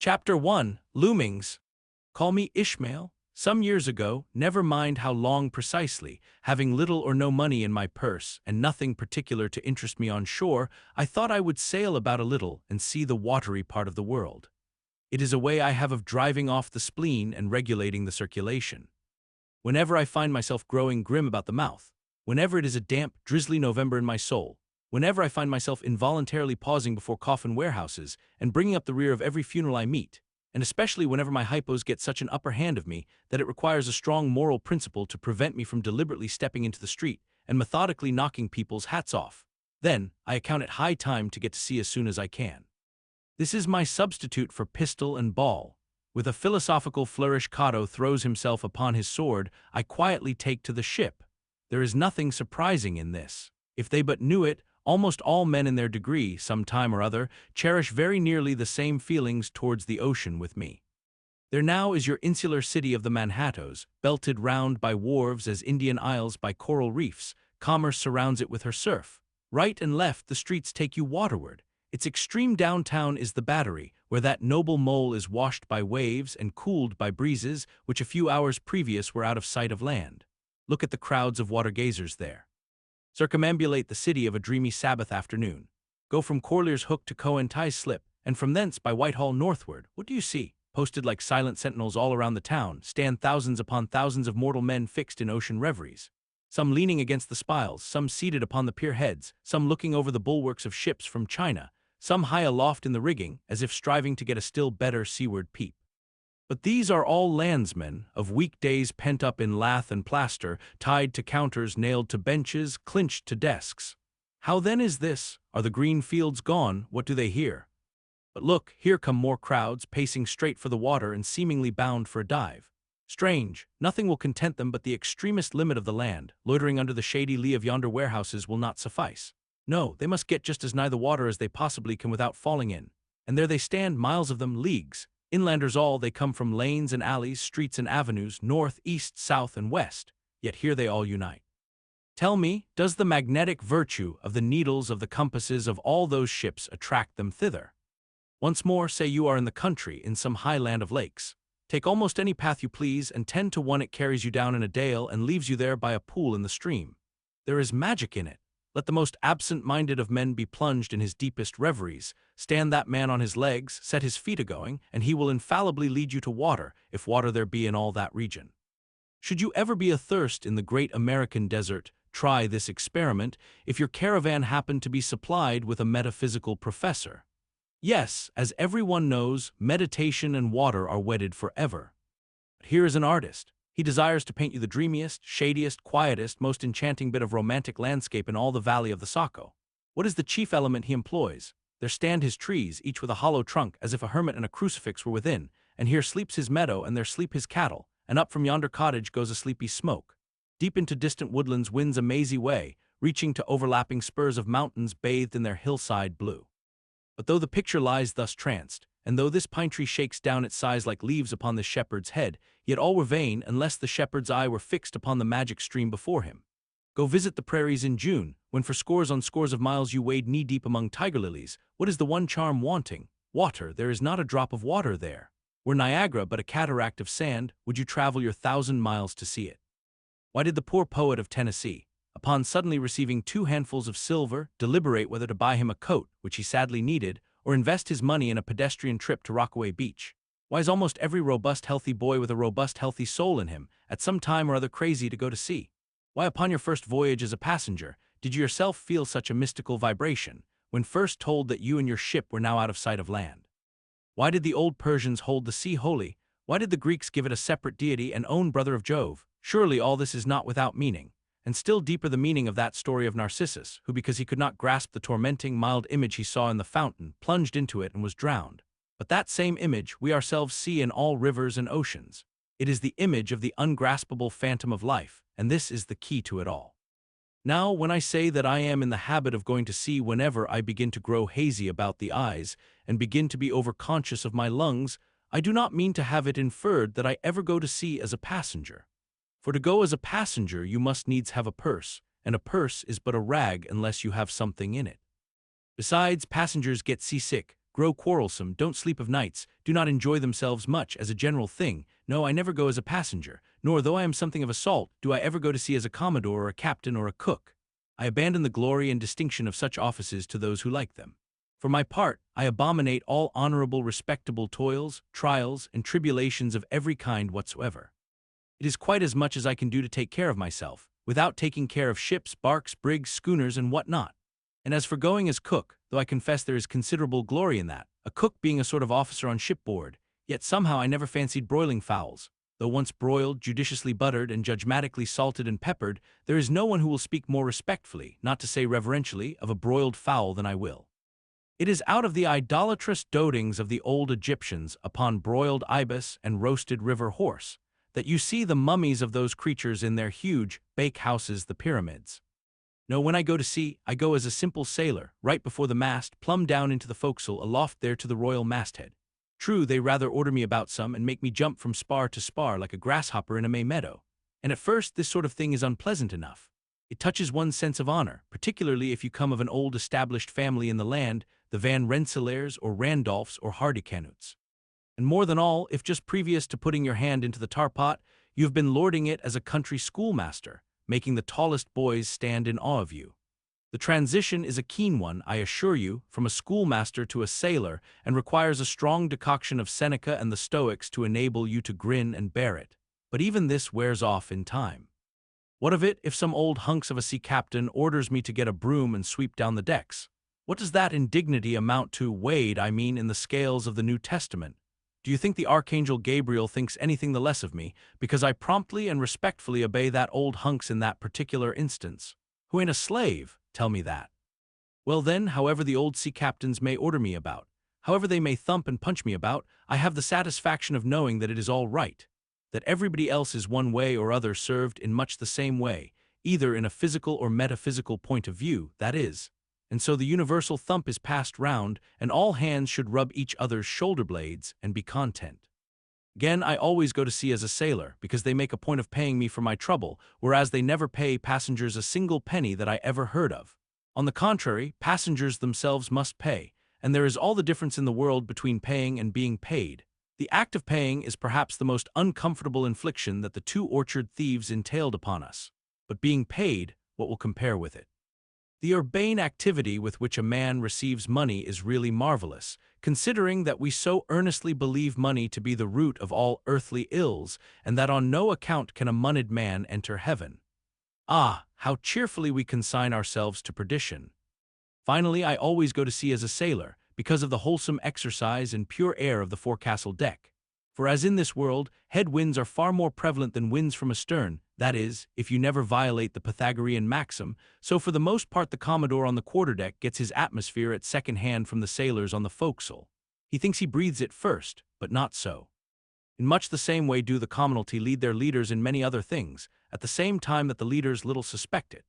Chapter 1, Loomings. Call me Ishmael. Some years ago, never mind how long precisely, having little or no money in my purse and nothing particular to interest me on shore, I thought I would sail about a little and see the watery part of the world. It is a way I have of driving off the spleen and regulating the circulation. Whenever I find myself growing grim about the mouth, whenever it is a damp, drizzly November in my soul, whenever I find myself involuntarily pausing before coffin warehouses and bringing up the rear of every funeral I meet, and especially whenever my hypos get such an upper hand of me that it requires a strong moral principle to prevent me from deliberately stepping into the street and methodically knocking people's hats off, then I account it high time to get to sea as soon as I can. This is my substitute for pistol and ball. With a philosophical flourish Cato throws himself upon his sword, I quietly take to the ship. There is nothing surprising in this. If they but knew it, almost all men in their degree, some time or other, cherish very nearly the same feelings towards the ocean with me. There now is your insular city of the Manhattoes, belted round by wharves as Indian Isles by coral reefs. Commerce surrounds it with her surf. Right and left the streets take you waterward. Its extreme downtown is the Battery, where that noble mole is washed by waves and cooled by breezes which a few hours previous were out of sight of land. Look at the crowds of water-gazers there. Circumambulate the city of a dreamy Sabbath afternoon. Go from Corlear's Hook to Cohenty's Slip, and from thence by Whitehall northward. What do you see? Posted like silent sentinels all around the town, stand thousands upon thousands of mortal men fixed in ocean reveries. Some leaning against the spiles, some seated upon the pier heads, some looking over the bulwarks of ships from China, some high aloft in the rigging, as if striving to get a still better seaward peep. But these are all landsmen, of weekdays pent up in lath and plaster, tied to counters, nailed to benches, clinched to desks. How then is this? Are the green fields gone? What do they hear? But look, here come more crowds, pacing straight for the water and seemingly bound for a dive. Strange, nothing will content them but the extremest limit of the land. Loitering under the shady lee of yonder warehouses will not suffice. No, they must get just as nigh the water as they possibly can without falling in. And there they stand, miles of them, leagues. Inlanders all, they come from lanes and alleys, streets and avenues, north, east, south, and west, yet here they all unite. Tell me, does the magnetic virtue of the needles of the compasses of all those ships attract them thither? Once more, say you are in the country, in some high land of lakes. Take almost any path you please, and 10 to 1 it carries you down in a dale and leaves you there by a pool in the stream. There is magic in it. Let the most absent-minded of men be plunged in his deepest reveries. Stand that man on his legs, set his feet a-going, and he will infallibly lead you to water, if water there be in all that region. Should you ever be athirst in the great American desert, try this experiment, if your caravan happen to be supplied with a metaphysical professor. Yes, as everyone knows, meditation and water are wedded forever. But here is an artist. He desires to paint you the dreamiest, shadiest, quietest, most enchanting bit of romantic landscape in all the valley of the Saco. What is the chief element he employs? There stand his trees, each with a hollow trunk, as if a hermit and a crucifix were within, and here sleeps his meadow, and there sleep his cattle, and up from yonder cottage goes a sleepy smoke. Deep into distant woodlands winds a mazy way, reaching to overlapping spurs of mountains bathed in their hillside blue. But though the picture lies thus tranced, and though this pine tree shakes down its sighs like leaves upon this shepherd's head, yet all were vain unless the shepherd's eye were fixed upon the magic stream before him. Go visit the prairies in June, when for scores on scores of miles you wade knee-deep among tiger lilies. What is the one charm wanting? Water. There is not a drop of water there. Were Niagara but a cataract of sand, would you travel your 1,000 miles to see it? Why did the poor poet of Tennessee, upon suddenly receiving 2 handfuls of silver, deliberate whether to buy him a coat, which he sadly needed, or invest his money in a pedestrian trip to Rockaway Beach? Why is almost every robust, healthy boy with a robust, healthy soul in him at some time or other crazy to go to sea? Why, upon your first voyage as a passenger, did you yourself feel such a mystical vibration, when first told that you and your ship were now out of sight of land? Why did the old Persians hold the sea holy? Why did the Greeks give it a separate deity and own brother of Jove? Surely all this is not without meaning. And still deeper the meaning of that story of Narcissus, who, because he could not grasp the tormenting, mild image he saw in the fountain, plunged into it and was drowned. But that same image we ourselves see in all rivers and oceans. It is the image of the ungraspable phantom of life, and this is the key to it all. Now, when I say that I am in the habit of going to sea whenever I begin to grow hazy about the eyes and begin to be overconscious of my lungs, I do not mean to have it inferred that I ever go to sea as a passenger. For to go as a passenger you must needs have a purse, and a purse is but a rag unless you have something in it. Besides, passengers get seasick, grow quarrelsome, don't sleep of nights, do not enjoy themselves much as a general thing. No, I never go as a passenger, nor though I am something of a salt, do I ever go to sea as a commodore or a captain or a cook. I abandon the glory and distinction of such offices to those who like them. For my part, I abominate all honorable respectable toils, trials, and tribulations of every kind whatsoever. It is quite as much as I can do to take care of myself, without taking care of ships, barks, brigs, schooners, and what not. And as for going as cook, though I confess there is considerable glory in that, a cook being a sort of officer on shipboard, yet somehow I never fancied broiling fowls. Though once broiled, judiciously buttered, and judgmatically salted and peppered, there is no one who will speak more respectfully, not to say reverentially, of a broiled fowl than I will. It is out of the idolatrous dotings of the old Egyptians upon broiled ibis and roasted river horse that you see the mummies of those creatures in their huge bake-houses, the pyramids. No, when I go to sea, I go as a simple sailor, right before the mast, plumb down into the forecastle, aloft there to the royal Mast-Head. True, they rather order me about some and make me jump from spar to spar like a grasshopper in a May meadow. And at first this sort of thing is unpleasant enough. It touches one's sense of honor, particularly if you come of an old established family in the land, the Van Rensselaers or Randolphs or Hardicanuts. And more than all, if just previous to putting your hand into the tar-pot, you have been lording it as a country schoolmaster, making the tallest boys stand in awe of you. The transition is a keen one, I assure you, from a schoolmaster to a sailor, and requires a strong decoction of Seneca and the Stoics to enable you to grin and bear it. But even this wears off in time. What of it if some old hunks of a sea captain orders me to get a broom and sweep down the decks? What does that indignity amount to, weighed, I mean, in the scales of the New Testament? Do you think the Archangel Gabriel thinks anything the less of me, because I promptly and respectfully obey that old hunks in that particular instance? Who ain't a slave? Tell me that. Well then, however the old sea captains may order me about, however they may thump and punch me about, I have the satisfaction of knowing that it is all right, that everybody else is one way or other served in much the same way, either in a physical or metaphysical point of view, that is. And so the universal thump is passed round, and all hands should rub each other's shoulder blades and be content. Again, I always go to sea as a sailor, because they make a point of paying me for my trouble, whereas they never pay passengers a single penny that I ever heard of. On the contrary, passengers themselves must pay, and there is all the difference in the world between paying and being paid. The act of paying is perhaps the most uncomfortable infliction that the two orchard thieves entailed upon us. But being paid, what will compare with it? The urbane activity with which a man receives money is really marvelous, considering that we so earnestly believe money to be the root of all earthly ills, and that on no account can a moneyed man enter heaven. Ah, how cheerfully we consign ourselves to perdition. Finally, I always go to sea as a sailor, because of the wholesome exercise and pure air of the forecastle deck. For as in this world, head winds are far more prevalent than winds from astern, that is, if you never violate the Pythagorean maxim, so for the most part the Commodore on the quarterdeck gets his atmosphere at second hand from the sailors on the forecastle. He thinks he breathes it first, but not so. In much the same way do the commonalty lead their leaders in many other things, at the same time that the leaders little suspect it.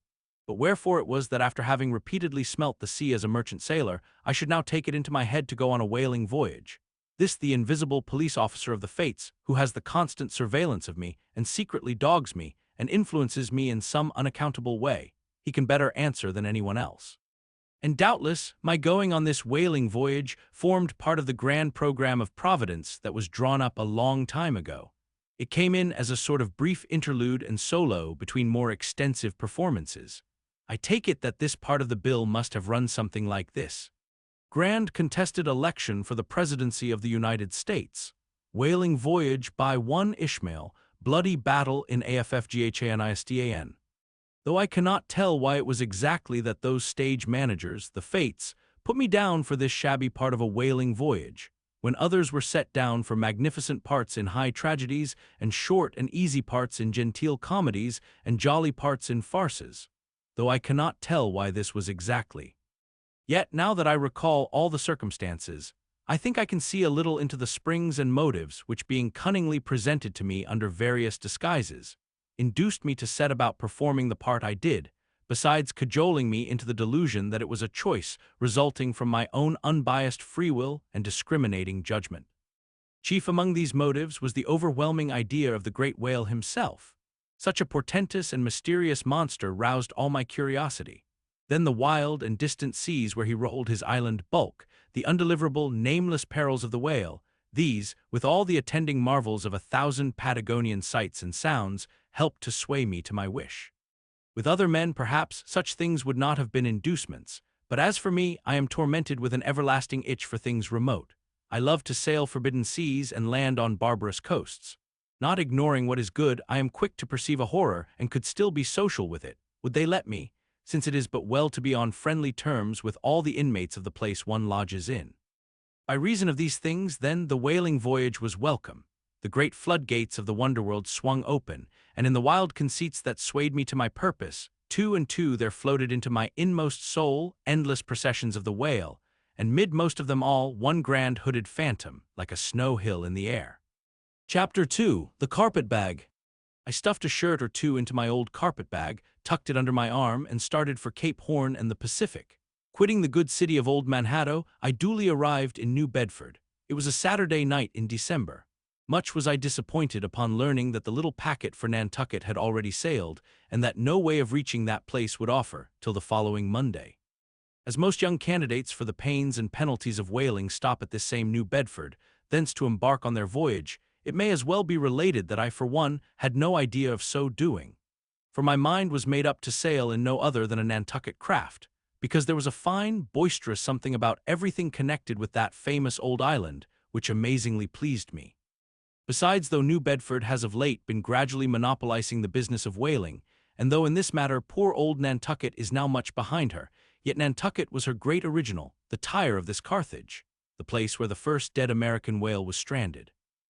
But wherefore it was that after having repeatedly smelt the sea as a merchant sailor, I should now take it into my head to go on a whaling voyage. This the invisible police officer of the fates, who has the constant surveillance of me, and secretly dogs me, and influences me in some unaccountable way, he can better answer than anyone else. And doubtless, my going on this whaling voyage formed part of the grand program of Providence that was drawn up a long time ago. It came in as a sort of brief interlude and solo between more extensive performances. I take it that this part of the bill must have run something like this. Grand contested election for the presidency of the United States. Whaling voyage by one Ishmael. Bloody battle in AFFGHANISTAN. Though I cannot tell why it was exactly that those stage managers, the fates, put me down for this shabby part of a whaling voyage, when others were set down for magnificent parts in high tragedies and short and easy parts in genteel comedies and jolly parts in farces, though I cannot tell why this was exactly. Yet, now that I recall all the circumstances, I think I can see a little into the springs and motives which, being cunningly presented to me under various disguises, induced me to set about performing the part I did, besides cajoling me into the delusion that it was a choice resulting from my own unbiased free will and discriminating judgment. Chief among these motives was the overwhelming idea of the great whale himself. Such a portentous and mysterious monster roused all my curiosity. Then the wild and distant seas where he rolled his island bulk, the undeliverable, nameless perils of the whale. These, with all the attending marvels of 1,000 Patagonian sights and sounds, helped to sway me to my wish. With other men, perhaps, such things would not have been inducements, but as for me, I am tormented with an everlasting itch for things remote. I love to sail forbidden seas and land on barbarous coasts. Not ignoring what is good, I am quick to perceive a horror and could still be social with it. Would they let me, since it is but well to be on friendly terms with all the inmates of the place one lodges in? By reason of these things, then, the whaling voyage was welcome. The great floodgates of the wonderworld swung open, and in the wild conceits that swayed me to my purpose, two and two there floated into my inmost soul endless processions of the whale, and mid most of them all one grand hooded phantom, like a snow hill in the air. Chapter 2. The Carpet Bag. I stuffed a shirt or two into my old carpet bag, tucked it under my arm, and started for Cape Horn and the Pacific. Quitting the good city of Old Manhattan, I duly arrived in New Bedford. It was a Saturday night in December. Much was I disappointed upon learning that the little packet for Nantucket had already sailed, and that no way of reaching that place would offer till the following Monday. As most young candidates for the pains and penalties of whaling stop at this same New Bedford, thence to embark on their voyage, it may as well be related that I, for one, had no idea of so doing. For my mind was made up to sail in no other than a Nantucket craft, because there was a fine, boisterous something about everything connected with that famous old island, which amazingly pleased me. Besides, though New Bedford has of late been gradually monopolizing the business of whaling, and though in this matter poor old Nantucket is now much behind her, yet Nantucket was her great original, the Tyre of this Carthage, the place where the first dead American whale was stranded.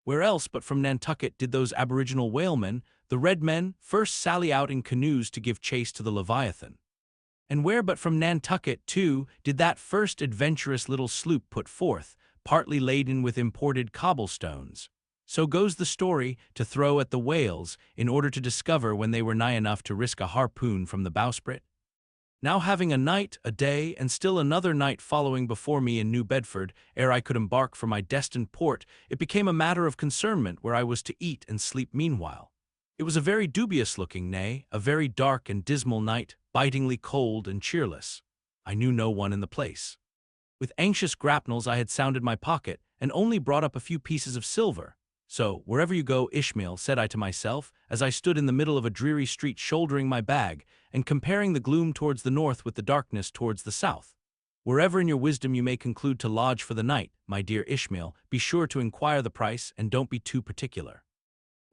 Where else but from Nantucket did those aboriginal whalemen, the red men, first sally out in canoes to give chase to the Leviathan? And where but from Nantucket, too, did that first adventurous little sloop put forth, partly laden with imported cobblestones? So goes the story, to throw at the whales, in order to discover when they were nigh enough to risk a harpoon from the bowsprit. Now having a night, a day, and still another night following before me in New Bedford, ere I could embark for my destined port, it became a matter of concernment where I was to eat and sleep meanwhile. It was a very dubious-looking, nay, a very dark and dismal night, bitingly cold and cheerless. I knew no one in the place. With anxious grapnels I had sounded my pocket, and only brought up a few pieces of silver. So, wherever you go, Ishmael, said I to myself, as I stood in the middle of a dreary street shouldering my bag, and comparing the gloom towards the north with the darkness towards the south. Wherever in your wisdom you may conclude to lodge for the night, my dear Ishmael, be sure to inquire the price, and don't be too particular.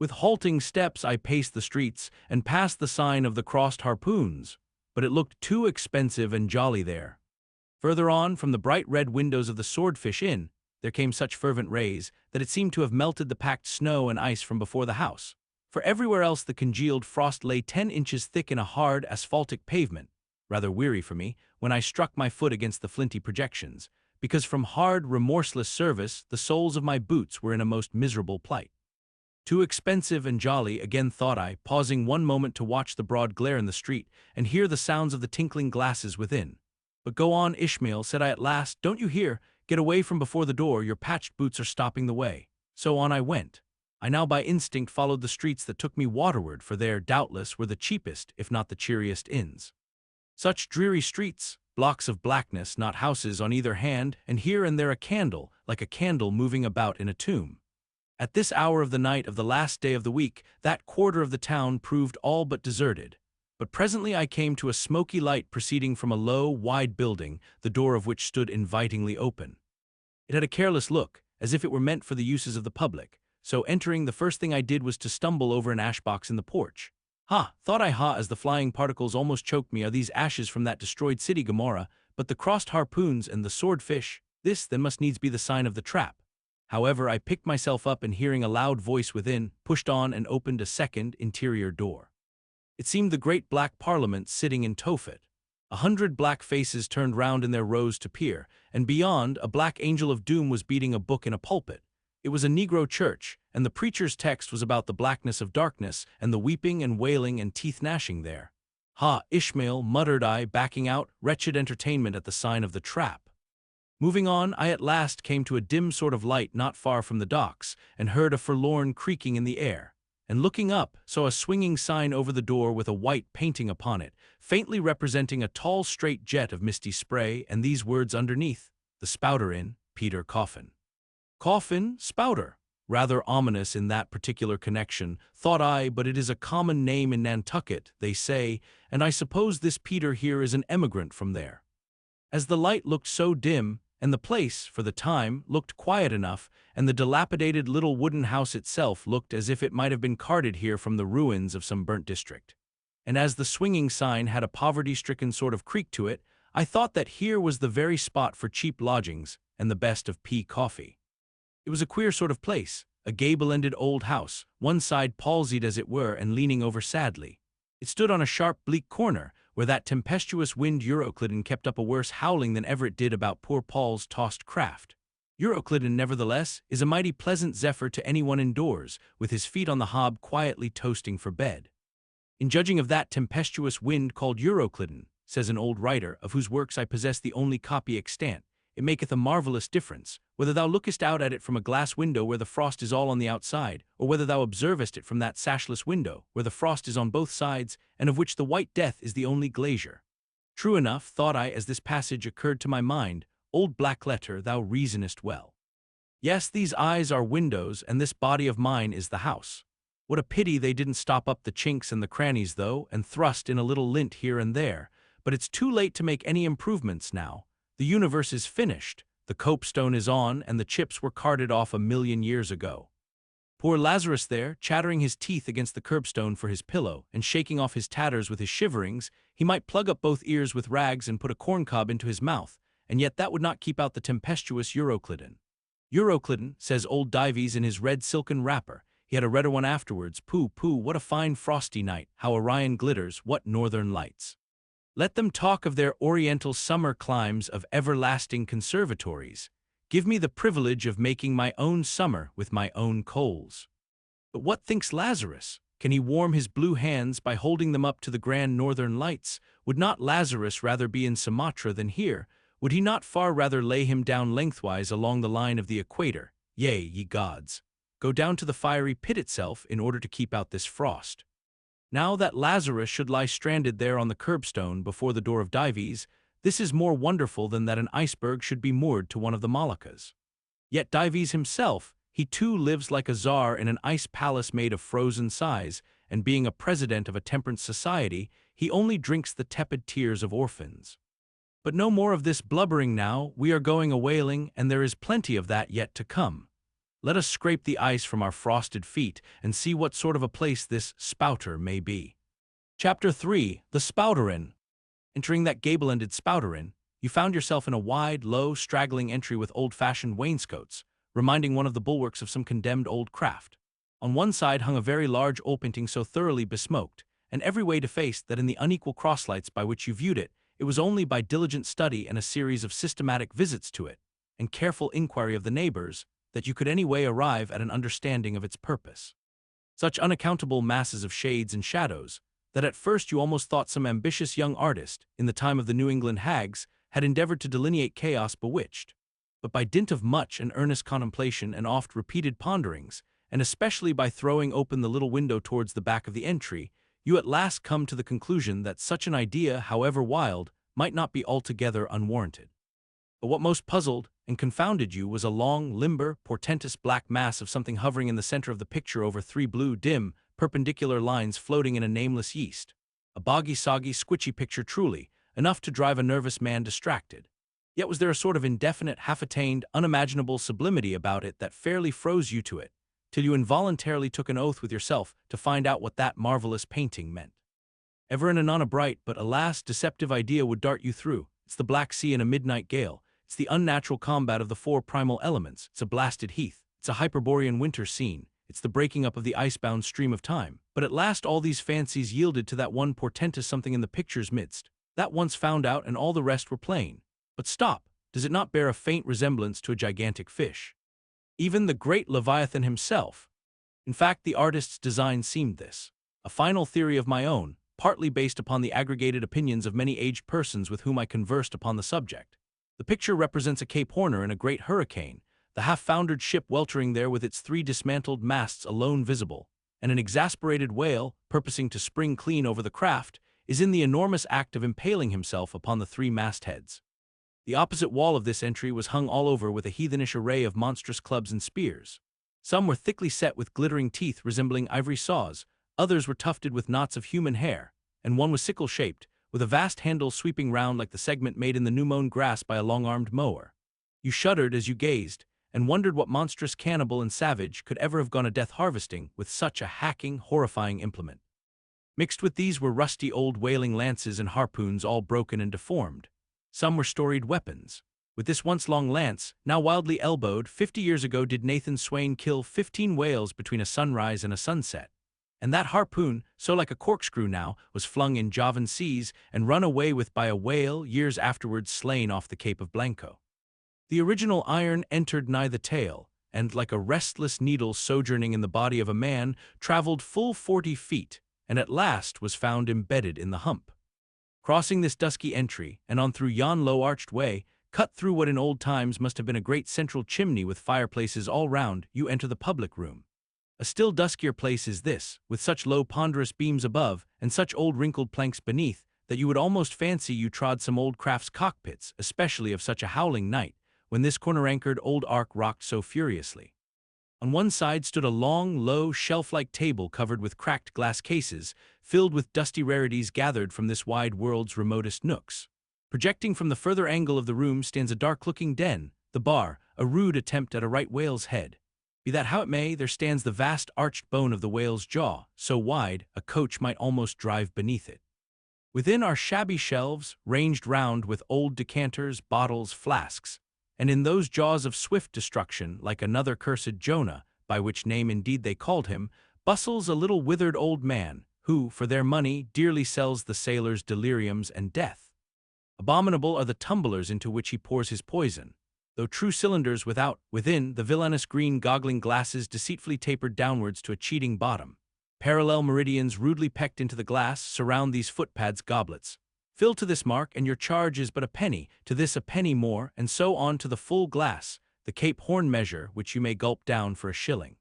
With halting steps I paced the streets, and passed the sign of the crossed harpoons, but it looked too expensive and jolly there. Further on, from the bright red windows of the Swordfish Inn, there came such fervent rays that it seemed to have melted the packed snow and ice from before the house. For everywhere else the congealed frost lay 10 inches thick in a hard, asphaltic pavement, rather weary for me, when I struck my foot against the flinty projections, because from hard, remorseless service the soles of my boots were in a most miserable plight. Too expensive and jolly, again thought I, pausing one moment to watch the broad glare in the street and hear the sounds of the tinkling glasses within. But go on, Ishmael, said I at last, don't you hear? Get away from before the door, your patched boots are stopping the way. So on I went. I now by instinct followed the streets that took me waterward, for there, doubtless, were the cheapest, if not the cheeriest inns. Such dreary streets, blocks of blackness, not houses on either hand, and here and there a candle, like a candle moving about in a tomb. At this hour of the night of the last day of the week, that quarter of the town proved all but deserted. But presently I came to a smoky light proceeding from a low, wide building, the door of which stood invitingly open. It had a careless look, as if it were meant for the uses of the public, so entering, the first thing I did was to stumble over an ash-box in the porch. Ha, thought I, as the flying particles almost choked me, are these ashes from that destroyed city Gomorrah, but the crossed harpoons and the swordfish, this then must needs be the sign of the trap. However, I picked myself up and hearing a loud voice within, pushed on and opened a second, interior door. It seemed the great black parliament sitting in Tophet. 100 black faces turned round in their rows to peer, and beyond, a black angel of doom was beating a book in a pulpit. It was a Negro church, and the preacher's text was about the blackness of darkness and the weeping and wailing and teeth-gnashing there. Ha, Ishmael, muttered I, backing out, wretched entertainment at the sign of the trap. Moving on, I at last came to a dim sort of light not far from the docks, and heard a forlorn creaking in the air. And looking up, saw a swinging sign over the door with a white painting upon it, faintly representing a tall straight jet of misty spray, and these words underneath: The Spouter-Inn, Peter Coffin. Coffin, Spouter. Rather ominous in that particular connection, thought I, but it is a common name in Nantucket, they say, and I suppose this Peter here is an emigrant from there. As the light looked so dim, and the place, for the time, looked quiet enough, and the dilapidated little wooden house itself looked as if it might have been carted here from the ruins of some burnt district. And as the swinging sign had a poverty-stricken sort of creak to it, I thought that here was the very spot for cheap lodgings and the best of pea coffee. It was a queer sort of place, a gable-ended old house, one side palsied as it were and leaning over sadly. It stood on a sharp, bleak corner, where that tempestuous wind Euroclydon kept up a worse howling than ever it did about poor Paul's tossed craft. Euroclydon, nevertheless, is a mighty pleasant zephyr to anyone indoors, with his feet on the hob quietly toasting for bed. In judging of that tempestuous wind called Euroclydon, says an old writer, of whose works I possess the only copy extant, it maketh a marvellous difference, whether thou lookest out at it from a glass window where the frost is all on the outside, or whether thou observest it from that sashless window, where the frost is on both sides, and of which the white death is the only glazier. True enough, thought I, as this passage occurred to my mind, old black letter, thou reasonest well. Yes, these eyes are windows, and this body of mine is the house. What a pity they didn't stop up the chinks and the crannies, though, and thrust in a little lint here and there, but it's too late to make any improvements now. The universe is finished, the copestone is on, and the chips were carted off 1,000,000 years ago. Poor Lazarus there, chattering his teeth against the curbstone for his pillow, and shaking off his tatters with his shiverings, he might plug up both ears with rags and put a corncob into his mouth, and yet that would not keep out the tempestuous Euroclydon. Euroclydon, says old Dives in his red silken wrapper, he had a redder one afterwards, pooh, pooh, what a fine frosty night, how Orion glitters, what northern lights. Let them talk of their oriental summer climes of everlasting conservatories. Give me the privilege of making my own summer with my own coals. But what thinks Lazarus? Can he warm his blue hands by holding them up to the grand northern lights? Would not Lazarus rather be in Sumatra than here? Would he not far rather lay him down lengthwise along the line of the equator? Yea, ye gods, go down to the fiery pit itself in order to keep out this frost. Now that Lazarus should lie stranded there on the curbstone before the door of Dives, this is more wonderful than that an iceberg should be moored to one of the Moluccas. Yet Dives himself, he too lives like a czar in an ice palace made of frozen sighs, and being a president of a temperance society, he only drinks the tepid tears of orphans. But no more of this blubbering now, we are going a-whaling, and there is plenty of that yet to come. Let us scrape the ice from our frosted feet and see what sort of a place this Spouter may be. Chapter 3. The Spouter-Inn. Entering that gable-ended Spouter-Inn, you found yourself in a wide, low, straggling entry with old-fashioned wainscots, reminding one of the bulwarks of some condemned old craft. On one side hung a very large oil painting so thoroughly besmoked, and every way defaced that in the unequal crosslights by which you viewed it, it was only by diligent study and a series of systematic visits to it, and careful inquiry of the neighbors, that you could any way arrive at an understanding of its purpose. Such unaccountable masses of shades and shadows, that at first you almost thought some ambitious young artist, in the time of the New England hags, had endeavored to delineate chaos bewitched. But by dint of much and earnest contemplation and oft-repeated ponderings, and especially by throwing open the little window towards the back of the entry, you at last come to the conclusion that such an idea, however wild, might not be altogether unwarranted. But what most puzzled and confounded you was a long, limber, portentous black mass of something hovering in the center of the picture over three blue, dim, perpendicular lines floating in a nameless yeast. A boggy, soggy, squitchy picture truly, enough to drive a nervous man distracted. Yet was there a sort of indefinite, half-attained, unimaginable sublimity about it that fairly froze you to it, till you involuntarily took an oath with yourself to find out what that marvelous painting meant. Ever and anon a bright but, alas, deceptive idea would dart you through. It's the Black Sea in a midnight gale. It's the unnatural combat of the four primal elements. It's a blasted heath. It's a Hyperborean winter scene. It's the breaking up of the icebound stream of time. But at last all these fancies yielded to that one portentous something in the picture's midst. That once found out, and all the rest were plain. But stop, does it not bear a faint resemblance to a gigantic fish? Even the great Leviathan himself. In fact, the artist's design seemed this. A final theory of my own, partly based upon the aggregated opinions of many aged persons with whom I conversed upon the subject. The picture represents a Cape Horner in a great hurricane, the half-foundered ship weltering there with its three dismantled masts alone visible, and an exasperated whale, purposing to spring clean over the craft, is in the enormous act of impaling himself upon the three mastheads. The opposite wall of this entry was hung all over with a heathenish array of monstrous clubs and spears. Some were thickly set with glittering teeth resembling ivory saws, others were tufted with knots of human hair, and one was sickle-shaped, with a vast handle sweeping round like the segment made in the new-mown grass by a long-armed mower. You shuddered as you gazed, and wondered what monstrous cannibal and savage could ever have gone a death harvesting with such a hacking, horrifying implement. Mixed with these were rusty old whaling lances and harpoons all broken and deformed. Some were storied weapons. With this once-long lance, now wildly elbowed, 50 years ago did Nathan Swain kill 15 whales between a sunrise and a sunset. And that harpoon, so like a corkscrew now, was flung in Javan seas and run away with by a whale years afterwards slain off the Cape of Blanco. The original iron entered nigh the tail, and, like a restless needle sojourning in the body of a man, traveled full 40 feet, and at last was found embedded in the hump. Crossing this dusky entry, and on through yon low-arched way, cut through what in old times must have been a great central chimney with fireplaces all round, you enter the public room. A still duskier place is this, with such low ponderous beams above, and such old wrinkled planks beneath, that you would almost fancy you trod some old craft's cockpits, especially of such a howling night, when this corner-anchored old ark rocked so furiously. On one side stood a long, low, shelf-like table covered with cracked glass cases, filled with dusty rarities gathered from this wide world's remotest nooks. Projecting from the further angle of the room stands a dark-looking den, the bar, a rude attempt at a right whale's head. Be that how it may, there stands the vast arched bone of the whale's jaw, so wide a coach might almost drive beneath it. Within are shabby shelves, ranged round with old decanters, bottles, flasks, and in those jaws of swift destruction, like another cursed Jonah, by which name indeed they called him, bustles a little withered old man, who, for their money, dearly sells the sailors deliriums and death. Abominable are the tumblers into which he pours his poison, though true cylinders within, the villainous green goggling glasses deceitfully tapered downwards to a cheating bottom. Parallel meridians rudely pecked into the glass surround these footpads goblets. Fill to this mark, and your charge is but a penny, to this a penny more, and so on to the full glass, the Cape Horn measure, which you may gulp down for a shilling.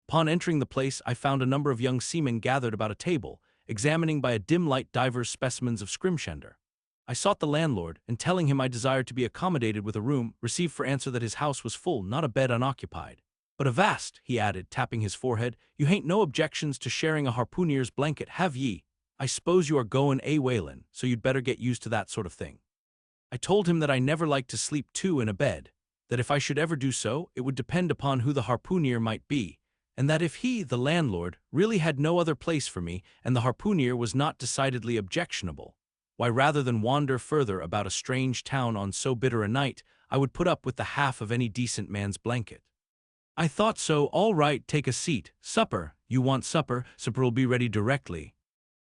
Upon entering the place, I found a number of young seamen gathered about a table, examining by a dim light divers specimens of scrimshender. I sought the landlord, and telling him I desired to be accommodated with a room, received for answer that his house was full, not a bed unoccupied. But avast, he added, tapping his forehead, you hain't no objections to sharing a harpooner's blanket, have ye? I suppose you are goin' a-whalin', so you'd better get used to that sort of thing. I told him that I never liked to sleep two in a bed, that if I should ever do so, it would depend upon who the harpooner might be, and that if he, the landlord, really had no other place for me, and the harpooner was not decidedly objectionable, why rather than wander further about a strange town on so bitter a night, I would put up with the half of any decent man's blanket. I thought so, all right, take a seat, supper, you want supper, supper'll be ready directly.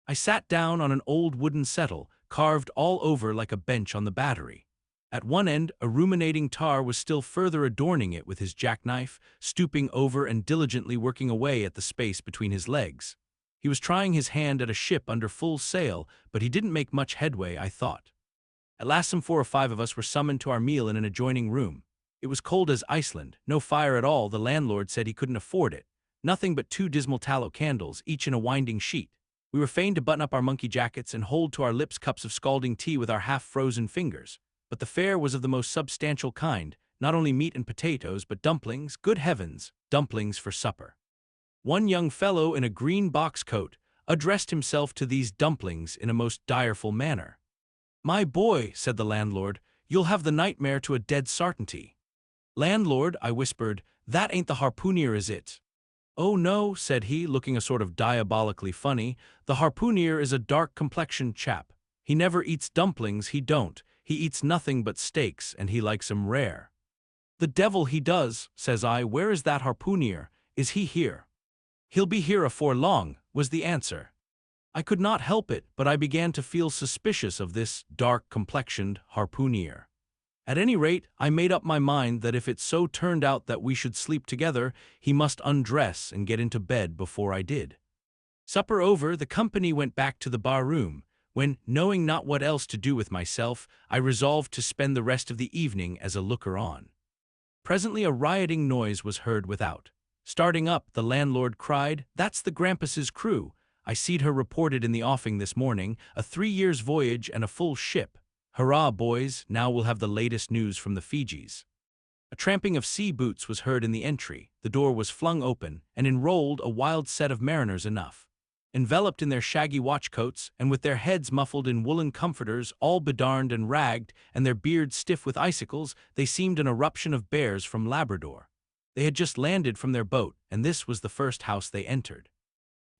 I sat down on an old wooden settle, carved all over like a bench on the battery. At one end, a ruminating tar was still further adorning it with his jackknife, stooping over and diligently working away at the space between his legs. He was trying his hand at a ship under full sail, but he didn't make much headway, I thought. At last some 4 or 5 of us were summoned to our meal in an adjoining room. It was cold as Iceland, no fire at all, the landlord said he couldn't afford it, nothing but 2 dismal tallow candles, each in a winding sheet. We were fain to button up our monkey jackets and hold to our lips cups of scalding tea with our half-frozen fingers. But the fare was of the most substantial kind, not only meat and potatoes, but dumplings, good heavens, dumplings for supper. One young fellow in a green box coat addressed himself to these dumplings in a most direful manner. "My boy," said the landlord, "you'll have the nightmare to a dead sartainty." "Landlord," I whispered, "that ain't the harpooner, is it?" "Oh no," said he, looking a sort of diabolically funny, "the harpooner is a dark-complexioned chap. He never eats dumplings, he don't. He eats nothing but steaks, and he likes 'em rare." "The devil he does," says I. "Where is that harpooner? Is he here?" "He'll be here afore long," was the answer. I could not help it, but I began to feel suspicious of this dark-complexioned harpooner. At any rate, I made up my mind that if it so turned out that we should sleep together, he must undress and get into bed before I did. Supper over, the company went back to the bar-room, when, knowing not what else to do with myself, I resolved to spend the rest of the evening as a looker-on. Presently a rioting noise was heard without. Starting up, the landlord cried, "That's the Grampus's crew. I seed her reported in the offing this morning, a 3 years' voyage and a full ship. Hurrah, boys, now we'll have the latest news from the Fijis. A tramping of sea boots was heard in the entry, the door was flung open, and enrolled a wild set of mariners enough. Enveloped in their shaggy watchcoats, and with their heads muffled in woolen comforters, all bedarned and ragged, and their beards stiff with icicles, they seemed an eruption of bears from Labrador. They had just landed from their boat, and this was the first house they entered.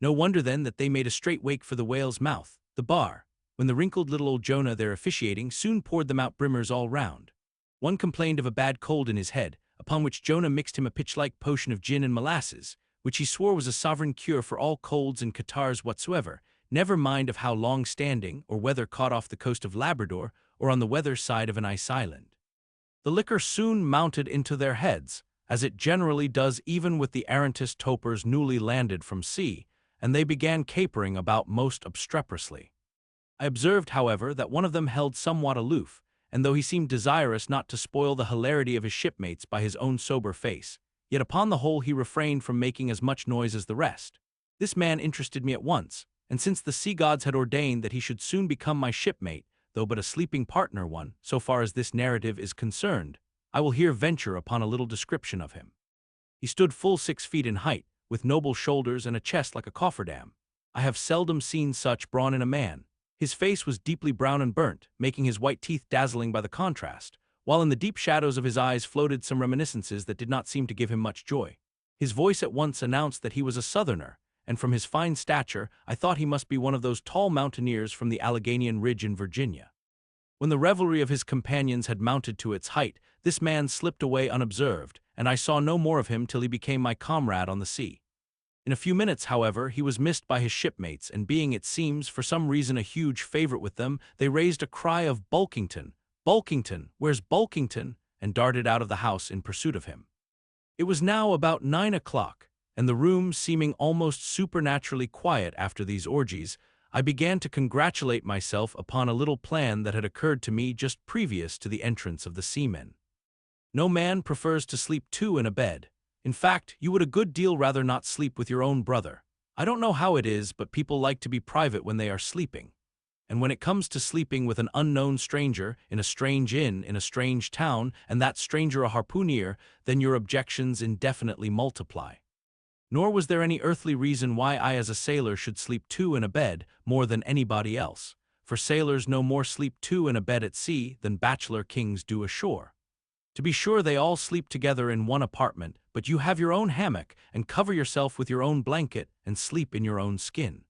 No wonder then that they made a straight wake for the whale's mouth, the bar, when the wrinkled little old Jonah there officiating soon poured them out brimmers all round. One complained of a bad cold in his head, upon which Jonah mixed him a pitch-like potion of gin and molasses, which he swore was a sovereign cure for all colds and catarrhs whatsoever, never mind of how long-standing, or whether caught off the coast of Labrador, or on the weather side of an ice island. The liquor soon mounted into their heads, as it generally does even with the arrantist topers newly landed from sea, and they began capering about most obstreperously. I observed, however, that one of them held somewhat aloof, and though he seemed desirous not to spoil the hilarity of his shipmates by his own sober face, yet upon the whole he refrained from making as much noise as the rest. This man interested me at once, and since the sea gods had ordained that he should soon become my shipmate, though but a sleeping partner one, so far as this narrative is concerned, I will here venture upon a little description of him. He stood full 6 feet in height, with noble shoulders and a chest like a cofferdam. I have seldom seen such brawn in a man. His face was deeply brown and burnt, making his white teeth dazzling by the contrast, while in the deep shadows of his eyes floated some reminiscences that did not seem to give him much joy. His voice at once announced that he was a Southerner, and from his fine stature I thought he must be one of those tall mountaineers from the Alleghanian Ridge in Virginia. When the revelry of his companions had mounted to its height, this man slipped away unobserved, and I saw no more of him till he became my comrade on the sea. In a few minutes, however, he was missed by his shipmates, and being, it seems, for some reason a huge favorite with them, they raised a cry of "Bulkington! Bulkington! Where's Bulkington?" and darted out of the house in pursuit of him. It was now about 9 o'clock, and the room seeming almost supernaturally quiet after these orgies, I began to congratulate myself upon a little plan that had occurred to me just previous to the entrance of the seamen. No man prefers to sleep two in a bed. In fact, you would a good deal rather not sleep with your own brother. I don't know how it is, but people like to be private when they are sleeping. And when it comes to sleeping with an unknown stranger, in a strange inn, in a strange town, and that stranger a harpooner, then your objections indefinitely multiply. Nor was there any earthly reason why I as a sailor should sleep two in a bed more than anybody else, for sailors no more sleep two in a bed at sea than bachelor kings do ashore. To be sure, they all sleep together in one apartment, but you have your own hammock, and cover yourself with your own blanket, and sleep in your own skin.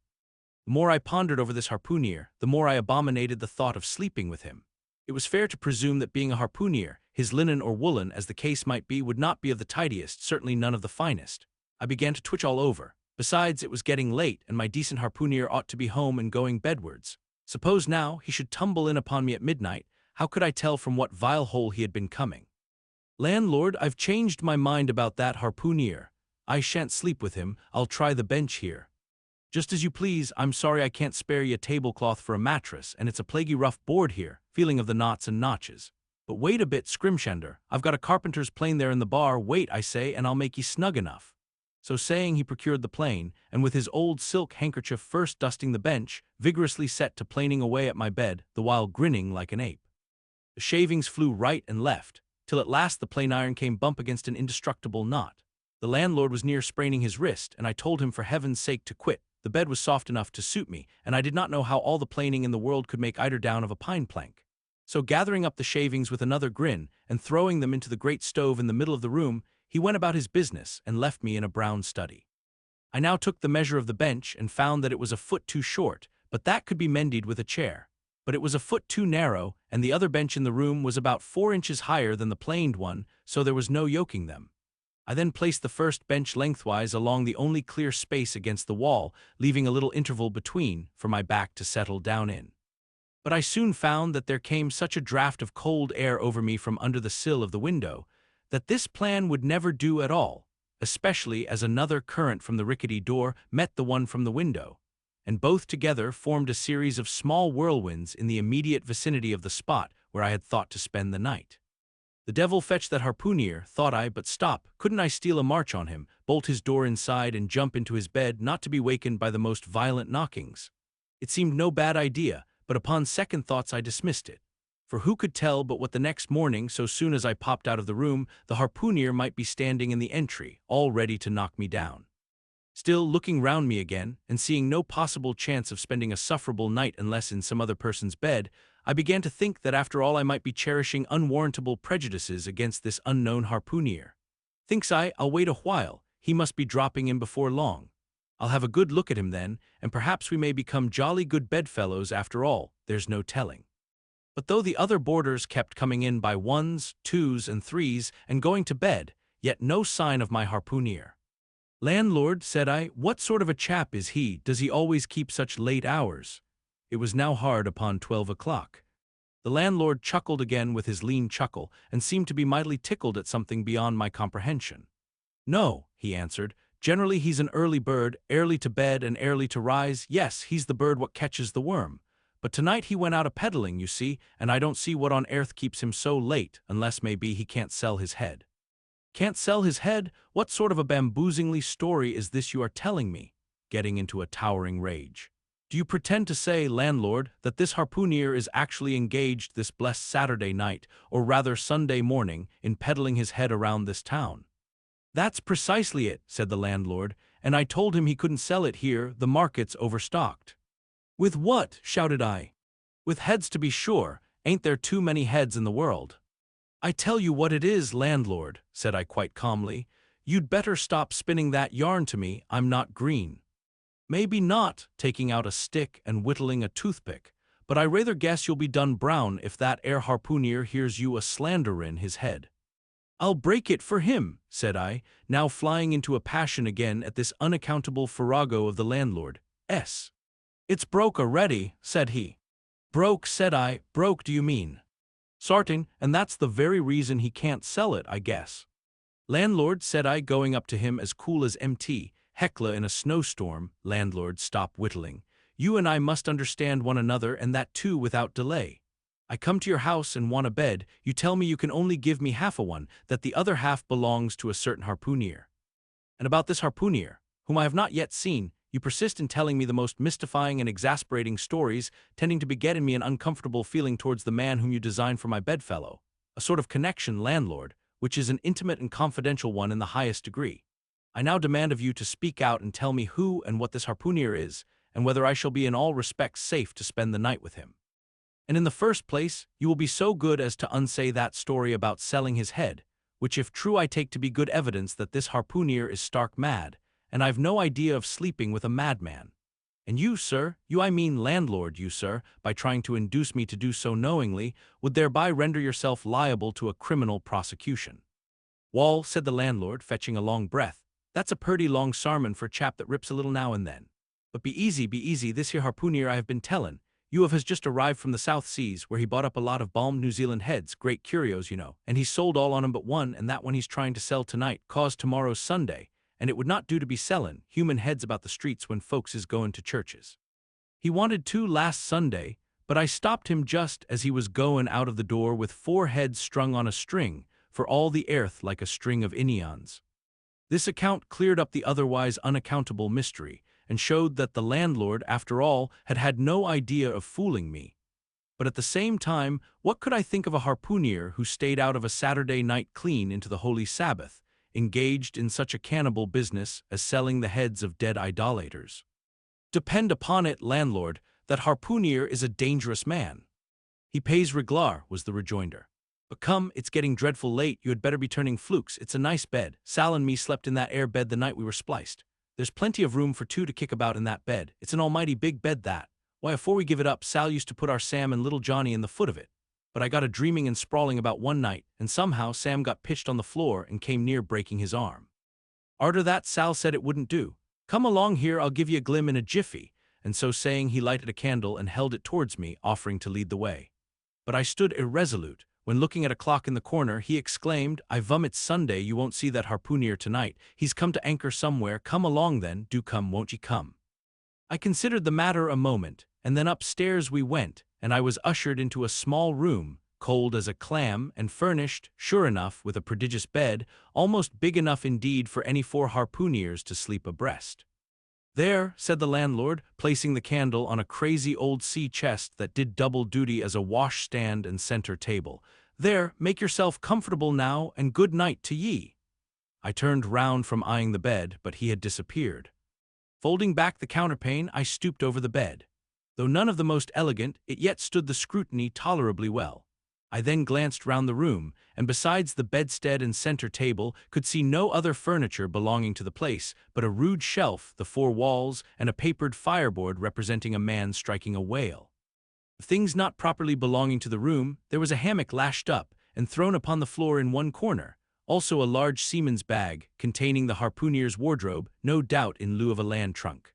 The more I pondered over this harpooner, the more I abominated the thought of sleeping with him. It was fair to presume that being a harpooner, his linen or woolen, as the case might be, would not be of the tidiest, certainly none of the finest. I began to twitch all over. Besides, it was getting late, and my decent harpooner ought to be home and going bedwards. Suppose now he should tumble in upon me at midnight, how could I tell from what vile hole he had been coming? "Landlord, I've changed my mind about that harpooner. I shan't sleep with him, I'll try the bench here." "Just as you please, I'm sorry I can't spare ye a tablecloth for a mattress, and it's a plaguey rough board here," feeling of the knots and notches. "But wait a bit, Scrimshander, I've got a carpenter's plane there in the bar, wait, I say, and I'll make ye snug enough." So saying, he procured the plane, and with his old silk handkerchief first dusting the bench, vigorously set to planing away at my bed, the while grinning like an ape. The shavings flew right and left, till at last the plane iron came bump against an indestructible knot. The landlord was near spraining his wrist, and I told him for heaven's sake to quit. The bed was soft enough to suit me, and I did not know how all the planing in the world could make eider down of a pine plank. So gathering up the shavings with another grin, and throwing them into the great stove in the middle of the room, he went about his business and left me in a brown study. I now took the measure of the bench and found that it was a foot too short, but that could be mended with a chair. But it was a foot too narrow, and the other bench in the room was about 4 inches higher than the planed one, so there was no yoking them. I then placed the first bench lengthwise along the only clear space against the wall, leaving a little interval between for my back to settle down in. But I soon found that there came such a draught of cold air over me from under the sill of the window, that this plan would never do at all, especially as another current from the rickety door met the one from the window, and both together formed a series of small whirlwinds in the immediate vicinity of the spot where I had thought to spend the night. The devil fetch that harpooner, thought I, but stop, couldn't I steal a march on him, bolt his door inside and jump into his bed, not to be wakened by the most violent knockings? It seemed no bad idea, but upon second thoughts I dismissed it. For who could tell but what the next morning, so soon as I popped out of the room, the harpooner might be standing in the entry, all ready to knock me down. Still, looking round me again, and seeing no possible chance of spending a sufferable night unless in some other person's bed, I began to think that after all I might be cherishing unwarrantable prejudices against this unknown harpooner. Thinks I, I'll wait a while, he must be dropping in before long. I'll have a good look at him then, and perhaps we may become jolly good bedfellows after all, there's no telling. But though the other boarders kept coming in by ones, twos, and threes, and going to bed, yet no sign of my harpooner. "Landlord," said I, "what sort of a chap is he? Does he always keep such late hours?" It was now hard upon 12 o'clock. The landlord chuckled again with his lean chuckle, and seemed to be mightily tickled at something beyond my comprehension. "No," he answered, "generally he's an early bird, early to bed and early to rise. Yes, he's the bird what catches the worm. But tonight he went out a-peddling, you see, and I don't see what on earth keeps him so late, unless maybe he can't sell his head." "Can't sell his head? What sort of a bamboozingly story is this you are telling me?" Getting into a towering rage. "Do you pretend to say, landlord, that this harpooner is actually engaged this blessed Saturday night, or rather Sunday morning, in peddling his head around this town?" "That's precisely it," said the landlord, "and I told him he couldn't sell it here, the market's overstocked." "With what?" shouted I. "With heads, to be sure. Ain't there too many heads in the world?" "I tell you what it is, landlord," said I quite calmly, "you'd better stop spinning that yarn to me. I'm not green." "Maybe not," taking out a stick and whittling a toothpick, "but I rather guess you'll be done brown if that 'ere harpooner hears you a-slanderin' his head." "I'll break it for him," said I, now flying into a passion again at this unaccountable farrago of the landlord. "S. "It's broke already," said he. "Broke," said I, "broke do you mean?" "Sartin, and that's the very reason he can't sell it, I guess." "Landlord," said I, going up to him as cool as MT, Hecla in a snowstorm, "landlord, stop whittling. You and I must understand one another, and that too without delay. I come to your house and want a bed, you tell me you can only give me half a one, that the other half belongs to a certain harpooner. And about this harpooner, whom I have not yet seen, you persist in telling me the most mystifying and exasperating stories, tending to beget in me an uncomfortable feeling towards the man whom you design for my bedfellow, a sort of connection, landlord, which is an intimate and confidential one in the highest degree. I now demand of you to speak out and tell me who and what this harpooner is, and whether I shall be in all respects safe to spend the night with him. And in the first place, you will be so good as to unsay that story about selling his head, which if true I take to be good evidence that this harpooner is stark mad, and I've no idea of sleeping with a madman. And you, sir, you I mean landlord, you, sir, by trying to induce me to do so knowingly, would thereby render yourself liable to a criminal prosecution." "Wall," said the landlord, fetching a long breath, "that's a purty long sarmon for a chap that rips a little now and then. But be easy, this here harpooner I have been tellin', you of has just arrived from the South Seas, where he bought up a lot of balmed New Zealand heads, great curios, you know, and he's sold all on 'em but one, and that one he's trying to sell tonight, 'cause tomorrow's Sunday, and it would not do to be sellin' human heads about the streets when folks is goin' to churches. He wanted to last Sunday, but I stopped him just as he was goin' out of the door with 4 heads strung on a string, for all the earth like a string of Indians." This account cleared up the otherwise unaccountable mystery, and showed that the landlord, after all, had had no idea of fooling me. But at the same time, what could I think of a harpooner who stayed out of a Saturday night clean into the Holy Sabbath, engaged in such a cannibal business as selling the heads of dead idolaters? "Depend upon it, landlord, that harpooner is a dangerous man." "He pays reglar," was the rejoinder. "But come, it's getting dreadful late, you had better be turning flukes. It's a nice bed. Sal and me slept in that air bed the night we were spliced. There's plenty of room for 2 to kick about in that bed. It's an almighty big bed that. Why, afore we give it up, Sal used to put our Sam and little Johnny in the foot of it. But I got a dreaming and sprawling about one night, and somehow Sam got pitched on the floor and came near breaking his arm. Arter that, Sal said it wouldn't do. 'Come along here, I'll give you a glim in a jiffy,' and so saying he lighted a candle and held it towards me, offering to lead the way. But I stood irresolute, when looking at a clock in the corner, he exclaimed, 'I vum it's Sunday, you won't see that harpooner tonight. He's come to anchor somewhere. Come along then, do come, won't ye come?' I considered the matter a moment, and then upstairs we went, and I was ushered into a small room, cold as a clam, and furnished, sure enough, with a prodigious bed, almost big enough indeed for any 4 harpooneers to sleep abreast. "There," said the landlord, placing the candle on a crazy old sea chest that did double duty as a washstand and center table. "There, make yourself comfortable now, and good night to ye." I turned round from eyeing the bed, but he had disappeared. Folding back the counterpane, I stooped over the bed. Though none of the most elegant, it yet stood the scrutiny tolerably well. I then glanced round the room, and besides the bedstead and center table, could see no other furniture belonging to the place, but a rude shelf, the four walls, and a papered fireboard representing a man striking a whale. Of things not properly belonging to the room, there was a hammock lashed up and thrown upon the floor in one corner, also a large seaman's bag containing the harpooner's wardrobe, no doubt in lieu of a land trunk.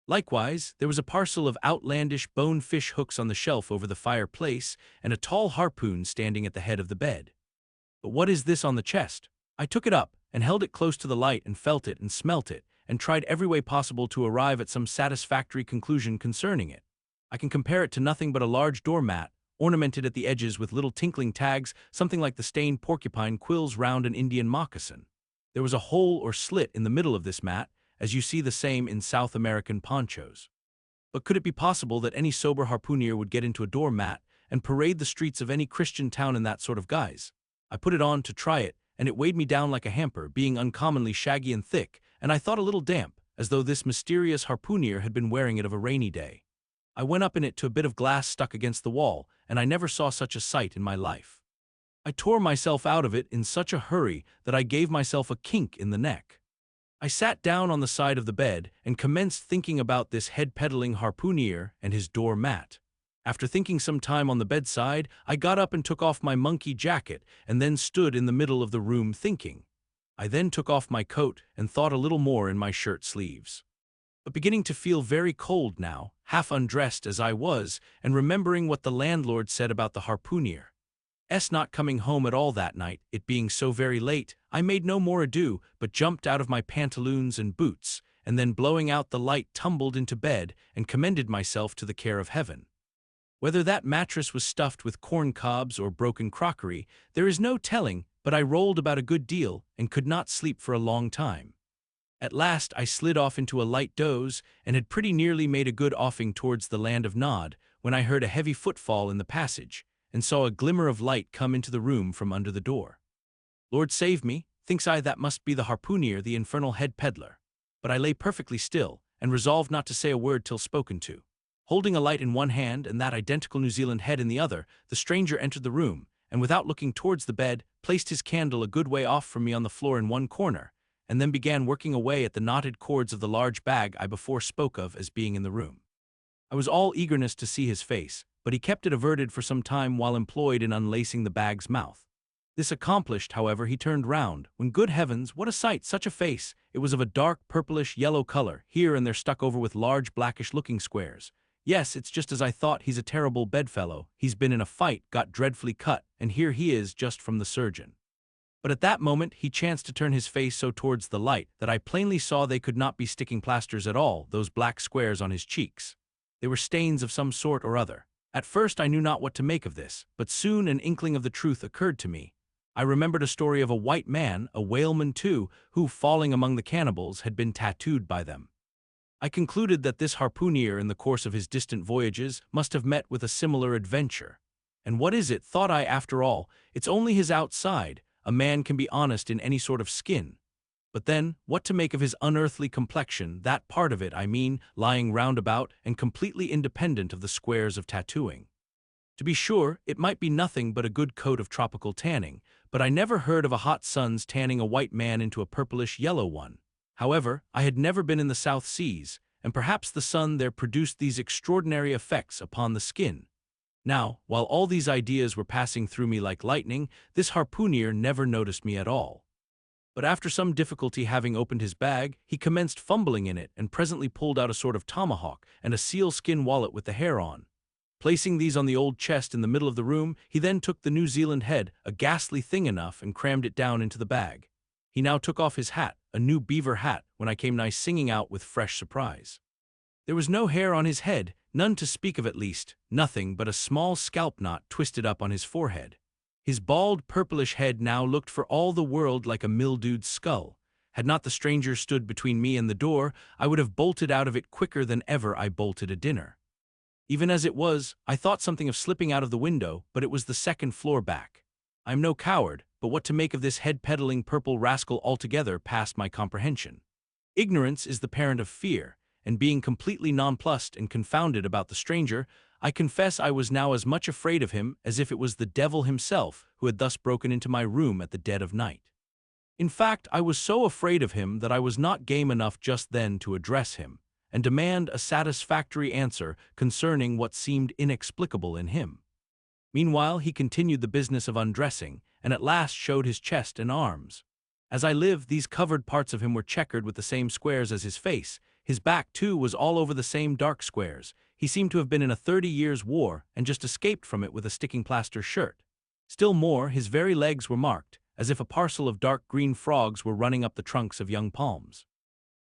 Likewise, there was a parcel of outlandish bone-fish hooks on the shelf over the fireplace, and a tall harpoon standing at the head of the bed. But what is this on the chest? I took it up, and held it close to the light, and felt it and smelt it, and tried every way possible to arrive at some satisfactory conclusion concerning it. I can compare it to nothing but a large doormat, ornamented at the edges with little tinkling tags, something like the stained porcupine quills round an Indian moccasin. There was a hole or slit in the middle of this mat, as you see the same in South American ponchos. But could it be possible that any sober harpooner would get into a doormat and parade the streets of any Christian town in that sort of guise? I put it on to try it, and it weighed me down like a hamper, being uncommonly shaggy and thick, and I thought a little damp, as though this mysterious harpooner had been wearing it of a rainy day. I went up in it to a bit of glass stuck against the wall, and I never saw such a sight in my life. I tore myself out of it in such a hurry that I gave myself a kink in the neck. I sat down on the side of the bed and commenced thinking about this head-peddling harpooner and his door mat. After thinking some time on the bedside, I got up and took off my monkey jacket and then stood in the middle of the room thinking. I then took off my coat and thought a little more in my shirt sleeves. But beginning to feel very cold now, half undressed as I was, and remembering what the landlord said about the harpooner not coming home at all that night, it being so very late, I made no more ado, but jumped out of my pantaloons and boots, and then blowing out the light tumbled into bed and commended myself to the care of heaven. Whether that mattress was stuffed with corn cobs or broken crockery, there is no telling, but I rolled about a good deal and could not sleep for a long time. At last I slid off into a light doze, and had pretty nearly made a good offing towards the land of Nod, when I heard a heavy footfall in the passage, and saw a glimmer of light come into the room from under the door. Lord save me, thinks I, that must be the harpooner, the infernal head peddler. But I lay perfectly still, and resolved not to say a word till spoken to. Holding a light in one hand and that identical New Zealand head in the other, the stranger entered the room, and without looking towards the bed, placed his candle a good way off from me on the floor in one corner, and then began working away at the knotted cords of the large bag I before spoke of as being in the room. I was all eagerness to see his face, but he kept it averted for some time while employed in unlacing the bag's mouth. This accomplished, however, he turned round, when, good heavens, what a sight, such a face! It was of a dark purplish-yellow color, here and there stuck over with large blackish-looking squares. Yes, it's just as I thought, he's a terrible bedfellow, he's been in a fight, got dreadfully cut, and here he is just from the surgeon. But at that moment he chanced to turn his face so towards the light that I plainly saw they could not be sticking plasters at all, those black squares on his cheeks. They were stains of some sort or other. At first I knew not what to make of this, but soon an inkling of the truth occurred to me. I remembered a story of a white man, a whaleman too, who, falling among the cannibals, had been tattooed by them. I concluded that this harpooner in the course of his distant voyages must have met with a similar adventure. And what is it, thought I, after all? It's only his outside. A man can be honest in any sort of skin. But then, what to make of his unearthly complexion, that part of it, I mean, lying round about and completely independent of the squares of tattooing? To be sure, it might be nothing but a good coat of tropical tanning, but I never heard of a hot sun's tanning a white man into a purplish-yellow one. However, I had never been in the South Seas, and perhaps the sun there produced these extraordinary effects upon the skin. Now, while all these ideas were passing through me like lightning, this harpooner never noticed me at all. But after some difficulty, having opened his bag, he commenced fumbling in it and presently pulled out a sort of tomahawk and a sealskin wallet with the hair on. Placing these on the old chest in the middle of the room, he then took the New Zealand head, a ghastly thing enough, and crammed it down into the bag. He now took off his hat, a new beaver hat, when I came nigh singing out with fresh surprise. There was no hair on his head, none to speak of, at least, nothing but a small scalp knot twisted up on his forehead. His bald, purplish head now looked for all the world like a mildewed skull, Had not the stranger stood between me and the door, I would have bolted out of it quicker than ever I bolted a dinner. Even as it was, I thought something of slipping out of the window, but it was the second floor back. I am no coward, but what to make of this head-peddling purple rascal altogether passed my comprehension. Ignorance is the parent of fear, and being completely nonplussed and confounded about the stranger, I confess I was now as much afraid of him as if it was the devil himself who had thus broken into my room at the dead of night. In fact, I was so afraid of him that I was not game enough just then to address him and demand a satisfactory answer concerning what seemed inexplicable in him. Meanwhile, he continued the business of undressing, and at last showed his chest and arms. As I live, these covered parts of him were checkered with the same squares as his face. His back, too, was all over the same dark squares. He seemed to have been in a 30 years' war and just escaped from it with a sticking plaster shirt. Still more, his very legs were marked, as if a parcel of dark green frogs were running up the trunks of young palms.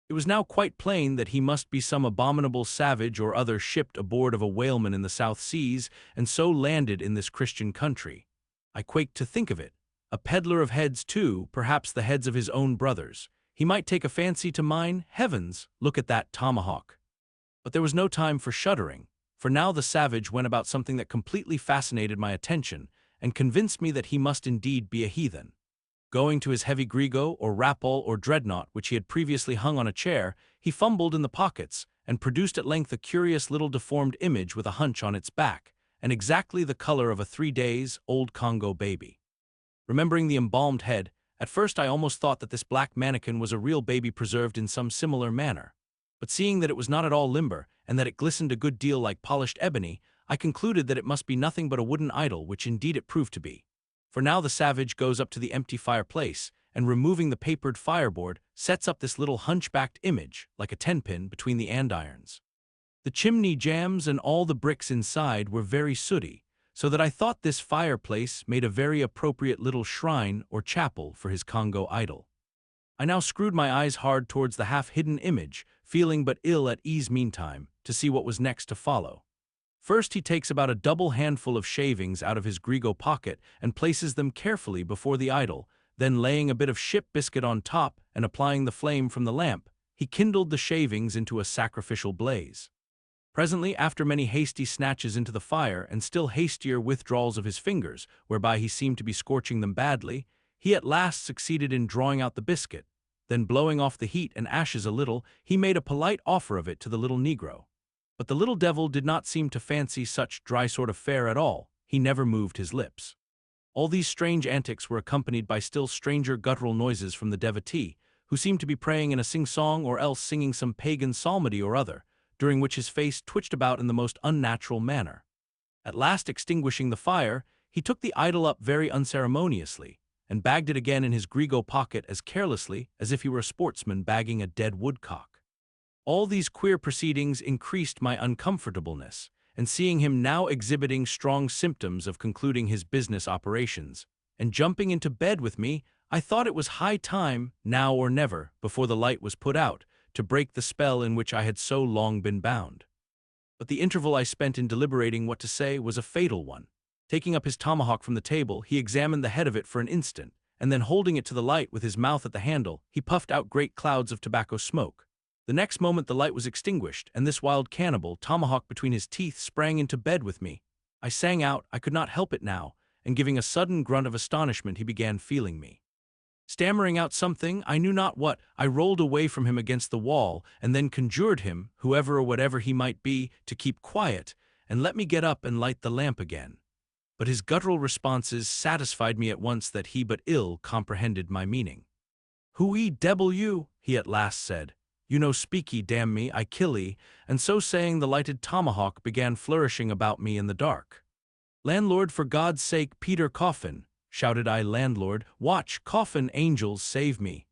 It was now quite plain that he must be some abominable savage or other shipped aboard of a whaleman in the South Seas, and so landed in this Christian country. I quaked to think of it. A peddler of heads, too, perhaps the heads of his own brothers. He might take a fancy to mine. Heavens, look at that tomahawk. But there was no time for shuddering, for now the savage went about something that completely fascinated my attention and convinced me that he must indeed be a heathen. Going to his heavy grego or rapole or dreadnought, which he had previously hung on a chair, he fumbled in the pockets and produced at length a curious little deformed image with a hunch on its back, and exactly the color of a 3 days old Congo baby. Remembering the embalmed head, at first I almost thought that this black mannequin was a real baby preserved in some similar manner. But seeing that it was not at all limber, and that it glistened a good deal like polished ebony, I concluded that it must be nothing but a wooden idol, which indeed it proved to be. For now the savage goes up to the empty fireplace, and removing the papered fireboard, sets up this little hunchbacked image, like a 10-pin, between the andirons. The chimney jambs and all the bricks inside were very sooty, so that I thought this fireplace made a very appropriate little shrine or chapel for his Congo idol. I now screwed my eyes hard towards the half-hidden image, feeling but ill at ease meantime, to see what was next to follow. First he takes about a double handful of shavings out of his grego pocket and places them carefully before the idol, then laying a bit of ship biscuit on top and applying the flame from the lamp, he kindled the shavings into a sacrificial blaze. Presently, after many hasty snatches into the fire and still hastier withdrawals of his fingers, whereby he seemed to be scorching them badly, he at last succeeded in drawing out the biscuit. Then blowing off the heat and ashes a little, he made a polite offer of it to the little negro. But the little devil did not seem to fancy such dry sort of fare at all. He never moved his lips. All these strange antics were accompanied by still stranger guttural noises from the devotee, who seemed to be praying in a sing-song or else singing some pagan psalmody or other, during which his face twitched about in the most unnatural manner. At last extinguishing the fire, he took the idol up very unceremoniously, and bagged it again in his grego pocket as carelessly as if he were a sportsman bagging a dead woodcock. All these queer proceedings increased my uncomfortableness, and seeing him now exhibiting strong symptoms of concluding his business operations, and jumping into bed with me, I thought it was high time, now or never, before the light was put out, to break the spell in which I had so long been bound. But the interval I spent in deliberating what to say was a fatal one. Taking up his tomahawk from the table, he examined the head of it for an instant, and then holding it to the light with his mouth at the handle, he puffed out great clouds of tobacco smoke. The next moment the light was extinguished, and this wild cannibal, tomahawk between his teeth, sprang into bed with me. I sang out, I could not help it now, and giving a sudden grunt of astonishment he began feeling me. Stammering out something, I knew not what, I rolled away from him against the wall, and then conjured him, whoever or whatever he might be, to keep quiet, and let me get up and light the lamp again. But his guttural responses satisfied me at once that he but ill comprehended my meaning. "Who debble you?" he at last said. "You no speaky, damn me, I kill 'ee," and so saying the lighted tomahawk began flourishing about me in the dark. "Landlord, for God's sake, Peter Coffin!" shouted I. "Landlord, watch, coffin, angels, save me!"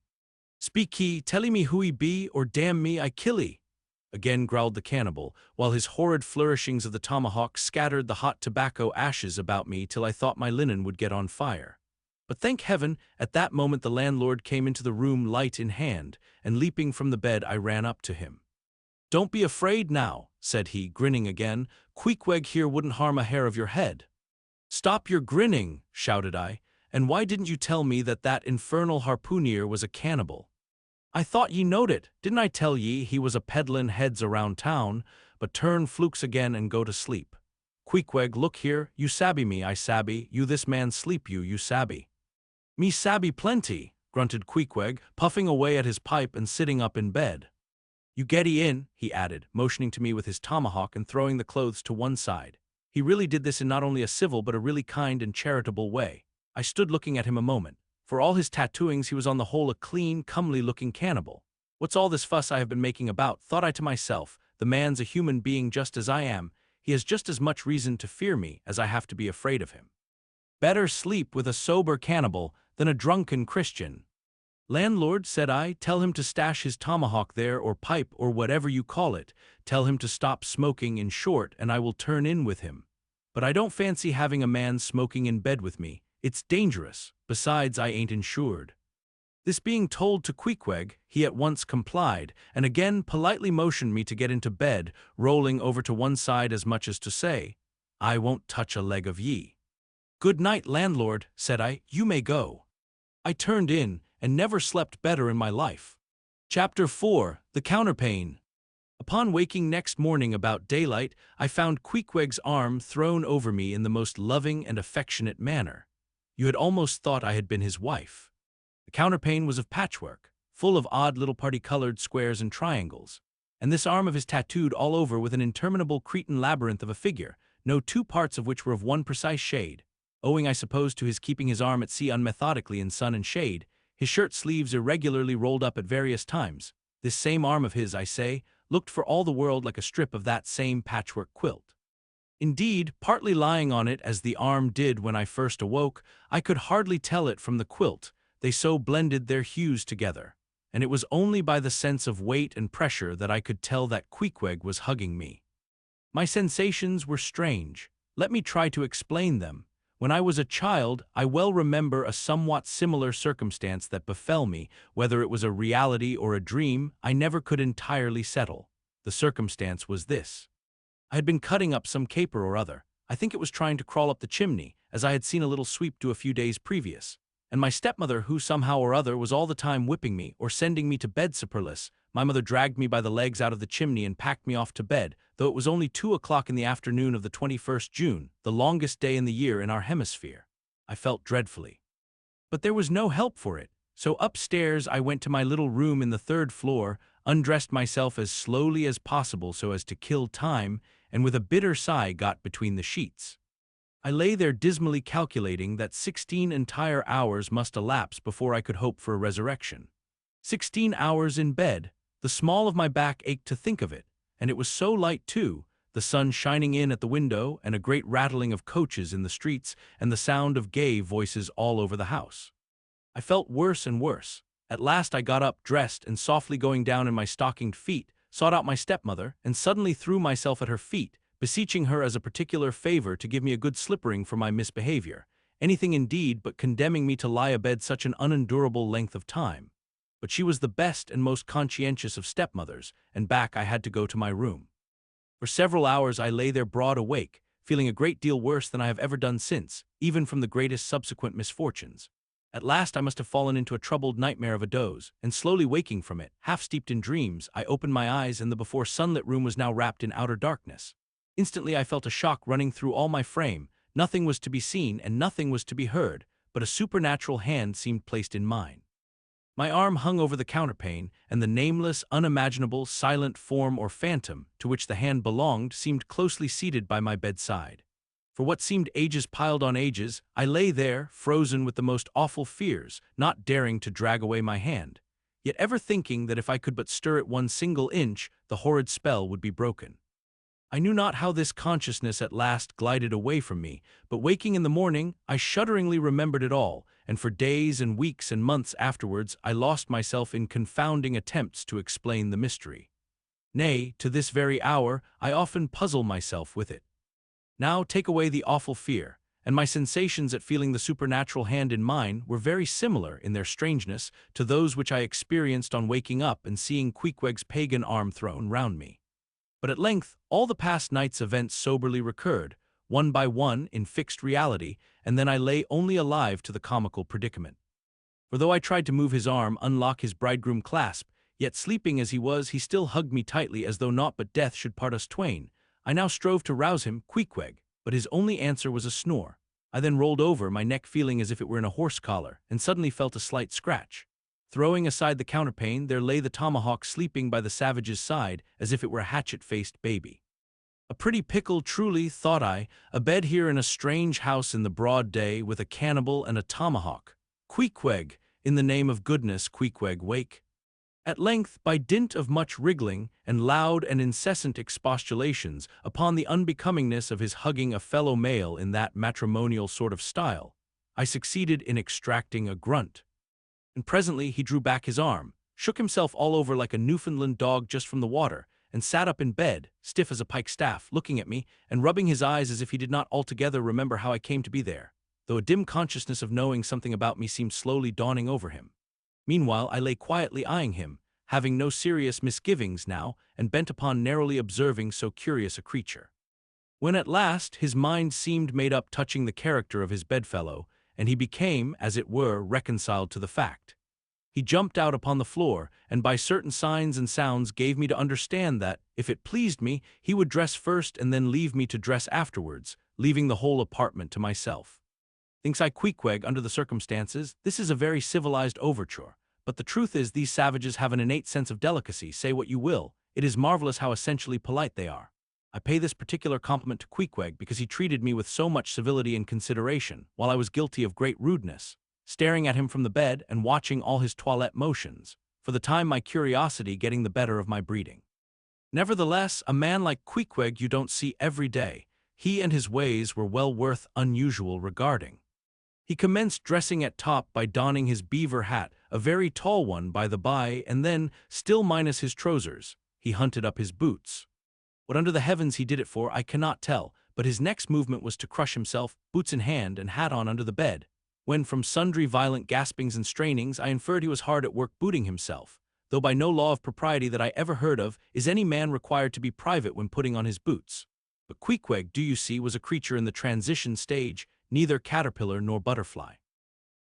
"Speak he, tell me who he be, or damn me, I kill 'ee!" again growled the cannibal, while his horrid flourishings of the tomahawk scattered the hot tobacco ashes about me till I thought my linen would get on fire. But thank heaven, at that moment the landlord came into the room light in hand, and leaping from the bed I ran up to him. "Don't be afraid now," said he, grinning again. "Queequeg here wouldn't harm a hair of your head." "Stop your grinning," shouted I, "and why didn't you tell me that that infernal harpooneer was a cannibal?" I thought ye knowed it. Didn't I tell ye he was a peddlin' heads around town, but turn flukes again and go to sleep. Queequeg, look here, you sabby me, I sabby, you this man sleep you sabby. Me sabby plenty, grunted Queequeg, puffing away at his pipe and sitting up in bed. You getty in, he added, motioning to me with his tomahawk and throwing the clothes to one side. He really did this in not only a civil but a really kind and charitable way. I stood looking at him a moment. For all his tattooings, he was on the whole a clean, comely-looking cannibal. What's all this fuss I have been making about, thought I to myself. The man's a human being just as I am. He has just as much reason to fear me as I have to be afraid of him. Better sleep with a sober cannibal than a drunken Christian. Landlord, said I, tell him to stash his tomahawk there or pipe or whatever you call it. Tell him to stop smoking, in short, and I will turn in with him. But I don't fancy having a man smoking in bed with me. It's dangerous. Besides, I ain't insured. This being told to Queequeg, he at once complied, and again politely motioned me to get into bed, rolling over to one side as much as to say, I won't touch a leg of ye. Good night, landlord, said I, you may go. I turned in, and never slept better in my life. Chapter 4. The Counterpane. Upon waking next morning about daylight, I found Queequeg's arm thrown over me in the most loving and affectionate manner. You had almost thought I had been his wife. The counterpane was of patchwork, full of odd little party-colored squares and triangles, and this arm of his tattooed all over with an interminable Cretan labyrinth of a figure, no two parts of which were of one precise shade. Owing, I suppose, to his keeping his arm at sea unmethodically in sun and shade, his shirt sleeves irregularly rolled up at various times. This same arm of his, I say, looked for all the world like a strip of that same patchwork quilt. Indeed, partly lying on it as the arm did when I first awoke, I could hardly tell it from the quilt, they so blended their hues together, and it was only by the sense of weight and pressure that I could tell that Queequeg was hugging me. My sensations were strange. Let me try to explain them. When I was a child, I well remember a somewhat similar circumstance that befell me. Whether it was a reality or a dream, I never could entirely settle. The circumstance was this. I had been cutting up some caper or other. I think it was trying to crawl up the chimney, as I had seen a little sweep do a few days previous. And my stepmother, who somehow or other was all the time whipping me or sending me to bed supperless, my mother dragged me by the legs out of the chimney and packed me off to bed, though it was only 2 o'clock in the afternoon of the 21st June, the longest day in the year in our hemisphere. I felt dreadfully. But there was no help for it, so upstairs I went to my little room in the 3rd floor, undressed myself as slowly as possible so as to kill time, and with a bitter sigh got between the sheets. I lay there dismally calculating that 16 entire hours must elapse before I could hope for a resurrection. 16 hours in bed. The small of my back ached to think of it, and it was so light too, the sun shining in at the window and a great rattling of coaches in the streets and the sound of gay voices all over the house. I felt worse and worse. At last I got up, dressed, and softly going down in my stockinged feet, sought out my stepmother, and suddenly threw myself at her feet, beseeching her as a particular favor to give me a good slippering for my misbehavior, anything indeed but condemning me to lie abed such an unendurable length of time. But she was the best and most conscientious of stepmothers, and back I had to go to my room. For several hours I lay there broad awake, feeling a great deal worse than I have ever done since, even from the greatest subsequent misfortunes. At last I must have fallen into a troubled nightmare of a doze, and slowly waking from it, half steeped in dreams, I opened my eyes and the before sunlit room was now wrapped in outer darkness. Instantly I felt a shock running through all my frame. Nothing was to be seen and nothing was to be heard, but a supernatural hand seemed placed in mine. My arm hung over the counterpane, and the nameless, unimaginable, silent form or phantom to which the hand belonged seemed closely seated by my bedside. For what seemed ages piled on ages, I lay there, frozen with the most awful fears, not daring to drag away my hand, yet ever thinking that if I could but stir it 1 single inch, the horrid spell would be broken. I knew not how this consciousness at last glided away from me, but waking in the morning, I shudderingly remembered it all, and for days and weeks and months afterwards I lost myself in confounding attempts to explain the mystery. Nay, to this very hour, I often puzzle myself with it. Now take away the awful fear, and my sensations at feeling the supernatural hand in mine were very similar in their strangeness to those which I experienced on waking up and seeing Queequeg's pagan arm thrown round me. But at length all the past night's events soberly recurred, one by one in fixed reality, and then I lay only alive to the comical predicament. For though I tried to move his arm, unlock his bridegroom clasp, yet sleeping as he was, he still hugged me tightly as though naught but death should part us twain. I now strove to rouse him, Queequeg, but his only answer was a snore. I then rolled over, my neck feeling as if it were in a horse collar, and suddenly felt a slight scratch. Throwing aside the counterpane, there lay the tomahawk sleeping by the savage's side, as if it were a hatchet-faced baby. A pretty pickle, truly, thought I, a bed here in a strange house in the broad day, with a cannibal and a tomahawk. Queequeg, in the name of goodness, Queequeg, wake. At length, by dint of much wriggling, and loud and incessant expostulations upon the unbecomingness of his hugging a fellow male in that matrimonial sort of style, I succeeded in extracting a grunt. And presently he drew back his arm, shook himself all over like a Newfoundland dog just from the water, and sat up in bed, stiff as a pikestaff, looking at me, and rubbing his eyes as if he did not altogether remember how I came to be there, though a dim consciousness of knowing something about me seemed slowly dawning over him. Meanwhile I lay quietly eyeing him, having no serious misgivings now, and bent upon narrowly observing so curious a creature. When at last his mind seemed made up touching the character of his bedfellow, and he became, as it were, reconciled to the fact, he jumped out upon the floor, and by certain signs and sounds gave me to understand that, if it pleased me, he would dress first and then leave me to dress afterwards, leaving the whole apartment to myself. Thinks I, Queequeg, under the circumstances, this is a very civilized overture, but the truth is these savages have an innate sense of delicacy, say what you will, it is marvelous how essentially polite they are. I pay this particular compliment to Queequeg because he treated me with so much civility and consideration, while I was guilty of great rudeness, staring at him from the bed and watching all his toilette motions, for the time my curiosity getting the better of my breeding. Nevertheless, a man like Queequeg you don't see every day. He and his ways were well worth unusual regarding. He commenced dressing at top by donning his beaver hat, a very tall one by the by, and then, still minus his trousers, he hunted up his boots. What under the heavens he did it for I cannot tell, but his next movement was to crush himself, boots in hand and hat on, under the bed, when from sundry violent gaspings and strainings I inferred he was hard at work booting himself, though by no law of propriety that I ever heard of is any man required to be private when putting on his boots. But Queequeg, do you see, was a creature in the transition stage, neither caterpillar nor butterfly.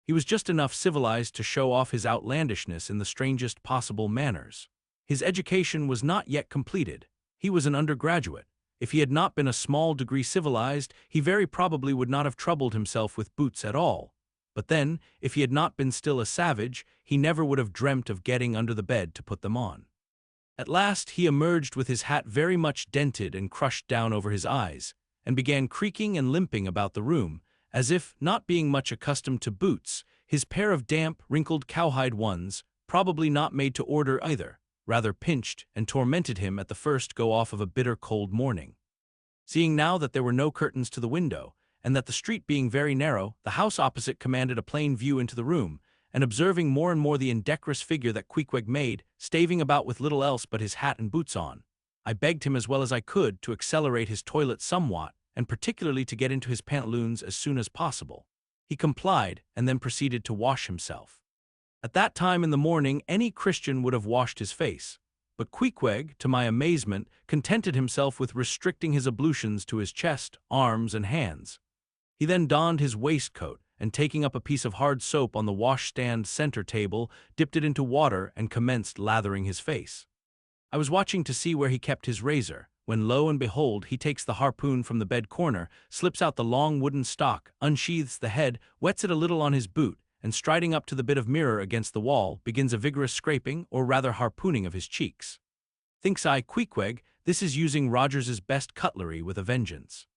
He was just enough civilized to show off his outlandishness in the strangest possible manners. His education was not yet completed. He was an undergraduate. If he had not been a small degree civilized, he very probably would not have troubled himself with boots at all. But then, if he had not been still a savage, he never would have dreamt of getting under the bed to put them on. At last he emerged with his hat very much dented and crushed down over his eyes, and began creaking and limping about the room, as if, not being much accustomed to boots, his pair of damp, wrinkled cowhide ones, probably not made to order either, rather pinched and tormented him at the first go-off of a bitter cold morning. Seeing now that there were no curtains to the window, and that the street being very narrow, the house opposite commanded a plain view into the room, and observing more and more the indecorous figure that Queequeg made, staving about with little else but his hat and boots on, I begged him as well as I could to accelerate his toilet somewhat, and particularly to get into his pantaloons as soon as possible. He complied, and then proceeded to wash himself. At that time in the morning any Christian would have washed his face, but Queequeg, to my amazement, contented himself with restricting his ablutions to his chest, arms, and hands. He then donned his waistcoat, and taking up a piece of hard soap on the washstand center table, dipped it into water and commenced lathering his face. I was watching to see where he kept his razor, when lo and behold he takes the harpoon from the bed corner, slips out the long wooden stock, unsheathes the head, wets it a little on his boot, and striding up to the bit of mirror against the wall, begins a vigorous scraping, or rather harpooning of his cheeks. Thinks I, Queequeg, this is using Rogers's best cutlery with a vengeance.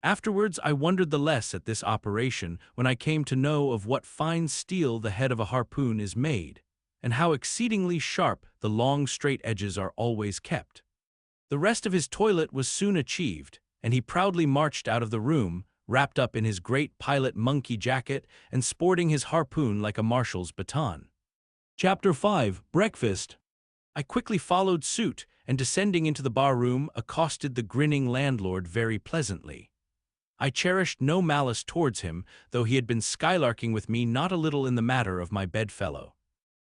Afterwards I wondered the less at this operation when I came to know of what fine steel the head of a harpoon is made, and how exceedingly sharp the long straight edges are always kept. The rest of his toilet was soon achieved, and he proudly marched out of the room, wrapped up in his great pilot monkey jacket and sporting his harpoon like a marshal's baton. Chapter 5. Breakfast. I quickly followed suit, and descending into the bar-room, accosted the grinning landlord very pleasantly. I cherished no malice towards him, though he had been skylarking with me not a little in the matter of my bedfellow.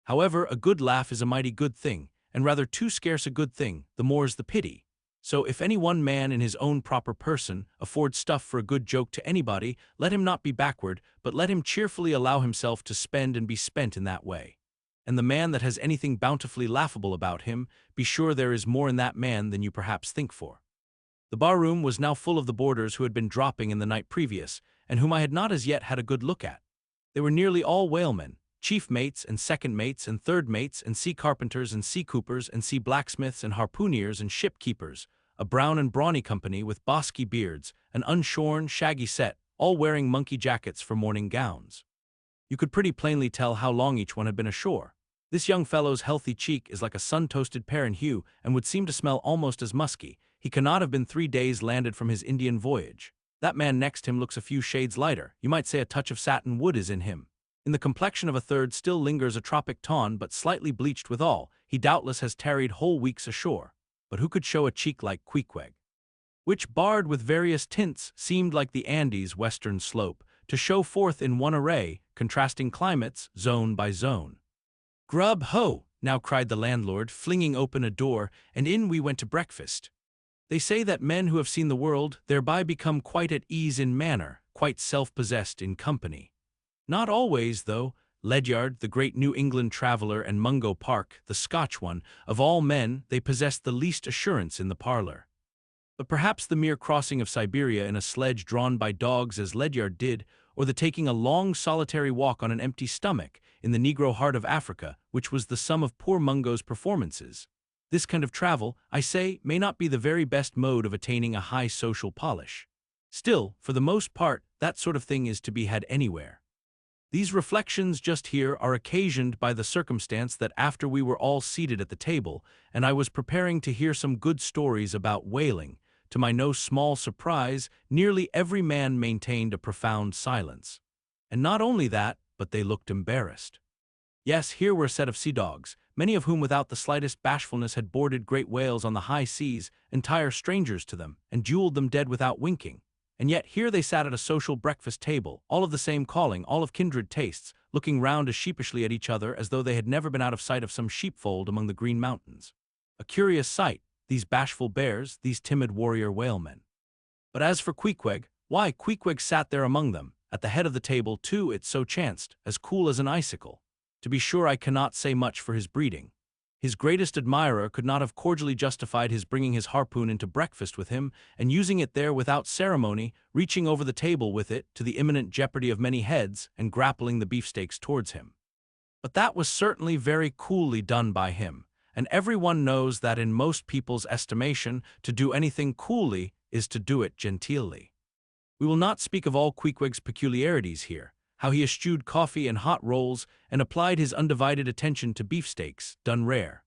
However, a good laugh is a mighty good thing, and rather too scarce a good thing, the more's the pity. So if any one man in his own proper person affords stuff for a good joke to anybody, let him not be backward, but let him cheerfully allow himself to spend and be spent in that way. And the man that has anything bountifully laughable about him, be sure there is more in that man than you perhaps think for. The bar-room was now full of the boarders who had been dropping in the night previous, and whom I had not as yet had a good look at. They were nearly all whalemen, chief mates and second mates and third mates and sea carpenters and sea coopers and sea blacksmiths and harpooneers and ship-keepers, a brown and brawny company with bosky beards, an unshorn, shaggy set, all wearing monkey jackets for morning gowns. You could pretty plainly tell how long each one had been ashore. This young fellow's healthy cheek is like a sun-toasted pear in hue and would seem to smell almost as musky. He cannot have been 3 days landed from his Indian voyage. That man next him looks a few shades lighter. You might say a touch of satin wood is in him. In the complexion of a third still lingers a tropic tawn, but slightly bleached withal. He doubtless has tarried whole weeks ashore. But who could show a cheek like Queequeg, which, barred with various tints, seemed like the Andes' western slope, to show forth in one array, contrasting climates, zone by zone. "Grub, ho!" now cried the landlord, flinging open a door, and in we went to breakfast. They say that men who have seen the world thereby become quite at ease in manner, quite self-possessed in company. Not always, though. Ledyard, the great New England traveler, and Mungo Park, the Scotch one, of all men they possessed the least assurance in the parlor. But perhaps the mere crossing of Siberia in a sledge drawn by dogs as Ledyard did, or the taking a long solitary walk on an empty stomach in the Negro heart of Africa, which was the sum of poor Mungo's performances. This kind of travel, I say, may not be the very best mode of attaining a high social polish. Still, for the most part, that sort of thing is to be had anywhere. These reflections just here are occasioned by the circumstance that after we were all seated at the table, and I was preparing to hear some good stories about whaling, to my no small surprise, nearly every man maintained a profound silence. And not only that, but they looked embarrassed. Yes, here were a set of sea dogs, many of whom without the slightest bashfulness had boarded great whales on the high seas, entire strangers to them, and jeweled them dead without winking. And yet here they sat at a social breakfast table, all of the same calling, all of kindred tastes, looking round as sheepishly at each other as though they had never been out of sight of some sheepfold among the green mountains. A curious sight, these bashful bears, these timid warrior whalemen. But as for Queequeg, why, Queequeg sat there among them, at the head of the table too, it so chanced, as cool as an icicle. To be sure, I cannot say much for his breeding. His greatest admirer could not have cordially justified his bringing his harpoon into breakfast with him, and using it there without ceremony, reaching over the table with it, to the imminent jeopardy of many heads, and grappling the beefsteaks towards him. But that was certainly very coolly done by him, and everyone knows that in most people's estimation, to do anything coolly is to do it genteelly. We will not speak of all Queequeg's peculiarities here, how he eschewed coffee and hot rolls, and applied his undivided attention to beefsteaks, done rare.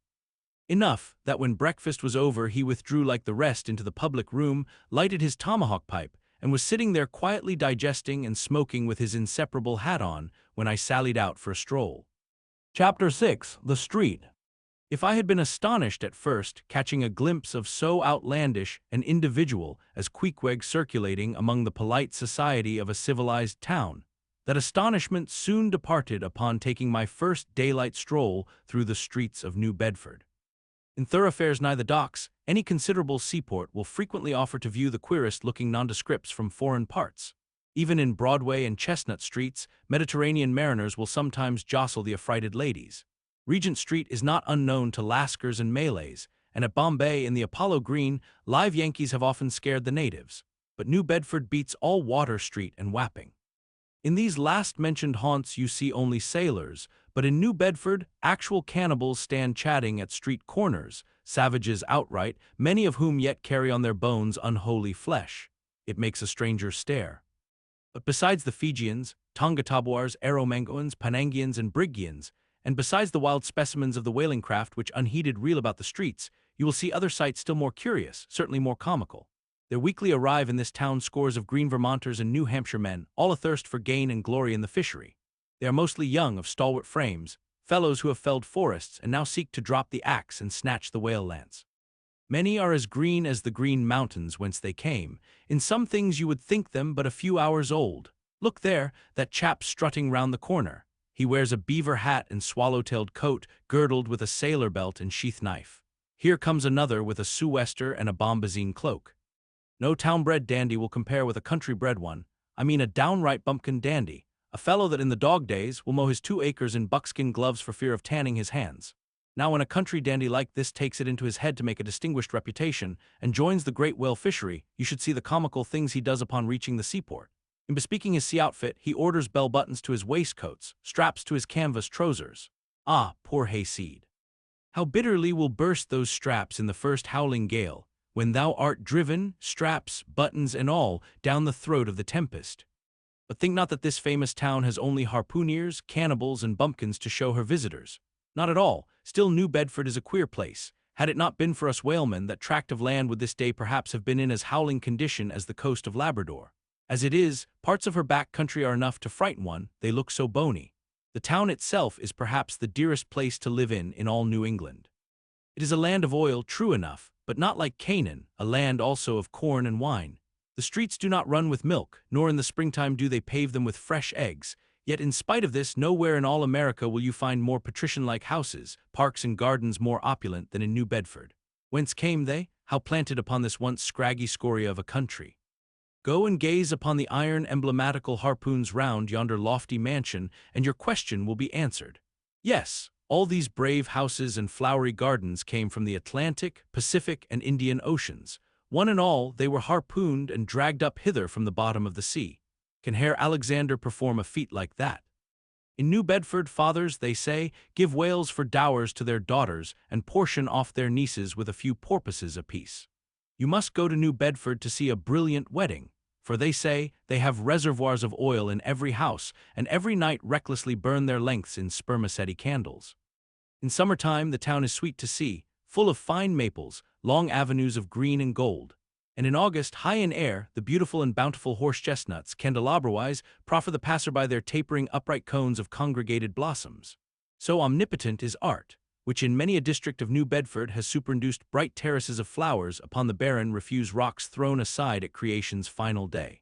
Enough that when breakfast was over he withdrew like the rest into the public room, lighted his tomahawk pipe, and was sitting there quietly digesting and smoking with his inseparable hat on, when I sallied out for a stroll. Chapter 6. The Street. If I had been astonished at first, catching a glimpse of so outlandish an individual as Queequeg circulating among the polite society of a civilized town, that astonishment soon departed upon taking my first daylight stroll through the streets of New Bedford. In thoroughfares nigh the docks, any considerable seaport will frequently offer to view the queerest-looking nondescripts from foreign parts. Even in Broadway and Chestnut streets, Mediterranean mariners will sometimes jostle the affrighted ladies. Regent Street is not unknown to Lascars and Malays, and at Bombay in the Apollo Green, live Yankees have often scared the natives. But New Bedford beats all Water Street and Wapping. In these last-mentioned haunts you see only sailors, but in New Bedford, actual cannibals stand chatting at street corners, savages outright, many of whom yet carry on their bones unholy flesh. It makes a stranger stare. But besides the Fijians, Tonga-Tabouars, Arromangoans, Panangians, and Brigians, and besides the wild specimens of the whaling craft which unheeded reel about the streets, you will see other sights still more curious, certainly more comical. There weekly arrive in this town scores of green Vermonters and New Hampshire men, all athirst for gain and glory in the fishery. They are mostly young, of stalwart frames, fellows who have felled forests and now seek to drop the axe and snatch the whale lance. Many are as green as the green mountains whence they came. In some things you would think them but a few hours old. Look there, that chap strutting round the corner. He wears a beaver hat and swallow-tailed coat, girdled with a sailor belt and sheath knife. Here comes another with a sou'wester and a bombazine cloak. No town-bred dandy will compare with a country-bred one. I mean a downright bumpkin dandy, a fellow that in the dog days will mow his 2 acres in buckskin gloves for fear of tanning his hands. Now when a country dandy like this takes it into his head to make a distinguished reputation and joins the great whale fishery, you should see the comical things he does upon reaching the seaport. In bespeaking his sea outfit, he orders bell buttons to his waistcoats, straps to his canvas trousers. Ah, poor hayseed! How bitterly will burst those straps in the first howling gale, when thou art driven, straps, buttons, and all, down the throat of the tempest. But think not that this famous town has only harpooneers, cannibals, and bumpkins to show her visitors. Not at all. Still, New Bedford is a queer place. Had it not been for us whalemen, that tract of land would this day perhaps have been in as howling condition as the coast of Labrador. As it is, parts of her back country are enough to frighten one, they look so bony. The town itself is perhaps the dearest place to live in all New England. It is a land of oil, true enough, but not like Canaan, a land also of corn and wine. The streets do not run with milk, nor in the springtime do they pave them with fresh eggs. Yet in spite of this, nowhere in all America will you find more patrician-like houses, parks and gardens more opulent than in New Bedford. Whence came they? How planted upon this once scraggy scoria of a country? Go and gaze upon the iron emblematical harpoons round yonder lofty mansion, and your question will be answered. Yes, all these brave houses and flowery gardens came from the Atlantic, Pacific, and Indian Oceans. One and all, they were harpooned and dragged up hither from the bottom of the sea. Can Herr Alexander perform a feat like that? In New Bedford, fathers, they say, give whales for dowers to their daughters and portion off their nieces with a few porpoises apiece. You must go to New Bedford to see a brilliant wedding, for they say they have reservoirs of oil in every house, and every night recklessly burn their lengths in spermaceti candles. In summertime the town is sweet to see, full of fine maples, long avenues of green and gold. And in August, high in air, the beautiful and bountiful horse-chestnuts, candelabra-wise, proffer the passer-by their tapering upright cones of congregated blossoms. So omnipotent is art, which in many a district of New Bedford has superinduced bright terraces of flowers upon the barren, refuse rocks thrown aside at creation's final day.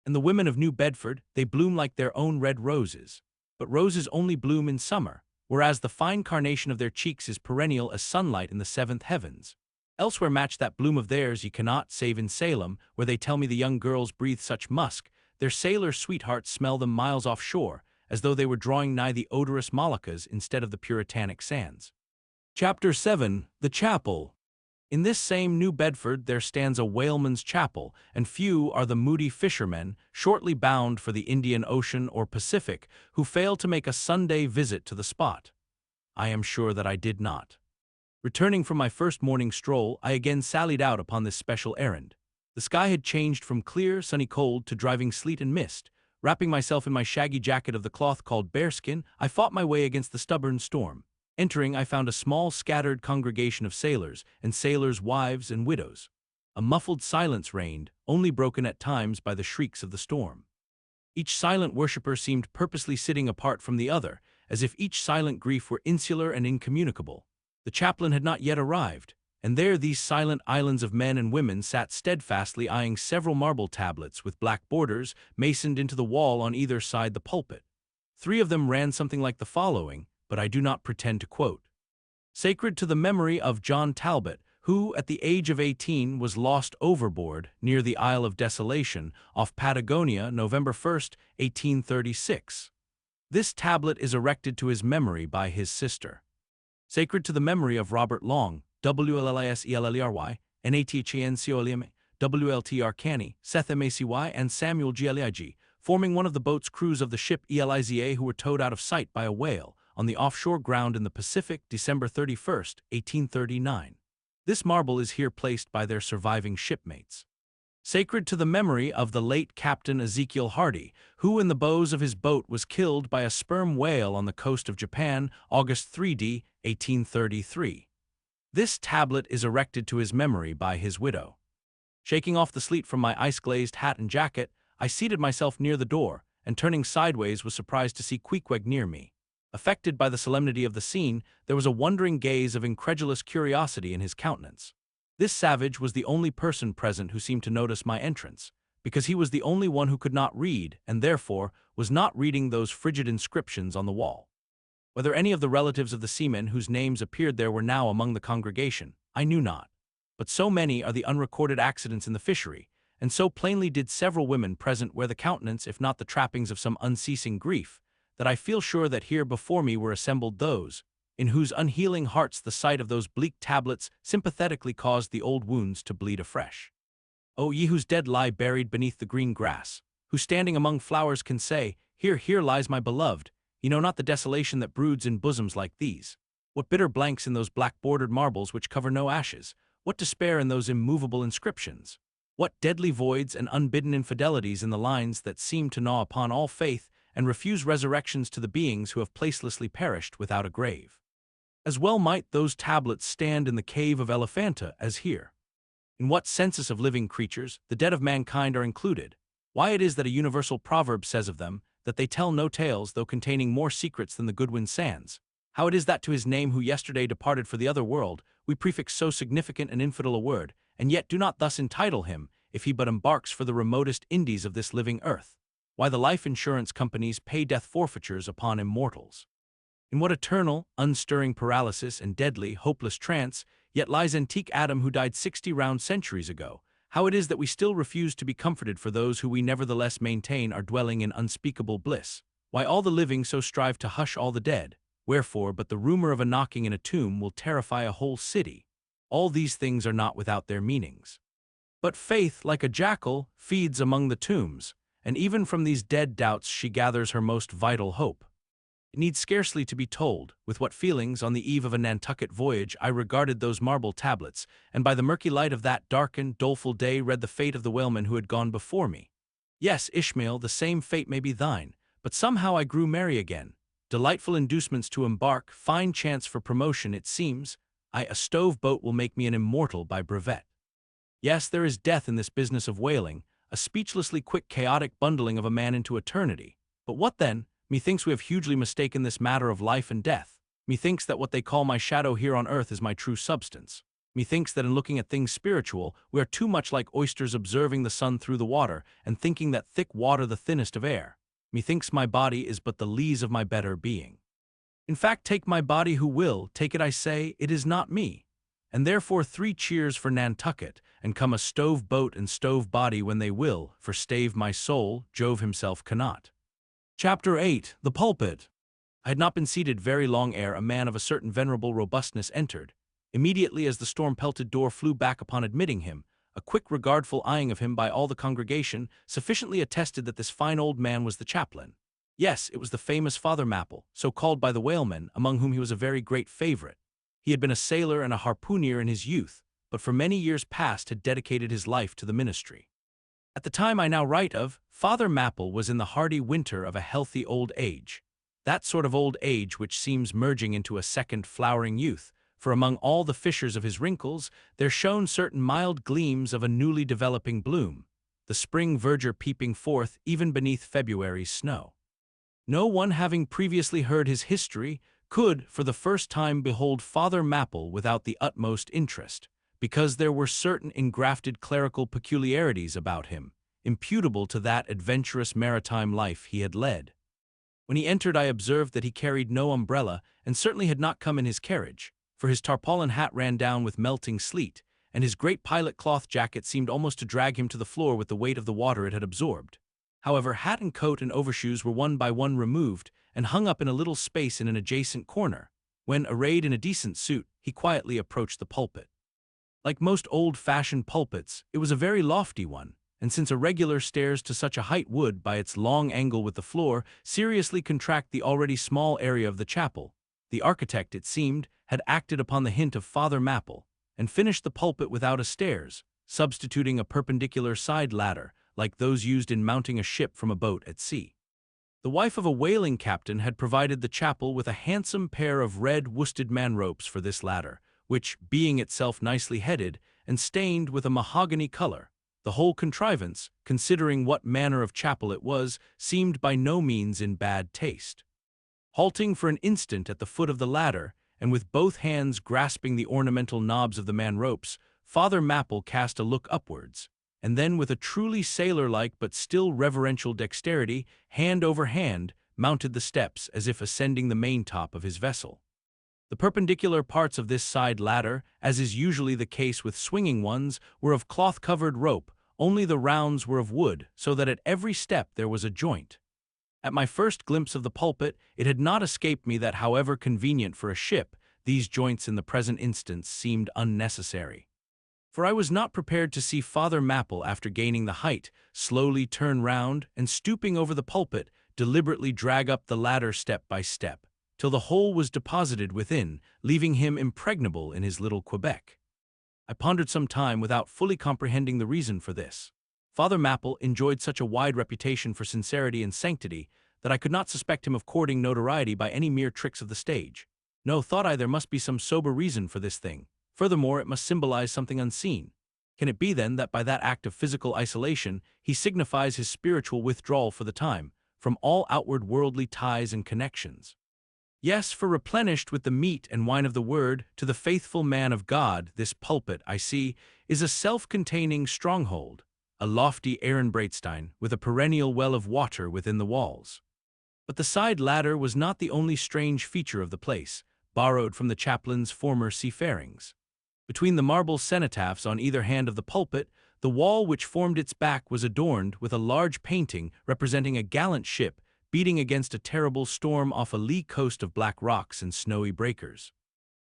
And the women of New Bedford, they bloom like their own red roses. But roses only bloom in summer, whereas the fine carnation of their cheeks is perennial as sunlight in the seventh heavens. Elsewhere match that bloom of theirs ye cannot, save in Salem, where they tell me the young girls breathe such musk, their sailor sweethearts smell them miles offshore, as though they were drawing nigh the odorous Moluccas instead of the puritanic sands. Chapter 7. The Chapel. In this same New Bedford there stands a whaleman's chapel, and few are the moody fishermen, shortly bound for the Indian Ocean or Pacific, who fail to make a Sunday visit to the spot. I am sure that I did not. Returning from my first morning stroll, I again sallied out upon this special errand. The sky had changed from clear, sunny cold to driving sleet and mist. Wrapping myself in my shaggy jacket of the cloth called bearskin, I fought my way against the stubborn storm. Entering, I found a small, scattered congregation of sailors, and sailors' wives and widows. A muffled silence reigned, only broken at times by the shrieks of the storm. Each silent worshipper seemed purposely sitting apart from the other, as if each silent grief were insular and incommunicable. The chaplain had not yet arrived, and there these silent islands of men and women sat steadfastly eyeing several marble tablets with black borders masoned into the wall on either side the pulpit. 3 of them ran something like the following, but I do not pretend to quote. Sacred to the memory of John Talbot, who, at the age of 18, was lost overboard near the Isle of Desolation, off Patagonia, November 1st, 1836. This tablet is erected to his memory by his sister. Sacred to the memory of Robert Long, WLLISELLERY, NATHANCOLM, WLTR Canny, Seth MACY, and Samuel GLIG, forming one of the boat's crews of the ship ELIZA who were towed out of sight by a whale on the offshore ground in the Pacific, December 31st, 1839. This marble is here placed by their surviving shipmates. Sacred to the memory of the late Captain Ezekiel Hardy, who in the bows of his boat was killed by a sperm whale on the coast of Japan, August 3d, 1833. This tablet is erected to his memory by his widow. Shaking off the sleet from my ice-glazed hat and jacket, I seated myself near the door, and turning sideways was surprised to see Queequeg near me. Affected by the solemnity of the scene, there was a wondering gaze of incredulous curiosity in his countenance. This savage was the only person present who seemed to notice my entrance, because he was the only one who could not read, and therefore was not reading those frigid inscriptions on the wall. Whether any of the relatives of the seamen whose names appeared there were now among the congregation, I knew not. But so many are the unrecorded accidents in the fishery, and so plainly did several women present wear the countenance if not the trappings of some unceasing grief, that I feel sure that here before me were assembled those, in whose unhealing hearts the sight of those bleak tablets sympathetically caused the old wounds to bleed afresh. O ye whose dead lie buried beneath the green grass, who standing among flowers can say, Here, here lies my beloved, ye know not the desolation that broods in bosoms like these. What bitter blanks in those black-bordered marbles which cover no ashes, what despair in those immovable inscriptions. What deadly voids and unbidden infidelities in the lines that seem to gnaw upon all faith and refuse resurrections to the beings who have placelessly perished without a grave. As well might those tablets stand in the cave of Elephanta as here. In what census of living creatures the dead of mankind are included, why it is that a universal proverb says of them that they tell no tales though containing more secrets than the Goodwin sands, how it is that to his name who yesterday departed for the other world we prefix so significant and infidel a word, and yet do not thus entitle him, if he but embarks for the remotest Indies of this living earth, why the life insurance companies pay death forfeitures upon immortals. In what eternal, unstirring paralysis and deadly, hopeless trance yet lies antique Adam who died 60 round centuries ago, how it is that we still refuse to be comforted for those who we nevertheless maintain are dwelling in unspeakable bliss, why all the living so strive to hush all the dead, wherefore but the rumor of a knocking in a tomb will terrify a whole city. All these things are not without their meanings. But faith, like a jackal, feeds among the tombs, and even from these dead doubts she gathers her most vital hope. It needs scarcely to be told with what feelings on the eve of a Nantucket voyage I regarded those marble tablets, and by the murky light of that darkened, doleful day read the fate of the whalemen who had gone before me. Yes, Ishmael, the same fate may be thine, but somehow I grew merry again. Delightful inducements to embark, fine chance for promotion it seems, a stove boat will make me an immortal by brevet. Yes, there is death in this business of whaling, a speechlessly quick chaotic bundling of a man into eternity. But what then? Methinks we have hugely mistaken this matter of life and death. Methinks that what they call my shadow here on earth is my true substance. Methinks that in looking at things spiritual, we are too much like oysters observing the sun through the water, and thinking that thick water the thinnest of air. Methinks my body is but the lees of my better being. In fact, take my body who will, take it I say, it is not me. And therefore 3 cheers for Nantucket, and come a stove boat and stove body when they will, for stave my soul, Jove himself cannot. Chapter 8. The Pulpit. I had not been seated very long ere a man of a certain venerable robustness entered. Immediately as the storm-pelted door flew back upon admitting him, a quick regardful eyeing of him by all the congregation sufficiently attested that this fine old man was the chaplain. Yes, it was the famous Father Mapple, so called by the whalemen, among whom he was a very great favorite. He had been a sailor and a harpooner in his youth, but for many years past had dedicated his life to the ministry. At the time I now write of, Father Mapple was in the hardy winter of a healthy old age, that sort of old age which seems merging into a second flowering youth, for among all the fissures of his wrinkles there shone certain mild gleams of a newly developing bloom, the spring verdure peeping forth even beneath February's snow. No one having previously heard his history could for the first time behold Father Mapple without the utmost interest, because there were certain engrafted clerical peculiarities about him, imputable to that adventurous maritime life he had led. When he entered I observed that he carried no umbrella, and certainly had not come in his carriage, for his tarpaulin hat ran down with melting sleet, and his great pilot cloth jacket seemed almost to drag him to the floor with the weight of the water it had absorbed. However, hat and coat and overshoes were one by one removed, and hung up in a little space in an adjacent corner, when, arrayed in a decent suit, he quietly approached the pulpit. Like most old-fashioned pulpits, it was a very lofty one, and since a regular stairs to such a height would, by its long angle with the floor, seriously contract the already small area of the chapel, the architect, it seemed, had acted upon the hint of Father Mapple, and finished the pulpit without a stairs, substituting a perpendicular side ladder, like those used in mounting a ship from a boat at sea. The wife of a whaling captain had provided the chapel with a handsome pair of red worsted man ropes for this ladder, which, being itself nicely headed, and stained with a mahogany color, the whole contrivance, considering what manner of chapel it was, seemed by no means in bad taste. Halting for an instant at the foot of the ladder, and with both hands grasping the ornamental knobs of the man-ropes, Father Mapple cast a look upwards, and then with a truly sailor-like but still reverential dexterity, hand over hand, mounted the steps as if ascending the maintop of his vessel. The perpendicular parts of this side ladder, as is usually the case with swinging ones, were of cloth-covered rope, only the rounds were of wood, so that at every step there was a joint. At my first glimpse of the pulpit, it had not escaped me that however convenient for a ship, these joints in the present instance seemed unnecessary. For I was not prepared to see Father Mapple, after gaining the height, slowly turn round, and stooping over the pulpit, deliberately drag up the ladder step by step, till the whole was deposited within, leaving him impregnable in his little Quebec. I pondered some time without fully comprehending the reason for this. Father Mapple enjoyed such a wide reputation for sincerity and sanctity that I could not suspect him of courting notoriety by any mere tricks of the stage. No, thought I, there must be some sober reason for this thing. Furthermore, it must symbolize something unseen. Can it be, then, that by that act of physical isolation he signifies his spiritual withdrawal for the time from all outward worldly ties and connections? Yes, for replenished with the meat and wine of the Word, to the faithful man of God, this pulpit, I see, is a self-containing stronghold, a lofty Ehrenbreitstein with a perennial well of water within the walls. But the side ladder was not the only strange feature of the place, borrowed from the chaplain's former seafarings. Between the marble cenotaphs on either hand of the pulpit, the wall which formed its back was adorned with a large painting representing a gallant ship beating against a terrible storm off a lee coast of black rocks and snowy breakers.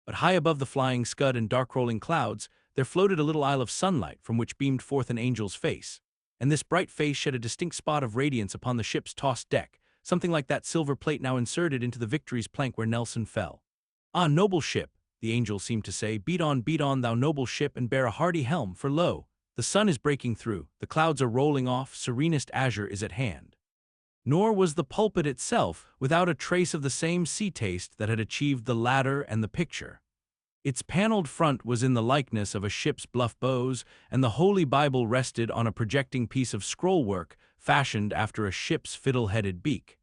But high above the flying scud and dark-rolling clouds, there floated a little isle of sunlight from which beamed forth an angel's face, and this bright face shed a distinct spot of radiance upon the ship's tossed deck, something like that silver plate now inserted into the Victory's plank where Nelson fell. "Ah, noble ship," the angel seemed to say, beat on, thou noble ship, and bear a hardy helm, for lo, the sun is breaking through, the clouds are rolling off, serenest azure is at hand." Nor was the pulpit itself without a trace of the same sea taste that had achieved the ladder and the picture. Its paneled front was in the likeness of a ship's bluff bows, and the Holy Bible rested on a projecting piece of scrollwork fashioned after a ship's fiddle-headed beak.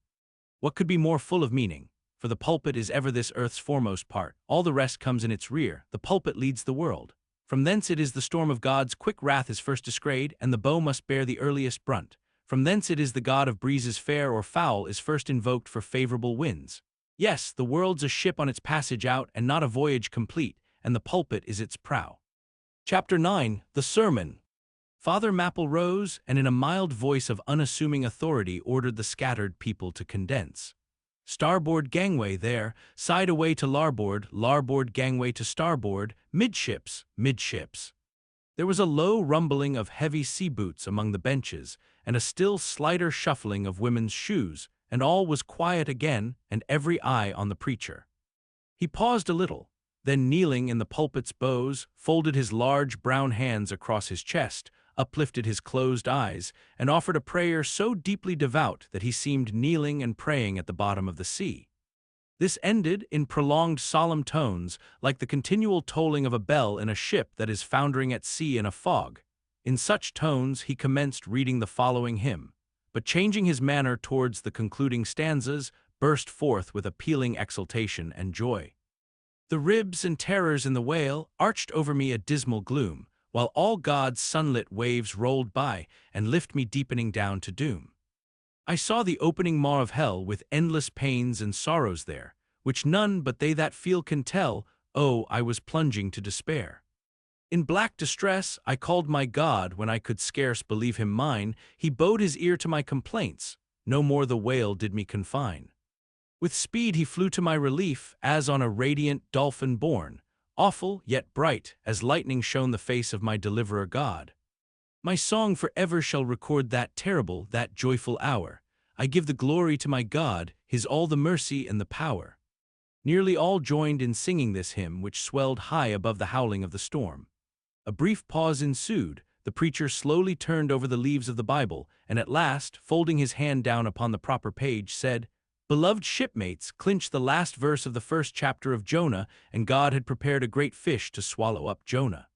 What could be more full of meaning? For the pulpit is ever this earth's foremost part, all the rest comes in its rear, the pulpit leads the world. From thence it is the storm of God's quick wrath is first descried, and the bow must bear the earliest brunt. From thence it is the god of breezes fair or foul is first invoked for favorable winds. Yes, the world's a ship on its passage out, and not a voyage complete, and the pulpit is its prow. Chapter 9. The Sermon. Father Mapple rose, and in a mild voice of unassuming authority ordered the scattered people to condense. Starboard gangway there, side away to larboard, larboard gangway to starboard, midships, midships. There was a low rumbling of heavy sea boots among the benches, and a still slighter shuffling of women's shoes, and all was quiet again, and every eye on the preacher. He paused a little, then kneeling in the pulpit's bows, folded his large brown hands across his chest, uplifted his closed eyes, and offered a prayer so deeply devout that he seemed kneeling and praying at the bottom of the sea. This ended in prolonged solemn tones, like the continual tolling of a bell in a ship that is foundering at sea in a fog. In such tones he commenced reading the following hymn, but changing his manner towards the concluding stanzas, burst forth with appealing exultation and joy. The ribs and terrors in the whale arched over me a dismal gloom, while all God's sunlit waves rolled by and lift me deepening down to doom. I saw the opening maw of hell with endless pains and sorrows there, which none but they that feel can tell. Oh, I was plunging to despair. In black distress I called my God when I could scarce believe him mine. He bowed his ear to my complaints, no more the whale did me confine. With speed he flew to my relief, as on a radiant dolphin borne, awful yet bright, as lightning shone the face of my deliverer God. My song forever shall record that terrible, that joyful hour. I give the glory to my God, his all the mercy and the power. Nearly all joined in singing this hymn, which swelled high above the howling of the storm. A brief pause ensued. The preacher slowly turned over the leaves of the Bible, and at last, folding his hand down upon the proper page, said, "Beloved shipmates, clinch the last verse of the first chapter of Jonah, and God had prepared a great fish to swallow up Jonah."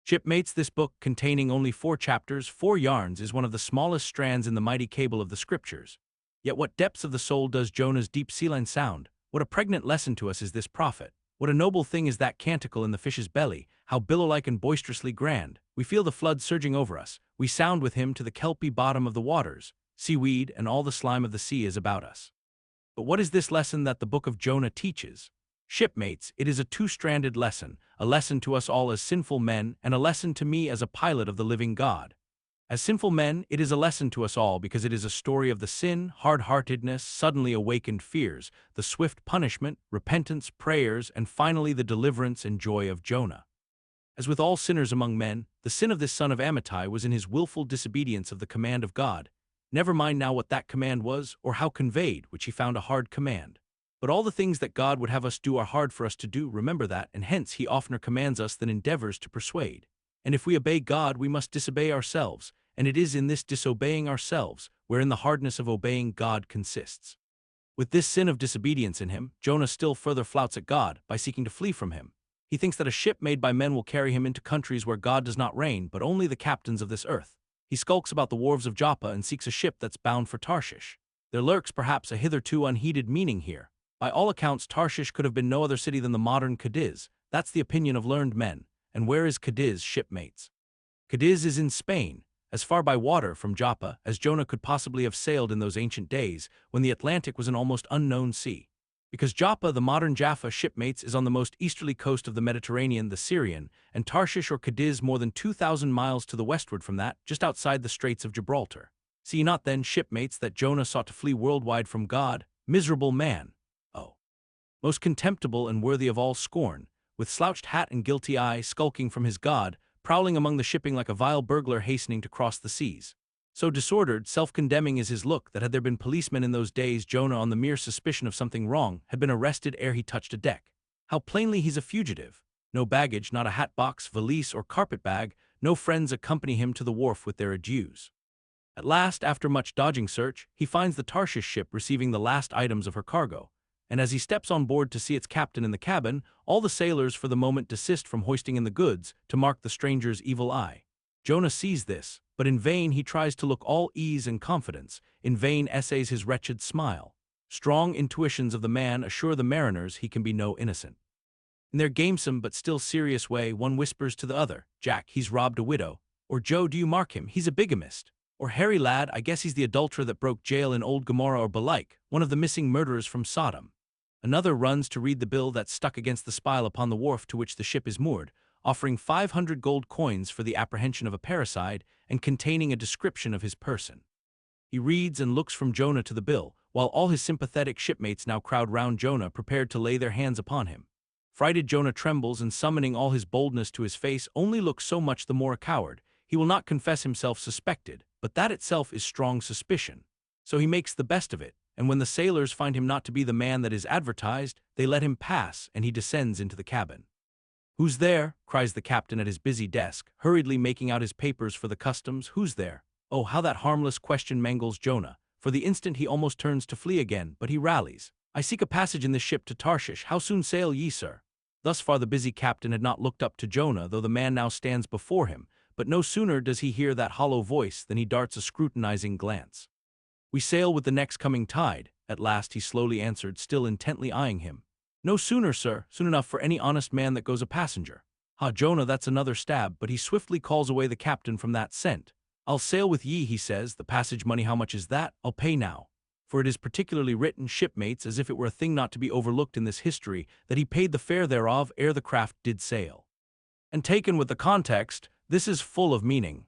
Shipmates, this book, containing only 4 chapters, 4 yarns, is one of the smallest strands in the mighty cable of the Scriptures. Yet what depths of the soul does Jonah's deep sea line sound? What a pregnant lesson to us is this prophet! What a noble thing is that canticle in the fish's belly, how billow-like and boisterously grand. We feel the flood surging over us, we sound with him to the kelpy bottom of the waters, seaweed and all the slime of the sea is about us. But what is this lesson that the book of Jonah teaches? Shipmates, it is a two-stranded lesson, a lesson to us all as sinful men and a lesson to me as a pilot of the living God. As sinful men, it is a lesson to us all because it is a story of the sin, hard-heartedness, suddenly awakened fears, the swift punishment, repentance, prayers, and finally the deliverance and joy of Jonah. As with all sinners among men, the sin of this son of Amittai was in his willful disobedience of the command of God. Never mind now what that command was or how conveyed, which he found a hard command. But all the things that God would have us do are hard for us to do, remember that, and hence he oftener commands us than endeavors to persuade. And if we obey God, we must disobey ourselves, and it is in this disobeying ourselves, wherein the hardness of obeying God consists. With this sin of disobedience in him, Jonah still further flouts at God by seeking to flee from him. He thinks that a ship made by men will carry him into countries where God does not reign, but only the captains of this earth. He skulks about the wharves of Joppa and seeks a ship that's bound for Tarshish. There lurks perhaps a hitherto unheeded meaning here. By all accounts, Tarshish could have been no other city than the modern Cadiz. That's the opinion of learned men. And where is Cadiz, shipmates? Cadiz is in Spain, as far by water from Joppa as Jonah could possibly have sailed in those ancient days, when the Atlantic was an almost unknown sea. Because Joppa, the modern Jaffa, shipmates, is on the most easterly coast of the Mediterranean, the Syrian, and Tarshish or Cadiz more than 2,000 miles to the westward from that, just outside the Straits of Gibraltar. See ye not then, shipmates, that Jonah sought to flee worldwide from God? Miserable man! Oh, most contemptible and worthy of all scorn, with slouched hat and guilty eye, skulking from his God, prowling among the shipping like a vile burglar hastening to cross the seas. So disordered, self-condemning is his look that had there been policemen in those days, Jonah, on the mere suspicion of something wrong, had been arrested ere he touched a deck. How plainly he's a fugitive. No baggage, not a hat box, valise, or carpet bag, no friends accompany him to the wharf with their adieus. At last, after much dodging search, he finds the Tarshish ship receiving the last items of her cargo, and as he steps on board to see its captain in the cabin, all the sailors for the moment desist from hoisting in the goods to mark the stranger's evil eye. Jonah sees this, but in vain he tries to look all ease and confidence, in vain essays his wretched smile. Strong intuitions of the man assure the mariners he can be no innocent. In their gamesome but still serious way, one whispers to the other, "Jack, he's robbed a widow," or "Joe, do you mark him, he's a bigamist," or "Harry, lad, I guess he's the adulterer that broke jail in old Gomorrah," or belike, one of the missing murderers from Sodom. Another runs to read the bill that's stuck against the spile upon the wharf to which the ship is moored, offering 500 gold coins for the apprehension of a parricide and containing a description of his person. He reads and looks from Jonah to the bill, while all his sympathetic shipmates now crowd round Jonah, prepared to lay their hands upon him. Frighted Jonah trembles and, summoning all his boldness to his face, only looks so much the more a coward. He will not confess himself suspected, but that itself is strong suspicion. So he makes the best of it, and when the sailors find him not to be the man that is advertised, they let him pass, and he descends into the cabin. "Who's there?" cries the captain at his busy desk, hurriedly making out his papers for the customs. "Who's there?" Oh, how that harmless question mangles Jonah. For the instant he almost turns to flee again, but he rallies. "I seek a passage in this ship to Tarshish. How soon sail ye, sir?" Thus far the busy captain had not looked up to Jonah, though the man now stands before him, but no sooner does he hear that hollow voice than he darts a scrutinizing glance. "We sail with the next coming tide," at last he slowly answered, still intently eyeing him. "No sooner, sir, soon enough for any honest man that goes a passenger." "Ha, Jonah, that's another stab," but he swiftly calls away the captain from that scent. "I'll sail with ye," he says. "The passage money, how much is that? I'll pay now." For it is particularly written, shipmates, as if it were a thing not to be overlooked in this history, that he paid the fare thereof ere the craft did sail. And taken with the context, this is full of meaning.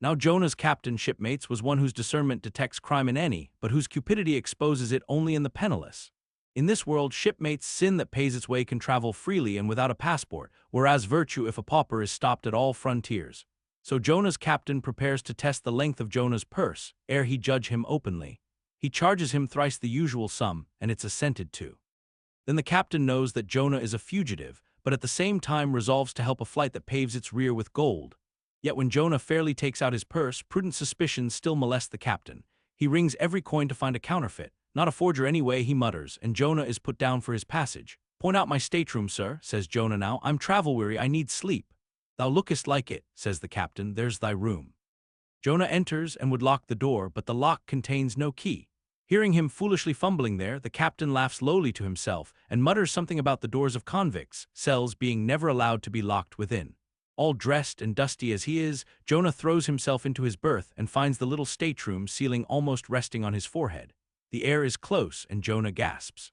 Now Jonah's captain, shipmates, was one whose discernment detects crime in any, but whose cupidity exposes it only in the penniless. In this world, shipmates, sin that pays its way can travel freely and without a passport, whereas virtue, if a pauper, is stopped at all frontiers. So Jonah's captain prepares to test the length of Jonah's purse, ere he judge him openly. He charges him thrice the usual sum, and it's assented to. Then the captain knows that Jonah is a fugitive, but at the same time resolves to help a flight that paves its rear with gold. Yet when Jonah fairly takes out his purse, prudent suspicions still molest the captain. He rings every coin to find a counterfeit. "Not a forger anyway," he mutters, and Jonah is put down for his passage. "Point out my stateroom, sir," says Jonah now. "I'm travel-weary, I need sleep." "Thou lookest like it," says the captain. "There's thy room." Jonah enters and would lock the door, but the lock contains no key. Hearing him foolishly fumbling there, the captain laughs lowly to himself and mutters something about the doors of convicts' cells being never allowed to be locked within. All dressed and dusty as he is, Jonah throws himself into his berth and finds the little stateroom ceiling almost resting on his forehead. The air is close, and Jonah gasps.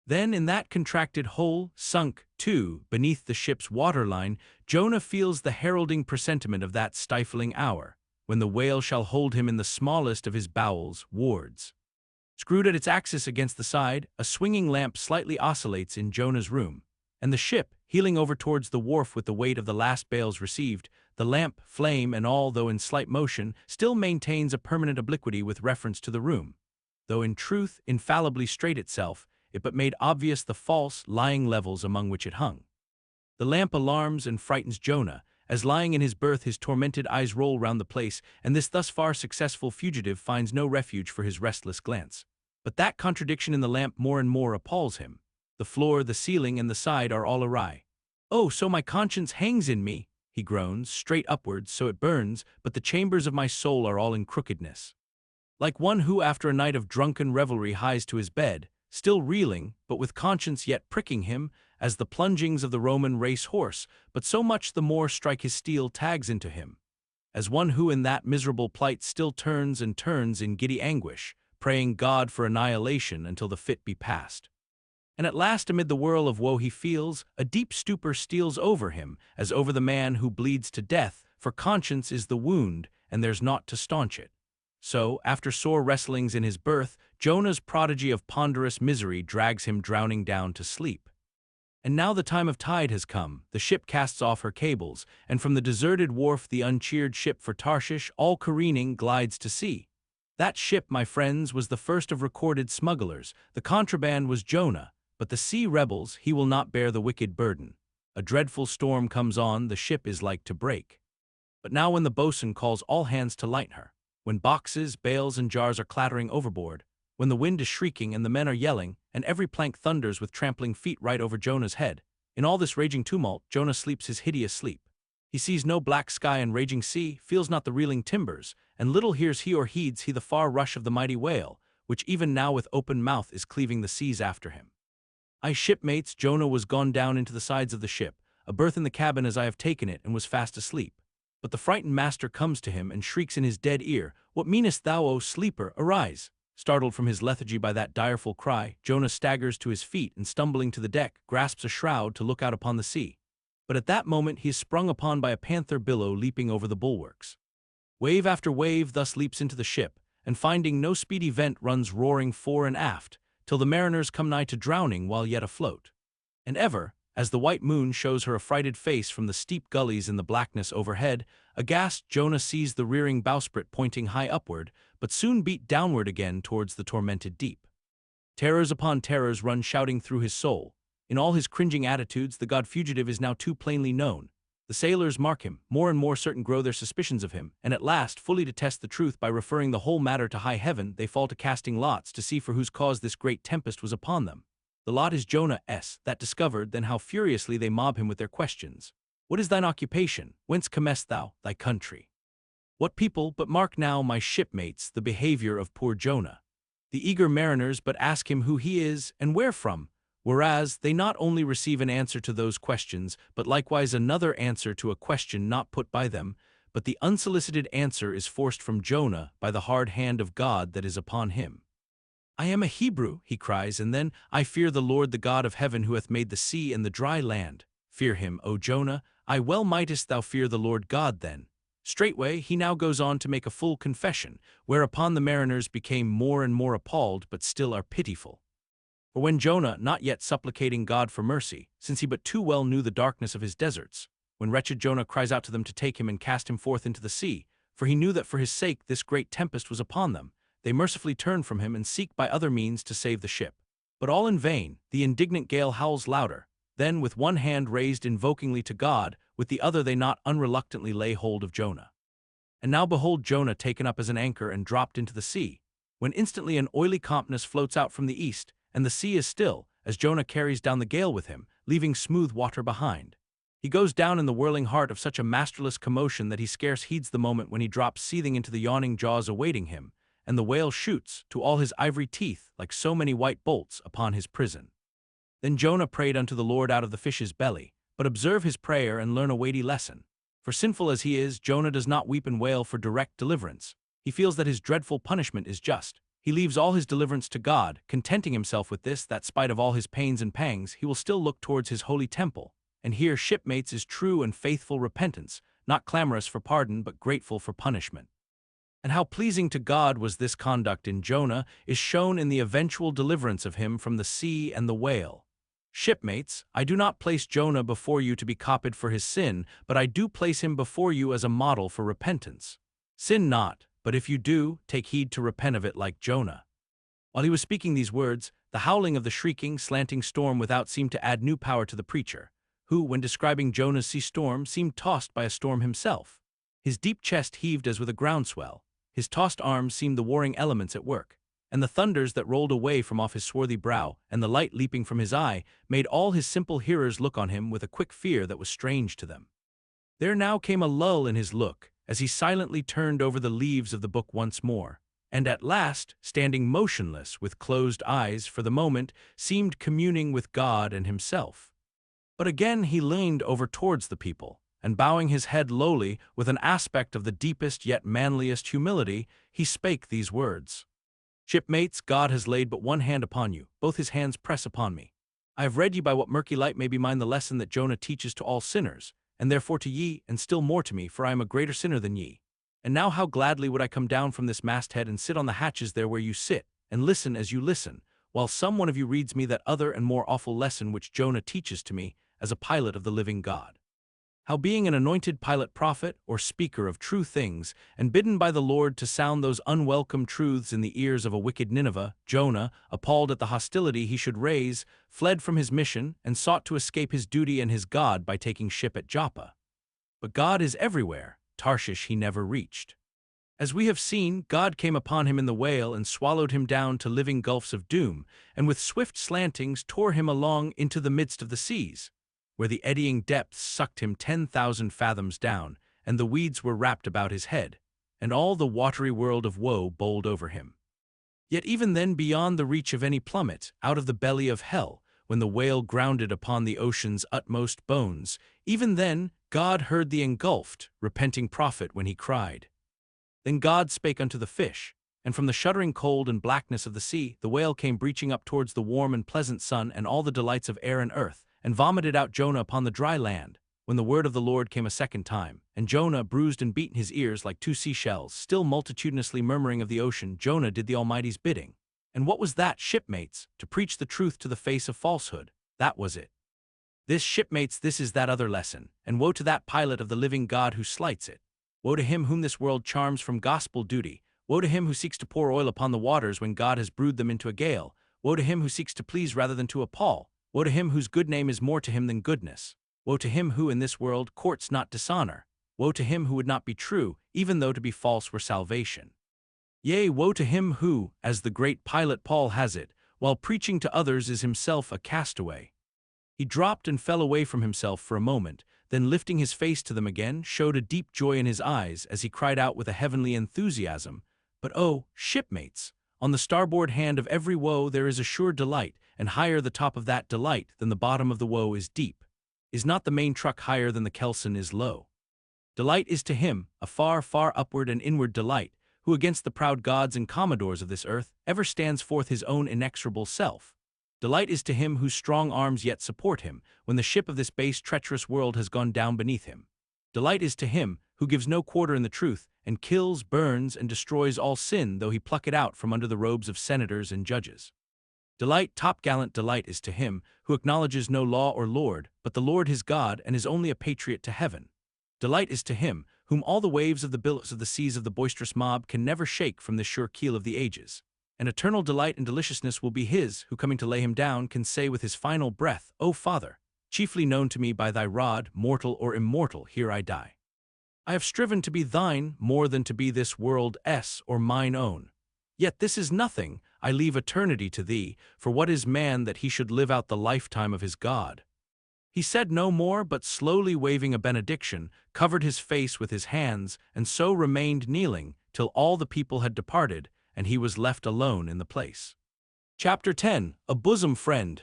Then in that contracted hole, sunk, too, beneath the ship's waterline, Jonah feels the heralding presentiment of that stifling hour, when the whale shall hold him in the smallest of his bowels, wards. Screwed at its axis against the side, a swinging lamp slightly oscillates in Jonah's room, and the ship, heeling over towards the wharf with the weight of the last bales received, the lamp, flame, and all, though in slight motion, still maintains a permanent obliquity with reference to the room, though in truth infallibly straight itself, it but made obvious the false, lying levels among which it hung. The lamp alarms and frightens Jonah, as lying in his berth his tormented eyes roll round the place, and this thus far successful fugitive finds no refuge for his restless glance. But that contradiction in the lamp more and more appalls him. The floor, the ceiling, and the side are all awry. "Oh, so my conscience hangs in me," he groans, "straight upwards, so it burns, but the chambers of my soul are all in crookedness." Like one who after a night of drunken revelry hies to his bed, still reeling, but with conscience yet pricking him, as the plungings of the Roman race horse, but so much the more strike his steel tags into him. As one who in that miserable plight still turns and turns in giddy anguish, praying God for annihilation until the fit be past. And at last amid the whirl of woe he feels, a deep stupor steals over him, as over the man who bleeds to death, for conscience is the wound, and there's naught to staunch it. So, after sore wrestlings in his berth, Jonah's prodigy of ponderous misery drags him drowning down to sleep. And now the time of tide has come, the ship casts off her cables, and from the deserted wharf the uncheered ship for Tarshish, all careening, glides to sea. That ship, my friends, was the first of recorded smugglers. The contraband was Jonah, but the sea rebels, he will not bear the wicked burden. A dreadful storm comes on, the ship is like to break. But now when the boatswain calls all hands to lighten her, when boxes, bales, and jars are clattering overboard, when the wind is shrieking and the men are yelling, and every plank thunders with trampling feet right over Jonah's head, in all this raging tumult, Jonah sleeps his hideous sleep. He sees no black sky and raging sea, feels not the reeling timbers, and little hears he or heeds he the far rush of the mighty whale, which even now with open mouth is cleaving the seas after him. "Aye, shipmates, Jonah was gone down into the sides of the ship, a berth in the cabin as I have taken it, and was fast asleep. But the frightened master comes to him and shrieks in his dead ear, 'What meanest thou, O sleeper? Arise!' Startled from his lethargy by that direful cry, Jonah staggers to his feet and, stumbling to the deck, grasps a shroud to look out upon the sea. But at that moment he is sprung upon by a panther billow leaping over the bulwarks. Wave after wave thus leaps into the ship, and finding no speedy vent runs roaring fore and aft, till the mariners come nigh to drowning while yet afloat. And ever, as the white moon shows her affrighted face from the steep gullies in the blackness overhead, aghast Jonah sees the rearing bowsprit pointing high upward, but soon beat downward again towards the tormented deep. Terrors upon terrors run shouting through his soul. In all his cringing attitudes the god fugitive is now too plainly known. The sailors mark him, more and more certain grow their suspicions of him, and at last, fully to test the truth by referring the whole matter to high heaven, they fall to casting lots to see for whose cause this great tempest was upon them. The lot is Jonah's, that discovered, then how furiously they mob him with their questions. "What is thine occupation? Whence comest thou? Thy country? What people? But mark now, my shipmates, the behavior of poor Jonah. The eager mariners but ask him who he is, and where from, whereas they not only receive an answer to those questions, but likewise another answer to a question not put by them, but the unsolicited answer is forced from Jonah by the hard hand of God that is upon him. 'I am a Hebrew,' he cries, and then, 'I fear the Lord the God of heaven who hath made the sea and the dry land.' Fear him, O Jonah? Aye, well mightest thou fear the Lord God then." Straightway he now goes on to make a full confession, whereupon the mariners became more and more appalled, but still are pitiful. For when Jonah, not yet supplicating God for mercy, since he but too well knew the darkness of his deserts, when wretched Jonah cries out to them to take him and cast him forth into the sea, for he knew that for his sake this great tempest was upon them, they mercifully turn from him and seek by other means to save the ship. But all in vain, the indignant gale howls louder. Then, with one hand raised invokingly to God, with the other they not unreluctantly lay hold of Jonah. And now behold Jonah taken up as an anchor and dropped into the sea, when instantly an oily calmness floats out from the east, and the sea is still, as Jonah carries down the gale with him, leaving smooth water behind. He goes down in the whirling heart of such a masterless commotion that he scarce heeds the moment when he drops seething into the yawning jaws awaiting him, and the whale shoots, to all his ivory teeth, like so many white bolts, upon his prison. Then Jonah prayed unto the Lord out of the fish's belly, but observe his prayer and learn a weighty lesson. For sinful as he is, Jonah does not weep and wail for direct deliverance. He feels that his dreadful punishment is just. He leaves all his deliverance to God, contenting himself with this, that spite of all his pains and pangs, he will still look towards his holy temple, and here, shipmates, is true and faithful repentance, not clamorous for pardon but grateful for punishment. And how pleasing to God was this conduct in Jonah is shown in the eventual deliverance of him from the sea and the whale. Shipmates, I do not place Jonah before you to be copied for his sin, but I do place him before you as a model for repentance. Sin not, but if you do, take heed to repent of it like Jonah. While he was speaking these words, the howling of the shrieking, slanting storm without seemed to add new power to the preacher, who, when describing Jonah's sea storm, seemed tossed by a storm himself. His deep chest heaved as with a groundswell, his tossed arms seemed the warring elements at work, and the thunders that rolled away from off his swarthy brow, and the light leaping from his eye, made all his simple hearers look on him with a quick fear that was strange to them. There now came a lull in his look, as he silently turned over the leaves of the book once more, and at last, standing motionless with closed eyes for the moment, seemed communing with God and himself. But again he leaned over towards the people, and bowing his head lowly, with an aspect of the deepest yet manliest humility, he spake these words. Shipmates, God has laid but one hand upon you, both his hands press upon me. I have read ye by what murky light may be mine the lesson that Jonah teaches to all sinners, and therefore to ye, and still more to me, for I am a greater sinner than ye. And now how gladly would I come down from this masthead and sit on the hatches there where you sit, and listen as you listen, while some one of you reads me that other and more awful lesson which Jonah teaches to me, as a pilot of the living God. How being an anointed pilot prophet, or speaker of true things, and bidden by the Lord to sound those unwelcome truths in the ears of a wicked Nineveh, Jonah, appalled at the hostility he should raise, fled from his mission, and sought to escape his duty and his God by taking ship at Joppa. But God is everywhere, Tarshish he never reached. As we have seen, God came upon him in the whale and swallowed him down to living gulfs of doom, and with swift slantings tore him along into the midst of the seas, where the eddying depths sucked him 10,000 fathoms down, and the weeds were wrapped about his head, and all the watery world of woe bowled over him. Yet even then, beyond the reach of any plummet, out of the belly of hell, when the whale grounded upon the ocean's utmost bones, even then God heard the engulfed, repenting prophet when he cried. Then God spake unto the fish, and from the shuddering cold and blackness of the sea the whale came breaching up towards the warm and pleasant sun and all the delights of air and earth, and vomited out Jonah upon the dry land, when the word of the Lord came a second time, and Jonah, bruised and beaten his ears like two seashells, still multitudinously murmuring of the ocean, Jonah did the Almighty's bidding. And what was that, shipmates? To preach the truth to the face of falsehood. That was it. This, shipmates, this is that other lesson, and woe to that pilot of the living God who slights it. Woe to him whom this world charms from gospel duty. Woe to him who seeks to pour oil upon the waters when God has brewed them into a gale. Woe to him who seeks to please rather than to appall. Woe to him whose good name is more to him than goodness. Woe to him who in this world courts not dishonor. Woe to him who would not be true, even though to be false were salvation. Yea, woe to him who, as the great pilot Paul has it, while preaching to others is himself a castaway. He dropped and fell away from himself for a moment, then lifting his face to them again, showed a deep joy in his eyes as he cried out with a heavenly enthusiasm, But oh, shipmates, on the starboard hand of every woe there is a sure delight, and higher the top of that delight than the bottom of the woe is deep. Is not the main truck higher than the kelson is low? Delight is to him a far, far upward and inward delight, who against the proud gods and commodores of this earth ever stands forth his own inexorable self. Delight is to him whose strong arms yet support him, when the ship of this base treacherous world has gone down beneath him. Delight is to him who gives no quarter in the truth, and kills, burns, and destroys all sin though he pluck it out from under the robes of senators and judges. Delight, top-gallant delight, is to him who acknowledges no law or lord, but the Lord his God, and is only a patriot to heaven. Delight is to him whom all the waves of the billows of the seas of the boisterous mob can never shake from the sure keel of the ages. And eternal delight and deliciousness will be his who, coming to lay him down, can say with his final breath, O Father, chiefly known to me by thy rod, mortal or immortal, here I die. I have striven to be thine more than to be this world's or mine own. Yet this is nothing, I leave eternity to thee, for what is man that he should live out the lifetime of his God? He said no more, but slowly waving a benediction, covered his face with his hands, and so remained kneeling, till all the people had departed, and he was left alone in the place. Chapter 10. A Bosom Friend.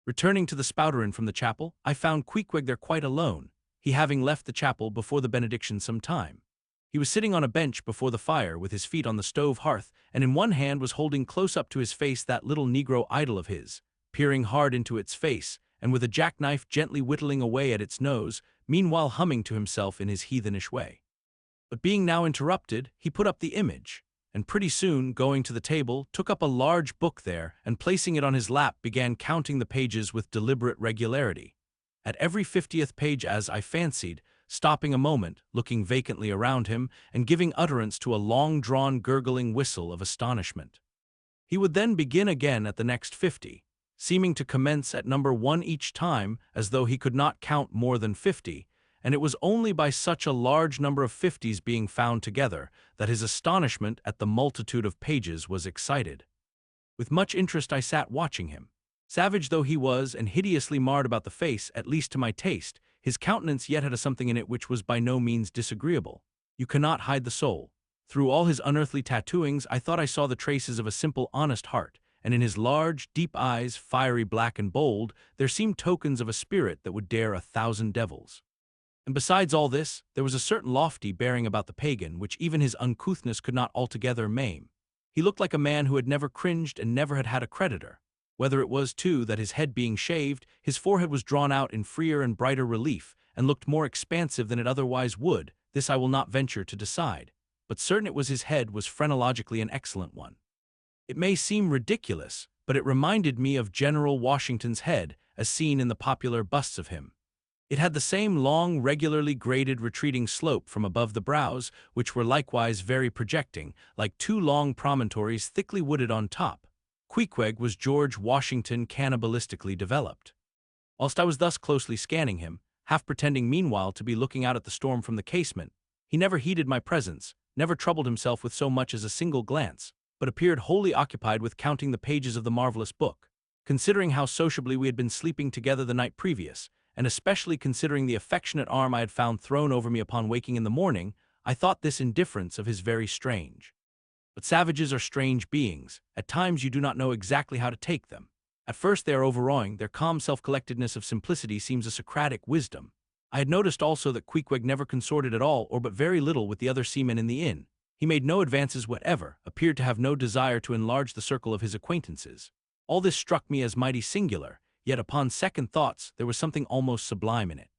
Returning to the Spouter-Inn from the chapel, I found Queequeg there quite alone, he having left the chapel before the benediction some time. He was sitting on a bench before the fire with his feet on the stove hearth, and in one hand was holding close up to his face that little Negro idol of his, peering hard into its face, and with a jackknife gently whittling away at its nose, meanwhile humming to himself in his heathenish way. But being now interrupted, he put up the image, and pretty soon, going to the table, took up a large book there, and placing it on his lap began counting the pages with deliberate regularity. At every 50th page, as I fancied, stopping a moment, looking vacantly around him, and giving utterance to a long-drawn gurgling whistle of astonishment. He would then begin again at the next 50, seeming to commence at number 1 each time, as though he could not count more than 50, and it was only by such a large number of 50s being found together that his astonishment at the multitude of pages was excited. With much interest I sat watching him. Savage though he was, and hideously marred about the face, at least to my taste, his countenance yet had a something in it which was by no means disagreeable. You cannot hide the soul. Through all his unearthly tattooings, I thought I saw the traces of a simple, honest heart, and in his large, deep eyes, fiery black and bold, there seemed tokens of a spirit that would dare 1,000 devils. And besides all this, there was a certain lofty bearing about the pagan which even his uncouthness could not altogether maim. He looked like a man who had never cringed and never had a creditor. Whether it was, too, that his head being shaved, his forehead was drawn out in freer and brighter relief, and looked more expansive than it otherwise would, this I will not venture to decide, but certain it was his head was phrenologically an excellent one. It may seem ridiculous, but it reminded me of General Washington's head, as seen in the popular busts of him. It had the same long, regularly graded retreating slope from above the brows, which were likewise very projecting, like two long promontories thickly wooded on top. Queequeg was George Washington cannibalistically developed. Whilst I was thus closely scanning him, half pretending meanwhile to be looking out at the storm from the casement, he never heeded my presence, never troubled himself with so much as a single glance, but appeared wholly occupied with counting the pages of the marvelous book. Considering how sociably we had been sleeping together the night previous, and especially considering the affectionate arm I had found thrown over me upon waking in the morning, I thought this indifference of his very strange. But savages are strange beings. At times you do not know exactly how to take them. At first they are overawing, their calm self-collectedness of simplicity seems a Socratic wisdom. I had noticed also that Queequeg never consorted at all or but very little with the other seamen in the inn. He made no advances whatever, appeared to have no desire to enlarge the circle of his acquaintances. All this struck me as mighty singular, yet upon second thoughts there was something almost sublime in it.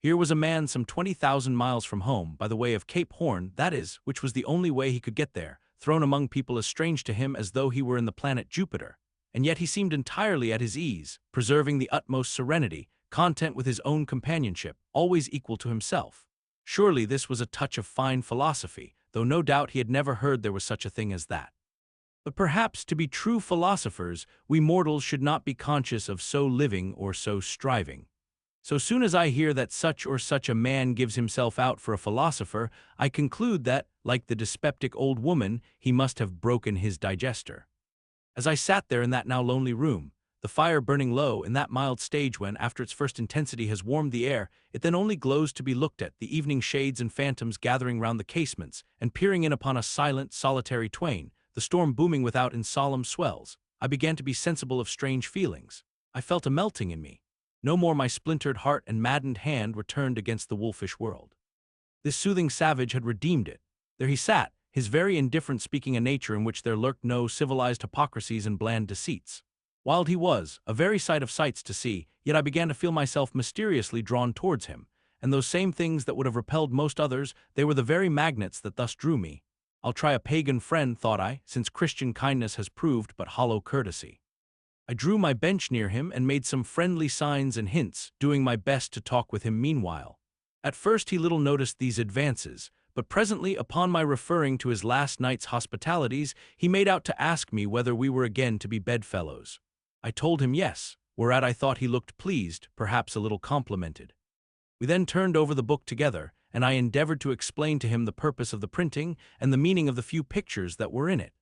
Here was a man some 20,000 miles from home, by the way of Cape Horn, that is, which was the only way he could get there, thrown among people as strange to him as though he were in the planet Jupiter, and yet he seemed entirely at his ease, preserving the utmost serenity, content with his own companionship, always equal to himself. Surely this was a touch of fine philosophy, though no doubt he had never heard there was such a thing as that. But perhaps to be true philosophers, we mortals should not be conscious of so living or so striving. So soon as I hear that such or such a man gives himself out for a philosopher, I conclude that, like the dyspeptic old woman, he must have broken his digester. As I sat there in that now lonely room, the fire burning low in that mild stage when, after its first intensity has warmed the air, it then only glows to be looked at, the evening shades and phantoms gathering round the casements, and peering in upon us silent, solitary twain, the storm booming without in solemn swells, I began to be sensible of strange feelings. I felt a melting in me. No more my splintered heart and maddened hand were turned against the wolfish world. This soothing savage had redeemed it. There he sat, his very indifference speaking a nature in which there lurked no civilized hypocrisies and bland deceits. Wild he was, a very sight of sights to see, yet I began to feel myself mysteriously drawn towards him, and those same things that would have repelled most others, they were the very magnets that thus drew me. I'll try a pagan friend, thought I, since Christian kindness has proved but hollow courtesy. I drew my bench near him and made some friendly signs and hints, doing my best to talk with him meanwhile. At first he little noticed these advances, but presently, upon my referring to his last night's hospitalities, he made out to ask me whether we were again to be bedfellows. I told him yes, whereat I thought he looked pleased, perhaps a little complimented. We then turned over the book together, and I endeavored to explain to him the purpose of the printing and the meaning of the few pictures that were in it.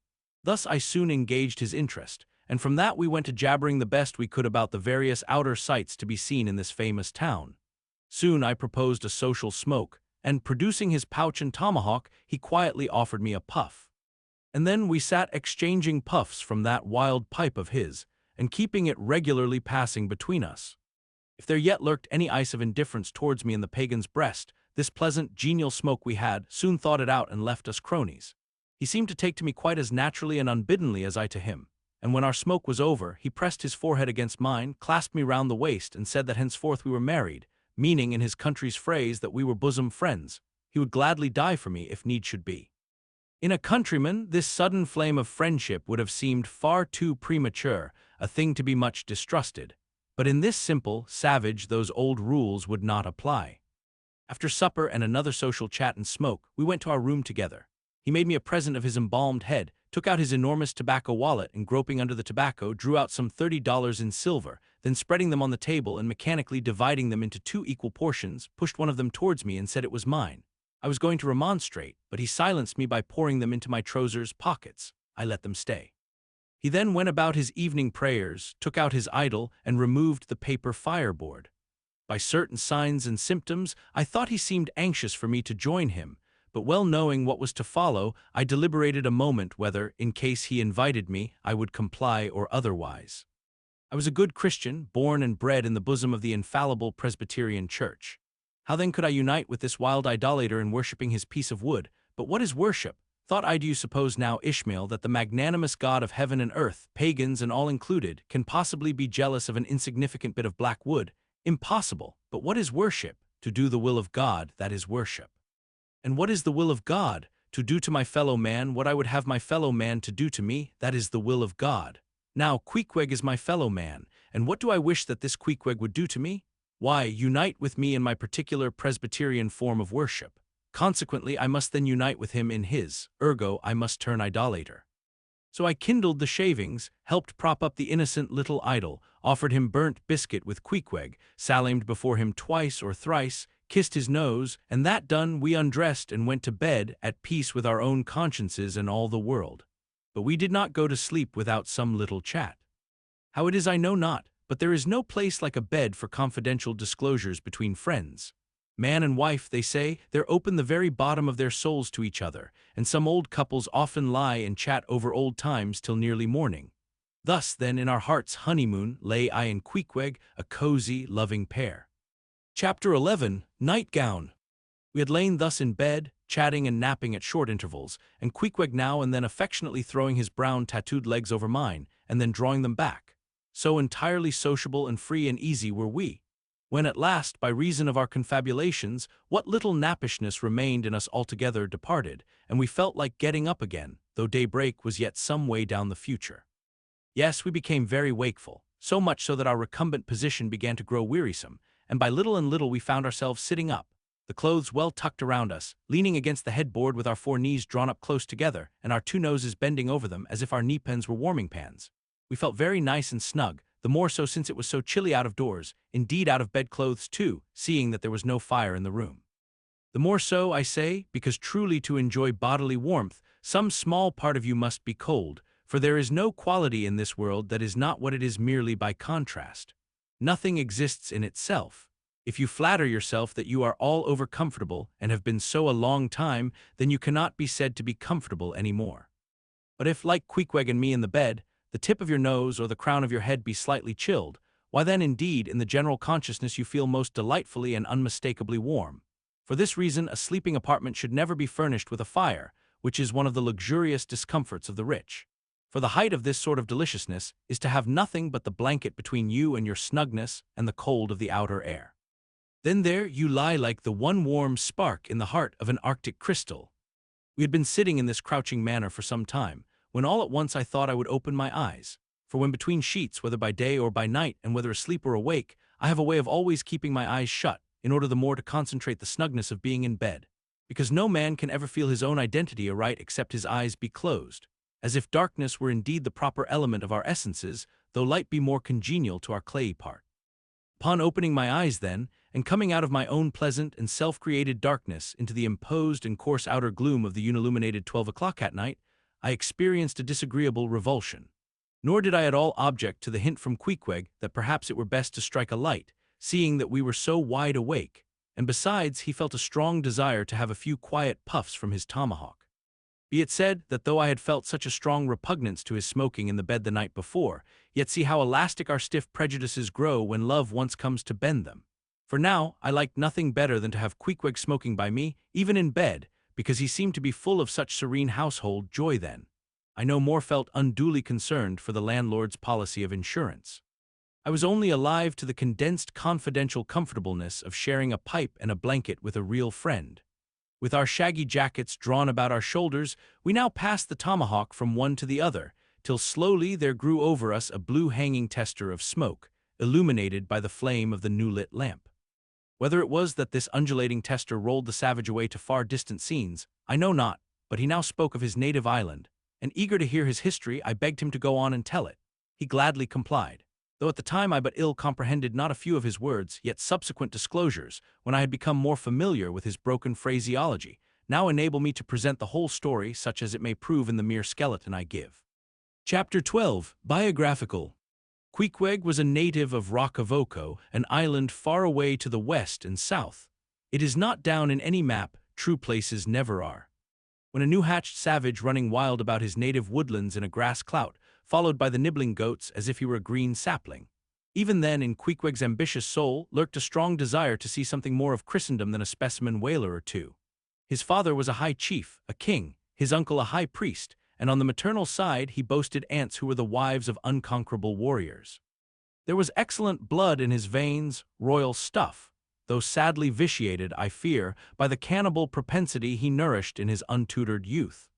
Thus I soon engaged his interest, and from that we went to jabbering the best we could about the various outer sights to be seen in this famous town. Soon I proposed a social smoke, and producing his pouch and tomahawk, he quietly offered me a puff. And then we sat exchanging puffs from that wild pipe of his, and keeping it regularly passing between us. If there yet lurked any ice of indifference towards me in the pagan's breast, this pleasant, genial smoke we had soon thawed it out and left us cronies. He seemed to take to me quite as naturally and unbiddenly as I to him, and when our smoke was over, he pressed his forehead against mine, clasped me round the waist, and said that henceforth we were married, meaning in his country's phrase that we were bosom friends. He would gladly die for me if need should be. In a countryman, this sudden flame of friendship would have seemed far too premature, a thing to be much distrusted. But in this simple, savage, those old rules would not apply. After supper and another social chat and smoke, we went to our room together. He made me a present of his embalmed head, took out his enormous tobacco wallet, and groping under the tobacco, drew out some $30 in silver, then spreading them on the table and mechanically dividing them into 2 equal portions, pushed one of them towards me and said it was mine. I was going to remonstrate, but he silenced me by pouring them into my trousers pockets. I let them stay. He then went about his evening prayers, took out his idol, and removed the paper fireboard. By certain signs and symptoms, I thought he seemed anxious for me to join him, but well knowing what was to follow, I deliberated a moment whether, in case he invited me, I would comply or otherwise. I was a good Christian, born and bred in the bosom of the infallible Presbyterian Church. How then could I unite with this wild idolater in worshipping his piece of wood? But what is worship? Thought I, do you suppose now, Ishmael, that the magnanimous God of heaven and earth, pagans and all included, can possibly be jealous of an insignificant bit of black wood? Impossible. But what is worship? To do the will of God, that is worship. And what is the will of God? To do to my fellow man what I would have my fellow man to do to me, that is the will of God. Now, Queequeg is my fellow man, and what do I wish that this Queequeg would do to me? Why, unite with me in my particular Presbyterian form of worship. Consequently, I must then unite with him in his, ergo I must turn idolater. So I kindled the shavings, helped prop up the innocent little idol, offered him burnt biscuit with Queequeg, salamed before him twice or thrice, kissed his nose, and that done, we undressed and went to bed, at peace with our own consciences and all the world. But we did not go to sleep without some little chat. How it is I know not, but there is no place like a bed for confidential disclosures between friends. Man and wife, they say, they're open the very bottom of their souls to each other, and some old couples often lie and chat over old times till nearly morning. Thus, then, in our heart's honeymoon lay I and Queequeg, a cozy, loving pair. Chapter 11. Nightgown. We had lain thus in bed, chatting and napping at short intervals, and Queequeg now and then affectionately throwing his brown tattooed legs over mine, and then drawing them back. So entirely sociable and free and easy were we, when at last, by reason of our confabulations, what little nappishness remained in us altogether departed, and we felt like getting up again, though daybreak was yet some way down the future. Yes, we became very wakeful, so much so that our recumbent position began to grow wearisome, and by little and little we found ourselves sitting up, the clothes well tucked around us, leaning against the headboard with our 4 knees drawn up close together, and our 2 noses bending over them as if our knee-pens were warming pans. We felt very nice and snug, the more so since it was so chilly out of doors, indeed out of bedclothes too, seeing that there was no fire in the room. The more so, I say, because truly to enjoy bodily warmth, some small part of you must be cold, for there is no quality in this world that is not what it is merely by contrast. Nothing exists in itself. If you flatter yourself that you are all over comfortable and have been so a long time, then you cannot be said to be comfortable any more. But if, like Queequeg and me in the bed, the tip of your nose or the crown of your head be slightly chilled, why then indeed in the general consciousness you feel most delightfully and unmistakably warm. For this reason a sleeping apartment should never be furnished with a fire, which is one of the luxurious discomforts of the rich. For the height of this sort of deliciousness is to have nothing but the blanket between you and your snugness and the cold of the outer air. Then there you lie like the one warm spark in the heart of an Arctic crystal. We had been sitting in this crouching manner for some time, when all at once I thought I would open my eyes. For when between sheets, whether by day or by night, and whether asleep or awake, I have a way of always keeping my eyes shut, in order the more to concentrate the snugness of being in bed. Because no man can ever feel his own identity aright except his eyes be closed, as if darkness were indeed the proper element of our essences, though light be more congenial to our clayey part. Upon opening my eyes then, and coming out of my own pleasant and self-created darkness into the imposed and coarse outer gloom of the unilluminated 12 o'clock at night, I experienced a disagreeable revulsion. Nor did I at all object to the hint from Queequeg that perhaps it were best to strike a light, seeing that we were so wide awake, and besides he felt a strong desire to have a few quiet puffs from his tomahawk. Be it said that though I had felt such a strong repugnance to his smoking in the bed the night before, yet see how elastic our stiff prejudices grow when love once comes to bend them. For now, I liked nothing better than to have Queequeg smoking by me, even in bed, because he seemed to be full of such serene household joy then. I no more felt unduly concerned for the landlord's policy of insurance. I was only alive to the condensed confidential comfortableness of sharing a pipe and a blanket with a real friend. With our shaggy jackets drawn about our shoulders, we now passed the tomahawk from one to the other, till slowly there grew over us a blue hanging tester of smoke, illuminated by the flame of the new-lit lamp. Whether it was that this undulating tester rolled the savage away to far distant scenes, I know not, but he now spoke of his native island, and eager to hear his history, I begged him to go on and tell it. He gladly complied, though at the time I but ill comprehended not a few of his words, yet subsequent disclosures, when I had become more familiar with his broken phraseology, now enable me to present the whole story such as it may prove in the mere skeleton I give. Chapter 12. Biographical. Queequeg was a native of Rockavoco, an island far away to the west and south. It is not down in any map, true places never are. When a new-hatched savage running wild about his native woodlands in a grass clout, followed by the nibbling goats as if he were a green sapling. Even then, in Queequeg's ambitious soul lurked a strong desire to see something more of Christendom than a specimen whaler or two. His father was a high chief, a king, his uncle a high priest, and on the maternal side he boasted aunts who were the wives of unconquerable warriors. There was excellent blood in his veins, royal stuff, though sadly vitiated, I fear, by the cannibal propensity he nourished in his untutored youth.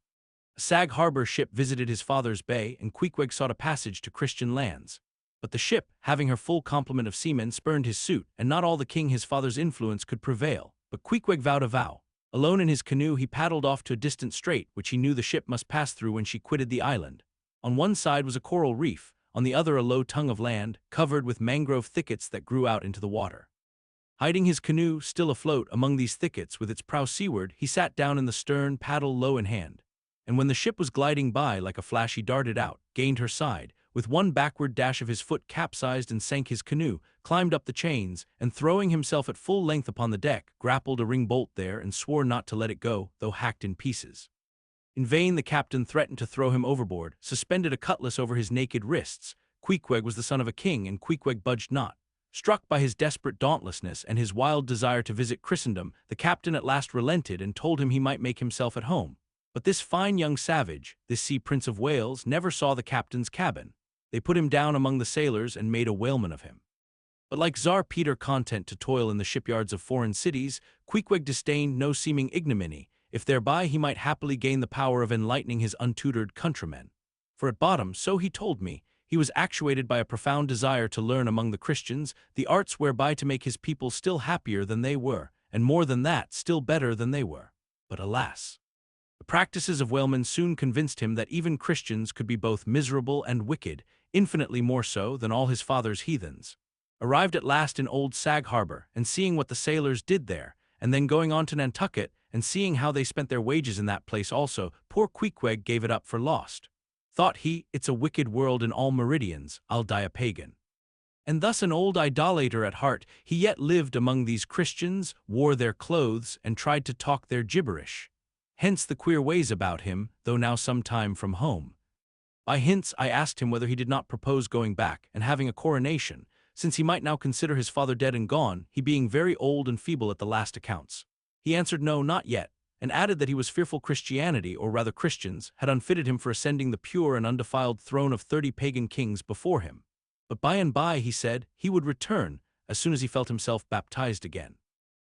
A Sag Harbor ship visited his father's bay, and Queequeg sought a passage to Christian lands. But the ship, having her full complement of seamen, spurned his suit, and not all the king his father's influence could prevail. But Queequeg vowed a vow. Alone in his canoe he paddled off to a distant strait which he knew the ship must pass through when she quitted the island. On one side was a coral reef, on the other a low tongue of land, covered with mangrove thickets that grew out into the water. Hiding his canoe, still afloat, among these thickets with its prow seaward, he sat down in the stern, paddle low in hand. And when the ship was gliding by like a flash he darted out, gained her side, with one backward dash of his foot capsized and sank his canoe, climbed up the chains, and throwing himself at full length upon the deck, grappled a ring bolt there and swore not to let it go, though hacked in pieces. In vain the captain threatened to throw him overboard, suspended a cutlass over his naked wrists. Queequeg was the son of a king, and Queequeg budged not. Struck by his desperate dauntlessness and his wild desire to visit Christendom, the captain at last relented and told him he might make himself at home. But this fine young savage, this sea prince of Wales, never saw the captain's cabin. They put him down among the sailors and made a whaleman of him. But like Tsar Peter content to toil in the shipyards of foreign cities, Queequeg disdained no seeming ignominy, if thereby he might happily gain the power of enlightening his untutored countrymen. For at bottom, so he told me, he was actuated by a profound desire to learn among the Christians the arts whereby to make his people still happier than they were, and more than that, still better than they were. But alas! The practices of whalemen soon convinced him that even Christians could be both miserable and wicked, infinitely more so than all his father's heathens. Arrived at last in old Sag Harbor, and seeing what the sailors did there, and then going on to Nantucket, and seeing how they spent their wages in that place also, poor Queequeg gave it up for lost. Thought he, it's a wicked world in all meridians, I'll die a pagan. And thus an old idolater at heart, he yet lived among these Christians, wore their clothes, and tried to talk their gibberish. Hence the queer ways about him, though now some time from home. By hints I asked him whether he did not propose going back and having a coronation, since he might now consider his father dead and gone, he being very old and feeble at the last accounts. He answered no, not yet, and added that he was fearful Christianity, or rather Christians, had unfitted him for ascending the pure and undefiled throne of 30 pagan kings before him. But by and by, he said, he would return, as soon as he felt himself baptized again.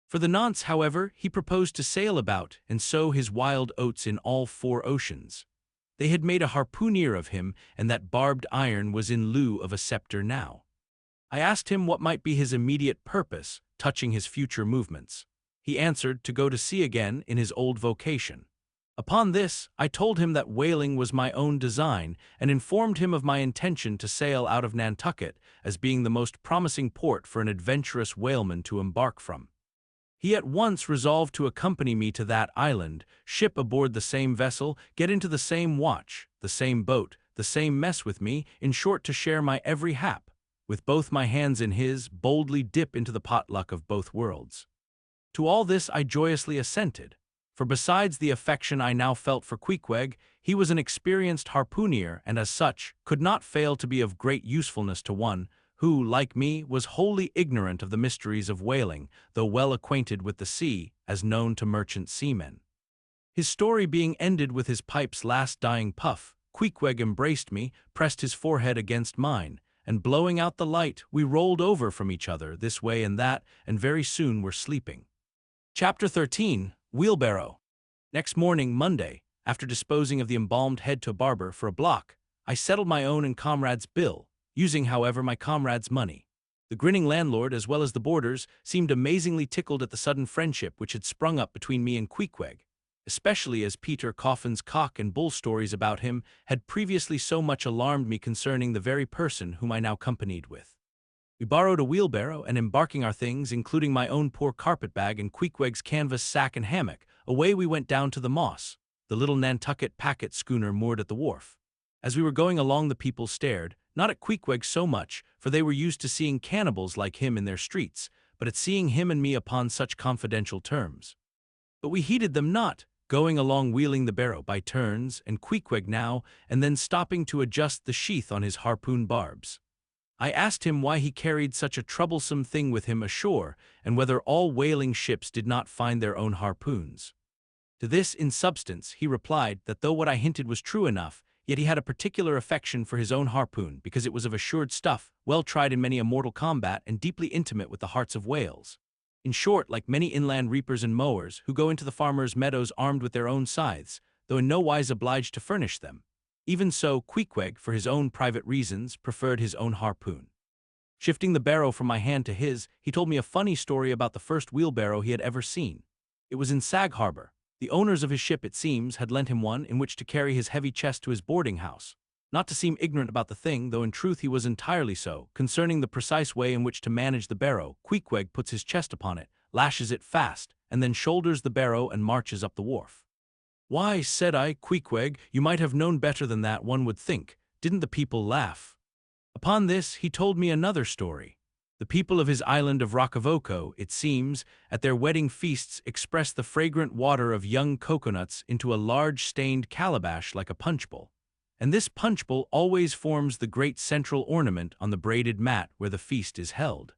For the nonce, however, he proposed to sail about and sow his wild oats in all 4 oceans. They had made a harpooner of him, and that barbed iron was in lieu of a scepter now. I asked him what might be his immediate purpose, touching his future movements. He answered to go to sea again in his old vocation. Upon this, I told him that whaling was my own design, and informed him of my intention to sail out of Nantucket as being the most promising port for an adventurous whaleman to embark from. He at once resolved to accompany me to that island, ship aboard the same vessel, get into the same watch, the same boat, the same mess with me, in short to share my every hap, with both my hands in his, boldly dip into the potluck of both worlds. To all this I joyously assented, for besides the affection I now felt for Queequeg, he was an experienced harpooner and as such could not fail to be of great usefulness to one who, like me, was wholly ignorant of the mysteries of whaling, though well acquainted with the sea, as known to merchant seamen. His story being ended with his pipe's last dying puff, Queequeg embraced me, pressed his forehead against mine, and blowing out the light, we rolled over from each other, this way and that, and very soon were sleeping. Chapter 13. Wheelbarrow. Next morning, Monday, after disposing of the embalmed head to a barber for a block, I settled my own and comrade's bill, using, however, my comrade's money. The grinning landlord, as well as the boarders, seemed amazingly tickled at the sudden friendship which had sprung up between me and Queequeg, especially as Peter Coffin's cock and bull stories about him had previously so much alarmed me concerning the very person whom I now companied with. We borrowed a wheelbarrow, and embarking our things, including my own poor carpet-bag and Queequeg's canvas sack and hammock, away we went down to the Moss, the little Nantucket packet schooner moored at the wharf. As we were going along, the people stared, not at Queequeg so much, for they were used to seeing cannibals like him in their streets, but at seeing him and me upon such confidential terms. But we heeded them not, going along wheeling the barrow by turns, and Queequeg now and then stopping to adjust the sheath on his harpoon barbs. I asked him why he carried such a troublesome thing with him ashore, and whether all whaling ships did not find their own harpoons. To this, in substance, he replied that though what I hinted was true enough, yet he had a particular affection for his own harpoon, because it was of assured stuff, well tried in many a mortal combat, and deeply intimate with the hearts of whales. In short, like many inland reapers and mowers, who go into the farmers' meadows armed with their own scythes, though in no wise obliged to furnish them. Even so, Queequeg, for his own private reasons, preferred his own harpoon. Shifting the barrow from my hand to his, he told me a funny story about the first wheelbarrow he had ever seen. It was in Sag Harbor. The owners of his ship, it seems, had lent him one in which to carry his heavy chest to his boarding house. Not to seem ignorant about the thing, though in truth he was entirely so, concerning the precise way in which to manage the barrow, Queequeg puts his chest upon it, lashes it fast, and then shoulders the barrow and marches up the wharf. "Why," said I, "Queequeg, you might have known better than that, one would think. Didn't the people laugh?" Upon this he told me another story. The people of his island of Rockavoco, it seems, at their wedding feasts expressed the fragrant water of young coconuts into a large stained calabash like a punch-bowl. And this punch-bowl always forms the great central ornament on the braided mat where the feast is held.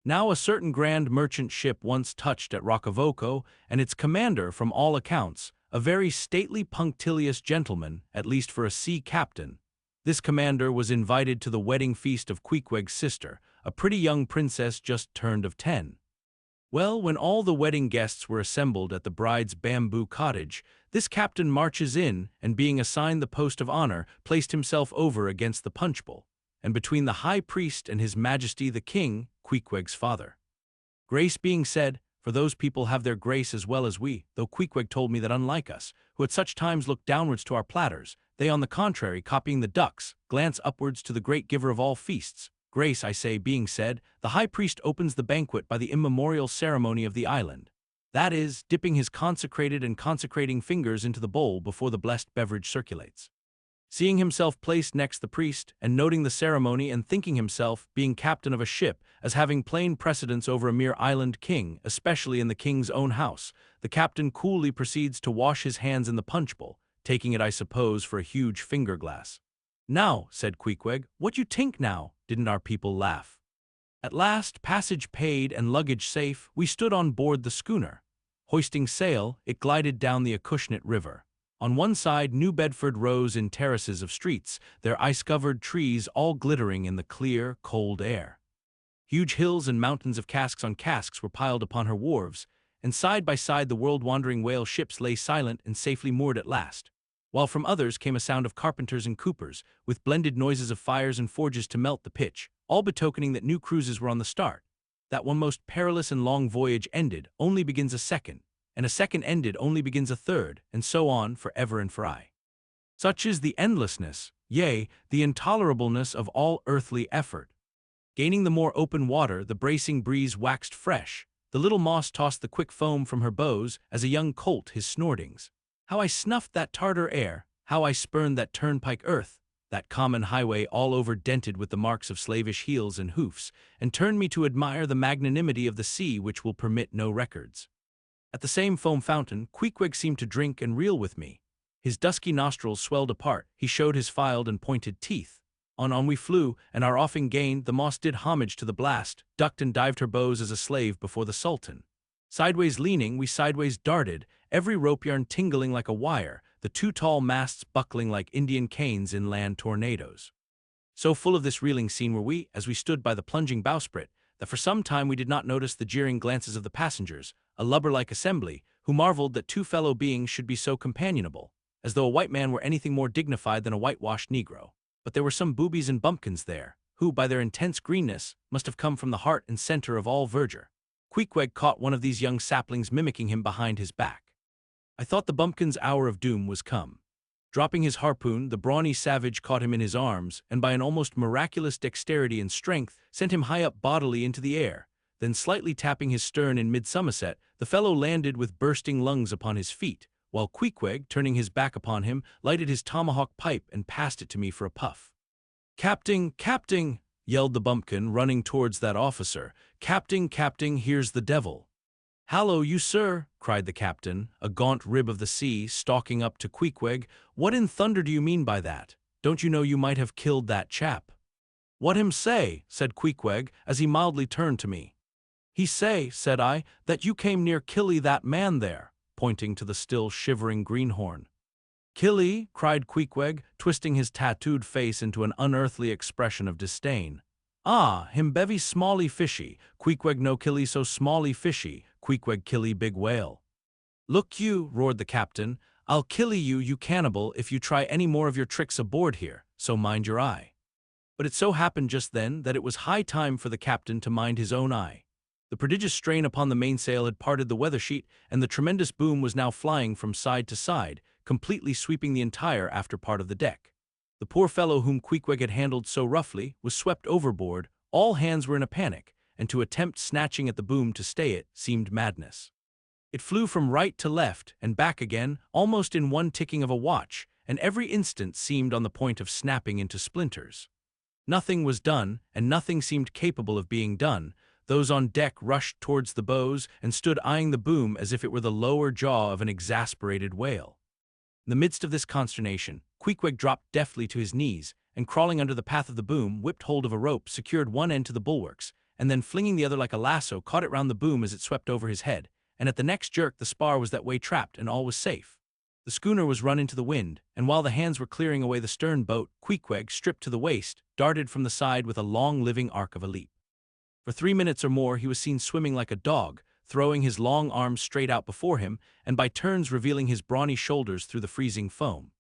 Now a certain grand merchant ship once touched at Rockavoco, and its commander, from all accounts, a very stately punctilious gentleman, at least for a sea captain. This commander was invited to the wedding feast of Queequeg's sister, a pretty young princess just turned of 10. Well, when all the wedding guests were assembled at the bride's bamboo cottage, this captain marches in, and being assigned the post of honor, placed himself over against the punch-bowl, and between the high priest and his majesty the king, Queequeg's father. Grace being said, for those people have their grace as well as we, though Queequeg told me that unlike us, who at such times look downwards to our platters, they on the contrary, copying the ducks, glance upwards to the great giver of all feasts. Grace, I say, being said, the high priest opens the banquet by the immemorial ceremony of the island. That is, dipping his consecrated and consecrating fingers into the bowl before the blessed beverage circulates. Seeing himself placed next the priest, and noting the ceremony, and thinking himself, being captain of a ship, as having plain precedence over a mere island king, especially in the king's own house, the captain coolly proceeds to wash his hands in the punch-bowl, taking it, I suppose, for a huge finger-glass. "Now," said Queequeg, "what you tink now?" Didn't our people laugh? At last, passage paid and luggage safe, we stood on board the schooner. Hoisting sail, it glided down the Acushnet River. On one side, New Bedford rose in terraces of streets, their ice-covered trees all glittering in the clear, cold air. Huge hills and mountains of casks on casks were piled upon her wharves, and side by side the world-wandering whale ships lay silent and safely moored at last, while from others came a sound of carpenters and coopers, with blended noises of fires and forges to melt the pitch, all betokening that new cruises were on the start. That one most perilous and long voyage ended, only begins a second, and a second ended only begins a third, and so on for ever and for aye. Such is the endlessness, yea, the intolerableness of all earthly effort. Gaining the more open water, the bracing breeze waxed fresh. The little Moss tossed the quick foam from her bows, as a young colt his snortings. How I snuffed that Tartar air, how I spurned that turnpike earth, that common highway all over dented with the marks of slavish heels and hoofs, and turned me to admire the magnanimity of the sea which will permit no records. At the same foam fountain, Queequeg seemed to drink and reel with me. His dusky nostrils swelled apart, he showed his filed and pointed teeth. On we flew, and our offing gained, the moss did homage to the blast, ducked and dived her bows as a slave before the Sultan. Sideways leaning, we sideways darted, every rope yarn tingling like a wire, the two tall masts buckling like Indian canes in land tornadoes. So full of this reeling scene were we, as we stood by the plunging bowsprit, that for some time we did not notice the jeering glances of the passengers, a lubber-like assembly, who marveled that two fellow beings should be so companionable, as though a white man were anything more dignified than a whitewashed Negro. But there were some boobies and bumpkins there, who, by their intense greenness, must have come from the heart and center of all verdure. Queequeg caught one of these young saplings mimicking him behind his back. I thought the bumpkin's hour of doom was come. Dropping his harpoon, the brawny savage caught him in his arms, and by an almost miraculous dexterity and strength, sent him high up bodily into the air. Then slightly tapping his stern in mid-somerset, the fellow landed with bursting lungs upon his feet, while Queequeg, turning his back upon him, lighted his tomahawk pipe and passed it to me for a puff. "Captain, Captain!" yelled the bumpkin, running towards that officer. "Captain, Captain, here's the devil." "Hallo, you sir!" cried the captain, a gaunt rib of the sea, stalking up to Queequeg. "What in thunder do you mean by that? Don't you know you might have killed that chap?" "What him say?" said Queequeg, as he mildly turned to me. "He say," said I, "that you came near killy that man there," pointing to the still shivering greenhorn. "Killy?" cried Queequeg, twisting his tattooed face into an unearthly expression of disdain. "Ah, him bevy smally fishy, Queequeg no killy so smally fishy, Queequeg killy big whale." "Look you," roared the captain, "I'll killy you, you cannibal, if you try any more of your tricks aboard here, so mind your eye." But it so happened just then that it was high time for the captain to mind his own eye. The prodigious strain upon the mainsail had parted the weather sheet, and the tremendous boom was now flying from side to side, completely sweeping the entire after part of the deck. The poor fellow whom Queequeg had handled so roughly was swept overboard, all hands were in a panic, and to attempt snatching at the boom to stay it seemed madness. It flew from right to left and back again, almost in one ticking of a watch, and every instant seemed on the point of snapping into splinters. Nothing was done, and nothing seemed capable of being done. Those on deck rushed towards the bows and stood eyeing the boom as if it were the lower jaw of an exasperated whale. In the midst of this consternation, Queequeg dropped deftly to his knees, and crawling under the path of the boom, whipped hold of a rope, secured one end to the bulwarks, and then flinging the other like a lasso, caught it round the boom as it swept over his head, and at the next jerk the spar was that way trapped, and all was safe. The schooner was run into the wind, and while the hands were clearing away the stern boat, Queequeg, stripped to the waist, darted from the side with a long living arc of a leap. For 3 minutes or more he was seen swimming like a dog, throwing his long arms straight out before him, and by turns revealing his brawny shoulders through the freezing foam.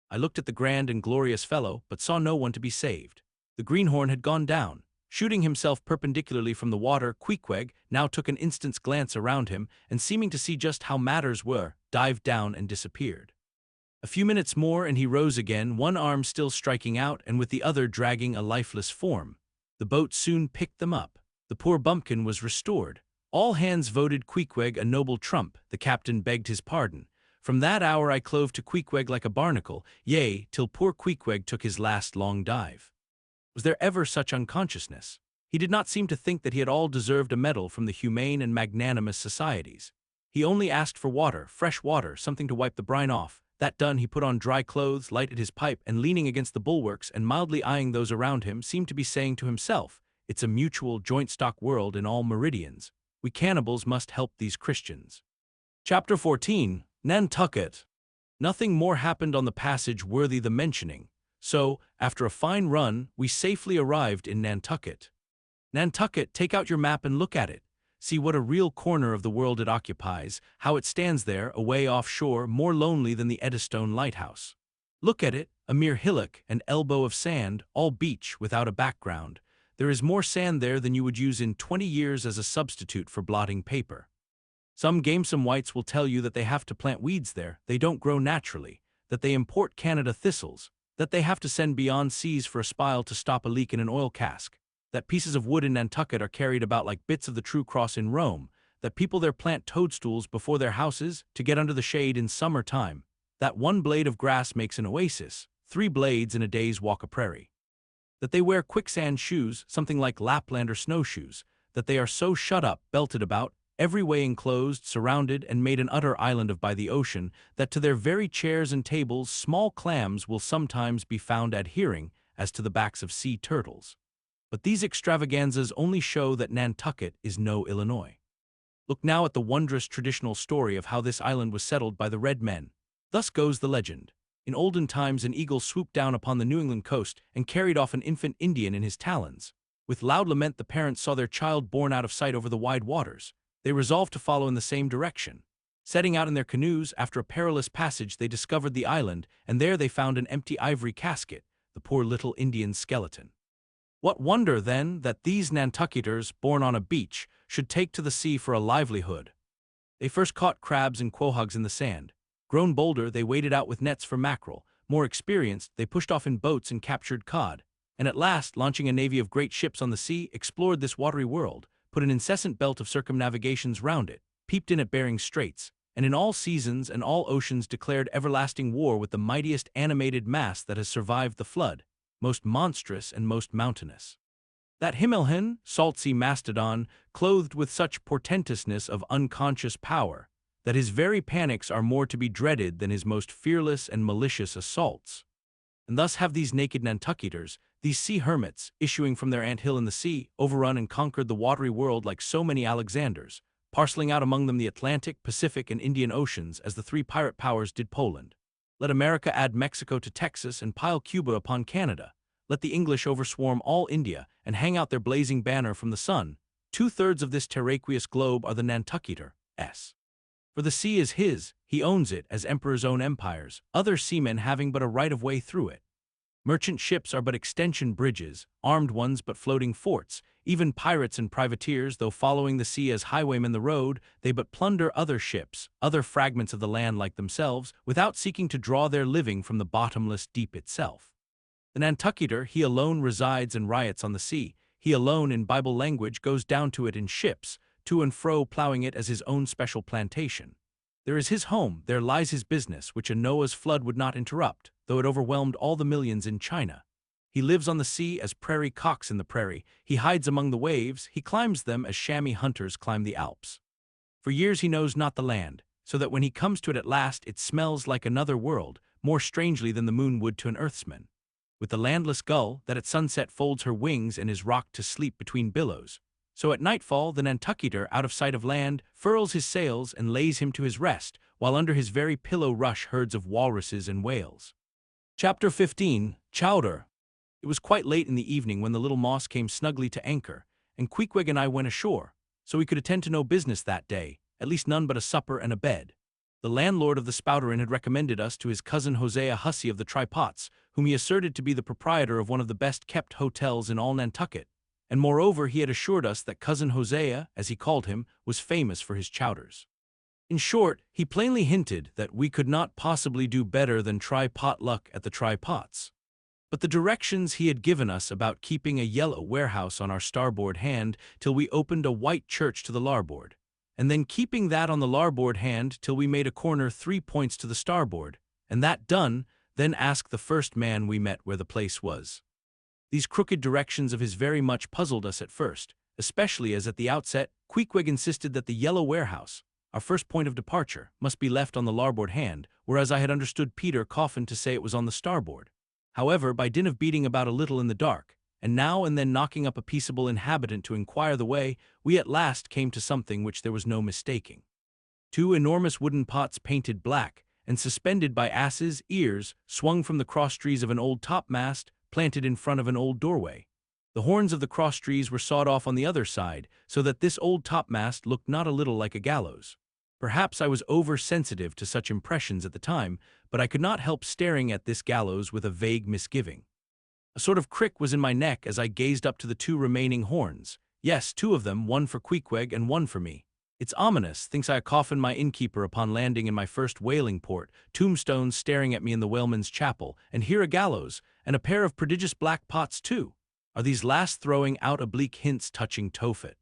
I looked at the grand and glorious fellow, but saw no one to be saved. The greenhorn had gone down. Shooting himself perpendicularly from the water, Queequeg now took an instant's glance around him, and seeming to see just how matters were, dived down and disappeared. A few minutes more and he rose again, one arm still striking out and with the other dragging a lifeless form. The boat soon picked them up. The poor bumpkin was restored. All hands voted Queequeg a noble trump. The captain begged his pardon. From that hour I clove to Queequeg like a barnacle, yea, till poor Queequeg took his last long dive. Was there ever such unconsciousness? He did not seem to think that he at all deserved a medal from the humane and magnanimous societies. He only asked for water, fresh water, something to wipe the brine off. That done, he put on dry clothes, lighted his pipe, and leaning against the bulwarks and mildly eyeing those around him, seemed to be saying to himself, "It's a mutual joint-stock world in all meridians. We cannibals must help these Christians." Chapter 14. Nantucket. Nothing more happened on the passage worthy the mentioning, so, after a fine run, we safely arrived in Nantucket. Nantucket, take out your map and look at it. See what a real corner of the world it occupies, how it stands there, away offshore, more lonely than the Eddystone lighthouse. Look at it, a mere hillock, an elbow of sand, all beach, without a background. There is more sand there than you would use in 20 years as a substitute for blotting paper. Some gamesome whites will tell you that they have to plant weeds there, they don't grow naturally, that they import Canada thistles, that they have to send beyond seas for a spile to stop a leak in an oil cask, that pieces of wood in Nantucket are carried about like bits of the true cross in Rome, that people there plant toadstools before their houses to get under the shade in summer time, that one blade of grass makes an oasis, 3 blades in a day's walk a prairie, that they wear quicksand shoes, something like Laplander snowshoes, that they are so shut up, belted about, every way enclosed, surrounded, and made an utter island of by the ocean, that to their very chairs and tables small clams will sometimes be found adhering, as to the backs of sea turtles. But these extravaganzas only show that Nantucket is no Illinois. Look now at the wondrous traditional story of how this island was settled by the red men. Thus goes the legend. In olden times an eagle swooped down upon the New England coast and carried off an infant Indian in his talons. With loud lament the parents saw their child borne out of sight over the wide waters. They resolved to follow in the same direction. Setting out in their canoes, after a perilous passage they discovered the island, and there they found an empty ivory casket, the poor little Indian's skeleton. What wonder, then, that these Nantucketers, born on a beach, should take to the sea for a livelihood. They first caught crabs and quahogs in the sand. Grown bolder, they waded out with nets for mackerel. More experienced, they pushed off in boats and captured cod. And at last, launching a navy of great ships on the sea, explored this watery world, put an incessant belt of circumnavigations round it, peeped in at Bering Straits, and in all seasons and all oceans declared everlasting war with the mightiest animated mass that has survived the flood, most monstrous and most mountainous. That Himmelhen, salt-sea mastodon, clothed with such portentousness of unconscious power, that his very panics are more to be dreaded than his most fearless and malicious assaults. And thus have these naked Nantucketers, these sea hermits, issuing from their ant-hill in the sea, overrun and conquered the watery world like so many Alexanders, parceling out among them the Atlantic, Pacific, and Indian Oceans as the three pirate powers did Poland. Let America add Mexico to Texas and pile Cuba upon Canada. Let the English overswarm all India and hang out their blazing banner from the sun. 2/3 of this terraqueous globe are the Nantucketers. For the sea is his, he owns it as emperors own empires, other seamen having but a right-of-way through it. Merchant ships are but extension bridges, armed ones but floating forts. Even pirates and privateers, though following the sea as highwaymen the road, they but plunder other ships, other fragments of the land like themselves, without seeking to draw their living from the bottomless deep itself. The Nantucketer, he alone resides and riots on the sea. He alone, in Bible language, goes down to it in ships, to and fro plowing it as his own special plantation. There is his home, there lies his business, which a Noah's flood would not interrupt, though it overwhelmed all the millions in China. He lives on the sea as prairie cocks in the prairie, he hides among the waves, he climbs them as chamois hunters climb the Alps. For years he knows not the land, so that when he comes to it at last it smells like another world, more strangely than the moon would to an earthsman. With the landless gull, that at sunset folds her wings and is rocked to sleep between billows, so at nightfall the Nantucketer, out of sight of land, furls his sails and lays him to his rest, while under his very pillow rush herds of walruses and whales. Chapter 15. Chowder. It was quite late in the evening when the little moss came snugly to anchor, and Queequeg and I went ashore, so we could attend to no business that day, at least none but a supper and a bed. The landlord of the Spouter-Inn had recommended us to his cousin Hosea Hussey of the Tripots, whom he asserted to be the proprietor of one of the best-kept hotels in all Nantucket, and moreover he had assured us that cousin Hosea, as he called him, was famous for his chowders. In short, he plainly hinted that we could not possibly do better than try pot luck at the Tripots. But the directions he had given us about keeping a yellow warehouse on our starboard hand till we opened a white church to the larboard, and then keeping that on the larboard hand till we made a corner 3 points to the starboard, and that done, then ask the first man we met where the place was. These crooked directions of his very much puzzled us at first, especially as at the outset Queequeg insisted that the yellow warehouse, our first point of departure, must be left on the larboard hand, whereas I had understood Peter Coffin to say it was on the starboard. However, by dint of beating about a little in the dark, and now and then knocking up a peaceable inhabitant to inquire the way, we at last came to something which there was no mistaking. 2 enormous wooden pots painted black, and suspended by asses' ears, swung from the cross-trees of an old topmast, planted in front of an old doorway. The horns of the cross-trees were sawed off on the other side, so that this old topmast looked not a little like a gallows. Perhaps I was over-sensitive to such impressions at the time, but I could not help staring at this gallows with a vague misgiving. A sort of crick was in my neck as I gazed up to the 2 remaining horns. Yes, 2 of them, one for Queequeg and one for me. It's ominous, thinks I, a coffin my innkeeper upon landing in my first whaling port, tombstones staring at me in the whaleman's chapel, and here a gallows, and a pair of prodigious black pots too. Are these last throwing out oblique hints touching Tophet?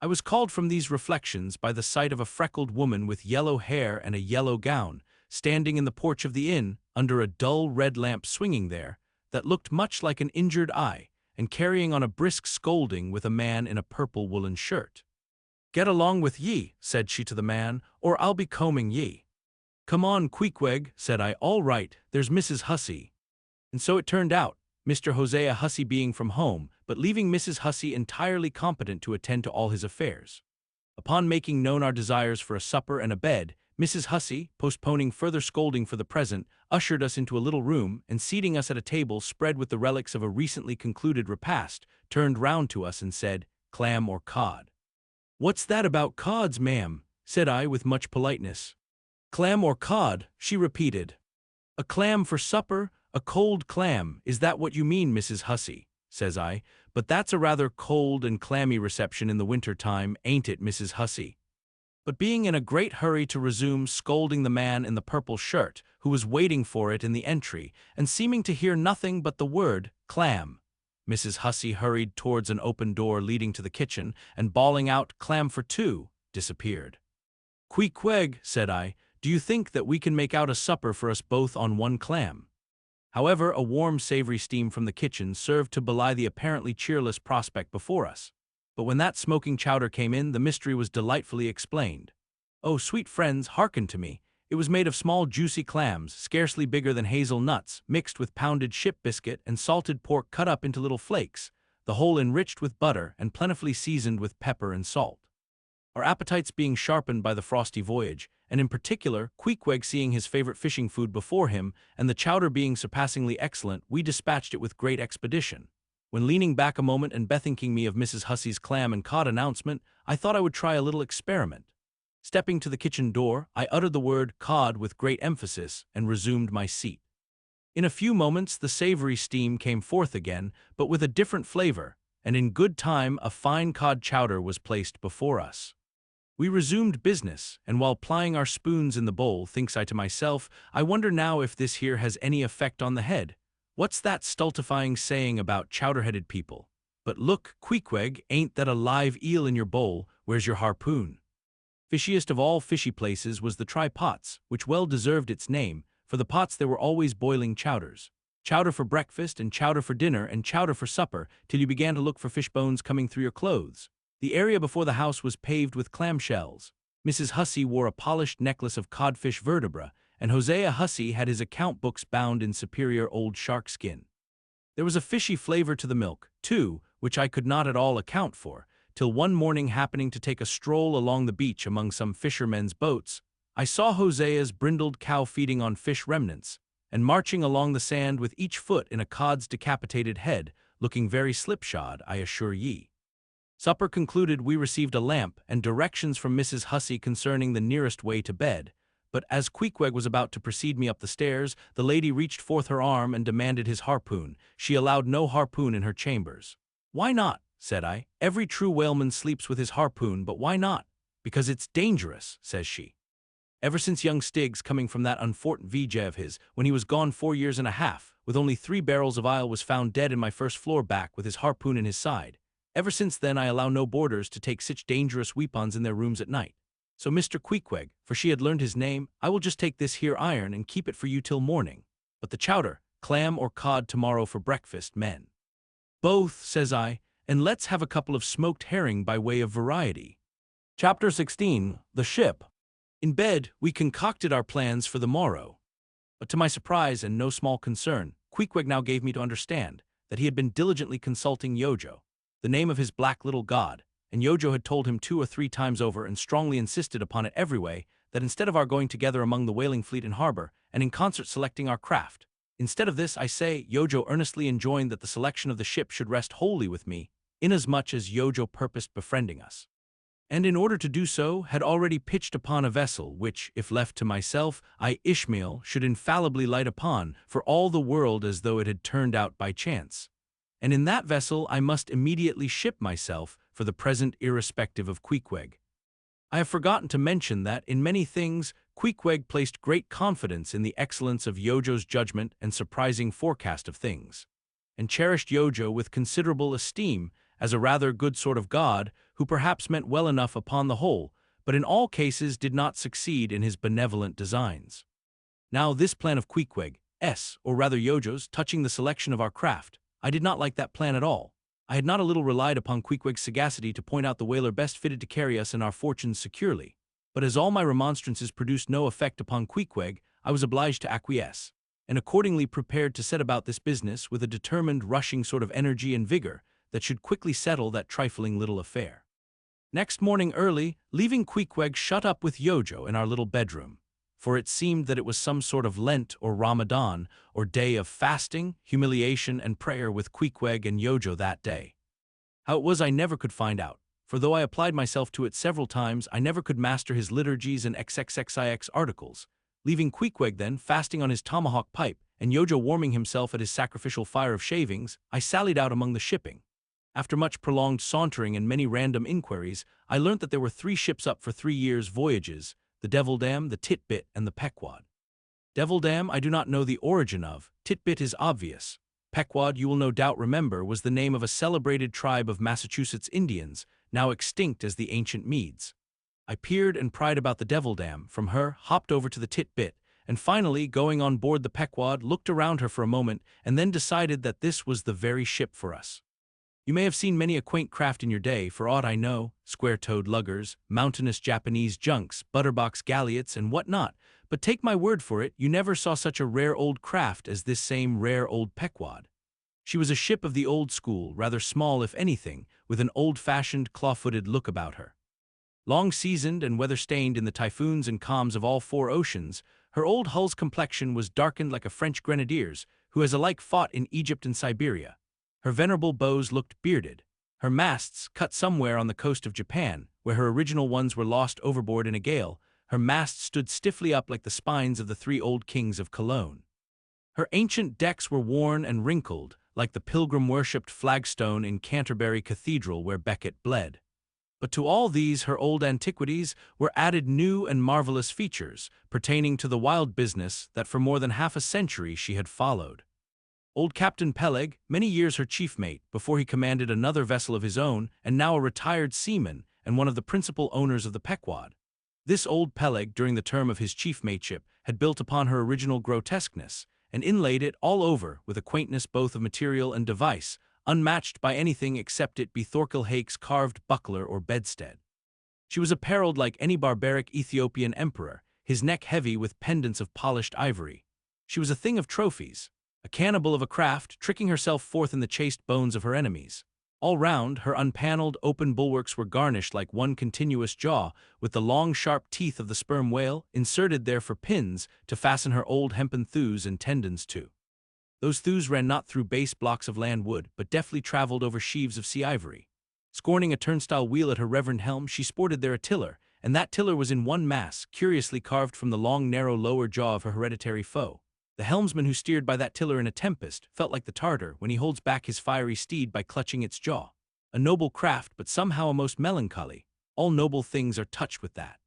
I was called from these reflections by the sight of a freckled woman with yellow hair and a yellow gown, standing in the porch of the inn, under a dull red lamp swinging there, that looked much like an injured eye, and carrying on a brisk scolding with a man in a purple woolen shirt. "Get along with ye," said she to the man, "or I'll be combing ye." "Come on, Queequeg," said I. "All right, there's Mrs. Hussey." And so it turned out. Mr. Hosea Hussey being from home, but leaving Mrs. Hussey entirely competent to attend to all his affairs. Upon making known our desires for a supper and a bed, Mrs. Hussey, postponing further scolding for the present, ushered us into a little room, and seating us at a table spread with the relics of a recently concluded repast, turned round to us and said, "Clam or cod?" "What's that about cods, ma'am?" said I with much politeness. "Clam or cod," she repeated. "A clam for supper, a cold clam, is that what you mean, Mrs. Hussey?" says I, "but that's a rather cold and clammy reception in the winter time, ain't it, Mrs. Hussey?" But being in a great hurry to resume scolding the man in the purple shirt, who was waiting for it in the entry, and seeming to hear nothing but the word clam, Mrs. Hussey hurried towards an open door leading to the kitchen, and bawling out, "Clam for two," disappeared. "Queequeg," said I, "do you think that we can make out a supper for us both on one clam?" However, a warm savory steam from the kitchen served to belie the apparently cheerless prospect before us. But when that smoking chowder came in, the mystery was delightfully explained. "Oh, sweet friends, hearken to me. It was made of small juicy clams, scarcely bigger than hazel nuts, mixed with pounded ship biscuit and salted pork cut up into little flakes, the whole enriched with butter and plentifully seasoned with pepper and salt." Our appetites being sharpened by the frosty voyage, and in particular, Queequeg seeing his favorite fishing food before him, and the chowder being surpassingly excellent, we dispatched it with great expedition. When leaning back a moment and bethinking me of Mrs. Hussey's clam and cod announcement, I thought I would try a little experiment. Stepping to the kitchen door, I uttered the word cod with great emphasis and resumed my seat. In a few moments the savory steam came forth again, but with a different flavor, and in good time a fine cod chowder was placed before us. We resumed business, and while plying our spoons in the bowl, thinks I to myself, I wonder now if this here has any effect on the head. What's that stultifying saying about chowder-headed people? But look, Queequeg, ain't that a live eel in your bowl? Where's your harpoon? Fishiest of all fishy places was the try-pots, which well deserved its name, for the pots there were always boiling chowders. Chowder for breakfast, and chowder for dinner, and chowder for supper, till you began to look for fish bones coming through your clothes. The area before the house was paved with clamshells. Mrs. Hussey wore a polished necklace of codfish vertebra, and Hosea Hussey had his account books bound in superior old shark skin. There was a fishy flavor to the milk, too, which I could not at all account for, till one morning happening to take a stroll along the beach among some fishermen's boats, I saw Hosea's brindled cow feeding on fish remnants, and marching along the sand with each foot in a cod's decapitated head, looking very slipshod, I assure ye. Supper concluded, we received a lamp and directions from Mrs. Hussey concerning the nearest way to bed, but as Queequeg was about to precede me up the stairs, the lady reached forth her arm and demanded his harpoon. She allowed no harpoon in her chambers. "Why not?" said I. "Every true whaleman sleeps with his harpoon, but why not?" "Because it's dangerous," says she. "Ever since young Stiggs, coming from that unfortunate VJ of his, when he was gone 4 years and a half, with only 3 barrels of ile, was found dead in my first floor back with his harpoon in his side. Ever since then I allow no boarders to take such dangerous weapons in their rooms at night. So Mr. Queequeg, for she had learned his name, I will just take this here iron and keep it for you till morning. But the chowder, clam or cod tomorrow for breakfast, men." "Both," says I, "and let's have a couple of smoked herring by way of variety." Chapter 16. The Ship. In bed, we concocted our plans for the morrow. But to my surprise and no small concern, Queequeg now gave me to understand that he had been diligently consulting Yojo, the name of his black little god, and Yojo had told him 2 or 3 times over and strongly insisted upon it every way, that instead of our going together among the whaling fleet in harbor, and in concert selecting our craft, instead of this, I say, Yojo earnestly enjoined that the selection of the ship should rest wholly with me, inasmuch as Yojo purposed befriending us, and in order to do so, had already pitched upon a vessel, which, if left to myself, I, Ishmael, should infallibly light upon, for all the world as though it had turned out by chance. And in that vessel I must immediately ship myself, for the present irrespective of Queequeg. I have forgotten to mention that, in many things, Queequeg placed great confidence in the excellence of Yojo's judgment and surprising forecast of things, and cherished Yojo with considerable esteem as a rather good sort of god, who perhaps meant well enough upon the whole, but in all cases did not succeed in his benevolent designs. Now this plan of Queequeg's, or rather Yojo's, touching the selection of our craft, I did not like that plan at all. I had not a little relied upon Queequeg's sagacity to point out the whaler best fitted to carry us and our fortunes securely, but as all my remonstrances produced no effect upon Queequeg, I was obliged to acquiesce, and accordingly prepared to set about this business with a determined, rushing sort of energy and vigor that should quickly settle that trifling little affair. Next morning early, leaving Queequeg shut up with Yojo in our little bedroom, for it seemed that it was some sort of Lent or Ramadan or day of fasting, humiliation, and prayer with Queequeg and Yojo that day. How it was I never could find out, for though I applied myself to it several times, I never could master his liturgies and XXXIX articles. Leaving Queequeg then, fasting on his tomahawk pipe, and Yojo warming himself at his sacrificial fire of shavings, I sallied out among the shipping. After much prolonged sauntering and many random inquiries, I learnt that there were 3 ships up for 3 years' voyages, the Devildam, the Titbit, and the Pequod. Devildam I do not know the origin of, Titbit is obvious. Pequod, you will no doubt remember, was the name of a celebrated tribe of Massachusetts Indians, now extinct as the ancient Medes. I peered and pried about the Devildam, from her, hopped over to the Titbit, and finally, going on board the Pequod, looked around her for a moment, and then decided that this was the very ship for us. You may have seen many a quaint craft in your day, for aught I know, square-toed luggers, mountainous Japanese junks, butterbox galliots, and what not, but take my word for it, you never saw such a rare old craft as this same rare old Pequod. She was a ship of the old school, rather small if anything, with an old-fashioned, claw-footed look about her. Long-seasoned and weather-stained in the typhoons and calms of all 4 oceans, her old hull's complexion was darkened like a French grenadier's, who has alike fought in Egypt and Siberia. Her venerable bows looked bearded. Her masts, cut somewhere on the coast of Japan, where her original ones were lost overboard in a gale, her masts stood stiffly up like the spines of the 3 old kings of Cologne. Her ancient decks were worn and wrinkled, like the pilgrim-worshipped flagstone in Canterbury Cathedral where Becket bled. But to all these her old antiquities were added new and marvelous features, pertaining to the wild business that for more than half a century she had followed. Old Captain Peleg, many years her chief mate, before he commanded another vessel of his own, and now a retired seaman, and one of the principal owners of the Pequod. This old Peleg, during the term of his chief mateship, had built upon her original grotesqueness, and inlaid it all over with a quaintness both of material and device, unmatched by anything except it be Thorkel Hake's carved buckler or bedstead. She was apparelled like any barbaric Ethiopian emperor, his neck heavy with pendants of polished ivory. She was a thing of trophies, a cannibal of a craft, tricking herself forth in the chased bones of her enemies. All round, her unpaneled, open bulwarks were garnished like one continuous jaw, with the long, sharp teeth of the sperm whale inserted there for pins to fasten her old hempen thews and tendons to. Those thews ran not through base blocks of land wood, but deftly traveled over sheaves of sea ivory. Scorning a turnstile wheel at her reverend helm, she sported there a tiller, and that tiller was in one mass, curiously carved from the long, narrow lower jaw of her hereditary foe. The helmsman who steered by that tiller in a tempest felt like the Tartar when he holds back his fiery steed by clutching its jaw. A noble craft, but somehow a most melancholy. All noble things are touched with that.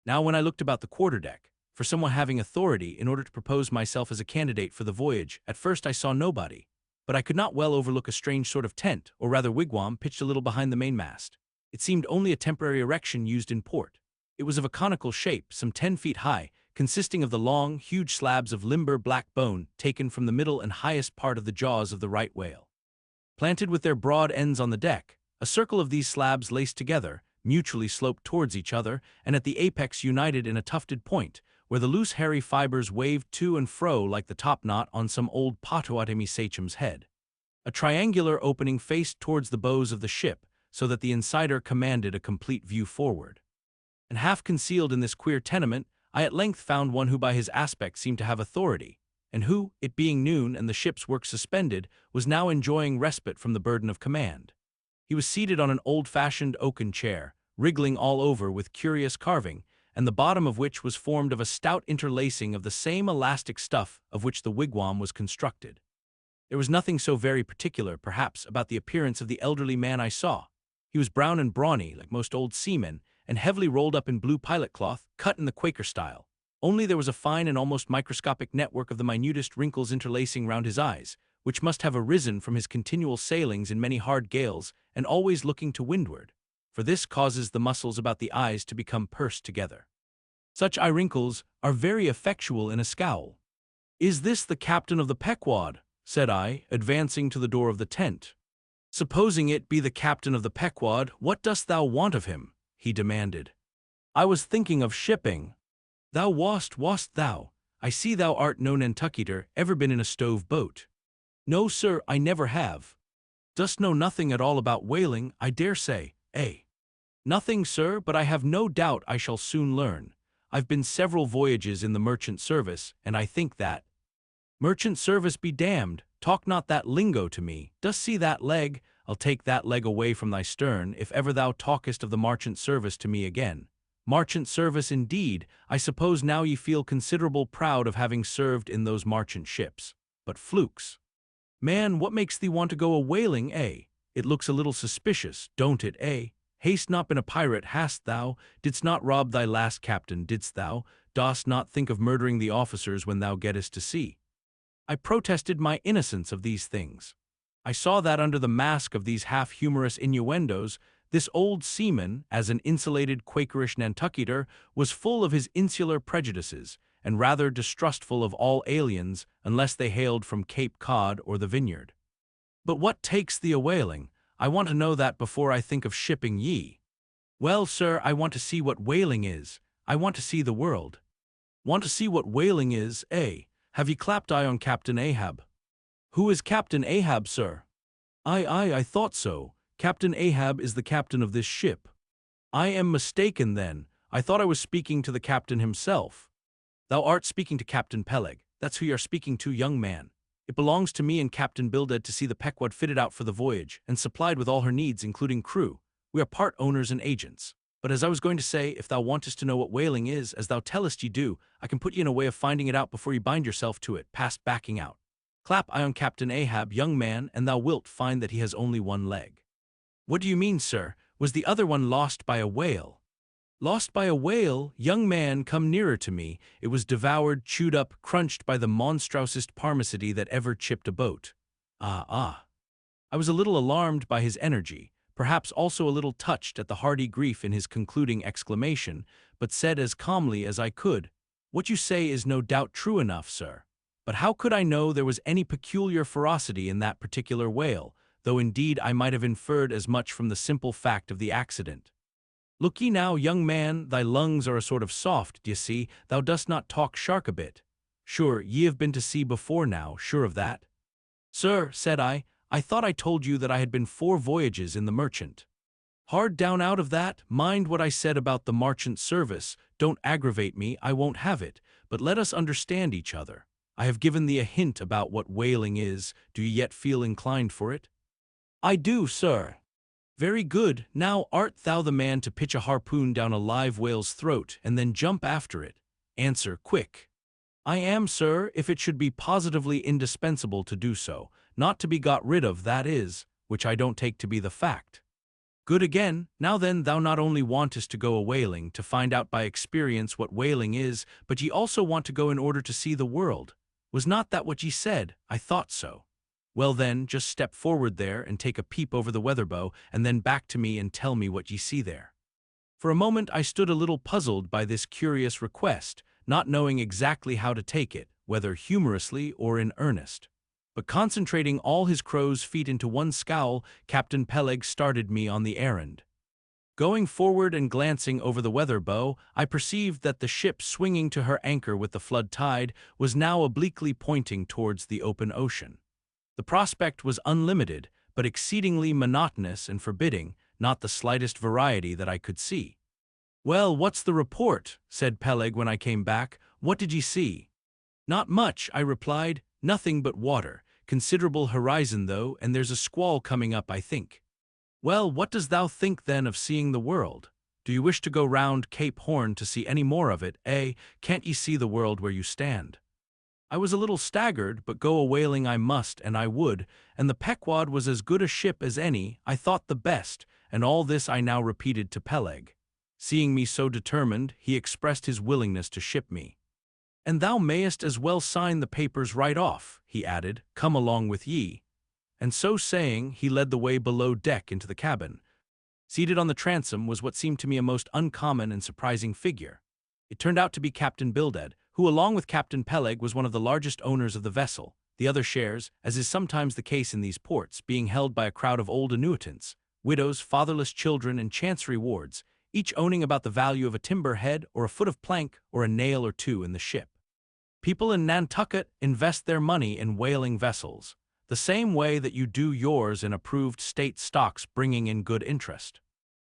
Now when I looked about the quarterdeck, for someone having authority in order to propose myself as a candidate for the voyage, at first I saw nobody, but I could not well overlook a strange sort of tent, or rather wigwam, pitched a little behind the mainmast. It seemed only a temporary erection used in port. It was of a conical shape, some 10 feet high, consisting of the long, huge slabs of limber black bone taken from the middle and highest part of the jaws of the right whale. Planted with their broad ends on the deck, a circle of these slabs laced together, mutually sloped towards each other, and at the apex united in a tufted point, where the loose hairy fibers waved to and fro like the topknot on some old Potawatomi sachem's head. A triangular opening faced towards the bows of the ship, so that the insider commanded a complete view forward. And half concealed in this queer tenement, I at length found one who by his aspect seemed to have authority, and who, it being noon and the ship's work suspended, was now enjoying respite from the burden of command. He was seated on an old-fashioned oaken chair, wriggling all over with curious carving, and the bottom of which was formed of a stout interlacing of the same elastic stuff of which the wigwam was constructed. There was nothing so very particular, perhaps, about the appearance of the elderly man I saw. He was brown and brawny, like most old seamen, and heavily rolled up in blue pilot cloth, cut in the Quaker style. Only there was a fine and almost microscopic network of the minutest wrinkles interlacing round his eyes, which must have arisen from his continual sailings in many hard gales, and always looking to windward, for this causes the muscles about the eyes to become pursed together. Such eye wrinkles are very effectual in a scowl. "Is this the captain of the Pequod?" said I, advancing to the door of the tent. "Supposing it be the captain of the Pequod, what dost thou want of him?" he demanded. "I was thinking of shipping." "Thou wast thou? I see thou art no Nantucketer, ever been in a stove boat. No, sir, I never have. Dost know nothing at all about whaling, I dare say, eh? Nothing, sir, but I have no doubt I shall soon learn. I've been several voyages in the merchant service, and I think that— Merchant service be damned, talk not that lingo to me. Dost see that leg? I'll take that leg away from thy stern, if ever thou talkest of the marchant service to me again. Marchant service indeed, I suppose now ye feel considerable proud of having served in those marchant ships. But flukes. Man, what makes thee want to go a-whaling, eh? It looks a little suspicious, don't it, eh? Hast not been a pirate, hast thou? Didst not rob thy last captain, didst thou? Dost not think of murdering the officers when thou gettest to sea? I protested my innocence of these things. I saw that under the mask of these half-humorous innuendos, this old seaman, as an insulated Quakerish Nantucketer, was full of his insular prejudices, and rather distrustful of all aliens unless they hailed from Cape Cod or the Vineyard. But what takes thee a-whaling? I want to know that before I think of shipping ye. Well, sir, I want to see what whaling is. I want to see the world. Want to see what whaling is, eh? Have ye clapped eye on Captain Ahab? Who is Captain Ahab, sir? Aye, I thought so. Captain Ahab is the captain of this ship. I am mistaken, then. I thought I was speaking to the captain himself. Thou art speaking to Captain Peleg. That's who you're speaking to, young man. It belongs to me and Captain Bildad to see the Pequod fitted out for the voyage, and supplied with all her needs, including crew. We are part owners and agents. But as I was going to say, if thou wantest to know what whaling is, as thou tellest ye do, I can put ye in a way of finding it out before ye bind yourself to it, past backing out. Clap eye on Captain Ahab, young man, and thou wilt find that he has only one leg. What do you mean, sir? Was the other one lost by a whale? Lost by a whale? Young man, come nearer to me. It was devoured, chewed up, crunched by the monstrousest parmacity that ever chipped a boat. Ah. I was a little alarmed by his energy, perhaps also a little touched at the hearty grief in his concluding exclamation, but said as calmly as I could, "What you say is no doubt true enough, sir. But how could I know there was any peculiar ferocity in that particular whale, though indeed I might have inferred as much from the simple fact of the accident? Look ye now, young man, thy lungs are a sort of soft, d'ye see, thou dost not talk shark a bit. Sure, ye have been to sea before now, sure of that?" "Sir," said I thought I told you that I had been 4 voyages in the merchant." "Hard down out of that, mind what I said about the marchant service, don't aggravate me, I won't have it, but let us understand each other. I have given thee a hint about what whaling is, do you yet feel inclined for it?" "I do, sir." "Very good, now art thou the man to pitch a harpoon down a live whale's throat and then jump after it? Answer, quick." "I am, sir, if it should be positively indispensable to do so, not to be got rid of, that is, which I don't take to be the fact." "Good again. Now then, thou not only wantest to go a-whaling to find out by experience what whaling is, but ye also want to go in order to see the world. Was not that what ye said? I thought so. Well then, just step forward there and take a peep over the weatherbow, and then back to me and tell me what ye see there." For a moment I stood a little puzzled by this curious request, not knowing exactly how to take it, whether humorously or in earnest. But concentrating all his crow's feet into one scowl, Captain Peleg started me on the errand. Going forward and glancing over the weatherbow, I perceived that the ship swinging to her anchor with the flood tide was now obliquely pointing towards the open ocean. The prospect was unlimited, but exceedingly monotonous and forbidding, not the slightest variety that I could see. "Well, what's the report?" said Peleg when I came back. "What did ye see?" "Not much," I replied. "Nothing but water. Considerable horizon, though, and there's a squall coming up, I think." "Well, what dost thou think, then, of seeing the world? Do you wish to go round Cape Horn to see any more of it, eh? Can't ye see the world where you stand?" I was a little staggered, but go a-whaling I must, and I would, and the Pequod was as good a ship as any, I thought the best, and all this I now repeated to Peleg. Seeing me so determined, he expressed his willingness to ship me. "And thou mayest as well sign the papers right off," he added, "come along with ye." And so saying, he led the way below deck into the cabin. Seated on the transom was what seemed to me a most uncommon and surprising figure. It turned out to be Captain Bildad, who along with Captain Peleg was one of the largest owners of the vessel, the other shares, as is sometimes the case in these ports, being held by a crowd of old annuitants, widows, fatherless children, and chancery wards, each owning about the value of a timber head or a foot of plank or a nail or two in the ship. People in Nantucket invest their money in whaling vessels, the same way that you do yours in approved state stocks bringing in good interest.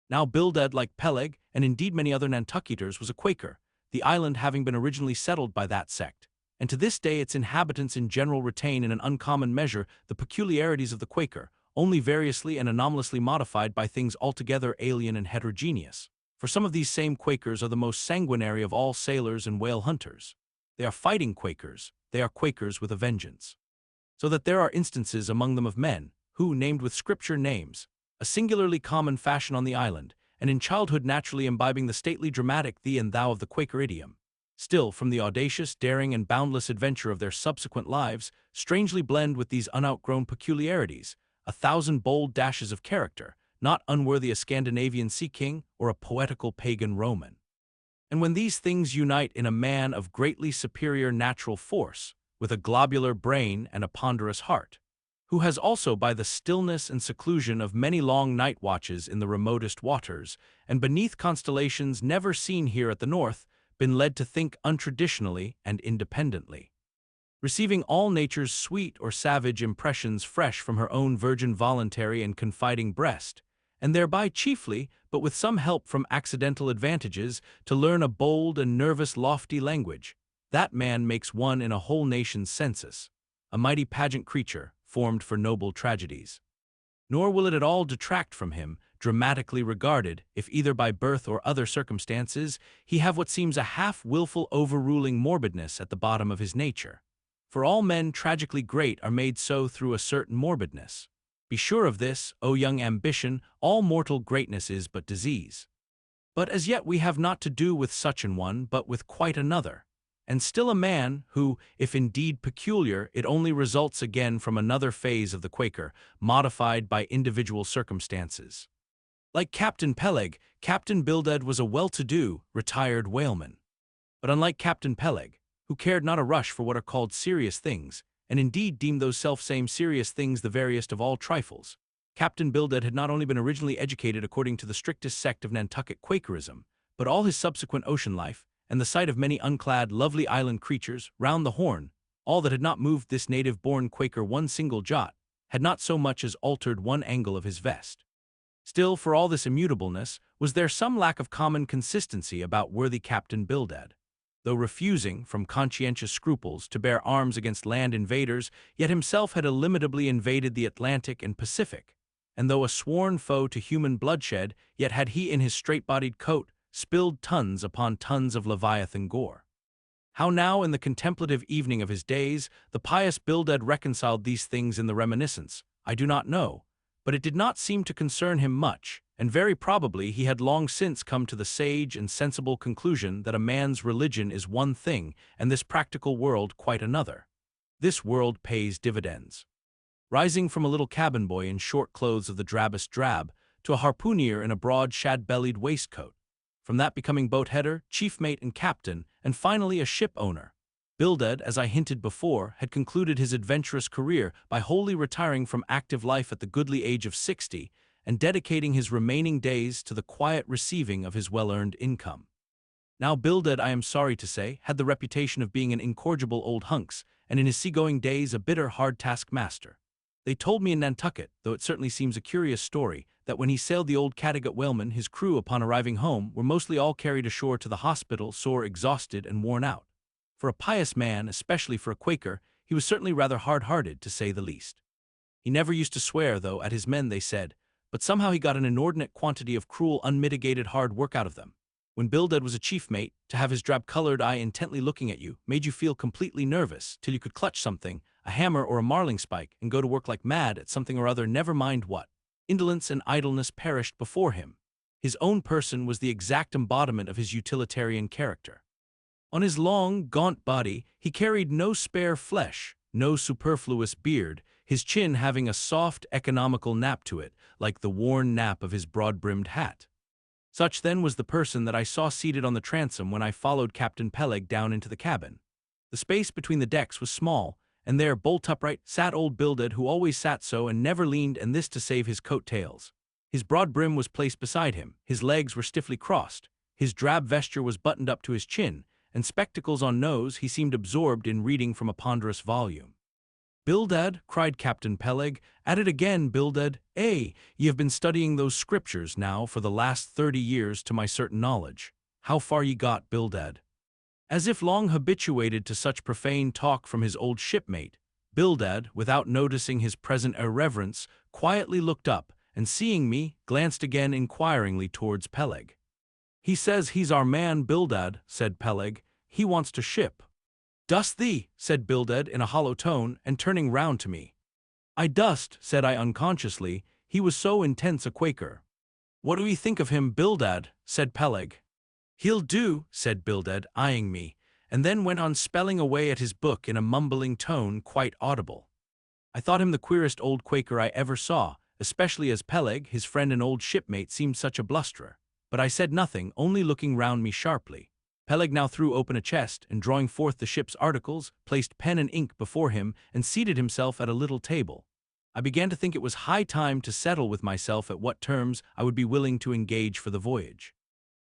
Now Bildad, like Peleg, and indeed many other Nantucketers, was a Quaker, the island having been originally settled by that sect, and to this day its inhabitants in general retain in an uncommon measure the peculiarities of the Quaker, only variously and anomalously modified by things altogether alien and heterogeneous. For some of these same Quakers are the most sanguinary of all sailors and whale hunters. They are fighting Quakers, they are Quakers with a vengeance. So that there are instances among them of men, who, named with scripture names, a singularly common fashion on the island, and in childhood naturally imbibing the stately dramatic thee and thou of the Quaker idiom, still, from the audacious, daring, and boundless adventure of their subsequent lives, strangely blend with these unoutgrown peculiarities, 1,000 bold dashes of character, not unworthy a Scandinavian sea king or a poetical pagan Roman. And when these things unite in a man of greatly superior natural force, with a globular brain and a ponderous heart, who has also by the stillness and seclusion of many long night watches in the remotest waters, and beneath constellations never seen here at the north, been led to think untraditionally and independently, receiving all nature's sweet or savage impressions fresh from her own virgin voluntary and confiding breast, and thereby chiefly, but with some help from accidental advantages, to learn a bold and nervous lofty language, that man makes one in a whole nation's census, a mighty pageant creature, formed for noble tragedies. Nor will it at all detract from him, dramatically regarded, if either by birth or other circumstances, he have what seems a half-willful overruling morbidness at the bottom of his nature. For all men tragically great are made so through a certain morbidness. Be sure of this, O young ambition, all mortal greatness is but disease. But as yet we have not to do with such an one, but with quite another. And still a man who, if indeed peculiar, it only results again from another phase of the Quaker, modified by individual circumstances. Like Captain Peleg, Captain Bildad was a well-to-do, retired whaleman. But unlike Captain Peleg, who cared not a rush for what are called serious things, and indeed deemed those self-same serious things the veriest of all trifles, Captain Bildad had not only been originally educated according to the strictest sect of Nantucket Quakerism, but all his subsequent ocean life, and the sight of many unclad, lovely island creatures round the Horn, all that had not moved this native-born Quaker one single jot, had not so much as altered one angle of his vest. Still, for all this immutableness, was there some lack of common consistency about worthy Captain Bildad. Though refusing, from conscientious scruples, to bear arms against land invaders, yet himself had illimitably invaded the Atlantic and Pacific, and though a sworn foe to human bloodshed, yet had he in his straight-bodied coat spilled tons upon tons of Leviathan gore. How now, in the contemplative evening of his days, the pious Bildad reconciled these things in the reminiscence, I do not know, but it did not seem to concern him much, and very probably he had long since come to the sage and sensible conclusion that a man's religion is one thing, and this practical world quite another. This world pays dividends. Rising from a little cabin boy in short clothes of the drabbest drab, to a harpooner in a broad shad-bellied waistcoat, from that becoming boat-header, chief mate and captain, and finally a ship-owner, Bildad, as I hinted before, had concluded his adventurous career by wholly retiring from active life at the goodly age of 60, and dedicating his remaining days to the quiet receiving of his well-earned income. Now Bildad, I am sorry to say, had the reputation of being an incorrigible old hunks, and in his seagoing days a bitter hard taskmaster. They told me in Nantucket, though it certainly seems a curious story, that when he sailed the old Cattegat whaleman, his crew, upon arriving home, were mostly all carried ashore to the hospital, sore exhausted and worn out. For a pious man, especially for a Quaker, he was certainly rather hard-hearted, to say the least. He never used to swear, though, at his men, they said, but somehow he got an inordinate quantity of cruel, unmitigated hard work out of them. When Bildad was a chief mate, to have his drab-colored eye intently looking at you made you feel completely nervous, till you could clutch something, a hammer or a marling spike, and go to work like mad at something or other, never mind what. Indolence and idleness perished before him. His own person was the exact embodiment of his utilitarian character. On his long, gaunt body he carried no spare flesh, no superfluous beard, his chin having a soft, economical nap to it, like the worn nap of his broad-brimmed hat. Such then was the person that I saw seated on the transom when I followed Captain Peleg down into the cabin. The space between the decks was small, and there, bolt upright, sat old Bildad, who always sat so and never leaned, and this to save his coat-tails. His broad brim was placed beside him, his legs were stiffly crossed, his drab vesture was buttoned up to his chin, and spectacles on nose, he seemed absorbed in reading from a ponderous volume. "Bildad," cried Captain Peleg, "at it again, Bildad. Ye have been studying those scriptures now for the last 30 years to my certain knowledge. How far ye got, Bildad?" As if long habituated to such profane talk from his old shipmate, Bildad, without noticing his present irreverence, quietly looked up, and seeing me, glanced again inquiringly towards Peleg. "He says he's our man, Bildad," said Peleg. "He wants to ship." "Dost thee?" said Bildad in a hollow tone, and turning round to me. "I dost," said I unconsciously, he was so intense a Quaker. "What do ye think of him, Bildad?" said Peleg. "He'll do," said Bildad, eyeing me, and then went on spelling away at his book in a mumbling tone quite audible. I thought him the queerest old Quaker I ever saw, especially as Peleg, his friend and old shipmate, seemed such a blusterer. But I said nothing, only looking round me sharply. Peleg now threw open a chest, and drawing forth the ship's articles, placed pen and ink before him, and seated himself at a little table. I began to think it was high time to settle with myself at what terms I would be willing to engage for the voyage.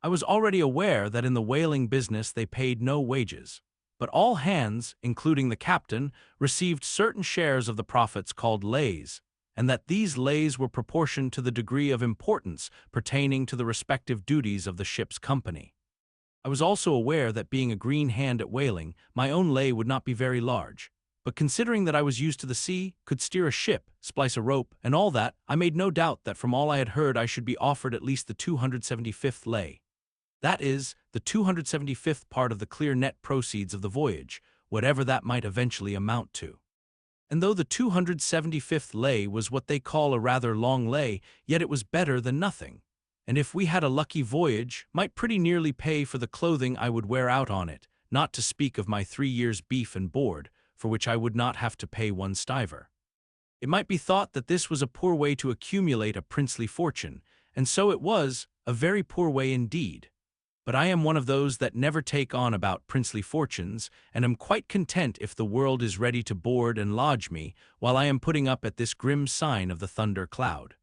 I was already aware that in the whaling business they paid no wages, but all hands, including the captain, received certain shares of the profits called lays, and that these lays were proportioned to the degree of importance pertaining to the respective duties of the ship's company. I was also aware that being a green hand at whaling, my own lay would not be very large, but considering that I was used to the sea, could steer a ship, splice a rope, and all that, I made no doubt that from all I had heard I should be offered at least the 275th lay. That is, the 275th part of the clear net proceeds of the voyage, whatever that might eventually amount to. And though the 275th lay was what they call a rather long lay, yet it was better than nothing, and if we had a lucky voyage, might pretty nearly pay for the clothing I would wear out on it, not to speak of my 3 years' beef and board, for which I would not have to pay 1 stiver. It might be thought that this was a poor way to accumulate a princely fortune, and so it was, a very poor way indeed. But I am one of those that never take on about princely fortunes, and am quite content if the world is ready to board and lodge me, while I am putting up at this grim sign of the thunder cloud.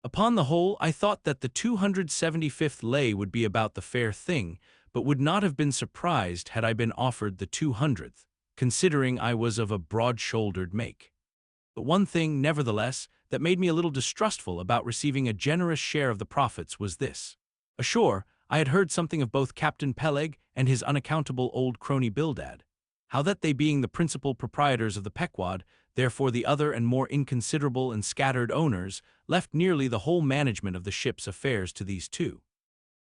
Upon the whole, I thought that the 275th lay would be about the fair thing, but would not have been surprised had I been offered the 200th, considering I was of a broad-shouldered make. But one thing, nevertheless, that made me a little distrustful about receiving a generous share of the profits was this. Ashore, I had heard something of both Captain Peleg and his unaccountable old crony Bildad, how that they being the principal proprietors of the Pequod, therefore the other and more inconsiderable and scattered owners, left nearly the whole management of the ship's affairs to these two.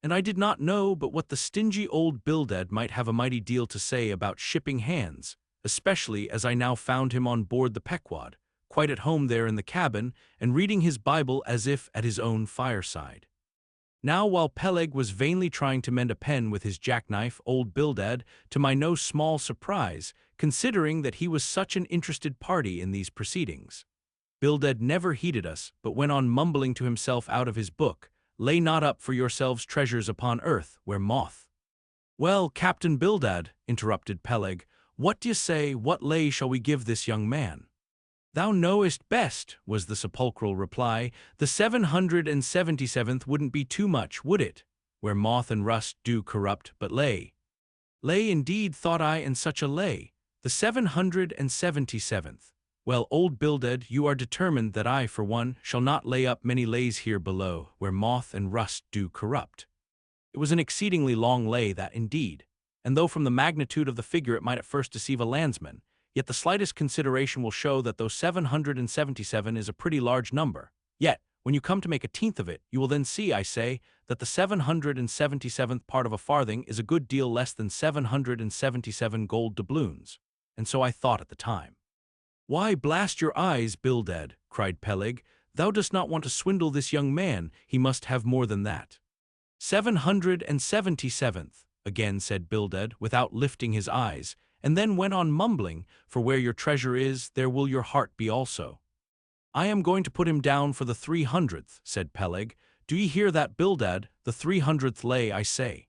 And I did not know but what the stingy old Bildad might have a mighty deal to say about shipping hands, especially as I now found him on board the Pequod, quite at home there in the cabin, and reading his Bible as if at his own fireside. Now, while Peleg was vainly trying to mend a pen with his jackknife, old Bildad, to my no small surprise, considering that he was such an interested party in these proceedings. Bildad never heeded us, but went on mumbling to himself out of his book, "Lay not up for yourselves treasures upon earth, where moth—" "Well, Captain Bildad," interrupted Peleg, "what d'ye say, what lay shall we give this young man?" "Thou knowest best," was the sepulchral reply. "The 777th wouldn't be too much, would it? Where moth and rust do corrupt, but lay." "Lay indeed," thought I, "and such a lay. The 777th. Well, old Bildad, you are determined that I, for one, shall not lay up many lays here below, where moth and rust do corrupt." It was an exceedingly long lay, that indeed, and though from the magnitude of the figure it might at first deceive a landsman, yet the slightest consideration will show that though 777 is a pretty large number, yet, when you come to make a tenth of it, you will then see, I say, that the 777th part of a farthing is a good deal less than 777 gold doubloons, and so I thought at the time. "Why, blast your eyes, Bildad," cried Peleg, "thou dost not want to swindle this young man, he must have more than that." 777th, again said Bildad, without lifting his eyes, and then went on mumbling, "For where your treasure is, there will your heart be also." "I am going to put him down for the 300th, said Peleg. "Do ye hear that, Bildad? The 300th lay, I say."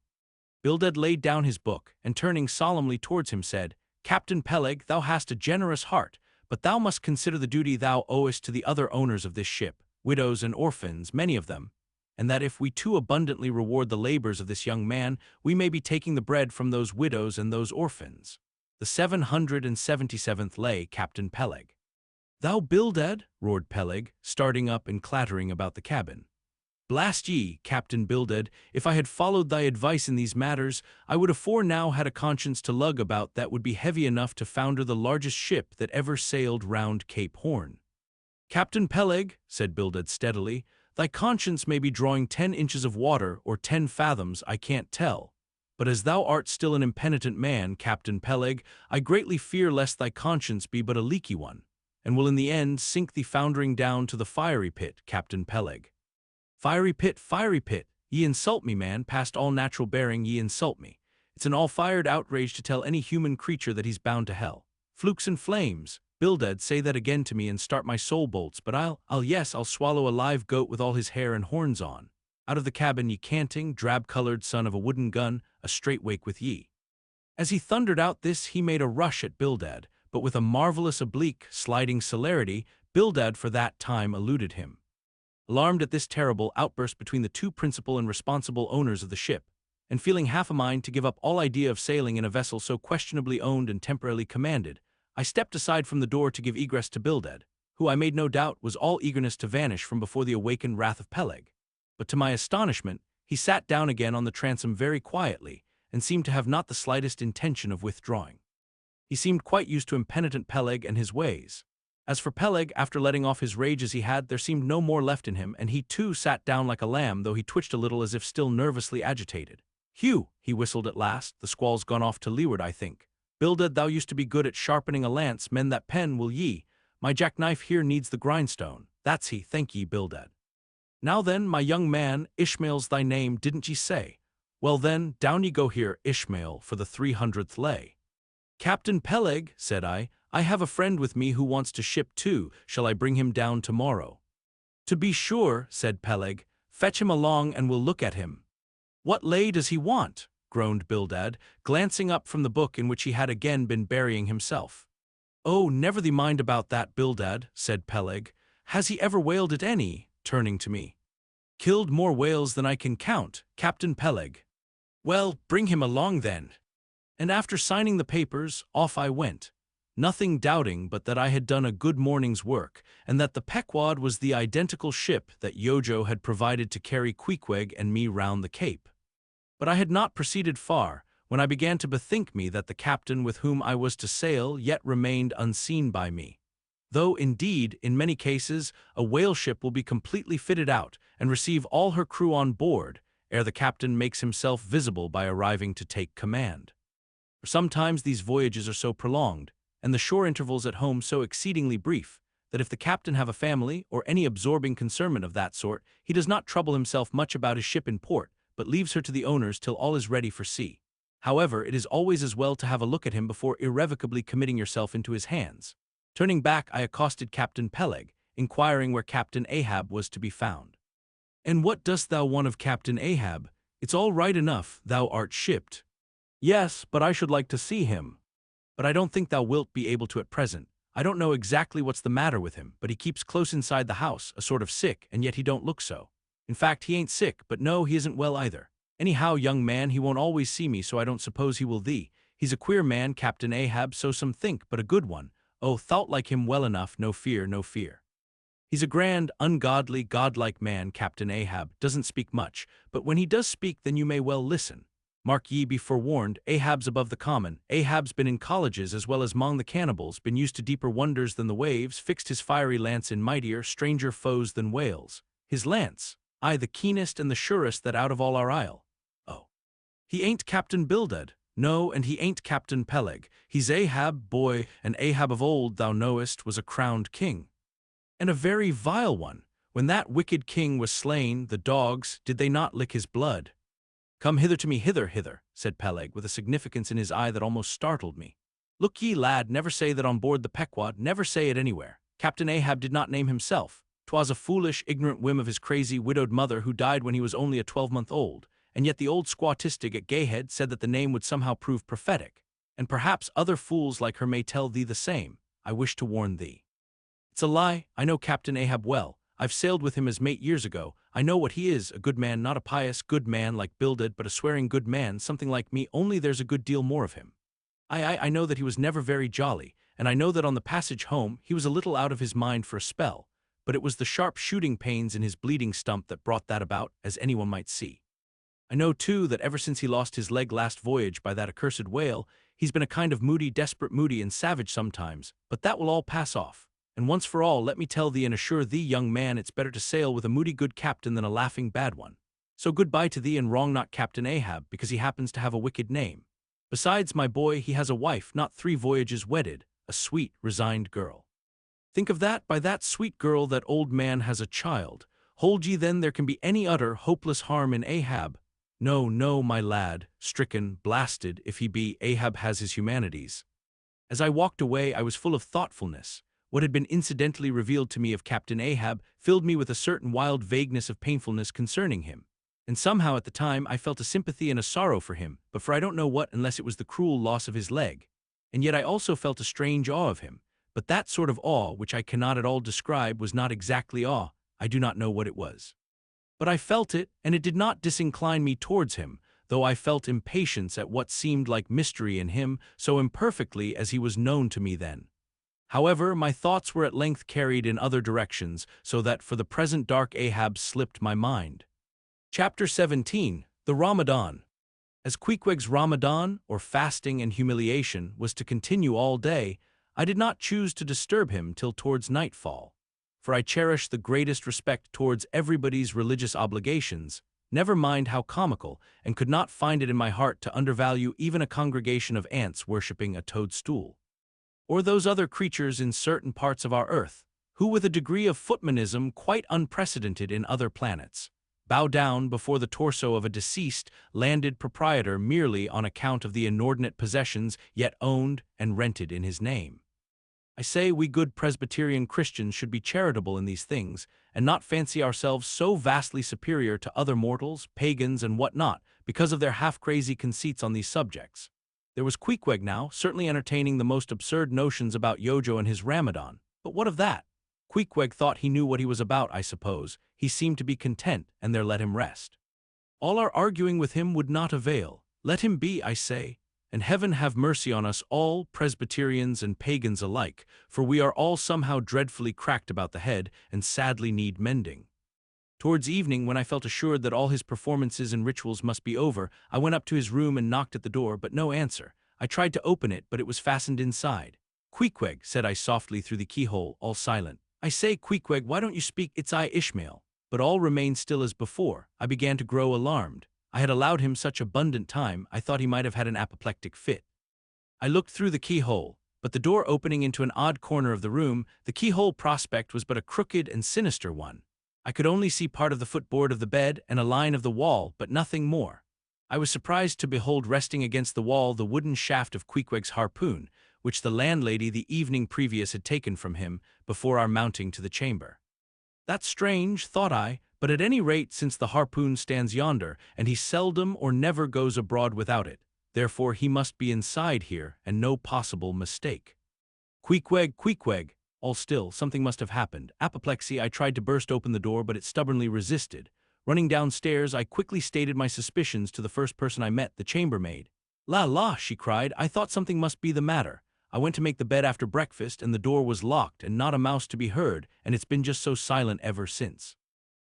Bildad laid down his book, and turning solemnly towards him said, "Captain Peleg, thou hast a generous heart, but thou must consider the duty thou owest to the other owners of this ship, widows and orphans, many of them. and that if we too abundantly reward the labors of this young man, we may be taking the bread from those widows and those orphans. The 777th lay, Captain Peleg. "Thou Bildad?" roared Peleg, starting up and clattering about the cabin. "Blast ye, Captain Bildad, if I had followed thy advice in these matters, I would afore now had a conscience to lug about that would be heavy enough to founder the largest ship that ever sailed round Cape Horn." "Captain Peleg," said Bildad steadily, "thy conscience may be drawing 10 inches of water or 10 fathoms, I can't tell. But as thou art still an impenitent man, Captain Peleg, I greatly fear lest thy conscience be but a leaky one, and will in the end sink thee foundering down to the fiery pit, Captain Peleg." Fiery pit, ye insult me, man, past all natural bearing ye insult me. It's an all-fired outrage to tell any human creature that he's bound to hell. Flukes and flames, Bildad, say that again to me and start my soul bolts, but I'll swallow a live goat with all his hair and horns on. Out of the cabin, ye canting, drab-colored son of a wooden gun, a straight wake with ye. As he thundered out this, he made a rush at Bildad, but with a marvelous oblique, sliding celerity, Bildad for that time eluded him. Alarmed at this terrible outburst between the two principal and responsible owners of the ship, and feeling half a mind to give up all idea of sailing in a vessel so questionably owned and temporarily commanded, I stepped aside from the door to give egress to Bildad, who I made no doubt was all eagerness to vanish from before the awakened wrath of Peleg. But to my astonishment, he sat down again on the transom very quietly, and seemed to have not the slightest intention of withdrawing. He seemed quite used to impenitent Peleg and his ways. As for Peleg, after letting off his rage as he had, there seemed no more left in him, and he too sat down like a lamb, though he twitched a little as if still nervously agitated. "Hugh," he whistled at last, "the squall's gone off to leeward, I think. Bildad, thou used to be good at sharpening a lance, mend that pen, will ye? My jackknife here needs the grindstone. That's he, thank ye, Bildad. Now then, my young man, Ishmael's thy name, didn't ye say? Well then, down ye go here, Ishmael, for the 300th lay." "Captain Peleg," said I have a friend with me who wants to ship too. Shall I bring him down tomorrow?" "To be sure," said Peleg. "Fetch him along and we'll look at him." "What lay does he want?" groaned Bildad, glancing up from the book in which he had again been burying himself. "Oh, never thee mind about that, Bildad," said Peleg. "Has he ever whaled at any?" turning to me. "Killed more whales than I can count, Captain Peleg." "Well, bring him along then." And after signing the papers, off I went, nothing doubting but that I had done a good morning's work, and that the Pequod was the identical ship that Yojo had provided to carry Queequeg and me round the Cape. But I had not proceeded far, when I began to bethink me that the captain with whom I was to sail yet remained unseen by me. Though, indeed, in many cases, a whale ship will be completely fitted out and receive all her crew on board, ere the captain makes himself visible by arriving to take command. For sometimes these voyages are so prolonged, and the shore intervals at home so exceedingly brief, that if the captain have a family or any absorbing concernment of that sort, he does not trouble himself much about his ship in port, but leaves her to the owners till all is ready for sea. However, it is always as well to have a look at him before irrevocably committing yourself into his hands. Turning back, I accosted Captain Peleg, inquiring where Captain Ahab was to be found. "And what dost thou want of Captain Ahab? It's all right enough, thou art shipped." "Yes, but I should like to see him." "But I don't think thou wilt be able to at present. I don't know exactly what's the matter with him, but he keeps close inside the house, a sort of sick, and yet he don't look so. In fact, he ain't sick, but no, he isn't well either. Anyhow, young man, he won't always see me, so I don't suppose he will thee. He's a queer man, Captain Ahab, so some think, but a good one. Oh, thou'lt like him well enough, no fear, no fear. He's a grand, ungodly, godlike man, Captain Ahab, doesn't speak much, but when he does speak, then you may well listen. Mark ye, be forewarned, Ahab's above the common. Ahab's been in colleges as well as 'mong the cannibals, been used to deeper wonders than the waves, fixed his fiery lance in mightier, stranger foes than whales. His lance, aye, the keenest and the surest that out of all our isle. Oh, he ain't Captain Bildad, no, and he ain't Captain Peleg. He's Ahab, boy, and Ahab of old, thou knowest, was a crowned king. And a very vile one. When that wicked king was slain, the dogs, did they not lick his blood? "Come hither to me, hither," said Peleg, with a significance in his eye that almost startled me. "Look ye, lad, never say that on board the Pequod, never say it anywhere. Captain Ahab did not name himself. 'Twas a foolish, ignorant whim of his crazy, widowed mother who died when he was only a 12-month old, and yet the old squatistic at Gayhead said that the name would somehow prove prophetic, and perhaps other fools like her may tell thee the same. I wish to warn thee. It's a lie, I know Captain Ahab well. I've sailed with him as mate years ago. I know what he is, a good man, not a pious good man like Bildad, but a swearing good man, something like me, only there's a good deal more of him. I know that he was never very jolly, and I know that on the passage home he was a little out of his mind for a spell, but it was the sharp shooting pains in his bleeding stump that brought that about, as anyone might see. I know, too, that ever since he lost his leg last voyage by that accursed whale, he's been a kind of moody, desperate moody and savage sometimes, but that will all pass off. And once for all, let me tell thee and assure thee, young man, it's better to sail with a moody good captain than a laughing bad one. So goodbye to thee, and wrong not Captain Ahab, because he happens to have a wicked name. Besides, my boy, he has a wife, not 3 voyages wedded, a sweet, resigned girl. Think of that, by that sweet girl that old man has a child. Hold ye then there can be any utter, hopeless harm in Ahab? No, no, my lad, stricken, blasted, if he be, Ahab has his humanities. As I walked away, I was full of thoughtfulness. What had been incidentally revealed to me of Captain Ahab filled me with a certain wild vagueness of painfulness concerning him. And somehow at the time I felt a sympathy and a sorrow for him, but for I don't know what, unless it was the cruel loss of his leg. And yet I also felt a strange awe of him. But that sort of awe, which I cannot at all describe, was not exactly awe. I do not know what it was. But I felt it, and it did not disincline me towards him, though I felt impatience at what seemed like mystery in him, so imperfectly as he was known to me then. However, my thoughts were at length carried in other directions, so that for the present dark Ahab slipped my mind. Chapter 17. The Ramadan. As Queequeg's Ramadan, or fasting and humiliation, was to continue all day, I did not choose to disturb him till towards nightfall, for I cherish the greatest respect towards everybody's religious obligations, never mind how comical, and could not find it in my heart to undervalue even a congregation of ants worshipping a toadstool, or those other creatures in certain parts of our earth, who with a degree of footmanism quite unprecedented in other planets, bow down before the torso of a deceased, landed proprietor merely on account of the inordinate possessions yet owned and rented in his name. I say we good Presbyterian Christians should be charitable in these things, and not fancy ourselves so vastly superior to other mortals, pagans, and what not, because of their half-crazy conceits on these subjects. There was Queequeg now, certainly entertaining the most absurd notions about Yojo and his Ramadan, but what of that? Queequeg thought he knew what he was about, I suppose. He seemed to be content, and there let him rest. All our arguing with him would not avail. Let him be, I say, and heaven have mercy on us all, Presbyterians and pagans alike, for we are all somehow dreadfully cracked about the head and sadly need mending. Towards evening, when I felt assured that all his performances and rituals must be over, I went up to his room and knocked at the door, but no answer. I tried to open it, but it was fastened inside. "Queequeg," said I softly through the keyhole, all silent. "I say, Queequeg, why don't you speak? It's I, Ishmael." But all remained still as before. I began to grow alarmed. I had allowed him such abundant time, I thought he might have had an apoplectic fit. I looked through the keyhole, but the door opening into an odd corner of the room, the keyhole prospect was but a crooked and sinister one. I could only see part of the footboard of the bed and a line of the wall, but nothing more. I was surprised to behold resting against the wall the wooden shaft of Queequeg's harpoon, which the landlady the evening previous had taken from him before our mounting to the chamber. That's strange, thought I, but at any rate since the harpoon stands yonder, and he seldom or never goes abroad without it, therefore he must be inside here, and no possible mistake. Queequeg, Queequeg! All still, something must have happened. Apoplexy, I tried to burst open the door, but it stubbornly resisted. Running downstairs, I quickly stated my suspicions to the first person I met, the chambermaid. "La la," she cried, "I thought something must be the matter. I went to make the bed after breakfast, and the door was locked, and not a mouse to be heard, and it's been just so silent ever since.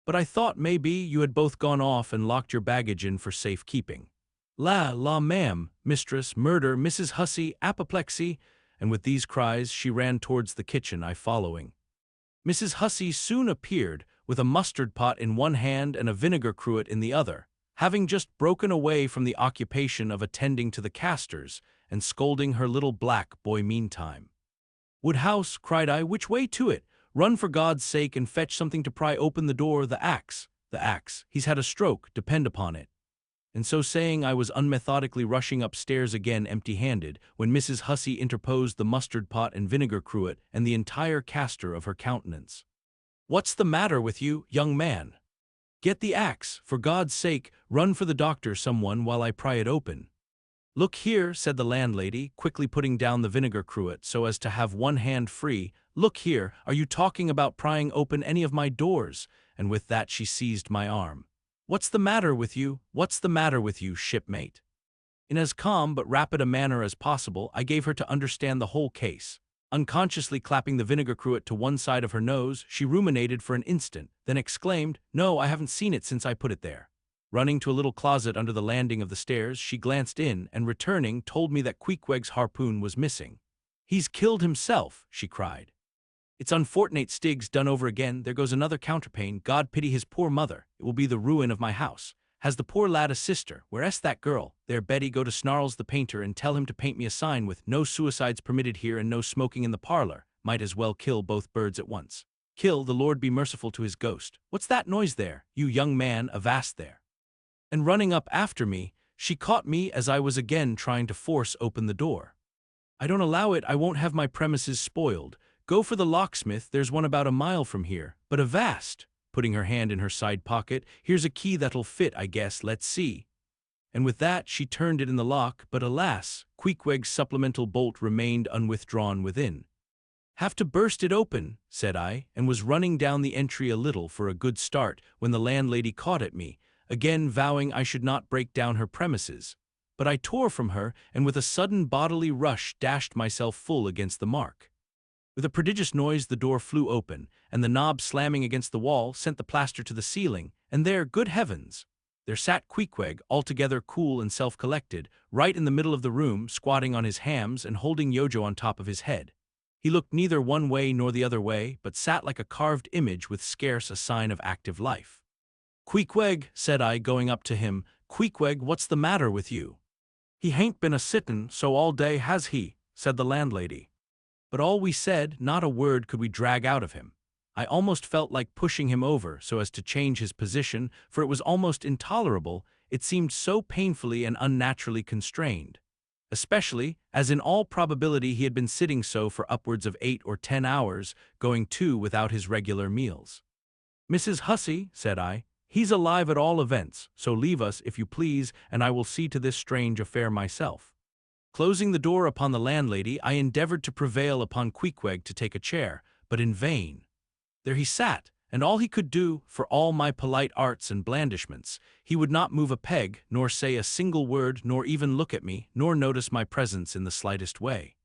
But I thought, maybe, you had both gone off and locked your baggage in for safe keeping." "La la, ma'am, mistress, murder, Mrs. Hussey, apoplexy," and with these cries she ran towards the kitchen, I following. Mrs. Hussey soon appeared, with a mustard pot in one hand and a vinegar cruet in the other, having just broken away from the occupation of attending to the castors, and scolding her little black boy meantime. "Woodhouse," cried I, "which way to it? Run for God's sake and fetch something to pry open the door, the axe. The axe, he's had a stroke, depend upon it." And so saying, I was unmethodically rushing upstairs again empty-handed, when Mrs. Hussey interposed the mustard pot and vinegar cruet and the entire castor of her countenance. "What's the matter with you, young man? Get the axe, for God's sake, run for the doctor, someone, while I pry it open." "Look here," said the landlady, quickly putting down the vinegar cruet so as to have one hand free. "Look here, are you talking about prying open any of my doors?" And with that she seized my arm. "What's the matter with you? What's the matter with you, shipmate?" In as calm but rapid a manner as possible, I gave her to understand the whole case. Unconsciously clapping the vinegar cruet to one side of her nose, she ruminated for an instant, then exclaimed, "No, I haven't seen it since I put it there." Running to a little closet under the landing of the stairs, she glanced in and, returning, told me that Queequeg's harpoon was missing. "He's killed himself," she cried. "It's unfortunate Stig's done over again. There goes another Counterpane. God pity his poor mother. It will be the ruin of my house. Has the poor lad a sister? Where's that girl? There, Betty, go to Snarls the painter and tell him to paint me a sign with 'No suicides permitted here and no smoking in the parlor.' Might as well kill both birds at once. Kill, the Lord be merciful to his ghost. What's that noise there? You young man, avast there." And running up after me, she caught me as I was again trying to force open the door. "I don't allow it. I won't have my premises spoiled. Go for the locksmith. There's one about a mile from here. But avast," putting her hand in her side pocket, "here's a key that'll fit, I guess. Let's see." And with that she turned it in the lock, but alas, Queequeg's supplemental bolt remained unwithdrawn within. "Have to burst it open," said I, and was running down the entry a little for a good start when the landlady caught at me, again vowing I should not break down her premises. But I tore from her, and with a sudden bodily rush dashed myself full against the mark. With a prodigious noise the door flew open, and the knob slamming against the wall sent the plaster to the ceiling, and there, good heavens! There sat Queequeg, altogether cool and self-collected, right in the middle of the room, squatting on his hams and holding Yojo on top of his head. He looked neither one way nor the other way, but sat like a carved image with scarce a sign of active life. "Queequeg," said I, going up to him, "Queequeg, what's the matter with you?" "He hain't been a-sittin' so all day, has he?" said the landlady. But all we said, not a word could we drag out of him. I almost felt like pushing him over so as to change his position, for it was almost intolerable. It seemed so painfully and unnaturally constrained. Especially, as in all probability he had been sitting so for upwards of 8 or 10 hours, going too without his regular meals. "Mrs. Hussey," said I, "he's alive at all events, so leave us, if you please, and I will see to this strange affair myself." Closing the door upon the landlady, I endeavored to prevail upon Queequeg to take a chair, but in vain. There he sat, and all he could do, for all my polite arts and blandishments, he would not move a peg, nor say a single word, nor even look at me, nor notice my presence in the slightest way.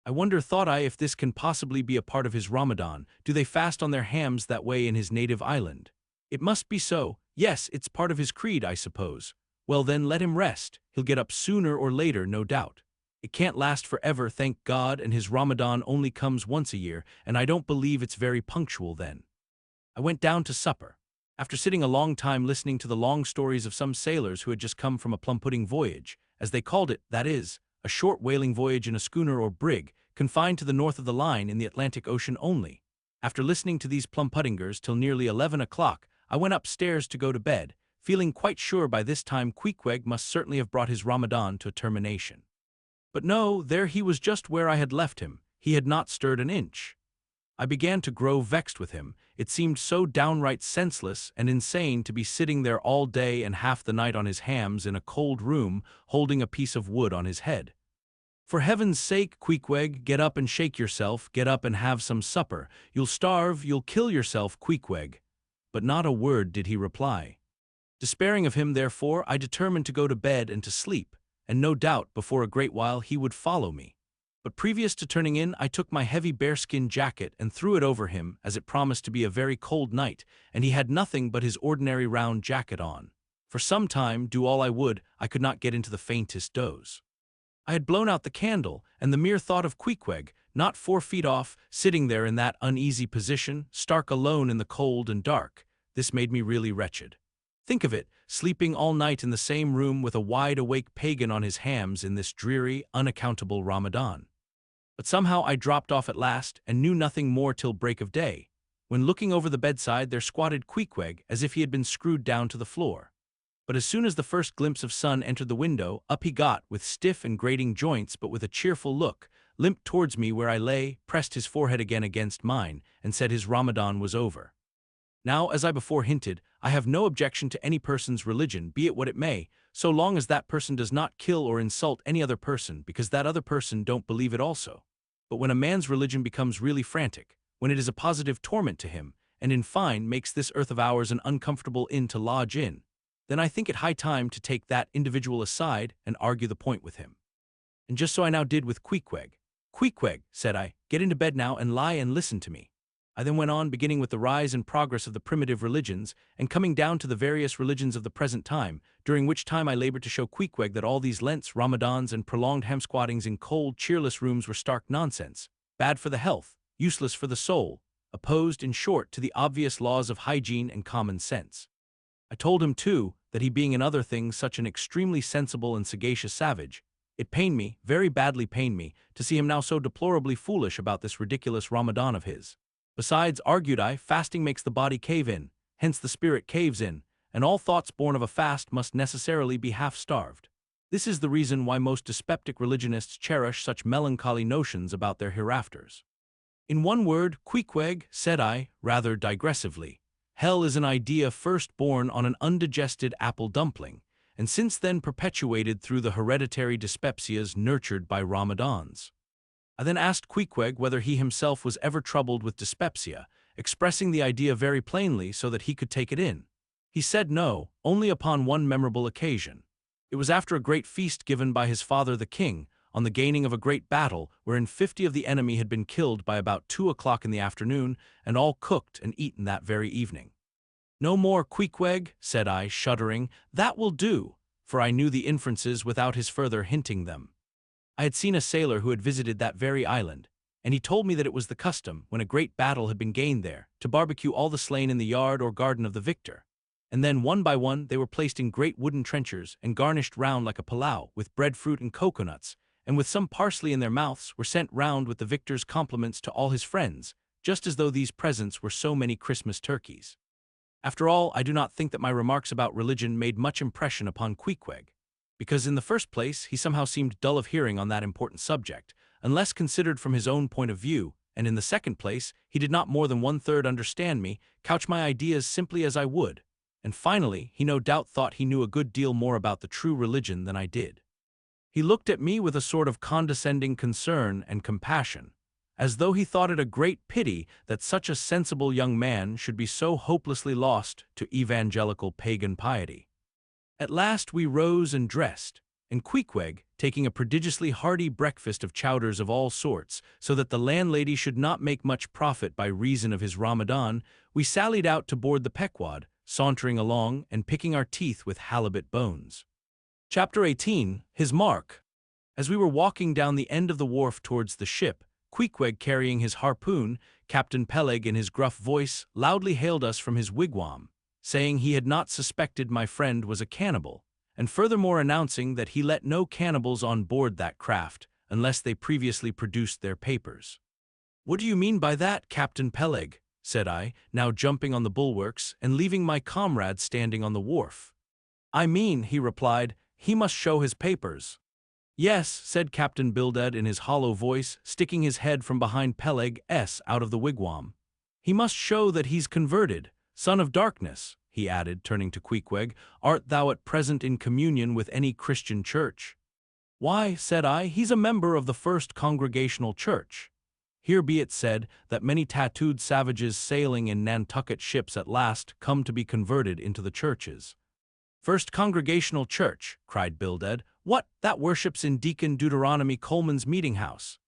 I wonder, thought I, if this can possibly be a part of his Ramadan. Do they fast on their hams that way in his native island? It must be so. Yes, it's part of his creed, I suppose. Well then, let him rest. He'll get up sooner or later, no doubt. It can't last forever, thank God, and his Ramadan only comes once a year, and I don't believe it's very punctual then. I went down to supper. After sitting a long time listening to the long stories of some sailors who had just come from a plum-pudding voyage, as they called it, that is, a short whaling voyage in a schooner or brig, confined to the north of the line in the Atlantic Ocean only. After listening to these plum-puddingers till nearly 11 o'clock, I went upstairs to go to bed, feeling quite sure by this time Queequeg must certainly have brought his Ramadan to a termination. But no, there he was just where I had left him. He had not stirred an inch. I began to grow vexed with him. It seemed so downright senseless and insane to be sitting there all day and half the night on his hams in a cold room, holding a piece of wood on his head. "For heaven's sake, Queequeg, get up and shake yourself, get up and have some supper. You'll starve, you'll kill yourself, Queequeg." But not a word did he reply. Despairing of him, therefore, I determined to go to bed and to sleep, and no doubt before a great while he would follow me. But previous to turning in, I took my heavy bearskin jacket and threw it over him, as it promised to be a very cold night, and he had nothing but his ordinary round jacket on. For some time, do all I would, I could not get into the faintest doze. I had blown out the candle, and the mere thought of Queequeg, not 4 feet off, sitting there in that uneasy position, stark alone in the cold and dark, this made me really wretched. Think of it, sleeping all night in the same room with a wide-awake pagan on his hams in this dreary, unaccountable Ramadan. But somehow I dropped off at last, and knew nothing more till break of day, when looking over the bedside there squatted Queequeg as if he had been screwed down to the floor. But as soon as the first glimpse of sun entered the window, up he got, with stiff and grating joints but with a cheerful look, limped towards me where I lay, pressed his forehead again against mine, and said his Ramadan was over. Now, as I before hinted, I have no objection to any person's religion, be it what it may, so long as that person does not kill or insult any other person because that other person don't believe it also. But when a man's religion becomes really frantic, when it is a positive torment to him, and in fine makes this earth of ours an uncomfortable inn to lodge in, then I think it high time to take that individual aside and argue the point with him. And just so I now did with Queequeg. "Queequeg," said I, "get into bed now and lie and listen to me." I then went on, beginning with the rise and progress of the primitive religions, and coming down to the various religions of the present time, during which time I labored to show Queequeg that all these Lents, Ramadans, and prolonged hamsquattings in cold, cheerless rooms were stark nonsense, bad for the health, useless for the soul, opposed, in short, to the obvious laws of hygiene and common sense. I told him, too, that he being in other things such an extremely sensible and sagacious savage, it pained me, very badly pained me, to see him now so deplorably foolish about this ridiculous Ramadan of his. Besides, argued I, fasting makes the body cave in, hence the spirit caves in, and all thoughts born of a fast must necessarily be half-starved. This is the reason why most dyspeptic religionists cherish such melancholy notions about their hereafters. In one word, Queequeg, said I, rather digressively, hell is an idea first born on an undigested apple dumpling, and since then perpetuated through the hereditary dyspepsias nurtured by Ramadans. I then asked Queequeg whether he himself was ever troubled with dyspepsia, expressing the idea very plainly so that he could take it in. He said no, only upon one memorable occasion. It was after a great feast given by his father the king, on the gaining of a great battle, wherein 50 of the enemy had been killed by about 2 o'clock in the afternoon, and all cooked and eaten that very evening. "No more, Queequeg," said I, shuddering, "that will do," for I knew the inferences without his further hinting them. I had seen a sailor who had visited that very island, and he told me that it was the custom, when a great battle had been gained there, to barbecue all the slain in the yard or garden of the victor, and then one by one they were placed in great wooden trenchers and garnished round like a pilau with breadfruit and coconuts, and with some parsley in their mouths were sent round with the victor's compliments to all his friends, just as though these presents were so many Christmas turkeys. After all, I do not think that my remarks about religion made much impression upon Queequeg, because in the first place he somehow seemed dull of hearing on that important subject, unless considered from his own point of view, and in the second place he did not more than 1/3 understand me, couch my ideas simply as I would, and finally he no doubt thought he knew a good deal more about the true religion than I did. He looked at me with a sort of condescending concern and compassion, as though he thought it a great pity that such a sensible young man should be so hopelessly lost to evangelical pagan piety. At last we rose and dressed, and Queequeg, taking a prodigiously hearty breakfast of chowders of all sorts, so that the landlady should not make much profit by reason of his Ramadan, we sallied out to board the Pequod, sauntering along and picking our teeth with halibut bones. Chapter 18. His Mark. As we were walking down the end of the wharf towards the ship, Queequeg carrying his harpoon, Captain Peleg in his gruff voice loudly hailed us from his wigwam, saying he had not suspected my friend was a cannibal, and furthermore announcing that he let no cannibals on board that craft unless they previously produced their papers. "What do you mean by that, Captain Peleg?" said I, now jumping on the bulwarks and leaving my comrade standing on the wharf. "I mean," he replied, "he must show his papers." "Yes," said Captain Bildad in his hollow voice, sticking his head from behind Peleg's out of the wigwam. "He must show that he's converted. Son of darkness," he added, turning to Queequeg, "art thou at present in communion with any Christian church?" "Why," said I, "he's a member of the First Congregational Church." Here be it said that many tattooed savages sailing in Nantucket ships at last come to be converted into the churches. "First Congregational Church," cried Bildad, "what, that worships in Deacon Deuteronomy Coleman's meeting-house?"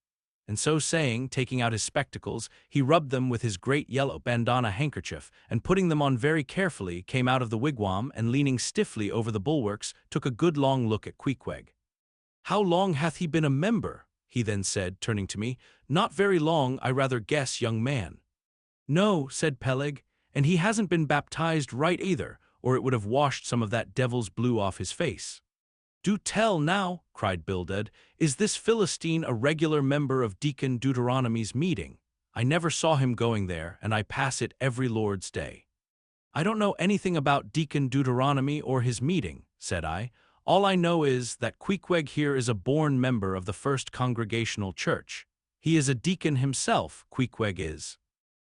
And so saying, taking out his spectacles, he rubbed them with his great yellow bandana handkerchief, and putting them on very carefully, came out of the wigwam, and leaning stiffly over the bulwarks, took a good long look at Queequeg. "How long hath he been a member?" he then said, turning to me. "Not very long, I rather guess, young man." "No," said Peleg, "and he hasn't been baptized right either, or it would have washed some of that devil's blue off his face." "Do tell now," cried Bildad, "is this Philistine a regular member of Deacon Deuteronomy's meeting? I never saw him going there, and I pass it every Lord's Day." "I don't know anything about Deacon Deuteronomy or his meeting," said I. "All I know is that Queequeg here is a born member of the First Congregational Church. He is a deacon himself, Queequeg is."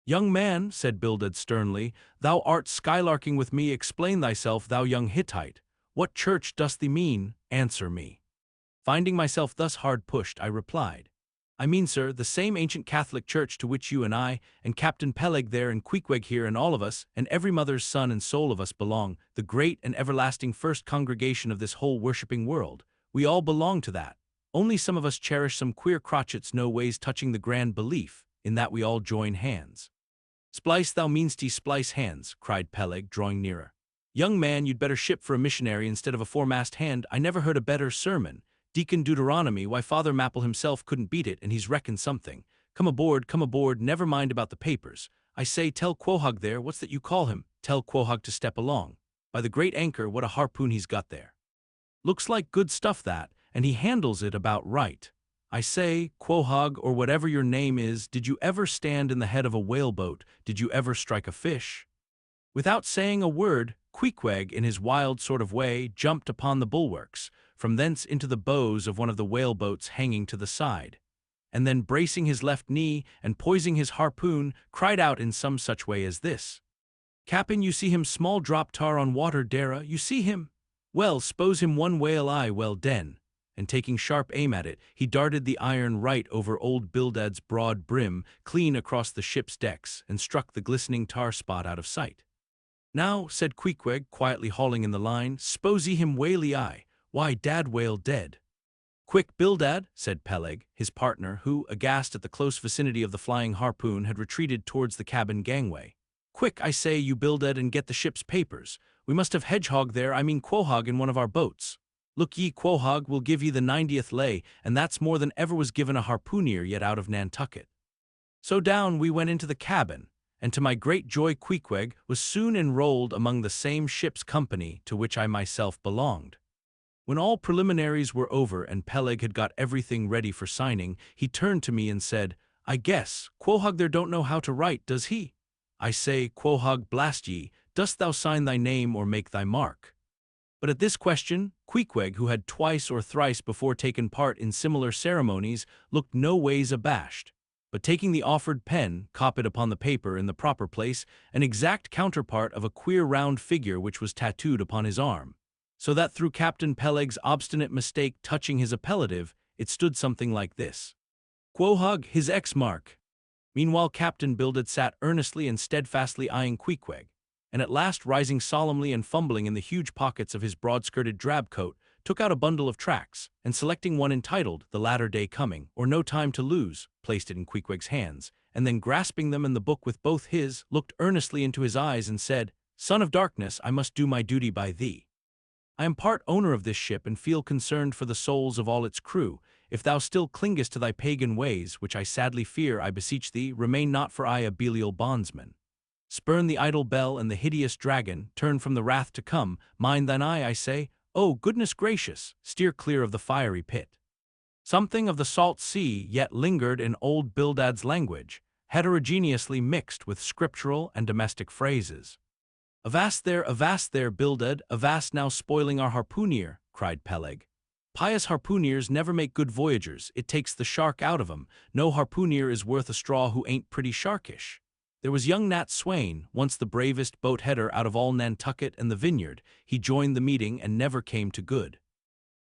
"Young man," said Bildad sternly, "thou art skylarking with me. Explain thyself, thou young Hittite. What church dost thee mean? Answer me. Finding myself thus hard pushed, I replied, I mean, sir, the same ancient Catholic church to which you and I, and Captain Peleg there and Queequeg here and all of us, and every mother's son and soul of us belong, the great and everlasting first congregation of this whole worshipping world. We all belong to that. Only some of us cherish some queer crotchets no ways touching the grand belief, in that we all join hands. Splice thou meanst splice hands, cried Peleg, drawing nearer. Young man, you'd better ship for a missionary instead of a foremast hand. I never heard a better sermon. Deacon Deuteronomy, why Father Mapple himself couldn't beat it, and he's reckoned something. Come aboard, never mind about the papers. I say, tell Quahog there, what's that you call him? Tell Quahog to step along. By the great anchor, what a harpoon he's got there. Looks like good stuff that, and he handles it about right. I say, Quahog, or whatever your name is, did you ever stand in the head of a whaleboat? Did you ever strike a fish? Without saying a word, Queequeg, in his wild sort of way, jumped upon the bulwarks, from thence into the bows of one of the whaleboats hanging to the side, and then bracing his left knee and poising his harpoon, cried out in some such way as this. Cap'n, you see him small drop tar on water, Dara, you see him? Well, s'pose him one whale eye, well den. And taking sharp aim at it, he darted the iron right over old Bildad's broad brim, clean across the ship's decks, and struck the glistening tar spot out of sight. Now, said Queequeg, quietly hauling in the line, s'pose ye him whaley eye. Why, dad whale dead. Quick, Bildad, said Peleg, his partner, who, aghast at the close vicinity of the flying harpoon, had retreated towards the cabin gangway. Quick, I say, you Bildad, and get the ship's papers. We must have Hedgehog there, I mean Quahog, in one of our boats. Look ye, Quahog, we'll give ye the 90th lay, and that's more than ever was given a harpooneer yet out of Nantucket. So down we went into the cabin, and to my great joy Queequeg was soon enrolled among the same ship's company to which I myself belonged. When all preliminaries were over and Peleg had got everything ready for signing, he turned to me and said, I guess, Quahog there don't know how to write, does he? I say, Quahog, blast ye, dost thou sign thy name or make thy mark? But at this question, Queequeg, who had twice or thrice before taken part in similar ceremonies, looked no ways abashed, but taking the offered pen, copied upon the paper in the proper place an exact counterpart of a queer round figure which was tattooed upon his arm, so that through Captain Peleg's obstinate mistake touching his appellative, it stood something like this. Quahog, his X-mark. Meanwhile Captain Bildad sat earnestly and steadfastly eyeing Queequeg, and at last rising solemnly and fumbling in the huge pockets of his broad-skirted drab coat, took out a bundle of tracts, and selecting one entitled The Latter Day Coming, or No Time to Lose, placed it in Queequeg's hands, and then grasping them and the book with both his, looked earnestly into his eyes and said, Son of darkness, I must do my duty by thee. I am part owner of this ship and feel concerned for the souls of all its crew. If thou still clingest to thy pagan ways, which I sadly fear, I beseech thee, remain not for I a Belial bondsman. Spurn the idle bell and the hideous dragon, turn from the wrath to come, mind thine eye, I say, oh, goodness gracious, steer clear of the fiery pit. Something of the salt sea yet lingered in old Bildad's language, heterogeneously mixed with scriptural and domestic phrases. Avast there, Bildad, avast now spoiling our harpooneer, cried Peleg. Pious harpooneers never make good voyagers, it takes the shark out of 'em. No harpooneer is worth a straw who ain't pretty sharkish. There was young Nat Swain, once the bravest boat-header out of all Nantucket and the Vineyard. He joined the meeting and never came to good.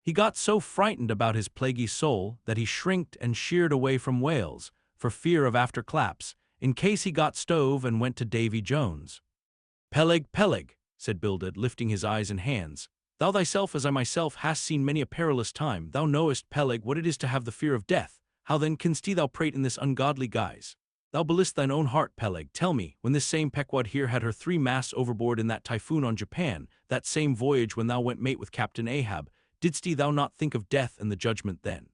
He got so frightened about his plaguey soul that he shrinked and sheered away from whales, for fear of afterclaps, in case he got stove and went to Davy Jones. Peleg, said Bildad, lifting his eyes and hands, thou thyself as I myself hast seen many a perilous time, thou knowest, Peleg, what it is to have the fear of death. How then canst thou prate in this ungodly guise? Thou beliest thine own heart, Peleg. Tell me, when this same Pequod here had her 3 masts overboard in that typhoon on Japan, that same voyage when thou went mate with Captain Ahab, didst thou not think of death and the judgment then?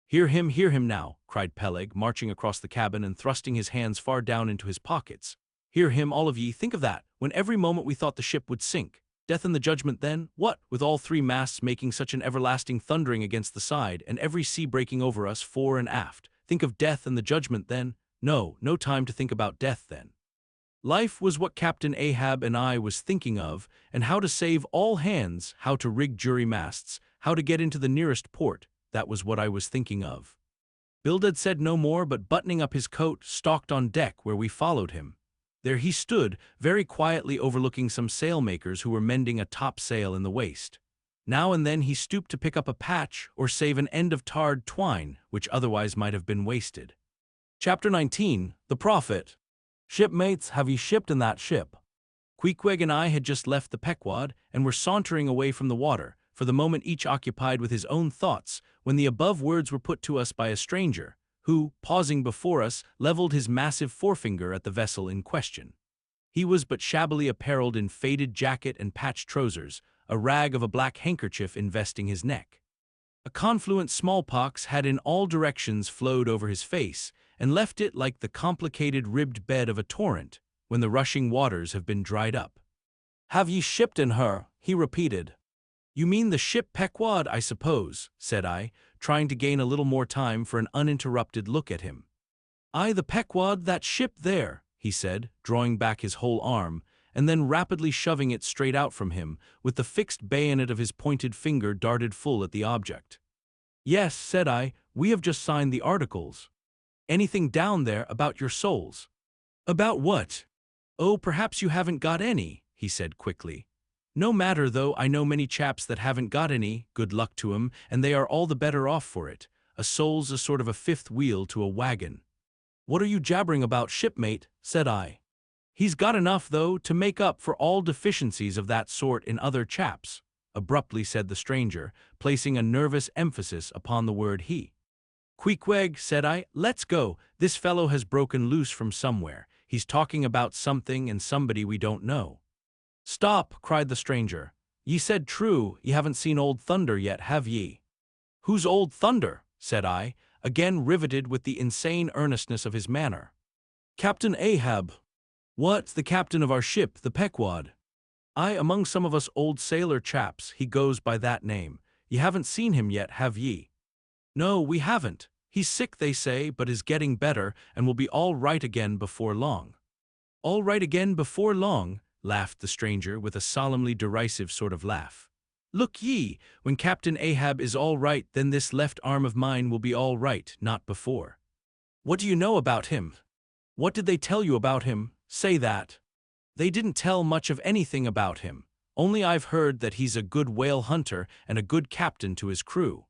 Hear him now, cried Peleg, marching across the cabin and thrusting his hands far down into his pockets. Hear him, all of ye, think of that, when every moment we thought the ship would sink. Death and the judgment then? What, with all 3 masts making such an everlasting thundering against the side, and every sea breaking over us fore and aft? Think of death and the judgment then? No time to think about death then. Life was what Captain Ahab and I was thinking of, and how to save all hands, how to rig jury masts, how to get into the nearest port, that was what I was thinking of. Bildad said no more, but buttoning up his coat, stalked on deck where we followed him. There he stood, very quietly overlooking some sailmakers who were mending a topsail in the waist. Now and then he stooped to pick up a patch or save an end of tarred twine, which otherwise might have been wasted. Chapter 19. The Prophet. Shipmates, have ye shipped in that ship? Queequeg and I had just left the Pequod and were sauntering away from the water, for the moment each occupied with his own thoughts, when the above words were put to us by a stranger, who, pausing before us, leveled his massive forefinger at the vessel in question. He was but shabbily apparelled in faded jacket and patched trousers, a rag of a black handkerchief investing his neck. A confluent smallpox had in all directions flowed over his face, and left it like the complicated ribbed bed of a torrent, when the rushing waters have been dried up. "Have ye shipped in her?" he repeated. "You mean the ship Pequod, I suppose," said I, trying to gain a little more time for an uninterrupted look at him. "Aye, the Pequod, that ship there," he said, drawing back his whole arm, and then rapidly shoving it straight out from him, with the fixed bayonet of his pointed finger darted full at the object. "Yes," said I, "we have just signed the articles." "Anything down there about your souls?" "About what?" "Oh, perhaps you haven't got any," he said quickly. "No matter, though, I know many chaps that haven't got any, good luck to 'em, and they are all the better off for it. A soul's a sort of a fifth wheel to a wagon." "What are you jabbering about, shipmate?" said I. "He's got enough, though, to make up for all deficiencies of that sort in other chaps," abruptly said the stranger, placing a nervous emphasis upon the word he. "Queequeg," said I, "let's go. This fellow has broken loose from somewhere. He's talking about something and somebody we don't know." "Stop," cried the stranger. "Ye said true, ye haven't seen Old Thunder yet, have ye?" "Who's Old Thunder?" said I, again riveted with the insane earnestness of his manner. "Captain Ahab." "What, the captain of our ship, the Pequod?" "Aye, among some of us old sailor chaps, he goes by that name. Ye haven't seen him yet, have ye?" "No, we haven't. He's sick, they say, but is getting better, and will be all right again before long." "All right again before long?" laughed the stranger with a solemnly derisive sort of laugh. "Look ye, when Captain Ahab is all right, then this left arm of mine will be all right, not before." "What do you know about him? What did they tell you about him? Say that." "They didn't tell much of anything about him. Only I've heard that he's a good whale hunter and a good captain to his crew."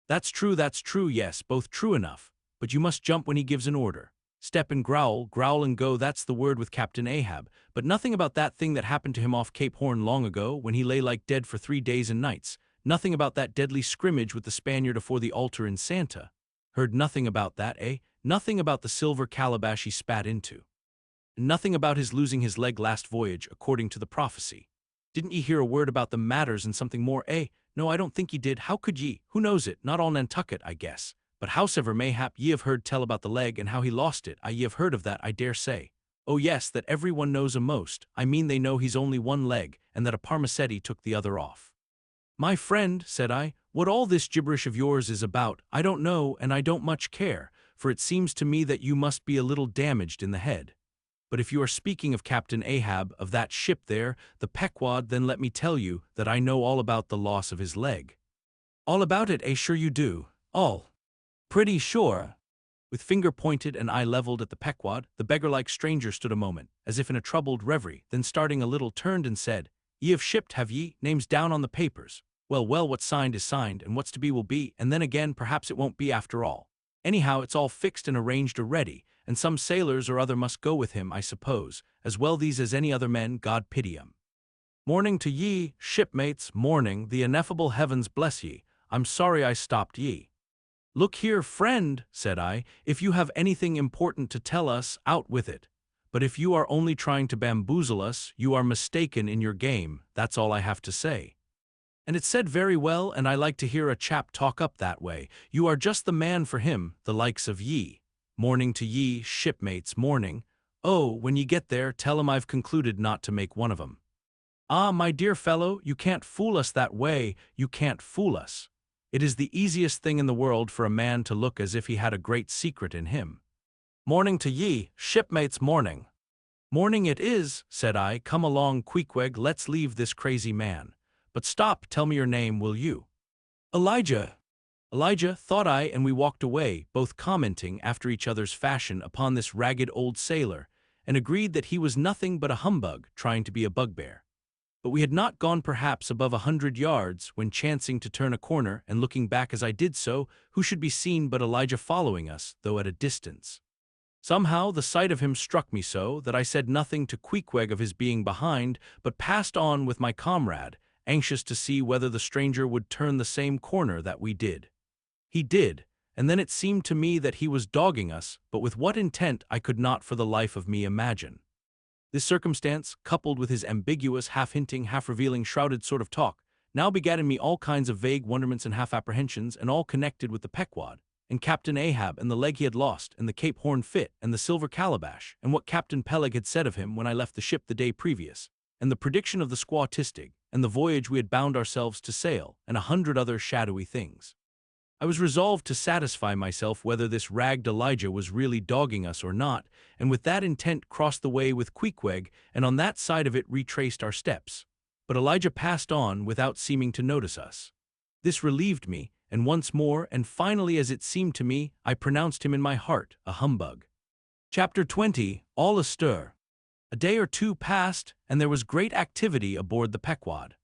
That's true, yes, both true enough. But you must jump when he gives an order. Step and growl and go, that's the word with Captain Ahab. But nothing about that thing that happened to him off Cape Horn long ago, when he lay like dead for 3 days and nights. Nothing about that deadly scrimmage with the Spaniard afore the altar in Santa. Heard nothing about that, eh? Nothing about the silver calabash he spat into. Nothing about his losing his leg last voyage, according to the prophecy. Didn't ye hear a word about the matters and something more, eh? No, I don't think ye did. How could ye? Who knows it? Not all Nantucket, I guess. But howsever, mayhap ye have heard tell about the leg and how he lost it. Ye have heard of that, I dare say. Oh yes, that everyone knows a most. I mean they know he's only one leg, and that a Parmacetti took the other off. "My friend," said I, "what all this gibberish of yours is about, I don't know, and I don't much care, for it seems to me that you must be a little damaged in the head. But if you are speaking of Captain Ahab, of that ship there, the Pequod, then let me tell you that I know all about the loss of his leg." "All about it, eh? Sure you do." "All." "Pretty sure." With finger pointed and eye leveled at the Pequod, the beggar-like stranger stood a moment, as if in a troubled reverie, then starting a little turned and said, "Ye have shipped, have ye? Names down on the papers. Well, what's signed is signed, and what's to be will be, and then again perhaps it won't be after all. Anyhow, it's all fixed and arranged already, and some sailors or other must go with him, I suppose, as well these as any other men, God pity 'em. Morning to ye, shipmates, morning, the ineffable heavens bless ye. I'm sorry I stopped ye." "Look here, friend," said I, "if you have anything important to tell us, out with it. But if you are only trying to bamboozle us, you are mistaken in your game, that's all I have to say." And it's said very well, and I like to hear a chap talk up that way. You are just the man for him, the likes of ye. Morning to ye, shipmates, morning. Oh, when ye get there, tell 'em I've concluded not to make one of 'em. "Ah, my dear fellow, you can't fool us that way, you can't fool us. It is the easiest thing in the world for a man to look as if he had a great secret in him." "Morning to ye, shipmates, morning." "Morning it is," said I. "Come along, Queequeg, let's leave this crazy man. But stop, tell me your name, will you?" "Elijah." "Elijah," thought I, and we walked away, both commenting, after each other's fashion, upon this ragged old sailor, and agreed that he was nothing but a humbug trying to be a bugbear. But we had not gone perhaps above 100 yards when, chancing to turn a corner and looking back as I did so, who should be seen but Elijah following us, though at a distance. Somehow the sight of him struck me so that I said nothing to Queequeg of his being behind, but passed on with my comrade, anxious to see whether the stranger would turn the same corner that we did. He did, and then it seemed to me that he was dogging us, but with what intent I could not for the life of me imagine. This circumstance, coupled with his ambiguous, half-hinting, half-revealing, shrouded sort of talk, now begat in me all kinds of vague wonderments and half-apprehensions, and all connected with the Pequod, and Captain Ahab, and the leg he had lost, and the Cape Horn fit, and the silver calabash, and what Captain Peleg had said of him when I left the ship the day previous, and the prediction of the squaw Tistig, and the voyage we had bound ourselves to sail, and 100 other shadowy things. I was resolved to satisfy myself whether this ragged Elijah was really dogging us or not, and with that intent crossed the way with Queequeg, and on that side of it retraced our steps. But Elijah passed on without seeming to notice us. This relieved me, and once more, and finally as it seemed to me, I pronounced him in my heart a humbug. Chapter 20. All Astir. A day or two passed, and there was great activity aboard the Pequod.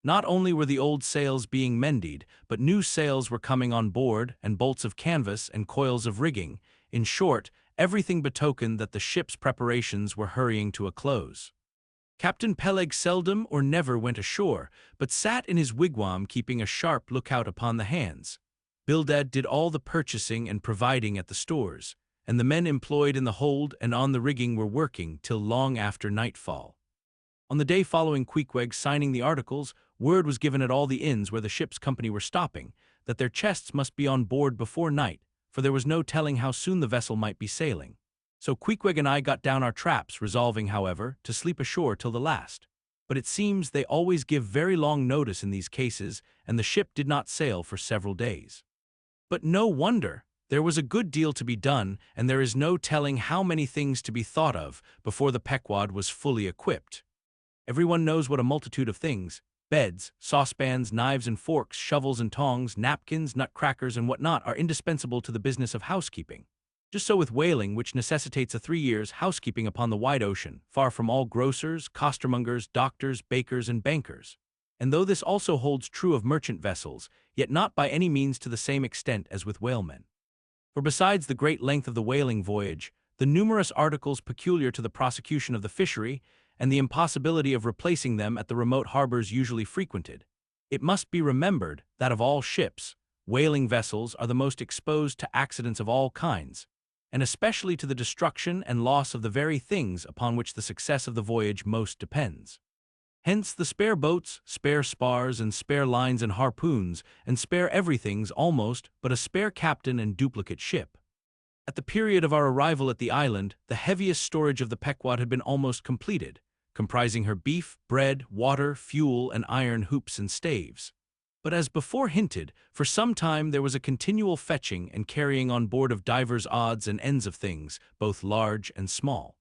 Not only were the old sails being mended, but new sails were coming on board, and bolts of canvas and coils of rigging. In short, everything betokened that the ship's preparations were hurrying to a close. Captain Peleg seldom or never went ashore, but sat in his wigwam keeping a sharp lookout upon the hands. Bildad did all the purchasing and providing at the stores, and the men employed in the hold and on the rigging were working till long after nightfall. On the day following Queequeg signing the articles, word was given at all the inns where the ship's company were stopping, that their chests must be on board before night, for there was no telling how soon the vessel might be sailing. So Queequeg and I got down our traps, resolving, however, to sleep ashore till the last. But it seems they always give very long notice in these cases, and the ship did not sail for several days. But no wonder! There was a good deal to be done, and there is no telling how many things to be thought of before the Pequod was fully equipped. Everyone knows what a multitude of things, beds, saucepans, knives and forks, shovels and tongs, napkins, nutcrackers, and what not, are indispensable to the business of housekeeping. Just so with whaling, which necessitates a 3 years' housekeeping upon the wide ocean, far from all grocers, costermongers, doctors, bakers, and bankers. And though this also holds true of merchant vessels, yet not by any means to the same extent as with whalemen. For besides the great length of the whaling voyage, the numerous articles peculiar to the prosecution of the fishery, and the impossibility of replacing them at the remote harbors usually frequented, it must be remembered that of all ships, whaling vessels are the most exposed to accidents of all kinds, and especially to the destruction and loss of the very things upon which the success of the voyage most depends. Hence the spare boats, spare spars, and spare lines and harpoons, and spare everythings almost, but a spare captain and duplicate ship. At the period of our arrival at the island, the heaviest storage of the Pequod had been almost completed, comprising her beef, bread, water, fuel, and iron hoops and staves. But as before hinted, for some time there was a continual fetching and carrying on board of divers odds and ends of things, both large and small.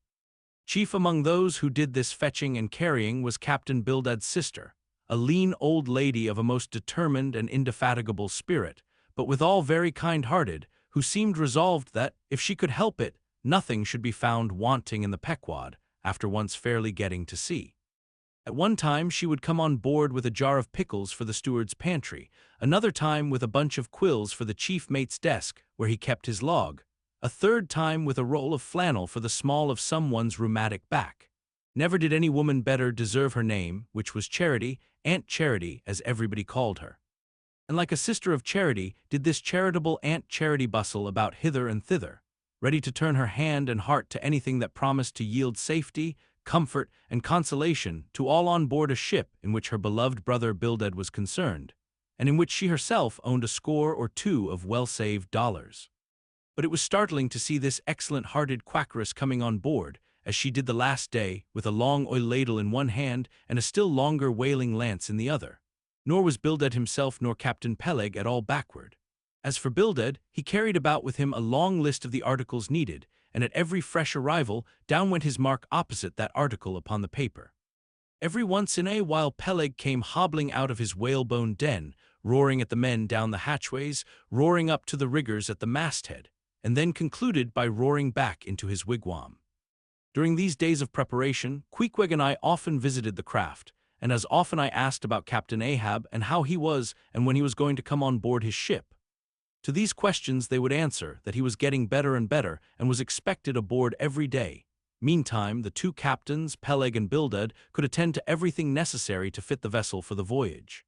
Chief among those who did this fetching and carrying was Captain Bildad's sister, a lean old lady of a most determined and indefatigable spirit, but withal very kind-hearted, who seemed resolved that, if she could help it, nothing should be found wanting in the Pequod, after once fairly getting to sea. At one time she would come on board with a jar of pickles for the steward's pantry, another time with a bunch of quills for the chief mate's desk, where he kept his log, a third time with a roll of flannel for the small of someone's rheumatic back. Never did any woman better deserve her name, which was Charity, Aunt Charity, as everybody called her. And like a sister of Charity, did this charitable Aunt Charity bustle about hither and thither, ready to turn her hand and heart to anything that promised to yield safety, comfort, and consolation to all on board a ship in which her beloved brother Bildad was concerned, and in which she herself owned a score or two of well-saved dollars. But it was startling to see this excellent-hearted quackeress coming on board, as she did the last day, with a long oil ladle in one hand and a still longer whaling lance in the other. Nor was Bildad himself nor Captain Peleg at all backward. As for Bildad, he carried about with him a long list of the articles needed, and at every fresh arrival, down went his mark opposite that article upon the paper. Every once in a while Peleg came hobbling out of his whalebone den, roaring at the men down the hatchways, roaring up to the riggers at the Mast-Head, and then concluded by roaring back into his wigwam. During these days of preparation, Queequeg and I often visited the craft, and as often I asked about Captain Ahab and how he was and when he was going to come on board his ship. To these questions they would answer that he was getting better and better and was expected aboard every day. Meantime, the two captains, Peleg and Bildad, could attend to everything necessary to fit the vessel for the voyage.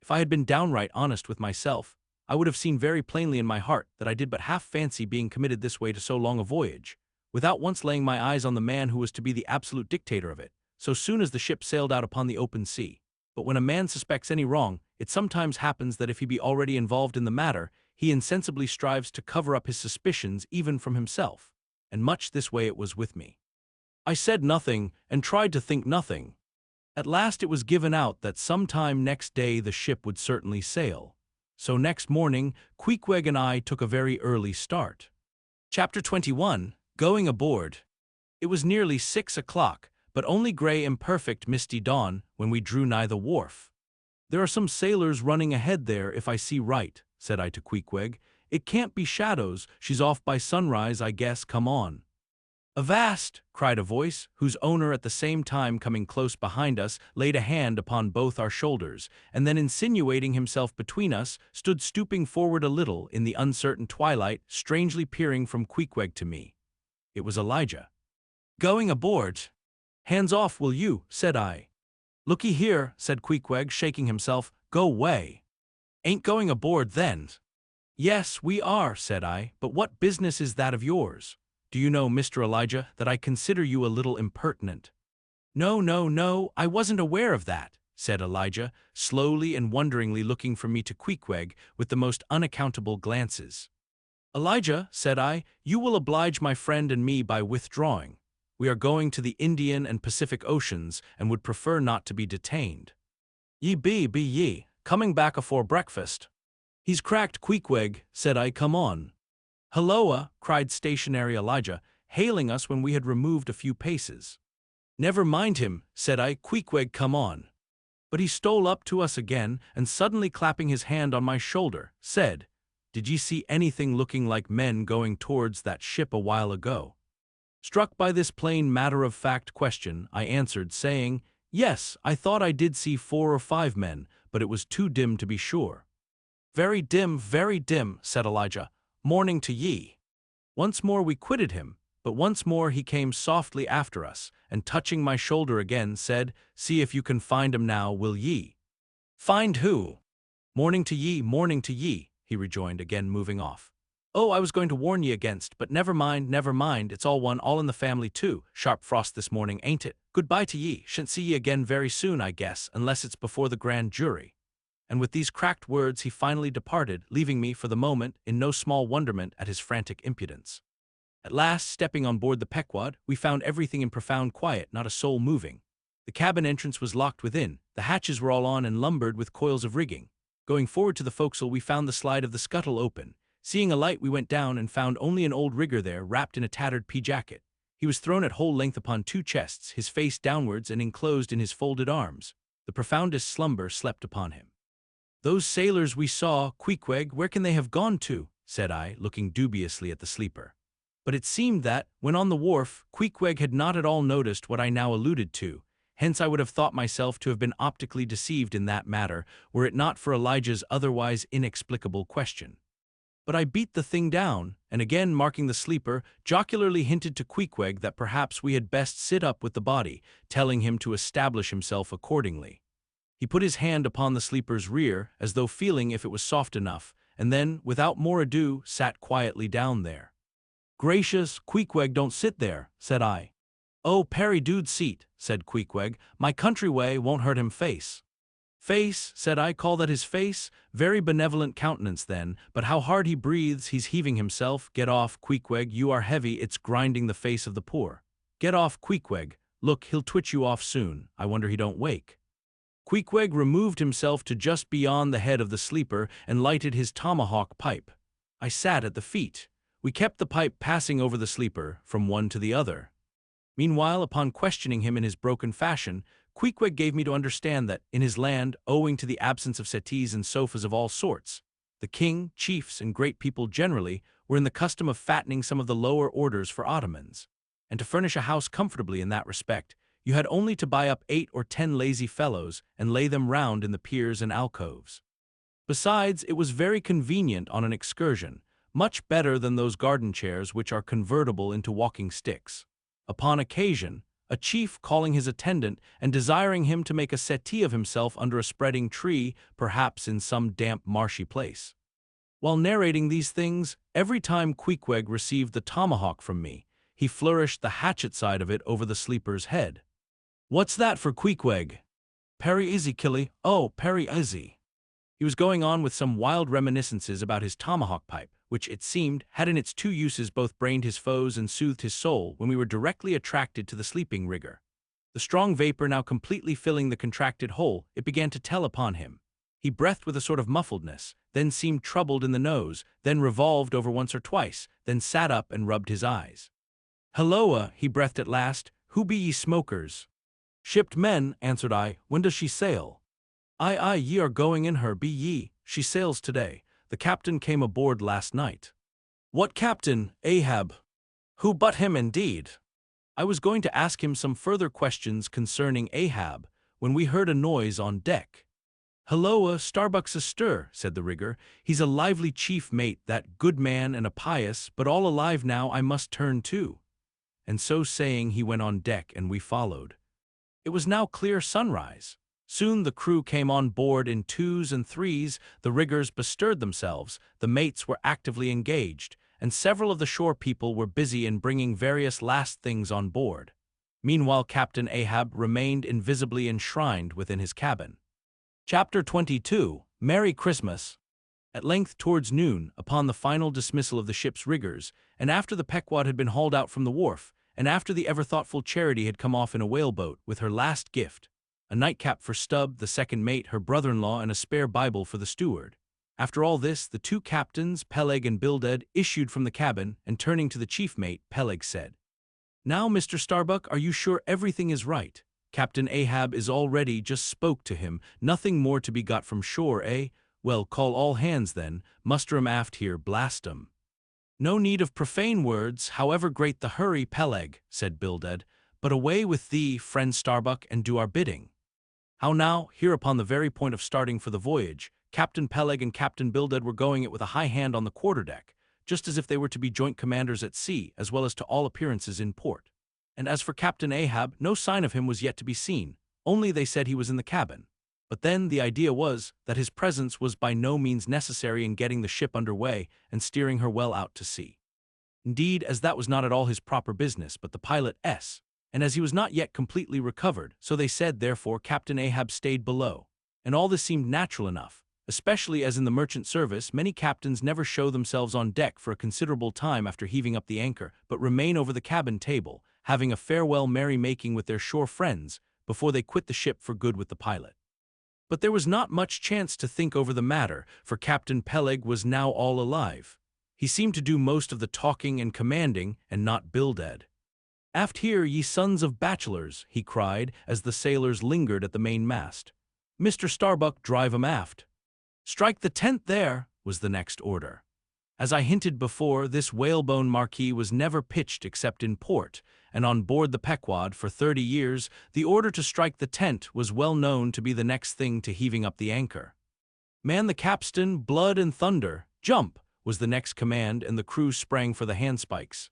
If I had been downright honest with myself, I would have seen very plainly in my heart that I did but half fancy being committed this way to so long a voyage, without once laying my eyes on the man who was to be the absolute dictator of it, so soon as the ship sailed out upon the open sea. But when a man suspects any wrong, it sometimes happens that if he be already involved in the matter, he insensibly strives to cover up his suspicions even from himself, and much this way it was with me. I said nothing, and tried to think nothing. At last it was given out that sometime next day the ship would certainly sail. So next morning, Queequeg and I took a very early start. Chapter 21. Going aboard. It was nearly 6 o'clock, but only gray imperfect misty dawn when we drew nigh the wharf. "There are some sailors running ahead there, if I see right," said I to Queequeg. "It can't be shadows, she's off by sunrise, I guess, come on." "Avast!" cried a voice, whose owner at the same time coming close behind us laid a hand upon both our shoulders, and then insinuating himself between us, stood stooping forward a little in the uncertain twilight, strangely peering from Queequeg to me. It was Elijah. "Going aboard." "Hands off, will you?" said I. "Looky here," said Queequeg, shaking himself, "go way." "Ain't going aboard, then?" "Yes, we are," said I, "but what business is that of yours? Do you know, Mr. Elijah, that I consider you a little impertinent?" "No, no, no, I wasn't aware of that," said Elijah, slowly and wonderingly looking from me to Queequeg with the most unaccountable glances. "Elijah," said I, "you will oblige my friend and me by withdrawing. We are going to the Indian and Pacific Oceans and would prefer not to be detained." "Ye be ye, coming back afore breakfast?" "He's cracked, Queequeg," said I, "come on." "Halloa!" cried stationary Elijah, hailing us when we had removed a few paces. "Never mind him," said I, "Queequeg, come on." But he stole up to us again, and suddenly clapping his hand on my shoulder, said, "Did ye see anything looking like men going towards that ship a while ago?" Struck by this plain matter-of-fact question, I answered, saying, "Yes, I thought I did see 4 or 5 men, but it was too dim to be sure." very dim," said Elijah. "Morning to ye." Once more we quitted him, but once more he came softly after us, and touching my shoulder again, said, "See if you can find 'em now, will ye?" "Find who?" Morning to ye, he rejoined, again moving off. "Oh, I was going to warn ye against, but never mind, it's all one, all in the family too. Sharp frost this morning, ain't it? Goodbye to ye, shan't see ye again very soon, I guess, unless it's before the grand jury." And with these cracked words he finally departed, leaving me, for the moment, in no small wonderment at his frantic impudence. At last, stepping on board the Pequod, we found everything in profound quiet, not a soul moving. The cabin entrance was locked within, the hatches were all on and lumbered with coils of rigging. Going forward to the forecastle, we found the slide of the scuttle open. Seeing a light, we went down and found only an old rigger there, wrapped in a tattered pea-jacket. He was thrown at whole length upon 2 chests, his face downwards and enclosed in his folded arms. The profoundest slumber slept upon him. "Those sailors we saw, Queequeg, where can they have gone to?" said I, looking dubiously at the sleeper. But it seemed that, when on the wharf, Queequeg had not at all noticed what I now alluded to. Hence I would have thought myself to have been optically deceived in that matter, were it not for Elijah's otherwise inexplicable question. But I beat the thing down, and again marking the sleeper, jocularly hinted to Queequeg that perhaps we had best sit up with the body, telling him to establish himself accordingly. He put his hand upon the sleeper's rear, as though feeling if it was soft enough, and then, without more ado, sat quietly down there. "Gracious, Queequeg, don't sit there," said I. "Oh, Perry dude seat," said Queequeg, "my country way won't hurt him face." "Face," said I, "call that his face? Very benevolent countenance then, but how hard he breathes, he's heaving himself. Get off, Queequeg, you are heavy, it's grinding the face of the poor. Get off, Queequeg, look, he'll twitch you off soon, I wonder he don't wake." Queequeg removed himself to just beyond the head of the sleeper and lighted his tomahawk pipe. I sat at the feet. We kept the pipe passing over the sleeper, from one to the other. Meanwhile, upon questioning him in his broken fashion, Queequeg gave me to understand that, in his land, owing to the absence of settees and sofas of all sorts, the king, chiefs, and great people generally were in the custom of fattening some of the lower orders for ottomans. And to furnish a house comfortably in that respect, You had only to buy up 8 or 10 lazy fellows and lay them round in the piers and alcoves. Besides, it was very convenient on an excursion, much better than those garden chairs which are convertible into walking sticks. Upon occasion, a chief calling his attendant and desiring him to make a settee of himself under a spreading tree, perhaps in some damp marshy place. While narrating these things, every time Queequeg received the tomahawk from me, he flourished the hatchet side of it over the sleeper's head. "What's that for Queequeg?" "Perry Izzy, Killy. Oh, Perry Izzy." He was going on with some wild reminiscences about his tomahawk pipe, which, it seemed, had in its 2 uses both brained his foes and soothed his soul, when we were directly attracted to the sleeping rigger. The strong vapor now completely filling the contracted hole, it began to tell upon him. He breathed with a sort of muffledness, then seemed troubled in the nose, then revolved over once or twice, then sat up and rubbed his eyes. "Halloa," he breathed at last, "who be ye smokers?" "Shipped men," answered I. "When does she sail?" Aye, ye are going in her, be ye? She sails today. The captain came aboard last night." "What captain? Ahab?" "Who but him, indeed?" I was going to ask him some further questions concerning Ahab, when we heard a noise on deck. "Halloa, Starbuck's astir," said the rigger. "He's a lively chief mate, that good man, and a pious, but all alive now I must turn to." And so saying, he went on deck, and we followed. It was now clear sunrise. Soon the crew came on board in 2s and 3s, the riggers bestirred themselves, the mates were actively engaged, and several of the shore people were busy in bringing various last things on board. Meanwhile Captain Ahab remained invisibly enshrined within his cabin. Chapter 22. Merry Christmas. At length, towards noon, upon the final dismissal of the ship's riggers, and after the Pequod had been hauled out from the wharf, and after the ever-thoughtful Charity had come off in a whaleboat with her last gift, a nightcap for Stubb, the second mate, her brother-in-law, and a spare Bible for the steward. After all this, the 2 captains, Peleg and Bildad, issued from the cabin, and turning to the chief mate, Peleg said, "Now, Mr. Starbuck, are you sure everything is right? Captain Ahab is all ready, just spoke to him, nothing more to be got from shore, eh? Well, call all hands then, muster 'em aft here, blast 'em." "No need of profane words, however great the hurry, Peleg," said Bildad, "but away with thee, friend Starbuck, and do our bidding." How now, here upon the very point of starting for the voyage, Captain Peleg and Captain Bildad were going it with a high hand on the quarterdeck, just as if they were to be joint commanders at sea, as well as to all appearances in port. And as for Captain Ahab, no sign of him was yet to be seen, only they said he was in the cabin. But then the idea was that his presence was by no means necessary in getting the ship under way and steering her well out to sea. Indeed, as that was not at all his proper business, but the pilot's, and as he was not yet completely recovered, so they said, therefore, Captain Ahab stayed below. And all this seemed natural enough, especially as in the merchant service many captains never show themselves on deck for a considerable time after heaving up the anchor, but remain over the cabin table, having a farewell merry-making with their shore friends, before they quit the ship for good with the pilot. But there was not much chance to think over the matter, for Captain Peleg was now all alive. He seemed to do most of the talking and commanding, and not Bildad. "Aft here, ye sons of bachelors," he cried, as the sailors lingered at the mainmast. "Mr. Starbuck, drive 'em aft." "Strike the tent there," was the next order. As I hinted before, this whalebone marquee was never pitched except in port, and on board the Pequod for 30 years, the order to strike the tent was well known to be the next thing to heaving up the anchor. "Man the capstan, blood and thunder, jump," was the next command, and the crew sprang for the handspikes.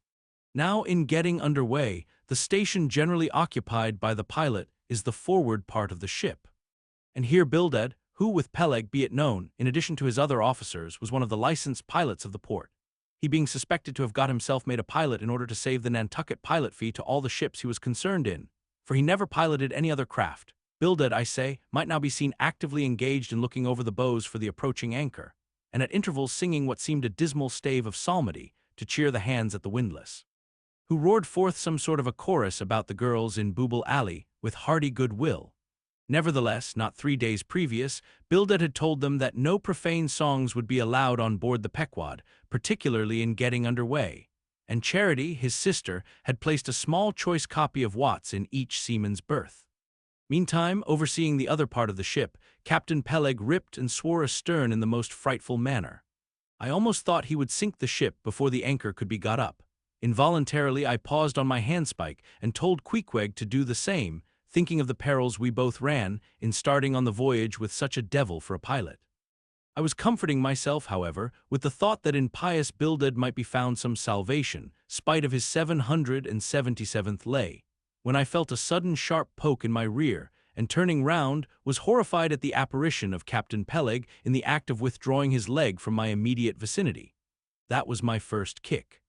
Now, in getting under way, the station generally occupied by the pilot is the forward part of the ship. And here Bildad, who, with Peleg, be it known, in addition to his other officers, was one of the licensed pilots of the port, he being suspected to have got himself made a pilot in order to save the Nantucket pilot fee to all the ships he was concerned in, for he never piloted any other craft. Bildad, I say, might now be seen actively engaged in looking over the bows for the approaching anchor, and at intervals singing what seemed a dismal stave of psalmody to cheer the hands at the windlass, who roared forth some sort of a chorus about the girls in Booble Alley with hearty good will. Nevertheless, not 3 days previous, Bildad had told them that no profane songs would be allowed on board the Pequod, particularly in getting under way, and Charity, his sister, had placed a small choice copy of Watts in each seaman's berth. Meantime, overseeing the other part of the ship, Captain Peleg ripped and swore astern in the most frightful manner. I almost thought he would sink the ship before the anchor could be got up. Involuntarily I paused on my handspike and told Queequeg to do the same, thinking of the perils we both ran in starting on the voyage with such a devil for a pilot. I was comforting myself, however, with the thought that in pious Bildad might be found some salvation, spite of his 777th lay, when I felt a sudden sharp poke in my rear, and turning round, was horrified at the apparition of Captain Peleg in the act of withdrawing his leg from my immediate vicinity. That was my first kick.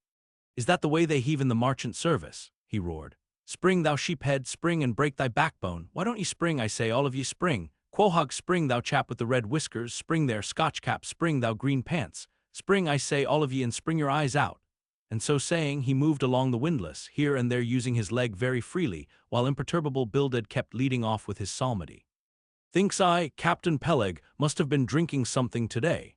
"Is that the way they heave in the marchant service?" he roared. "Spring, thou sheephead, spring and break thy backbone. Why don't ye spring, I say, all of ye spring? Quahog, spring, thou chap with the red whiskers, spring there, Scotch cap, spring, thou green pants. Spring, I say, all of ye, and spring your eyes out." And so saying, he moved along the windlass, here and there using his leg very freely, while imperturbable Bildad kept leading off with his psalmody. Thinks I, Captain Peleg must have been drinking something today.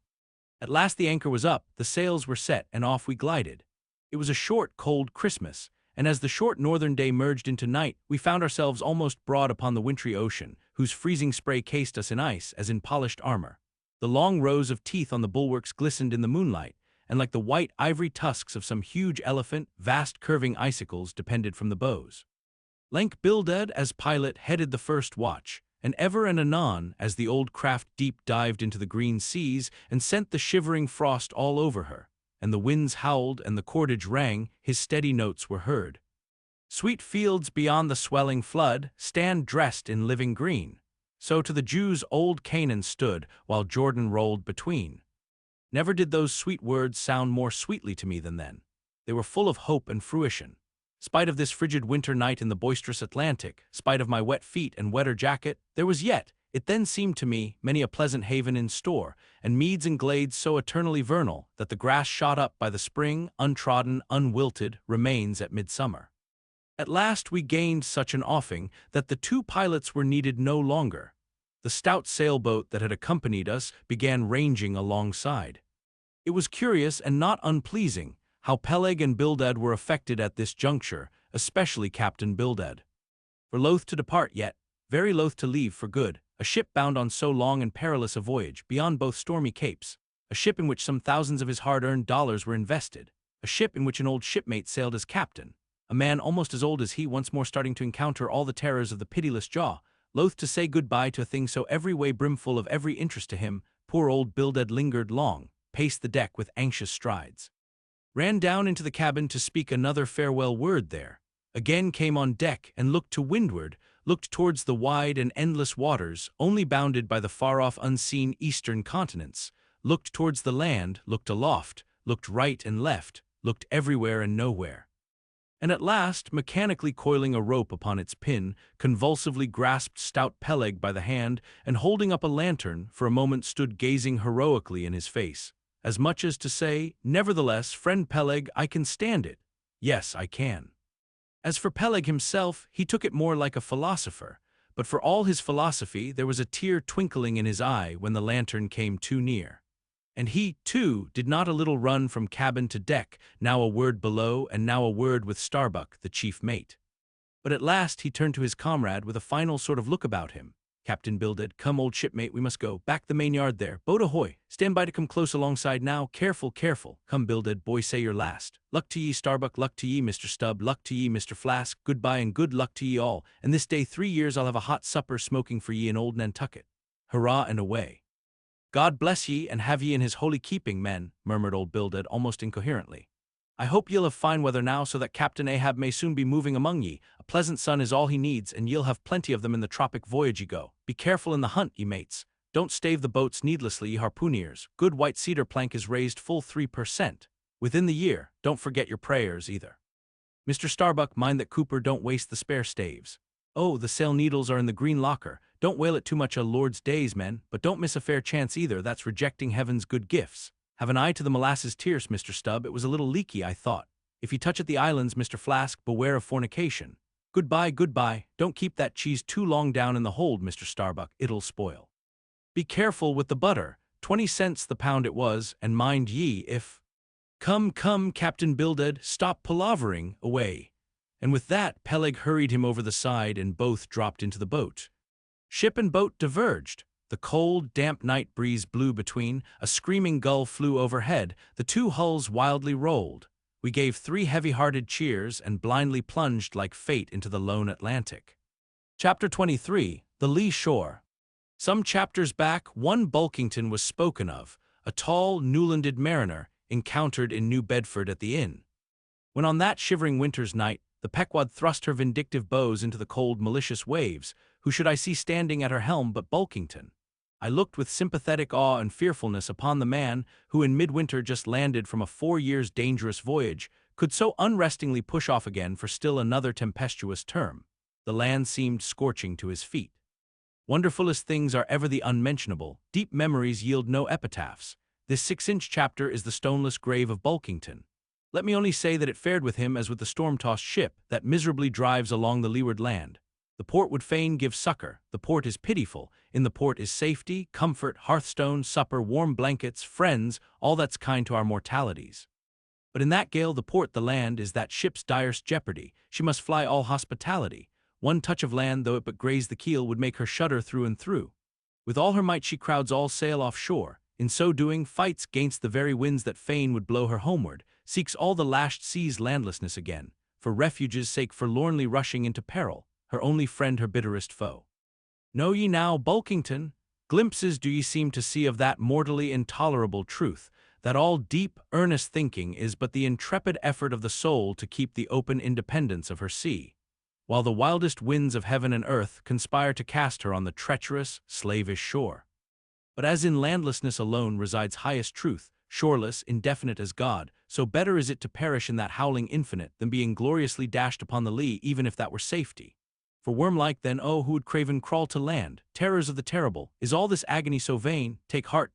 At last the anchor was up, the sails were set, and off we glided. It was a short, cold Christmas, and as the short northern day merged into night, we found ourselves almost broad upon the wintry ocean, whose freezing spray cased us in ice as in polished armor. The long rows of teeth on the bulwarks glistened in the moonlight, and like the white ivory tusks of some huge elephant, vast curving icicles depended from the bows. Lank Bildad, as pilot, headed the first watch, and ever and anon, as the old craft deep-dived into the green seas and sent the shivering frost all over her, and the winds howled and the cordage rang, his steady notes were heard. "Sweet fields beyond the swelling flood stand dressed in living green. So to the Jews old Canaan stood, while Jordan rolled between." Never did those sweet words sound more sweetly to me than then. They were full of hope and fruition. Spite of this frigid winter night in the boisterous Atlantic, spite of my wet feet and wetter jacket, there was yet, it then seemed to me, many a pleasant haven in store, and meads and glades so eternally vernal that the grass shot up by the spring, untrodden, unwilted, remains at midsummer. At last we gained such an offing that the two pilots were needed no longer. The stout sailboat that had accompanied us began ranging alongside. It was curious and not unpleasing how Peleg and Bildad were affected at this juncture, especially Captain Bildad. For loath to depart yet, very loath to leave for good, a ship bound on so long and perilous a voyage beyond both stormy capes, a ship in which some thousands of his hard-earned dollars were invested, a ship in which an old shipmate sailed as captain, a man almost as old as he once more starting to encounter all the terrors of the pitiless jaw, loath to say goodbye to a thing so every way brimful of every interest to him, poor old Bildad lingered long, paced the deck with anxious strides, ran down into the cabin to speak another farewell word there, again came on deck and looked to windward, looked towards the wide and endless waters only bounded by the far-off unseen eastern continents, looked towards the land, looked aloft, looked right and left, looked everywhere and nowhere. And at last, mechanically coiling a rope upon its pin, convulsively grasped stout Peleg by the hand, and holding up a lantern, for a moment stood gazing heroically in his face, as much as to say, "Nevertheless, friend Peleg, I can stand it. Yes, I can." As for Peleg himself, he took it more like a philosopher, but for all his philosophy there was a tear twinkling in his eye when the lantern came too near. And he, too, did not a little run from cabin to deck, now a word below and now a word with Starbuck, the chief mate. But at last he turned to his comrade with a final sort of look about him. "Captain Bildad, come old shipmate, we must go. Back the main yard there. Boat ahoy. Stand by to come close alongside now. Careful, careful. Come Bildad, boy, say your last. Luck to ye, Starbuck, luck to ye, Mr. Stubb, luck to ye, Mr. Flask, goodbye and good luck to ye all, and this day 3 years I'll have a hot supper smoking for ye in old Nantucket. Hurrah and away." "God bless ye, and have ye in his holy keeping, men," murmured old Bildad almost incoherently. "I hope ye'll have fine weather now, so that Captain Ahab may soon be moving among ye. A pleasant sun is all he needs, and ye'll have plenty of them in the tropic voyage ye go. Be careful in the hunt, ye mates. Don't stave the boats needlessly, ye harpooneers. Good white cedar plank is raised full 3% within the year. Don't forget your prayers, either. Mr. Starbuck, mind that Cooper don't waste the spare staves. Oh, the sail needles are in the green locker. Don't whale it too much a Lord's days, men, but don't miss a fair chance either. That's rejecting heaven's good gifts. Have an eye to the molasses tierce, Mr. Stubb. It was a little leaky, I thought. If you touch at the islands, Mr. Flask, beware of fornication. Goodbye, goodbye. Don't keep that cheese too long down in the hold, Mr. Starbuck. It'll spoil. Be careful with the butter. 20 cents the pound it was, and mind ye if— Come, come, Captain Bildad, stop palavering, away. And with that, Peleg hurried him over the side, and both dropped into the boat. Ship and boat diverged. The cold, damp night breeze blew between, a screaming gull flew overhead, the two hulls wildly rolled. We gave 3 heavy-hearted cheers and blindly plunged like fate into the lone Atlantic. Chapter 23, The Lee Shore. Some chapters back, one Bulkington was spoken of, a tall, Newlanded mariner, encountered in New Bedford at the inn. When on that shivering winter's night, the Pequod thrust her vindictive bows into the cold, malicious waves, who should I see standing at her helm but Bulkington? I looked with sympathetic awe and fearfulness upon the man who in midwinter just landed from a 4 years' dangerous voyage, could so unrestingly push off again for still another tempestuous term. The land seemed scorching to his feet. Wonderfulest things are ever the unmentionable, deep memories yield no epitaphs. This 6-inch chapter is the stoneless grave of Bulkington. Let me only say that it fared with him as with the storm-tossed ship that miserably drives along the leeward land. The port would fain give succor, the port is pitiful, in the port is safety, comfort, hearthstone, supper, warm blankets, friends, all that's kind to our mortalities. But in that gale the port, the land, is that ship's direst jeopardy, she must fly all hospitality. One touch of land, though it but graze the keel, would make her shudder through and through. With all her might she crowds all sail offshore, in so doing fights gainst the very winds that fain would blow her homeward, seeks all the lashed sea's landlessness again, for refuge's sake forlornly rushing into peril, her only friend her bitterest foe. Know ye now, Bulkington, glimpses do ye seem to see of that mortally intolerable truth, that all deep, earnest thinking is but the intrepid effort of the soul to keep the open independence of her sea, while the wildest winds of heaven and earth conspire to cast her on the treacherous, slavish shore. But as in landlessness alone resides highest truth, shoreless, indefinite as God, so better is it to perish in that howling infinite than be ingloriously dashed upon the lee, even if that were safety. For worm-like then, oh, who would craven crawl to land, terrors of the terrible, is all this agony so vain? Take heart,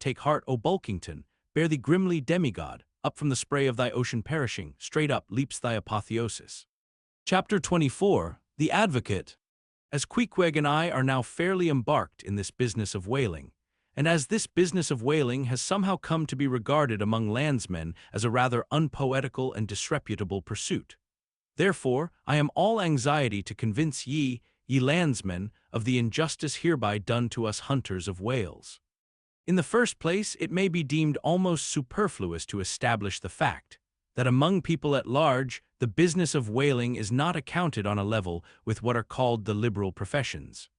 O Bulkington, bear thee grimly, demigod, up from the spray of thy ocean perishing, straight up leaps thy apotheosis. Chapter 24, The Advocate. As Queequeg and I are now fairly embarked in this business of whaling, and as this business of whaling has somehow come to be regarded among landsmen as a rather unpoetical and disreputable pursuit, therefore, I am all anxiety to convince ye landsmen, of the injustice hereby done to us hunters of whales. In the first place, it may be deemed almost superfluous to establish the fact that among people at large, the business of whaling is not accounted on a level with what are called the liberal professions.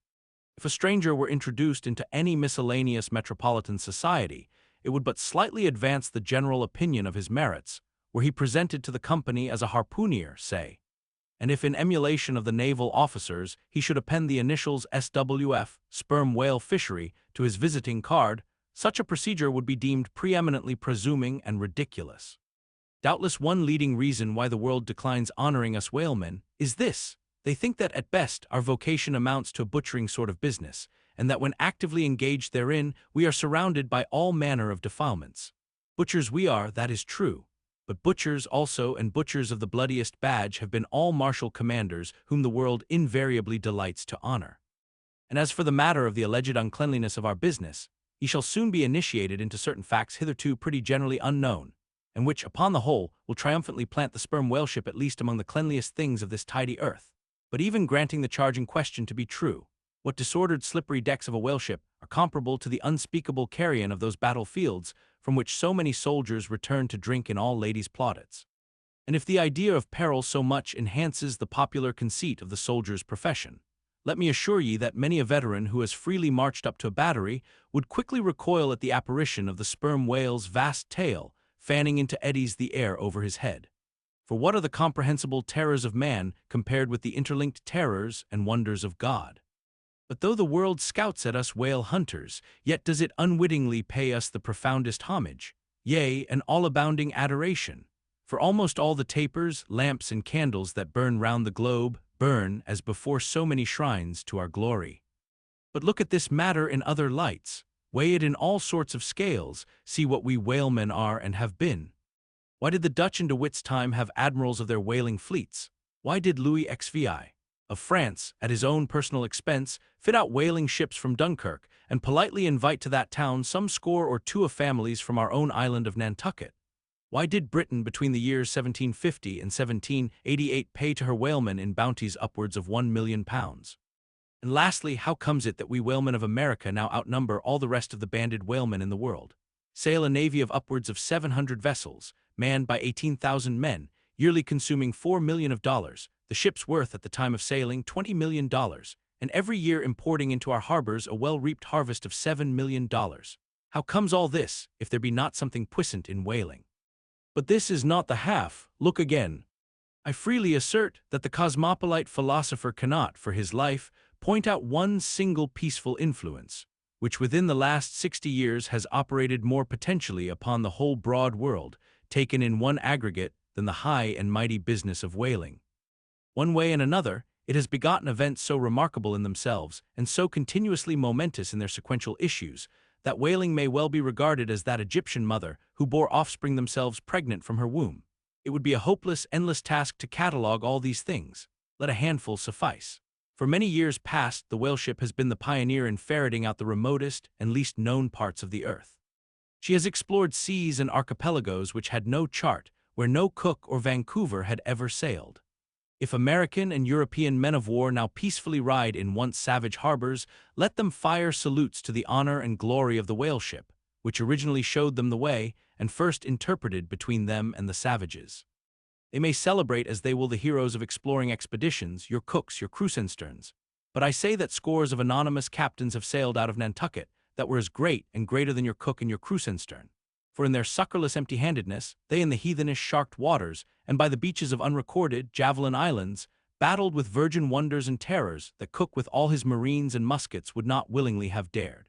If a stranger were introduced into any miscellaneous metropolitan society, it would but slightly advance the general opinion of his merits, were he presented to the company as a harpooner, say, and if in emulation of the naval officers he should append the initials SWF, sperm whale fishery, to his visiting card, such a procedure would be deemed preeminently presuming and ridiculous. Doubtless one leading reason why the world declines honoring us whalemen is this: they think that at best our vocation amounts to a butchering sort of business, and that when actively engaged therein we are surrounded by all manner of defilements. Butchers we are, that is true. But butchers also, and butchers of the bloodiest badge, have been all martial commanders whom the world invariably delights to honor. And as for the matter of the alleged uncleanliness of our business, ye shall soon be initiated into certain facts hitherto pretty generally unknown, and which, upon the whole, will triumphantly plant the sperm whale ship at least among the cleanliest things of this tidy earth. But even granting the charge in question to be true, what disordered slippery decks of a whale ship are comparable to the unspeakable carrion of those battlefields from which so many soldiers return to drink in all ladies' plaudits? And if the idea of peril so much enhances the popular conceit of the soldier's profession, let me assure ye that many a veteran who has freely marched up to a battery would quickly recoil at the apparition of the sperm whale's vast tail fanning into eddies the air over his head. For what are the comprehensible terrors of man compared with the interlinked terrors and wonders of God? But though the world scouts at us whale hunters, yet does it unwittingly pay us the profoundest homage, yea, an all-abounding adoration. For almost all the tapers, lamps, and candles that burn round the globe burn, as before so many shrines, to our glory. But look at this matter in other lights, weigh it in all sorts of scales, see what we whalemen are and have been. Why did the Dutch in De Witt's time have admirals of their whaling fleets? Why did Louis XVI of France, at his own personal expense, fit out whaling ships from Dunkirk, and politely invite to that town some score or two of families from our own island of Nantucket? Why did Britain between the years 1750 and 1788 pay to her whalemen in bounties upwards of £1,000,000? And lastly, how comes it that we whalemen of America now outnumber all the rest of the banded whalemen in the world, sail a navy of upwards of 700 vessels, manned by 18,000 men, yearly consuming $4 million, the ship's worth at the time of sailing $20 million, and every year importing into our harbors a well-reaped harvest of $7 million. How comes all this, if there be not something puissant in whaling? But this is not the half. Look again. I freely assert that the cosmopolite philosopher cannot, for his life, point out one single peaceful influence, which within the last 60 years has operated more potentially upon the whole broad world, taken in one aggregate, than the high and mighty business of whaling. One way and another, it has begotten events so remarkable in themselves, and so continuously momentous in their sequential issues, that whaling may well be regarded as that Egyptian mother who bore offspring themselves pregnant from her womb. It would be a hopeless, endless task to catalogue all these things. Let a handful suffice. For many years past, the whale ship has been the pioneer in ferreting out the remotest and least known parts of the earth. She has explored seas and archipelagos which had no chart, where no Cook or Vancouver had ever sailed. If American and European men of war now peacefully ride in once savage harbors, let them fire salutes to the honor and glory of the whale ship, which originally showed them the way and first interpreted between them and the savages. They may celebrate as they will the heroes of exploring expeditions, your Cooks, your Krusensterns. But I say that scores of anonymous captains have sailed out of Nantucket that were as great and greater than your Cook and your Krusenstern. For in their succorless empty-handedness, they in the heathenish sharked waters, and by the beaches of unrecorded, javelin islands, battled with virgin wonders and terrors that Cook with all his marines and muskets would not willingly have dared.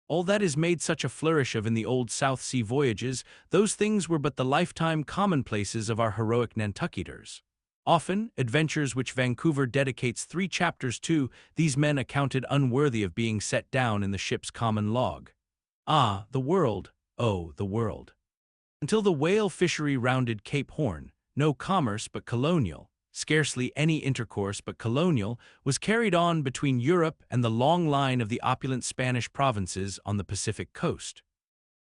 All that is made such a flourish of in the old South Sea voyages, those things were but the lifetime commonplaces of our heroic Nantucketers. Often, adventures which Vancouver dedicates 3 chapters to, these men accounted unworthy of being set down in the ship's common log. Ah, the world! Oh, the world! Until the whale fishery rounded Cape Horn, no commerce but colonial, scarcely any intercourse but colonial, was carried on between Europe and the long line of the opulent Spanish provinces on the Pacific coast.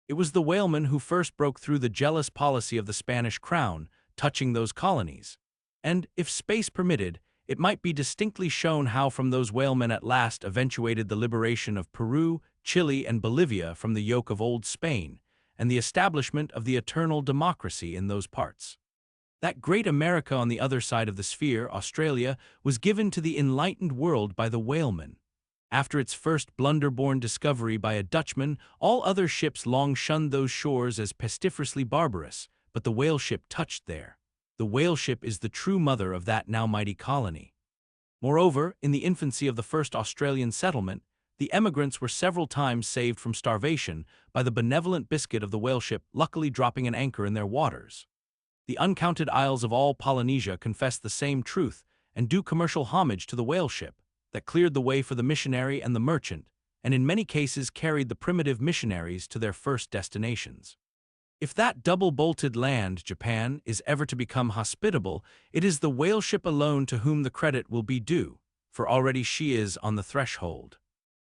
It was the whalemen who first broke through the jealous policy of the Spanish crown, touching those colonies. And, if space permitted, it might be distinctly shown how from those whalemen at last eventuated the liberation of Peru, Chile, and Bolivia from the yoke of old Spain, and the establishment of the eternal democracy in those parts. That great America on the other side of the sphere, Australia, was given to the enlightened world by the whalemen. After its first blunder-born discovery by a Dutchman, all other ships long shunned those shores as pestiferously barbarous, but the whale ship touched there. The whale ship is the true mother of that now mighty colony. Moreover, in the infancy of the first Australian settlement, the emigrants were several times saved from starvation by the benevolent biscuit of the whale ship luckily dropping an anchor in their waters. The uncounted isles of all Polynesia confess the same truth and do commercial homage to the whale ship that cleared the way for the missionary and the merchant, and in many cases carried the primitive missionaries to their first destinations. If that double-bolted land, Japan, is ever to become hospitable, it is the whale ship alone to whom the credit will be due, for already she is on the threshold.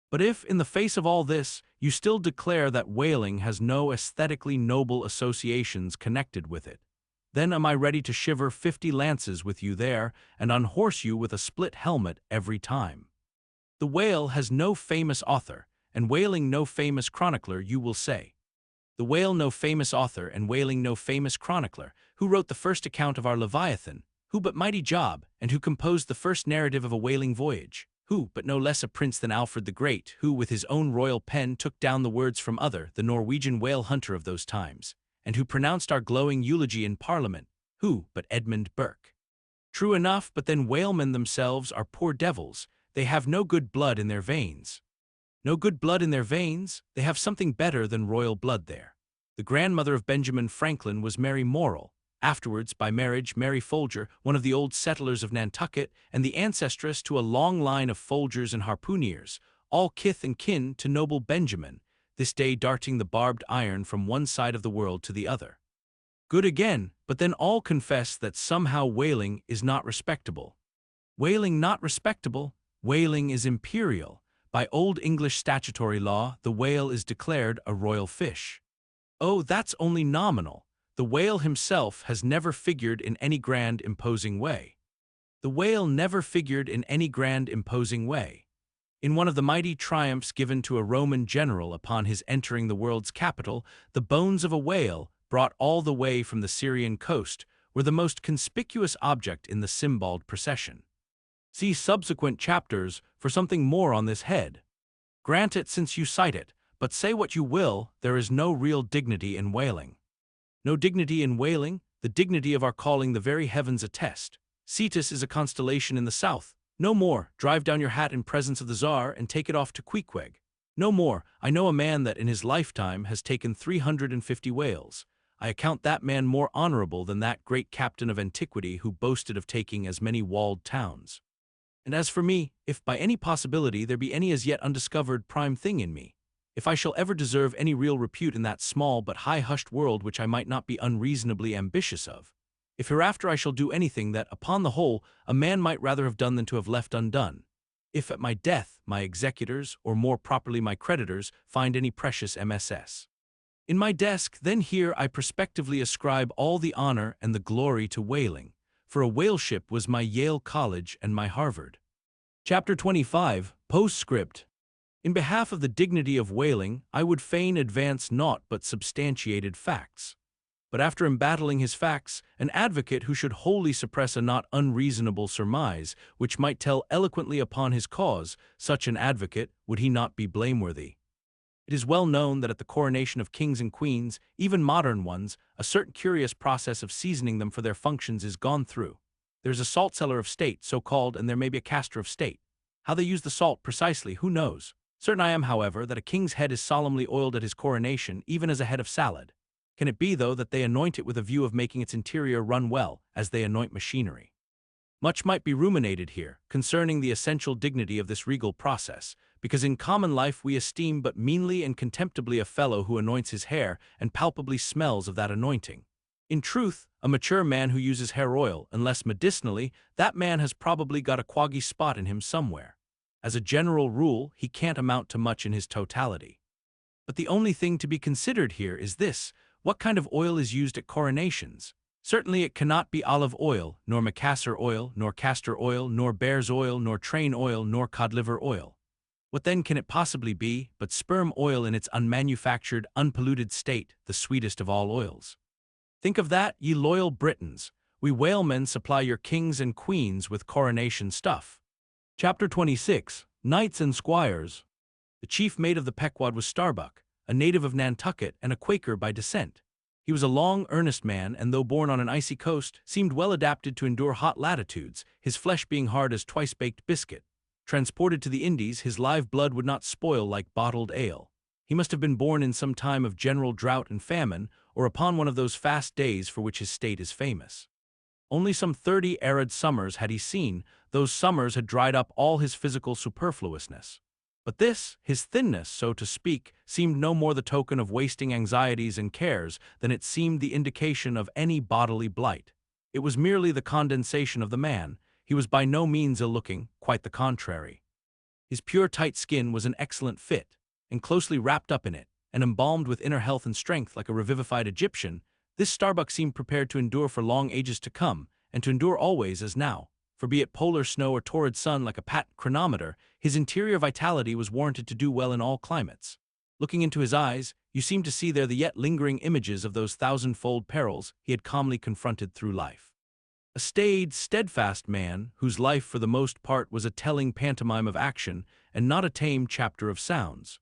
But if, in the face of all this, you still declare that whaling has no aesthetically noble associations connected with it, then am I ready to shiver 50 lances with you there and unhorse you with a split helmet every time. The whale has no famous author, and whaling no famous chronicler, you will say. The whale no famous author, and whaling no famous chronicler, who wrote the first account of our Leviathan, who but mighty Job, and who composed the first narrative of a whaling voyage, who but no less a prince than Alfred the Great, who with his own royal pen took down the words from other, the Norwegian whale hunter of those times, and who pronounced our glowing eulogy in Parliament, who but Edmund Burke. True enough, but then whalemen themselves are poor devils, they have no good blood in their veins. No good blood in their veins, they have something better than royal blood there. The grandmother of Benjamin Franklin was Mary Morrell, afterwards, by marriage, Mary Folger, one of the old settlers of Nantucket, and the ancestress to a long line of Folgers and harpooneers, all kith and kin to noble Benjamin, this day darting the barbed iron from one side of the world to the other. Good again, but then all confess that somehow whaling is not respectable. Whaling not respectable? Whaling is imperial. By Old English statutory law, the whale is declared a royal fish. Oh, that's only nominal. The whale himself has never figured in any grand, imposing way. The whale never figured in any grand, imposing way. In one of the mighty triumphs given to a Roman general upon his entering the world's capital, the bones of a whale, brought all the way from the Syrian coast, were the most conspicuous object in the symbolic procession. See subsequent chapters for something more on this head. Grant it since you cite it, but say what you will, there is no real dignity in whaling. No dignity in whaling, the dignity of our calling the very heavens attest. Cetus is a constellation in the south. No more, drive down your hat in presence of the Tsar and take it off to Queequeg. No more, I know a man that in his lifetime has taken 350 whales. I account that man more honorable than that great captain of antiquity who boasted of taking as many walled towns. And as for me, if by any possibility there be any as yet undiscovered prime thing in me, if I shall ever deserve any real repute in that small but high-hushed world which I might not be unreasonably ambitious of, if hereafter I shall do anything that, upon the whole, a man might rather have done than to have left undone, if at my death my executors, or more properly my creditors, find any precious MSS in my desk, then here I prospectively ascribe all the honor and the glory to whaling, for a whaleship was my Yale College and my Harvard. Chapter 25, Postscript. In behalf of the dignity of whaling, I would fain advance naught but substantiated facts. But after embattling his facts, an advocate who should wholly suppress a not unreasonable surmise, which might tell eloquently upon his cause, such an advocate, would he not be blameworthy? It is well known that at the coronation of kings and queens, even modern ones, a certain curious process of seasoning them for their functions is gone through. There is a salt cellar of state, so called, and there may be a caster of state. How they use the salt precisely, who knows? Certain I am, however, that a king's head is solemnly oiled at his coronation, even as a head of salad. Can it be, though, that they anoint it with a view of making its interior run well, as they anoint machinery? Much might be ruminated here, concerning the essential dignity of this regal process, because in common life we esteem but meanly and contemptibly a fellow who anoints his hair and palpably smells of that anointing. In truth, a mature man who uses hair oil, unless medicinally, that man has probably got a quaggy spot in him somewhere. As a general rule, he can't amount to much in his totality. But the only thing to be considered here is this: what kind of oil is used at coronations? Certainly it cannot be olive oil, nor macassar oil, nor castor oil, nor bear's oil, nor train oil, nor cod liver oil. What then can it possibly be but sperm oil in its unmanufactured, unpolluted state, the sweetest of all oils? Think of that, ye loyal Britons. We whalemen supply your kings and queens with coronation stuff. Chapter 26, Knights and Squires. The chief mate of the Pequod was Starbuck, a native of Nantucket and a Quaker by descent. He was a long, earnest man, and though born on an icy coast, seemed well adapted to endure hot latitudes, his flesh being hard as twice-baked biscuit. Transported to the Indies, his live blood would not spoil like bottled ale. He must have been born in some time of general drought and famine, or upon one of those fast days for which his state is famous. Only some 30 arid summers had he seen. Those summers had dried up all his physical superfluousness. But this, his thinness, so to speak, seemed no more the token of wasting anxieties and cares than it seemed the indication of any bodily blight. It was merely the condensation of the man. He was by no means ill-looking, quite the contrary. His pure tight skin was an excellent fit, and closely wrapped up in it, and embalmed with inner health and strength like a revivified Egyptian, this Starbuck seemed prepared to endure for long ages to come, and to endure always as now. For be it polar snow or torrid sun like a patent chronometer, his interior vitality was warranted to do well in all climates. Looking into his eyes, you seemed to see there the yet lingering images of those thousand-fold perils he had calmly confronted through life. A staid, steadfast man, whose life for the most part was a telling pantomime of action and not a tame chapter of sounds.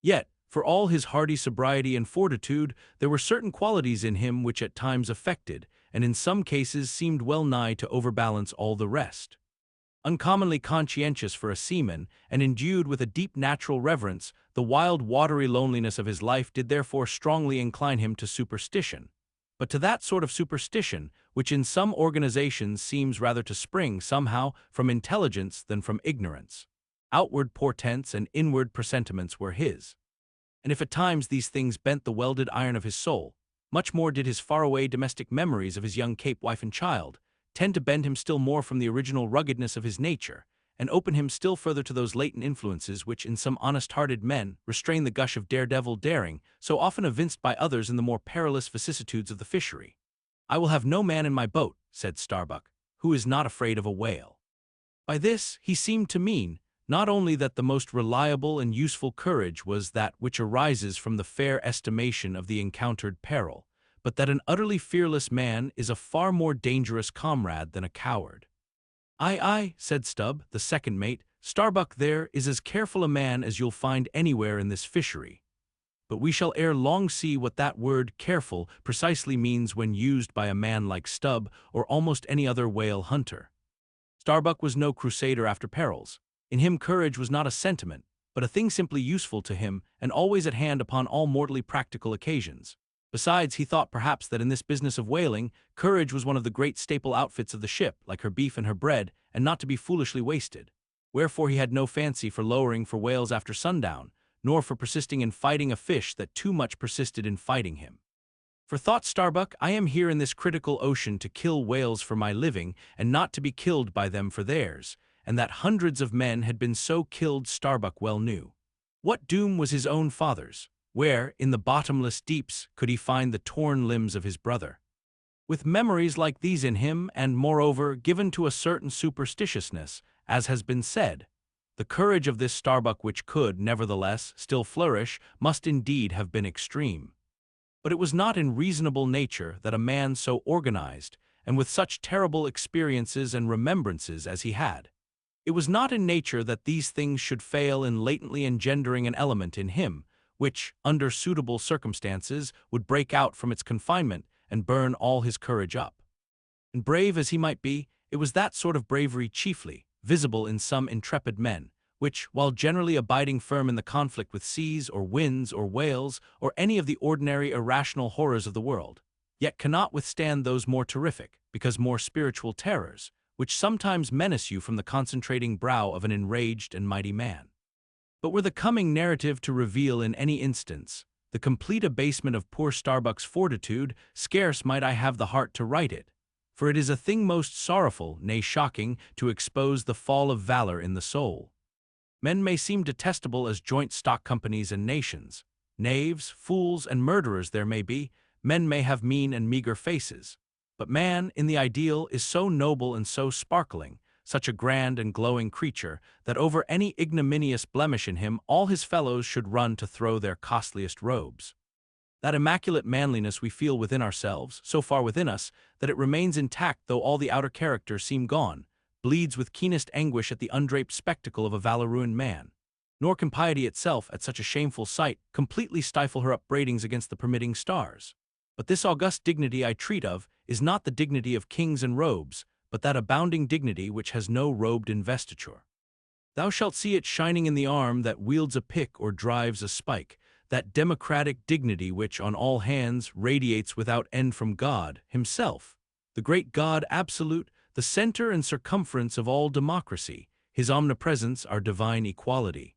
Yet, for all his hardy sobriety and fortitude, there were certain qualities in him which at times affected, and in some cases seemed well nigh to overbalance all the rest. Uncommonly conscientious for a seaman, and endued with a deep natural reverence, the wild watery loneliness of his life did therefore strongly incline him to superstition. But to that sort of superstition, which in some organizations seems rather to spring, somehow, from intelligence than from ignorance. Outward portents and inward presentiments were his. And if at times these things bent the welded iron of his soul, much more did his faraway domestic memories of his young Cape wife and child tend to bend him still more from the original ruggedness of his nature, and open him still further to those latent influences which in some honest-hearted men restrain the gush of daredevil daring, so often evinced by others in the more perilous vicissitudes of the fishery. "I will have no man in my boat," said Starbuck, "who is not afraid of a whale." By this he seemed to mean, not only that the most reliable and useful courage was that which arises from the fair estimation of the encountered peril, but that an utterly fearless man is a far more dangerous comrade than a coward. "Aye, aye," said Stubb, the second mate. "Starbuck there is as careful a man as you'll find anywhere in this fishery. But we shall ere long see what that word 'careful' precisely means when used by a man like Stubb or almost any other whale hunter." Starbuck was no crusader after perils. In him courage was not a sentiment, but a thing simply useful to him and always at hand upon all mortally practical occasions. Besides, he thought perhaps that in this business of whaling, courage was one of the great staple outfits of the ship, like her beef and her bread, and not to be foolishly wasted. Wherefore he had no fancy for lowering for whales after sundown, nor for persisting in fighting a fish that too much persisted in fighting him. "For thought Starbuck, I am here in this critical ocean to kill whales for my living, and not to be killed by them for theirs, and that hundreds of men had been so killed Starbuck well knew. What doom was his own father's? Where, in the bottomless deeps, could he find the torn limbs of his brother? With memories like these in him, and, moreover, given to a certain superstitiousness, as has been said, the courage of this Starbuck which could, nevertheless, still flourish, must indeed have been extreme. But it was not in reasonable nature that a man so organized, and with such terrible experiences and remembrances as he had. It was not in nature that these things should fail in latently engendering an element in him, which, under suitable circumstances, would break out from its confinement and burn all his courage up. And brave as he might be, it was that sort of bravery chiefly, visible in some intrepid men, which, while generally abiding firm in the conflict with seas or winds or whales or any of the ordinary irrational horrors of the world, yet cannot withstand those more terrific, because more spiritual terrors, which sometimes menace you from the concentrating brow of an enraged and mighty man. But were the coming narrative to reveal in any instance the complete abasement of poor Starbuck's fortitude, scarce might I have the heart to write it, for it is a thing most sorrowful, nay shocking, to expose the fall of valor in the soul. Men may seem detestable as joint stock companies and nations. Knaves, fools, and murderers there may be, men may have mean and meager faces. But man, in the ideal, is so noble and so sparkling, such a grand and glowing creature, that over any ignominious blemish in him all his fellows should run to throw their costliest robes. That immaculate manliness we feel within ourselves, so far within us, that it remains intact though all the outer character seem gone, bleeds with keenest anguish at the undraped spectacle of a valor-ruined man. Nor can piety itself, at such a shameful sight, completely stifle her upbraidings against the permitting stars. But this august dignity I treat of is not the dignity of kings and robes, but that abounding dignity which has no robed investiture. Thou shalt see it shining in the arm that wields a pick or drives a spike, that democratic dignity which, on all hands, radiates without end from God himself, the great God absolute, the center and circumference of all democracy. His omnipresence our divine equality.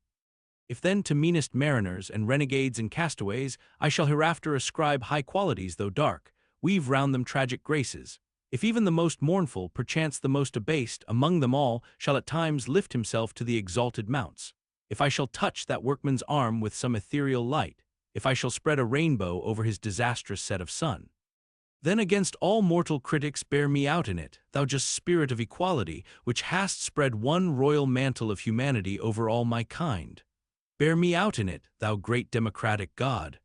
If then to meanest mariners and renegades and castaways I shall hereafter ascribe high qualities though dark, weave round them tragic graces, if even the most mournful, perchance the most abased, among them all, shall at times lift himself to the exalted mounts, if I shall touch that workman's arm with some ethereal light, if I shall spread a rainbow over his disastrous set of sun, then against all mortal critics bear me out in it, thou just spirit of equality, which hast spread one royal mantle of humanity over all my kind. Bear me out in it, thou great democratic God,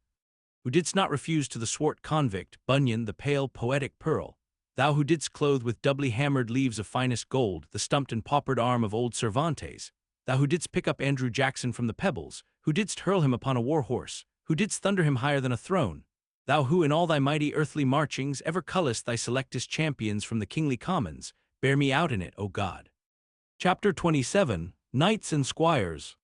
who didst not refuse to the swart convict, Bunyan, the pale poetic pearl, thou who didst clothe with doubly hammered leaves of finest gold the stumped and paupered arm of old Cervantes, thou who didst pick up Andrew Jackson from the pebbles, who didst hurl him upon a war horse, who didst thunder him higher than a throne, thou who in all thy mighty earthly marchings ever cullest thy selectest champions from the kingly commons, bear me out in it, O God. Chapter 27, Knights and Squires.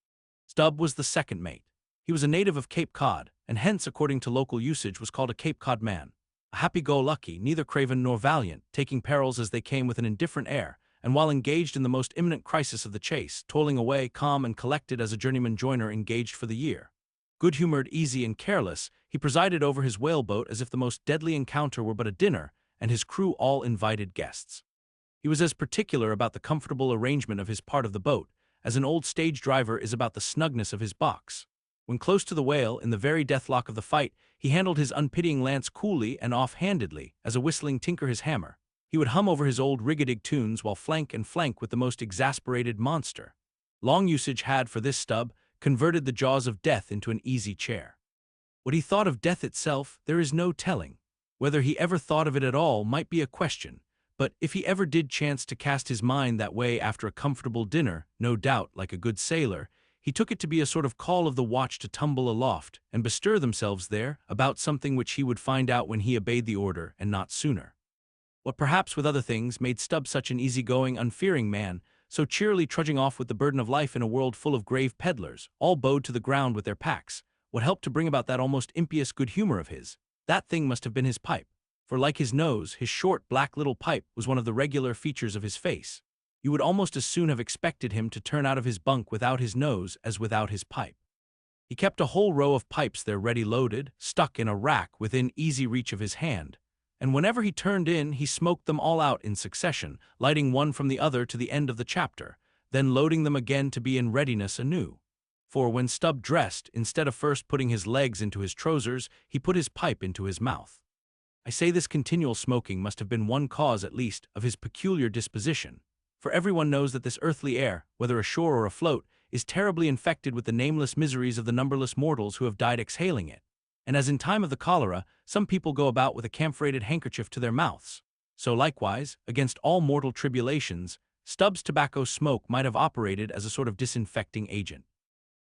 Stubb was the second mate. He was a native of Cape Cod, and hence, according to local usage, was called a Cape Cod man. A happy-go-lucky, neither craven nor valiant, taking perils as they came with an indifferent air, and while engaged in the most imminent crisis of the chase, toiling away calm and collected as a journeyman joiner engaged for the year. Good-humored, easy, and careless, he presided over his whaleboat as if the most deadly encounter were but a dinner, and his crew all invited guests. He was as particular about the comfortable arrangement of his part of the boat as an old stage driver is about the snugness of his box. When close to the whale, in the very deathlock of the fight, he handled his unpitying lance coolly and off-handedly, as a whistling tinker his hammer. He would hum over his old rigadig tunes while flank and flank with the most exasperated monster. Long usage had, for this Stubb, converted the jaws of death into an easy chair. What he thought of death itself, there is no telling. Whether he ever thought of it at all might be a question, but if he ever did chance to cast his mind that way after a comfortable dinner, no doubt, like a good sailor, he took it to be a sort of call of the watch to tumble aloft and bestir themselves there about something which he would find out when he obeyed the order and not sooner. What perhaps with other things made Stubb such an easygoing, unfearing man, so cheerily trudging off with the burden of life in a world full of grave peddlers, all bowed to the ground with their packs, what helped to bring about that almost impious good humor of his, that thing must have been his pipe, for like his nose, his short, black little pipe was one of the regular features of his face. You would almost as soon have expected him to turn out of his bunk without his nose as without his pipe. He kept a whole row of pipes there ready loaded, stuck in a rack within easy reach of his hand, and whenever he turned in he smoked them all out in succession, lighting one from the other to the end of the chapter, then loading them again to be in readiness anew. For when Stubb dressed, instead of first putting his legs into his trousers, he put his pipe into his mouth. I say this continual smoking must have been one cause, at least, of his peculiar disposition, for everyone knows that this earthly air, whether ashore or afloat, is terribly infected with the nameless miseries of the numberless mortals who have died exhaling it. And as in time of the cholera, some people go about with a camphorated handkerchief to their mouths, so likewise, against all mortal tribulations, Stubb's tobacco smoke might have operated as a sort of disinfecting agent.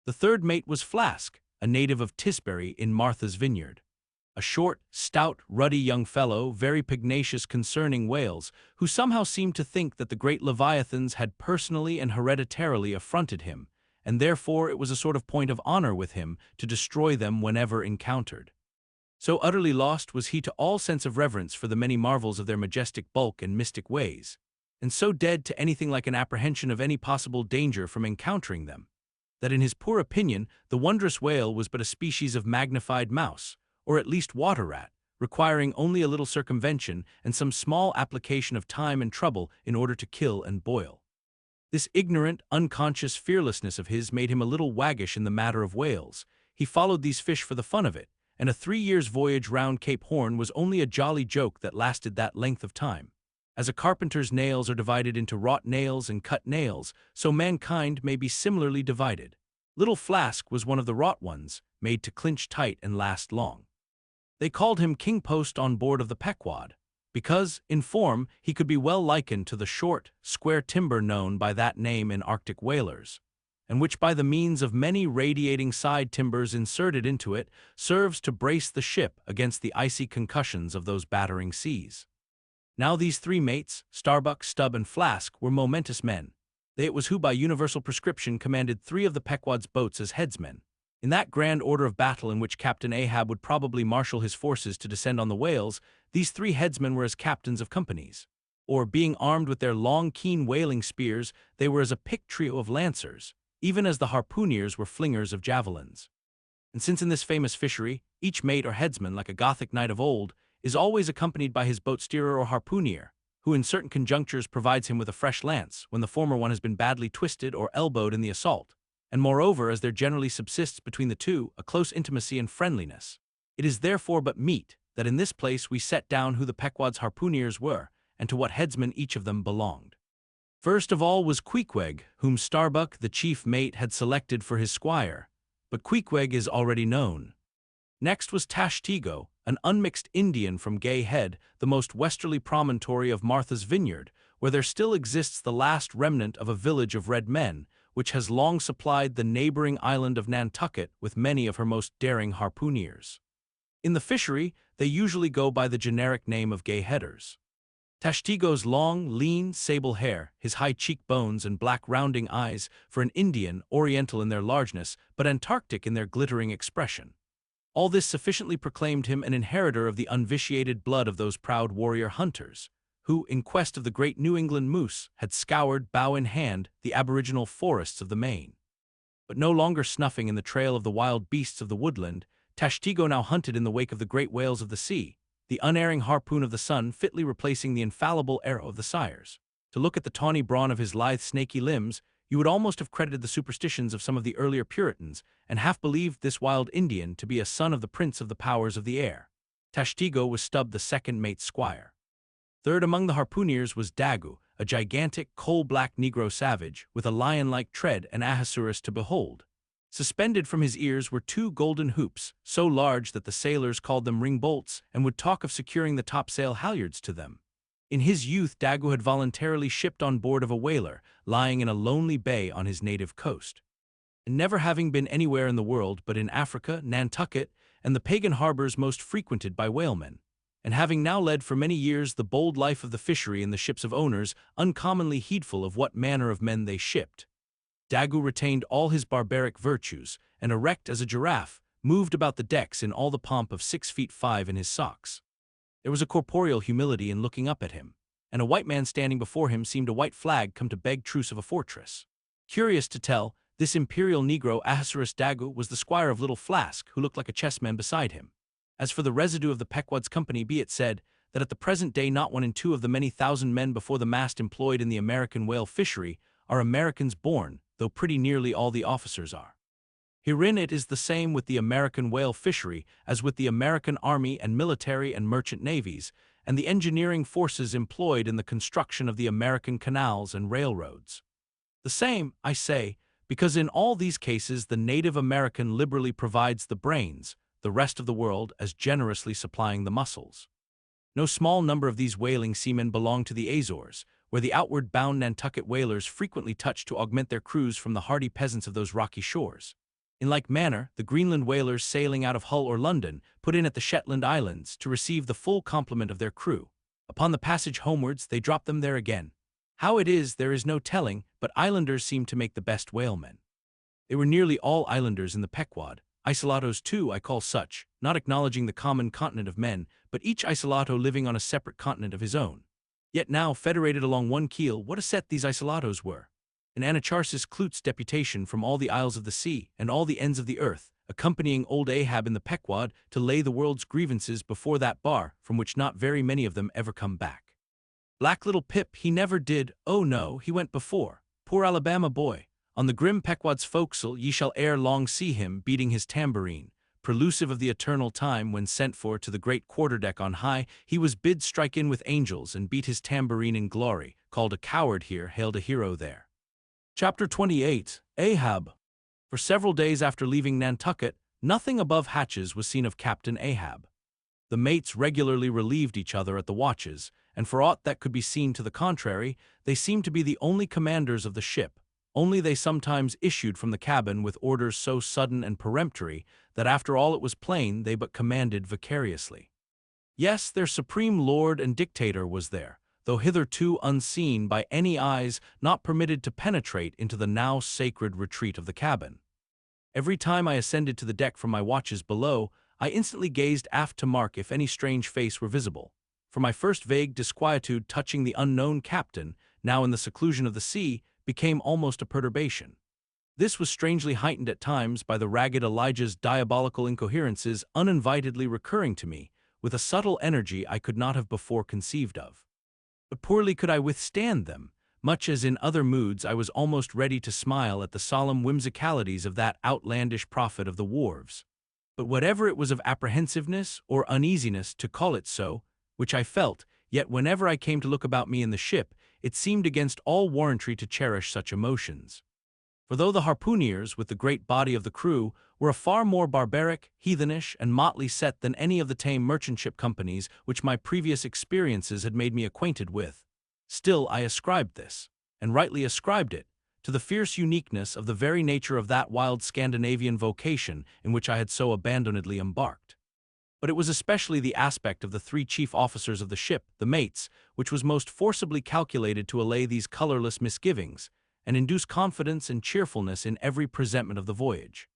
The third mate was Flask, a native of Tisbury in Martha's Vineyard. A short, stout, ruddy young fellow, very pugnacious concerning whales, who somehow seemed to think that the great leviathans had personally and hereditarily affronted him, and therefore it was a sort of point of honor with him to destroy them whenever encountered. So utterly lost was he to all sense of reverence for the many marvels of their majestic bulk and mystic ways, and so dead to anything like an apprehension of any possible danger from encountering them, that in his poor opinion the wondrous whale was but a species of magnified mouse, or at least water rat, requiring only a little circumvention and some small application of time and trouble in order to kill and boil. This ignorant, unconscious fearlessness of his made him a little waggish in the matter of whales. He followed these fish for the fun of it, and a 3 years' voyage round Cape Horn was only a jolly joke that lasted that length of time. As a carpenter's nails are divided into wrought nails and cut nails, so mankind may be similarly divided. Little Flask was one of the wrought ones, made to clinch tight and last long. They called him King Post on board of the Pequod, because, in form, he could be well likened to the short, square timber known by that name in Arctic whalers, and which by the means of many radiating side timbers inserted into it, serves to brace the ship against the icy concussions of those battering seas. Now these three mates, Starbuck, Stubb, and Flask, were momentous men. They it was who by universal prescription commanded 3 of the Pequod's boats as headsmen. In that grand order of battle in which Captain Ahab would probably marshal his forces to descend on the whales, these 3 headsmen were as captains of companies. Or, being armed with their long, keen whaling spears, they were as a picked trio of lancers, even as the harpooneers were flingers of javelins. And since in this famous fishery, each mate or headsman, like a Gothic knight of old, is always accompanied by his boat steerer or harpooneer, who in certain conjunctures provides him with a fresh lance when the former one has been badly twisted or elbowed in the assault, and moreover, as there generally subsists between the two a close intimacy and friendliness, it is therefore but meet that in this place we set down who the Pequod's harpooneers were, and to what headsman each of them belonged. First of all was Queequeg, whom Starbuck, the chief mate, had selected for his squire, but Queequeg is already known. Next was Tashtego, an unmixed Indian from Gay Head, the most westerly promontory of Martha's Vineyard, where there still exists the last remnant of a village of red men, which has long supplied the neighboring island of Nantucket with many of her most daring harpooneers. In the fishery, they usually go by the generic name of Gay Headers. Tashtego's long, lean, sable hair, his high cheekbones and black rounding eyes, for an Indian, oriental in their largeness, but Antarctic in their glittering expression. All this sufficiently proclaimed him an inheritor of the unvitiated blood of those proud warrior hunters, who, in quest of the great New England moose, had scoured, bow in hand, the aboriginal forests of the Maine. But no longer snuffing in the trail of the wild beasts of the woodland, Tashtego now hunted in the wake of the great whales of the sea, the unerring harpoon of the sun fitly replacing the infallible arrow of the sires. To look at the tawny brawn of his lithe, snaky limbs, you would almost have credited the superstitions of some of the earlier Puritans, and half believed this wild Indian to be a son of the prince of the powers of the air. Tashtego was Stubb the second mate's squire. Third among the harpooneers was Daggoo, a gigantic, coal-black Negro savage, with a lion-like tread and Ahasuerus to behold. Suspended from his ears were two golden hoops, so large that the sailors called them ring-bolts and would talk of securing the topsail halyards to them. In his youth, Daggoo had voluntarily shipped on board of a whaler, lying in a lonely bay on his native coast. And never having been anywhere in the world but in Africa, Nantucket, and the pagan harbors most frequented by whalemen, and having now led for many years the bold life of the fishery in the ships of owners, uncommonly heedful of what manner of men they shipped, Daggoo retained all his barbaric virtues, and erect as a giraffe, moved about the decks in all the pomp of 6'5" in his socks. There was a corporeal humility in looking up at him, and a white man standing before him seemed a white flag come to beg truce of a fortress. Curious to tell, this imperial negro Ahasuerus Daggoo was the squire of Little Flask, who looked like a chessman beside him. As for the residue of the Pequod's company, be it said that at the present day not 1 in 2 of the many thousand men before the mast employed in the American whale fishery are Americans born, though pretty nearly all the officers are. Herein it is the same with the American whale fishery as with the American army and military and merchant navies, and the engineering forces employed in the construction of the American canals and railroads. The same, I say, because in all these cases the native American liberally provides the brains, the rest of the world as generously supplying the muscles. No small number of these whaling seamen belong to the Azores, where the outward-bound Nantucket whalers frequently touch to augment their crews from the hardy peasants of those rocky shores. In like manner, the Greenland whalers sailing out of Hull or London put in at the Shetland Islands to receive the full complement of their crew. Upon the passage homewards, they drop them there again. How it is, there is no telling, but islanders seem to make the best whalemen. They were nearly all islanders in the Pequod, isolatos too I call such, not acknowledging the common continent of men, but each isolato living on a separate continent of his own. Yet now, federated along one keel, what a set these isolatos were! And Anacharsis Clute's deputation from all the isles of the sea and all the ends of the earth, accompanying old Ahab in the Pequod to lay the world's grievances before that bar from which not very many of them ever come back. Black little Pip, he never did, oh no, he went before, poor Alabama boy. On the grim Pequod's forecastle ye shall ere long see him beating his tambourine, prelusive of the eternal time when sent for to the great quarterdeck on high, he was bid strike in with angels and beat his tambourine in glory, called a coward here, hailed a hero there. Chapter 28, Ahab. For several days after leaving Nantucket, nothing above hatches was seen of Captain Ahab. The mates regularly relieved each other at the watches, and for aught that could be seen to the contrary, they seemed to be the only commanders of the ship, only they sometimes issued from the cabin with orders so sudden and peremptory that after all it was plain they but commanded vicariously. Yes, their supreme lord and dictator was there, though hitherto unseen by any eyes not permitted to penetrate into the now sacred retreat of the cabin. Every time I ascended to the deck from my watches below, I instantly gazed aft to mark if any strange face were visible, for my first vague disquietude touching the unknown captain, now in the seclusion of the sea, became almost a perturbation. This was strangely heightened at times by the ragged Elijah's diabolical incoherences uninvitedly recurring to me, with a subtle energy I could not have before conceived of. But poorly could I withstand them, much as in other moods I was almost ready to smile at the solemn whimsicalities of that outlandish prophet of the wharves. But whatever it was of apprehensiveness or uneasiness, to call it so, which I felt, yet whenever I came to look about me in the ship, it seemed against all warrantry to cherish such emotions. For though the harpooneers, with the great body of the crew, were a far more barbaric, heathenish, and motley set than any of the tame merchant ship companies which my previous experiences had made me acquainted with, still I ascribed this, and rightly ascribed it, to the fierce uniqueness of the very nature of that wild Scandinavian vocation in which I had so abandonedly embarked. But it was especially the aspect of the three chief officers of the ship, the mates, which was most forcibly calculated to allay these colorless misgivings, and induce confidence and cheerfulness in every presentment of the voyage.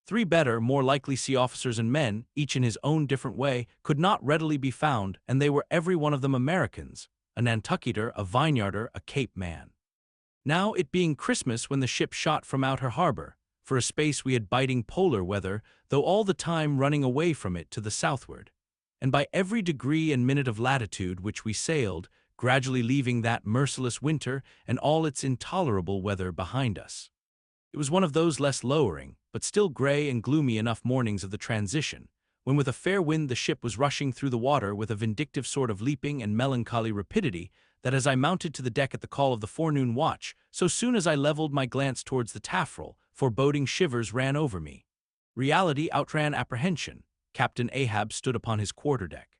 Three better, more likely sea officers and men, each in his own different way, could not readily be found, and they were every one of them Americans, a Nantucketer, a Vineyarder, a Cape man. Now, it being Christmas when the ship shot from out her harbor, for a space we had biting polar weather, though all the time running away from it to the southward, and by every degree and minute of latitude which we sailed, gradually leaving that merciless winter and all its intolerable weather behind us. It was one of those less lowering, but still gray and gloomy enough mornings of the transition, when with a fair wind the ship was rushing through the water with a vindictive sort of leaping and melancholy rapidity, that as I mounted to the deck at the call of the forenoon watch, so soon as I leveled my glance towards the taffrail, foreboding shivers ran over me. Reality outran apprehension. Captain Ahab stood upon his quarterdeck.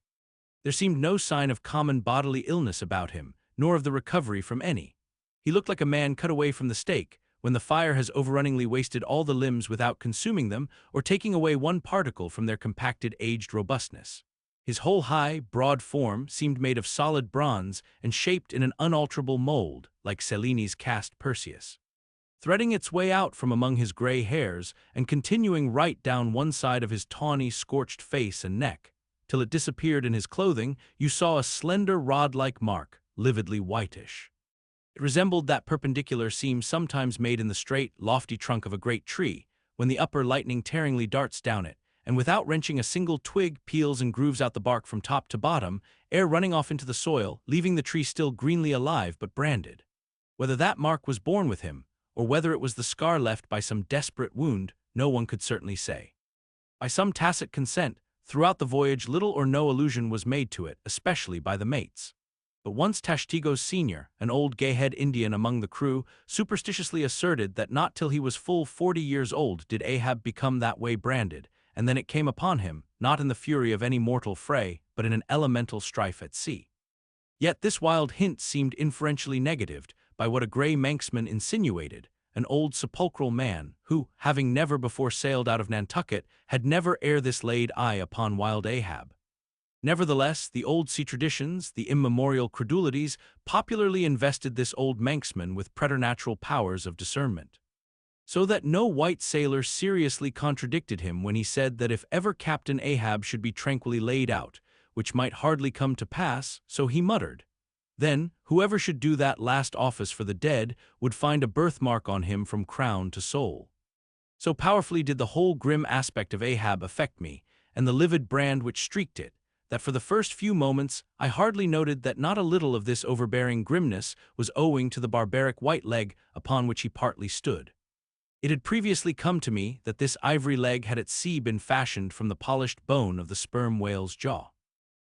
There seemed no sign of common bodily illness about him, nor of the recovery from any. He looked like a man cut away from the stake, when the fire has overrunningly wasted all the limbs without consuming them or taking away one particle from their compacted aged robustness. His whole high, broad form seemed made of solid bronze and shaped in an unalterable mold, like Cellini's cast Perseus. Threading its way out from among his gray hairs and continuing right down one side of his tawny, scorched face and neck, till it disappeared in his clothing, you saw a slender rod-like mark, lividly whitish. It resembled that perpendicular seam sometimes made in the straight, lofty trunk of a great tree, when the upper lightning tearingly darts down it, and without wrenching a single twig, peels and grooves out the bark from top to bottom, ere running off into the soil, leaving the tree still greenly alive but branded. Whether that mark was born with him, or whether it was the scar left by some desperate wound, no one could certainly say. By some tacit consent, throughout the voyage little or no allusion was made to it, especially by the mates. But once Tashtigo's senior, an old gay-head Indian among the crew, superstitiously asserted that not till he was full 40 years old did Ahab become that way branded, and then it came upon him, not in the fury of any mortal fray, but in an elemental strife at sea. Yet this wild hint seemed inferentially negatived by what a grey Manxman insinuated, an old sepulchral man, who, having never before sailed out of Nantucket, had never ere this laid eye upon wild Ahab. Nevertheless, the old sea traditions, the immemorial credulities, popularly invested this old Manxman with preternatural powers of discernment. So that no white sailor seriously contradicted him when he said that if ever Captain Ahab should be tranquilly laid out, which might hardly come to pass, so he muttered, then whoever should do that last office for the dead would find a birthmark on him from crown to sole. So powerfully did the whole grim aspect of Ahab affect me, and the livid brand which streaked it, that for the first few moments I hardly noted that not a little of this overbearing grimness was owing to the barbaric white leg upon which he partly stood. It had previously come to me that this ivory leg had at sea been fashioned from the polished bone of the sperm whale's jaw.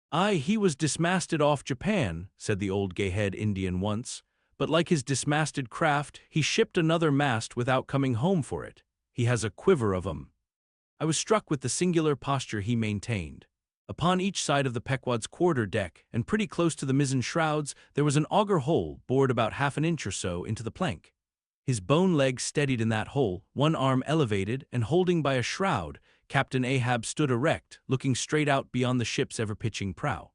"Aye, he was dismasted off Japan," said the old gay-head Indian once, "but like his dismasted craft, he shipped another mast without coming home for it. He has a quiver of 'em." I was struck with the singular posture he maintained. Upon each side of the Pequod's quarter-deck, and pretty close to the mizzen shrouds, there was an auger hole bored about half an inch or so into the plank. His bone leg steadied in that hole, one arm elevated, and holding by a shroud, Captain Ahab stood erect, looking straight out beyond the ship's ever-pitching prow.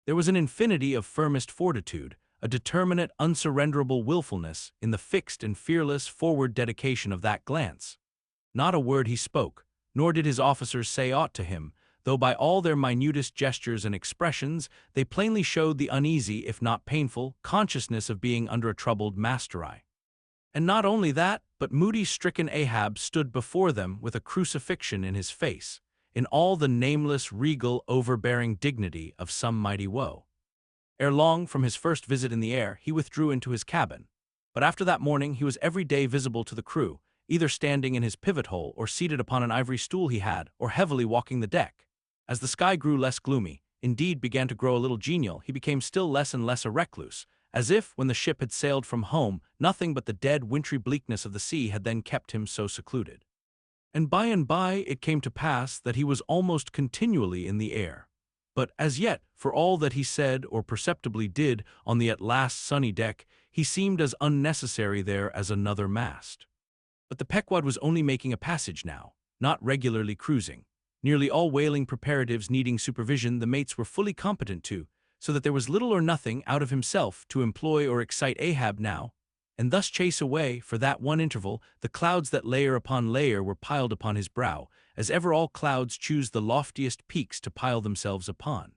There was an infinity of firmest fortitude, a determinate, unsurrenderable willfulness in the fixed and fearless forward dedication of that glance. Not a word he spoke, nor did his officers say aught to him, though by all their minutest gestures and expressions they plainly showed the uneasy, if not painful, consciousness of being under a troubled master-eye. And not only that, but moody, stricken Ahab stood before them with a crucifixion in his face, in all the nameless, regal, overbearing dignity of some mighty woe. Ere long, from his first visit in the air, he withdrew into his cabin. But after that morning he was every day visible to the crew, either standing in his pivot-hole or seated upon an ivory stool he had, or heavily walking the deck. As the sky grew less gloomy, indeed began to grow a little genial, he became still less and less a recluse, as if, when the ship had sailed from home, nothing but the dead, wintry bleakness of the sea had then kept him so secluded. And by it came to pass that he was almost continually in the air. But as yet, for all that he said or perceptibly did on the at last sunny deck, he seemed as unnecessary there as another mast. But the Pequod was only making a passage now, not regularly cruising. Nearly all whaling preparatives needing supervision the mates were fully competent to, so that there was little or nothing out of himself to employ or excite Ahab now, and thus chase away, for that one interval, the clouds that layer upon layer were piled upon his brow, as ever all clouds choose the loftiest peaks to pile themselves upon.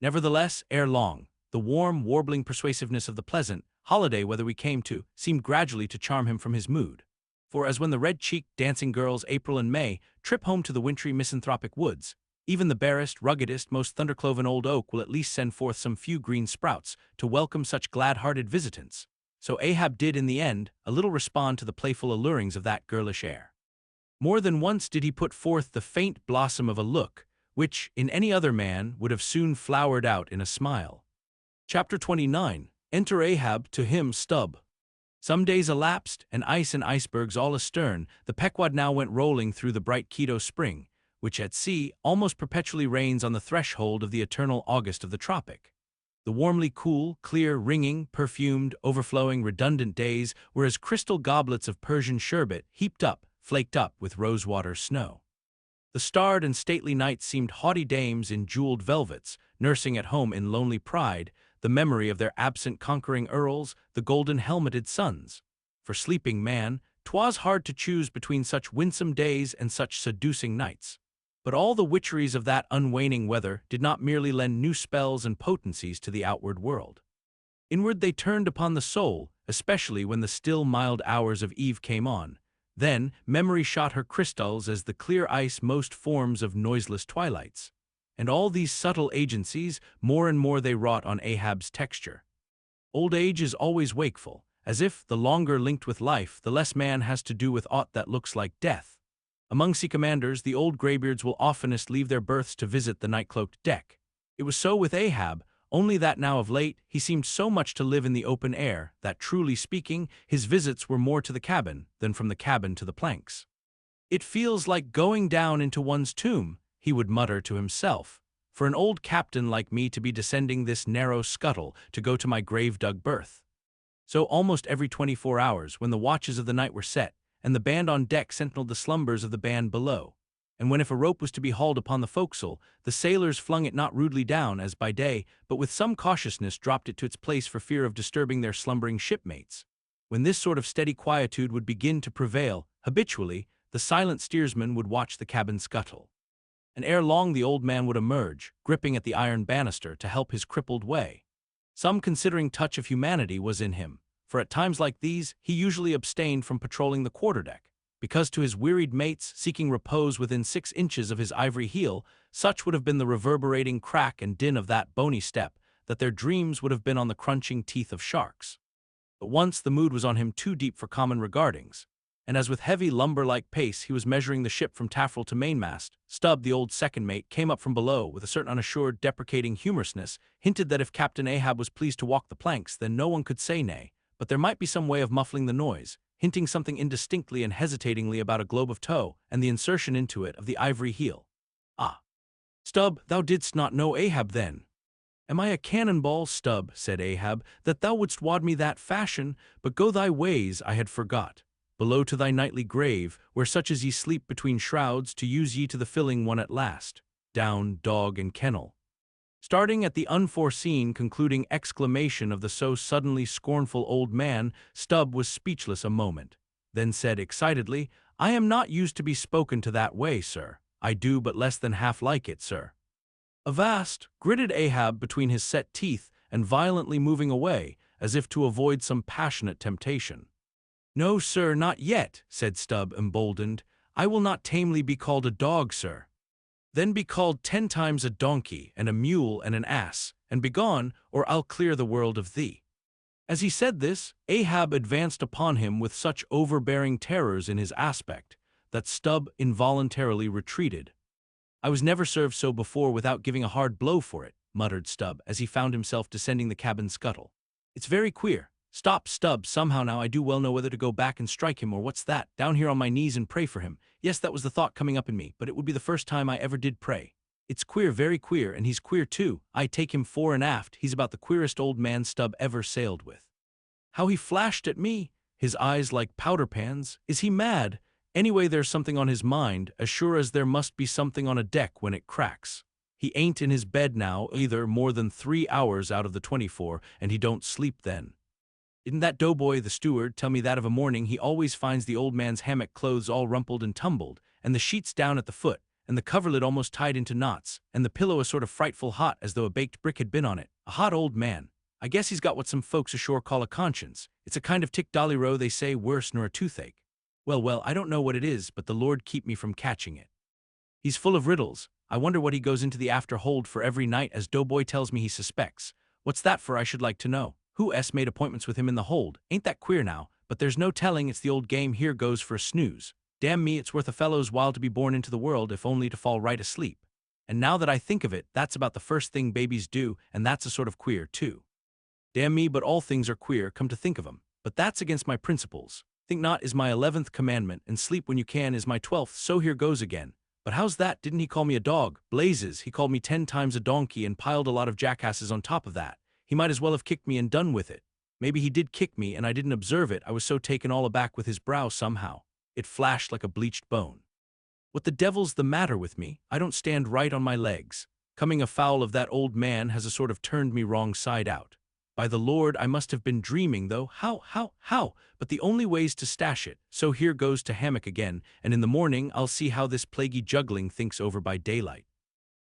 Nevertheless, ere long, the warm, warbling persuasiveness of the pleasant holiday weather we came to seemed gradually to charm him from his mood. For as when the red-cheeked, dancing girls April and May trip home to the wintry misanthropic woods, even the barest, ruggedest, most thundercloven old oak will at least send forth some few green sprouts to welcome such glad-hearted visitants. So Ahab did in the end a little respond to the playful allurings of that girlish air. More than once did he put forth the faint blossom of a look, which, in any other man, would have soon flowered out in a smile. Chapter 29. Enter Ahab, to him Stubb. Some days elapsed, and ice and icebergs all astern, the Pequod now went rolling through the bright Quito spring, which at sea almost perpetually reigns on the threshold of the eternal August of the tropic. The warmly cool, clear, ringing, perfumed, overflowing, redundant days were as crystal goblets of Persian sherbet heaped up, flaked up with rosewater snow. The starred and stately nights seemed haughty dames in jeweled velvets, nursing at home in lonely pride the memory of their absent conquering earls, the golden-helmeted suns. For sleeping man, 'twas hard to choose between such winsome days and such seducing nights. But all the witcheries of that unwaning weather did not merely lend new spells and potencies to the outward world. Inward they turned upon the soul, especially when the still mild hours of eve came on. Then memory shot her crystals as the clear ice most forms of noiseless twilights. And all these subtle agencies, more and more they wrought on Ahab's texture. Old age is always wakeful, as if, the longer linked with life, the less man has to do with aught that looks like death. Among sea commanders, the old graybeards will oftenest leave their berths to visit the night-cloaked deck. It was so with Ahab, only that now of late he seemed so much to live in the open air that, truly speaking, his visits were more to the cabin than from the cabin to the planks. "It feels like going down into one's tomb," he would mutter to himself, "for an old captain like me to be descending this narrow scuttle to go to my grave-dug berth." So almost every 24 hours, when the watches of the night were set, and the band on deck sentineled the slumbers of the band below, and when if a rope was to be hauled upon the forecastle, the sailors flung it not rudely down as by day, but with some cautiousness dropped it to its place for fear of disturbing their slumbering shipmates. When this sort of steady quietude would begin to prevail, habitually, the silent steersman would watch the cabin scuttle. And ere long the old man would emerge, gripping at the iron banister to help his crippled way. Some considering touch of humanity was in him, for at times like these he usually abstained from patrolling the quarterdeck, because to his wearied mates seeking repose within 6 inches of his ivory heel, such would have been the reverberating crack and din of that bony step, that their dreams would have been on the crunching teeth of sharks. But once the mood was on him too deep for common regardings, and as with heavy lumber-like pace he was measuring the ship from taffrail to mainmast, Stubb, the old second mate, came up from below with a certain unassured, deprecating humorousness, hinted that if Captain Ahab was pleased to walk the planks, then no one could say nay, but there might be some way of muffling the noise, hinting something indistinctly and hesitatingly about a globe of tow and the insertion into it of the ivory heel. "Ah, Stubb, thou didst not know Ahab then." "Am I a cannonball, Stubb," said Ahab, "that thou wouldst wad me that fashion? But go thy ways, I had forgot. Below to thy nightly grave, where such as ye sleep between shrouds, to use ye to the filling one at last. Down, dog and kennel." Starting at the unforeseen concluding exclamation of the so suddenly scornful old man, Stubb was speechless a moment, then said excitedly, "I am not used to be spoken to that way, sir. I do but less than half like it, sir." "Avast!" gritted Ahab between his set teeth, and violently moving away, as if to avoid some passionate temptation. "No, sir, not yet," said Stubb, emboldened. "I will not tamely be called a dog, sir." "Then be called 10 times a donkey, and a mule, and an ass, and begone, or I'll clear the world of thee." As he said this, Ahab advanced upon him with such overbearing terrors in his aspect, that Stubb involuntarily retreated. "I was never served so before without giving a hard blow for it," muttered Stubb, as he found himself descending the cabin scuttle. "It's very queer. Stop, Stubb, somehow now I do well know whether to go back and strike him or what's that, down here on my knees and pray for him. Yes, that was the thought coming up in me, but it would be the first time I ever did pray. It's queer, very queer, and he's queer too. I take him fore and aft, he's about the queerest old man Stubb ever sailed with. How he flashed at me, his eyes like powder pans. Is he mad? Anyway, there's something on his mind, as sure as there must be something on a deck when it cracks. He ain't in his bed now either more than 3 hours out of the 24, and he don't sleep then. Didn't that doughboy, the steward, tell me that of a morning he always finds the old man's hammock clothes all rumpled and tumbled, and the sheets down at the foot, and the coverlid almost tied into knots, and the pillow a sort of frightful hot as though a baked brick had been on it. A hot old man. I guess he's got what some folks ashore call a conscience. It's a kind of tick-dolly-row, they say, worse nor a toothache. Well, I don't know what it is, but the Lord keep me from catching it. He's full of riddles. I wonder what he goes into the after hold for every night, as doughboy tells me he suspects. What's that for, I should like to know? Who made appointments with him in the hold? Ain't that queer now? But there's no telling, it's the old game, here goes for a snooze. Damn me, it's worth a fellow's while to be born into the world if only to fall right asleep. And now that I think of it, that's about the first thing babies do, and that's a sort of queer, too. Damn me, but all things are queer, come to think of 'em. But that's against my principles. Think not is my 11th commandment, and sleep when you can is my 12th, so here goes again. But how's that? Didn't he call me a dog? Blazes, he called me 10 times a donkey and piled a lot of jackasses on top of that. He might as well have kicked me and done with it. Maybe he did kick me and I didn't observe it. I was so taken all aback with his brow somehow. It flashed like a bleached bone. What the devil's the matter with me? I don't stand right on my legs. Coming afoul of that old man has a sort of turned me wrong side out. By the Lord, I must have been dreaming, though. How? But the only way's to stash it. So here goes to hammock again, and in the morning I'll see how this plaguey juggling thinks over by daylight.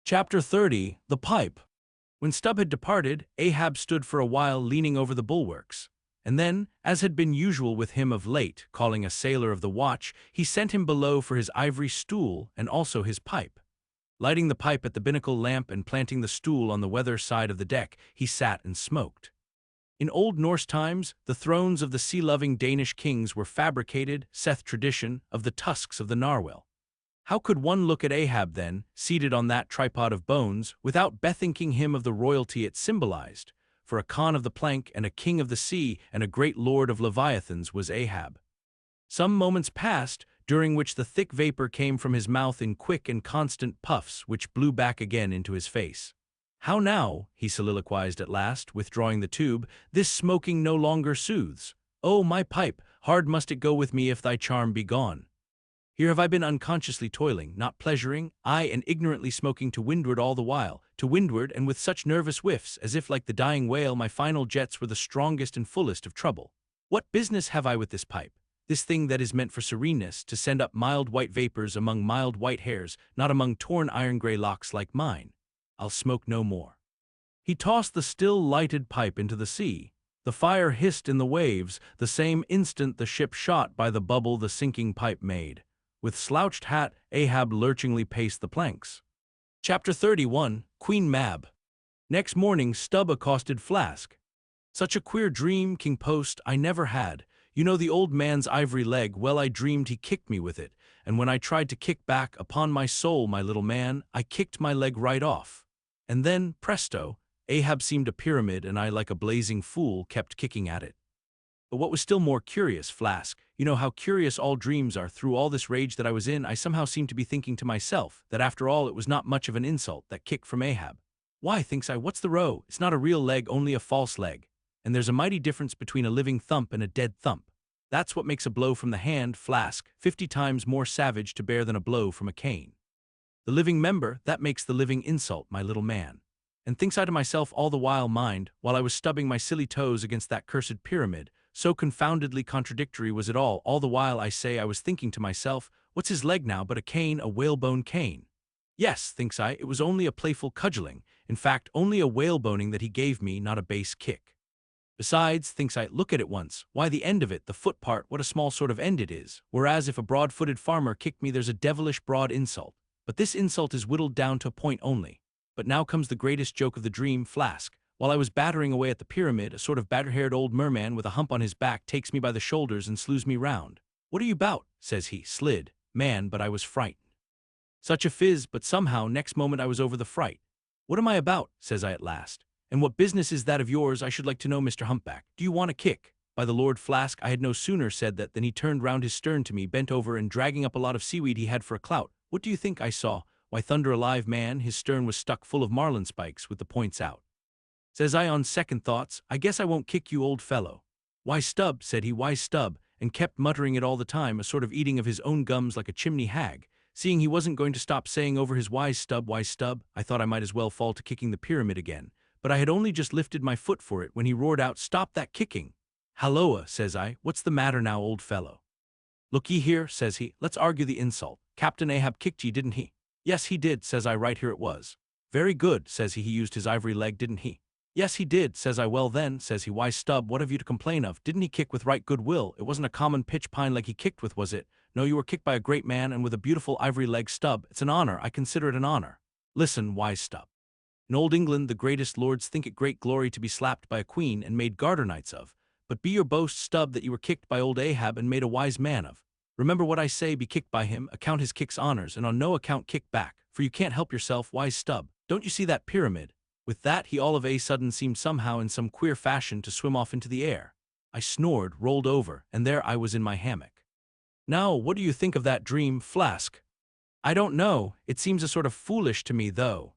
Chapter 30. The Pipe. When Stubb had departed, Ahab stood for a while leaning over the bulwarks. And then, as had been usual with him of late, calling a sailor of the watch, he sent him below for his ivory stool and also his pipe. Lighting the pipe at the binnacle lamp and planting the stool on the weather side of the deck, he sat and smoked. In Old Norse times, the thrones of the sea-loving Danish kings were fabricated, saith tradition, of the tusks of the narwhal. How could one look at Ahab then, seated on that tripod of bones, without bethinking him of the royalty it symbolized? For a Khan of the plank and a king of the sea and a great lord of leviathans was Ahab. Some moments passed, during which the thick vapor came from his mouth in quick and constant puffs which blew back again into his face. How now, he soliloquized at last, withdrawing the tube, this smoking no longer soothes. Oh, my pipe, hard must it go with me if thy charm be gone. Here have I been unconsciously toiling, not pleasuring, aye, and ignorantly smoking to windward all the while, to windward and with such nervous whiffs, as if like the dying whale my final jets were the strongest and fullest of trouble. What business have I with this pipe? This thing that is meant for sereneness, to send up mild white vapors among mild white hairs, not among torn iron-gray locks like mine. I'll smoke no more. He tossed the still-lighted pipe into the sea. The fire hissed in the waves, the same instant the ship shot by the bubble the sinking pipe made. With slouched hat, Ahab lurchingly paced the planks. Chapter 31. Queen Mab. Next morning, Stubb accosted Flask. Such a queer dream, King Post, I never had. You know the old man's ivory leg, well I dreamed he kicked me with it, and when I tried to kick back, upon my soul, my little man, I kicked my leg right off. And then, presto, Ahab seemed a pyramid and I, like a blazing fool, kept kicking at it. But what was still more curious, Flask, you know how curious all dreams are, through all this rage that I was in, I somehow seemed to be thinking to myself that after all it was not much of an insult, that kick from Ahab. Why, thinks I, what's the row? It's not a real leg, only a false leg. And there's a mighty difference between a living thump and a dead thump. That's what makes a blow from the hand, Flask, 50 times more savage to bear than a blow from a cane. The living member, that makes the living insult, my little man. And thinks I to myself all the while, mind, while I was stubbing my silly toes against that cursed pyramid, so confoundedly contradictory was it all the while I say I was thinking to myself, what's his leg now but a cane, a whalebone cane? Yes, thinks I, it was only a playful cudgeling, in fact, only a whaleboning that he gave me, not a base kick. Besides, thinks I, look at it once, why the end of it, the foot part, what a small sort of end it is, whereas if a broad-footed farmer kicked me there's a devilish broad insult. But this insult is whittled down to a point only. But now comes the greatest joke of the dream, Flask. While I was battering away at the pyramid, a sort of batter-haired old merman with a hump on his back takes me by the shoulders and slews me round. What are you about? Says he. Slid. Man, but I was frightened. Such a fizz, but somehow next moment I was over the fright. What am I about? Says I at last. And what business is that of yours, I should like to know, Mr. Humpback? Do you want a kick? By the Lord, Flask, I had no sooner said that than he turned round his stern to me, bent over and dragging up a lot of seaweed he had for a clout. What do you think I saw? Why, thunder alive, man, his stern was stuck full of marlin spikes with the points out. Says I, on second thoughts, I guess I won't kick you, old fellow. Why, Stubb, said he, why, Stubb, and kept muttering it all the time, a sort of eating of his own gums like a chimney hag. Seeing he wasn't going to stop saying over his why, Stubb, I thought I might as well fall to kicking the pyramid again. But I had only just lifted my foot for it when he roared out, stop that kicking. Halloa, says I, what's the matter now, old fellow? Look ye here, says he, let's argue the insult. Captain Ahab kicked ye, didn't he? Yes, he did, says I, right here it was. Very good, says he used his ivory leg, didn't he? Yes, he did, says I, well then, says he, why, Stubb, what have you to complain of? Didn't he kick with right good will? It wasn't a common pitch pine leg he kicked with, was it? No, you were kicked by a great man and with a beautiful ivory leg, Stubb. It's an honor, I consider it an honor. Listen, wise Stubb. In old England, the greatest lords think it great glory to be slapped by a queen and made garter knights of. But be your boast, Stubb, that you were kicked by old Ahab and made a wise man of. Remember what I say, be kicked by him, account his kicks honors, and on no account kick back, for you can't help yourself, wise Stubb. Don't you see that pyramid? With that he all of a sudden seemed somehow in some queer fashion to swim off into the air. I snored, rolled over, and there I was in my hammock. Now, what do you think of that dream, Flask? I don't know, it seems a sort of foolish to me, though.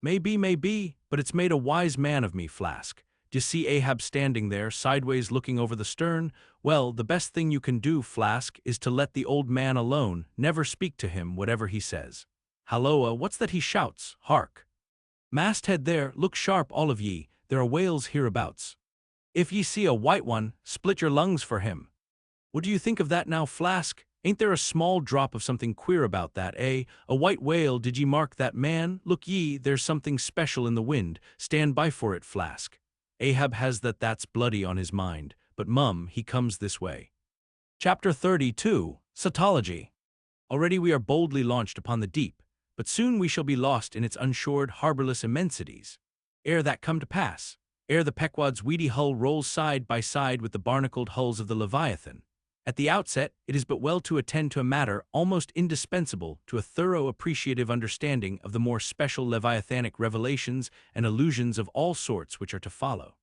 Maybe, but it's made a wise man of me, Flask. D'you see Ahab standing there, sideways looking over the stern? Well, the best thing you can do, Flask, is to let the old man alone, never speak to him, whatever he says. Halloa, what's that he shouts? Hark! Mast-Head there, look sharp all of ye, there are whales hereabouts. If ye see a white one, split your lungs for him. What do you think of that now, Flask? Ain't there a small drop of something queer about that, eh? A white whale, did ye mark that, man? Look ye, there's something special in the wind. Stand by for it, Flask. Ahab has that's bloody on his mind, but mum, he comes this way. Chapter 32, Cetology. Already we are boldly launched upon the deep, but soon we shall be lost in its unshored, harborless immensities. Ere that come to pass, ere the Pequod's weedy hull rolls side by side with the barnacled hulls of the Leviathan, at the outset, it is but well to attend to a matter almost indispensable to a thorough appreciative understanding of the more special Leviathanic revelations and allusions of all sorts which are to follow.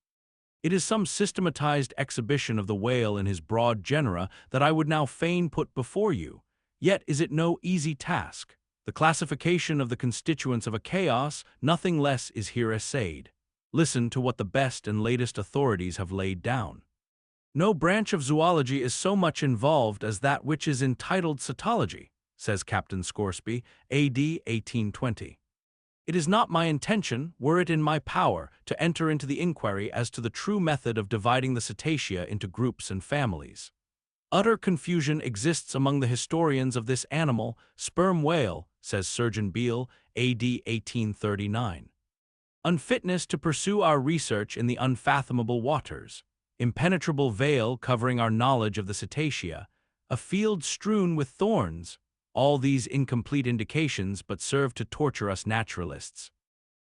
It is some systematized exhibition of the whale in his broad genera that I would now fain put before you, yet is it no easy task. The classification of the constituents of a chaos, nothing less is here essayed. Listen to what the best and latest authorities have laid down. No branch of zoology is so much involved as that which is entitled cetology, says Captain Scoresby, A.D. 1820. It is not my intention, were it in my power, to enter into the inquiry as to the true method of dividing the cetacea into groups and families. Utter confusion exists among the historians of this animal, sperm whale, says Surgeon Beale, A.D. 1839. Unfitness to pursue our research in the unfathomable waters. Impenetrable veil covering our knowledge of the cetacea, a field strewn with thorns, all these incomplete indications but serve to torture us naturalists.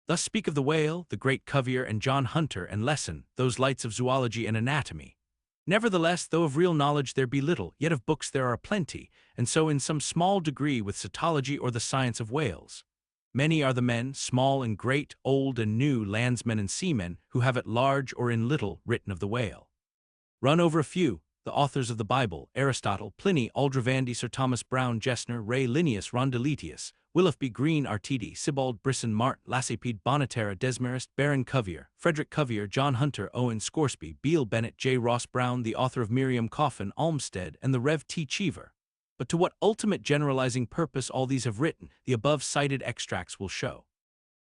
Thus speak of the whale, the great Cuvier and John Hunter and Lesson, those lights of zoology and anatomy. Nevertheless, though of real knowledge there be little, yet of books there are plenty, and so in some small degree with cetology or the science of whales. Many are the men, small and great, old and new, landsmen and seamen, who have at large or in little written of the whale. Run over a few: the authors of the Bible, Aristotle, Pliny, Aldrovandi, Sir Thomas Browne, Gessner, Ray, Linnaeus, Rondeletius, Willoughby, Green, Artedi, Sibbald, Brisson, Mart, Lacepede, Bonneterra, Desmarest, Baron Cuvier, Frederick Cuvier, John Hunter, Owen Scoresby, Beale, Bennett, J. Ross Brown, the author of Miriam Coffin, Olmsted, and the Rev. T. Cheever. But to what ultimate generalizing purpose all these have written, the above-cited extracts will show.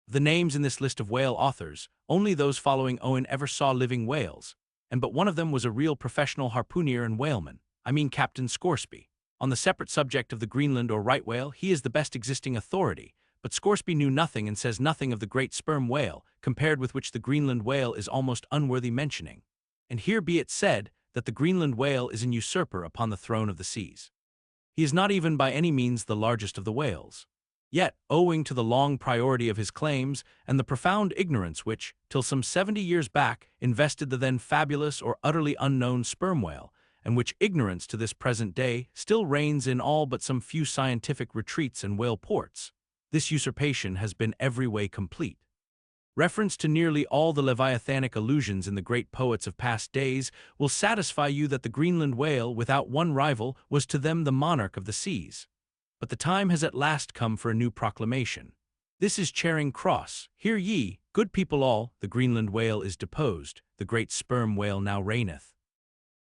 The names in this list of whale authors, only those following Owen ever saw living whales, and but one of them was a real professional harpooner and whaleman, I mean Captain Scoresby. On the separate subject of the Greenland or right whale, he is the best existing authority, but Scoresby knew nothing and says nothing of the great sperm whale, compared with which the Greenland whale is almost unworthy mentioning. And here be it said that the Greenland whale is an usurper upon the throne of the seas. He is not even by any means the largest of the whales. Yet, owing to the long priority of his claims and the profound ignorance which, till some 70 years back, invested the then fabulous or utterly unknown sperm whale, and which ignorance to this present day still reigns in all but some few scientific retreats and whale ports, this usurpation has been every way complete. Reference to nearly all the Leviathanic allusions in the great poets of past days will satisfy you that the Greenland whale, without one rival, was to them the monarch of the seas. But the time has at last come for a new proclamation. This is Charing Cross. Hear ye, good people all, the Greenland whale is deposed, the great sperm whale now reigneth.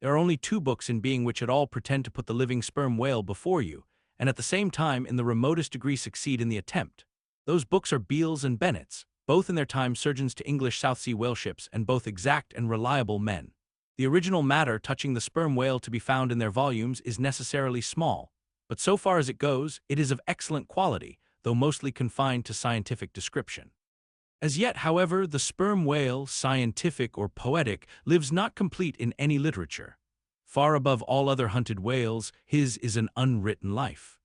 There are only 2 books in being which at all pretend to put the living sperm whale before you, and at the same time in the remotest degree succeed in the attempt. Those books are Beale's and Bennett's, both in their time surgeons to English South Sea whale ships and both exact and reliable men. The original matter touching the sperm whale to be found in their volumes is necessarily small, but so far as it goes, it is of excellent quality, though mostly confined to scientific description. As yet, however, the sperm whale, scientific or poetic, lives not complete in any literature. Far above all other hunted whales, his is an unwritten life.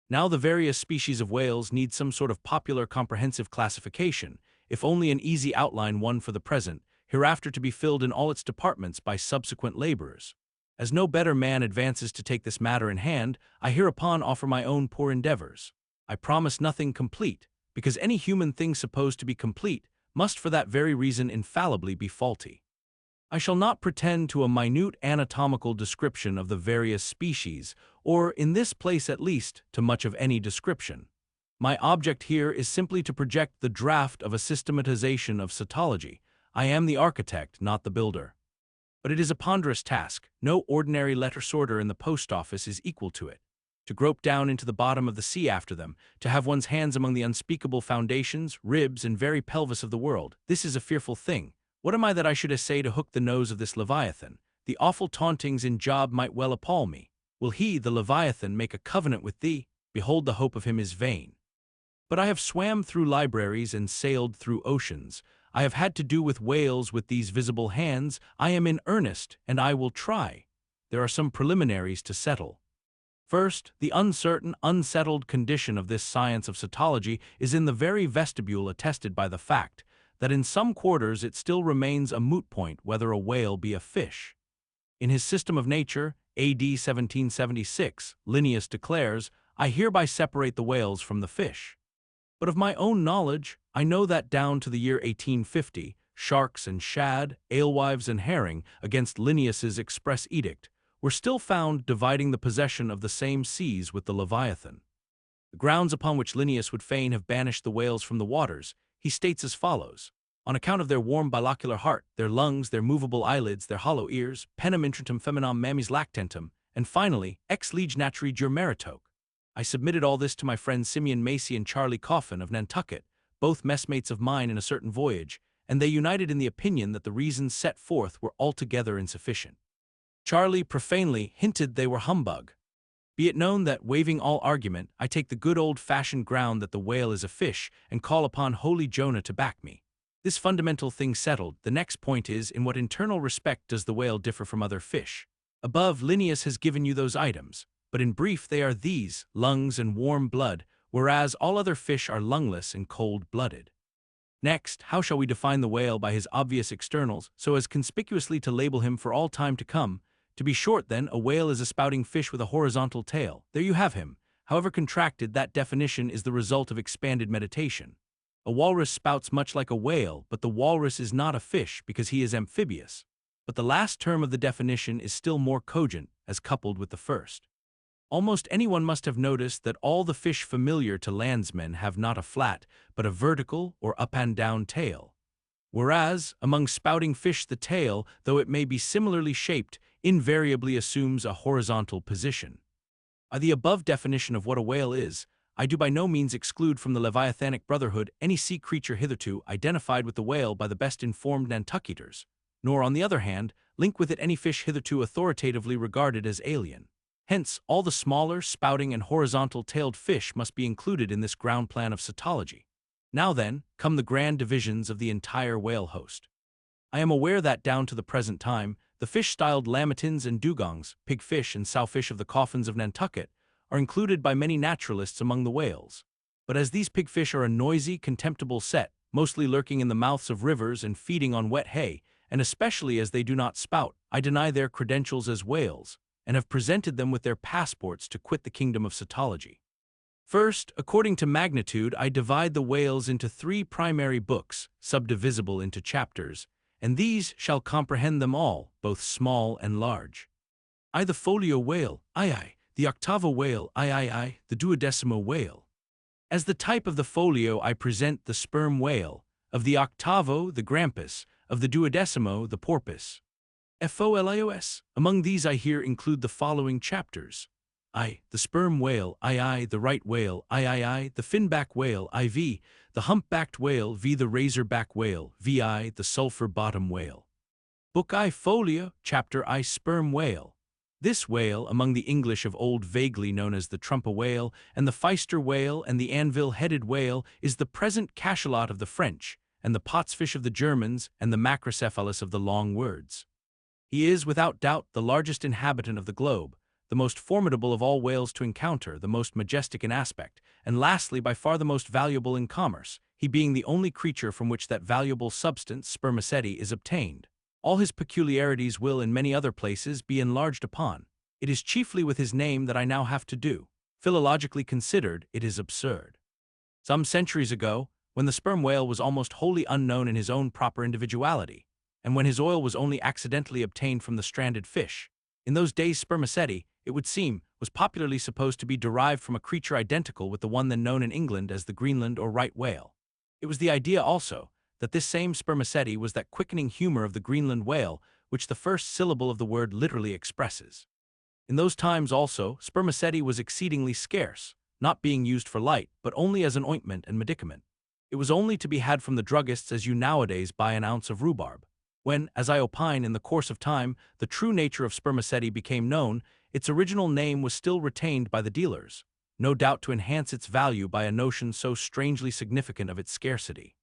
Now the various species of whales need some sort of popular comprehensive classification, if only an easy outline one for the present, hereafter to be filled in all its departments by subsequent laborers. As no better man advances to take this matter in hand, I hereupon offer my own poor endeavors. I promise nothing complete, because any human thing supposed to be complete must for that very reason infallibly be faulty. I shall not pretend to a minute anatomical description of the various species, or, in this place at least, to much of any description. My object here is simply to project the draft of a systematization of cetology. I am the architect, not the builder. But it is a ponderous task. No ordinary letter sorter in the post office is equal to it. To grope down into the bottom of the sea after them, to have one's hands among the unspeakable foundations, ribs, and very pelvis of the world, this is a fearful thing. What am I that I should essay to hook the nose of this Leviathan? The awful tauntings in job might well appall me. Will he, the Leviathan, make a covenant with thee? Behold, the hope of him is vain. But I have swam through libraries and sailed through oceans. I have had to do with whales with these visible hands. I am in earnest, and I will try. There are some preliminaries to settle. First, the uncertain, unsettled condition of this science of cetology is in the very vestibule attested by the fact that in some quarters it still remains a moot point whether a whale be a fish. In his System of Nature, A.D. 1776, Linnaeus declares, "I hereby separate the whales from the fish." But of my own knowledge, I know that down to the year 1850, sharks and shad, alewives and herring, against Linnaeus's express edict, were still found dividing the possession of the same seas with the Leviathan. The grounds upon which Linnaeus would fain have banished the whales from the waters, he states as follows: on account of their warm bilocular heart, their lungs, their movable eyelids, their hollow ears, penem intratum feminam mammis lactantum, and finally, ex lege naturi jur meritoque. I submitted all this to my friends Simeon Macy and Charlie Coffin of Nantucket, both messmates of mine in a certain voyage, and they united in the opinion that the reasons set forth were altogether insufficient. Charlie profanely hinted they were humbug. Be it known that, waiving all argument, I take the good old-fashioned ground that the whale is a fish, and call upon holy Jonah to back me. This fundamental thing settled, the next point is, in what internal respect does the whale differ from other fish? Above, Linnaeus has given you those items, but in brief they are these: lungs and warm blood, whereas all other fish are lungless and cold-blooded. Next, how shall we define the whale by his obvious externals, so as conspicuously to label him for all time to come? To be short, then, a whale is a spouting fish with a horizontal tail. There you have him. However contracted, that definition is the result of expanded meditation. A walrus spouts much like a whale, but the walrus is not a fish because he is amphibious. But the last term of the definition is still more cogent, as coupled with the first. Almost anyone must have noticed that all the fish familiar to landsmen have not a flat, but a vertical or up-and-down tail. Whereas, among spouting fish the tail, though it may be similarly shaped, invariably assumes a horizontal position. By the above definition of what a whale is, I do by no means exclude from the Leviathanic brotherhood any sea creature hitherto identified with the whale by the best-informed Nantucketers, nor, on the other hand, link with it any fish hitherto authoritatively regarded as alien. Hence, all the smaller, spouting and horizontal-tailed fish must be included in this ground plan of cetology. Now then, come the grand divisions of the entire whale host. I am aware that, down to the present time, the fish styled lamatins and dugongs, pigfish and sowfish of the coffins of Nantucket, are included by many naturalists among the whales. But as these pigfish are a noisy, contemptible set, mostly lurking in the mouths of rivers and feeding on wet hay, and especially as they do not spout, I deny their credentials as whales, and have presented them with their passports to quit the kingdom of cetology. First, according to magnitude, I divide the whales into 3 primary books, subdivisible into chapters, and these shall comprehend them all, both small and large. I, the folio whale, I, the octavo whale, I, the duodecimo whale. As the type of the folio I present the sperm whale, of the octavo the grampus, of the duodecimo the porpoise. Folios. Among these I here include the following chapters. I, the sperm whale, I, the right whale, I, the finback whale, IV, the humpbacked whale, V, the razorback whale, VI, the sulfur bottom whale. Book I, folio, chapter I, sperm whale. This whale, among the English of old vaguely known as the trumpa whale, and the pfister whale, and the anvil-headed whale, is the present cachalot of the French, and the potsfish of the Germans, and the macrocephalus of the long words. He is, without doubt, the largest inhabitant of the globe, the most formidable of all whales to encounter, the most majestic in aspect, and lastly, by far the most valuable in commerce, he being the only creature from which that valuable substance, spermaceti, is obtained. All his peculiarities will, in many other places, be enlarged upon. It is chiefly with his name that I now have to do. Philologically considered, it is absurd. Some centuries ago, when the sperm whale was almost wholly unknown in his own proper individuality, and when his oil was only accidentally obtained from the stranded fish. In those days spermaceti, it would seem, was popularly supposed to be derived from a creature identical with the one then known in England as the Greenland or right whale. It was the idea also that this same spermaceti was that quickening humor of the Greenland whale which the first syllable of the word literally expresses. In those times also, spermaceti was exceedingly scarce, not being used for light, but only as an ointment and medicament. It was only to be had from the druggists as you nowadays buy an ounce of rhubarb. When, as I opine, in the course of time, the true nature of spermaceti became known, its original name was still retained by the dealers, no doubt to enhance its value by a notion so strangely significant of its scarcity.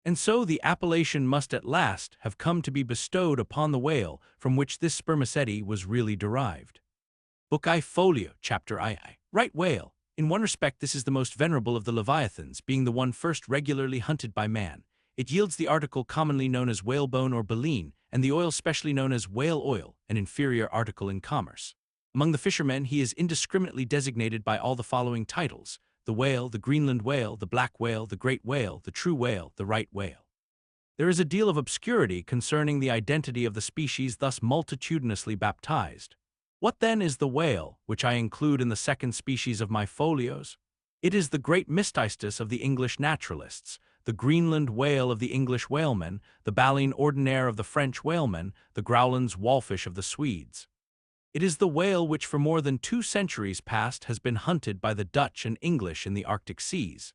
And so the appellation must at last have come to be bestowed upon the whale from which this spermaceti was really derived. Book I Folio, Chapter II. Right whale. In one respect this is the most venerable of the leviathans, being the one first regularly hunted by man. It yields the article commonly known as whalebone or baleen, and the oil specially known as whale oil, an inferior article in commerce. Among the fishermen he is indiscriminately designated by all the following titles: the whale, the Greenland whale, the black whale, the great whale, the true whale, the right whale. There is a deal of obscurity concerning the identity of the species thus multitudinously baptized. What then is the whale, which I include in the second species of my folios? It is the great mystistus of the English naturalists, the Greenland whale of the English whalemen, the baleine ordinaire of the French whalemen, the growlands wallfish of the Swedes. It is the whale which for more than 2 centuries past has been hunted by the Dutch and English in the Arctic seas.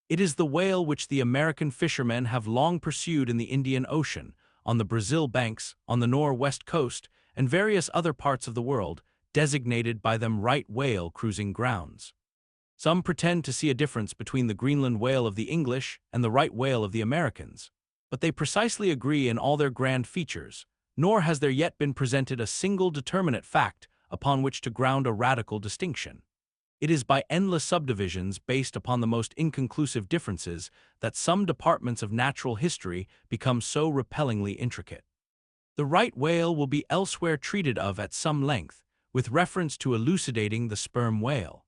It is the whale which the American fishermen have long pursued in the Indian Ocean, on the Brazil banks, on the northwest coast, and various other parts of the world, designated by them right whale cruising grounds. Some pretend to see a difference between the Greenland whale of the English and the right whale of the Americans, but they precisely agree in all their grand features, nor has there yet been presented a single determinate fact upon which to ground a radical distinction. It is by endless subdivisions based upon the most inconclusive differences that some departments of natural history become so repellingly intricate. The right whale will be elsewhere treated of at some length, with reference to elucidating the sperm whale.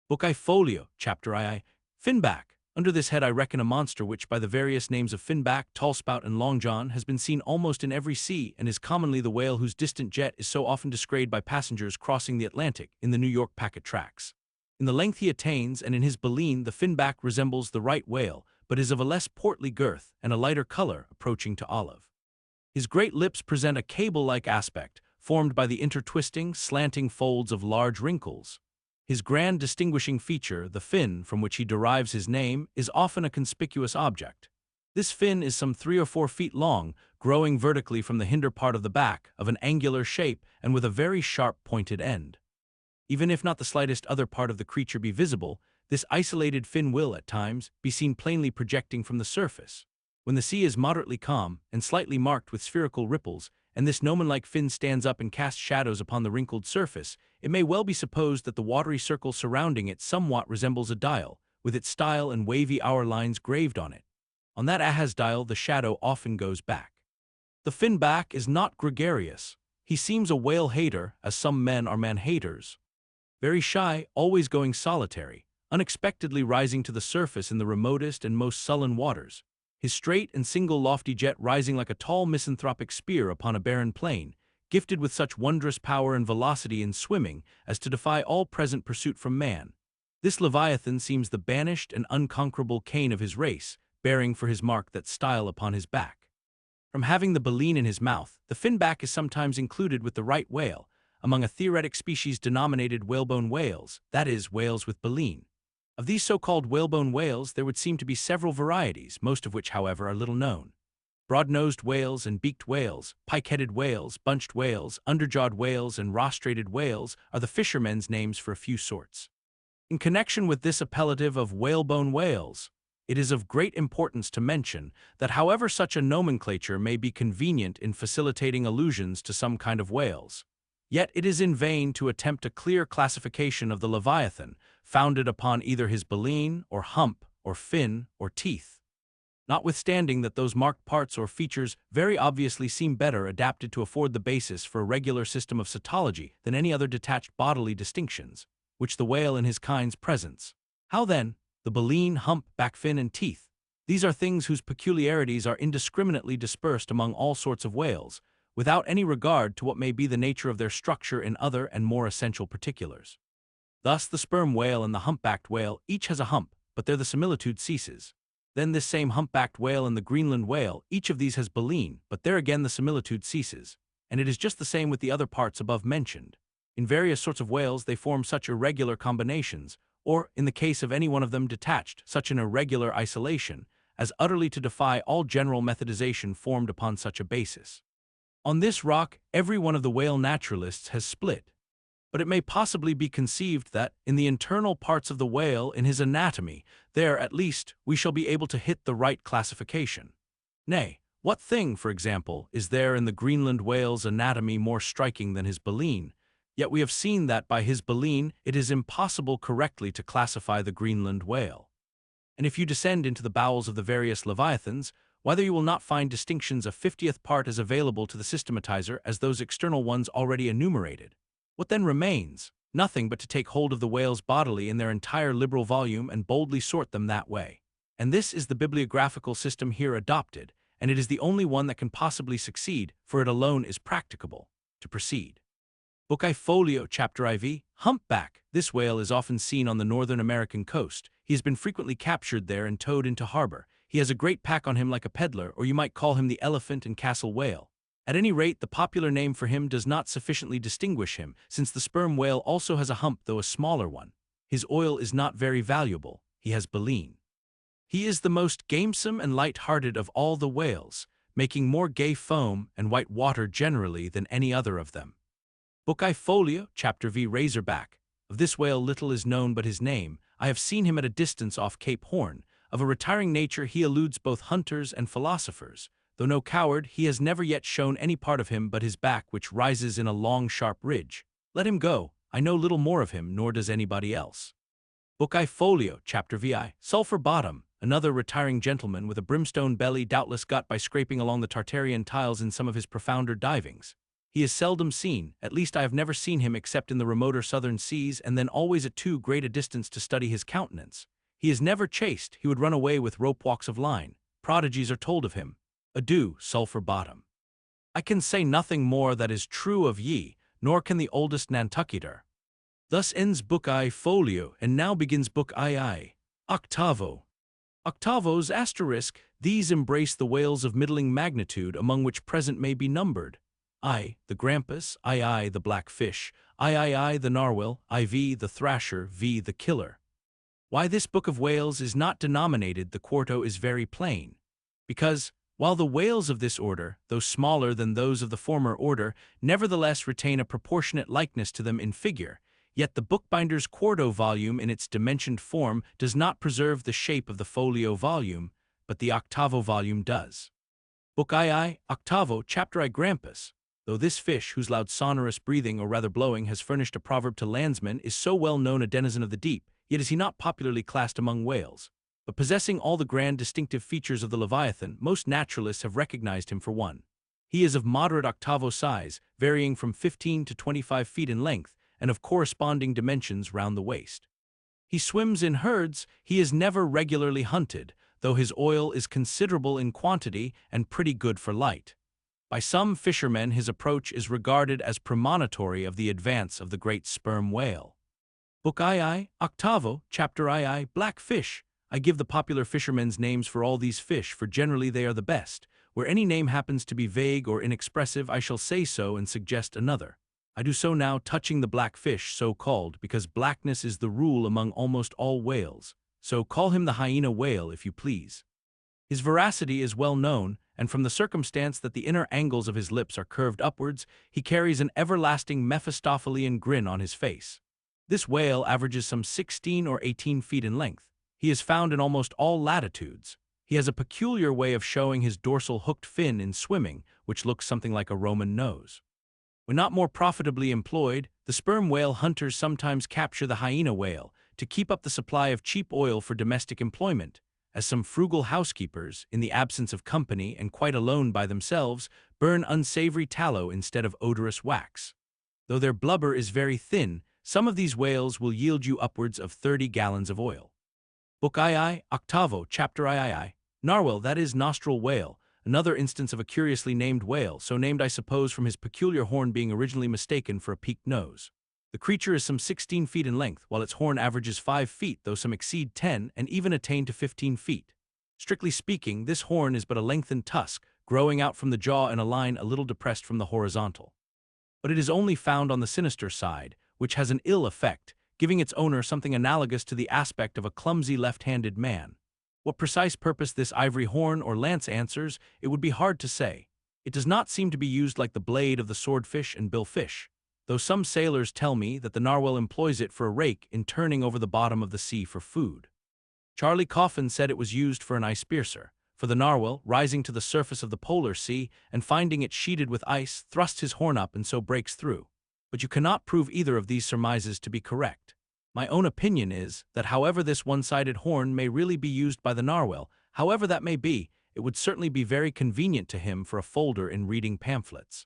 Book I Folio, Chapter II. Finback. Under this head I reckon a monster which by the various names of finback, tallspout, and longjohn has been seen almost in every sea, and is commonly the whale whose distant jet is so often descried by passengers crossing the Atlantic in the New York packet tracks. In the length he attains, and in his baleen, the finback resembles the right whale, but is of a less portly girth and a lighter color approaching to olive. His great lips present a cable-like aspect, formed by the intertwisting, slanting folds of large wrinkles. His grand distinguishing feature, the fin from which he derives his name, is often a conspicuous object. This fin is some 3 or 4 feet long, growing vertically from the hinder part of the back, of an angular shape, and with a very sharp pointed end. Even if not the slightest other part of the creature be visible, this isolated fin will, at times, be seen plainly projecting from the surface. When the sea is moderately calm, and slightly marked with spherical ripples, and this gnomon-like fin stands up and casts shadows upon the wrinkled surface, it may well be supposed that the watery circle surrounding it somewhat resembles a dial, with its style and wavy hour lines graved on it. On that Ahaz dial the shadow often goes back. The finback is not gregarious. He seems a whale-hater, as some men are man-haters. Very shy, always going solitary, unexpectedly rising to the surface in the remotest and most sullen waters, his straight and single lofty jet rising like a tall misanthropic spear upon a barren plain, gifted with such wondrous power and velocity in swimming as to defy all present pursuit from man. This Leviathan seems the banished and unconquerable Cain of his race, bearing for his mark that style upon his back. From having the baleen in his mouth, the finback is sometimes included with the right whale, among a theoretic species denominated whalebone whales, that is, whales with baleen. Of these so-called whalebone whales there would seem to be several varieties, most of which, however, are little known. Broad-nosed whales and beaked whales, pike-headed whales, bunched whales, underjawed whales, and rostrated whales are the fishermen's names for a few sorts. In connection with this appellative of whalebone whales, it is of great importance to mention that however such a nomenclature may be convenient in facilitating allusions to some kind of whales, yet it is in vain to attempt a clear classification of the Leviathan, founded upon either his baleen, or hump, or fin, or teeth. Notwithstanding that those marked parts or features very obviously seem better adapted to afford the basis for a regular system of cetology than any other detached bodily distinctions, which the whale and his kinds presents. How then, the baleen, hump, back fin, and teeth? These are things whose peculiarities are indiscriminately dispersed among all sorts of whales, without any regard to what may be the nature of their structure in other and more essential particulars. Thus the sperm whale and the humpbacked whale each has a hump, but there the similitude ceases. Then this same humpbacked whale and the Greenland whale, each of these has baleen, but there again the similitude ceases. And it is just the same with the other parts above mentioned. In various sorts of whales they form such irregular combinations, or, in the case of any one of them detached, such an irregular isolation, as utterly to defy all general methodization formed upon such a basis. On this rock every one of the whale naturalists has split. But it may possibly be conceived that, in the internal parts of the whale, in his anatomy, there, at least, we shall be able to hit the right classification. Nay, what thing, for example, is there in the Greenland whale's anatomy more striking than his baleen? Yet we have seen that by his baleen it is impossible correctly to classify the Greenland whale. And if you descend into the bowels of the various leviathans, whether you will not find distinctions a 50th part as available to the systematizer as those external ones already enumerated. What then remains? Nothing but to take hold of the whales bodily in their entire liberal volume and boldly sort them that way. And this is the bibliographical system here adopted, and it is the only one that can possibly succeed, for it alone is practicable. To proceed. Book I Folio, Chapter IV, Humpback. This whale is often seen on the northern American coast. He has been frequently captured there and towed into harbor. He has a great pack on him like a peddler, or you might call him the elephant and castle whale. At any rate, the popular name for him does not sufficiently distinguish him, since the sperm whale also has a hump, though a smaller one. His oil is not very valuable. He has baleen. He is the most gamesome and light-hearted of all the whales, making more gay foam and white water generally than any other of them. Book I Folio, Chapter V, Razorback. Of this whale little is known but his name. I have seen him at a distance off Cape Horn. Of a retiring nature he eludes both hunters and philosophers. Though no coward, he has never yet shown any part of him but his back, which rises in a long, sharp ridge. Let him go. I know little more of him, nor does anybody else. Book I Folio, Chapter VI, Sulphur Bottom. Another retiring gentleman with a brimstone belly, doubtless got by scraping along the Tartarian tiles in some of his profounder divings. He is seldom seen, at least I have never seen him except in the remoter southern seas, and then always at too great a distance to study his countenance. He is never chased. He would run away with rope walks of line. Prodigies are told of him. Adieu, Sulphur Bottom. I can say nothing more that is true of ye, nor can the oldest Nantucketer. Thus ends Book I Folio, and now begins Book II, Octavo. Octavos asterisk, these embrace the whales of middling magnitude, among which present may be numbered. I, the grampus, II, the blackfish, III, the narwhal, IV, the thrasher, V, the killer. Why this book of whales is not denominated the quarto is very plain. Because, while the whales of this order, though smaller than those of the former order, nevertheless retain a proportionate likeness to them in figure, yet the bookbinder's quarto volume in its dimensioned form does not preserve the shape of the folio volume, but the octavo volume does. Book II, Octavo, Chapter I Grampus. Though this fish, whose loud sonorous breathing, or rather blowing, has furnished a proverb to landsmen, is so well known a denizen of the deep, yet is he not popularly classed among whales. But possessing all the grand distinctive features of the Leviathan, most naturalists have recognized him for one. He is of moderate octavo size, varying from 15 to 25 feet in length, and of corresponding dimensions round the waist. He swims in herds. He is never regularly hunted, though his oil is considerable in quantity and pretty good for light. By some fishermen his approach is regarded as premonitory of the advance of the great sperm whale. Book II, Octavo, Chapter II, Blackfish. I give the popular fishermen's names for all these fish, for generally they are the best. Where any name happens to be vague or inexpressive, I shall say so and suggest another. I do so now touching the blackfish, so called, because blackness is the rule among almost all whales. So call him the hyena whale, if you please. His veracity is well known, and from the circumstance that the inner angles of his lips are curved upwards, he carries an everlasting Mephistophelian grin on his face. This whale averages some 16 or 18 feet in length. He is found in almost all latitudes. He has a peculiar way of showing his dorsal hooked fin in swimming, which looks something like a Roman nose. When not more profitably employed, the sperm whale hunters sometimes capture the hyena whale to keep up the supply of cheap oil for domestic employment, as some frugal housekeepers, in the absence of company and quite alone by themselves, burn unsavory tallow instead of odorous wax. Though their blubber is very thin, some of these whales will yield you upwards of 30 gallons of oil. Book II, Octavo, Chapter III, Narwhal, that is nostril whale, another instance of a curiously named whale, so named I suppose from his peculiar horn being originally mistaken for a peaked nose. The creature is some 16 feet in length, while its horn averages 5 feet, though some exceed 10 and even attain to 15 feet. Strictly speaking, this horn is but a lengthened tusk, growing out from the jaw in a line a little depressed from the horizontal. But it is only found on the sinister side, which has an ill effect, giving its owner something analogous to the aspect of a clumsy left-handed man. What precise purpose this ivory horn or lance answers, it would be hard to say. It does not seem to be used like the blade of the swordfish and billfish, though some sailors tell me that the narwhal employs it for a rake in turning over the bottom of the sea for food. Charlie Coffin said it was used for an ice piercer, for the narwhal, rising to the surface of the polar sea and finding it sheeted with ice, thrusts his horn up and so breaks through. But you cannot prove either of these surmises to be correct. My own opinion is that however this one-sided horn may really be used by the narwhal, however that may be, it would certainly be very convenient to him for a folder in reading pamphlets.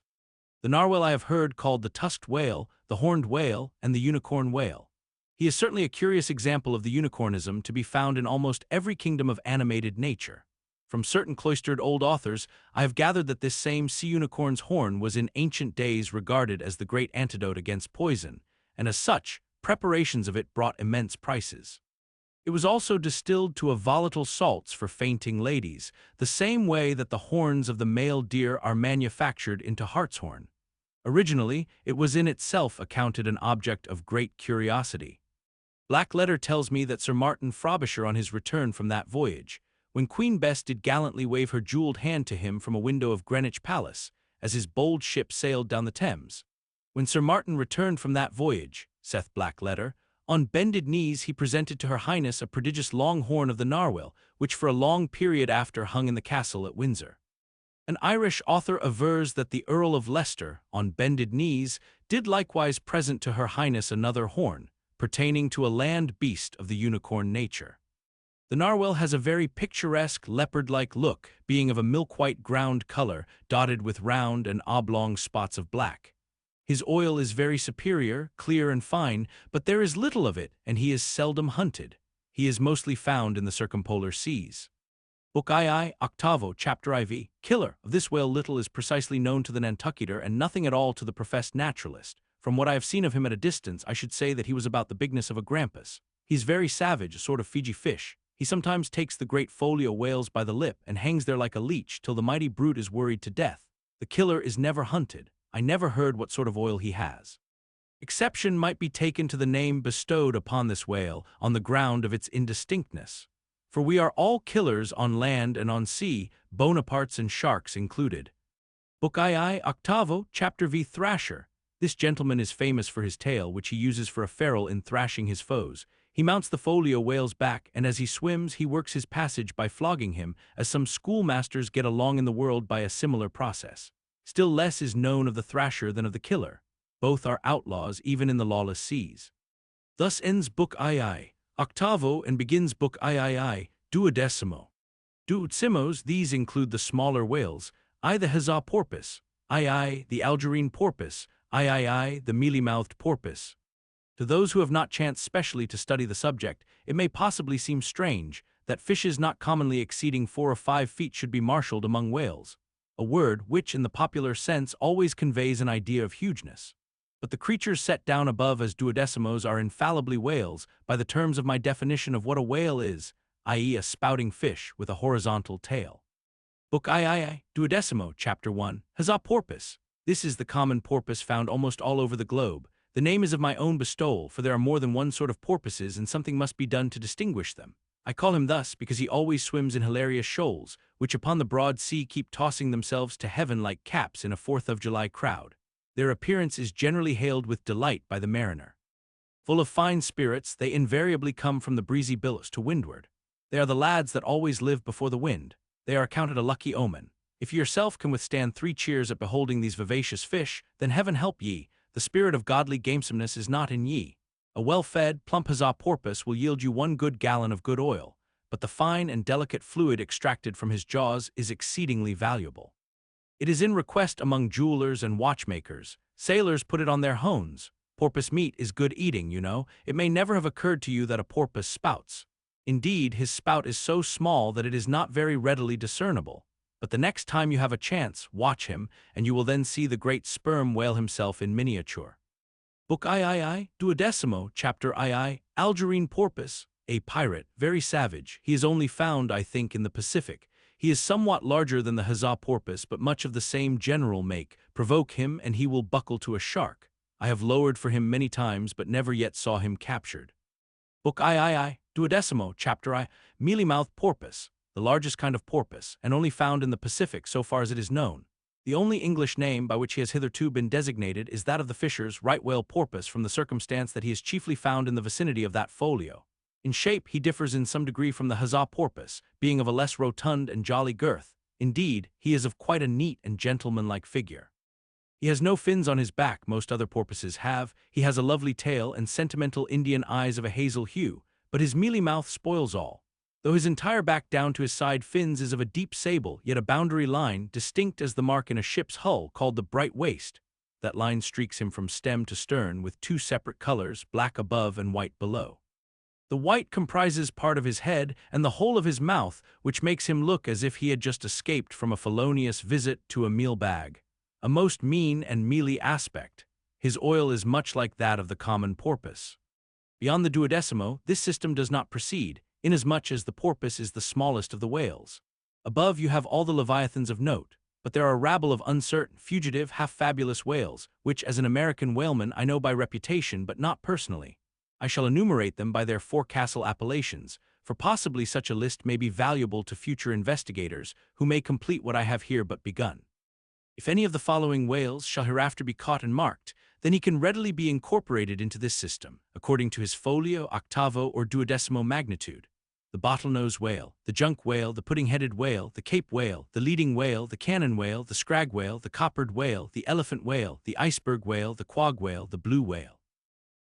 The narwhal I have heard called the tusked whale, the horned whale, and the unicorn whale. He is certainly a curious example of the unicornism to be found in almost every kingdom of animated nature. From certain cloistered old authors, I have gathered that this same sea unicorn's horn was in ancient days regarded as the great antidote against poison, and as such, preparations of it brought immense prices. It was also distilled to a volatile salts for fainting ladies, the same way that the horns of the male deer are manufactured into hartshorn. Originally, it was in itself accounted an object of great curiosity. Black letter tells me that Sir Martin Frobisher on his return from that voyage, when Queen Bess did gallantly wave her jewelled hand to him from a window of Greenwich Palace, as his bold ship sailed down the Thames. When Sir Martin returned from that voyage, saith Black letter, on bended knees he presented to her Highness a prodigious long horn of the narwhal, which for a long period after hung in the castle at Windsor. An Irish author avers that the Earl of Leicester, on bended knees, did likewise present to her Highness another horn, pertaining to a land beast of the unicorn nature. The narwhal has a very picturesque leopard-like look, being of a milk-white ground color, dotted with round and oblong spots of black. His oil is very superior, clear and fine, but there is little of it, and he is seldom hunted. He is mostly found in the circumpolar seas. Book II, Octavo, Chapter IV, Killer of this whale. Little is precisely known to the Nantucketer and nothing at all to the professed naturalist. From what I have seen of him at a distance, I should say that he was about the bigness of a grampus. He is very savage, a sort of Fiji fish. He sometimes takes the great folio whales by the lip and hangs there like a leech till the mighty brute is worried to death. The killer is never hunted. I never heard what sort of oil he has. Exception might be taken to the name bestowed upon this whale on the ground of its indistinctness. For we are all killers on land and on sea, Bonapartes and sharks included. Book II, Octavo, Chapter V, Thrasher. This gentleman is famous for his tail, which he uses for a ferrule in thrashing his foes. He mounts the folio whale's back, and as he swims, he works his passage by flogging him, as some schoolmasters get along in the world by a similar process. Still less is known of the thrasher than of the killer. Both are outlaws even in the lawless seas. Thus ends Book II, Octavo, and begins Book III, Duodecimo. Duodecimos, these include the smaller whales, I the huzzah porpoise, II the Algerine porpoise, III the mealy-mouthed porpoise. To those who have not chanced specially to study the subject, it may possibly seem strange that fishes not commonly exceeding 4 or 5 feet should be marshaled among whales, a word which in the popular sense always conveys an idea of hugeness. But the creatures set down above as duodecimos are infallibly whales by the terms of my definition of what a whale is, i.e. a spouting fish with a horizontal tail. Book III, Duodecimo, Chapter 1, Huzzah porpoise. This is the common porpoise found almost all over the globe. The name is of my own bestowal, for there are more than one sort of porpoises and something must be done to distinguish them. I call him thus because he always swims in hilarious shoals, which upon the broad sea keep tossing themselves to heaven like caps in a 4th of July crowd. Their appearance is generally hailed with delight by the mariner. Full of fine spirits, they invariably come from the breezy billows to windward. They are the lads that always live before the wind. They are accounted a lucky omen. If you yourself can withstand 3 cheers at beholding these vivacious fish, then heaven help ye, the spirit of godly gamesomeness is not in ye. A well-fed, plump huzzah porpoise will yield you 1 good gallon of good oil, but the fine and delicate fluid extracted from his jaws is exceedingly valuable. It is in request among jewelers and watchmakers. Sailors put it on their hones. Porpoise meat is good eating, you know. It may never have occurred to you that a porpoise spouts. Indeed, his spout is so small that it is not very readily discernible. But the next time you have a chance, watch him, and you will then see the great sperm whale himself in miniature. Book III, 12, Chapter II, Algerine porpoise, a pirate, very savage. He is only found, I think, in the Pacific. He is somewhat larger than the huzzah porpoise, but much of the same general make. Provoke him, and he will buckle to a shark. I have lowered for him many times, but never yet saw him captured. Book III, 12, Chapter I, Mealy-mouthed porpoise, the largest kind of porpoise, and only found in the Pacific so far as it is known. The only English name by which he has hitherto been designated is that of the fisher's right whale porpoise, from the circumstance that he is chiefly found in the vicinity of that folio. In shape, he differs in some degree from the huzzah porpoise, being of a less rotund and jolly girth. Indeed, he is of quite a neat and gentlemanlike figure. He has no fins on his back, most other porpoises have. He has a lovely tail and sentimental Indian eyes of a hazel hue, but his mealy mouth spoils all. Though his entire back down to his side fins is of a deep sable, yet a boundary line, distinct as the mark in a ship's hull, called the bright waist. That line streaks him from stem to stern with two separate colors, black above and white below. The white comprises part of his head and the whole of his mouth, which makes him look as if he had just escaped from a felonious visit to a meal bag. A most mean and mealy aspect. His oil is much like that of the common porpoise. Beyond the 12, this system does not proceed, inasmuch as the porpoise is the smallest of the whales. Above you have all the leviathans of note, but there are a rabble of uncertain, fugitive, half-fabulous whales, which as an American whaleman I know by reputation but not personally. I shall enumerate them by their forecastle appellations, for possibly such a list may be valuable to future investigators, who may complete what I have here but begun. If any of the following whales shall hereafter be caught and marked, then he can readily be incorporated into this system, according to his folio, octavo, or 12 magnitude. The bottlenose whale, the junk whale, the pudding-headed whale, the cape whale, the leading whale, the cannon whale, the scrag whale, the coppered whale, the elephant whale, the iceberg whale, the quag whale, the blue whale,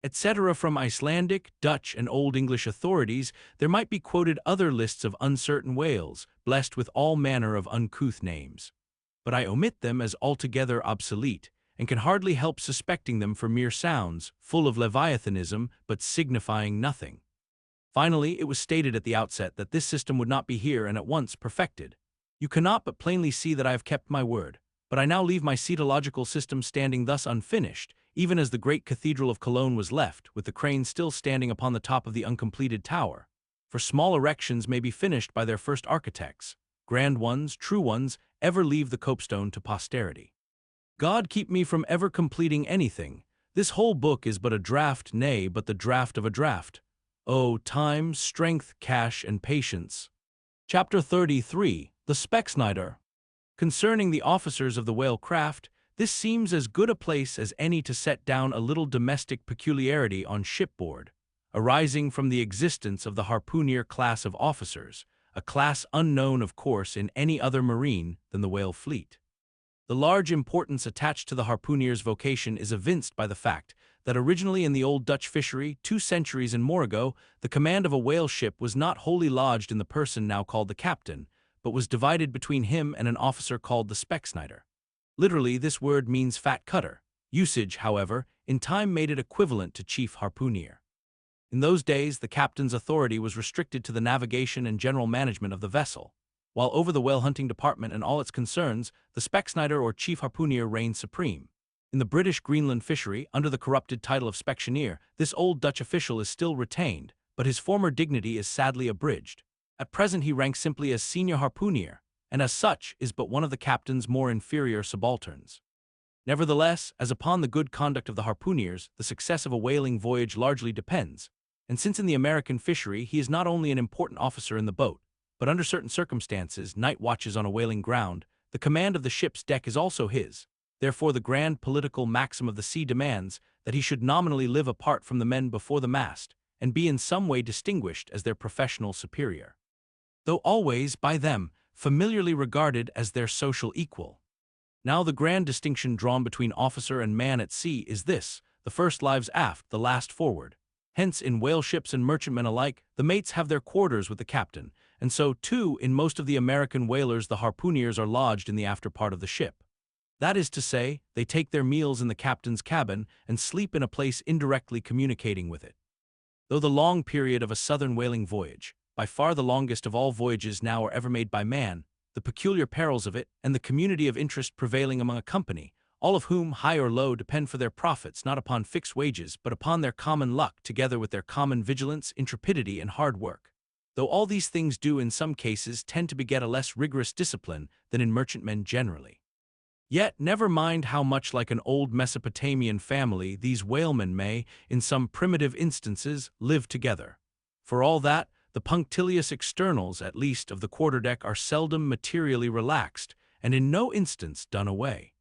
etc. From Icelandic, Dutch, and Old English authorities, there might be quoted other lists of uncertain whales, blessed with all manner of uncouth names. But I omit them as altogether obsolete, and can hardly help suspecting them for mere sounds, full of leviathanism, but signifying nothing. Finally, it was stated at the outset that this system would not be here and at once perfected. You cannot but plainly see that I have kept my word, but I now leave my cetological system standing thus unfinished, even as the great cathedral of Cologne was left, with the crane still standing upon the top of the uncompleted tower. For small erections may be finished by their first architects. Grand ones, true ones, ever leave the copestone to posterity. God keep me from ever completing anything. This whole book is but a draft, nay, but the draft of a draft. Oh, time, strength, cash, and patience. Chapter 33, The Specksnyder. Concerning the officers of the whale craft, this seems as good a place as any to set down a little domestic peculiarity on shipboard, arising from the existence of the harpooner class of officers, a class unknown, of course, in any other marine than the whale fleet. The large importance attached to the harpooner's vocation is evinced by the fact that originally in the old Dutch fishery, 2 centuries and more ago, the command of a whale ship was not wholly lodged in the person now called the captain, but was divided between him and an officer called the Specksnyder. Literally, this word means fat cutter. Usage, however, in time made it equivalent to chief harpooner. In those days, the captain's authority was restricted to the navigation and general management of the vessel, while over the whale-hunting department and all its concerns, the Specksnyder or chief harpooner reigned supreme. In the British Greenland fishery, under the corrupted title of specksioneer, this old Dutch official is still retained, but his former dignity is sadly abridged. At present he ranks simply as senior harpooner, and as such is but one of the captain's more inferior subalterns. Nevertheless, as upon the good conduct of the harpooners, the success of a whaling voyage largely depends, and since in the American fishery he is not only an important officer in the boat, but under certain circumstances, night watches on a whaling ground, the command of the ship's deck is also his. Therefore the grand political maxim of the sea demands that he should nominally live apart from the men before the mast, and be in some way distinguished as their professional superior, though always, by them, familiarly regarded as their social equal. Now the grand distinction drawn between officer and man at sea is this: the first lives aft, the last forward. Hence, in whale ships and merchantmen alike, the mates have their quarters with the captain, and so, too, in most of the American whalers the harpooners are lodged in the after part of the ship. That is to say, they take their meals in the captain's cabin and sleep in a place indirectly communicating with it. Though the long period of a southern whaling voyage, by far the longest of all voyages now or ever made by man, the peculiar perils of it, and the community of interest prevailing among a company, all of whom, high or low, depend for their profits not upon fixed wages but upon their common luck together with their common vigilance, intrepidity, and hard work. Though all these things do in some cases tend to beget a less rigorous discipline than in merchantmen generally. Yet never mind how much like an old Mesopotamian family these whalemen may, in some primitive instances, live together. For all that, the punctilious externals, at least, of the quarterdeck are seldom materially relaxed, and in no instance done away.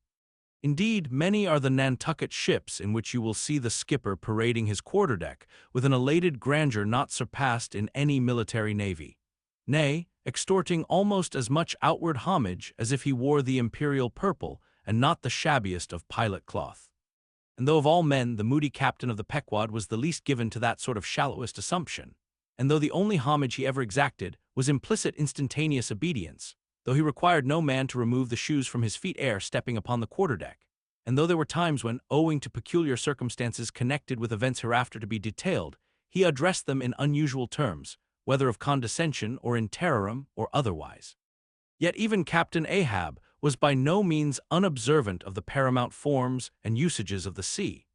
Indeed, many are the Nantucket ships in which you will see the skipper parading his quarterdeck with an elated grandeur not surpassed in any military navy, nay, extorting almost as much outward homage as if he wore the imperial purple and not the shabbiest of pilot cloth. And though of all men the moody captain of the Pequod was the least given to that sort of shallowest assumption, and though the only homage he ever exacted was implicit instantaneous obedience, though he required no man to remove the shoes from his feet ere stepping upon the quarterdeck, and though there were times when, owing to peculiar circumstances connected with events hereafter to be detailed, he addressed them in unusual terms, whether of condescension or in terrorem or otherwise. Yet even Captain Ahab was by no means unobservant of the paramount forms and usages of the sea.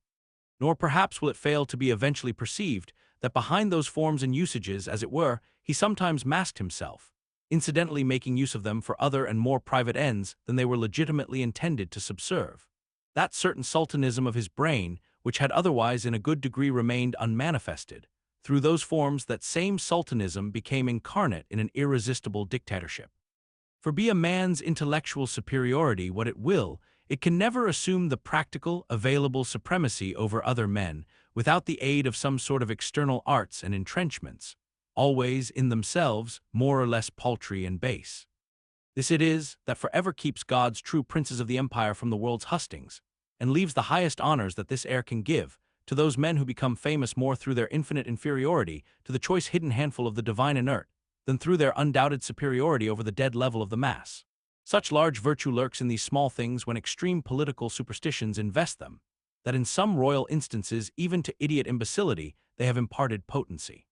Nor perhaps will it fail to be eventually perceived that behind those forms and usages, as it were, he sometimes masked himself, incidentally making use of them for other and more private ends than they were legitimately intended to subserve. That certain sultanism of his brain, which had otherwise in a good degree remained unmanifested, through those forms that same sultanism became incarnate in an irresistible dictatorship. For be a man's intellectual superiority what it will, it can never assume the practical, available supremacy over other men without the aid of some sort of external arts and entrenchments, always, in themselves, more or less paltry and base. This it is that forever keeps God's true princes of the empire from the world's hustings, and leaves the highest honors that this air can give to those men who become famous more through their infinite inferiority to the choice hidden handful of the divine inert, than through their undoubted superiority over the dead level of the mass. Such large virtue lurks in these small things when extreme political superstitions invest them, that in some royal instances, even to idiot imbecility, they have imparted potency.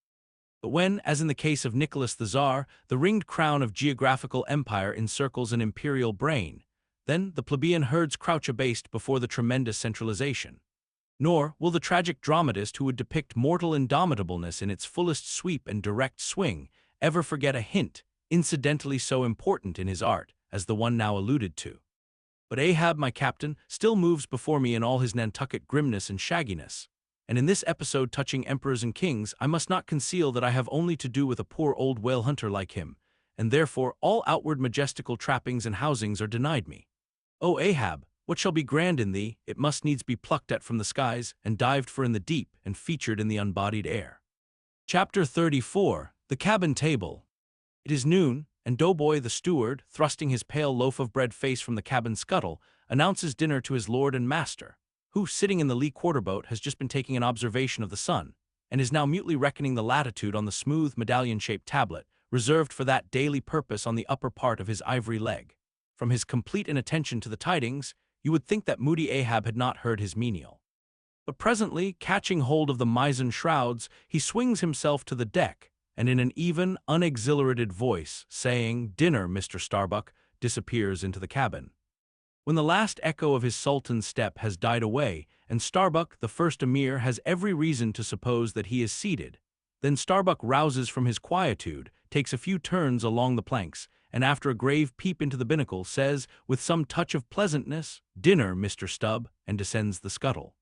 But when, as in the case of Nicholas the Tsar, the ringed crown of geographical empire encircles an imperial brain, then the plebeian herds crouch abased before the tremendous centralization. Nor will the tragic dramatist who would depict mortal indomitableness in its fullest sweep and direct swing ever forget a hint, incidentally so important in his art, as the one now alluded to. But Ahab, my captain, still moves before me in all his Nantucket grimness and shagginess. And in this episode touching emperors and kings, I must not conceal that I have only to do with a poor old whale hunter like him, and therefore all outward majestical trappings and housings are denied me. O Ahab, what shall be grand in thee, it must needs be plucked at from the skies, and dived for in the deep, and featured in the unbodied air. Chapter 34. The Cabin Table. It is noon, and Doughboy the steward, thrusting his pale loaf-of-bread face from the cabin scuttle, announces dinner to his lord and master, who, sitting in the lee quarterboat, has just been taking an observation of the sun, and is now mutely reckoning the latitude on the smooth medallion-shaped tablet, reserved for that daily purpose on the upper part of his ivory leg. From his complete inattention to the tidings, you would think that moody Ahab had not heard his menial. But presently, catching hold of the mizzen shrouds, he swings himself to the deck, and in an even, unexhilarated voice, saying, "Dinner, Mr. Starbuck," disappears into the cabin. When the last echo of his sultan's step has died away, and Starbuck, the first emir, has every reason to suppose that he is seated, then Starbuck rouses from his quietude, takes a few turns along the planks, and after a grave peep into the binnacle, says, with some touch of pleasantness, "Dinner, Mr. Stubb," and descends the scuttle.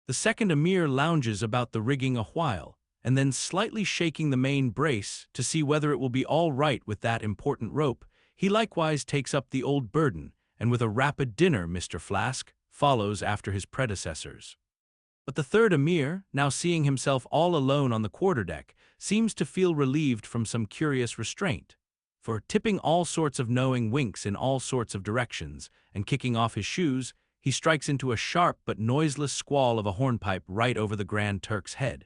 The second emir lounges about the rigging a while, and then slightly shaking the main brace to see whether it will be all right with that important rope, he likewise takes up the old burden, and with a rapid "Dinner, Mr. Flask," follows after his predecessors. But the third emir, now seeing himself all alone on the quarterdeck, seems to feel relieved from some curious restraint, for, tipping all sorts of knowing winks in all sorts of directions, and kicking off his shoes, he strikes into a sharp but noiseless squall of a hornpipe right over the Grand Turk's head.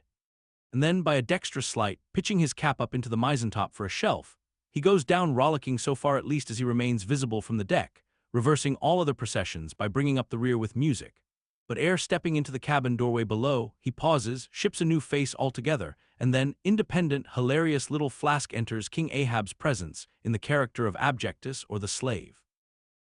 And then, by a dexterous sleight, pitching his cap up into the mizentop for a shelf, he goes down rollicking so far at least as he remains visible from the deck, reversing all other processions by bringing up the rear with music. But ere stepping into the cabin doorway below, he pauses, ships a new face altogether, and then, independent, hilarious little Flask enters King Ahab's presence, in the character of Abjectus or the slave.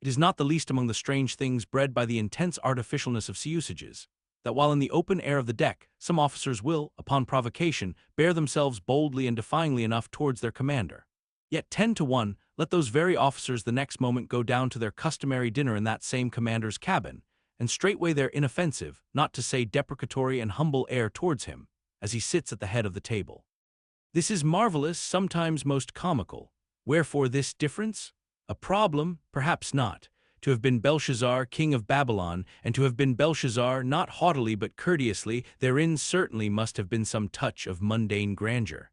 It is not the least among the strange things bred by the intense artificialness of sea usages, that while in the open air of the deck, some officers will, upon provocation, bear themselves boldly and defyingly enough towards their commander. Yet 10 to 1, let those very officers the next moment go down to their customary dinner in that same commander's cabin, and straightway their inoffensive, not to say deprecatory and humble air towards him, as he sits at the head of the table. This is marvelous, sometimes most comical. Wherefore this difference? A problem? Perhaps not. To have been Belshazzar, king of Babylon, and to have been Belshazzar, not haughtily but courteously, therein certainly must have been some touch of mundane grandeur.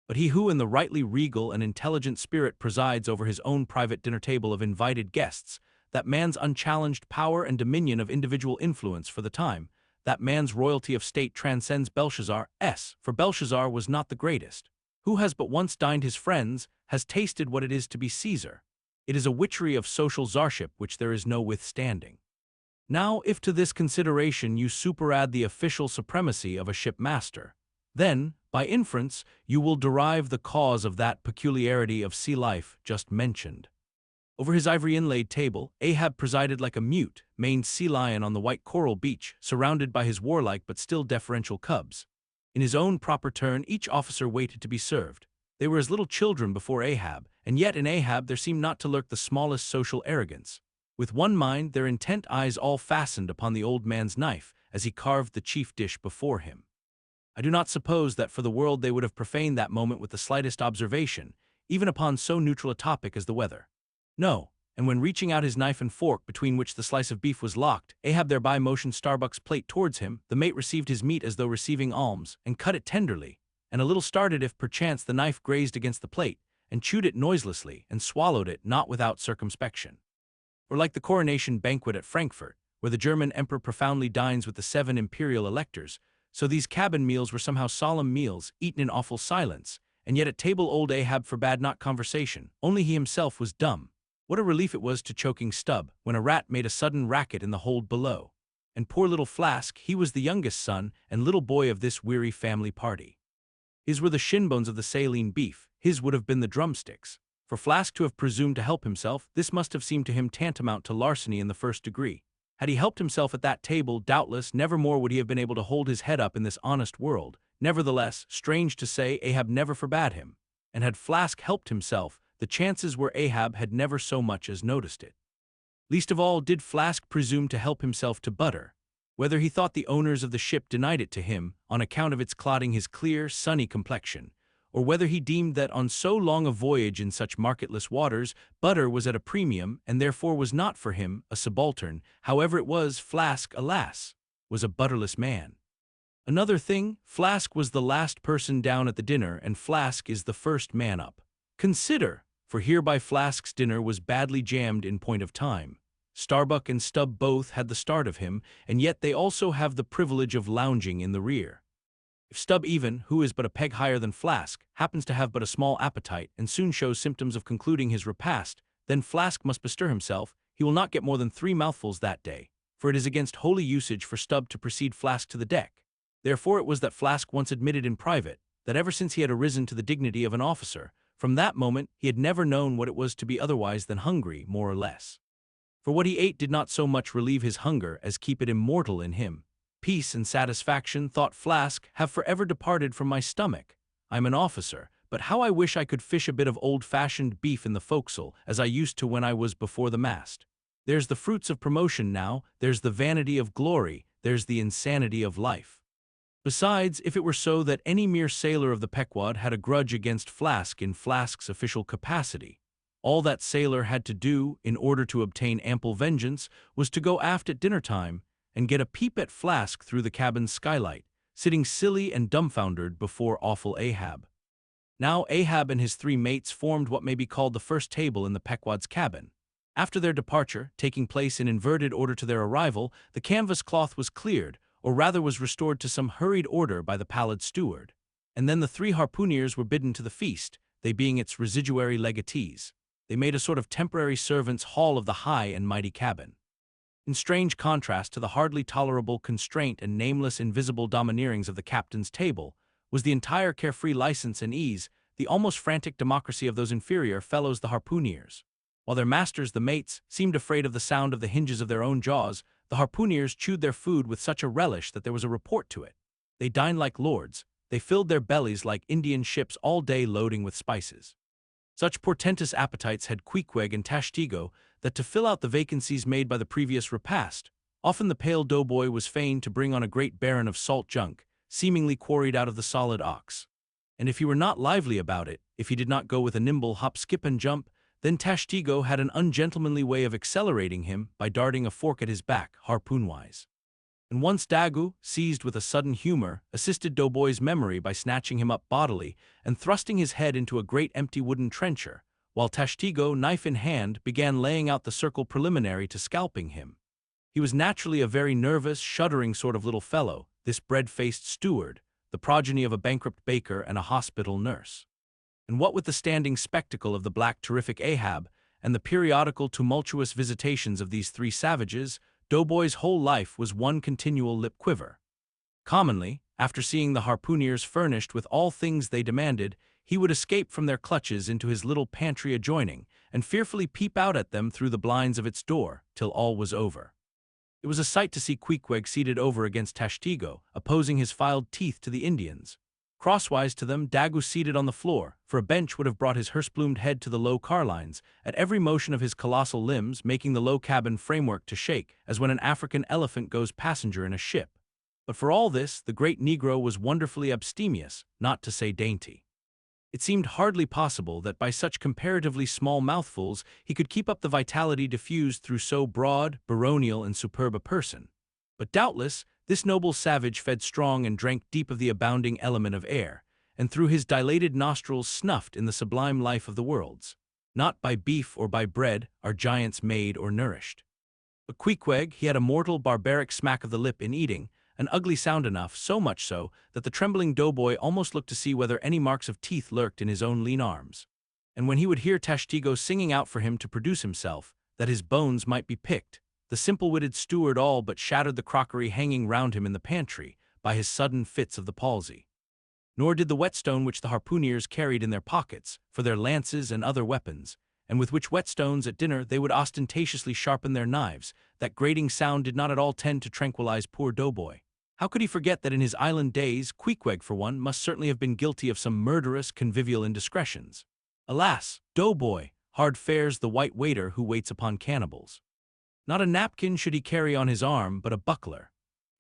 But he who in the rightly regal and intelligent spirit presides over his own private dinner table of invited guests, that man's unchallenged power and dominion of individual influence for the time, that man's royalty of state transcends Belshazzar's, for Belshazzar was not the greatest. Who has but once dined his friends, has tasted what it is to be Caesar. It is a witchery of social czarship which there is no withstanding. Now, if to this consideration you superadd the official supremacy of a shipmaster, then, by inference, you will derive the cause of that peculiarity of sea life just mentioned. Over his ivory-inlaid table, Ahab presided like a mute, maned sea lion on the white coral beach, surrounded by his warlike but still deferential cubs. In his own proper turn, each officer waited to be served. They were as little children before Ahab, and yet in Ahab there seemed not to lurk the smallest social arrogance. With one mind, their intent eyes all fastened upon the old man's knife, as he carved the chief dish before him. I do not suppose that for the world they would have profaned that moment with the slightest observation, even upon so neutral a topic as the weather. No, and when reaching out his knife and fork between which the slice of beef was locked, Ahab thereby motioned Starbuck's plate towards him, the mate received his meat as though receiving alms, and cut it tenderly, and a little started if perchance the knife grazed against the plate, and chewed it noiselessly, and swallowed it not without circumspection. Or like the coronation banquet at Frankfurt, where the German emperor profoundly dines with the 7 imperial electors, so these cabin meals were somehow solemn meals, eaten in awful silence, and yet at table old Ahab forbade not conversation, only he himself was dumb. What a relief it was to choking Stubb, when a rat made a sudden racket in the hold below. And poor little Flask, he was the youngest son and little boy of this weary family party. His were the shinbones of the saline beef, his would have been the drumsticks. For Flask to have presumed to help himself, this must have seemed to him tantamount to larceny in the first degree. Had he helped himself at that table, doubtless never more would he have been able to hold his head up in this honest world. Nevertheless, strange to say, Ahab never forbade him. And had Flask helped himself, the chances were Ahab had never so much as noticed it. Least of all did Flask presume to help himself to butter. Whether he thought the owners of the ship denied it to him, on account of its clouding his clear, sunny complexion, or whether he deemed that on so long a voyage in such marketless waters, butter was at a premium, and therefore was not for him, a subaltern, however it was, Flask, alas, was a butterless man. Another thing, Flask was the last person down at the dinner, and Flask is the first man up. Consider, for hereby Flask's dinner was badly jammed in point of time. Starbuck and Stubb both had the start of him, and yet they also have the privilege of lounging in the rear. If Stubb even, who is but a peg higher than Flask, happens to have but a small appetite and soon shows symptoms of concluding his repast, then Flask must bestir himself. He will not get more than 3 mouthfuls that day, for it is against holy usage for Stubb to precede Flask to the deck. Therefore it was that Flask once admitted in private that ever since he had arisen to the dignity of an officer, from that moment he had never known what it was to be otherwise than hungry, more or less. For what he ate did not so much relieve his hunger as keep it immortal in him. Peace and satisfaction, thought Flask, have forever departed from my stomach. I am an officer, but how I wish I could fish a bit of old-fashioned beef in the forecastle, as I used to when I was before the mast. There's the fruits of promotion now, there's the vanity of glory, there's the insanity of life. Besides, if it were so that any mere sailor of the Pequod had a grudge against Flask in Flask's official capacity, all that sailor had to do, in order to obtain ample vengeance, was to go aft at dinner-time and get a peep at Flask through the cabin's skylight, sitting silly and dumbfoundered before awful Ahab. Now Ahab and his 3 mates formed what may be called the first table in the Pequod's cabin. After their departure, taking place in inverted order to their arrival, the canvas cloth was cleared, or rather was restored to some hurried order by the pallid steward. And then the 3 harpooneers were bidden to the feast, they being its residuary legatees. They made a sort of temporary servants' hall of the high and mighty cabin. In strange contrast to the hardly tolerable constraint and nameless invisible domineerings of the captain's table, was the entire carefree license and ease, the almost frantic democracy of those inferior fellows the harpooneers. While their masters, the mates, seemed afraid of the sound of the hinges of their own jaws, the harpooneers chewed their food with such a relish that there was a report to it. They dined like lords, they filled their bellies like Indian ships all day loading with spices. Such portentous appetites had Queequeg and Tashtego that to fill out the vacancies made by the previous repast, often the pale doughboy was fain to bring on a great baron of salt junk, seemingly quarried out of the solid ox. And if he were not lively about it, if he did not go with a nimble hop, skip, and jump, then Tashtego had an ungentlemanly way of accelerating him by darting a fork at his back, harpoon-wise. And once Daggoo, seized with a sudden humor, assisted Doughboy's memory by snatching him up bodily and thrusting his head into a great empty wooden trencher, while Tashtego, knife in hand, began laying out the circle preliminary to scalping him. He was naturally a very nervous, shuddering sort of little fellow, this bread-faced steward, the progeny of a bankrupt baker and a hospital nurse. And what with the standing spectacle of the black terrific Ahab, and the periodical tumultuous visitations of these three savages, Doughboy's whole life was one continual lip quiver. Commonly, after seeing the harpooneers furnished with all things they demanded, he would escape from their clutches into his little pantry adjoining, and fearfully peep out at them through the blinds of its door, till all was over. It was a sight to see Queequeg seated over against Tashtego, opposing his filed teeth to the Indians. Crosswise to them, Daggoo seated on the floor, for a bench would have brought his hearse-plumed head to the low carlines, at every motion of his colossal limbs making the low cabin framework to shake, as when an African elephant goes passenger in a ship. But for all this, the great Negro was wonderfully abstemious, not to say dainty. It seemed hardly possible that by such comparatively small mouthfuls he could keep up the vitality diffused through so broad, baronial, and superb a person. But doubtless, this noble savage fed strong and drank deep of the abounding element of air, and through his dilated nostrils snuffed in the sublime life of the worlds. Not by beef or by bread are giants made or nourished. But Queequeg, he had a mortal, barbaric smack of the lip in eating, an ugly sound enough, so much so that the trembling doughboy almost looked to see whether any marks of teeth lurked in his own lean arms. And when he would hear Tashtego singing out for him to produce himself, that his bones might be picked, the simple-witted steward all but shattered the crockery hanging round him in the pantry by his sudden fits of the palsy. Nor did the whetstone which the harpooneers carried in their pockets, for their lances and other weapons, and with which whetstones at dinner they would ostentatiously sharpen their knives, that grating sound did not at all tend to tranquilize poor doughboy. How could he forget that in his island days, Queequeg, for one, must certainly have been guilty of some murderous, convivial indiscretions? Alas, doughboy, hard fares the white waiter who waits upon cannibals. Not a napkin should he carry on his arm, but a buckler.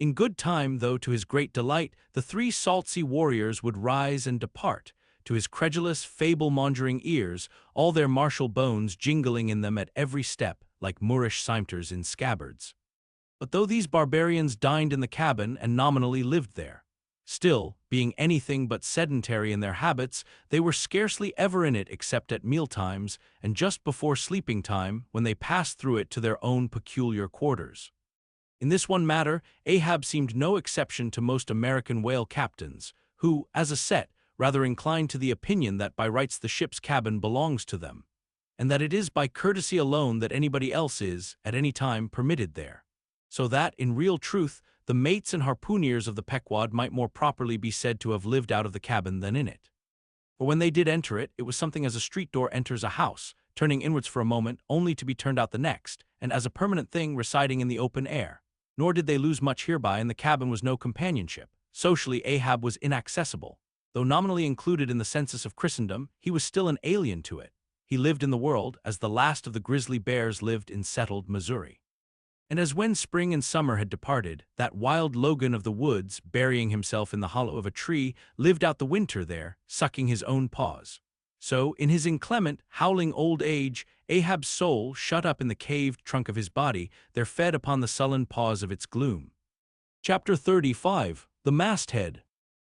In good time, though, to his great delight, the three salt-sea warriors would rise and depart, to his credulous, fable-mongering ears, all their martial bones jingling in them at every step, like Moorish cimeters in scabbards. But though these barbarians dined in the cabin and nominally lived there, still, being anything but sedentary in their habits, they were scarcely ever in it except at mealtimes and just before sleeping time, when they passed through it to their own peculiar quarters. In this one matter, Ahab seemed no exception to most American whale captains, who, as a set, rather inclined to the opinion that by rights the ship's cabin belongs to them, and that it is by courtesy alone that anybody else is, at any time, permitted there. So that, in real truth, the mates and harpooneers of the Pequod might more properly be said to have lived out of the cabin than in it. For when they did enter it, it was something as a street door enters a house, turning inwards for a moment, only to be turned out the next, and as a permanent thing residing in the open air. Nor did they lose much hereby, and the cabin was no companionship. Socially, Ahab was inaccessible. Though nominally included in the census of Christendom, he was still an alien to it. He lived in the world, as the last of the grizzly bears lived in settled Missouri. And as when spring and summer had departed, that wild Logan of the woods, burying himself in the hollow of a tree, lived out the winter there, sucking his own paws. So, in his inclement, howling old age, Ahab's soul, shut up in the caved trunk of his body, there fed upon the sullen pause of its gloom. Chapter 35. The Mast-Head.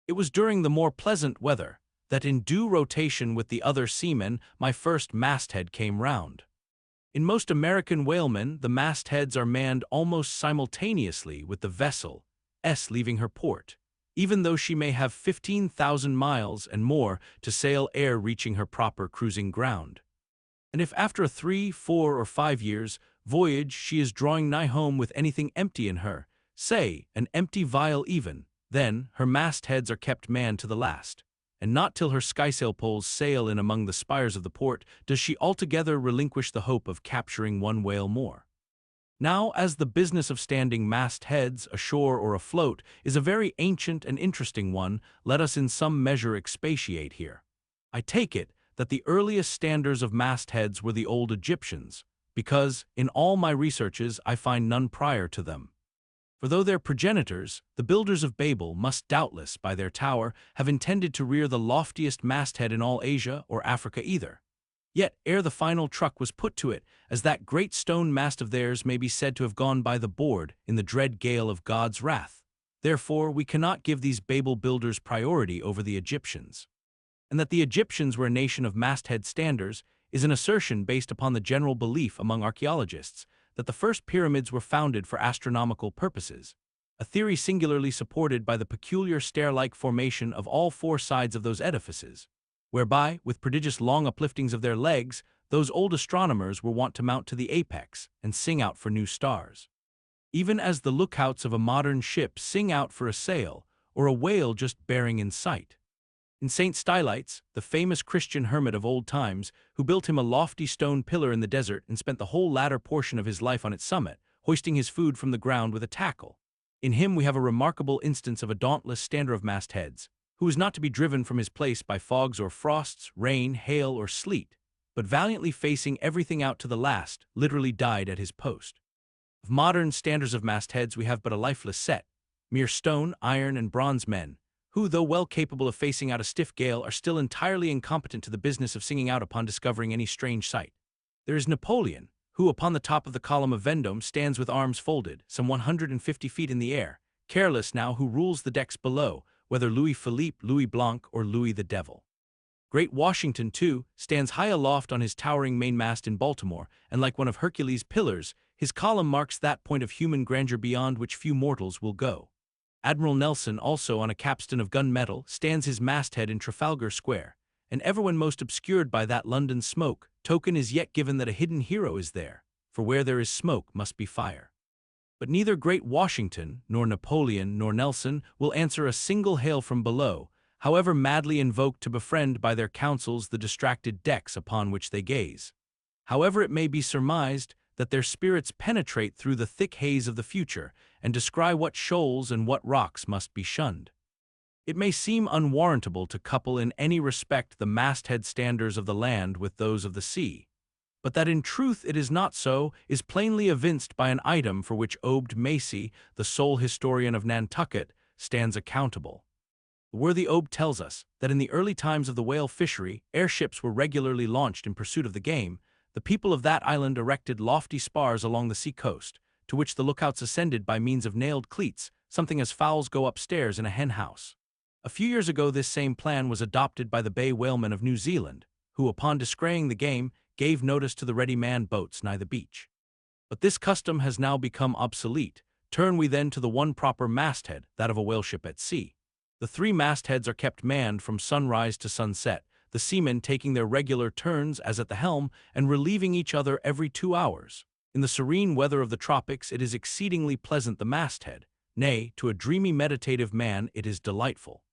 It was during the more pleasant weather that, in due rotation with the other seamen, my first masthead came round. In most American whalemen, the mastheads are manned almost simultaneously with the vessel's leaving her port, even though she may have 15,000 miles and more to sail ere reaching her proper cruising ground. And if after 3, 4, or 5 years, Voyage, she is drawing nigh home with anything empty in her, say, an empty vial even. Then her mastheads are kept manned to the last, and not till her skysail poles sail in among the spires of the port does she altogether relinquish the hope of capturing one whale more. Now, as the business of standing mastheads, ashore or afloat, is a very ancient and interesting one, let us in some measure expatiate here. I take it that the earliest standers of mastheads were the old Egyptians, because, in all my researches, I find none prior to them. For though their progenitors, the builders of Babel, must doubtless, by their tower, have intended to rear the loftiest masthead in all Asia or Africa either, yet ere the final truck was put to it, as that great stone mast of theirs may be said to have gone by the board in the dread gale of God's wrath. Therefore we cannot give these Babel builders priority over the Egyptians. And that the Egyptians were a nation of masthead standers is an assertion based upon the general belief among archaeologists that the first pyramids were founded for astronomical purposes, a theory singularly supported by the peculiar stair-like formation of all four sides of those edifices, whereby, with prodigious long upliftings of their legs, those old astronomers were wont to mount to the apex and sing out for new stars. Even as the lookouts of a modern ship sing out for a sail, or a whale just bearing in sight. In St. Stylites, the famous Christian hermit of old times, who built him a lofty stone pillar in the desert and spent the whole latter portion of his life on its summit, hoisting his food from the ground with a tackle. In him we have a remarkable instance of a dauntless stander of mastheads, who was not to be driven from his place by fogs or frosts, rain, hail, or sleet, but valiantly facing everything out to the last, literally died at his post. Of modern standers of mastheads we have but a lifeless set, mere stone, iron, and bronze men, who, though well capable of facing out a stiff gale, are still entirely incompetent to the business of singing out upon discovering any strange sight. There is Napoleon, who upon the top of the column of Vendôme stands with arms folded, some 150 feet in the air, careless now who rules the decks below, whether Louis Philippe, Louis Blanc, or Louis the Devil. Great Washington, too, stands high aloft on his towering mainmast in Baltimore, and like one of Hercules' pillars, his column marks that point of human grandeur beyond which few mortals will go. Admiral Nelson, also on a capstan of gun-metal, stands his masthead in Trafalgar Square, and ever when most obscured by that London smoke, token is yet given that a hidden hero is there, for where there is smoke must be fire. But neither great Washington, nor Napoleon, nor Nelson will answer a single hail from below, however madly invoked to befriend by their counsels the distracted decks upon which they gaze. However it may be surmised that their spirits penetrate through the thick haze of the future, and descry what shoals and what rocks must be shunned. It may seem unwarrantable to couple in any respect the masthead standers of the land with those of the sea, but that in truth it is not so is plainly evinced by an item for which Obed Macy, the sole historian of Nantucket, stands accountable. The worthy Obed tells us that in the early times of the whale fishery, airships were regularly launched in pursuit of the game. The people of that island erected lofty spars along the sea-coast, to which the lookouts ascended by means of nailed cleats, something as fowls go upstairs in a hen-house. A few years ago this same plan was adopted by the bay whalemen of New Zealand, who, upon descrying the game, gave notice to the ready-manned boats nigh the beach. But this custom has now become obsolete. Turn we then to the one proper masthead, that of a whaleship at sea. The three mastheads are kept manned from sunrise to sunset, the seamen taking their regular turns as at the helm and relieving each other every 2 hours. In the serene weather of the tropics it is exceedingly pleasant the masthead, nay, to a dreamy meditative man it is delightful.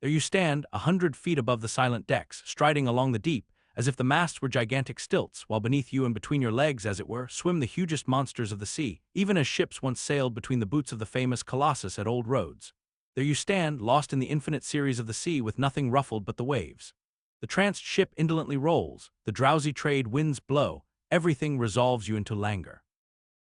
There you stand, 100 feet above the silent decks, striding along the deep, as if the masts were gigantic stilts, while beneath you and between your legs, as it were, swim the hugest monsters of the sea, even as ships once sailed between the boots of the famous Colossus at Old Rhodes. There you stand, lost in the infinite series of the sea, with nothing ruffled but the waves. The tranced ship indolently rolls, the drowsy trade winds blow, everything resolves you into languor.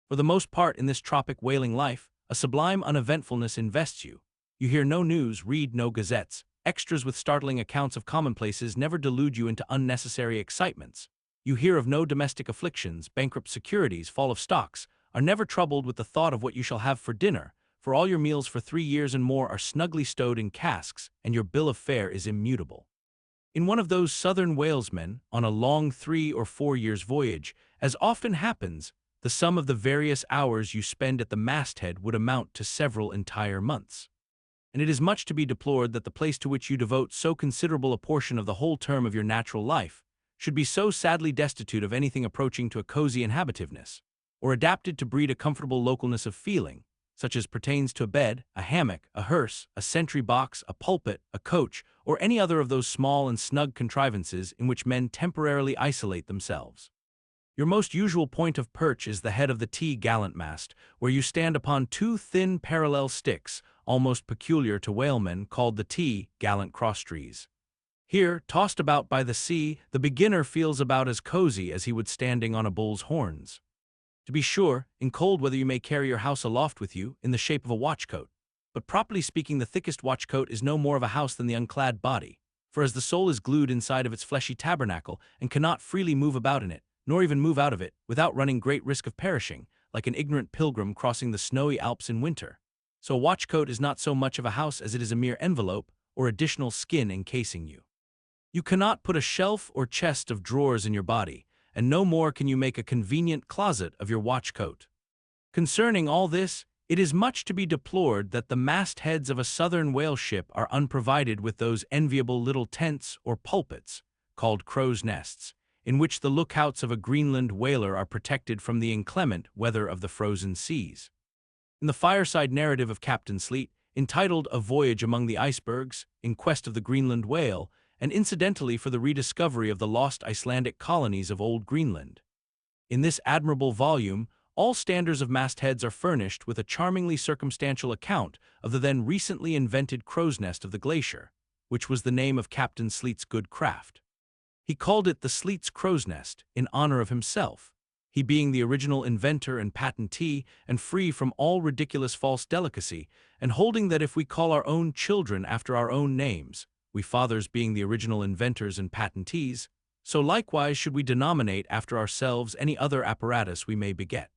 For the most part in this tropic whaling life, a sublime uneventfulness invests you. You hear no news, read no gazettes, extras with startling accounts of commonplaces never delude you into unnecessary excitements. You hear of no domestic afflictions, bankrupt securities, fall of stocks, are never troubled with the thought of what you shall have for dinner, for all your meals for 3 years and more are snugly stowed in casks, and your bill of fare is immutable. In one of those southern whalesmen, on a long 3 or 4 years' voyage, as often happens, the sum of the various hours you spend at the masthead would amount to several entire months. And it is much to be deplored that the place to which you devote so considerable a portion of the whole term of your natural life should be so sadly destitute of anything approaching to a cozy inhabitiveness. or adapted to breed a comfortable localness of feeling, such as pertains to a bed, a hammock, a hearse, a sentry box, a pulpit, a coach, or any other of those small and snug contrivances in which men temporarily isolate themselves. Your most usual point of perch is the head of the T-gallant mast, where you stand upon two thin parallel sticks, almost peculiar to whalemen, called the T-gallant crosstrees. Here, tossed about by the sea, the beginner feels about as cozy as he would standing on a bull's horns. To be sure, in cold weather you may carry your house aloft with you, in the shape of a watchcoat. But properly speaking, the thickest watchcoat is no more of a house than the unclad body, for as the soul is glued inside of its fleshy tabernacle, and cannot freely move about in it, nor even move out of it, without running great risk of perishing, like an ignorant pilgrim crossing the snowy Alps in winter, so a watchcoat is not so much of a house as it is a mere envelope, or additional skin encasing you. You cannot put a shelf or chest of drawers in your body, and no more can you make a convenient closet of your watchcoat. Concerning all this, it is much to be deplored that the mastheads of a southern whale ship are unprovided with those enviable little tents or pulpits, called crow's nests, in which the lookouts of a Greenland whaler are protected from the inclement weather of the frozen seas. In the fireside narrative of Captain Sleet, entitled A Voyage Among the Icebergs, in quest of the Greenland whale, and incidentally for the rediscovery of the lost Icelandic colonies of Old Greenland. In this admirable volume, all standers of mastheads are furnished with a charmingly circumstantial account of the then recently invented crow's nest of the glacier, which was the name of Captain Sleet's good craft. He called it the Sleet's crow's nest, in honor of himself, he being the original inventor and patentee, and free from all ridiculous false delicacy, and holding that if we call our own children after our own names, we fathers being the original inventors and patentees, so likewise should we denominate after ourselves any other apparatus we may beget.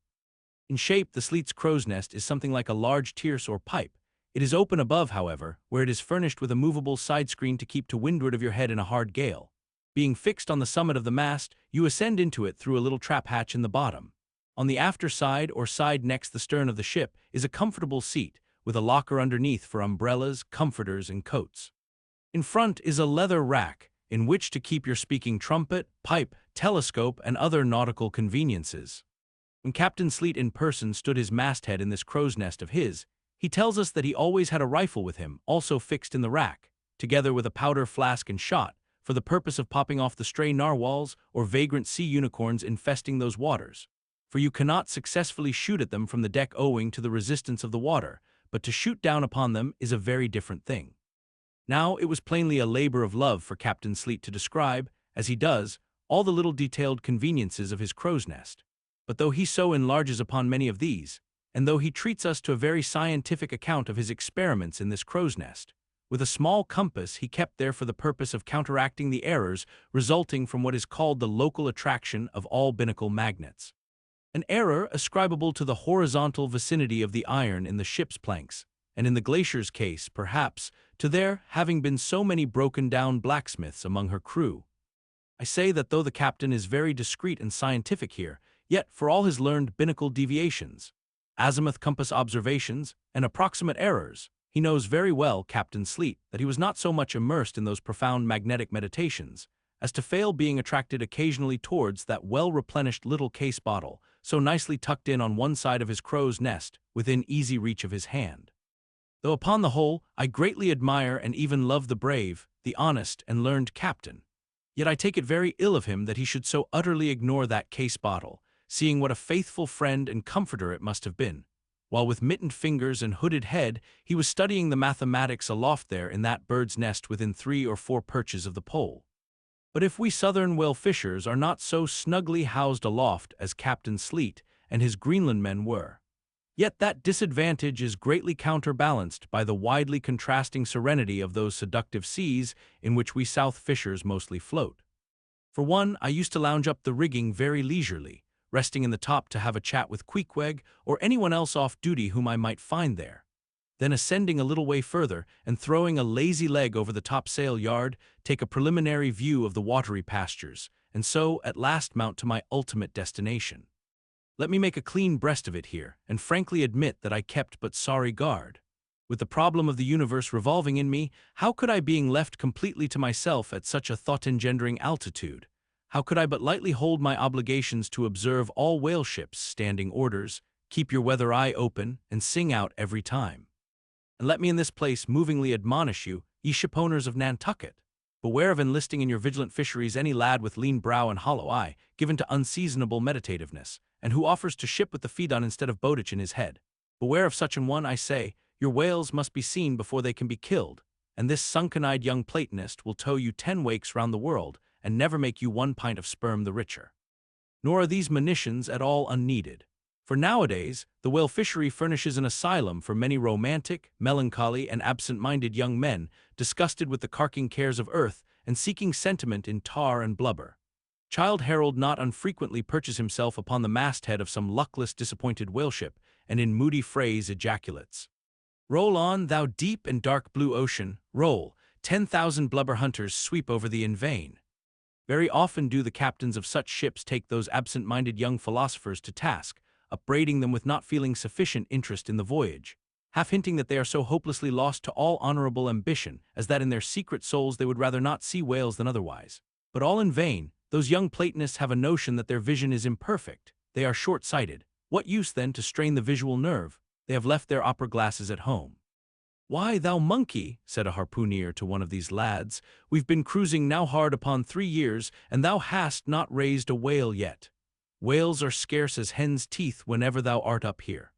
In shape, the Sleet's crow's nest is something like a large tierce or pipe. It is open above, however, where it is furnished with a movable side screen to keep to windward of your head in a hard gale. Being fixed on the summit of the mast, you ascend into it through a little trap hatch in the bottom. On the after side or side next the stern of the ship is a comfortable seat, with a locker underneath for umbrellas, comforters, and coats. In front is a leather rack, in which to keep your speaking trumpet, pipe, telescope, and other nautical conveniences. When Captain Sleet in person stood his masthead in this crow's nest of his, he tells us that he always had a rifle with him, also fixed in the rack, together with a powder flask and shot, for the purpose of popping off the stray narwhals or vagrant sea unicorns infesting those waters. For you cannot successfully shoot at them from the deck owing to the resistance of the water, but to shoot down upon them is a very different thing. Now it was plainly a labor of love for Captain Sleet to describe, as he does, all the little detailed conveniences of his crow's nest. But though he so enlarges upon many of these, and though he treats us to a very scientific account of his experiments in this crow's nest, with a small compass he kept there for the purpose of counteracting the errors resulting from what is called the local attraction of all binnacle magnets. An error ascribable to the horizontal vicinity of the iron in the ship's planks, and in the glacier's case, perhaps, to there having been so many broken-down blacksmiths among her crew. I say that though the captain is very discreet and scientific here, yet for all his learned binnacle deviations, azimuth compass observations, and approximate errors, he knows very well, Captain Sleet, that he was not so much immersed in those profound magnetic meditations as to fail being attracted occasionally towards that well-replenished little case bottle, so nicely tucked in on one side of his crow's nest, within easy reach of his hand. Though upon the whole, I greatly admire and even love the brave, the honest, and learned captain, yet I take it very ill of him that he should so utterly ignore that case bottle, seeing what a faithful friend and comforter it must have been, while with mittened fingers and hooded head he was studying the mathematics aloft there in that bird's nest within 3 or 4 perches of the pole. But if we southern whale fishers are not so snugly housed aloft as Captain Sleet and his Greenland men were, yet that disadvantage is greatly counterbalanced by the widely contrasting serenity of those seductive seas in which we south fishers mostly float. For one, I used to lounge up the rigging very leisurely, resting in the top to have a chat with Queequeg or anyone else off duty whom I might find there. Then ascending a little way further and throwing a lazy leg over the topsail yard, take a preliminary view of the watery pastures, and so at last mount to my ultimate destination. Let me make a clean breast of it here, and frankly admit that I kept but sorry guard. With the problem of the universe revolving in me, how could I, being left completely to myself at such a thought-engendering altitude, how could I but lightly hold my obligations to observe all whale ships' standing orders, keep your weather eye open, and sing out every time? And let me in this place movingly admonish you, ye shipowners of Nantucket, beware of enlisting in your vigilant fisheries any lad with lean brow and hollow eye, given to unseasonable meditativeness, and who offers to ship with the feedon instead of bowditch in his head. Beware of such an one, I say. Your whales must be seen before they can be killed, and this sunken-eyed young Platonist will tow you 10 wakes round the world, and never make you 1 pint of sperm the richer. Nor are these monitions at all unneeded. For nowadays, the whale fishery furnishes an asylum for many romantic, melancholy, and absent-minded young men, disgusted with the carking cares of earth, and seeking sentiment in tar and blubber. Childe Harold not unfrequently perches himself upon the masthead of some luckless, disappointed whaleship, and in moody phrase ejaculates, "Roll on, thou deep and dark blue ocean, roll, 10,000 blubber hunters sweep over thee in vain." Very often do the captains of such ships take those absent-minded young philosophers to task, upbraiding them with not feeling sufficient interest in the voyage, half hinting that they are so hopelessly lost to all honorable ambition as that in their secret souls they would rather not see whales than otherwise. But all in vain. Those young Platonists have a notion that their vision is imperfect. They are short-sighted. What use, then, to strain the visual nerve? They have left their opera glasses at home. "Why, thou monkey," said a harpooner to one of these lads, "we've been cruising now hard upon 3 years, and thou hast not raised a whale yet. Whales are scarce as hen's teeth whenever thou art up here."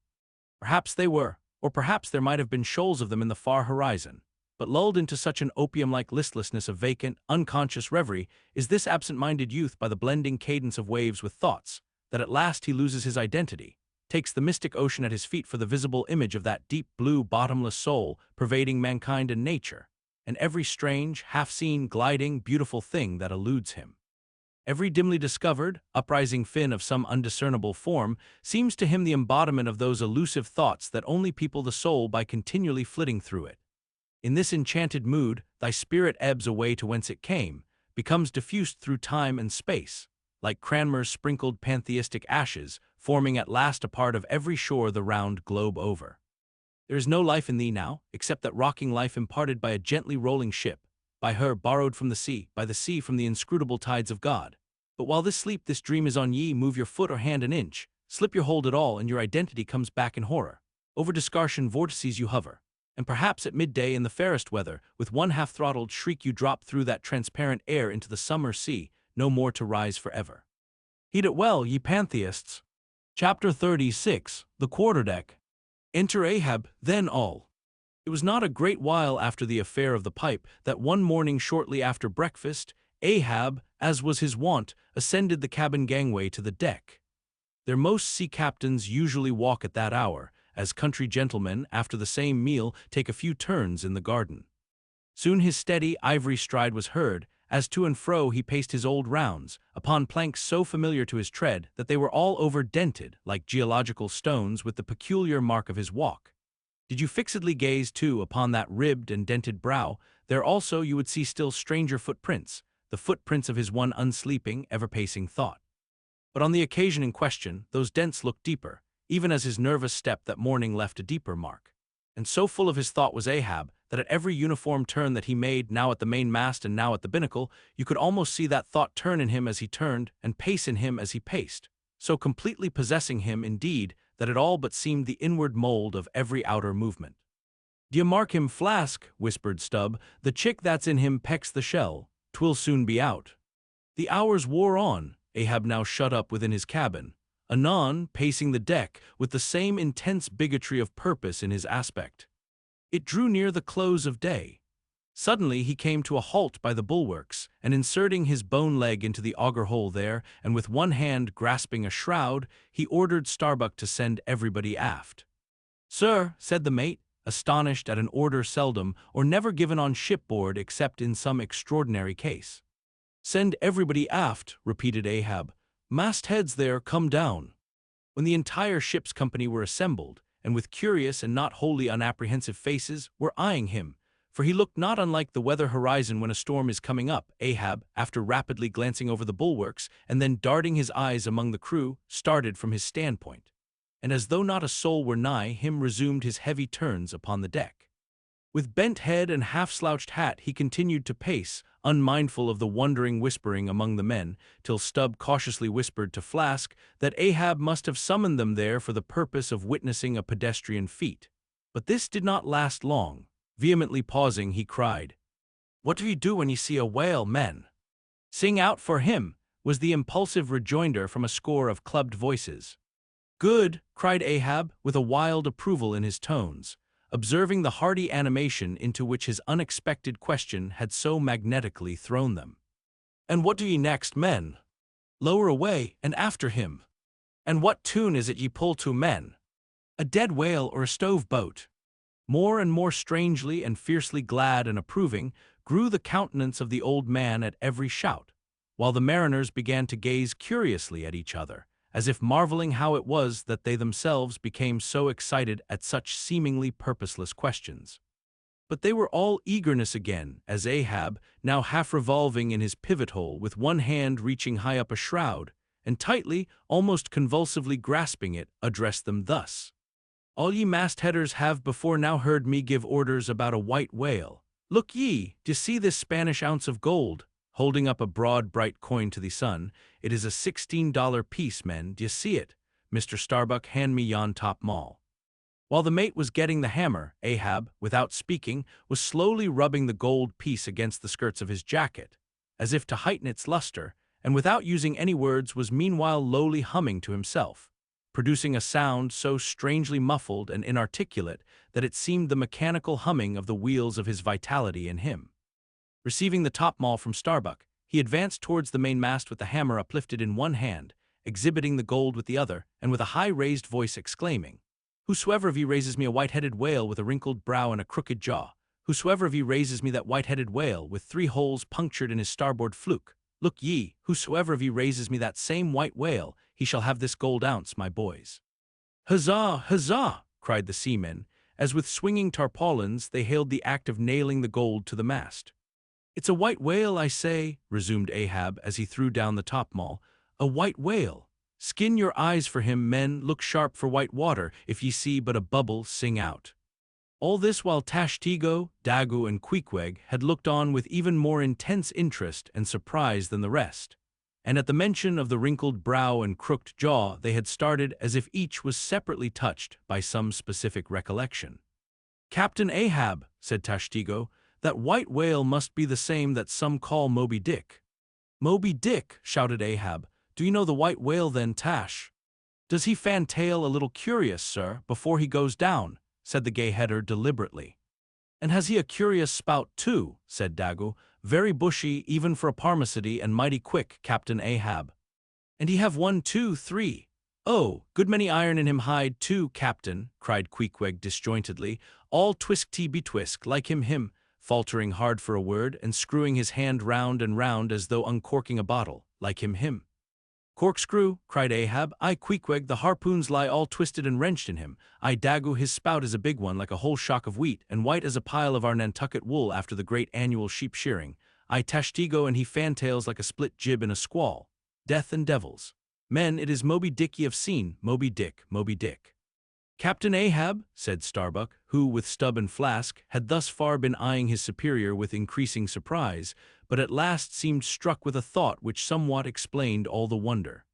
Perhaps they were, or perhaps there might have been shoals of them in the far horizon. But lulled into such an opium-like listlessness of vacant, unconscious reverie is this absent-minded youth by the blending cadence of waves with thoughts, that at last he loses his identity, takes the mystic ocean at his feet for the visible image of that deep blue, bottomless soul pervading mankind and nature, and every strange, half-seen, gliding, beautiful thing that eludes him. Every dimly discovered, uprising fin of some undiscernible form seems to him the embodiment of those elusive thoughts that only people the soul by continually flitting through it. In this enchanted mood, thy spirit ebbs away to whence it came, becomes diffused through time and space, like Cranmer's sprinkled pantheistic ashes, forming at last a part of every shore the round globe over. There is no life in thee now, except that rocking life imparted by a gently rolling ship, by her borrowed from the sea, by the sea from the inscrutable tides of God. But while this sleep, this dream is on ye, move your foot or hand an inch, slip your hold at all, and your identity comes back in horror. Over Discartian vortices you hover. And perhaps at midday in the fairest weather, with one half-throttled shriek you drop through that transparent air into the summer sea, no more to rise forever. Heed it well, ye pantheists. Chapter 36, The Quarterdeck. Enter Ahab, then all. It was not a great while after the affair of the pipe that one morning shortly after breakfast, Ahab, as was his wont, ascended the cabin gangway to the deck. There most sea captains usually walk at that hour, as country gentlemen, after the same meal, take a few turns in the garden. Soon his steady, ivory stride was heard, as to and fro he paced his old rounds, upon planks so familiar to his tread that they were all over-dented, like geological stones, with the peculiar mark of his walk. Did you fixedly gaze, too, upon that ribbed and dented brow, there also you would see still stranger footprints, the footprints of his one unsleeping, ever-pacing thought. But on the occasion in question, those dents looked deeper, even as his nervous step that morning left a deeper mark. And so full of his thought was Ahab, that at every uniform turn that he made, now at the main mast and now at the binnacle, you could almost see that thought turn in him as he turned, and pace in him as he paced, so completely possessing him, indeed, that it all but seemed the inward mold of every outer movement. "D'ye mark him, Flask?" whispered Stubb. "The chick that's in him pecks the shell. 'Twill soon be out." The hours wore on, Ahab now shut up within his cabin, anon pacing the deck with the same intense bigotry of purpose in his aspect. It drew near the close of day. Suddenly he came to a halt by the bulwarks, and inserting his bone leg into the auger hole there, and with one hand grasping a shroud, he ordered Starbuck to send everybody aft. "Sir," said the mate, astonished at an order seldom or never given on shipboard except in some extraordinary case. "Send everybody aft," repeated Ahab. "Mast-heads there, come down." When the entire ship's company were assembled, and with curious and not wholly unapprehensive faces, were eyeing him, for he looked not unlike the weather horizon when a storm is coming up, Ahab, after rapidly glancing over the bulwarks, and then darting his eyes among the crew, started from his standpoint, and as though not a soul were nigh him resumed his heavy turns upon the deck. With bent head and half-slouched hat he continued to pace, unmindful of the wondering whispering among the men, till Stubb cautiously whispered to Flask that Ahab must have summoned them there for the purpose of witnessing a pedestrian feat. But this did not last long. Vehemently pausing, he cried, "What do you do when you see a whale, men?" "Sing out for him," was the impulsive rejoinder from a score of clubbed voices. "Good," cried Ahab, with a wild approval in his tones, observing the hearty animation into which his unexpected question had so magnetically thrown them. "And what do ye next, men?" "Lower away, and after him." "And what tune is it ye pull to, men?" "A dead whale or a stove boat." More and more strangely and fiercely glad and approving grew the countenance of the old man at every shout, while the mariners began to gaze curiously at each other, as if marveling how it was that they themselves became so excited at such seemingly purposeless questions. But they were all eagerness again, as Ahab, now half revolving in his pivot hole with one hand reaching high up a shroud, and tightly, almost convulsively grasping it, addressed them thus. "All ye mastheaders have before now heard me give orders about a white whale. Look ye, d'ye see this Spanish ounce of gold?" Holding up a broad, bright coin to the sun. "It is a $16 piece, men, d'ye see it? Mr. Starbuck, hand me yon top maul." While the mate was getting the hammer, Ahab, without speaking, was slowly rubbing the gold piece against the skirts of his jacket, as if to heighten its luster, and without using any words was meanwhile lowly humming to himself, producing a sound so strangely muffled and inarticulate that it seemed the mechanical humming of the wheels of his vitality in him. Receiving the top-maul from Starbuck, he advanced towards the mainmast with the hammer uplifted in one hand, exhibiting the gold with the other, and with a high-raised voice exclaiming, "Whosoever of ye raises me a white-headed whale with a wrinkled brow and a crooked jaw, whosoever of ye raises me that white-headed whale with 3 holes punctured in his starboard fluke, look ye, whosoever of ye raises me that same white whale, he shall have this gold ounce, my boys." "Huzzah! Huzzah!" cried the seamen, as with swinging tarpaulins they hailed the act of nailing the gold to the mast. "It's a white whale, I say," resumed Ahab as he threw down the topmaul. "A white whale. Skin your eyes for him, men, look sharp for white water. If ye see but a bubble, sing out." All this while Tashtego, Daggoo, and Queequeg had looked on with even more intense interest and surprise than the rest, and at the mention of the wrinkled brow and crooked jaw they had started as if each was separately touched by some specific recollection. "Captain Ahab," said Tashtego, "that white whale must be the same that some call Moby Dick." "Moby Dick," shouted Ahab. "Do you know the white whale then, Tash?" "Does he fantail a little curious, sir, before he goes down?" said the gay-header deliberately. "And has he a curious spout too?" said Daggoo. "Very bushy, even for a parmacety, and mighty quick, Captain Ahab." "And he have 1, 2, 3. Oh, good many iron in him hide too, Captain," cried Queequeg disjointedly. "All twisk-betwisk, like him, faltering hard for a word, and screwing his hand round and round as though uncorking a bottle, like him. "Corkscrew," cried Ahab. "Aye, Queequeg, the harpoons lie all twisted and wrenched in him. Aye, Daggoo, his spout is a big one, like a whole shock of wheat, and white as a pile of our Nantucket wool after the great annual sheep shearing. Aye, Tashtego, and he fantails like a split jib in a squall. Death and devils. Men, it is Moby Dick ye have seen, Moby Dick, Moby Dick." "Captain Ahab," said Starbuck, who, with Stubb and Flask, had thus far been eyeing his superior with increasing surprise, but at last seemed struck with a thought which somewhat explained all the wonder.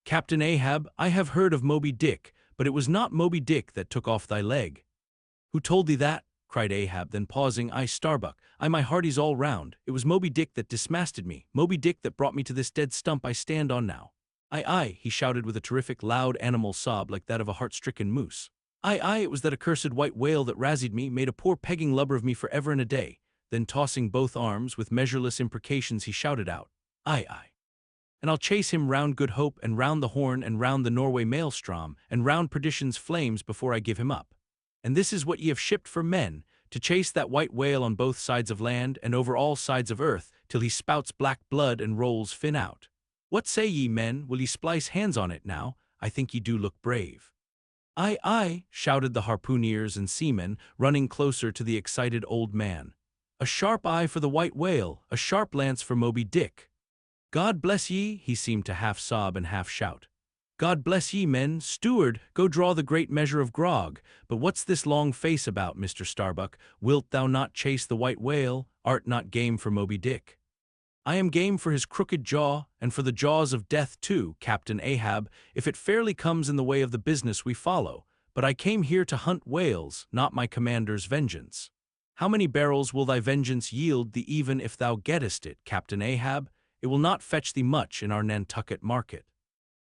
"Captain Ahab, I have heard of Moby Dick, but it was not Moby Dick that took off thy leg." "Who told thee that?" cried Ahab, then pausing. "Aye, Starbuck, aye, my hearties all round. It was Moby Dick that dismasted me, Moby Dick that brought me to this dead stump I stand on now. Aye, aye," he shouted with a terrific, loud animal sob like that of a heart-stricken moose. "Aye, aye, it was that accursed white whale that razzied me, made a poor pegging lubber of me for ever and a day." Then tossing both arms, with measureless imprecations he shouted out, "Aye, aye. And I'll chase him round Good Hope, and round the Horn, and round the Norway Maelstrom, and round Perdition's flames before I give him up. And this is what ye have shipped for men, to chase that white whale on both sides of land and over all sides of earth, till he spouts black blood and rolls fin out. What say ye, men, will ye splice hands on it now? I think ye do look brave." "Aye, aye," shouted the harpooneers and seamen, running closer to the excited old man. "A sharp eye for the white whale, a sharp lance for Moby Dick." "God bless ye," he seemed to half sob and half shout. God bless ye, men. Steward, go draw the great measure of grog. But what's this long face about, Mr. Starbuck? Wilt thou not chase the white whale? Art not game for Moby Dick? I am game for his crooked jaw, and for the jaws of death too, Captain Ahab, if it fairly comes in the way of the business we follow. But I came here to hunt whales, not my commander's vengeance. How many barrels will thy vengeance yield thee even if thou gettest it, Captain Ahab? It will not fetch thee much in our Nantucket market.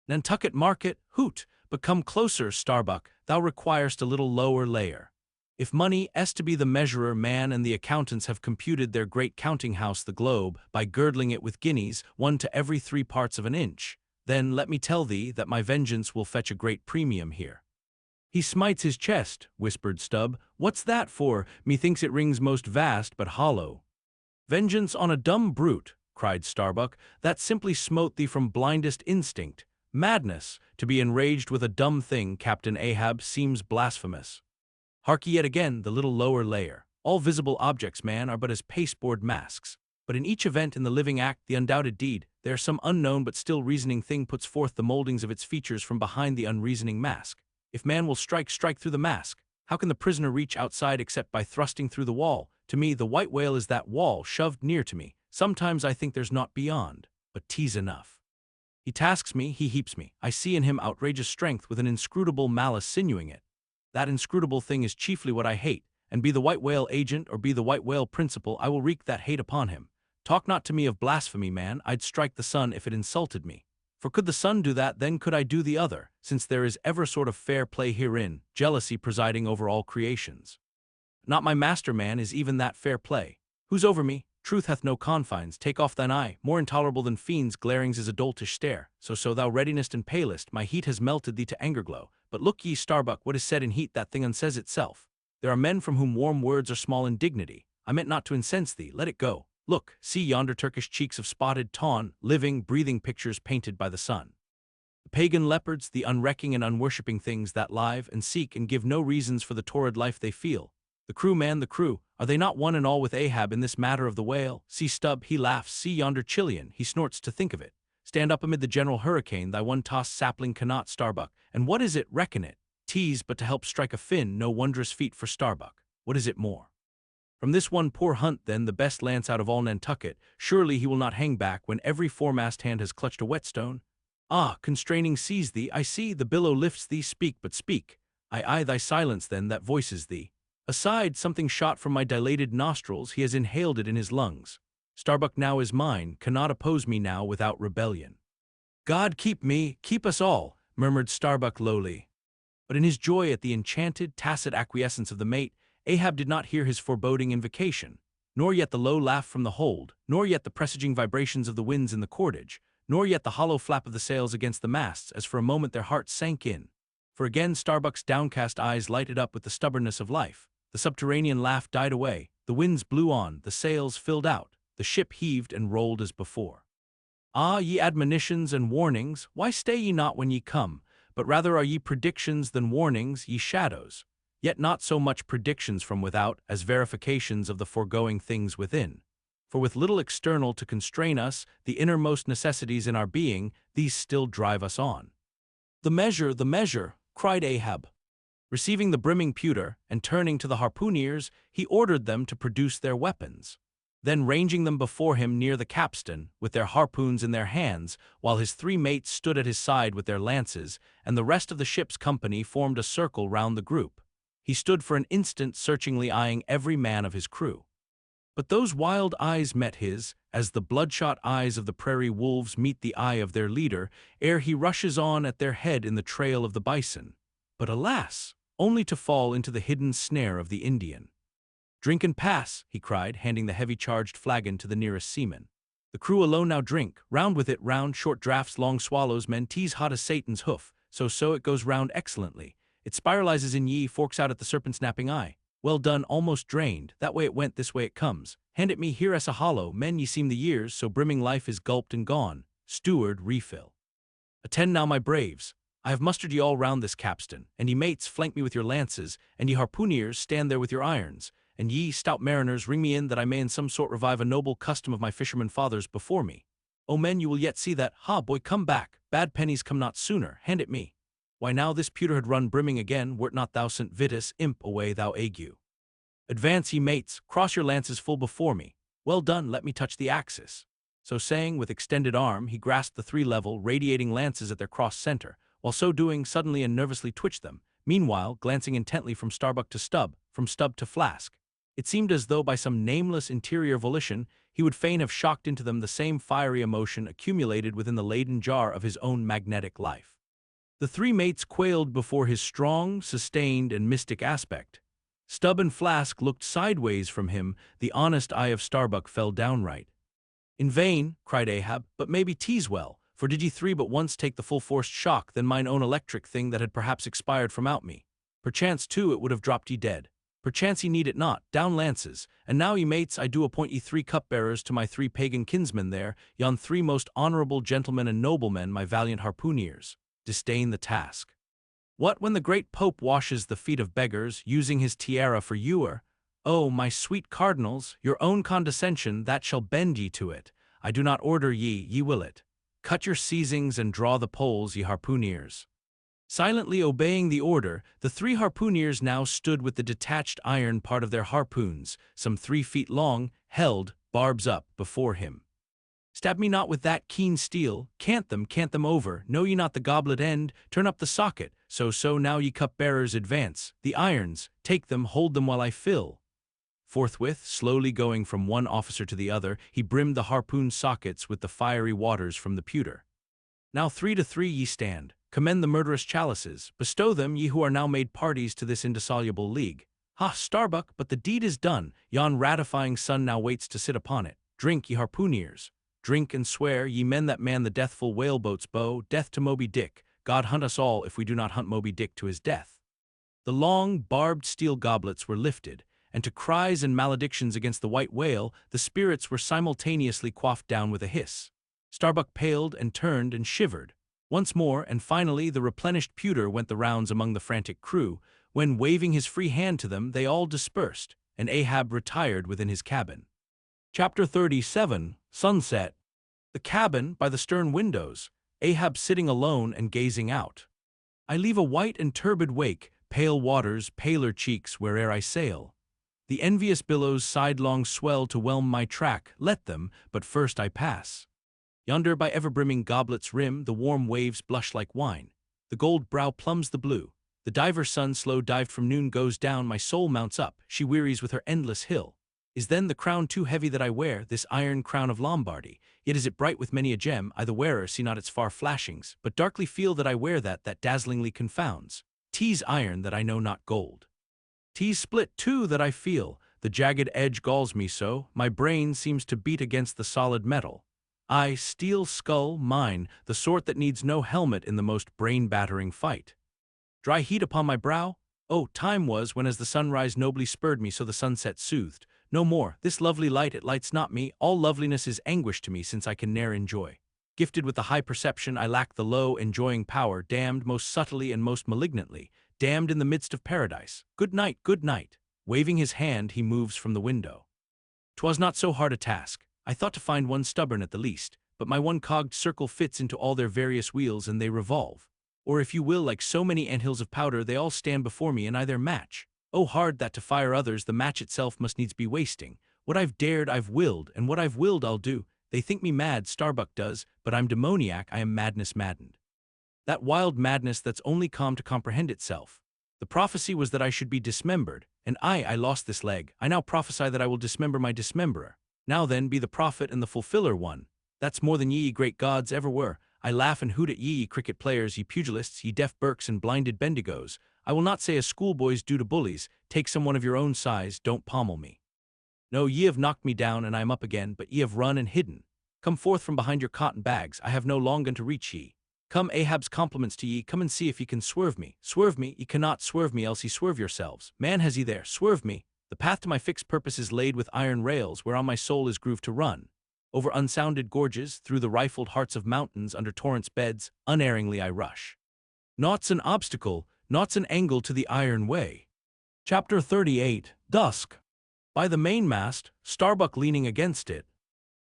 Nantucket market? Hoot! But come closer, Starbuck, thou requirest a little lower layer. If money is to be the measurer, man and the accountants have computed their great counting-house the globe by girdling it with guineas, 1 to every 3 parts of an inch, then let me tell thee that my vengeance will fetch a great premium here. He smites his chest, whispered Stubb. What's that for? Methinks it rings most vast but hollow. Vengeance on a dumb brute, cried Starbuck, that simply smote thee from blindest instinct. Madness, to be enraged with a dumb thing, Captain Ahab, seems blasphemous. Hark ye yet again, the little lower layer. All visible objects, man, are but as pasteboard masks. But in each event in the living act, the undoubted deed, there some unknown but still reasoning thing puts forth the moldings of its features from behind the unreasoning mask. If man will strike through the mask. How can the prisoner reach outside except by thrusting through the wall? To me, the white whale is that wall shoved near to me. Sometimes I think there's naught beyond, but 'tis enough. He tasks me, he heaps me. I see in him outrageous strength with an inscrutable malice sinewing it. That inscrutable thing is chiefly what I hate, and be the white whale agent or be the white whale principal, I will wreak that hate upon him. Talk not to me of blasphemy, man. I'd strike the sun if it insulted me. For could the sun do that, then could I do the other, since there is ever sort of fair play herein, jealousy presiding over all creations. Not my master, man, is even that fair play. Who's over me? Truth hath no confines. Take off thine eye. More intolerable than fiends' glarings is a doltish stare. So thou readiest and palest, my heat has melted thee to anger glow. But look ye, Starbuck, what is said in heat, that thing unsays itself. There are men from whom warm words are small in dignity. I meant not to incense thee, let it go. Look, see yonder Turkish cheeks of spotted tawn, living, breathing pictures painted by the sun. The pagan leopards, the unrecking and unworshipping things that live and seek and give no reasons for the torrid life they feel. The crew, man, the crew, are they not one and all with Ahab in this matter of the whale? See Stubb, he laughs, see yonder Chilean, he snorts to think of it. Stand up amid the general hurricane, thy one-tossed sapling cannot, Starbuck. And what is it, reckon it? 'Tis but to help strike a fin, no wondrous feat for Starbuck. What is it more? From this one poor hunt, then, the best lance out of all Nantucket, surely he will not hang back when every foremast hand has clutched a whetstone. Ah, constraining sees thee, I see, the billow lifts thee, speak, but speak. I thy silence, then, that voices thee. Aside, something shot from my dilated nostrils, he has inhaled it in his lungs. Starbuck now is mine, cannot oppose me now without rebellion. God keep me, keep us all, murmured Starbuck lowly. But in his joy at the enchanted, tacit acquiescence of the mate, Ahab did not hear his foreboding invocation, nor yet the low laugh from the hold, nor yet the presaging vibrations of the winds in the cordage, nor yet the hollow flap of the sails against the masts, as for a moment their hearts sank in. For again Starbuck's downcast eyes lighted up with the stubbornness of life. The subterranean laugh died away, the winds blew on, the sails filled out, the ship heaved and rolled as before. Ah, ye admonitions and warnings, why stay ye not when ye come, but rather are ye predictions than warnings, ye shadows, yet not so much predictions from without as verifications of the foregoing things within. For with little external to constrain us, the innermost necessities in our being, these still drive us on. The measure, cried Ahab. Receiving the brimming pewter, and turning to the harpooneers, he ordered them to produce their weapons. Then ranging them before him near the capstan, with their harpoons in their hands, while his 3 mates stood at his side with their lances, and the rest of the ship's company formed a circle round the group. He stood for an instant searchingly eyeing every man of his crew. But those wild eyes met his, as the bloodshot eyes of the prairie wolves meet the eye of their leader, ere he rushes on at their head in the trail of the bison. But alas! Only to fall into the hidden snare of the Indian. Drink and pass, he cried, handing the heavy charged flagon to the nearest seaman. The crew alone now drink, round with it, round, short draughts, long swallows, men, 'tis hot as Satan's hoof, so it goes round excellently. It spiralizes in ye, forks out at the serpent-snapping eye. Well done, almost drained, that way it went, this way it comes. Hand it me, here as a hollow, men, ye seem the years, so brimming life is gulped and gone. Steward, refill. Attend now, my braves. I have mustered ye all round this capstan, and ye mates flank me with your lances, and ye harpooneers stand there with your irons, and ye stout mariners ring me in that I may in some sort revive a noble custom of my fisherman fathers before me. O men, you will yet see that, ha, boy, come back, bad pennies come not sooner, hand it me. Why now this pewter had run brimming again, wert not thou St. Vitus, imp away thou ague. Advance ye mates, cross your lances full before me. Well done, let me touch the axis. So saying, with extended arm, he grasped the three level, radiating lances at their cross center, while so doing suddenly and nervously twitched them, meanwhile glancing intently from Starbuck to Stub, from Stub to Flask. It seemed as though by some nameless interior volition he would fain have shocked into them the same fiery emotion accumulated within the Leyden jar of his own magnetic life. The three mates quailed before his strong, sustained, and mystic aspect. Stub and Flask looked sideways from him, the honest eye of Starbuck fell downright. In vain, cried Ahab, but maybe 'tis well, for did ye three but once take the full-forced shock, then mine own electric thing that had perhaps expired from out me. Perchance, too, it would have dropped ye dead. Perchance ye need it not, down lances, and now ye mates I do appoint ye 3 cupbearers to my 3 pagan kinsmen there, yon 3 most honorable gentlemen and noblemen, my valiant harpooneers. Disdain the task. What when the great Pope washes the feet of beggars, using his tiara for ewer? Oh, my sweet cardinals, your own condescension that shall bend ye to it. I do not order ye, ye will it. Cut your seizings and draw the poles, ye harpooneers. Silently obeying the order, the 3 harpooneers now stood with the detached iron part of their harpoons, some 3 feet long, held, barbs up, before him. Stab me not with that keen steel, cant them over, know ye not the goblet end, turn up the socket, so now ye cup-bearers advance, the irons, take them, hold them while I fill. Forthwith, slowly going from one officer to the other, he brimmed the harpoon sockets with the fiery waters from the pewter. Now 3 to 3 ye stand, commend the murderous chalices, bestow them ye who are now made parties to this indissoluble league. Ha, Starbuck, but the deed is done, yon ratifying sun now waits to sit upon it. Drink, ye harpooneers. Drink and swear, ye men that man the deathful whaleboat's bow, death to Moby Dick. God hunt us all if we do not hunt Moby Dick to his death. The long, barbed steel goblets were lifted, and to cries and maledictions against the white whale, the spirits were simultaneously quaffed down with a hiss. Starbuck paled and turned and shivered. Once more, and finally, the replenished pewter went the rounds among the frantic crew, when, waving his free hand to them, they all dispersed, and Ahab retired within his cabin. Chapter 37, Sunset. The cabin, by the stern windows, Ahab sitting alone and gazing out. I leave a white and turbid wake, pale waters, paler cheeks, where'er I sail. The envious billows sidelong swell to whelm my track, let them, but first I pass. Yonder by ever-brimming goblet's rim the warm waves blush like wine. The gold brow plumbs the blue. The diver sun slow dived from noon goes down, my soul mounts up, she wearies with her endless hill. Is then the crown too heavy that I wear, this iron crown of Lombardy? Yet is it bright with many a gem, I the wearer see not its far flashings, but darkly feel that I wear that dazzlingly confounds. 'Tis iron that I know not gold. 'Tis split too that I feel, the jagged edge galls me so, my brain seems to beat against the solid metal. I, steel skull, mine, the sort that needs no helmet in the most brain-battering fight. Dry heat upon my brow? Oh, time was when as the sunrise nobly spurred me so the sunset soothed. No more, this lovely light it lights not me, all loveliness is anguish to me since I can ne'er enjoy. Gifted with the high perception, I lack the low, enjoying power, damned most subtly and most malignantly, damned in the midst of paradise. Good night, good night. Waving his hand, he moves from the window. 'Twas not so hard a task. I thought to find one stubborn at the least, but my one-cogged circle fits into all their various wheels and they revolve. Or if you will, like so many anthills of powder, they all stand before me and I their match. Oh, hard that to fire others the match itself must needs be wasting. What I've dared I've willed, and what I've willed I'll do. They think me mad, Starbuck does, but I'm demoniac, I am madness maddened. That wild madness that's only calm to comprehend itself. The prophecy was that I should be dismembered, and I lost this leg. I now prophesy that I will dismember my dismemberer. Now then, be the prophet and the fulfiller one. That's more than ye great gods ever were. I laugh and hoot at ye cricket players, ye pugilists, ye deaf Burks and blinded Bendigos. I will not say as schoolboys do to bullies, take some one of your own size, don't pommel me. No, ye have knocked me down and I am up again, but ye have run and hidden. Come forth from behind your cotton bags, I have no long gun to reach ye. Come, Ahab's compliments to ye, come and see if ye can swerve me. Swerve me, ye cannot swerve me, else ye swerve yourselves. Man has ye there, swerve me. The path to my fixed purpose is laid with iron rails, whereon my soul is grooved to run. Over unsounded gorges, through the rifled hearts of mountains, under torrents' beds, unerringly I rush. Naught's an obstacle, naught's an angle to the iron way. Chapter 38, Dusk. By the mainmast, Starbuck leaning against it.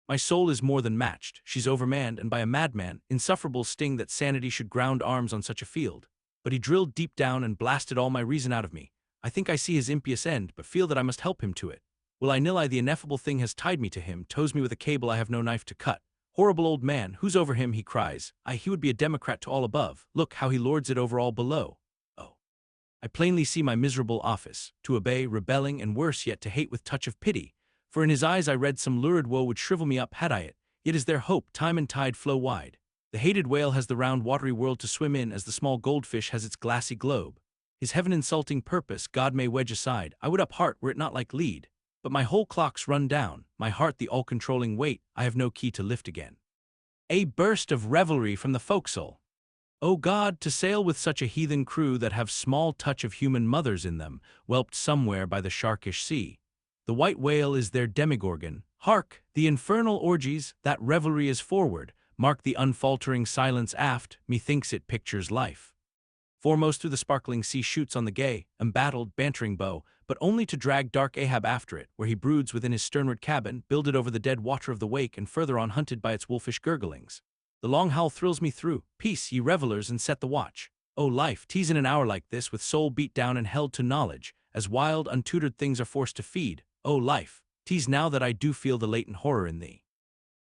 My soul is more than matched, she's overmanned, and by a madman, insufferable sting that sanity should ground arms on such a field. But he drilled deep down and blasted all my reason out of me. I think I see his impious end, but feel that I must help him to it. Will I nil I the ineffable thing has tied me to him, tows me with a cable I have no knife to cut. Horrible old man, who's over him, he cries. He would be a democrat to all above, look how he lords it over all below. Oh. I plainly see my miserable office, to obey, rebelling, and worse yet to hate with touch of pity. For in his eyes I read some lurid woe would shrivel me up had I it, yet is there hope, time and tide flow wide. The hated whale has the round watery world to swim in as the small goldfish has its glassy globe. His heaven-insulting purpose God may wedge aside, I would up heart were it not like lead. But my whole clock's run down, my heart the all-controlling weight, I have no key to lift again. A burst of revelry from the forecastle. O God, to sail with such a heathen crew that have small touch of human mothers in them, whelped somewhere by the sharkish sea. The white whale is their demigorgon. Hark, the infernal orgies, that revelry is forward. Mark the unfaltering silence aft, methinks it pictures life. Foremost through the sparkling sea shoots on the gay, embattled, bantering bow, but only to drag dark Ahab after it, where he broods within his sternward cabin, builded over the dead water of the wake and further on hunted by its wolfish gurglings. The long howl thrills me through. Peace, ye revelers, and set the watch. O life, 'tis in an hour like this, with soul beat down and held to knowledge, as wild, untutored things are forced to feed. O life, 'tis now that I do feel the latent horror in thee.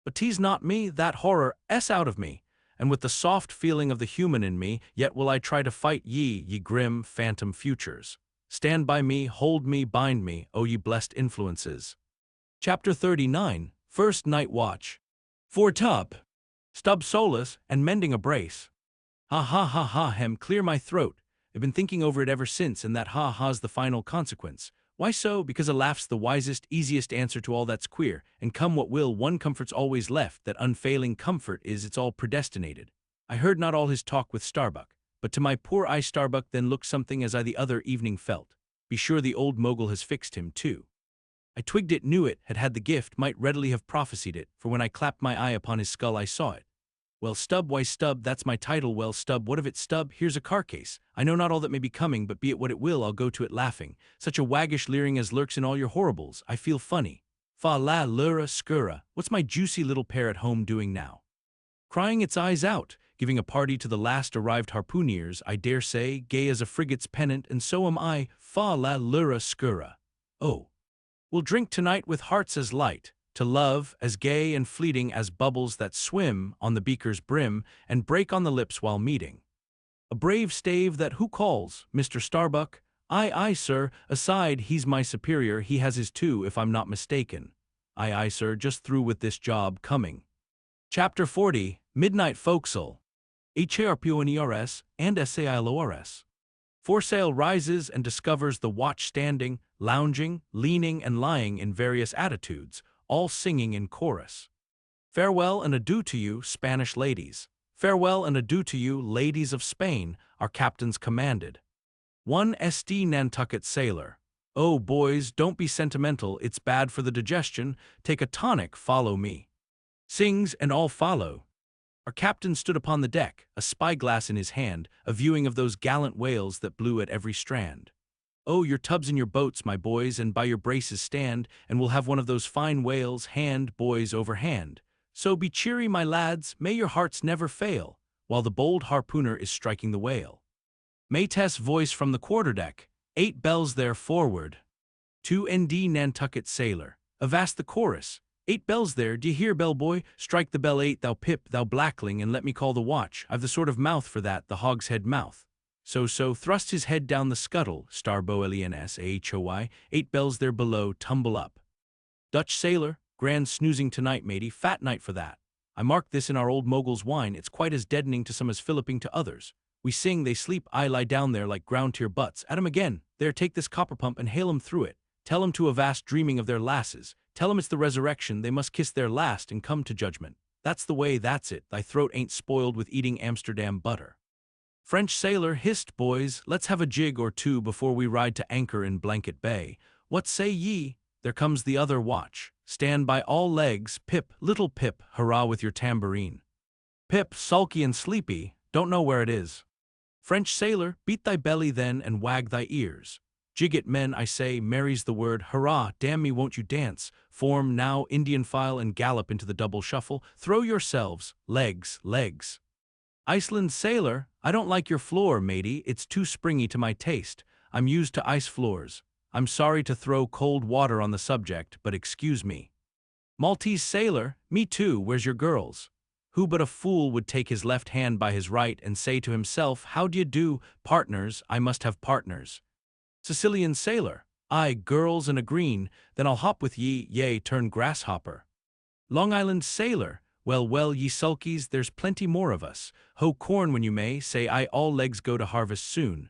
But 'tis not me, that horror, out of me, and with the soft feeling of the human in me, yet will I try to fight ye grim, phantom futures. Stand by me, hold me, bind me, O ye blessed influences. Chapter 39, First Night Watch. For Stubb solus, and mending a brace. Ha ha ha ha hem, clear my throat. I've been thinking over it ever since, and that ha ha's the final consequence. Why so? Because a laugh's the wisest, easiest answer to all that's queer, and come what will, one comfort's always left, that unfailing comfort is it's all predestinated. I heard not all his talk with Starbuck, but to my poor eye Starbuck then looked something as I the other evening felt. Be sure the old mogul has fixed him, too. I twigged it, knew it, had the gift, might readily have prophesied it, for when I clapped my eye upon his skull I saw it. Well, Stubb, why Stubb, that's my title. Well, Stubb, what of it, Stubb? Here's a carcase. I know not all that may be coming, but be it what it will, I'll go to it laughing. Such a waggish leering as lurks in all your horribles. I feel funny. Fa la lura scura. What's my juicy little pair at home doing now? Crying its eyes out, giving a party to the last arrived harpooneers, I dare say, gay as a frigate's pennant, and so am I. Fa la lura scura. Oh. We'll drink tonight with hearts as light, to love, as gay and fleeting as bubbles that swim on the beaker's brim and break on the lips while meeting. A brave stave that who calls, Mr. Starbuck? Aye, sir, aside, he's my superior, he has his too, if I'm not mistaken. Aye, sir, just through with this job, coming. Chapter 40, Midnight Forecastle. HARPONERS and SAILORS. Foresail rises and discovers the watch standing, lounging, leaning, and lying in various attitudes, all singing in chorus. Farewell and adieu to you, Spanish ladies. Farewell and adieu to you, ladies of Spain, our captains commanded. 1 SD Nantucket sailor. Oh, boys, don't be sentimental, it's bad for the digestion. Take a tonic, follow me. Sings, and all follow. Our captain stood upon the deck, a spyglass in his hand, a viewing of those gallant whales that blew at every strand. Oh, your tubs and your boats, my boys, and by your braces stand, and we'll have one of those fine whales, hand, boys, over hand. So be cheery, my lads, may your hearts never fail, while the bold harpooner is striking the whale. Mate's voice from the quarterdeck, 8 bells there forward. 2 ND Nantucket sailor, avast the chorus, 8 bells there, d'ye hear, bellboy? Strike the bell 8, thou pip, thou blackling, and let me call the watch. I've the sort of mouth for that, the hogshead mouth. So, thrust his head down the scuttle, starbolensahoy, 8 bells there below, tumble up. Dutch sailor, grand snoozing tonight, matey, fat night for that. I marked this in our old mogul's wine, it's quite as deadening to some as filliping to others. We sing, they sleep, I lie down there like ground to your butts. At 'em again, there, take this copper pump and hail 'em through it. Tell 'em to avast dreaming of their lasses. Tell 'em it's the resurrection, they must kiss their last and come to judgment. That's the way, that's it, thy throat ain't spoiled with eating Amsterdam butter. French sailor, hist, boys, let's have a jig or two before we ride to anchor in Blanket Bay. What say ye? There comes the other watch. Stand by all legs, Pip, little Pip, hurrah with your tambourine. Pip, sulky and sleepy, don't know where it is. French sailor, beat thy belly then and wag thy ears. Jigget men, I say, marries the word, hurrah, damn me won't you dance, form now Indian file and gallop into the double shuffle, throw yourselves, legs, legs. Iceland sailor, I don't like your floor, matey, it's too springy to my taste, I'm used to ice floors. I'm sorry to throw cold water on the subject, but excuse me. Maltese sailor, me too, where's your girls? Who but a fool would take his left hand by his right and say to himself, how d'ye do, partners, I must have partners. Sicilian sailor, aye, girls and a green, then I'll hop with ye, yea, turn grasshopper. Long Island sailor, well, well, ye sulkies, there's plenty more of us. Hoe corn when you may, say I all legs go to harvest soon.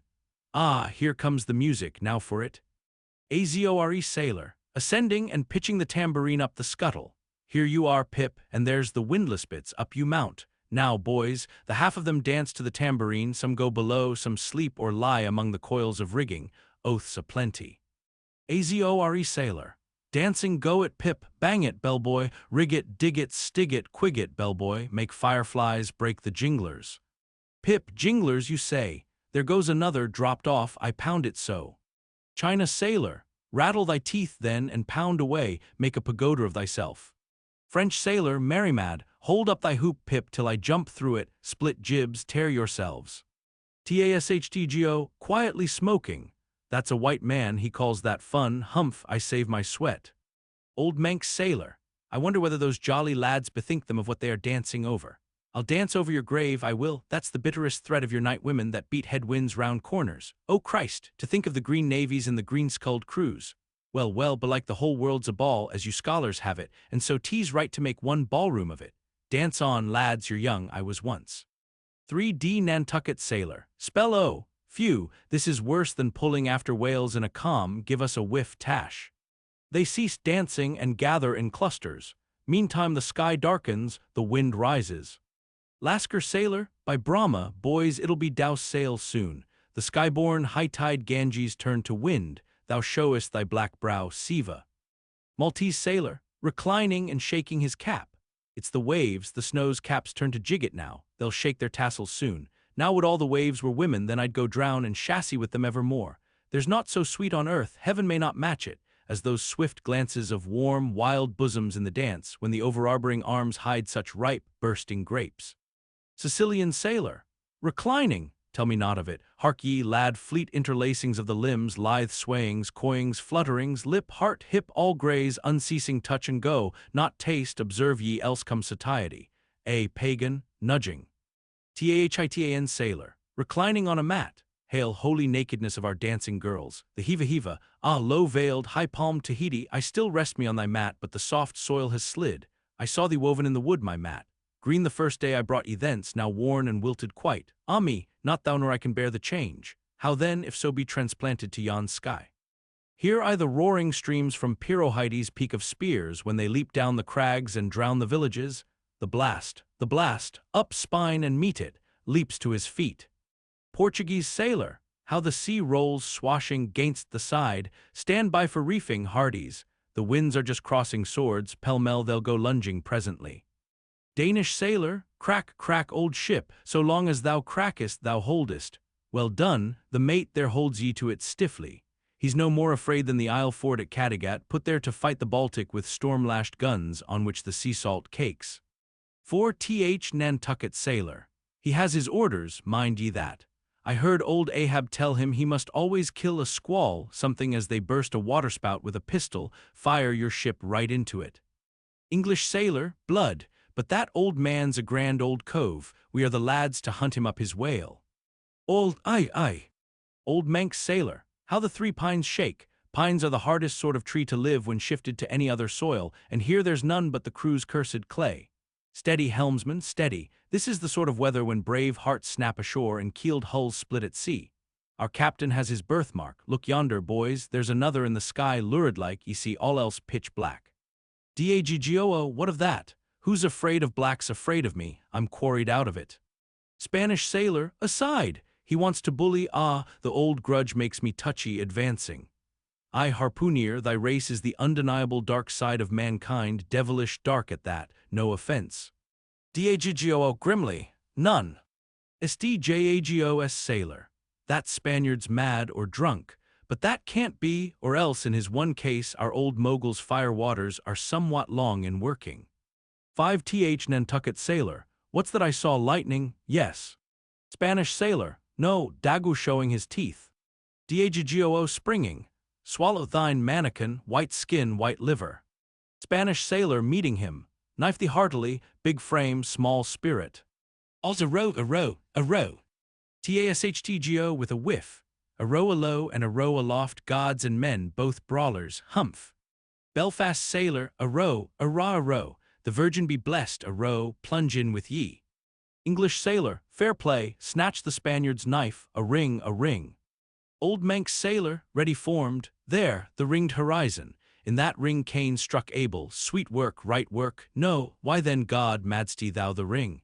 Ah, here comes the music, now for it. Azore sailor, ascending and pitching the tambourine up the scuttle. Here you are, Pip, and there's the windlass bits, up you mount. Now, boys, the half of them dance to the tambourine, some go below, some sleep or lie among the coils of rigging, oaths aplenty. Azore sailor, dancing go it, Pip, bang it, bellboy, rig it, dig it, stig it, quig it, bellboy, make fireflies break the jinglers. Pip, jinglers, you say, there goes another, dropped off, I pound it so. China sailor, rattle thy teeth then and pound away, make a pagoda of thyself. French sailor, merry mad, hold up thy hoop, Pip, till I jump through it, split jibs, tear yourselves. Tashtgo, quietly smoking. That's a white man, he calls that fun, humph, I save my sweat. Old Manx sailor, I wonder whether those jolly lads bethink them of what they are dancing over. I'll dance over your grave, I will, that's the bitterest threat of your night women that beat headwinds round corners. Oh Christ, to think of the green navies and the green-skulled crews. Well, well, belike the whole world's a ball, as you scholars have it, and so 'tis right to make one ballroom of it. Dance on, lads, you're young, I was once. 3D Nantucket sailor, spell O, phew, this is worse than pulling after whales in a calm, give us a whiff tash. They cease dancing and gather in clusters. Meantime the sky darkens, the wind rises. Lascar sailor, by Brahma, boys, it'll be douse sail soon. The skyborn high-tide Ganges turn to wind, thou showest thy black brow, Siva. Maltese sailor, reclining and shaking his cap. It's the waves, the snow's caps turn to jigget now, they'll shake their tassels soon. Now would all the waves were women, then I'd go drown and chassis with them evermore. There's naught so sweet on earth, heaven may not match it, as those swift glances of warm, wild bosoms in the dance, when the overarboring arms hide such ripe, bursting grapes. Sicilian sailor, reclining, tell me not of it, hark ye, lad, fleet interlacings of the limbs, lithe swayings, coyings, flutterings, lip, heart, hip, all graze, unceasing touch and go, not taste, observe ye, else come satiety. A pagan, nudging. Thitan sailor, reclining on a mat, hail holy nakedness of our dancing girls, the heava-heava, ah, low-veiled, high-palmed Tahiti, I still rest me on thy mat, but the soft soil has slid. I saw thee woven in the wood, my mat. Green the first day I brought ye thence, now worn and wilted quite. Ah me, not thou nor I can bear the change. How then, if so be transplanted to yon sky? Hear I the roaring streams from Pirohides' peak of spears, when they leap down the crags and drown the villages? The blast, up spine and meet it, leaps to his feet. Portuguese sailor, how the sea rolls swashing gainst the side, stand by for reefing, hearties. The winds are just crossing swords, pell-mell they'll go lunging presently. Danish sailor, crack, crack, old ship, so long as thou crackest thou holdest. Well done, the mate there holds ye to it stiffly. He's no more afraid than the Isle fort at Kattegat, put there to fight the Baltic with storm-lashed guns on which the sea salt cakes. 4th Nantucket sailor, he has his orders, mind ye that. I heard old Ahab tell him he must always kill a squall, something as they burst a waterspout with a pistol, fire your ship right into it. English sailor, blood, but that old man's a grand old cove, we are the lads to hunt him up his whale. Old Manx sailor, how the three pines shake. Pines are the hardest sort of tree to live when shifted to any other soil, and here there's none but the crew's cursed clay. Steady, helmsman, steady. This is the sort of weather when brave hearts snap ashore and keeled hulls split at sea. Our captain has his birthmark. Look yonder, boys, there's another in the sky, lurid-like, ye see, all else pitch black. Daggo, what of that? Who's afraid of black's afraid of me, I'm quarried out of it. Spanish sailor, aside, he wants to bully, ah, the old grudge makes me touchy, advancing. I, harpooner, thy race is the undeniable dark side of mankind, devilish dark at that, no offense. Daggo, grimly, none. Stjagos sailor, that Spaniard's mad or drunk, But that can't be, or else in his one case our old mogul's fire waters are somewhat long in working. 5th Nantucket sailor, what's that I saw lightning? Yes. Spanish sailor, no, Dagu showing his teeth. Diagoo springing, swallow thine mannikin, white skin, white liver. Spanish sailor meeting him, knife thee heartily, big frame, small spirit. All's a row, a row, a row. Tashtgo with a whiff, a row alow and a row aloft, gods and men, both brawlers, humph. Belfast sailor, a row, a row, the Virgin be blessed, a row, plunge in with ye. English sailor, fair play, snatch the Spaniard's knife, a ring, a ring. Old Manx sailor, ready formed, there, the ringed horizon, in that ring Cain struck Abel, sweet work, right work, no, why then God mad'st thou the ring?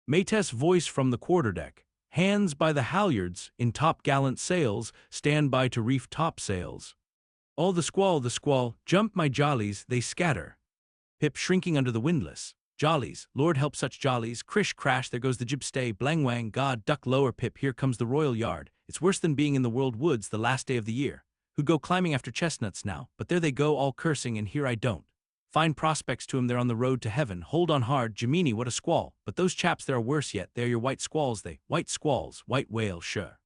Mate's voice from the quarterdeck, hands by the halyards, in top-gallant sails, stand by to reef topsails. All the squall, jump my jollies, they scatter. Pip shrinking under the windlass. Jollies, Lord help such jollies, crish crash, there goes the jibstay, blang wang, God, duck lower, Pip, here comes the royal yard. It's worse than being in the world woods the last day of the year. Who'd go climbing after chestnuts now, but there they go all cursing and here I don't. Fine prospects to 'em there on the road to heaven, hold on hard, Jemini, what a squall, but those chaps there are worse yet, they're your white squalls they, white squalls, white whale, sure.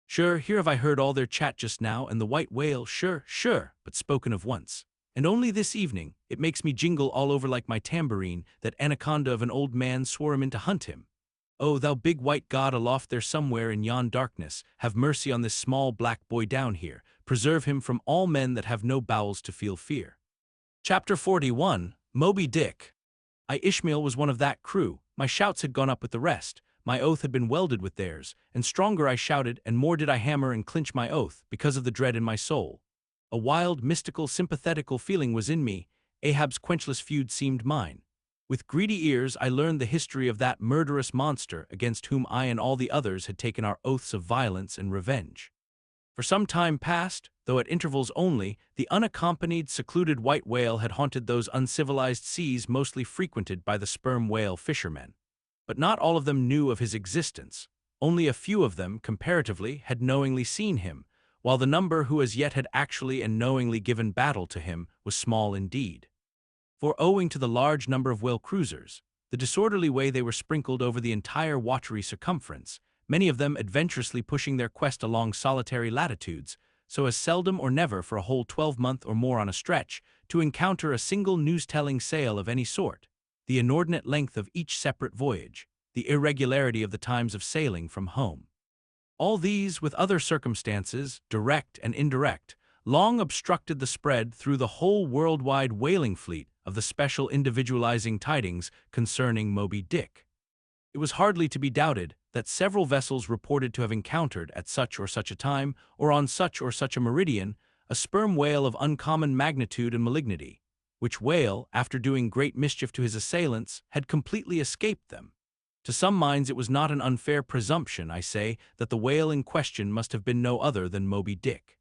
Sure, here have I heard all their chat just now, and the white whale, sure, but spoken of once. And only this evening, it makes me jingle all over like my tambourine, that anaconda of an old man swore him in to hunt him. Oh, thou big white God aloft there somewhere in yon darkness, have mercy on this small black boy down here, preserve him from all men that have no bowels to feel fear. Chapter 41, Moby Dick. Ishmael was one of that crew, my shouts had gone up with the rest, my oath had been welded with theirs, and stronger I shouted and more did I hammer and clinch my oath, because of the dread in my soul. A wild, mystical, sympathetical feeling was in me, Ahab's quenchless feud seemed mine. With greedy ears I learned the history of that murderous monster against whom I and all the others had taken our oaths of violence and revenge. For some time past, though at intervals only, the unaccompanied, secluded white whale had haunted those uncivilized seas mostly frequented by the sperm whale fishermen. But not all of them knew of his existence. Only a few of them, comparatively, had knowingly seen him, while the number who as yet had actually and knowingly given battle to him was small indeed. For owing to the large number of whale cruisers, the disorderly way they were sprinkled over the entire watery circumference, many of them adventurously pushing their quest along solitary latitudes, so as seldom or never for a whole 12-month or more on a stretch to encounter a single news-telling sail of any sort, the inordinate length of each separate voyage, the irregularity of the times of sailing from home. All these, with other circumstances, direct and indirect, long obstructed the spread through the whole worldwide whaling fleet of the special individualizing tidings concerning Moby Dick. It was hardly to be doubted that several vessels reported to have encountered at such or such a time, or on such or such a meridian, a sperm whale of uncommon magnitude and malignity, which whale, after doing great mischief to his assailants, had completely escaped them. To some minds it was not an unfair presumption, I say, that the whale in question must have been no other than Moby Dick.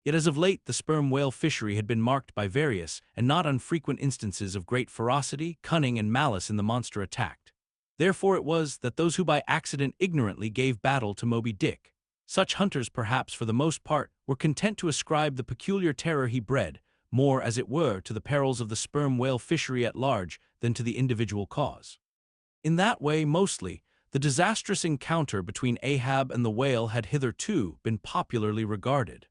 Yet as of late the sperm whale fishery had been marked by various and not unfrequent instances of great ferocity, cunning, and malice in the monster attacked. Therefore it was that those who by accident ignorantly gave battle to Moby Dick, such hunters perhaps for the most part, were content to ascribe the peculiar terror he bred, more as it were to the perils of the sperm whale fishery at large than to the individual cause. In that way, mostly, the disastrous encounter between Ahab and the whale had hitherto been popularly regarded.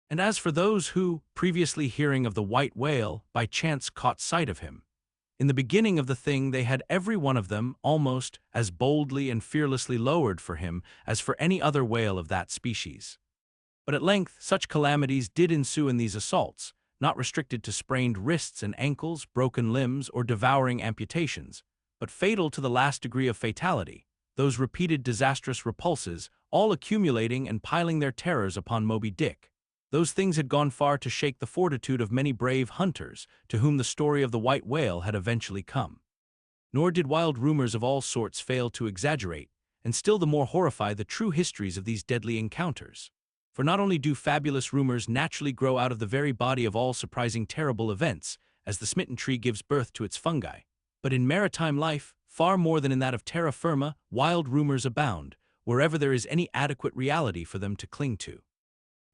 And as for those who, previously hearing of the white whale, by chance caught sight of him, in the beginning of the thing they had every one of them almost as boldly and fearlessly lowered for him as for any other whale of that species. But at length such calamities did ensue in these assaults, not restricted to sprained wrists and ankles, broken limbs, or devouring amputations, but fatal to the last degree of fatality, those repeated disastrous repulses, all accumulating and piling their terrors upon Moby Dick. Those things had gone far to shake the fortitude of many brave hunters to whom the story of the white whale had eventually come. Nor did wild rumors of all sorts fail to exaggerate, and still the more horrify the true histories of these deadly encounters. For not only do fabulous rumors naturally grow out of the very body of all surprising terrible events, as the smitten tree gives birth to its fungi, but in maritime life, far more than in that of terra firma, wild rumors abound, wherever there is any adequate reality for them to cling to.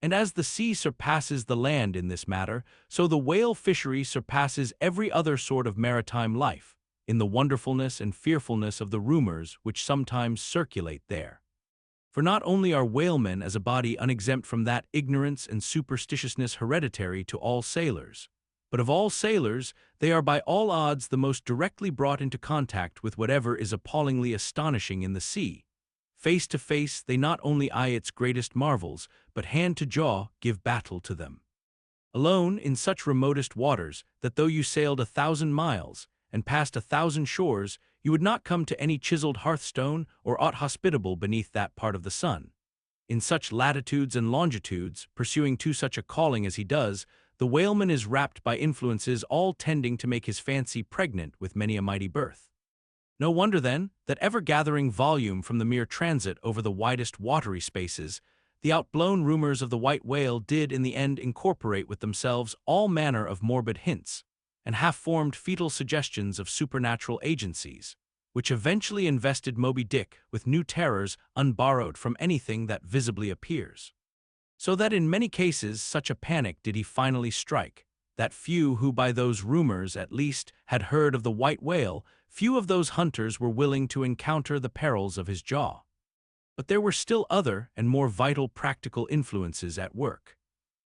And as the sea surpasses the land in this matter, so the whale fishery surpasses every other sort of maritime life, in the wonderfulness and fearfulness of the rumors which sometimes circulate there. For not only are whalemen as a body unexempt from that ignorance and superstitiousness hereditary to all sailors, but of all sailors, they are by all odds the most directly brought into contact with whatever is appallingly astonishing in the sea. Face to face, they not only eye its greatest marvels, but hand to jaw give battle to them. Alone, in such remotest waters, that though you sailed 1,000 miles, and passed 1,000 shores, you would not come to any chiseled hearthstone or aught hospitable beneath that part of the sun. In such latitudes and longitudes, pursuing to such a calling as he does, the whaleman is wrapped by influences all tending to make his fancy pregnant with many a mighty birth. No wonder, then, that ever-gathering volume from the mere transit over the widest watery spaces, the outblown rumors of the white whale did in the end incorporate with themselves all manner of morbid hints, and half-formed fetal suggestions of supernatural agencies, which eventually invested Moby Dick with new terrors unborrowed from anything that visibly appears. So that in many cases such a panic did he finally strike, that few who by those rumors at least had heard of the white whale, few of those hunters were willing to encounter the perils of his jaw. But there were still other and more vital practical influences at work.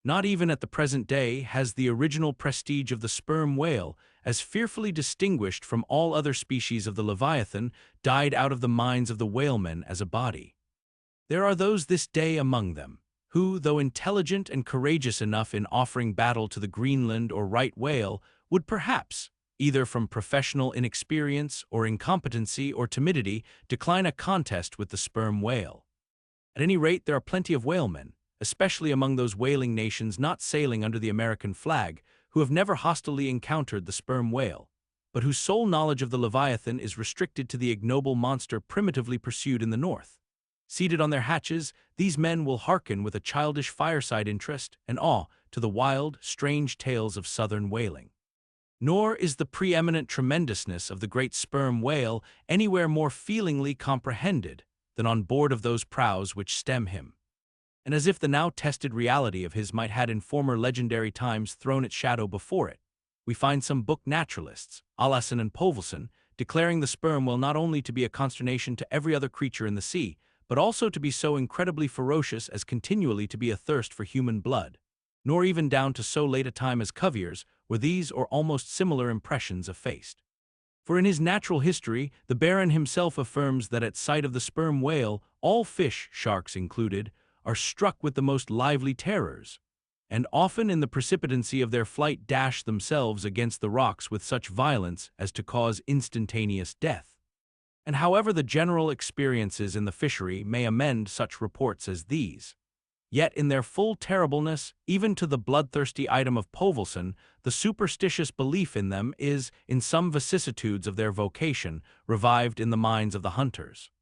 Not even at the present day has the original prestige of the sperm whale, as fearfully distinguished from all other species of the Leviathan, died out of the minds of the whalemen as a body. There are those this day among them, who, though intelligent and courageous enough in offering battle to the Greenland or right whale, would perhaps, either from professional inexperience or incompetency or timidity, decline a contest with the sperm whale. At any rate, there are plenty of whalemen, especially among those whaling nations not sailing under the American flag, who have never hostilely encountered the sperm whale, but whose sole knowledge of the Leviathan is restricted to the ignoble monster primitively pursued in the north. Seated on their hatches, these men will hearken with a childish fireside interest and awe to the wild, strange tales of southern whaling. Nor is the preeminent tremendousness of the great sperm whale anywhere more feelingly comprehended than on board of those prows which stem him. And as if the now-tested reality of his might had in former legendary times thrown its shadow before it, we find some book naturalists, All Astir and Povelson, declaring the sperm whale not only to be a consternation to every other creature in the sea, but also to be so incredibly ferocious as continually to be athirst for human blood. Nor even down to so late a time as Cuvier's were these or almost similar impressions effaced. For in his natural history, the Baron himself affirms that at sight of the sperm whale, all fish, sharks included, are struck with the most lively terrors, and often in the precipitancy of their flight dash themselves against the rocks with such violence as to cause instantaneous death. And however the general experiences in the fishery may amend such reports as these, yet in their full terribleness, even to the bloodthirsty item of Povelson, the superstitious belief in them is, in some vicissitudes of their vocation, revived in the minds of the hunters.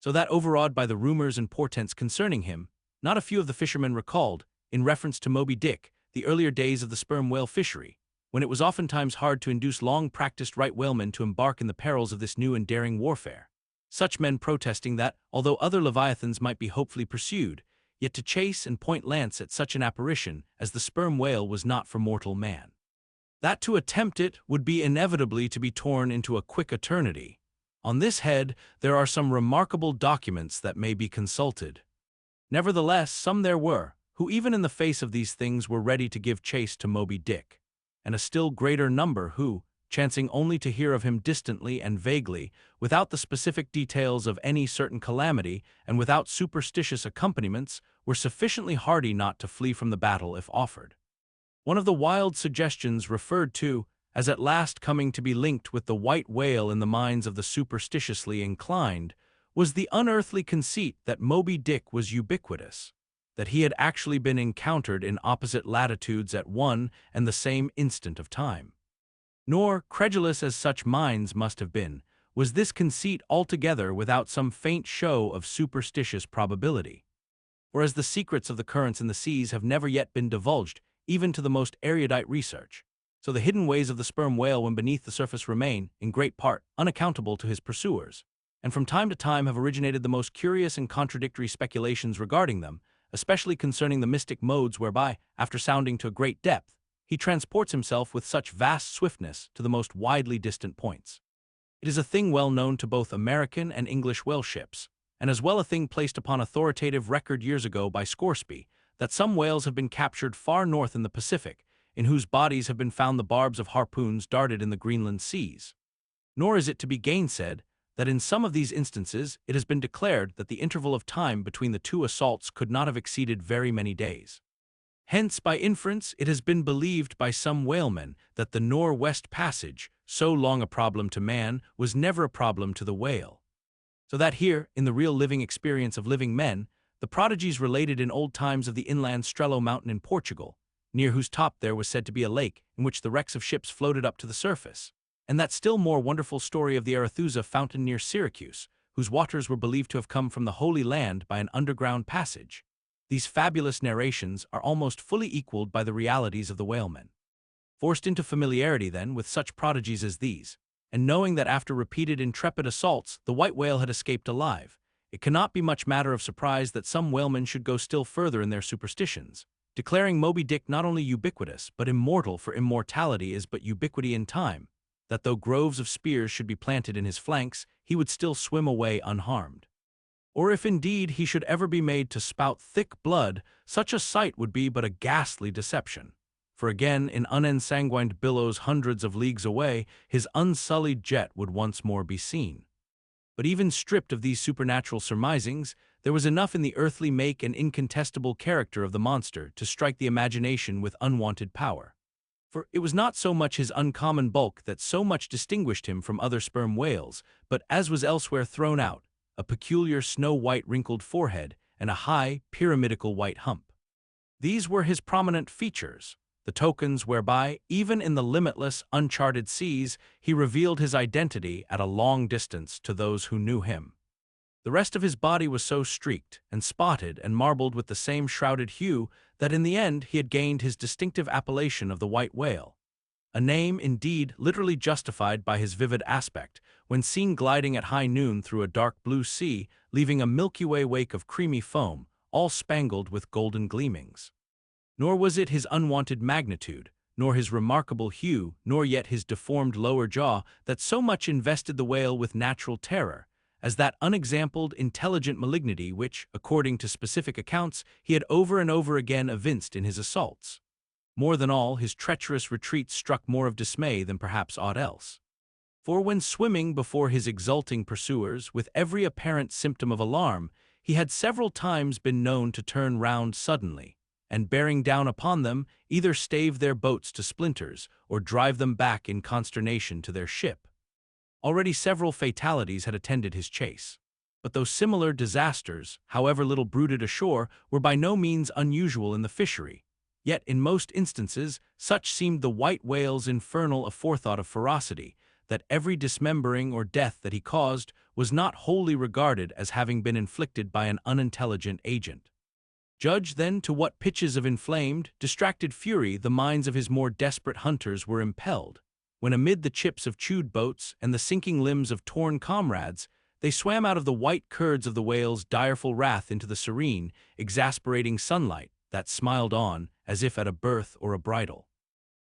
So that overawed by the rumors and portents concerning him, not a few of the fishermen recalled, in reference to Moby Dick, the earlier days of the sperm whale fishery, when it was oftentimes hard to induce long-practiced right whalemen to embark in the perils of this new and daring warfare. Such men protesting that, although other leviathans might be hopefully pursued, yet to chase and point lance at such an apparition as the sperm whale was not for mortal man. That to attempt it would be inevitably to be torn into a quick eternity. On this head, there are some remarkable documents that may be consulted. Nevertheless, some there were, who even in the face of these things were ready to give chase to Moby Dick, and a still greater number who, chancing only to hear of him distantly and vaguely, without the specific details of any certain calamity, and without superstitious accompaniments, were sufficiently hardy not to flee from the battle if offered. One of the wild suggestions referred to, as at last coming to be linked with the white whale in the minds of the superstitiously inclined, was the unearthly conceit that Moby Dick was ubiquitous, that he had actually been encountered in opposite latitudes at one and the same instant of time. Nor, credulous as such minds must have been, was this conceit altogether without some faint show of superstitious probability. For as the secrets of the currents in the seas have never yet been divulged, even to the most erudite research, so the hidden ways of the sperm whale when beneath the surface remain, in great part, unaccountable to his pursuers, and from time to time have originated the most curious and contradictory speculations regarding them, especially concerning the mystic modes whereby, after sounding to a great depth, he transports himself with such vast swiftness to the most widely distant points. It is a thing well known to both American and English whale ships, and as well a thing placed upon authoritative record years ago by Scoresby, that some whales have been captured far north in the Pacific, in whose bodies have been found the barbs of harpoons darted in the Greenland seas. Nor is it to be gainsaid that in some of these instances it has been declared that the interval of time between the two assaults could not have exceeded very many days. Hence, by inference, it has been believed by some whalemen that the Northwest Passage, so long a problem to man, was never a problem to the whale. So that here, in the real living experience of living men, the prodigies related in old times of the inland Strelo mountain in Portugal, near whose top there was said to be a lake in which the wrecks of ships floated up to the surface, and that still more wonderful story of the Arethusa fountain near Syracuse, whose waters were believed to have come from the Holy Land by an underground passage. These fabulous narrations are almost fully equaled by the realities of the whalemen. Forced into familiarity, then, with such prodigies as these, and knowing that after repeated intrepid assaults the white whale had escaped alive, it cannot be much matter of surprise that some whalemen should go still further in their superstitions, declaring Moby Dick not only ubiquitous but immortal, for immortality is but ubiquity in time, that though groves of spears should be planted in his flanks, he would still swim away unharmed. Or if indeed he should ever be made to spout thick blood, such a sight would be but a ghastly deception. For again, in unensanguined billows hundreds of leagues away, his unsullied jet would once more be seen. But even stripped of these supernatural surmisings, there was enough in the earthly make and incontestable character of the monster to strike the imagination with unwonted power. For it was not so much his uncommon bulk that so much distinguished him from other sperm whales, but, as was elsewhere thrown out, a peculiar snow-white wrinkled forehead and a high, pyramidical white hump. These were his prominent features, the tokens whereby, even in the limitless, uncharted seas, he revealed his identity at a long distance to those who knew him. The rest of his body was so streaked and spotted and marbled with the same shrouded hue that in the end he had gained his distinctive appellation of the white whale, a name, indeed, literally justified by his vivid aspect, when seen gliding at high noon through a dark blue sea, leaving a Milky Way wake of creamy foam, all spangled with golden gleamings. Nor was it his unwonted magnitude, nor his remarkable hue, nor yet his deformed lower jaw that so much invested the whale with natural terror, as that unexampled, intelligent malignity which, according to specific accounts, he had over and over again evinced in his assaults. More than all, his treacherous retreats struck more of dismay than perhaps aught else. For when swimming before his exulting pursuers, with every apparent symptom of alarm, he had several times been known to turn round suddenly, and bearing down upon them, either stave their boats to splinters, or drive them back in consternation to their ship. Already several fatalities had attended his chase. But those similar disasters, however little bruited ashore, were by no means unusual in the fishery. Yet in most instances, such seemed the white whale's infernal aforethought of ferocity, that every dismembering or death that he caused was not wholly regarded as having been inflicted by an unintelligent agent. Judge, then, to what pitches of inflamed, distracted fury the minds of his more desperate hunters were impelled, when amid the chips of chewed boats and the sinking limbs of torn comrades, they swam out of the white curds of the whale's direful wrath into the serene, exasperating sunlight that smiled on as if at a birth or a bridal.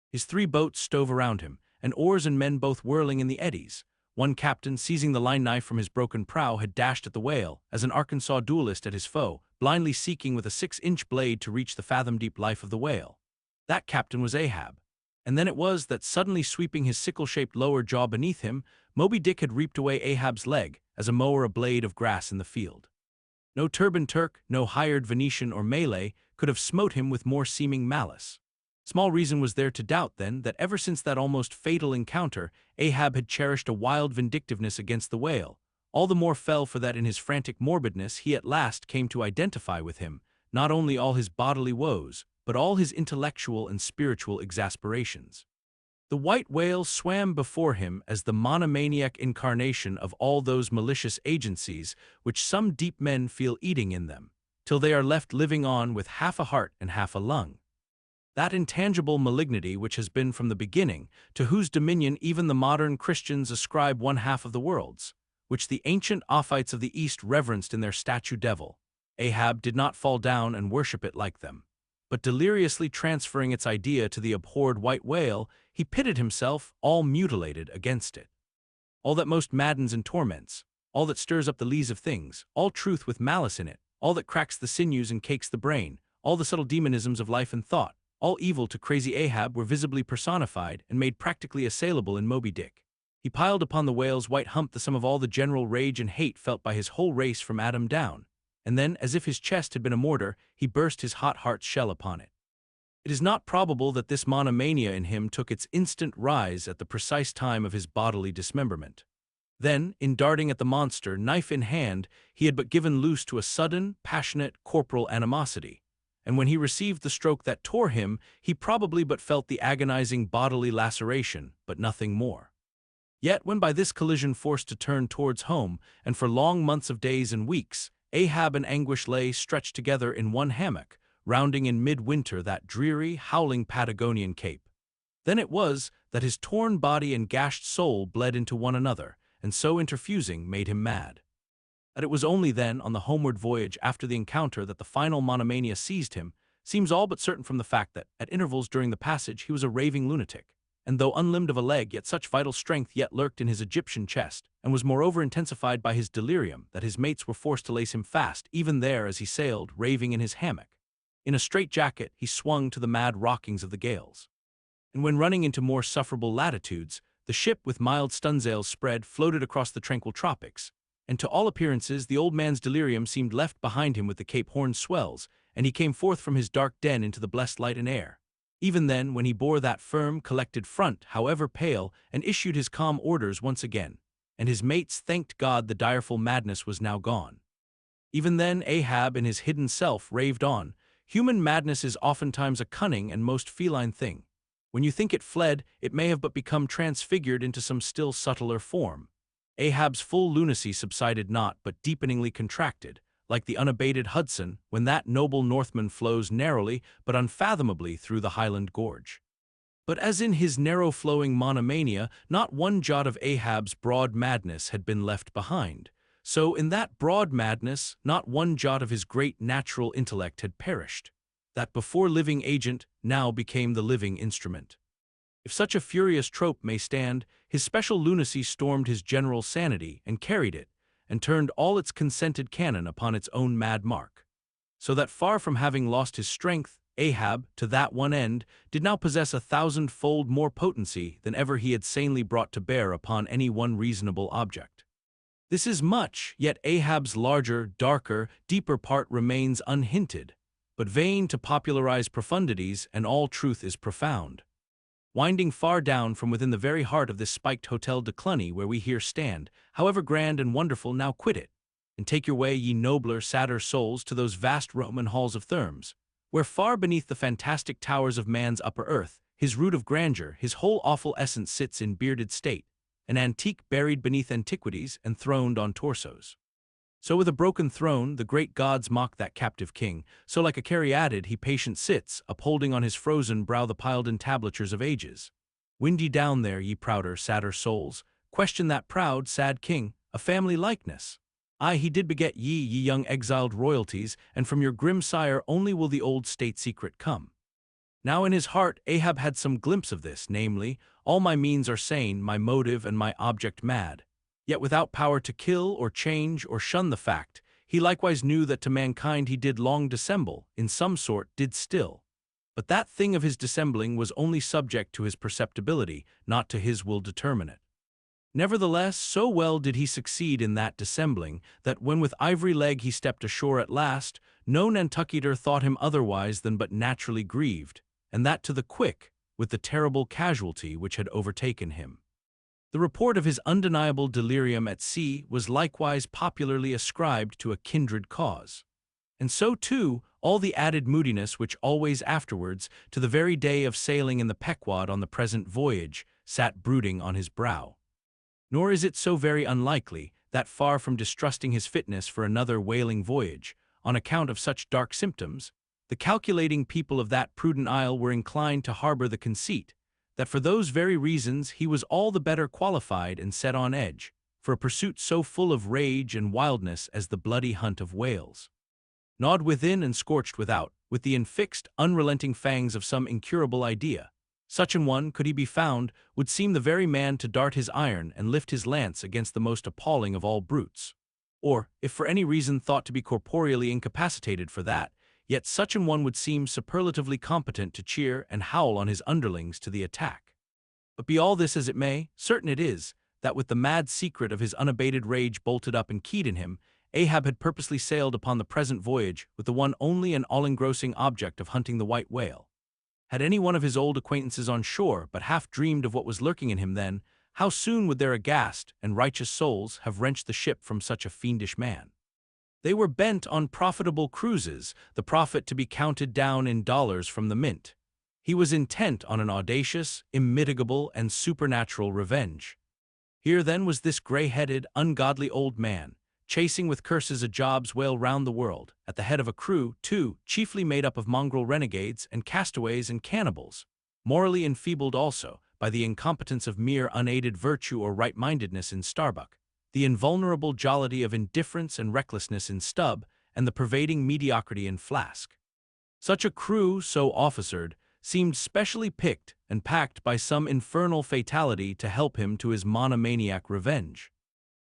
His 3 boats stove around him, and oars and men both whirling in the eddies. One captain, seizing the line-knife from his broken prow, had dashed at the whale, as an Arkansas duelist at his foe, blindly seeking with a 6-inch blade to reach the fathom-deep life of the whale. That captain was Ahab. And then it was that, suddenly sweeping his sickle-shaped lower jaw beneath him, Moby Dick had reaped away Ahab's leg, as a mower a blade of grass in the field. No turbaned Turk, no hired Venetian or Malay, could have smote him with more seeming malice. Small reason was there to doubt, then, that ever since that almost fatal encounter, Ahab had cherished a wild vindictiveness against the whale, all the more fell for that in his frantic morbidness he at last came to identify with him, not only all his bodily woes, but all his intellectual and spiritual exasperations. The white whale swam before him as the monomaniac incarnation of all those malicious agencies which some deep men feel eating in them, till they are left living on with half a heart and half a lung. That intangible malignity which has been from the beginning, to whose dominion even the modern Christians ascribe one half of the world's, which the ancient Ophites of the East reverenced in their statue devil, Ahab did not fall down and worship it like them, but deliriously transferring its idea to the abhorred white whale, he pitted himself, all mutilated, against it. All that most maddens and torments, all that stirs up the lees of things, all truth with malice in it, all that cracks the sinews and cakes the brain, all the subtle demonisms of life and thought, all evil to crazy Ahab were visibly personified and made practically assailable in Moby Dick. He piled upon the whale's white hump the sum of all the general rage and hate felt by his whole race from Adam down, and then, as if his chest had been a mortar, he burst his hot heart's shell upon it. It is not probable that this monomania in him took its instant rise at the precise time of his bodily dismemberment. Then, in darting at the monster, knife in hand, he had but given loose to a sudden, passionate, corporal animosity, and when he received the stroke that tore him, he probably but felt the agonizing bodily laceration, but nothing more. Yet, when by this collision forced to turn towards home, and for long months of days and weeks, Ahab and Anguish lay stretched together in one hammock, rounding in midwinter that dreary, howling Patagonian cape. Then it was that his torn body and gashed soul bled into one another, and so interfusing made him mad. That it was only then, on the homeward voyage after the encounter, that the final monomania seized him, seems all but certain from the fact that, at intervals during the passage, he was a raving lunatic, and though unlimbed of a leg, yet such vital strength yet lurked in his Egyptian chest, and was moreover intensified by his delirium, that his mates were forced to lace him fast, even there as he sailed, raving in his hammock. In a straitjacket he swung to the mad rockings of the gales. And when running into more sufferable latitudes, the ship with mild stunsails spread floated across the tranquil tropics, and to all appearances the old man's delirium seemed left behind him with the Cape Horn swells, and he came forth from his dark den into the blessed light and air. Even then, when he bore that firm, collected front, however pale, and issued his calm orders once again, and his mates thanked God the direful madness was now gone. Even then Ahab in his hidden self raved on, "Human madness is oftentimes a cunning and most feline thing. When you think it fled, it may have but become transfigured into some still subtler form." Ahab's full lunacy subsided not, but deepeningly contracted, like the unabated Hudson when that noble Northman flows narrowly but unfathomably through the Highland Gorge. But as in his narrow-flowing monomania not one jot of Ahab's broad madness had been left behind, so in that broad madness not one jot of his great natural intellect had perished. That before living agent now became the living instrument. If such a furious trope may stand, his special lunacy stormed his general sanity and carried it, and turned all its consented cannon upon its own mad mark. So that far from having lost his strength, Ahab, to that one end, did now possess 1,000-fold more potency than ever he had sanely brought to bear upon any one reasonable object. This is much, yet Ahab's larger, darker, deeper part remains unhinted, but vain to popularize profundities, and all truth is profound. Winding far down from within the very heart of this spiked Hotel de Cluny where we here stand, however grand and wonderful, now quit it, and take your way, ye nobler, sadder souls, to those vast Roman halls of Thermes, where far beneath the fantastic towers of man's upper earth, his root of grandeur, his whole awful essence sits in bearded state, an antique buried beneath antiquities and throned on torsos. So with a broken throne the great gods mock that captive king, so like a caryatid he patient sits, upholding on his frozen brow the piled entablatures of ages. Wind ye down there, ye prouder, sadder souls, question that proud, sad king, a family likeness. Aye, he did beget ye, ye young exiled royalties, and from your grim sire only will the old state secret come. Now in his heart Ahab had some glimpse of this, namely, all my means are sane, my motive and my object mad. Yet without power to kill or change or shun the fact, he likewise knew that to mankind he did long dissemble, in some sort did still. But that thing of his dissembling was only subject to his perceptibility, not to his will determinate. Nevertheless, so well did he succeed in that dissembling, that when with ivory leg he stepped ashore at last, no Nantucketer thought him otherwise than but naturally grieved, and that to the quick, with the terrible casualty which had overtaken him. The report of his undeniable delirium at sea was likewise popularly ascribed to a kindred cause. And so, too, all the added moodiness which always afterwards, to the very day of sailing in the Pequod on the present voyage, sat brooding on his brow. Nor is it so very unlikely that, far from distrusting his fitness for another whaling voyage, on account of such dark symptoms, the calculating people of that prudent isle were inclined to harbor the conceit that for those very reasons he was all the better qualified and set on edge for a pursuit so full of rage and wildness as the bloody hunt of whales. gnawed within and scorched without, with the infixed, unrelenting fangs of some incurable idea. Such an one, could he be found, would seem the very man to dart his iron and lift his lance against the most appalling of all brutes. Or, if for any reason thought to be corporeally incapacitated for that, yet such an one would seem superlatively competent to cheer and howl on his underlings to the attack. But be all this as it may, certain it is, that with the mad secret of his unabated rage bolted up and keyed in him, Ahab had purposely sailed upon the present voyage with the one only and all-engrossing object of hunting the white whale. Had any one of his old acquaintances on shore but half dreamed of what was lurking in him then, how soon would their aghast and righteous souls have wrenched the ship from such a fiendish man? They were bent on profitable cruises, the profit to be counted down in dollars from the mint. He was intent on an audacious, immitigable, and supernatural revenge. Here then was this gray-headed, ungodly old man, chasing with curses a job's whale round the world, at the head of a crew, too, chiefly made up of mongrel renegades and castaways and cannibals, morally enfeebled also by the incompetence of mere unaided virtue or right-mindedness in Starbuck, the invulnerable jollity of indifference and recklessness in Stubb, and the pervading mediocrity in Flask. Such a crew, so officered, seemed specially picked and packed by some infernal fatality to help him to his monomaniac revenge.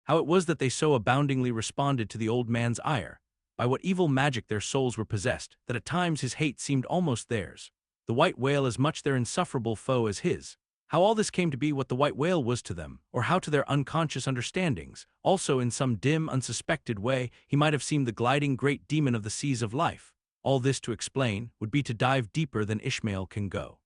How it was that they so aboundingly responded to the old man's ire, by what evil magic their souls were possessed, that at times his hate seemed almost theirs, the white whale as much their insufferable foe as his. How all this came to be what the white whale was to them, or how to their unconscious understandings, also in some dim, unsuspected way, he might have seemed the gliding great demon of the seas of life. All this to explain would be to dive deeper than Ishmael can go.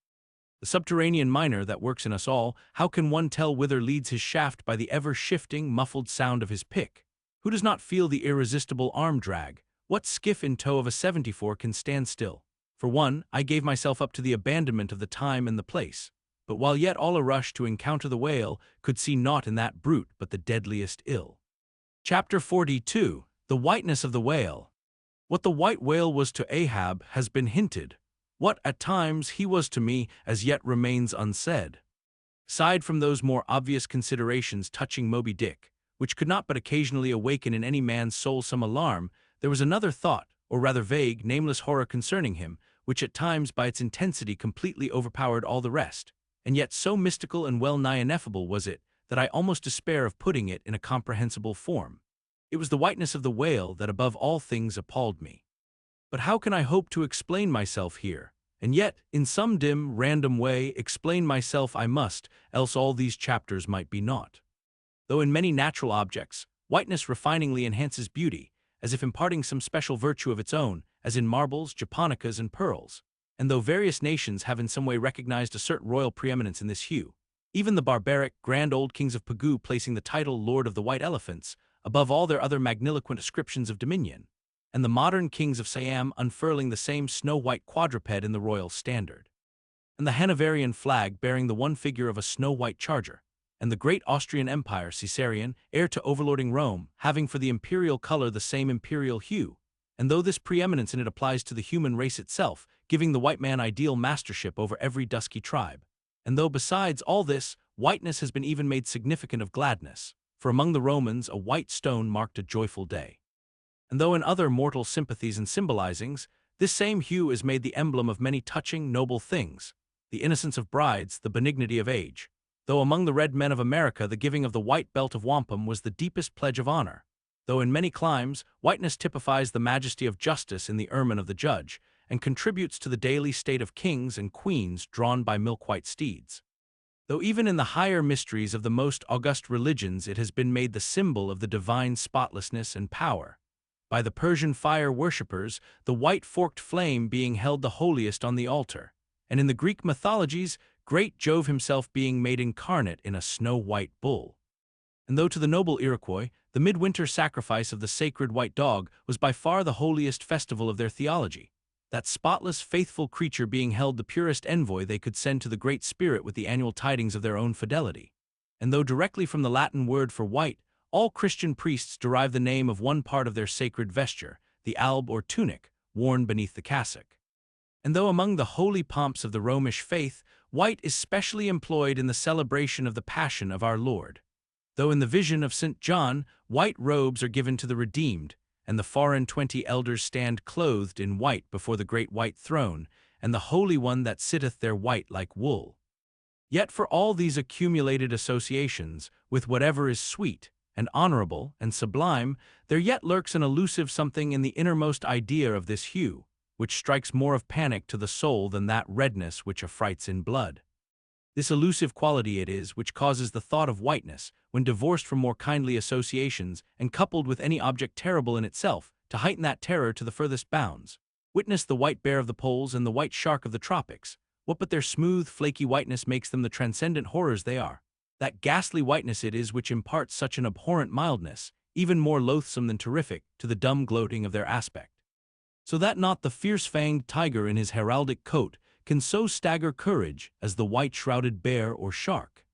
The subterranean miner that works in us all, how can one tell whither leads his shaft by the ever-shifting, muffled sound of his pick? Who does not feel the irresistible arm drag? What skiff in tow of a 74 can stand still? For one, I gave myself up to the abandonment of the time and the place, but while yet all a rush to encounter the whale, could see naught in that brute but the deadliest ill. Chapter 42. The Whiteness of the Whale. What the white whale was to Ahab has been hinted. What, at times, he was to me as yet remains unsaid. Aside from those more obvious considerations touching Moby Dick, which could not but occasionally awaken in any man's soul some alarm, there was another thought, or rather vague, nameless horror concerning him, which at times by its intensity completely overpowered all the rest, and yet so mystical and well-nigh ineffable was it, that I almost despair of putting it in a comprehensible form. It was the whiteness of the whale that above all things appalled me. But how can I hope to explain myself here? And yet, in some dim, random way, explain myself I must, else all these chapters might be naught. Though in many natural objects, whiteness refiningly enhances beauty, as if imparting some special virtue of its own, as in marbles, japonicas, and pearls, and though various nations have in some way recognized a certain royal preeminence in this hue, even the barbaric, grand old kings of Pequod placing the title Lord of the White Elephants above all their other magniloquent ascriptions of dominion, and the modern kings of Siam unfurling the same snow-white quadruped in the royal standard, and the Hanoverian flag bearing the one figure of a snow-white charger, and the great Austrian Empire, Caesarian, heir to overlording Rome, having for the imperial color the same imperial hue, and though this preeminence in it applies to the human race itself, giving the white man ideal mastership over every dusky tribe, and though besides all this, whiteness has been even made significant of gladness, for among the Romans a white stone marked a joyful day. And though in other mortal sympathies and symbolizings, this same hue is made the emblem of many touching, noble things, the innocence of brides, the benignity of age, though among the red men of America the giving of the white belt of wampum was the deepest pledge of honor, though in many climes whiteness typifies the majesty of justice in the ermine of the judge, and contributes to the daily state of kings and queens drawn by milk-white steeds. Though even in the higher mysteries of the most august religions it has been made the symbol of the divine spotlessness and power, by the Persian fire worshippers, the white forked flame being held the holiest on the altar, and in the Greek mythologies, great Jove himself being made incarnate in a snow-white bull. And though to the noble Iroquois, the midwinter sacrifice of the sacred white dog was by far the holiest festival of their theology, that spotless, faithful creature being held the purest envoy they could send to the Great Spirit with the annual tidings of their own fidelity. And though directly from the Latin word for white, all Christian priests derive the name of one part of their sacred vesture, the alb or tunic, worn beneath the cassock. And though among the holy pomps of the Romish faith, white is specially employed in the celebration of the Passion of our Lord, though in the vision of St. John, white robes are given to the redeemed, and the 420 elders stand clothed in white before the great white throne, and the Holy One that sitteth there white like wool. Yet for all these accumulated associations, with whatever is sweet, and honorable, and sublime, there yet lurks an elusive something in the innermost idea of this hue, which strikes more of panic to the soul than that redness which affrights in blood. This elusive quality it is which causes the thought of whiteness, when divorced from more kindly associations and coupled with any object terrible in itself, to heighten that terror to the furthest bounds. Witness the white bear of the poles and the white shark of the tropics. What but their smooth, flaky whiteness makes them the transcendent horrors they are? That ghastly whiteness it is which imparts such an abhorrent mildness, even more loathsome than terrific, to the dumb gloating of their aspect. So that not the fierce-fanged tiger in his heraldic coat can so stagger courage as the white-shrouded bear or shark.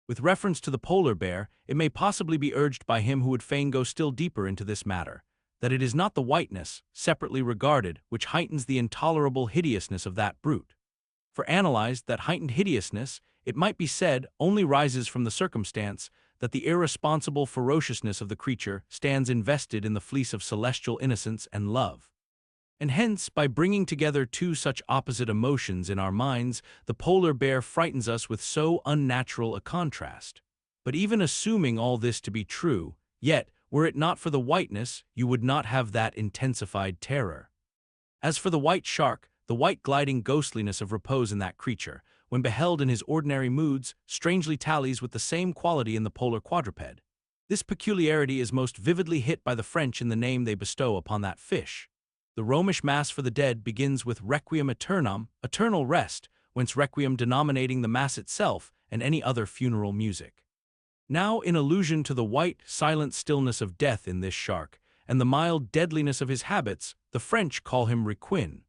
With reference to the polar bear, it may possibly be urged by him who would fain go still deeper into this matter, that it is not the whiteness, separately regarded, which heightens the intolerable hideousness of that brute. For analyzed, that heightened hideousness, it might be said, only rises from the circumstance that the irresponsible ferociousness of the creature stands invested in the fleece of celestial innocence and love. And hence, by bringing together two such opposite emotions in our minds, the polar bear frightens us with so unnatural a contrast. But even assuming all this to be true, yet, were it not for the whiteness, you would not have that intensified terror. As for the white shark, the white gliding ghostliness of repose in that creature, when beheld in his ordinary moods, strangely tallies with the same quality in the polar quadruped. This peculiarity is most vividly hit by the French in the name they bestow upon that fish. The Romish Mass for the dead begins with Requiem Aeternam, eternal rest, whence Requiem denominating the Mass itself and any other funeral music. Now, in allusion to the white, silent stillness of death in this shark, and the mild deadliness of his habits, the French call him Requin.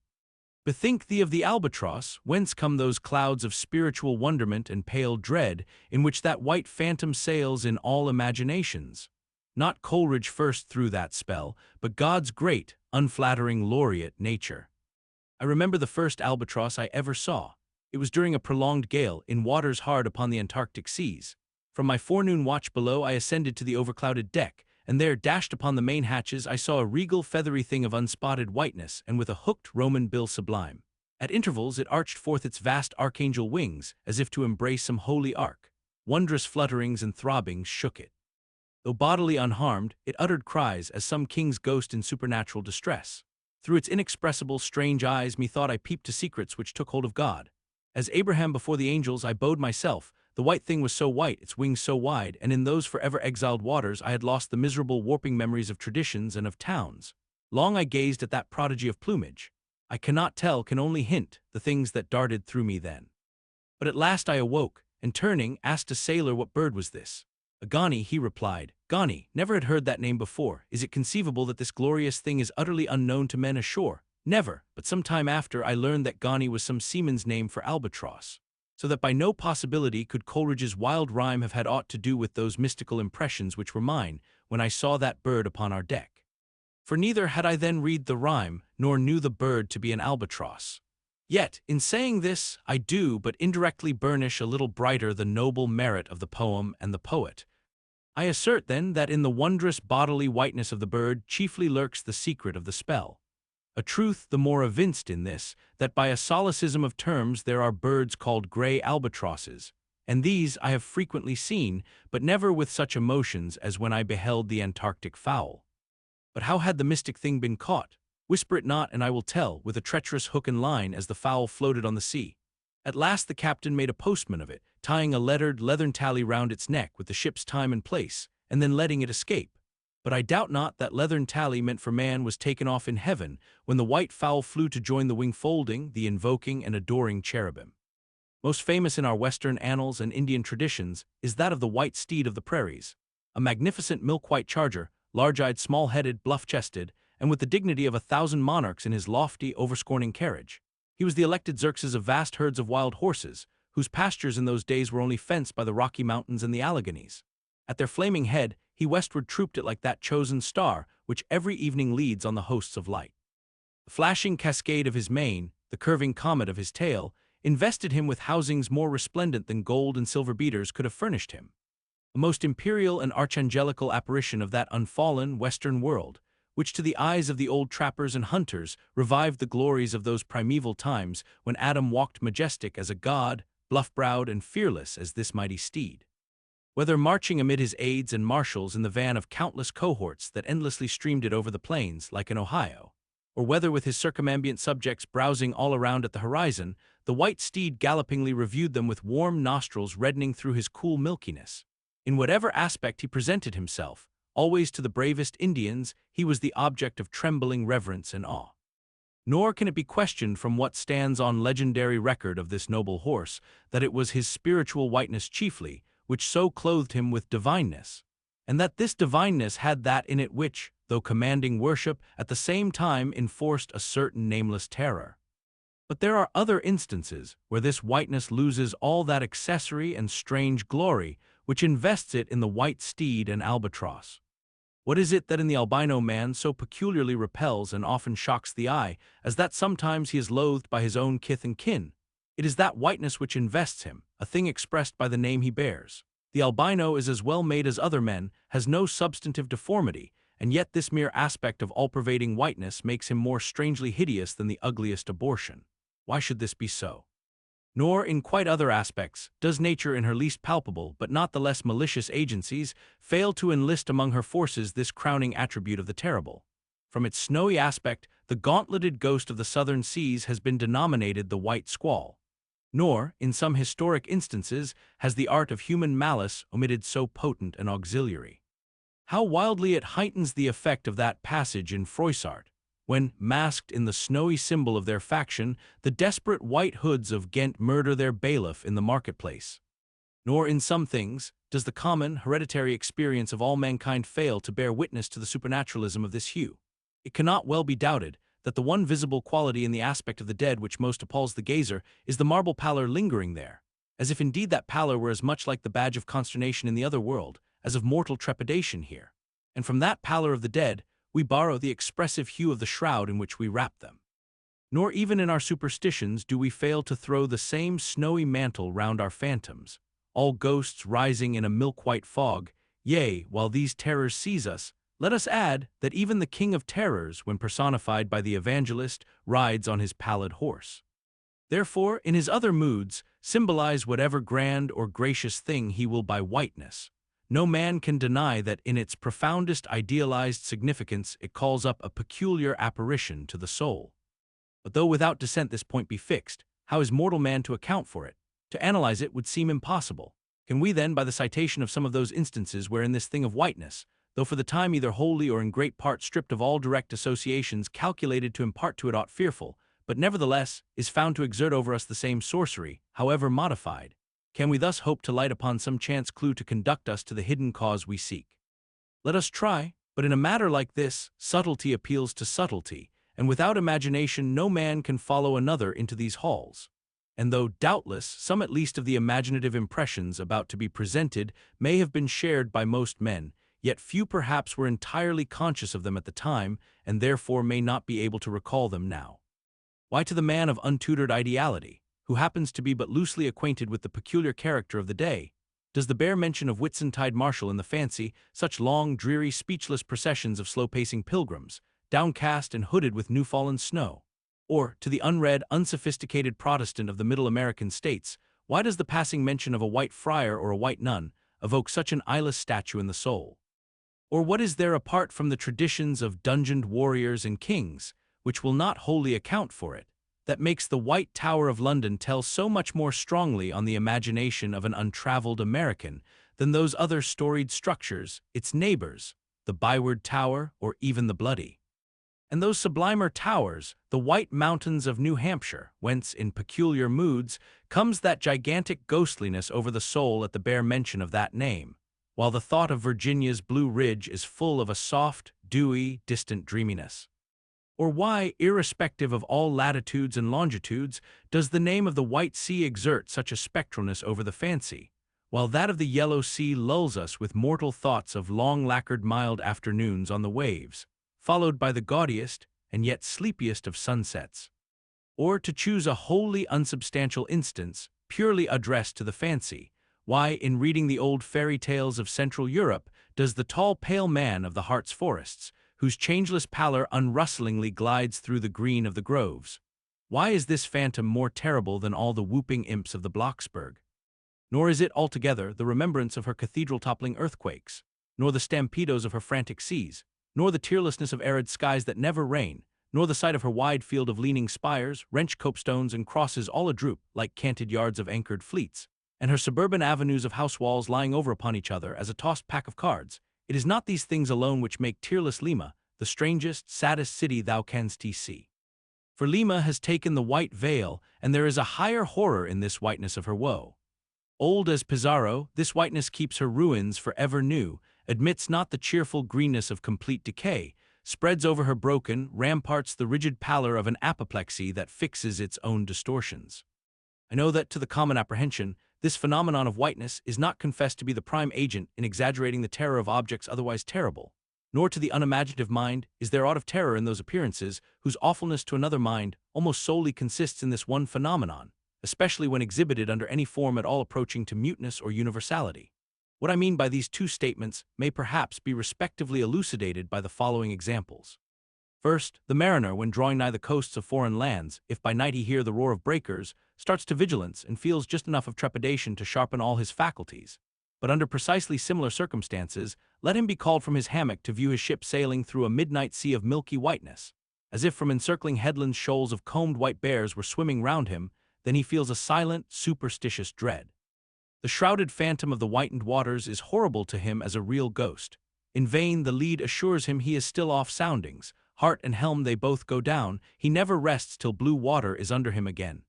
Bethink thee of the albatross, whence come those clouds of spiritual wonderment and pale dread, in which that white phantom sails in all imaginations. Not Coleridge first threw that spell, but God's great, unflattering laureate, nature. I remember the first albatross I ever saw. It was during a prolonged gale, in waters hard upon the Antarctic seas. From my forenoon watch below I ascended to the overclouded deck, and there, dashed upon the main hatches, I saw a regal feathery thing of unspotted whiteness, and with a hooked Roman bill sublime. At intervals it arched forth its vast archangel wings, as if to embrace some holy ark. Wondrous flutterings and throbbings shook it. Though bodily unharmed, it uttered cries as some king's ghost in supernatural distress. Through its inexpressible, strange eyes methought I peeped to secrets which took hold of God. As Abraham before the angels I bowed myself. The white thing was so white, its wings so wide, and in those forever exiled waters I had lost the miserable warping memories of traditions and of towns. Long I gazed at that prodigy of plumage. I cannot tell, can only hint, the things that darted through me then. But at last I awoke, and turning, asked a sailor what bird was this. A Gani, he replied. Gani, never had heard that name before. Is it conceivable that this glorious thing is utterly unknown to men ashore? Never, but some time after I learned that Gani was some seaman's name for albatross. So that by no possibility could Coleridge's wild rhyme have had aught to do with those mystical impressions which were mine when I saw that bird upon our deck. For neither had I then read the rhyme, nor knew the bird to be an albatross. Yet, in saying this, I do but indirectly burnish a little brighter the noble merit of the poem and the poet. I assert, then, that in the wondrous bodily whiteness of the bird chiefly lurks the secret of the spell. A truth the more evinced in this, that by a solecism of terms there are birds called grey albatrosses, and these I have frequently seen, but never with such emotions as when I beheld the Antarctic fowl. But how had the mystic thing been caught? Whisper it not, and I will tell, with a treacherous hook and line as the fowl floated on the sea. At last the captain made a postman of it, tying a lettered leathern tally round its neck with the ship's time and place, and then letting it escape. But I doubt not that leathern tally meant for man was taken off in heaven, when the white fowl flew to join the wing-folding, the invoking and adoring cherubim. Most famous in our Western annals and Indian traditions is that of the white steed of the prairies, a magnificent milk-white charger, large-eyed, small-headed, bluff-chested, and with the dignity of 1,000 monarchs in his lofty, overscorning carriage. He was the elected Xerxes of vast herds of wild horses, whose pastures in those days were only fenced by the Rocky Mountains and the Alleghanies. At their flaming head, he westward trooped it like that chosen star which every evening leads on the hosts of light. The flashing cascade of his mane, the curving comet of his tail, invested him with housings more resplendent than gold and silver beaters could have furnished him. A most imperial and archangelical apparition of that unfallen western world, which to the eyes of the old trappers and hunters revived the glories of those primeval times when Adam walked majestic as a god, bluff-browed and fearless as this mighty steed. Whether marching amid his aides and marshals in the van of countless cohorts that endlessly streamed it over the plains like an Ohio, or whether with his circumambient subjects browsing all around at the horizon, the white steed gallopingly reviewed them with warm nostrils reddening through his cool milkiness. In whatever aspect he presented himself, always to the bravest Indians, he was the object of trembling reverence and awe. Nor can it be questioned from what stands on legendary record of this noble horse that it was his spiritual whiteness chiefly, which so clothed him with divineness, and that this divineness had that in it which, though commanding worship, at the same time enforced a certain nameless terror. But there are other instances where this whiteness loses all that accessory and strange glory which invests it in the white steed and albatross. What is it that in the albino man so peculiarly repels and often shocks the eye, as that sometimes he is loathed by his own kith and kin? It is that whiteness which invests him, a thing expressed by the name he bears. The albino is as well made as other men, has no substantive deformity, and yet this mere aspect of all-pervading whiteness makes him more strangely hideous than the ugliest abortion. Why should this be so? Nor, in quite other aspects, does nature in her least palpable but not the less malicious agencies fail to enlist among her forces this crowning attribute of the terrible. From its snowy aspect, the gauntleted ghost of the southern seas has been denominated the white squall. Nor, in some historic instances, has the art of human malice omitted so potent an auxiliary. How wildly it heightens the effect of that passage in Froissart, when, masked in the snowy symbol of their faction, the desperate white hoods of Ghent murder their bailiff in the marketplace. Nor in some things does the common, hereditary experience of all mankind fail to bear witness to the supernaturalism of this hue. It cannot well be doubted that the one visible quality in the aspect of the dead which most appalls the gazer is the marble pallor lingering there, as if indeed that pallor were as much like the badge of consternation in the other world as of mortal trepidation here. And from that pallor of the dead we borrow the expressive hue of the shroud in which we wrap them. Nor even in our superstitions do we fail to throw the same snowy mantle round our phantoms, all ghosts rising in a milk-white fog. Yea, while these terrors seize us, let us add that even the King of Terrors, when personified by the evangelist, rides on his pallid horse. Therefore, in his other moods, symbolize whatever grand or gracious thing he will by whiteness. No man can deny that in its profoundest idealized significance it calls up a peculiar apparition to the soul. But though without dissent this point be fixed, how is mortal man to account for it? To analyze it would seem impossible. Can we then, by the citation of some of those instances wherein this thing of whiteness, though for the time either wholly or in great part stripped of all direct associations calculated to impart to it aught fearful, but nevertheless is found to exert over us the same sorcery, however modified, can we thus hope to light upon some chance clue to conduct us to the hidden cause we seek? Let us try, but in a matter like this, subtlety appeals to subtlety, and without imagination no man can follow another into these halls. And though, doubtless, some at least of the imaginative impressions about to be presented may have been shared by most men, yet few perhaps were entirely conscious of them at the time, and therefore may not be able to recall them now. Why, to the man of untutored ideality, who happens to be but loosely acquainted with the peculiar character of the day, does the bare mention of Whitsuntide Marshal in the fancy such long, dreary, speechless processions of slow-pacing pilgrims, downcast and hooded with new-fallen snow? Or, to the unread, unsophisticated Protestant of the Middle American states, why does the passing mention of a white friar or a white nun evoke such an eyeless statue in the soul? Or what is there apart from the traditions of dungeoned warriors and kings, which will not wholly account for it, that makes the White Tower of London tell so much more strongly on the imagination of an untraveled American than those other storied structures, its neighbors, the Byward Tower or even the Bloody? And those sublimer towers, the White Mountains of New Hampshire, whence, in peculiar moods, comes that gigantic ghostliness over the soul at the bare mention of that name, while the thought of Virginia's Blue Ridge is full of a soft, dewy, distant dreaminess? Or why, irrespective of all latitudes and longitudes, does the name of the White Sea exert such a spectralness over the fancy, while that of the Yellow Sea lulls us with mortal thoughts of long-lacquered mild afternoons on the waves, followed by the gaudiest and yet sleepiest of sunsets? Or, to choose a wholly unsubstantial instance, purely addressed to the fancy, why, in reading the old fairy tales of Central Europe, does the tall pale man of the Hartz forests, whose changeless pallor unrustlingly glides through the green of the groves. Why is this phantom more terrible than all the whooping imps of the Blocksberg? Nor is it altogether the remembrance of her cathedral-toppling earthquakes, nor the stampedos of her frantic seas, nor the tearlessness of arid skies that never rain, nor the sight of her wide field of leaning spires, wrenched copestones, and crosses all adroop like canted yards of anchored fleets, and her suburban avenues of house walls lying over upon each other as a tossed pack of cards. It is not these things alone which make tearless Lima the strangest, saddest city thou canst see. For Lima has taken the white veil, and there is a higher horror in this whiteness of her woe. Old as Pizarro, this whiteness keeps her ruins forever new, admits not the cheerful greenness of complete decay, spreads over her broken ramparts the rigid pallor of an apoplexy that fixes its own distortions. I know that to the common apprehension, this phenomenon of whiteness is not confessed to be the prime agent in exaggerating the terror of objects otherwise terrible, nor to the unimaginative mind is there aught of terror in those appearances whose awfulness to another mind almost solely consists in this one phenomenon, especially when exhibited under any form at all approaching to muteness or universality. What I mean by these two statements may perhaps be respectively elucidated by the following examples. First, the mariner, when drawing nigh the coasts of foreign lands, if by night he hear the roar of breakers, starts to vigilance and feels just enough of trepidation to sharpen all his faculties. But under precisely similar circumstances, let him be called from his hammock to view his ship sailing through a midnight sea of milky whiteness, as if from encircling headlands shoals of combed white bears were swimming round him, then he feels a silent, superstitious dread. The shrouded phantom of the whitened waters is horrible to him as a real ghost. In vain the lead assures him he is still off soundings, heart and helm they both go down, he never rests till blue water is under him again.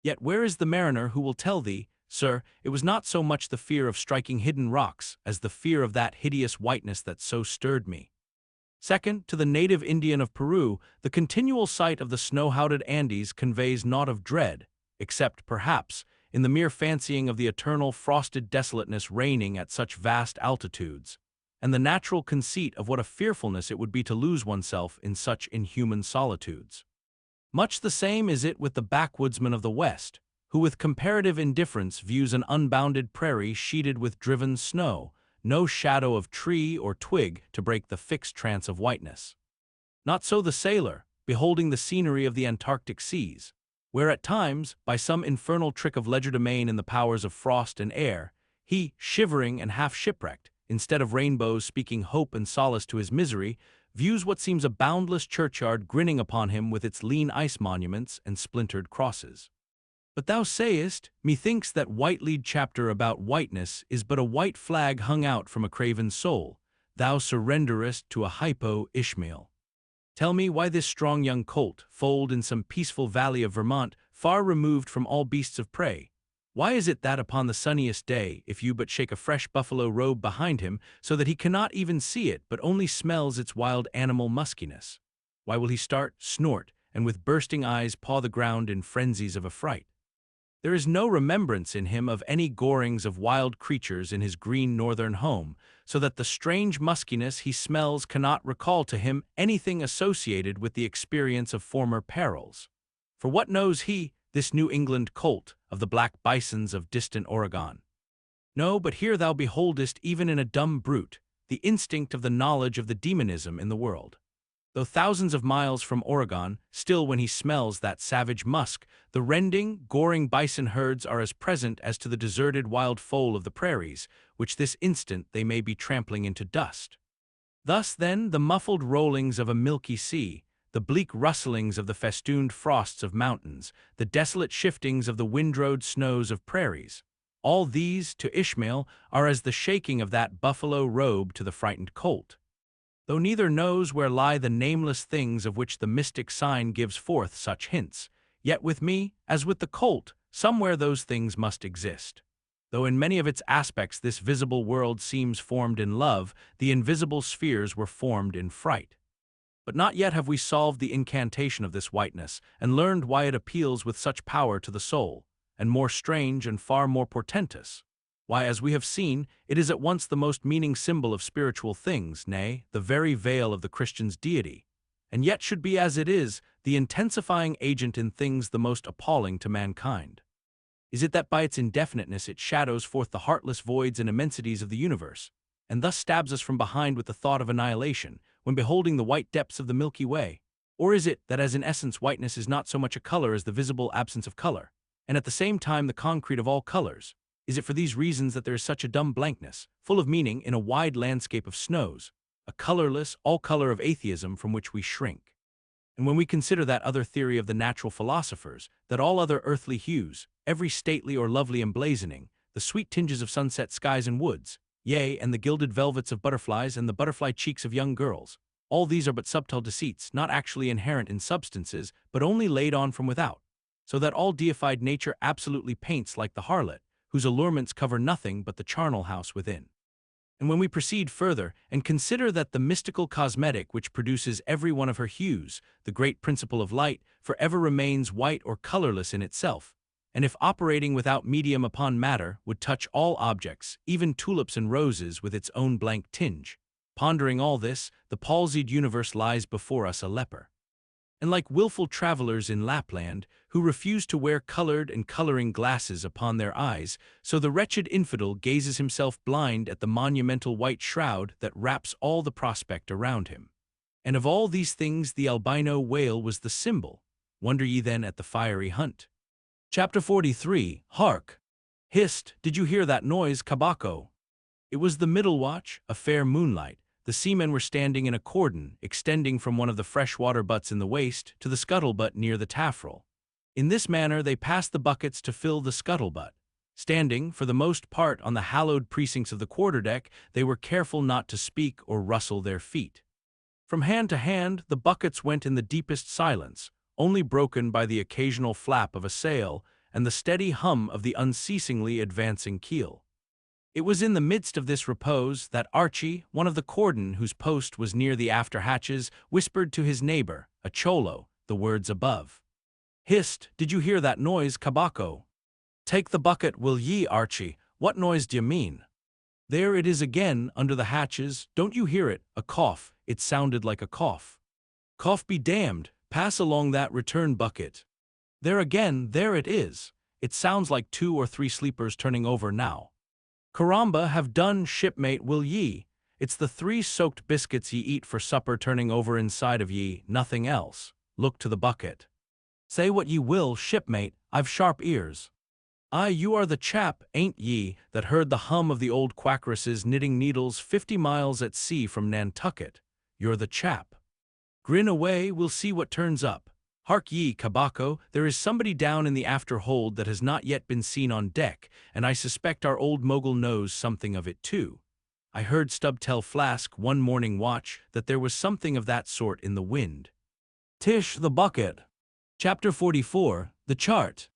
Yet where is the mariner who will tell thee, sir, it was not so much the fear of striking hidden rocks as the fear of that hideous whiteness that so stirred me? Second, to the native Indian of Peru, the continual sight of the snow-hounded Andes conveys naught of dread, except, perhaps, in the mere fancying of the eternal frosted desolateness reigning at such vast altitudes, and the natural conceit of what a fearfulness it would be to lose oneself in such inhuman solitudes. Much the same is it with the backwoodsman of the West, who with comparative indifference views an unbounded prairie sheeted with driven snow, no shadow of tree or twig to break the fixed trance of whiteness. Not so the sailor, beholding the scenery of the Antarctic seas, where at times, by some infernal trick of legerdemain in the powers of frost and air, he, shivering and half shipwrecked, instead of rainbows speaking hope and solace to his misery, views what seems a boundless churchyard grinning upon him with its lean ice monuments and splintered crosses. But thou sayest, methinks that white-lead chapter about whiteness is but a white flag hung out from a craven soul, thou surrenderest to a hypo Ishmael. Tell me why this strong young colt, foaled in some peaceful valley of Vermont, far removed from all beasts of prey, why is it that upon the sunniest day, if you but shake a fresh buffalo robe behind him, so that he cannot even see it but only smells its wild animal muskiness, why will he start, snort, and with bursting eyes paw the ground in frenzies of affright? There is no remembrance in him of any gorings of wild creatures in his green northern home, so that the strange muskiness he smells cannot recall to him anything associated with the experience of former perils. For what knows he, this New England colt, of the black bisons of distant Oregon? No, but here thou beholdest even in a dumb brute, the instinct of the knowledge of the demonism in the world. Though thousands of miles from Oregon, still when he smells that savage musk, the rending, goring bison herds are as present as to the deserted wild foal of the prairies, which this instant they may be trampling into dust. Thus, then, the muffled rollings of a milky sea, the bleak rustlings of the festooned frosts of mountains, the desolate shiftings of the windrowed snows of prairies, all these, to Ishmael, are as the shaking of that buffalo robe to the frightened colt. Though neither knows where lie the nameless things of which the mystic sign gives forth such hints, yet with me, as with the colt, somewhere those things must exist. Though in many of its aspects this visible world seems formed in love, the invisible spheres were formed in fright. But not yet have we solved the incantation of this whiteness, and learned why it appeals with such power to the soul, and more strange and far more portentous. Why, as we have seen, it is at once the most meaning symbol of spiritual things, nay, the very veil of the Christian's deity, and yet should be as it is, the intensifying agent in things the most appalling to mankind. Is it that by its indefiniteness it shadows forth the heartless voids and immensities of the universe, and thus stabs us from behind with the thought of annihilation, when beholding the white depths of the Milky Way? Or is it that as in essence whiteness is not so much a color as the visible absence of color, and at the same time the concrete of all colors? Is it for these reasons that there is such a dumb blankness, full of meaning in a wide landscape of snows, a colorless, all-color of atheism from which we shrink? And when we consider that other theory of the natural philosophers, that all other earthly hues, every stately or lovely emblazoning, the sweet tinges of sunset skies and woods, yea, and the gilded velvets of butterflies and the butterfly cheeks of young girls, all these are but subtle deceits, not actually inherent in substances, but only laid on from without, so that all deified nature absolutely paints like the harlot, whose allurements cover nothing but the charnel house within. And when we proceed further, and consider that the mystical cosmetic which produces every one of her hues, the great principle of light, forever remains white or colorless in itself, and if operating without medium upon matter, would touch all objects, even tulips and roses, with its own blank tinge. Pondering all this, the palsied universe lies before us a leper. And like willful travelers in Lapland, who refuse to wear colored and coloring glasses upon their eyes, so the wretched infidel gazes himself blind at the monumental white shroud that wraps all the prospect around him. And of all these things the albino whale was the symbol. Wonder ye then at the fiery hunt? Chapter 43. Hark! Hist, did you hear that noise, Kabako? It was the middle watch, a fair moonlight. The seamen were standing in a cordon, extending from one of the fresh-water butts in the waist to the scuttlebutt near the taffrail. In this manner they passed the buckets to fill the scuttlebutt. Standing, for the most part, on the hallowed precincts of the quarterdeck, they were careful not to speak or rustle their feet. From hand to hand the buckets went in the deepest silence, only broken by the occasional flap of a sail and the steady hum of the unceasingly advancing keel. It was in the midst of this repose that Archie, one of the cordon whose post was near the after hatches, whispered to his neighbor, a cholo, the words above. Hist, did you hear that noise, Kabako? Take the bucket, will ye, Archie? What noise d'ye mean? There it is again, under the hatches. Don't you hear it? A cough. It sounded like a cough. Cough be damned. Pass along that return bucket. There again, there it is. It sounds like 2 or 3 sleepers turning over now. Caramba, have done, shipmate, will ye? It's the 3 soaked biscuits ye eat for supper turning over inside of ye, nothing else. Look to the bucket. Say what ye will, shipmate, I've sharp ears. Aye, you are the chap, ain't ye, that heard the hum of the old quackress's knitting needles 50 miles at sea from Nantucket. You're the chap. Grin away, we'll see what turns up. Hark ye, Kabako, there is somebody down in the after hold that has not yet been seen on deck, and I suspect our old mogul knows something of it too. I heard Stubb tell Flask one morning watch that there was something of that sort in the wind. Tish the bucket. Chapter 44. The Chart.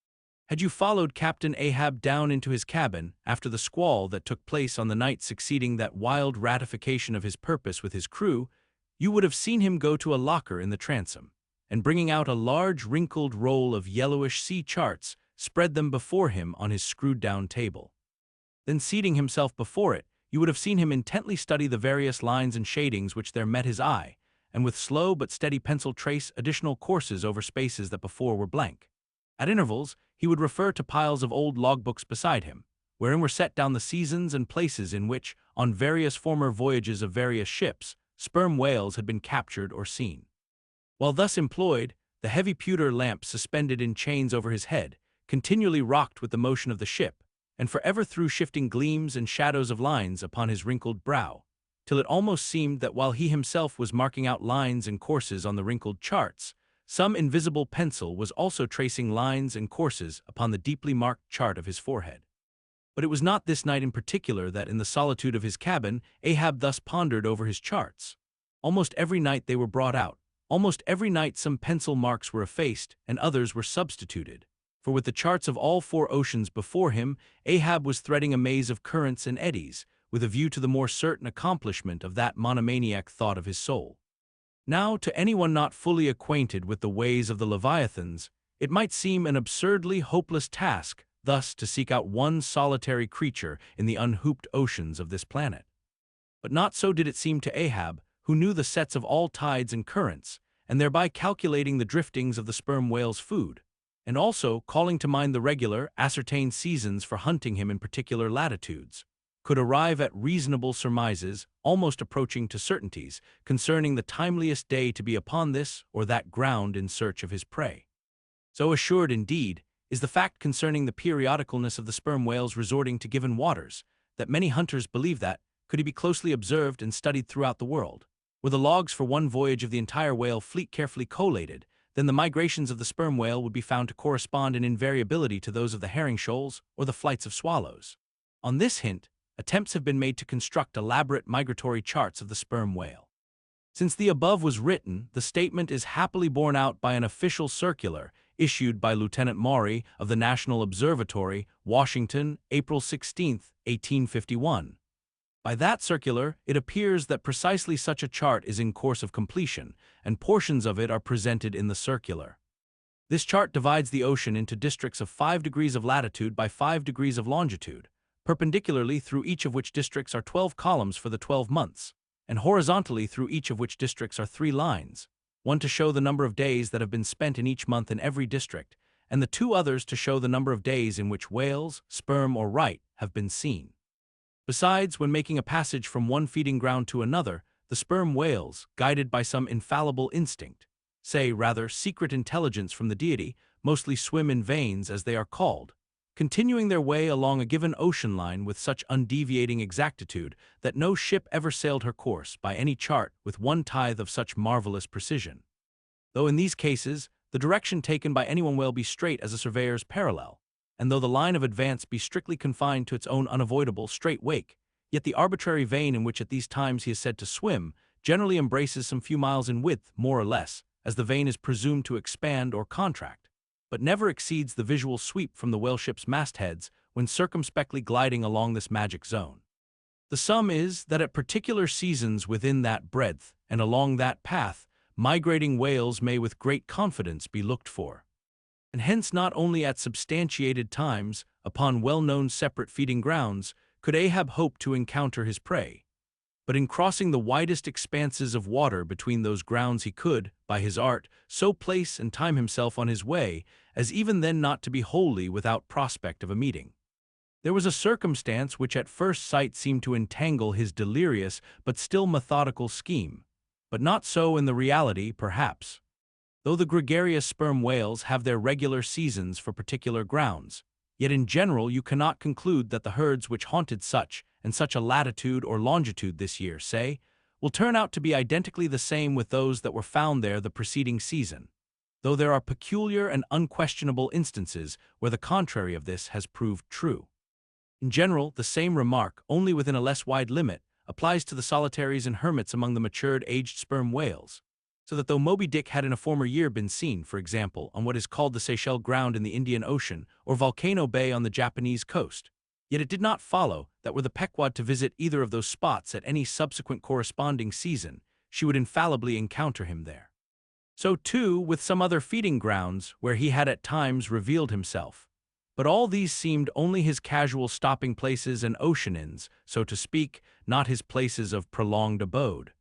Had you followed Captain Ahab down into his cabin, after the squall that took place on the night succeeding that wild ratification of his purpose with his crew, you would have seen him go to a locker in the transom, and bringing out a large wrinkled roll of yellowish sea charts, spread them before him on his screwed-down table. Then seating himself before it, you would have seen him intently study the various lines and shadings which there met his eye, and with slow but steady pencil trace additional courses over spaces that before were blank. At intervals, he would refer to piles of old logbooks beside him, wherein were set down the seasons and places in which, on various former voyages of various ships, sperm whales had been captured or seen. While thus employed, the heavy pewter lamp suspended in chains over his head continually rocked with the motion of the ship, and forever threw shifting gleams and shadows of lines upon his wrinkled brow, till it almost seemed that while he himself was marking out lines and courses on the wrinkled charts, some invisible pencil was also tracing lines and courses upon the deeply marked chart of his forehead. But it was not this night in particular that in the solitude of his cabin Ahab thus pondered over his charts. Almost every night they were brought out. Almost every night some pencil marks were effaced and others were substituted, for with the charts of all 4 oceans before him, Ahab was threading a maze of currents and eddies, with a view to the more certain accomplishment of that monomaniac thought of his soul. Now, to anyone not fully acquainted with the ways of the Leviathans, it might seem an absurdly hopeless task thus to seek out one solitary creature in the unhooped oceans of this planet. But not so did it seem to Ahab, who knew the sets of all tides and currents, and thereby calculating the driftings of the sperm whale's food, and also calling to mind the regular, ascertained seasons for hunting him in particular latitudes. could arrive at reasonable surmises, almost approaching to certainties, concerning the timeliest day to be upon this or that ground in search of his prey. So assured, indeed, is the fact concerning the periodicalness of the sperm whales resorting to given waters, that many hunters believe that, could he be closely observed and studied throughout the world, were the logs for one voyage of the entire whale fleet carefully collated, then the migrations of the sperm whale would be found to correspond in invariability to those of the herring shoals or the flights of swallows. On this hint, attempts have been made to construct elaborate migratory charts of the sperm whale. Since the above was written, the statement is happily borne out by an official circular issued by Lieutenant Maury of the National Observatory, Washington, April 16, 1851. By that circular, it appears that precisely such a chart is in course of completion, and portions of it are presented in the circular. This chart divides the ocean into districts of 5 degrees of latitude by 5 degrees of longitude, perpendicularly through each of which districts are 12 columns for the 12 months, and horizontally through each of which districts are 3 lines, one to show the number of days that have been spent in each month in every district, and the 2 others to show the number of days in which whales, sperm or right, have been seen. Besides, when making a passage from one feeding ground to another, the sperm whales, guided by some infallible instinct, say rather secret intelligence from the deity, mostly swim in veins as they are called, continuing their way along a given ocean line with such undeviating exactitude that no ship ever sailed her course by any chart with 1/10 of such marvelous precision. Though in these cases, the direction taken by any one whale be straight as a surveyor's parallel, and though the line of advance be strictly confined to its own unavoidable straight wake, yet the arbitrary vein in which at these times he is said to swim generally embraces some few miles in width, more or less, as the vein is presumed to expand or contract, but never exceeds the visual sweep from the whaleship's mastheads when circumspectly gliding along this magic zone. The sum is that at particular seasons within that breadth and along that path, migrating whales may with great confidence be looked for. And hence not only at substantiated times, upon well-known separate feeding grounds, could Ahab hope to encounter his prey, but in crossing the widest expanses of water between those grounds he could, by his art, so place and time himself on his way, as even then not to be wholly without prospect of a meeting. There was a circumstance which at first sight seemed to entangle his delirious but still methodical scheme, but not so in the reality, perhaps. Though the gregarious sperm whales have their regular seasons for particular grounds, yet in general you cannot conclude that the herds which haunted such and such a latitude or longitude this year, say, will turn out to be identically the same with those that were found there the preceding season, though there are peculiar and unquestionable instances where the contrary of this has proved true. In general, the same remark, only within a less wide limit, applies to the solitaries and hermits among the matured aged sperm whales, so that though Moby Dick had in a former year been seen, for example, on what is called the Seychelles Ground in the Indian Ocean or Volcano Bay on the Japanese coast, yet it did not follow that were the Pequod to visit either of those spots at any subsequent corresponding season, she would infallibly encounter him there. So too with some other feeding grounds where he had at times revealed himself, but all these seemed only his casual stopping places and ocean inns, so to speak, not his places of prolonged abode.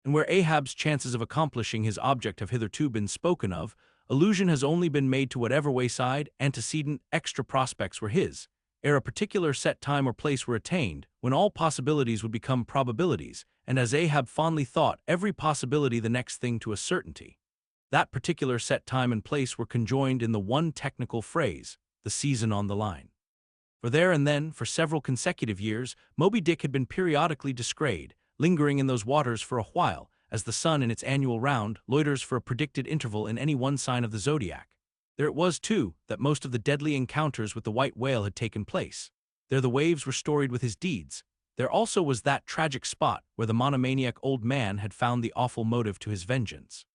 And where Ahab's chances of accomplishing his object have hitherto been spoken of, allusion has only been made to whatever wayside, antecedent, extra prospects were his, ere a particular set time or place were attained, when all possibilities would become probabilities, and as Ahab fondly thought, every possibility the next thing to a certainty. That particular set time and place were conjoined in the one technical phrase, the season on the line. For there and then, for several consecutive years, Moby Dick had been periodically descried, lingering in those waters for a while, as the sun in its annual round loiters for a predicted interval in any one sign of the zodiac. There it was, too, that most of the deadly encounters with the white whale had taken place. There the waves were storied with his deeds. There also was that tragic spot where the monomaniac old man had found the awful motive to his vengeance.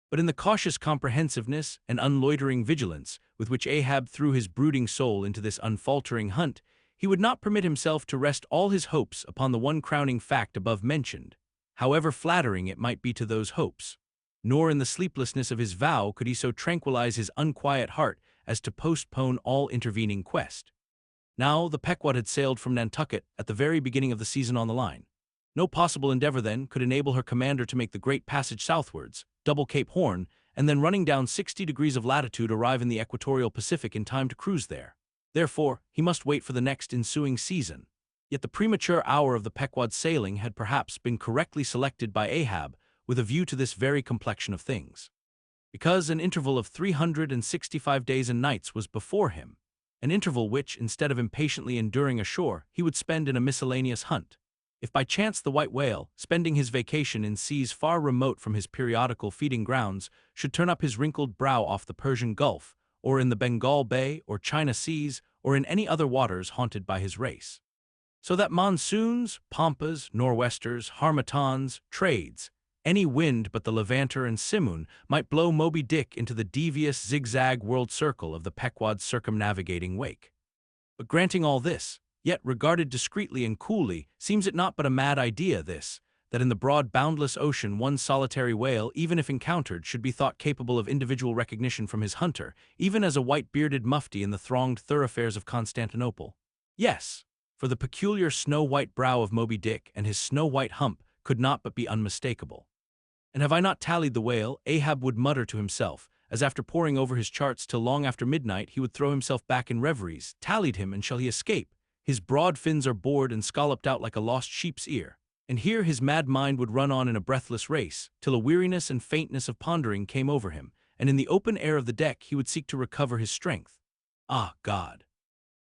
But in the cautious comprehensiveness and unloitering vigilance with which Ahab threw his brooding soul into this unfaltering hunt, he would not permit himself to rest all his hopes upon the one crowning fact above mentioned, however flattering it might be to those hopes. Nor in the sleeplessness of his vow could he so tranquilize his unquiet heart as to postpone all intervening quest. Now the Pequod had sailed from Nantucket at the very beginning of the season on the line. No possible endeavor, then, could enable her commander to make the great passage southwards, double Cape Horn, and then running down 60 degrees of latitude arrive in the equatorial Pacific in time to cruise there. Therefore, he must wait for the next ensuing season. Yet the premature hour of the Pequod sailing had perhaps been correctly selected by Ahab with a view to this very complexion of things. Because an interval of 365 days and nights was before him, an interval which, instead of impatiently enduring ashore, he would spend in a miscellaneous hunt. If by chance the white whale, spending his vacation in seas far remote from his periodical feeding grounds, should turn up his wrinkled brow off the Persian Gulf, or in the Bengal Bay or China Seas, or in any other waters haunted by his race. So that monsoons, pampas, nor'westers, harmatons, trades, any wind but the Levanter and Simoon might blow Moby Dick into the devious zigzag world circle of the Pequod's circumnavigating wake. But granting all this, yet regarded discreetly and coolly, seems it not but a mad idea this, that in the broad boundless ocean one solitary whale, even if encountered, should be thought capable of individual recognition from his hunter, even as a white-bearded mufti in the thronged thoroughfares of Constantinople? Yes, for the peculiar snow-white brow of Moby Dick and his snow-white hump could not but be unmistakable. And have I not tallied the whale, Ahab would mutter to himself, as after poring over his charts till long after midnight he would throw himself back in reveries, tallied him, and shall he escape? His broad fins are bored and scalloped out like a lost sheep's ear. And here his mad mind would run on in a breathless race, till a weariness and faintness of pondering came over him, and in the open air of the deck he would seek to recover his strength. Ah, God!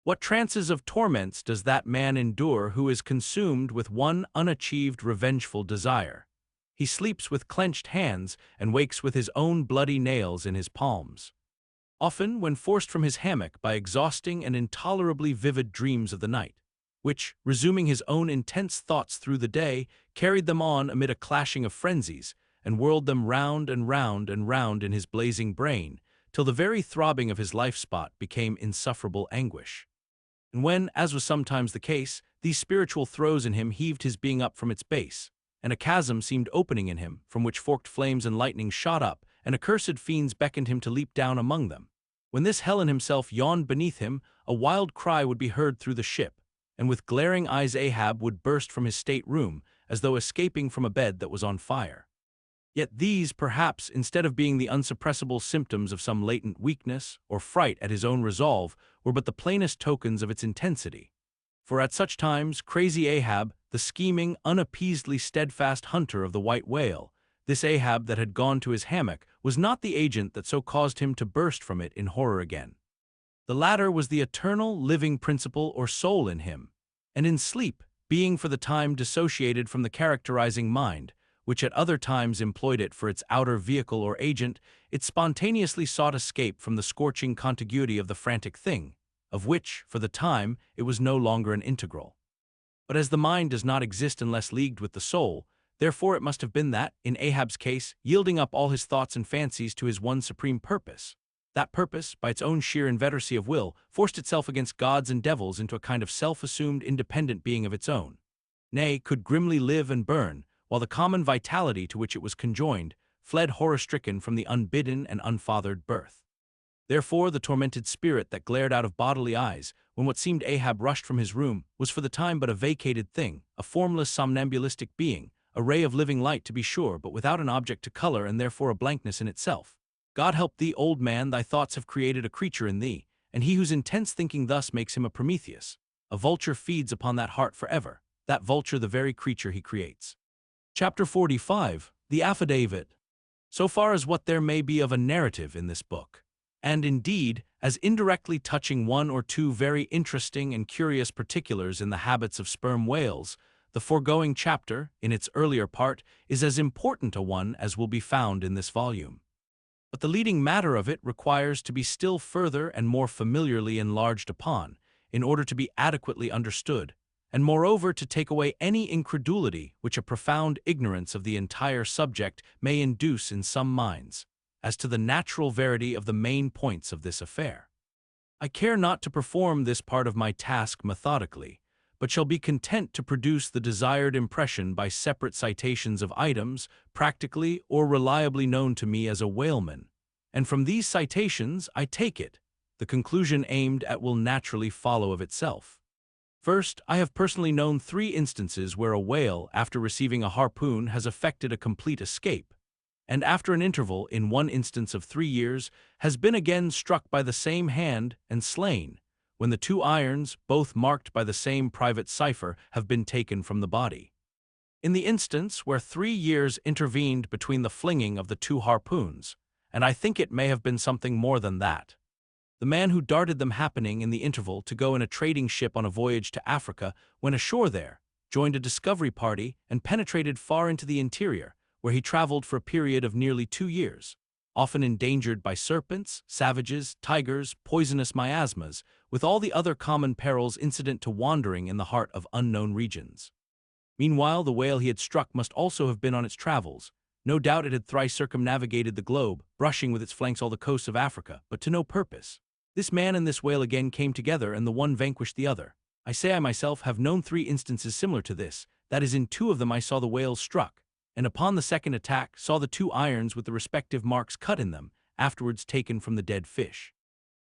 What trances of torments does that man endure who is consumed with one unachieved revengeful desire? He sleeps with clenched hands and wakes with his own bloody nails in his palms. Often, when forced from his hammock by exhausting and intolerably vivid dreams of the night, which, resuming his own intense thoughts through the day, carried them on amid a clashing of frenzies, and whirled them round and round and round in his blazing brain, till the very throbbing of his life-spot became insufferable anguish. And when, as was sometimes the case, these spiritual throes in him heaved his being up from its base, and a chasm seemed opening in him, from which forked flames and lightning shot up, and accursed fiends beckoned him to leap down among them. When this Helen himself yawned beneath him, a wild cry would be heard through the ship, and with glaring eyes Ahab would burst from his state-room, as though escaping from a bed that was on fire. Yet these, perhaps, instead of being the unsuppressible symptoms of some latent weakness or fright at his own resolve, were but the plainest tokens of its intensity. For at such times, crazy Ahab, the scheming, unappeasedly steadfast hunter of the white whale, this Ahab that had gone to his hammock, was not the agent that so caused him to burst from it in horror again. The latter was the eternal, living principle or soul in him, and in sleep, being for the time dissociated from the characterizing mind, which at other times employed it for its outer vehicle or agent, it spontaneously sought escape from the scorching contiguity of the frantic thing, of which, for the time, it was no longer an integral. But as the mind does not exist unless leagued with the soul, therefore it must have been that, in Ahab's case, yielding up all his thoughts and fancies to his one supreme purpose, that purpose, by its own sheer inveteracy of will, forced itself against gods and devils into a kind of self-assumed independent being of its own, nay, could grimly live and burn, while the common vitality to which it was conjoined fled horror-stricken from the unbidden and unfathered birth. Therefore the tormented spirit that glared out of bodily eyes, when what seemed Ahab rushed from his room, was for the time but a vacated thing, a formless somnambulistic being, a ray of living light to be sure, but without an object to color and therefore a blankness in itself. God help thee, old man, thy thoughts have created a creature in thee, and he whose intense thinking thus makes him a Prometheus. A vulture feeds upon that heart forever, that vulture the very creature he creates. Chapter 45, The Affidavit. So far as what there may be of a narrative in this book, and indeed, as indirectly touching one or two very interesting and curious particulars in the habits of sperm whales, the foregoing chapter, in its earlier part, is as important a one as will be found in this volume. But the leading matter of it requires to be still further and more familiarly enlarged upon, in order to be adequately understood, and moreover to take away any incredulity which a profound ignorance of the entire subject may induce in some minds, as to the natural verity of the main points of this affair. I care not to perform this part of my task methodically, but shall be content to produce the desired impression by separate citations of items practically or reliably known to me as a whaleman, and from these citations, I take it, the conclusion aimed at will naturally follow of itself. First, I have personally known 3 instances where a whale, after receiving a harpoon, has effected a complete escape, and after an interval, in one instance of 3 years, has been again struck by the same hand and slain, when the two irons, both marked by the same private cipher, have been taken from the body. In the instance where 3 years intervened between the flinging of the two harpoons, and I think it may have been something more than that. The man who darted them happening in the interval to go in a trading ship on a voyage to Africa went ashore there, joined a discovery party, and penetrated far into the interior, where he traveled for a period of nearly 2 years, often endangered by serpents, savages, tigers, poisonous miasmas, with all the other common perils incident to wandering in the heart of unknown regions. Meanwhile, the whale he had struck must also have been on its travels. No doubt it had thrice circumnavigated the globe, brushing with its flanks all the coasts of Africa, but to no purpose. This man and this whale again came together, and the one vanquished the other. I say I myself have known 3 instances similar to this, that is, in 2 of them I saw the whales struck, and upon the second attack saw the 2 irons with the respective marks cut in them, afterwards taken from the dead fish.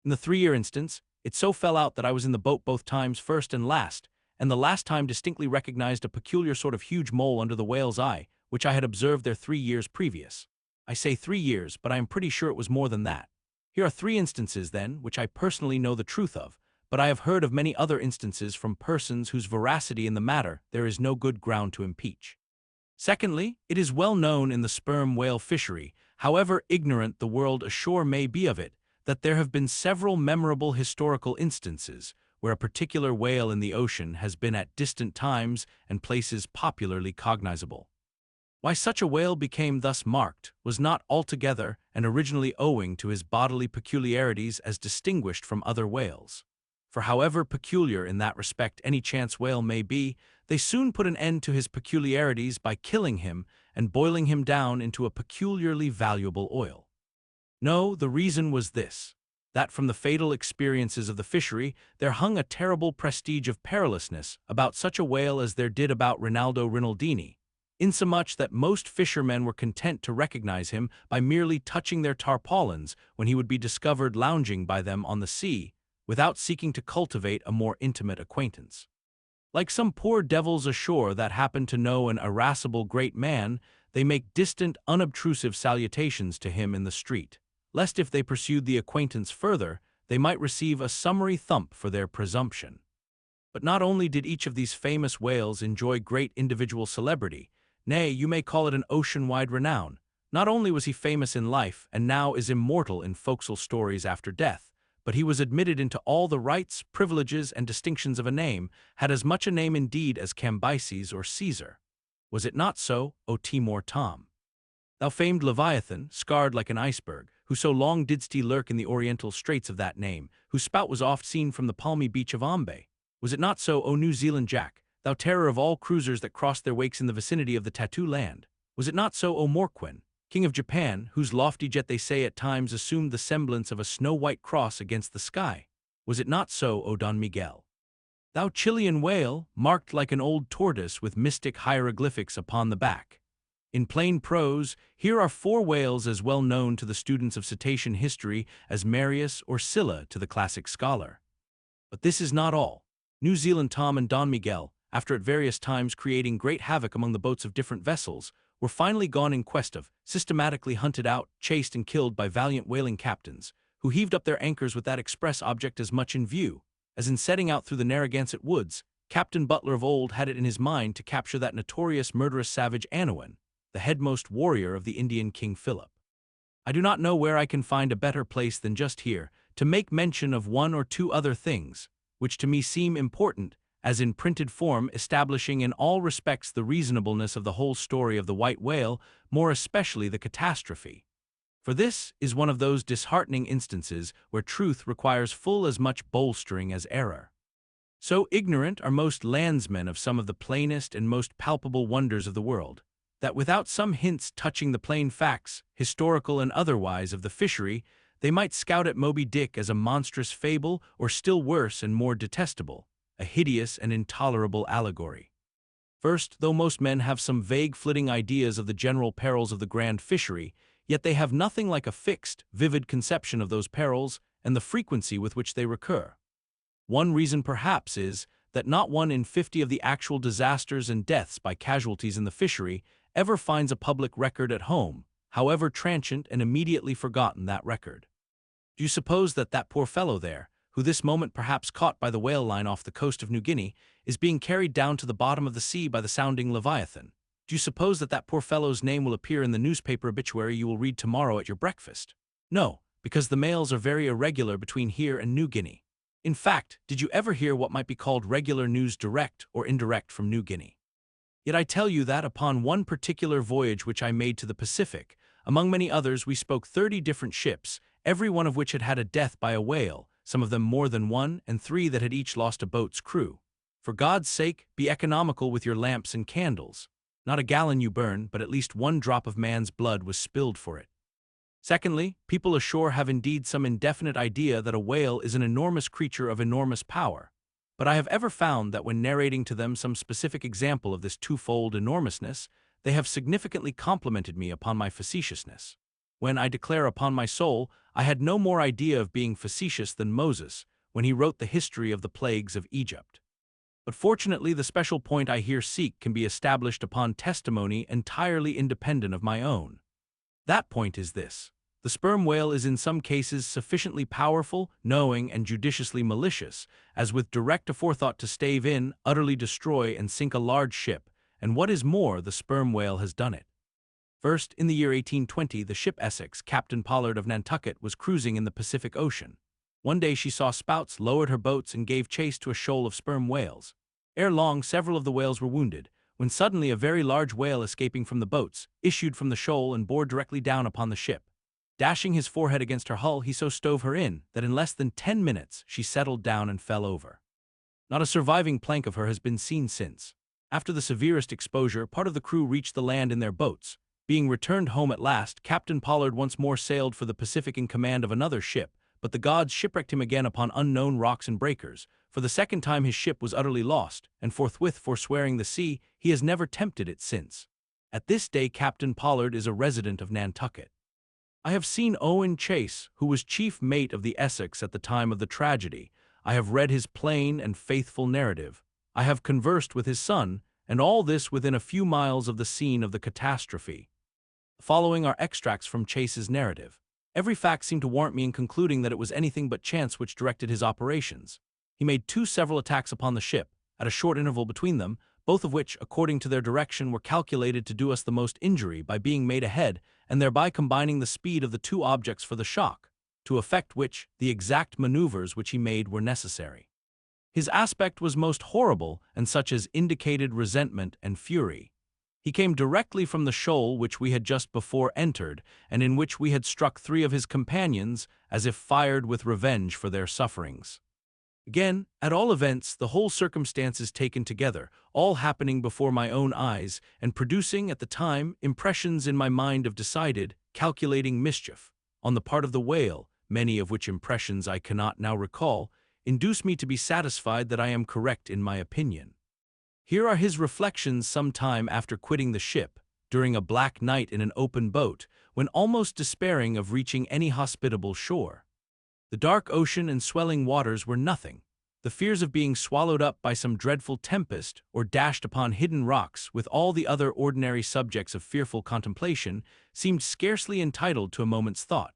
In the 3-year instance, it so fell out that I was in the boat both times, first and last, and the last time distinctly recognized a peculiar sort of huge mole under the whale's eye, which I had observed there 3 years previous. I say 3 years, but I am pretty sure it was more than that. Here are 3 instances, then, which I personally know the truth of, but I have heard of many other instances from persons whose veracity in the matter there is no good ground to impeach. Secondly, it is well known in the sperm whale fishery, however ignorant the world ashore may be of it, that there have been several memorable historical instances where a particular whale in the ocean has been at distant times and places popularly cognizable. Why such a whale became thus marked was not altogether and originally owing to his bodily peculiarities as distinguished from other whales. For however peculiar in that respect any chance whale may be, they soon put an end to his peculiarities by killing him and boiling him down into a peculiarly valuable oil. No, the reason was this, that from the fatal experiences of the fishery there hung a terrible prestige of perilousness about such a whale as there did about Rinaldo Rinaldini, insomuch that most fishermen were content to recognize him by merely touching their tarpaulins when he would be discovered lounging by them on the sea, without seeking to cultivate a more intimate acquaintance. Like some poor devils ashore that happen to know an irascible great man, they make distant, unobtrusive salutations to him in the street, lest if they pursued the acquaintance further, they might receive a summary thump for their presumption. But not only did each of these famous whales enjoy great individual celebrity, nay, you may call it an ocean-wide renown. Not only was he famous in life and now is immortal in forecastle stories after death, but he was admitted into all the rights, privileges, and distinctions of a name, had as much a name indeed as Cambyses or Caesar. Was it not so, O Timor Tom? Thou famed Leviathan, scarred like an iceberg, who so long didst he lurk in the oriental straits of that name, whose spout was oft seen from the palmy beach of Ambe. Was it not so, O New Zealand Jack, thou terror of all cruisers that crossed their wakes in the vicinity of the Tattoo Land? Was it not so, O Morquin, King of Japan, whose lofty jet they say at times assumed the semblance of a snow-white cross against the sky? Was it not so, O Don Miguel? Thou Chilean whale, marked like an old tortoise with mystic hieroglyphics upon the back. In plain prose, here are 4 whales as well known to the students of cetacean history as Marius or Scylla to the classic scholar. But this is not all. New Zealand Tom and Don Miguel, after at various times creating great havoc among the boats of different vessels, were finally gone in quest of, systematically hunted out, chased and killed by valiant whaling captains, who heaved up their anchors with that express object as much in view, as in setting out through the Narragansett woods, Captain Butler of old had it in his mind to capture that notorious murderous savage Anawan, the headmost warrior of the Indian King Philip. I do not know where I can find a better place than just here to make mention of 1 or 2 other things, which to me seem important, as in printed form establishing in all respects the reasonableness of the whole story of the white whale, more especially the catastrophe. For this is one of those disheartening instances where truth requires full as much bolstering as error. So ignorant are most landsmen of some of the plainest and most palpable wonders of the world, that without some hints touching the plain facts, historical and otherwise, of the fishery, they might scout at Moby Dick as a monstrous fable, or still worse and more detestable, a hideous and intolerable allegory. First, though most men have some vague flitting ideas of the general perils of the grand fishery, yet they have nothing like a fixed, vivid conception of those perils and the frequency with which they recur. One reason perhaps is that not 1 in 50 of the actual disasters and deaths by casualties in the fishery ever finds a public record at home, however transient and immediately forgotten that record. Do you suppose that that poor fellow there, who this moment perhaps caught by the whale line off the coast of New Guinea, is being carried down to the bottom of the sea by the sounding Leviathan. Do you suppose that that poor fellow's name will appear in the newspaper obituary you will read tomorrow at your breakfast? No, because the mails are very irregular between here and New Guinea. In fact, did you ever hear what might be called regular news direct or indirect from New Guinea? Yet I tell you that upon one particular voyage which I made to the Pacific, among many others we spoke 30 different ships, every one of which had had a death by a whale, some of them more than one, and 3 that had each lost a boat's crew. For God's sake, be economical with your lamps and candles. Not a gallon you burn, but at least 1 drop of man's blood was spilled for it. Secondly, people ashore have indeed some indefinite idea that a whale is an enormous creature of enormous power. But I have ever found that when narrating to them some specific example of this twofold enormousness, they have significantly complimented me upon my facetiousness. When, I declare upon my soul, I had no more idea of being facetious than Moses, when he wrote the history of the plagues of Egypt. But fortunately the special point I here seek can be established upon testimony entirely independent of my own. That point is this: the sperm whale is in some cases sufficiently powerful, knowing, and judiciously malicious, as with direct aforethought to stave in, utterly destroy, and sink a large ship, and what is more, the sperm whale has done it. First, in the year 1820, the ship Essex, Captain Pollard of Nantucket, was cruising in the Pacific Ocean. One day she saw spouts, lowered her boats, and gave chase to a shoal of sperm whales. Ere long, several of the whales were wounded, when suddenly a very large whale escaping from the boats, issued from the shoal and bore directly down upon the ship. Dashing his forehead against her hull, he so stove her in that in less than 10 minutes she settled down and fell over. Not a surviving plank of her has been seen since. After the severest exposure, part of the crew reached the land in their boats. Being returned home at last, Captain Pollard once more sailed for the Pacific in command of another ship, but the gods shipwrecked him again upon unknown rocks and breakers. For the second time his ship was utterly lost, and forthwith forswearing the sea, he has never tempted it since. At this day Captain Pollard is a resident of Nantucket. I have seen Owen Chase, who was chief mate of the Essex at the time of the tragedy. I have read his plain and faithful narrative. I have conversed with his son, and all this within a few miles of the scene of the catastrophe. The following are extracts from Chase's narrative. Every fact seemed to warrant me in concluding that it was anything but chance which directed his operations. He made 2 several attacks upon the ship, at a short interval between them, both of which, according to their direction, were calculated to do us the most injury by being made ahead, and thereby combining the speed of the 2 objects for the shock, to effect which, the exact maneuvers which he made were necessary. His aspect was most horrible, and such as indicated resentment and fury. He came directly from the shoal which we had just before entered, and in which we had struck 3 of his companions, as if fired with revenge for their sufferings. Again, at all events, the whole circumstances taken together, all happening before my own eyes, and producing, at the time, impressions in my mind of decided, calculating mischief, on the part of the whale, many of which impressions I cannot now recall, induce me to be satisfied that I am correct in my opinion. Here are his reflections some time after quitting the ship, during a black night in an open boat, when almost despairing of reaching any hospitable shore. The dark ocean and swelling waters were nothing. The fears of being swallowed up by some dreadful tempest, or dashed upon hidden rocks, with all the other ordinary subjects of fearful contemplation, seemed scarcely entitled to a moment's thought.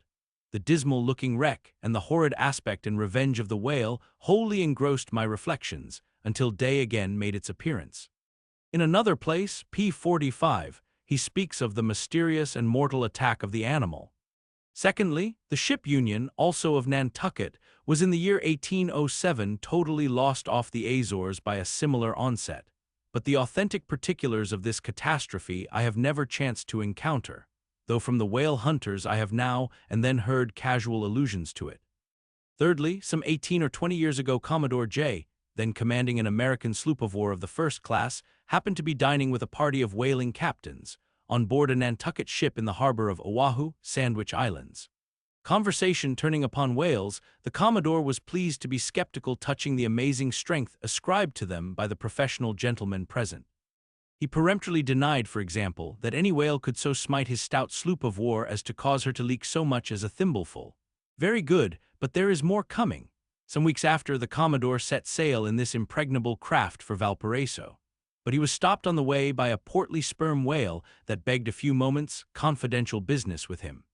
The dismal-looking wreck, and the horrid aspect and revenge of the whale, wholly engrossed my reflections, until day again made its appearance. In another place, p. 45, he speaks of the mysterious and mortal attack of the animal. Secondly, the ship Union, also of Nantucket, was in the year 1807 totally lost off the Azores by a similar onset, but the authentic particulars of this catastrophe I have never chanced to encounter, though from the whale hunters I have now and then heard casual allusions to it. Thirdly, some 18 or 20 years ago Commodore J., then commanding an American sloop of war of the first class, happened to be dining with a party of whaling captains, on board a Nantucket ship in the harbor of Oahu, Sandwich Islands. Conversation turning upon whales, the Commodore was pleased to be skeptical touching the amazing strength ascribed to them by the professional gentlemen present. He peremptorily denied, for example, that any whale could so smite his stout sloop of war as to cause her to leak so much as a thimbleful. Very good, but there is more coming. Some weeks after, the Commodore set sail in this impregnable craft for Valparaiso. But he was stopped on the way by a portly sperm whale that begged a few moments' confidential business with him.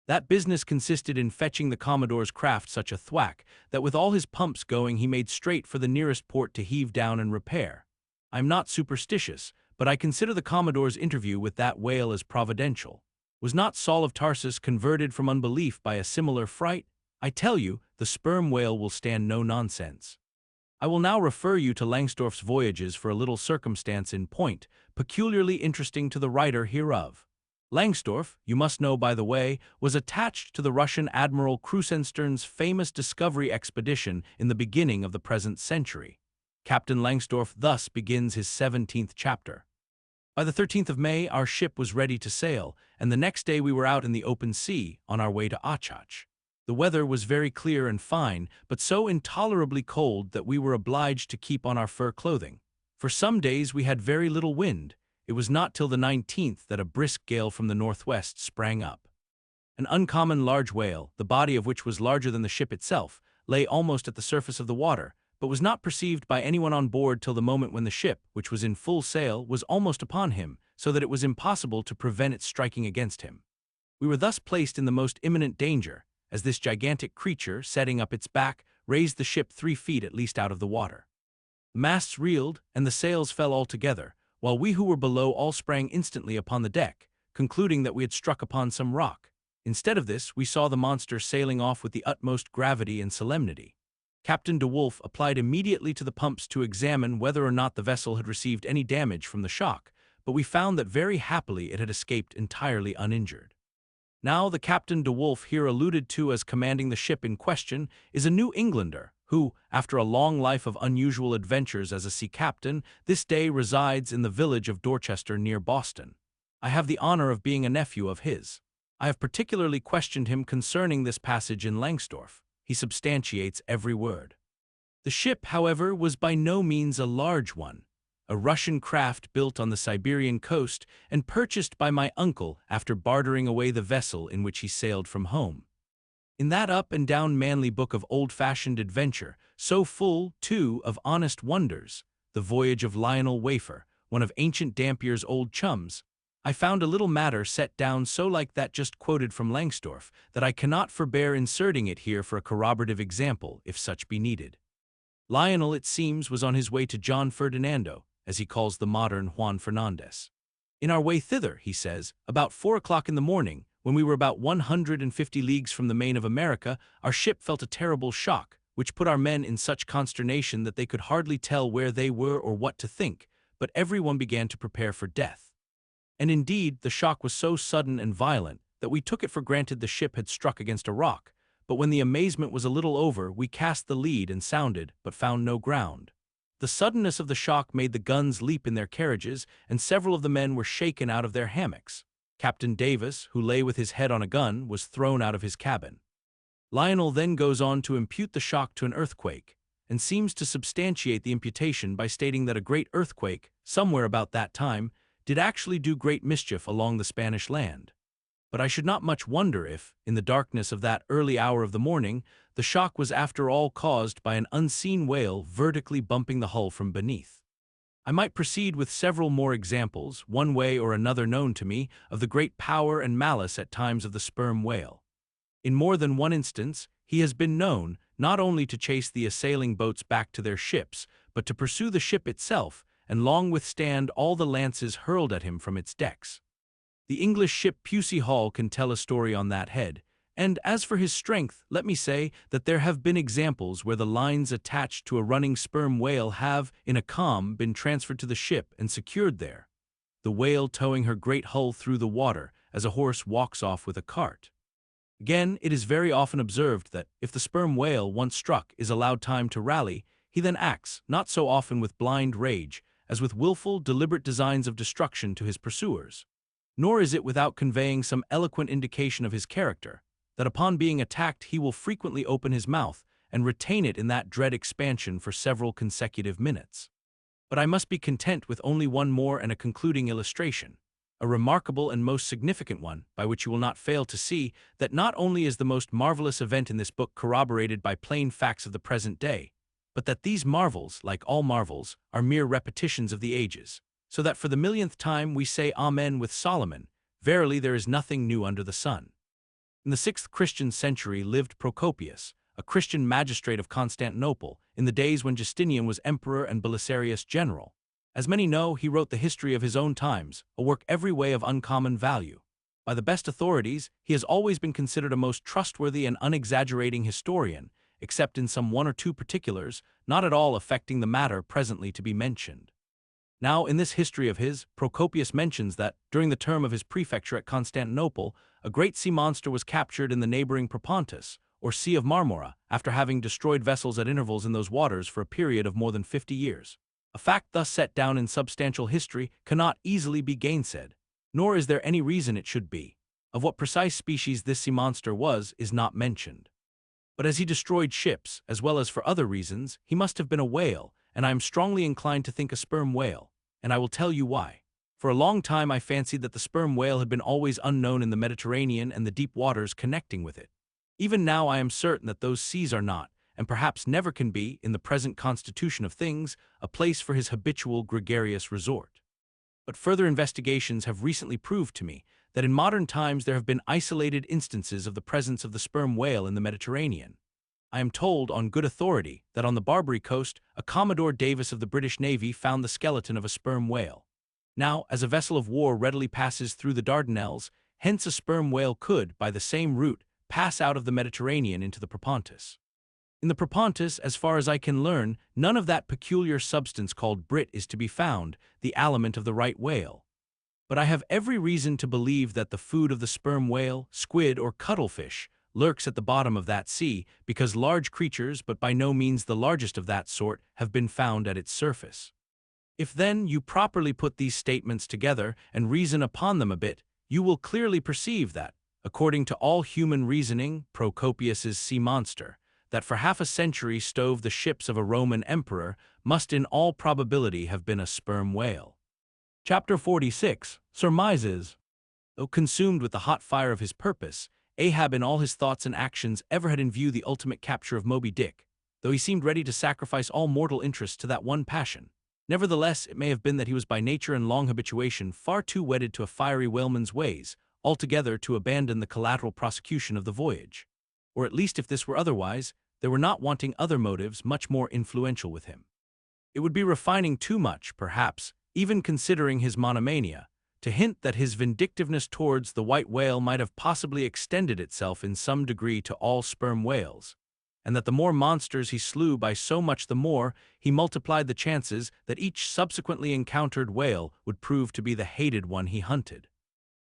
That business consisted in fetching the Commodore's craft such a thwack that with all his pumps going he made straight for the nearest port to heave down and repair. I'm not superstitious, but I consider the Commodore's interview with that whale as providential. Was not Saul of Tarsus converted from unbelief by a similar fright? I tell you, the sperm whale will stand no nonsense. I will now refer you to Langsdorff's Voyages for a little circumstance in point, peculiarly interesting to the writer hereof. Langsdorff, you must know by the way, was attached to the Russian Admiral Krusenstern's famous discovery expedition in the beginning of the present century. Captain Langsdorff thus begins his 17th chapter. By the 13th of May, our ship was ready to sail, and the next day we were out in the open sea, on our way to Achach. The weather was very clear and fine, but so intolerably cold that we were obliged to keep on our fur clothing. For some days we had very little wind. It was not till the 19th that a brisk gale from the northwest sprang up. An uncommon large whale, the body of which was larger than the ship itself, lay almost at the surface of the water, but was not perceived by anyone on board till the moment when the ship, which was in full sail, was almost upon him, so that it was impossible to prevent its striking against him. We were thus placed in the most imminent danger, as this gigantic creature, setting up its back, raised the ship 3 feet at least out of the water. The masts reeled, and the sails fell altogether, while we who were below all sprang instantly upon the deck, concluding that we had struck upon some rock. Instead of this, we saw the monster sailing off with the utmost gravity and solemnity. Captain de Wolfe applied immediately to the pumps to examine whether or not the vessel had received any damage from the shock, but we found that very happily it had escaped entirely uninjured. Now, the Captain de Wolfe here alluded to as commanding the ship in question is a New Englander, who, after a long life of unusual adventures as a sea captain, this day resides in the village of Dorchester near Boston. I have the honor of being a nephew of his. I have particularly questioned him concerning this passage in Langsdorff. He substantiates every word. The ship, however, was by no means a large one, a Russian craft built on the Siberian coast and purchased by my uncle after bartering away the vessel in which he sailed from home. In that up-and-down manly book of old-fashioned adventure, so full, too, of honest wonders, the voyage of Lionel Wafer, one of Ancient Dampier's old chums, I found a little matter set down so like that just quoted from Langsdorff that I cannot forbear inserting it here for a corroborative example, if such be needed. Lionel, it seems, was on his way to John Ferdinando, as he calls the modern Juan Fernandez. In our way thither, he says, about 4 o'clock in the morning, when we were about 150 leagues from the main of America, our ship felt a terrible shock, which put our men in such consternation that they could hardly tell where they were or what to think, but everyone began to prepare for death. And indeed, the shock was so sudden and violent that we took it for granted the ship had struck against a rock, but when the amazement was a little over, we cast the lead and sounded, but found no ground. The suddenness of the shock made the guns leap in their carriages, and several of the men were shaken out of their hammocks. Captain Davis, who lay with his head on a gun, was thrown out of his cabin. Lionel then goes on to impute the shock to an earthquake, and seems to substantiate the imputation by stating that a great earthquake, somewhere about that time, did actually do great mischief along the Spanish land. But I should not much wonder if, in the darkness of that early hour of the morning, the shock was after all caused by an unseen whale vertically bumping the hull from beneath. I might proceed with several more examples, one way or another known to me, of the great power and malice at times of the sperm whale. In more than one instance, he has been known not only to chase the assailing boats back to their ships, but to pursue the ship itself, and long withstand all the lances hurled at him from its decks. The English ship Pusey Hall can tell a story on that head, and as for his strength, let me say that there have been examples where the lines attached to a running sperm whale have, in a calm, been transferred to the ship and secured there, the whale towing her great hull through the water as a horse walks off with a cart. Again, it is very often observed that, if the sperm whale, once struck, is allowed time to rally, he then acts, not so often with blind rage, as with willful, deliberate designs of destruction to his pursuers. Nor is it without conveying some eloquent indication of his character, that upon being attacked he will frequently open his mouth and retain it in that dread expansion for several consecutive minutes. But I must be content with only one more and a concluding illustration, a remarkable and most significant one, by which you will not fail to see that not only is the most marvelous event in this book corroborated by plain facts of the present day, but that these marvels, like all marvels, are mere repetitions of the ages, so that for the millionth time we say Amen with Solomon, verily there is nothing new under the sun. In the 6th Christian century lived Procopius, a Christian magistrate of Constantinople, in the days when Justinian was emperor and Belisarius general. As many know, he wrote the history of his own times, a work every way of uncommon value. By the best authorities, he has always been considered a most trustworthy and unexaggerating historian, except in some 1 or 2 particulars, not at all affecting the matter presently to be mentioned. Now, in this history of his, Procopius mentions that, during the term of his prefecture at Constantinople, a great sea monster was captured in the neighboring Propontis, or Sea of Marmora, after having destroyed vessels at intervals in those waters for a period of more than 50 years. A fact thus set down in substantial history cannot easily be gainsaid, nor is there any reason it should be. Of what precise species this sea monster was is not mentioned. But as he destroyed ships, as well as for other reasons, he must have been a whale, and I am strongly inclined to think a sperm whale, and I will tell you why. For a long time I fancied that the sperm whale had been always unknown in the Mediterranean and the deep waters connecting with it. Even now I am certain that those seas are not, and perhaps never can be, in the present constitution of things, a place for his habitual gregarious resort. But further investigations have recently proved to me that in modern times there have been isolated instances of the presence of the sperm whale in the Mediterranean. I am told, on good authority, that on the Barbary coast, a Commodore Davis of the British Navy found the skeleton of a sperm whale. Now, as a vessel of war readily passes through the Dardanelles, hence a sperm whale could, by the same route, pass out of the Mediterranean into the Propontis. In the Propontis, as far as I can learn, none of that peculiar substance called brit is to be found, the aliment of the right whale. But I have every reason to believe that the food of the sperm whale, squid, or cuttlefish lurks at the bottom of that sea, because large creatures, but by no means the largest of that sort, have been found at its surface. If then you properly put these statements together and reason upon them a bit, you will clearly perceive that, according to all human reasoning, Procopius's sea monster, that for half a century stove the ships of a Roman emperor, must in all probability have been a sperm whale. Chapter 46. Surmises. Though consumed with the hot fire of his purpose, Ahab in all his thoughts and actions ever had in view the ultimate capture of Moby Dick, though he seemed ready to sacrifice all mortal interests to that one passion. Nevertheless, it may have been that he was by nature and long habituation far too wedded to a fiery whaleman's ways, altogether to abandon the collateral prosecution of the voyage. Or at least if this were otherwise, there were not wanting other motives much more influential with him. It would be refining too much, perhaps, even considering his monomania, to hint that his vindictiveness towards the white whale might have possibly extended itself in some degree to all sperm whales, and that the more monsters he slew by so much the more he multiplied the chances that each subsequently encountered whale would prove to be the hated one he hunted.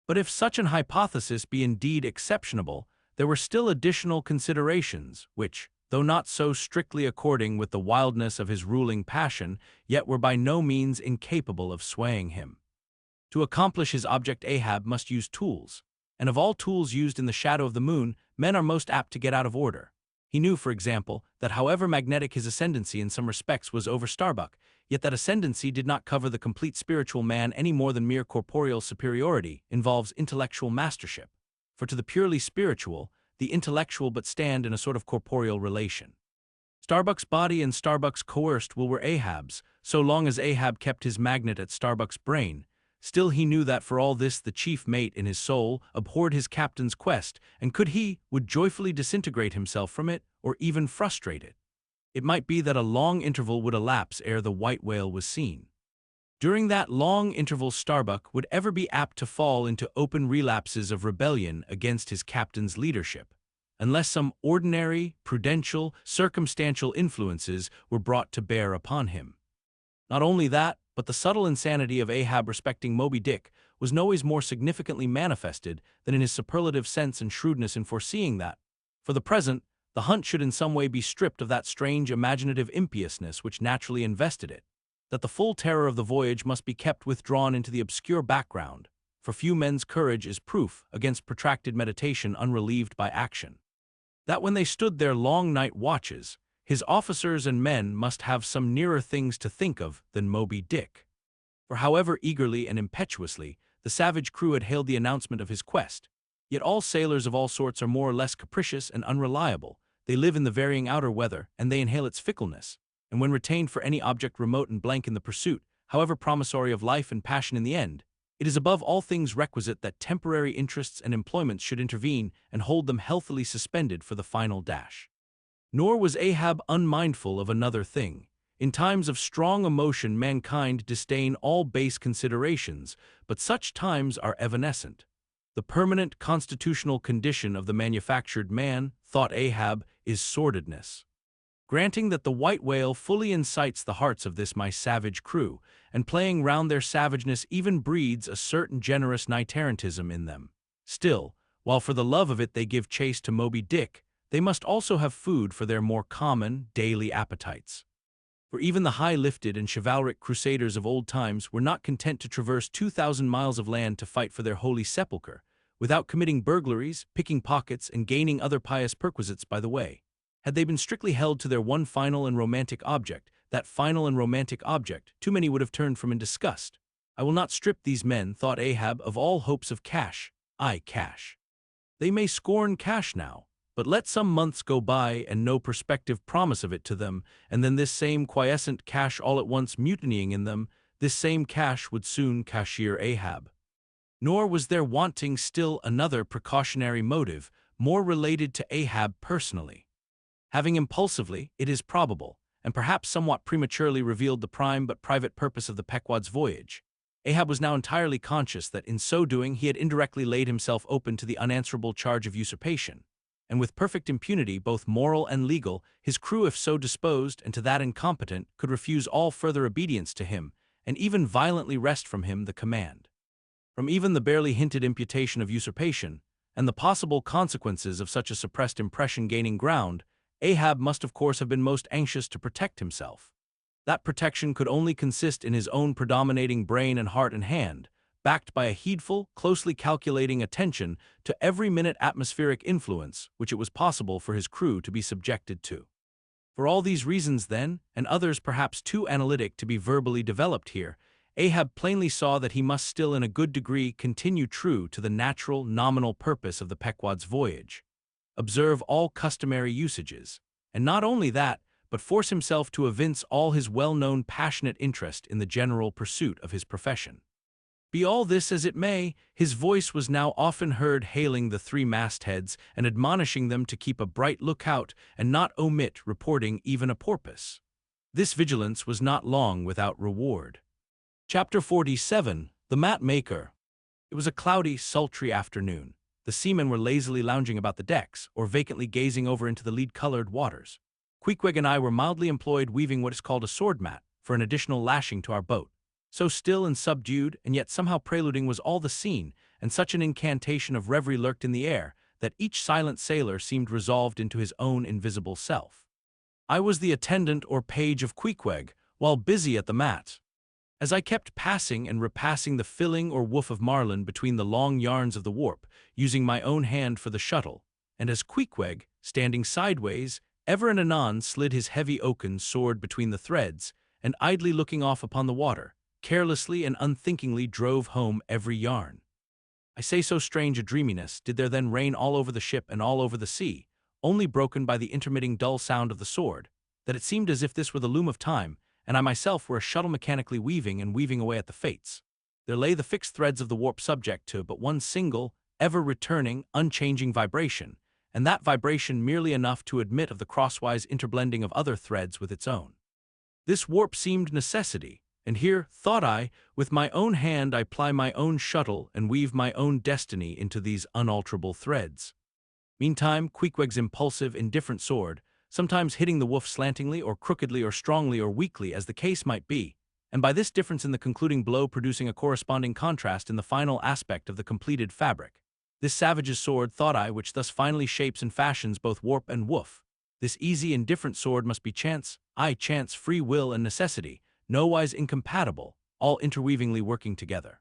But if such an hypothesis be indeed exceptionable, there were still additional considerations which, though not so strictly according with the wildness of his ruling passion, yet were by no means incapable of swaying him. To accomplish his object Ahab must use tools, and of all tools used in the shadow of the moon, men are most apt to get out of order. He knew, for example, that however magnetic his ascendancy in some respects was over Starbuck, yet that ascendancy did not cover the complete spiritual man any more than mere corporeal superiority involves intellectual mastership. For to the purely spiritual, the intellectual but stand in a sort of corporeal relation. Starbuck's body and Starbuck's coerced will were Ahab's, so long as Ahab kept his magnet at Starbuck's brain. Still he knew that for all this the chief mate in his soul abhorred his captain's quest, and would joyfully disintegrate himself from it, or even frustrate it. It might be that a long interval would elapse ere the white whale was seen. During that long interval Starbuck would ever be apt to fall into open relapses of rebellion against his captain's leadership, unless some ordinary, prudential, circumstantial influences were brought to bear upon him. Not only that, but the subtle insanity of Ahab respecting Moby Dick was noways more significantly manifested than in his superlative sense and shrewdness in foreseeing that, for the present, the hunt should in some way be stripped of that strange imaginative impiousness which naturally invested it, that the full terror of the voyage must be kept withdrawn into the obscure background, for few men's courage is proof against protracted meditation unrelieved by action. That when they stood their long night watches, his officers and men must have some nearer things to think of than Moby Dick. For however eagerly and impetuously the savage crew had hailed the announcement of his quest, yet all sailors of all sorts are more or less capricious and unreliable. They live in the varying outer weather, and they inhale its fickleness, and when retained for any object remote and blank in the pursuit, however promissory of life and passion in the end, It is above all things requisite that temporary interests and employments should intervene and hold them healthily suspended for the final dash. Nor was Ahab unmindful of another thing. In times of strong emotion mankind disdain all base considerations, but such times are evanescent. The permanent constitutional condition of the manufactured man, thought Ahab, is sordidness. Granting that the white whale fully incites the hearts of this my savage crew, and playing round their savageness even breeds a certain generous knight-errantism in them. Still, while for the love of it they give chase to Moby Dick, they must also have food for their more common, daily appetites. For even the high-lifted and chivalric crusaders of old times were not content to traverse 2,000 miles of land to fight for their holy sepulchre, without committing burglaries, picking pockets, and gaining other pious perquisites by the way. Had they been strictly held to their one final and romantic object, that final and romantic object, too many would have turned from in disgust. I will not strip these men, thought Ahab, of all hopes of cash. Cash. They may scorn cash now, but let some months go by and no prospective promise of it to them, and then this same quiescent cash all at once mutinying in them, this same cash would soon cashier Ahab. Nor was there wanting still another precautionary motive, more related to Ahab personally. Having impulsively, it is probable, and perhaps somewhat prematurely revealed the prime but private purpose of the Pequod's voyage, Ahab was now entirely conscious that in so doing he had indirectly laid himself open to the unanswerable charge of usurpation, and with perfect impunity, both moral and legal, his crew, if so disposed and to that incompetent, could refuse all further obedience to him, and even violently wrest from him the command. From even the barely hinted imputation of usurpation, and the possible consequences of such a suppressed impression gaining ground, Ahab must of course have been most anxious to protect himself. That protection could only consist in his own predominating brain and heart and hand, backed by a heedful, closely calculating attention to every minute atmospheric influence which it was possible for his crew to be subjected to. For all these reasons then, and others perhaps too analytic to be verbally developed here, Ahab plainly saw that he must still in a good degree continue true to the natural, nominal purpose of the Pequod's voyage. Observe all customary usages, and not only that, but force himself to evince all his well-known passionate interest in the general pursuit of his profession. Be all this as it may, his voice was now often heard hailing the three mastheads and admonishing them to keep a bright lookout and not omit reporting even a porpoise. This vigilance was not long without reward. Chapter 47. The Mat Maker. It was a cloudy, sultry afternoon. The seamen were lazily lounging about the decks, or vacantly gazing over into the lead-colored waters. Queequeg and I were mildly employed weaving what is called a sword mat, for an additional lashing to our boat. So still and subdued, and yet somehow preluding was all the scene, and such an incantation of reverie lurked in the air, that each silent sailor seemed resolved into his own invisible self. I was the attendant or page of Queequeg, while busy at the mat. As I kept passing and repassing the filling or woof of marline between the long yarns of the warp, using my own hand for the shuttle, and as Queequeg, standing sideways, ever and anon slid his heavy oaken sword between the threads, and idly looking off upon the water, carelessly and unthinkingly drove home every yarn. I say so strange a dreaminess did there then reign all over the ship and all over the sea, only broken by the intermitting dull sound of the sword, that it seemed as if this were the loom of time, and I myself were a shuttle mechanically weaving and weaving away at the fates. There lay the fixed threads of the warp subject to but one single, ever-returning, unchanging vibration, and that vibration merely enough to admit of the crosswise interblending of other threads with its own. This warp seemed necessity, and here, thought I, with my own hand I ply my own shuttle and weave my own destiny into these unalterable threads. Meantime, Queequeg's impulsive, indifferent sword, sometimes hitting the woof slantingly or crookedly or strongly or weakly as the case might be, and by this difference in the concluding blow producing a corresponding contrast in the final aspect of the completed fabric. This savage's sword, thought I, which thus finally shapes and fashions both warp and woof. This easy and different sword must be chance, chance, free will, and necessity, nowise incompatible, all interweavingly working together.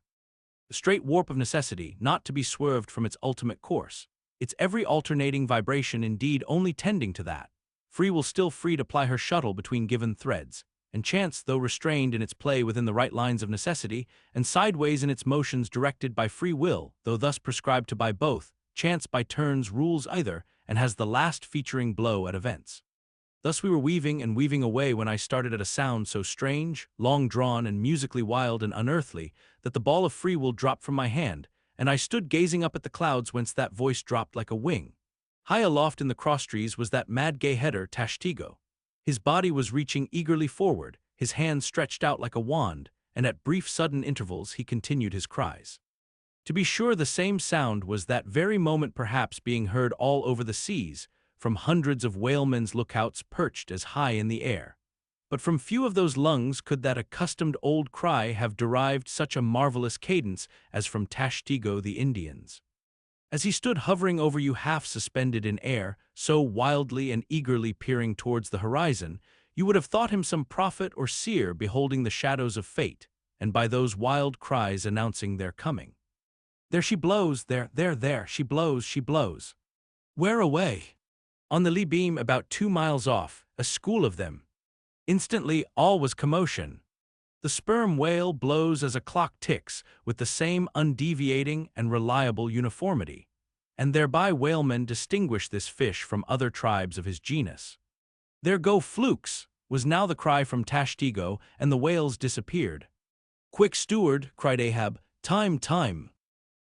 The straight warp of necessity, not to be swerved from its ultimate course, its every alternating vibration indeed only tending to that. Free will still free to ply her shuttle between given threads, and chance, though restrained in its play within the right lines of necessity, and sideways in its motions directed by free will, though thus prescribed to by both, chance by turns rules either, and has the last featuring blow at events. Thus we were weaving and weaving away when I started at a sound so strange, long-drawn, and musically wild and unearthly that the ball of free will dropped from my hand, and I stood gazing up at the clouds whence that voice dropped like a wing. High aloft in the crosstrees was that mad gay header Tashtego. His body was reaching eagerly forward, his hands stretched out like a wand, and at brief sudden intervals he continued his cries. To be sure, the same sound was that very moment perhaps being heard all over the seas, from hundreds of whalemen's lookouts perched as high in the air. But from few of those lungs could that accustomed old cry have derived such a marvelous cadence as from Tashtego the Indian's. As he stood hovering over you half suspended in air, so wildly and eagerly peering towards the horizon, you would have thought him some prophet or seer beholding the shadows of fate, and by those wild cries announcing their coming. There she blows, there, she blows. Where away? On the lee beam about 2 miles off, a school of them. Instantly all was commotion. The sperm whale blows as a clock ticks, with the same undeviating and reliable uniformity, and thereby whalemen distinguish this fish from other tribes of his genus. There go flukes, was now the cry from Tashtego, and the whales disappeared. Quick, steward, cried Ahab, time.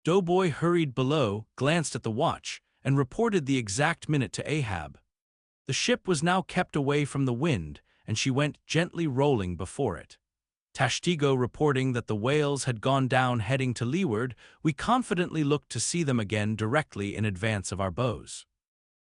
Doughboy hurried below, glanced at the watch, and reported the exact minute to Ahab. The ship was now kept away from the wind, and she went gently rolling before it. Tashtego reporting that the whales had gone down heading to leeward, we confidently looked to see them again directly in advance of our bows.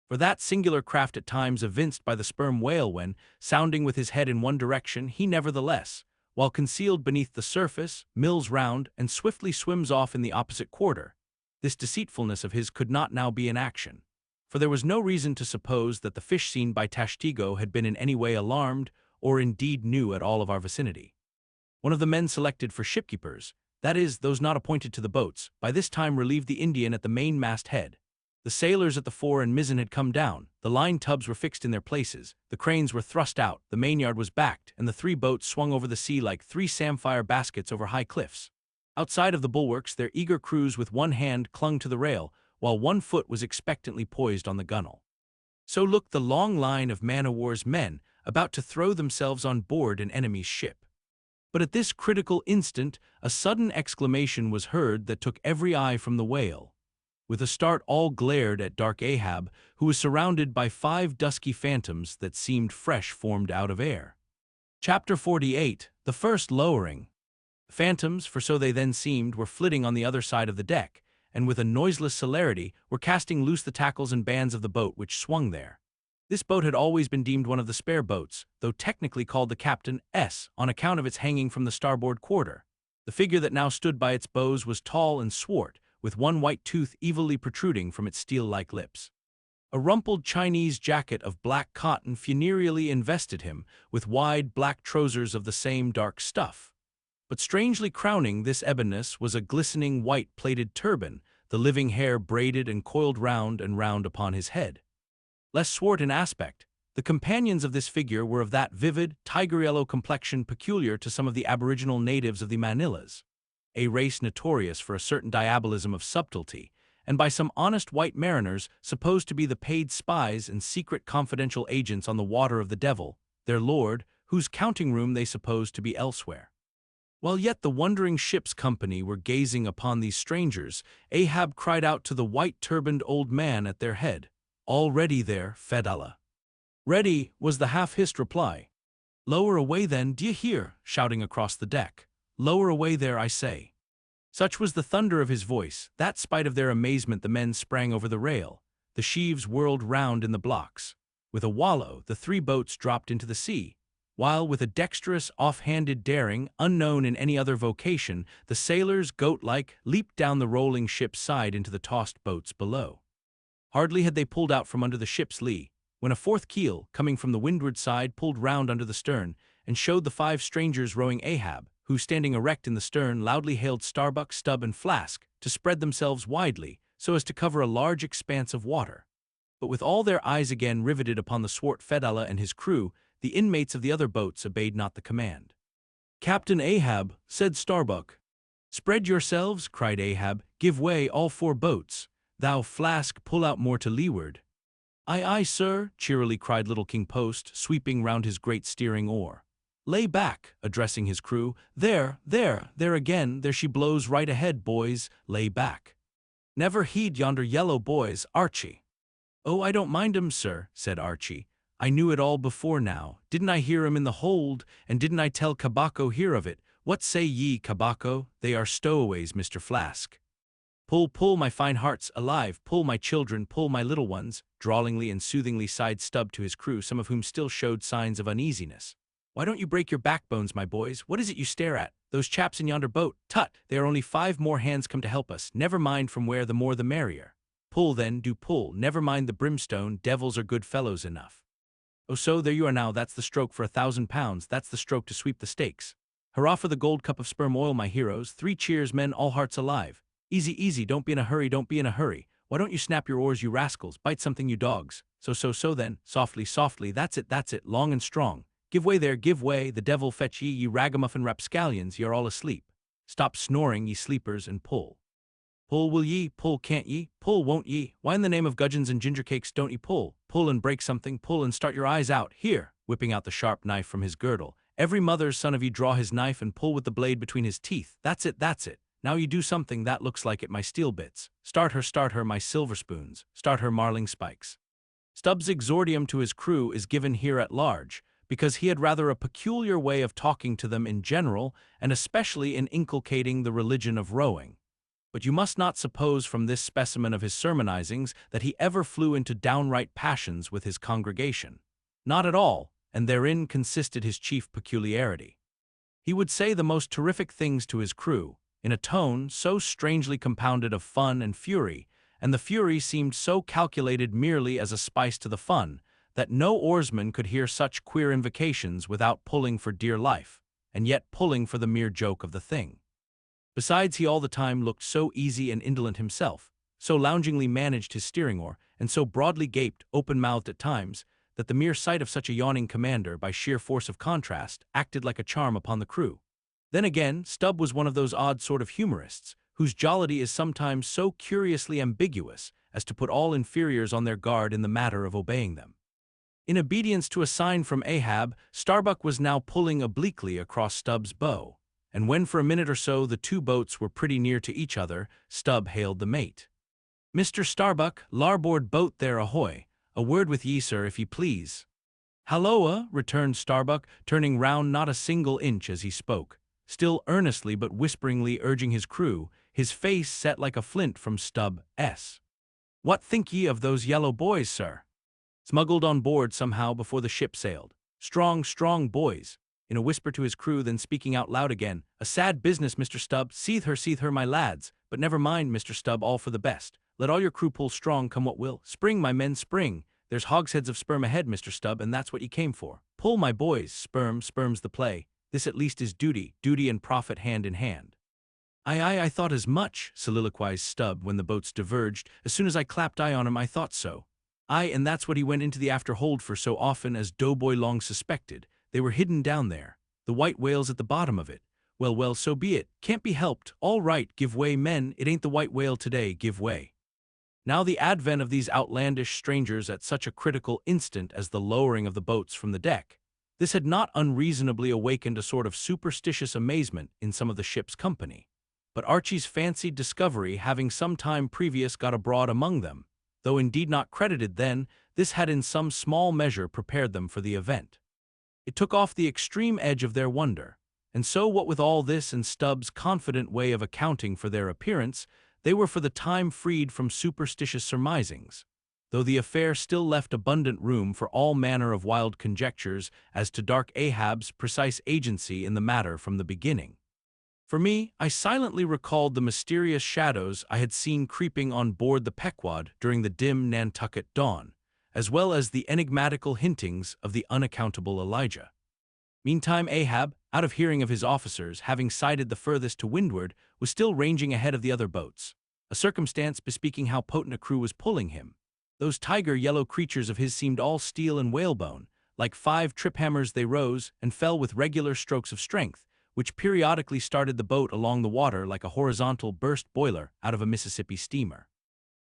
For that singular craft at times evinced by the sperm whale when, sounding with his head in one direction, he nevertheless, while concealed beneath the surface, mills round and swiftly swims off in the opposite quarter. This deceitfulness of his could not now be in action, for there was no reason to suppose that the fish seen by Tashtego had been in any way alarmed or indeed knew at all of our vicinity. One of the men selected for shipkeepers, that is, those not appointed to the boats, by this time relieved the Indian at the main mast-head. The sailors at the fore and mizzen had come down, the line tubs were fixed in their places, the cranes were thrust out, the mainyard was backed, and the 3 boats swung over the sea like 3 samphire baskets over high cliffs. Outside of the bulwarks, their eager crews with one hand clung to the rail, while one foot was expectantly poised on the gunwale. So looked the long line of man-o'-war's men, about to throw themselves on board an enemy's ship. But at this critical instant, a sudden exclamation was heard that took every eye from the whale. With a start all glared at dark Ahab, who was surrounded by 5 dusky phantoms that seemed fresh formed out of air. Chapter 48, The First Lowering. The phantoms, for so they then seemed, were flitting on the other side of the deck, and with a noiseless celerity were casting loose the tackles and bands of the boat which swung there. This boat had always been deemed one of the spare boats, though technically called the Captain S on account of its hanging from the starboard quarter. The figure that now stood by its bows was tall and swart, with one white tooth evilly protruding from its steel-like lips. A rumpled Chinese jacket of black cotton funereally invested him, with wide black trousers of the same dark stuff. But strangely crowning this ebonness was a glistening white plaited turban, the living hair braided and coiled round and round upon his head. Less swart in aspect, the companions of this figure were of that vivid, tiger-yellow complexion peculiar to some of the aboriginal natives of the Manilas, a race notorious for a certain diabolism of subtlety, and by some honest white mariners supposed to be the paid spies and secret confidential agents on the water of the devil, their lord, whose counting-room they supposed to be elsewhere. While yet the wondering ship's company were gazing upon these strangers, Ahab cried out to the white-turbaned old man at their head, "All ready there, Fedallah." "Ready," was the half-hissed reply. "Lower away then, d'ye hear?" shouting across the deck. "Lower away there, I say." Such was the thunder of his voice, that spite of their amazement the men sprang over the rail. The sheaves whirled round in the blocks. With a wallow, the 3 boats dropped into the sea, while with a dexterous, off-handed daring, unknown in any other vocation, the sailors, goat-like, leaped down the rolling ship's side into the tossed boats below. Hardly had they pulled out from under the ship's lee, when a 4th keel, coming from the windward side, pulled round under the stern, and showed the 5 strangers rowing Ahab, who, standing erect in the stern, loudly hailed Starbuck, Stubb, and Flask to spread themselves widely, so as to cover a large expanse of water. But with all their eyes again riveted upon the swart Fedallah and his crew, the inmates of the other boats obeyed not the command. "Captain Ahab," said Starbuck. "Spread yourselves," cried Ahab. "Give way, all 4 boats. Thou, Flask, pull out more to leeward." "Aye, aye, sir," cheerily cried little King Post, sweeping round his great steering oar. "Lay back," addressing his crew. There again, there she blows right ahead, boys, lay back. Never heed yonder yellow boys, Archie." "Oh, I don't mind 'em, sir," said Archie. "I knew it all before now. Didn't I hear 'em in the hold, and didn't I tell Cabaco hear of it? What say ye, Cabaco? They are stowaways, Mr. Flask." "Pull, pull, my fine hearts alive, pull, my children, pull, my little ones," drawlingly and soothingly sighed Stubb to his crew, some of whom still showed signs of uneasiness. "Why don't you break your backbones, my boys? What is it you stare at? Those chaps in yonder boat? Tut! There are only 5 more hands come to help us. Never mind from where, the more the merrier. Pull, then, do pull. Never mind the brimstone, devils are good fellows enough. Oh, so there you are now. That's the stroke for £1,000. That's the stroke to sweep the stakes. Hurrah for the gold cup of sperm oil, my heroes. 3 cheers, men, all hearts alive. Easy, easy, don't be in a hurry, don't be in a hurry. Why don't you snap your oars, you rascals? Bite something, you dogs. So then. Softly, softly. That's it. Long and strong. Give way there, give way. The devil fetch ye, ragamuffin rapscallions. Ye are all asleep. Stop snoring, ye sleepers, and pull. Pull, will ye? Pull, can't ye? Pull, won't ye? Why in the name of gudgeons and ginger cakes don't ye pull? Pull and break something, pull and start your eyes out. Here," whipping out the sharp knife from his girdle. "Every mother's son of ye draw his knife and pull with the blade between his teeth. That's it. Now you do something that looks like it, my steel bits. Start her, my silver spoons. Start her, marling spikes." Stubb's exordium to his crew is given here at large, because he had rather a peculiar way of talking to them in general, and especially in inculcating the religion of rowing. But you must not suppose from this specimen of his sermonizings that he ever flew into downright passions with his congregation. Not at all, and therein consisted his chief peculiarity. He would say the most terrific things to his crew, in a tone so strangely compounded of fun and fury, and the fury seemed so calculated merely as a spice to the fun, that no oarsman could hear such queer invocations without pulling for dear life, and yet pulling for the mere joke of the thing. Besides, he all the time looked so easy and indolent himself, so loungingly managed his steering oar, and so broadly gaped, open-mouthed at times, that the mere sight of such a yawning commander, by sheer force of contrast, acted like a charm upon the crew. Then again, Stubb was one of those odd sort of humorists, whose jollity is sometimes so curiously ambiguous as to put all inferiors on their guard in the matter of obeying them. In obedience to a sign from Ahab, Starbuck was now pulling obliquely across Stubb's bow, and when for a minute or so the 2 boats were pretty near to each other, Stubb hailed the mate. "Mr. Starbuck, larboard boat there, ahoy! A word with ye, sir, if ye please." "Halloa," returned Starbuck, turning round not a single inch as he spoke, still earnestly but whisperingly urging his crew, his face set like a flint from Stubb's. "What think ye of those yellow boys, sir? Smuggled on board somehow before the ship sailed. Strong boys," in a whisper to his crew, then speaking out loud again. "A sad business, Mr. Stubb. Seethe her, my lads. But never mind, Mr. Stubb, all for the best. Let all your crew pull strong, come what will. Spring, my men, spring. There's hogsheads of sperm ahead, Mr. Stubb, and that's what ye came for. Pull, my boys. Sperm's the play. This at least is duty and profit hand in hand." Aye, I thought as much," soliloquized Stubb when the boats diverged. "As soon as I clapped eye on him, I thought so. Aye, and that's what he went into the after hold for so often, as Doughboy long suspected. They were hidden down there. The white whale's at the bottom of it. Well, so be it. Can't be helped. All right, give way, men. It ain't the white whale today, give way." Now the advent of these outlandish strangers at such a critical instant as the lowering of the boats from the deck, this had not unreasonably awakened a sort of superstitious amazement in some of the ship's company. But Archie's fancied discovery having some time previous got abroad among them, though indeed not credited then, this had in some small measure prepared them for the event. It took off the extreme edge of their wonder, and so what with all this and Stubb's confident way of accounting for their appearance, they were for the time freed from superstitious surmisings, though the affair still left abundant room for all manner of wild conjectures as to dark Ahab's precise agency in the matter from the beginning. For me, I silently recalled the mysterious shadows I had seen creeping on board the Pequod during the dim Nantucket dawn, as well as the enigmatical hintings of the unaccountable Elijah. Meantime Ahab, out of hearing of his officers, having sighted the furthest to windward, was still ranging ahead of the other boats, a circumstance bespeaking how potent a crew was pulling him. Those tiger-yellow creatures of his seemed all steel and whalebone. Like 5 trip-hammers they rose and fell with regular strokes of strength, which periodically started the boat along the water like a horizontal burst boiler out of a Mississippi steamer.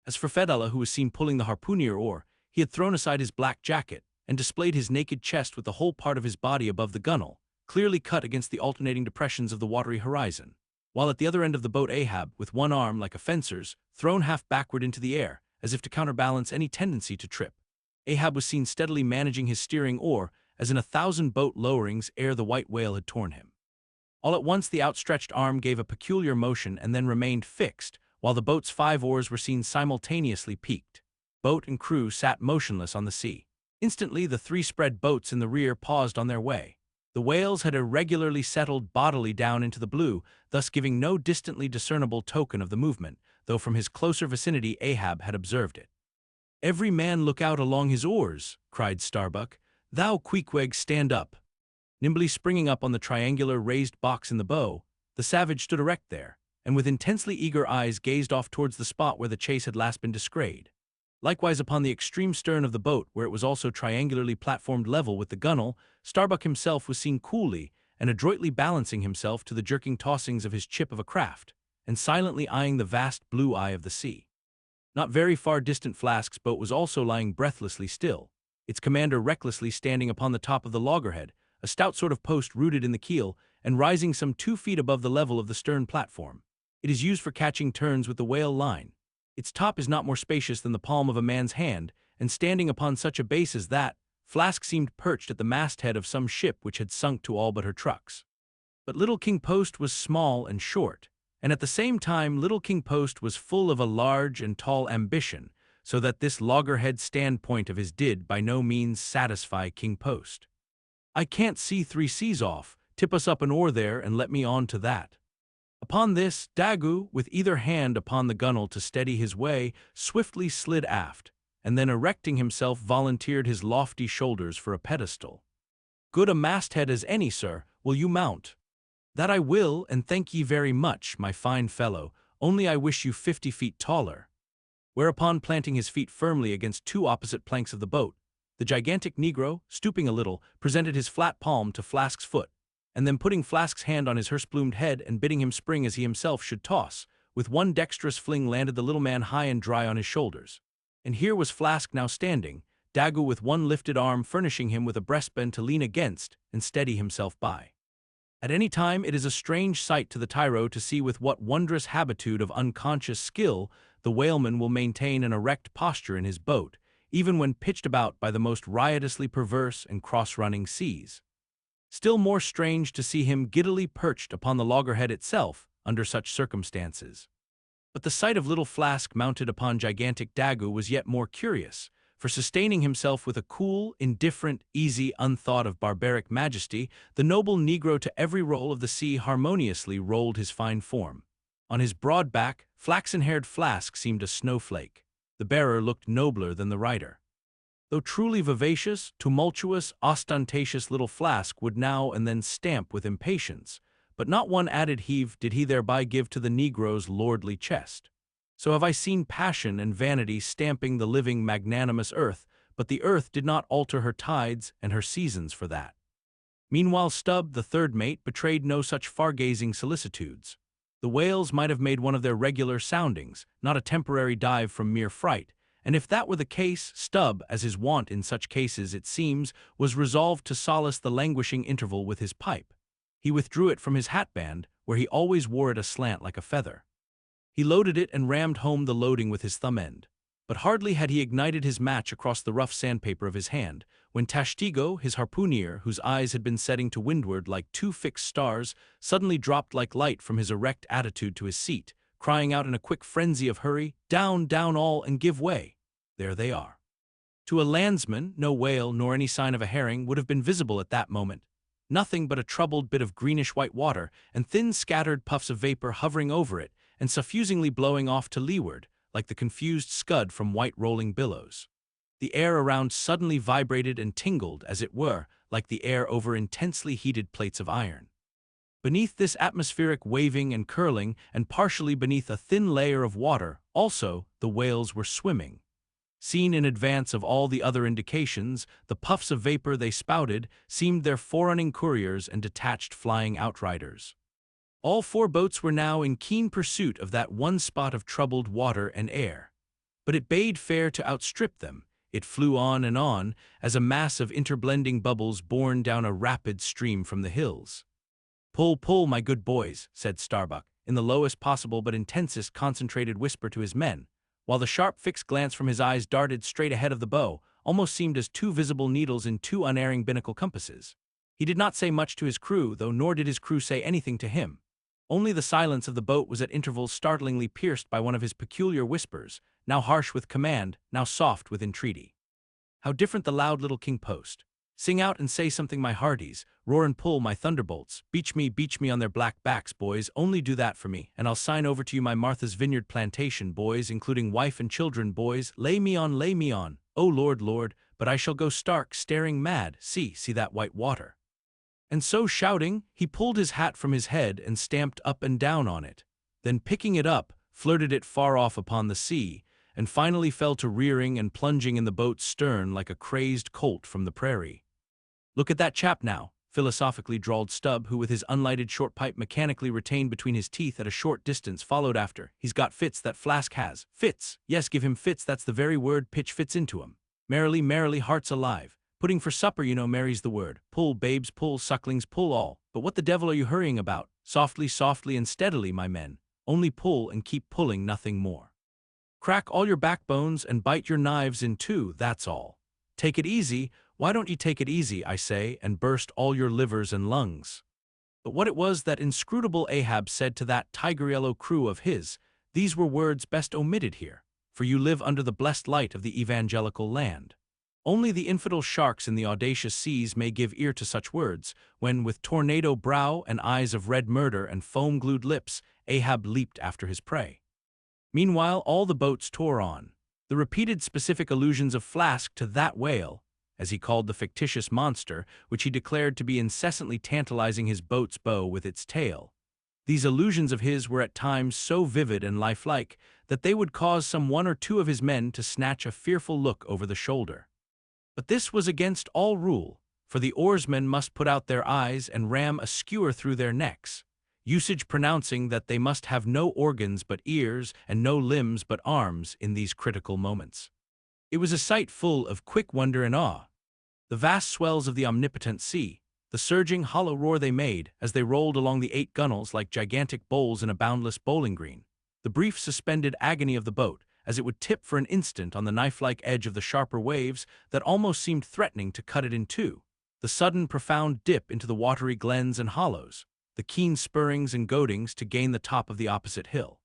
As for Fedallah, who was seen pulling the harpooner oar, He had thrown aside his black jacket and displayed his naked chest with the whole part of his body above the gunwale, clearly cut against the alternating depressions of the watery horizon, while at the other end of the boat Ahab, with one arm, like a fencer's, thrown half backward into the air, as if to counterbalance any tendency to trip. Ahab was seen steadily managing his steering oar, as in 1,000 boat lowerings ere the white whale had torn him. All at once the outstretched arm gave a peculiar motion and then remained fixed, while the boat's 5 oars were seen simultaneously peaked. Boat and crew sat motionless on the sea. Instantly the 3 spread boats in the rear paused on their way. The whales had irregularly settled bodily down into the blue, thus giving no distantly discernible token of the movement, though from his closer vicinity Ahab had observed it. "Every man look out along his oars," cried Starbuck. "Thou, Queequeg, stand up." Nimbly springing up on the triangular raised box in the bow, the savage stood erect there, and with intensely eager eyes gazed off towards the spot where the chase had last been descried. Likewise upon the extreme stern of the boat, where it was also triangularly platformed level with the gunwale, Starbuck himself was seen coolly and adroitly balancing himself to the jerking tossings of his chip of a craft, and silently eyeing the vast blue eye of the sea. Not very far distant Flask's boat was also lying breathlessly still, its commander recklessly standing upon the top of the loggerhead, a stout sort of post rooted in the keel and rising some 2 feet above the level of the stern platform. It is used for catching turns with the whale line. Its top is not more spacious than the palm of a man's hand, and standing upon such a base as that, Flask seemed perched at the masthead of some ship which had sunk to all but her trucks. But Little King Post was small and short, and at the same time Little King Post was full of a large and tall ambition, so that this loggerhead standpoint of his did by no means satisfy King Post. "I can't see 3 seas off, tip us up an oar there and let me on to that." Upon this, Daggoo, with either hand upon the gunwale to steady his way, swiftly slid aft, and then erecting himself volunteered his lofty shoulders for a pedestal. "Good a masthead as any, sir. Will you mount?" "That I will, and thank ye very much, my fine fellow, only I wish you 50 feet taller." Whereupon, planting his feet firmly against 2 opposite planks of the boat, the gigantic negro, stooping a little, presented his flat palm to Flask's foot, and then putting Flask's hand on his hearse-plumed head and bidding him spring as he himself should toss, with one dexterous fling landed the little man high and dry on his shoulders. And here was Flask now standing, Daggoo with one lifted arm furnishing him with a breastband to lean against and steady himself by. At any time it is a strange sight to the tyro to see with what wondrous habitude of unconscious skill the whaleman will maintain an erect posture in his boat, even when pitched about by the most riotously perverse and cross-running seas. Still more strange to see him giddily perched upon the loggerhead itself under such circumstances. But the sight of little Flask mounted upon gigantic Daggoo was yet more curious, for sustaining himself with a cool, indifferent, easy, unthought of barbaric majesty, the noble negro to every roll of the sea harmoniously rolled his fine form. On his broad back, flaxen-haired Flask seemed a snowflake. The bearer looked nobler than the rider. Though truly vivacious, tumultuous, ostentatious little Flask would now and then stamp with impatience, but not one added heave did he thereby give to the negro's lordly chest. So have I seen passion and vanity stamping the living magnanimous earth, but the earth did not alter her tides and her seasons for that. Meanwhile Stubb, the third mate, betrayed no such far-gazing solicitudes. The whales might have made one of their regular soundings, not a temporary dive from mere fright, and if that were the case, Stubb, as his wont in such cases it seems, was resolved to solace the languishing interval with his pipe. He withdrew it from his hatband, where he always wore it aslant like a feather. He loaded it and rammed home the loading with his thumb end. But hardly had he ignited his match across the rough sandpaper of his hand, when Tashtigo, his harpooner, whose eyes had been setting to windward like 2 fixed stars, suddenly dropped like light from his erect attitude to his seat, crying out in a quick frenzy of hurry, "Down, down all, and give way!" There they are. To a landsman, no whale nor any sign of a herring would have been visible at that moment. Nothing but a troubled bit of greenish-white water and thin scattered puffs of vapor hovering over it and suffusingly blowing off to leeward, like the confused scud from white rolling billows. The air around suddenly vibrated and tingled, as it were, like the air over intensely heated plates of iron. Beneath this atmospheric waving and curling, and partially beneath a thin layer of water, also, the whales were swimming. Seen in advance of all the other indications, the puffs of vapor they spouted seemed their forerunning couriers and detached flying outriders. All 4 boats were now in keen pursuit of that one spot of troubled water and air. But it bade fair to outstrip them, It flew on, as a mass of interblending bubbles borne down a rapid stream from the hills. "Pull, pull, my good boys," said Starbuck, in the lowest possible but intensest concentrated whisper to his men, while the sharp fixed glance from his eyes darted straight ahead of the bow, almost seemed as two visible needles in two unerring binnacle compasses. He did not say much to his crew, though nor did his crew say anything to him. Only the silence of the boat was at intervals startlingly pierced by one of his peculiar whispers, now harsh with command, now soft with entreaty. How different the loud little king post. "Sing out and say something, my hearties, roar and pull, my thunderbolts, beach me on their black backs, boys, only do that for me, and I'll sign over to you my Martha's Vineyard plantation, boys, including wife and children, boys, lay me on, oh Lord, Lord, but I shall go stark, staring mad, see that white water." And so shouting, he pulled his hat from his head and stamped up and down on it, then picking it up, flirted it far off upon the sea, and finally fell to rearing and plunging in the boat's stern like a crazed colt from the prairie. "Look at that chap now," philosophically drawled Stubb, who with his unlighted short pipe mechanically retained between his teeth at a short distance followed after. "He's got fits, that Flask has. Fits! Yes, give him fits, that's the very word, pitch fits into him. Merrily, merrily, hearts alive. Pudding for supper, you know, Mary's the word. Pull, babes, pull, sucklings, pull all. But what the devil are you hurrying about? Softly, softly, and steadily, my men. Only pull and keep pulling, nothing more. Crack all your backbones and bite your knives in two, that's all. Take it easy. Why don't you take it easy, I say, and burst all your livers and lungs?" But what it was that inscrutable Ahab said to that tiger-yellow crew of his, these were words best omitted here, for you live under the blessed light of the evangelical land. Only the infidel sharks in the audacious seas may give ear to such words, when, with tornado brow and eyes of red murder and foam-glued lips, Ahab leaped after his prey. Meanwhile, all the boats tore on. The repeated specific allusions of Flask to that whale, as he called the fictitious monster, which he declared to be incessantly tantalizing his boat's bow with its tail. These allusions of his were at times so vivid and lifelike that they would cause some one or two of his men to snatch a fearful look over the shoulder. But this was against all rule, for the oarsmen must put out their eyes and ram a skewer through their necks, usage pronouncing that they must have no organs but ears and no limbs but arms in these critical moments. It was a sight full of quick wonder and awe. The vast swells of the omnipotent sea, the surging hollow roar they made as they rolled along the 8 gunnels like gigantic bowls in a boundless bowling green, the brief suspended agony of the boat as it would tip for an instant on the knife-like edge of the sharper waves that almost seemed threatening to cut it in two, the sudden profound dip into the watery glens and hollows, the keen spurrings and goadings to gain the top of the opposite hill,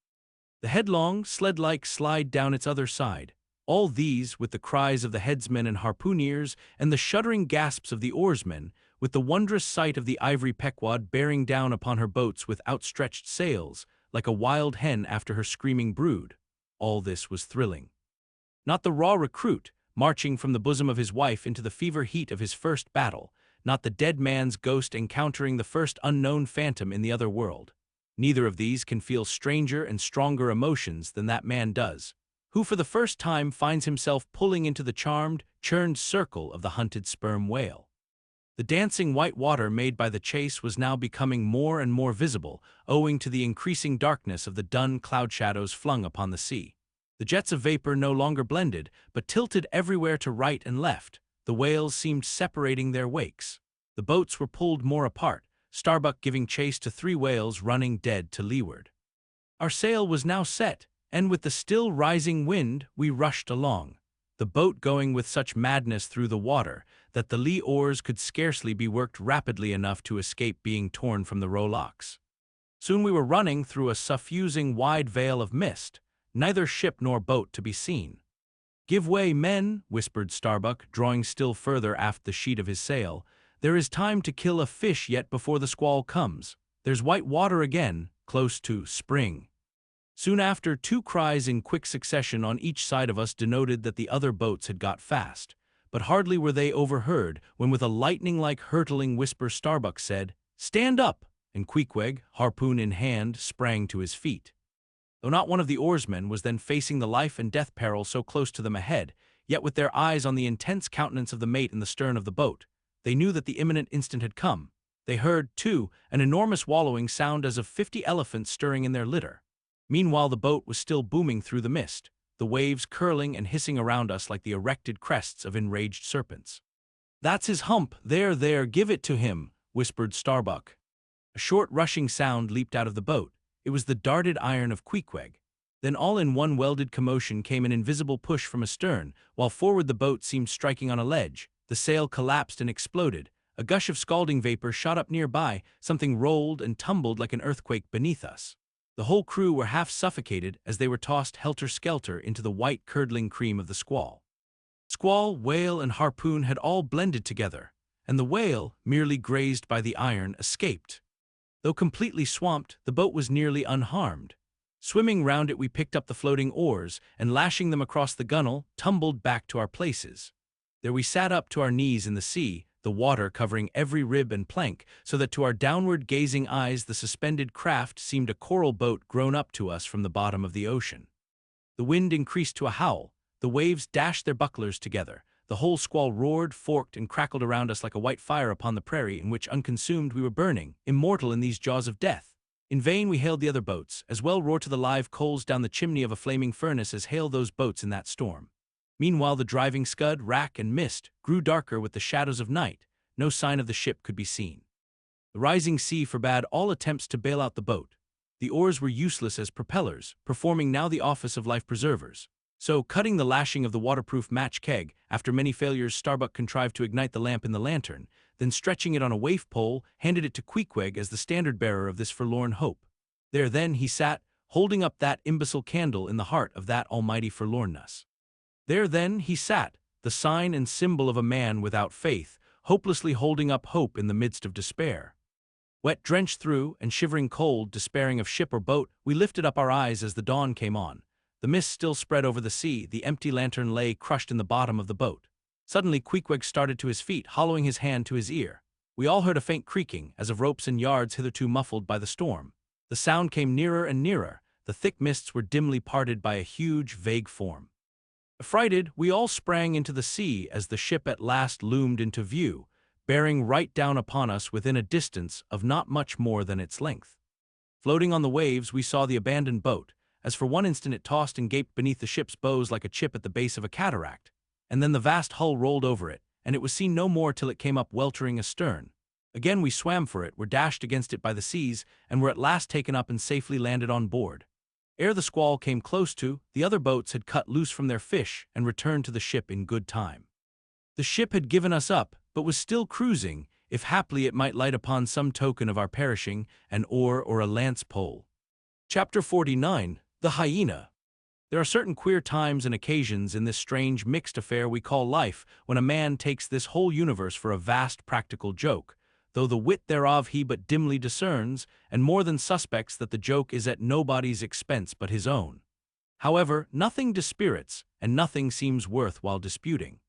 the headlong, sled-like slide down its other side, all these with the cries of the headsmen and harpooneers and the shuddering gasps of the oarsmen, with the wondrous sight of the ivory Pequod bearing down upon her boats with outstretched sails, like a wild hen after her screaming brood. All this was thrilling. Not the raw recruit, marching from the bosom of his wife into the fever heat of his first battle, not the dead man's ghost encountering the first unknown phantom in the other world. Neither of these can feel stranger and stronger emotions than that man does, who for the first time finds himself pulling into the charmed, churned circle of the hunted sperm whale. The dancing white water made by the chase was now becoming more and more visible, owing to the increasing darkness of the dun cloud shadows flung upon the sea. The jets of vapor no longer blended, but tilted everywhere to right and left. The whales seemed separating their wakes. The boats were pulled more apart, Starbuck giving chase to 3 whales running dead to leeward. Our sail was now set, and with the still rising wind we rushed along, the boat going with such madness through the water that the lee oars could scarcely be worked rapidly enough to escape being torn from the rowlocks. Soon we were running through a suffusing wide veil of mist, neither ship nor boat to be seen. "Give way, men," whispered Starbuck, drawing still further aft the sheet of his sail. "There is time to kill a fish yet before the squall comes. There's white water again, close to spring." Soon after, 2 cries in quick succession on each side of us denoted that the other boats had got fast, but hardly were they overheard when with a lightning-like hurtling whisper Starbuck said, "Stand up!" and Queequeg, harpoon in hand, sprang to his feet. Though not one of the oarsmen was then facing the life and death peril so close to them ahead, yet with their eyes on the intense countenance of the mate in the stern of the boat, they knew that the imminent instant had come. They heard, too, an enormous wallowing sound as of 50 elephants stirring in their litter. Meanwhile the boat was still booming through the mist, the waves curling and hissing around us like the erected crests of enraged serpents. "That's his hump, there, give it to him," whispered Starbuck. A short rushing sound leaped out of the boat. It was the darted iron of Queequeg. Then all in one welded commotion came an invisible push from astern, while forward the boat seemed striking on a ledge. The sail collapsed and exploded. A gush of scalding vapor shot up nearby, something rolled and tumbled like an earthquake beneath us. The whole crew were half suffocated as they were tossed helter-skelter into the white curdling cream of the squall. Squall, whale, and harpoon had all blended together, and the whale, merely grazed by the iron, escaped. Though completely swamped, the boat was nearly unharmed. Swimming round it, we picked up the floating oars, and lashing them across the gunwale, tumbled back to our places. There we sat up to our knees in the sea, the water covering every rib and plank, so that to our downward-gazing eyes the suspended craft seemed a coral boat grown up to us from the bottom of the ocean. The wind increased to a howl. The waves dashed their bucklers together. The whole squall roared, forked, and crackled around us like a white fire upon the prairie in which, unconsumed, we were burning, immortal in these jaws of death. In vain we hailed the other boats, as well roar to the live coals down the chimney of a flaming furnace as hail those boats in that storm. Meanwhile the driving scud, rack, and mist grew darker with the shadows of night. No sign of the ship could be seen. The rising sea forbade all attempts to bail out the boat. The oars were useless as propellers, performing now the office of life preservers. So, cutting the lashing of the waterproof match keg, after many failures Starbuck contrived to ignite the lamp in the lantern, then stretching it on a waif pole, handed it to Queequeg as the standard-bearer of this forlorn hope. There then he sat, holding up that imbecile candle in the heart of that almighty forlornness. There then he sat, the sign and symbol of a man without faith, hopelessly holding up hope in the midst of despair. Wet, drenched through, and shivering cold, despairing of ship or boat, we lifted up our eyes as the dawn came on. The mist still spread over the sea, the empty lantern lay crushed in the bottom of the boat. Suddenly Queequeg started to his feet, hollowing his hand to his ear. We all heard a faint creaking, as of ropes and yards hitherto muffled by the storm. The sound came nearer and nearer. The thick mists were dimly parted by a huge, vague form. Affrighted, we all sprang into the sea as the ship at last loomed into view, bearing right down upon us within a distance of not much more than its length. Floating on the waves, we saw the abandoned boat, as for one instant it tossed and gaped beneath the ship's bows like a chip at the base of a cataract, and then the vast hull rolled over it, and it was seen no more till it came up weltering astern. Again we swam for it, were dashed against it by the seas, and were at last taken up and safely landed on board. Ere the squall came close to, the other boats had cut loose from their fish and returned to the ship in good time. The ship had given us up, but was still cruising, if haply it might light upon some token of our perishing, an oar or a lance-pole. Chapter 49. The Hyena. There are certain queer times and occasions in this strange mixed affair we call life, when a man takes this whole universe for a vast practical joke, though the wit thereof he but dimly discerns, and more than suspects that the joke is at nobody's expense but his own. However, nothing dispirits, and nothing seems worth while disputing.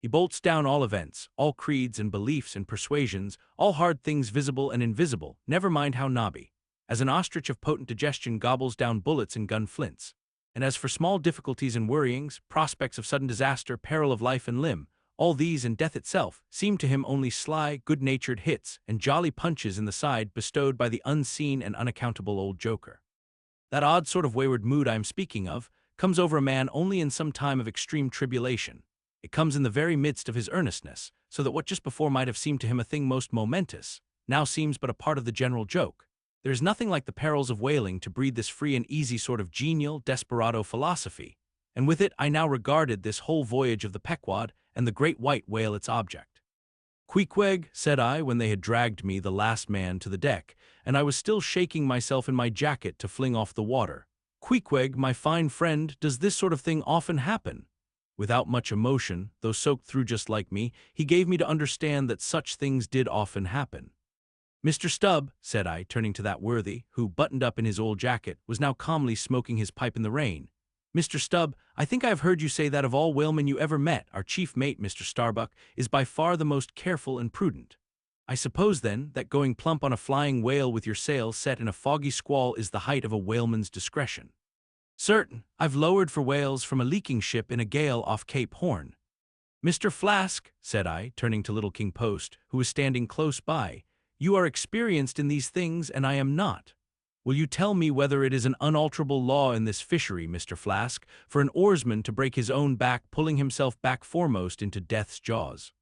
He bolts down all events, all creeds and beliefs and persuasions, all hard things visible and invisible, never mind how knobby, as an ostrich of potent digestion gobbles down bullets and gun flints. And as for small difficulties and worryings, prospects of sudden disaster, peril of life and limb, all these and death itself seem to him only sly, good-natured hits and jolly punches in the side bestowed by the unseen and unaccountable old joker. That odd sort of wayward mood I am speaking of comes over a man only in some time of extreme tribulation. It comes in the very midst of his earnestness, so that what just before might have seemed to him a thing most momentous, now seems but a part of the general joke. There is nothing like the perils of whaling to breed this free and easy sort of genial, desperado philosophy, and with it I now regarded this whole voyage of the Pequod and the great white whale its object. "Queequeg," said I, when they had dragged me, the last man, to the deck, and I was still shaking myself in my jacket to fling off the water. "Queequeg, my fine friend, does this sort of thing often happen?" Without much emotion, though soaked through just like me, he gave me to understand that such things did often happen. "Mr. Stubb," said I, turning to that worthy, who, buttoned up in his old jacket, was now calmly smoking his pipe in the rain. "Mr. Stubb, I think I have heard you say that of all whalemen you ever met, our chief mate, Mr. Starbuck, is by far the most careful and prudent. I suppose, then, that going plump on a flying whale with your sails set in a foggy squall is the height of a whaleman's discretion." "Certain. I've lowered for whales from a leaking ship in a gale off Cape Horn." "Mr. Flask," said I, turning to Little King Post, who was standing close by, "you are experienced in these things, and I am not. Will you tell me whether it is an unalterable law in this fishery, Mr. Flask, for an oarsman to break his own back pulling himself back foremost into death's jaws?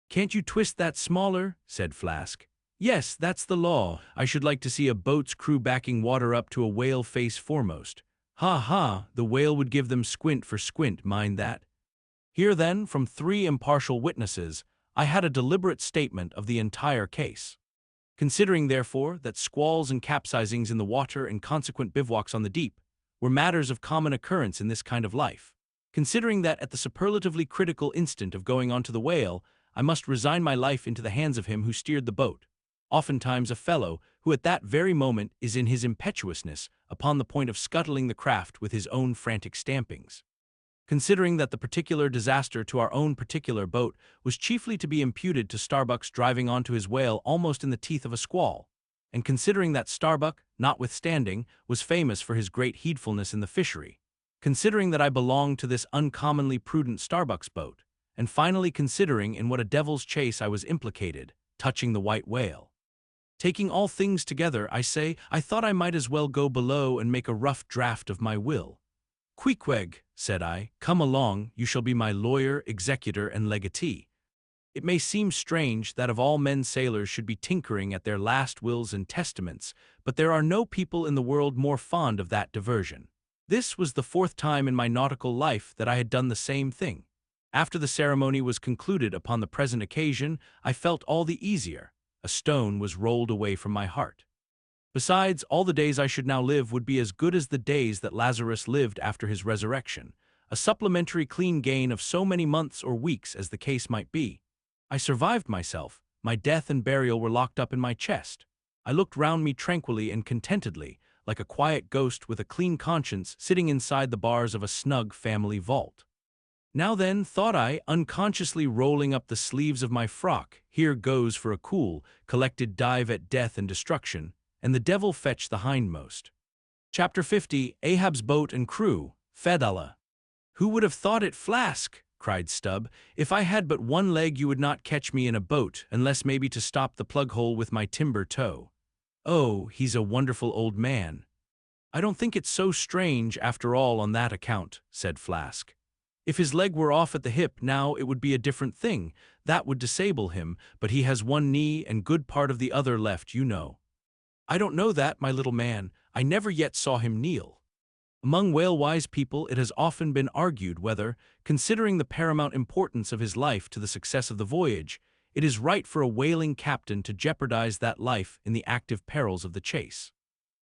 Can't you twist that smaller? Said Flask. Yes, that's the law. I should like to see a boat's crew backing water up to a whale face foremost. Ha ha, the whale would give them squint for squint, mind that. Here then, from 3 impartial witnesses, I had a deliberate statement of the entire case. Considering, therefore, that squalls and capsizings in the water and consequent bivouacs on the deep were matters of common occurrence in this kind of life, considering that at the superlatively critical instant of going on to the whale, I must resign my life into the hands of him who steered the boat, oftentimes a fellow who at that very moment is in his impetuousness upon the point of scuttling the craft with his own frantic stampings. Considering that the particular disaster to our own particular boat was chiefly to be imputed to Starbuck's driving onto his whale almost in the teeth of a squall, and considering that Starbuck, notwithstanding, was famous for his great heedfulness in the fishery, considering that I belonged to this uncommonly prudent Starbuck's boat, and finally considering in what a devil's chase I was implicated, touching the white whale. Taking all things together, I say, I thought I might as well go below and make a rough draft of my will. Queequeg, said I, come along, you shall be my lawyer, executor, and legatee. It may seem strange that of all men sailors should be tinkering at their last wills and testaments, but there are no people in the world more fond of that diversion. This was the 4th time in my nautical life that I had done the same thing. After the ceremony was concluded upon the present occasion, I felt all the easier. A stone was rolled away from my heart. Besides, all the days I should now live would be as good as the days that Lazarus lived after his resurrection, a supplementary clean gain of so many months or weeks as the case might be. I survived myself. My death and burial were locked up in my chest. I looked round me tranquilly and contentedly, like a quiet ghost with a clean conscience sitting inside the bars of a snug family vault. Now then, thought I, unconsciously rolling up the sleeves of my frock, here goes for a cool, collected dive at death and destruction, and the devil fetch the hindmost. Chapter 50, Ahab's Boat and Crew, Fedallah. Who would have thought it, Flask? Cried Stubb. If I had but one leg you would not catch me in a boat, unless maybe to stop the plug-hole with my timber toe. Oh, he's a wonderful old man. I don't think it's so strange after all on that account, said Flask. If his leg were off at the hip now it would be a different thing. That would disable him, but he has one knee and good part of the other left, you know. I don't know that, my little man. I never yet saw him kneel. Among whale-wise people it has often been argued whether, considering the paramount importance of his life to the success of the voyage, it is right for a whaling captain to jeopardize that life in the active perils of the chase.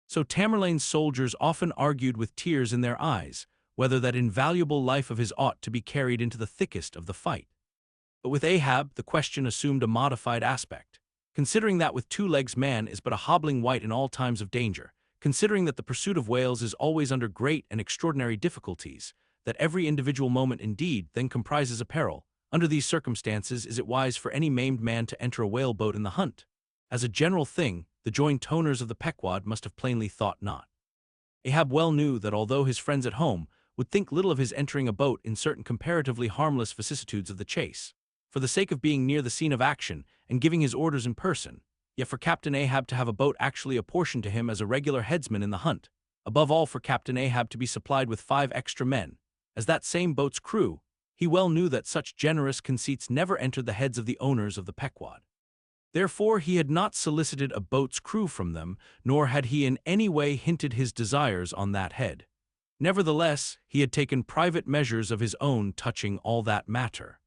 So Tamerlane's soldiers often argued with tears in their eyes, whether that invaluable life of his ought to be carried into the thickest of the fight. But with Ahab the question assumed a modified aspect. Considering that with 2 legs man is but a hobbling wight in all times of danger, considering that the pursuit of whales is always under great and extraordinary difficulties, that every individual moment indeed then comprises a peril, under these circumstances is it wise for any maimed man to enter a whale boat in the hunt? As a general thing, the joint owners of the Pequod must have plainly thought not. Ahab well knew that although his friends at home would think little of his entering a boat in certain comparatively harmless vicissitudes of the chase, for the sake of being near the scene of action and giving his orders in person, yet for Captain Ahab to have a boat actually apportioned to him as a regular headsman in the hunt, above all for Captain Ahab to be supplied with 5 extra men, as that same boat's crew, he well knew that such generous conceits never entered the heads of the owners of the Pequod. Therefore he had not solicited a boat's crew from them, nor had he in any way hinted his desires on that head. Nevertheless, he had taken private measures of his own touching all that matter.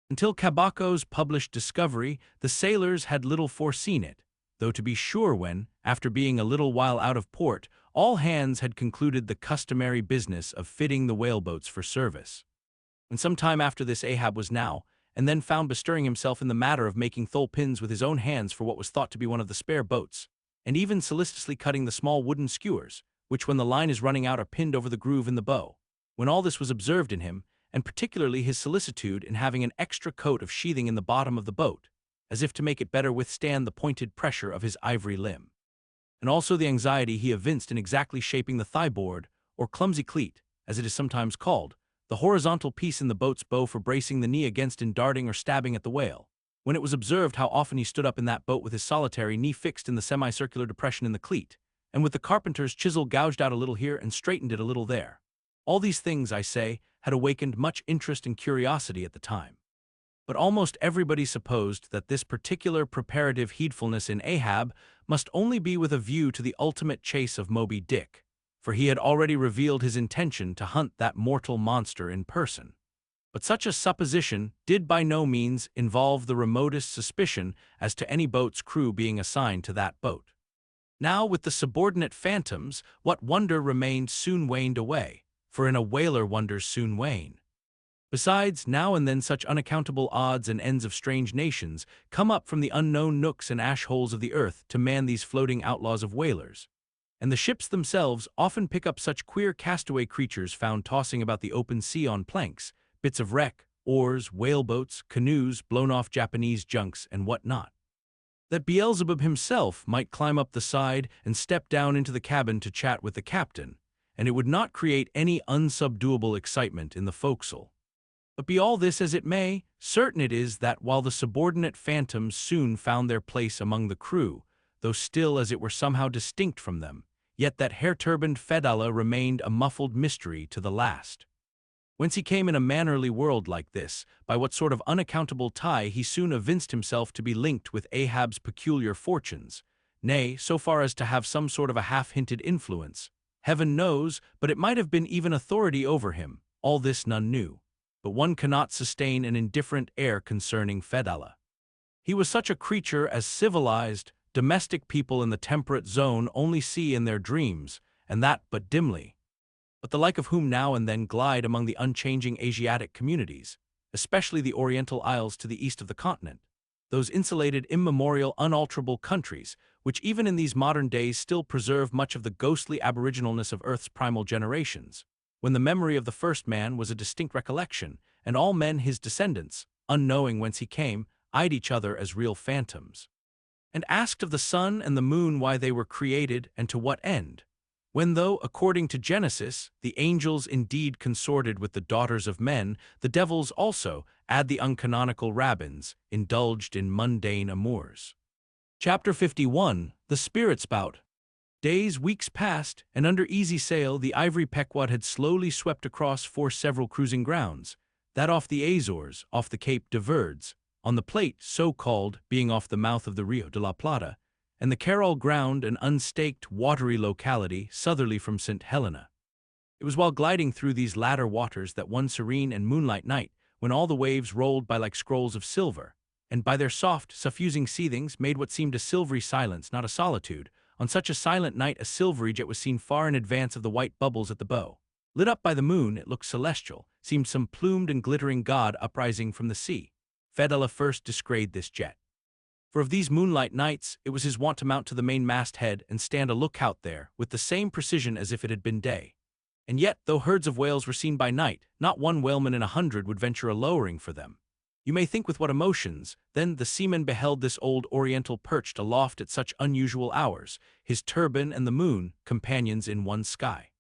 Until Cabocco's published discovery, the sailors had little foreseen it, though to be sure when, after being a little while out of port, all hands had concluded the customary business of fitting the whaleboats for service. And some time after this Ahab was now, and then found bestirring himself in the matter of making thole pins with his own hands for what was thought to be one of the spare boats, and even solicitously cutting the small wooden skewers, which when the line is running out are pinned over the groove in the bow. When all this was observed in him, and particularly his solicitude in having an extra coat of sheathing in the bottom of the boat, as if to make it better withstand the pointed pressure of his ivory limb, and also the anxiety he evinced in exactly shaping the thigh-board, or clumsy cleat, as it is sometimes called, the horizontal piece in the boat's bow for bracing the knee against in darting or stabbing at the whale, when it was observed how often he stood up in that boat with his solitary knee fixed in the semicircular depression in the cleat, and with the carpenter's chisel gouged out a little here and straightened it a little there. All these things, I say, had awakened much interest and curiosity at the time. But almost everybody supposed that this particular preparative heedfulness in Ahab must only be with a view to the ultimate chase of Moby Dick, for he had already revealed his intention to hunt that mortal monster in person. But such a supposition did by no means involve the remotest suspicion as to any boat's crew being assigned to that boat. Now, with the subordinate phantoms, what wonder remained soon waned away, for in a whaler wonders soon wane. Besides, now and then such unaccountable odds and ends of strange nations come up from the unknown nooks and ash-holes of the earth to man these floating outlaws of whalers. And the ships themselves often pick up such queer castaway creatures found tossing about the open sea on planks, bits of wreck, oars, whaleboats, canoes, blown-off Japanese junks, and what not. That Beelzebub himself might climb up the side and step down into the cabin to chat with the captain, and it would not create any unsubduable excitement in the forecastle. But be all this as it may, certain it is that while the subordinate phantoms soon found their place among the crew, though still as it were somehow distinct from them, yet that hair-turbaned Fedallah remained a muffled mystery to the last. Whence he came in a mannerly world like this, by what sort of unaccountable tie he soon evinced himself to be linked with Ahab's peculiar fortunes, nay, so far as to have some sort of a half-hinted influence. Heaven knows, but it might have been even authority over him, all this none knew. But one cannot sustain an indifferent air concerning Fedallah. He was such a creature as civilized, domestic people in the temperate zone only see in their dreams, and that but dimly. But the like of whom now and then glide among the unchanging Asiatic communities, especially the Oriental Isles to the east of the continent, those insulated, immemorial, unalterable countries, which even in these modern days still preserve much of the ghostly aboriginalness of Earth's primal generations, when the memory of the first man was a distinct recollection, and all men his descendants, unknowing whence he came, eyed each other as real phantoms, and asked of the sun and the moon why they were created and to what end, when though, according to Genesis, the angels indeed consorted with the daughters of men, the devils also, add the uncanonical rabbins, indulged in mundane amours. Chapter 51, The Spirit-Spout. Days, weeks passed, and under easy sail the ivory Pequod had slowly swept across for several cruising grounds, that off the Azores, off the Cape de Verds, on the Plate, so-called, being off the mouth of the Rio de la Plata, and the Carol ground, an unstaked, watery locality southerly from St. Helena. It was while gliding through these latter waters that one serene and moonlight night, when all the waves rolled by like scrolls of silver, and by their soft, suffusing seethings made what seemed a silvery silence, not a solitude, on such a silent night a silvery jet was seen far in advance of the white bubbles at the bow. Lit up by the moon, it looked celestial, seemed some plumed and glittering god uprising from the sea. Fedallah first descried this jet. For of these moonlight nights, it was his wont to mount to the main mast-head and stand a lookout there, with the same precision as if it had been day. And yet, though herds of whales were seen by night, not one whaleman in 100 would venture a lowering for them. You may think with what emotions, then, the seaman beheld this old Oriental perched aloft at such unusual hours, his turban and the moon, companions in one sky.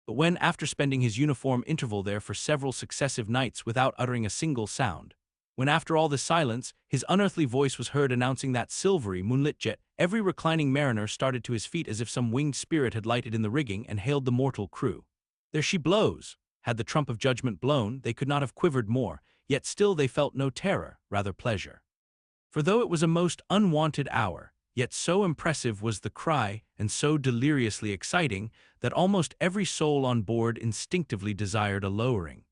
But when, after spending his uniform interval there for several successive nights without uttering a single sound, when after all this silence, his unearthly voice was heard announcing that silvery, moonlit jet, every reclining mariner started to his feet as if some winged spirit had lighted in the rigging and hailed the mortal crew. There she blows! Had the trump of judgment blown, they could not have quivered more, yet still they felt no terror, rather pleasure. For though it was a most unwonted hour, yet so impressive was the cry, and so deliriously exciting, that almost every soul on board instinctively desired a lowering.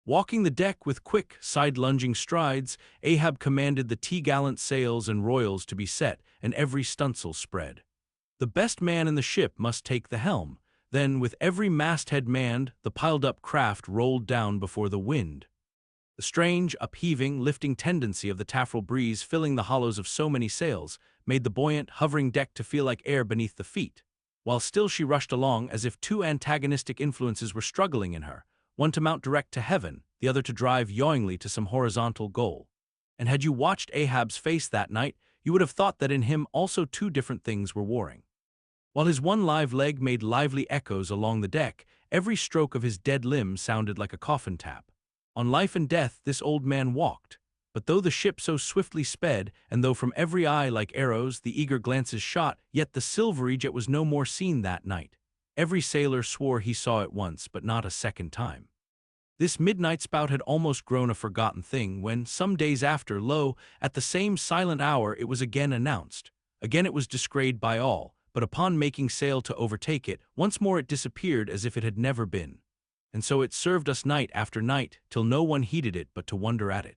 Walking the deck with quick, side-lunging strides, Ahab commanded the t-gallant sails and royals to be set, and every stunsail spread. The best man in the ship must take the helm. Then, with every masthead manned, the piled-up craft rolled down before the wind. The strange, upheaving, lifting tendency of the taffrail breeze filling the hollows of so many sails made the buoyant, hovering deck to feel like air beneath the feet, while still she rushed along as if two antagonistic influences were struggling in her, one to mount direct to heaven, the other to drive yawingly to some horizontal goal. And had you watched Ahab's face that night, you would have thought that in him also two different things were warring. While his one live leg made lively echoes along the deck, every stroke of his dead limb sounded like a coffin tap. On life and death this old man walked, But though the ship so swiftly sped, and though from every eye like arrows the eager glances shot, yet the silvery jet was no more seen that night. Every sailor swore he saw it once, but not a second time. This midnight spout had almost grown a forgotten thing when, some days after, lo, at the same silent hour it was again announced. Again it was descried by all, but upon making sail to overtake it, once more it disappeared as if it had never been. And so it served us night after night, till no one heeded it but to wonder at it.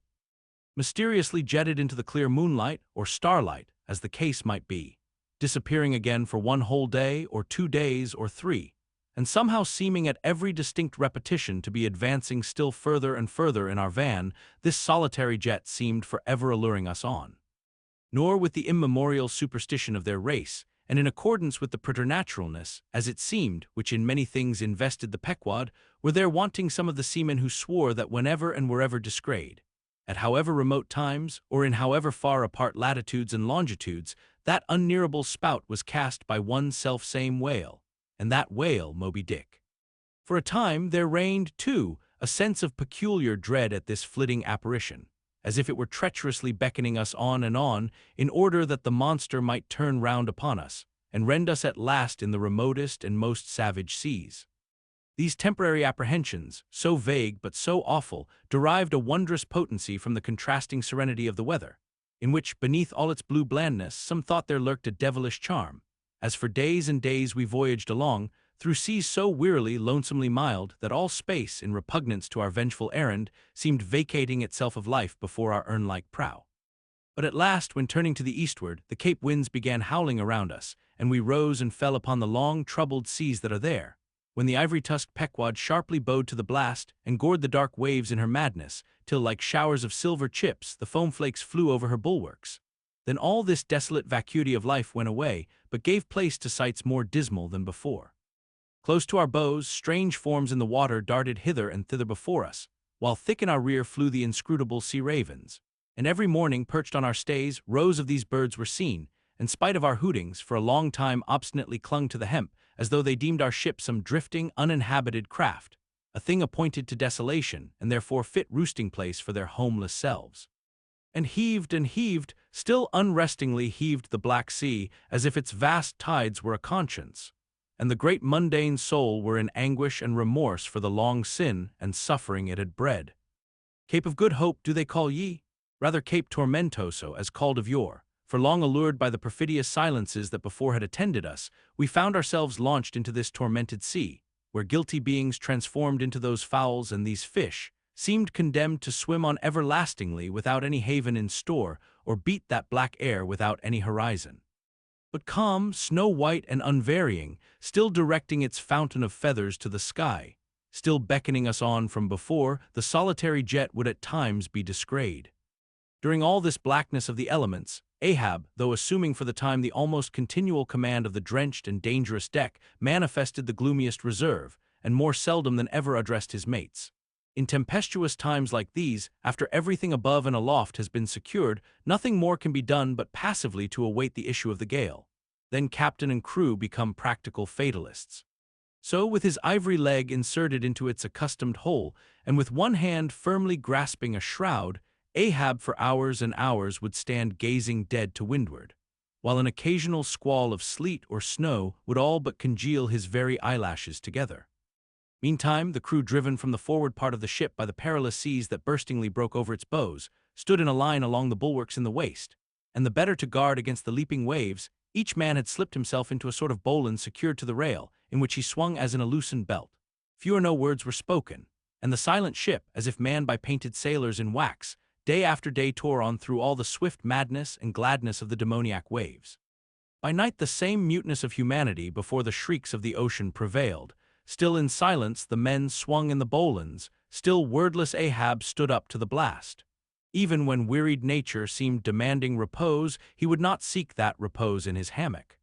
Mysteriously jetted into the clear moonlight, or starlight, as the case might be, disappearing again for one whole day, or 2 days, or 3, and somehow seeming at every distinct repetition to be advancing still further and further in our van, this solitary jet seemed forever alluring us on. Nor with the immemorial superstition of their race, and in accordance with the preternaturalness, as it seemed, which in many things invested the Pequod, were there wanting some of the seamen who swore that whenever and wherever descried, at however remote times, or in however far apart latitudes and longitudes, that unnearable spout was cast by one self-same whale, and that whale Moby Dick. For a time there reigned, too, a sense of peculiar dread at this flitting apparition, as if it were treacherously beckoning us on, in order that the monster might turn round upon us, and rend us at last in the remotest and most savage seas. These temporary apprehensions, so vague but so awful, derived a wondrous potency from the contrasting serenity of the weather, in which, beneath all its blue blandness, some thought there lurked a devilish charm, as for days and days we voyaged along, through seas so wearily, lonesomely mild, that all space, in repugnance to our vengeful errand, seemed vacating itself of life before our urn-like prow. But at last, when turning to the eastward, the Cape winds began howling around us, and we rose and fell upon the long, troubled seas that are there, when the ivory-tusked Pequod sharply bowed to the blast and gored the dark waves in her madness, till like showers of silver chips the foam flakes flew over her bulwarks. Then all this desolate vacuity of life went away, but gave place to sights more dismal than before. Close to our bows, strange forms in the water darted hither and thither before us, while thick in our rear flew the inscrutable sea ravens. And every morning, perched on our stays, rows of these birds were seen, and spite of our hootings, for a long time obstinately clung to the hemp, as though they deemed our ship some drifting, uninhabited craft, a thing appointed to desolation, and therefore fit roosting place for their homeless selves. And heaved, still unrestingly heaved the black sea, as if its vast tides were a conscience, and the great mundane soul were in anguish and remorse for the long sin and suffering it had bred. Cape of Good Hope do they call ye? Rather Cape Tormentoso, as called of yore. For long allured by the perfidious silences that before had attended us, we found ourselves launched into this tormented sea, where guilty beings transformed into those fowls and these fish seemed condemned to swim on everlastingly without any haven in store, or beat that black air without any horizon. But calm, snow-white and unvarying, still directing its fountain of feathers to the sky, still beckoning us on from before, the solitary jet would at times be descried. During all this blackness of the elements, Ahab, though assuming for the time the almost continual command of the drenched and dangerous deck, manifested the gloomiest reserve, and more seldom than ever addressed his mates. In tempestuous times like these, after everything above and aloft has been secured, nothing more can be done but passively to await the issue of the gale. Then captain and crew become practical fatalists. So, with his ivory leg inserted into its accustomed hole, and with one hand firmly grasping a shroud, Ahab for hours and hours would stand gazing dead to windward, while an occasional squall of sleet or snow would all but congeal his very eyelashes together. Meantime, the crew, driven from the forward part of the ship by the perilous seas that burstingly broke over its bows, stood in a line along the bulwarks in the waist, and the better to guard against the leaping waves, each man had slipped himself into a sort of bowline secured to the rail, in which he swung as in a loosened belt. Few or no words were spoken, and the silent ship, as if manned by painted sailors in wax, day after day tore on through all the swift madness and gladness of the demoniac waves. By night the same muteness of humanity before the shrieks of the ocean prevailed. Still in silence the men swung in the bowlines, still wordless Ahab stood up to the blast. Even when wearied nature seemed demanding repose, he would not seek that repose in his hammock.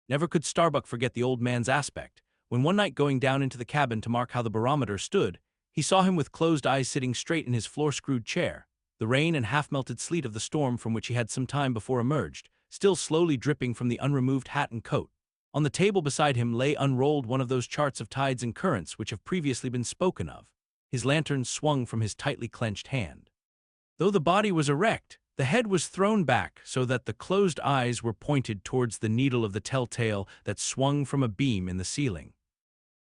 Never could Starbuck forget the old man's aspect, when one night going down into the cabin to mark how the barometer stood, he saw him with closed eyes sitting straight in his floor-screwed chair, the rain and half-melted sleet of the storm from which he had some time before emerged, still slowly dripping from the unremoved hat and coat. On the table beside him lay unrolled one of those charts of tides and currents which have previously been spoken of. His lantern swung from his tightly clenched hand. Though the body was erect, the head was thrown back so that the closed eyes were pointed towards the needle of the telltale that swung from a beam in the ceiling.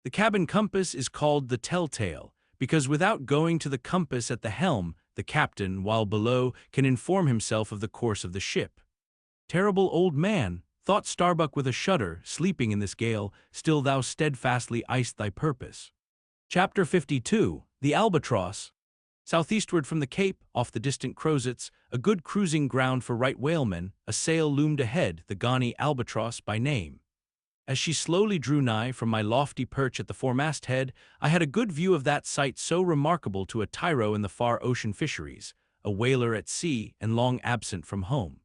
The cabin compass is called the telltale because without going to the compass at the helm, the captain, while below, can inform himself of the course of the ship. Terrible old man, thought Starbuck with a shudder, sleeping in this gale, still thou steadfastly iced thy purpose. Chapter 52, The Albatross. Southeastward from the Cape, off the distant Crozets, a good cruising ground for right whalemen, a sail loomed ahead, the gauny Albatross by name. As she slowly drew nigh from my lofty perch at the foremast-head, I had a good view of that sight so remarkable to a tyro in the far ocean fisheries, a whaler at sea and long absent from home.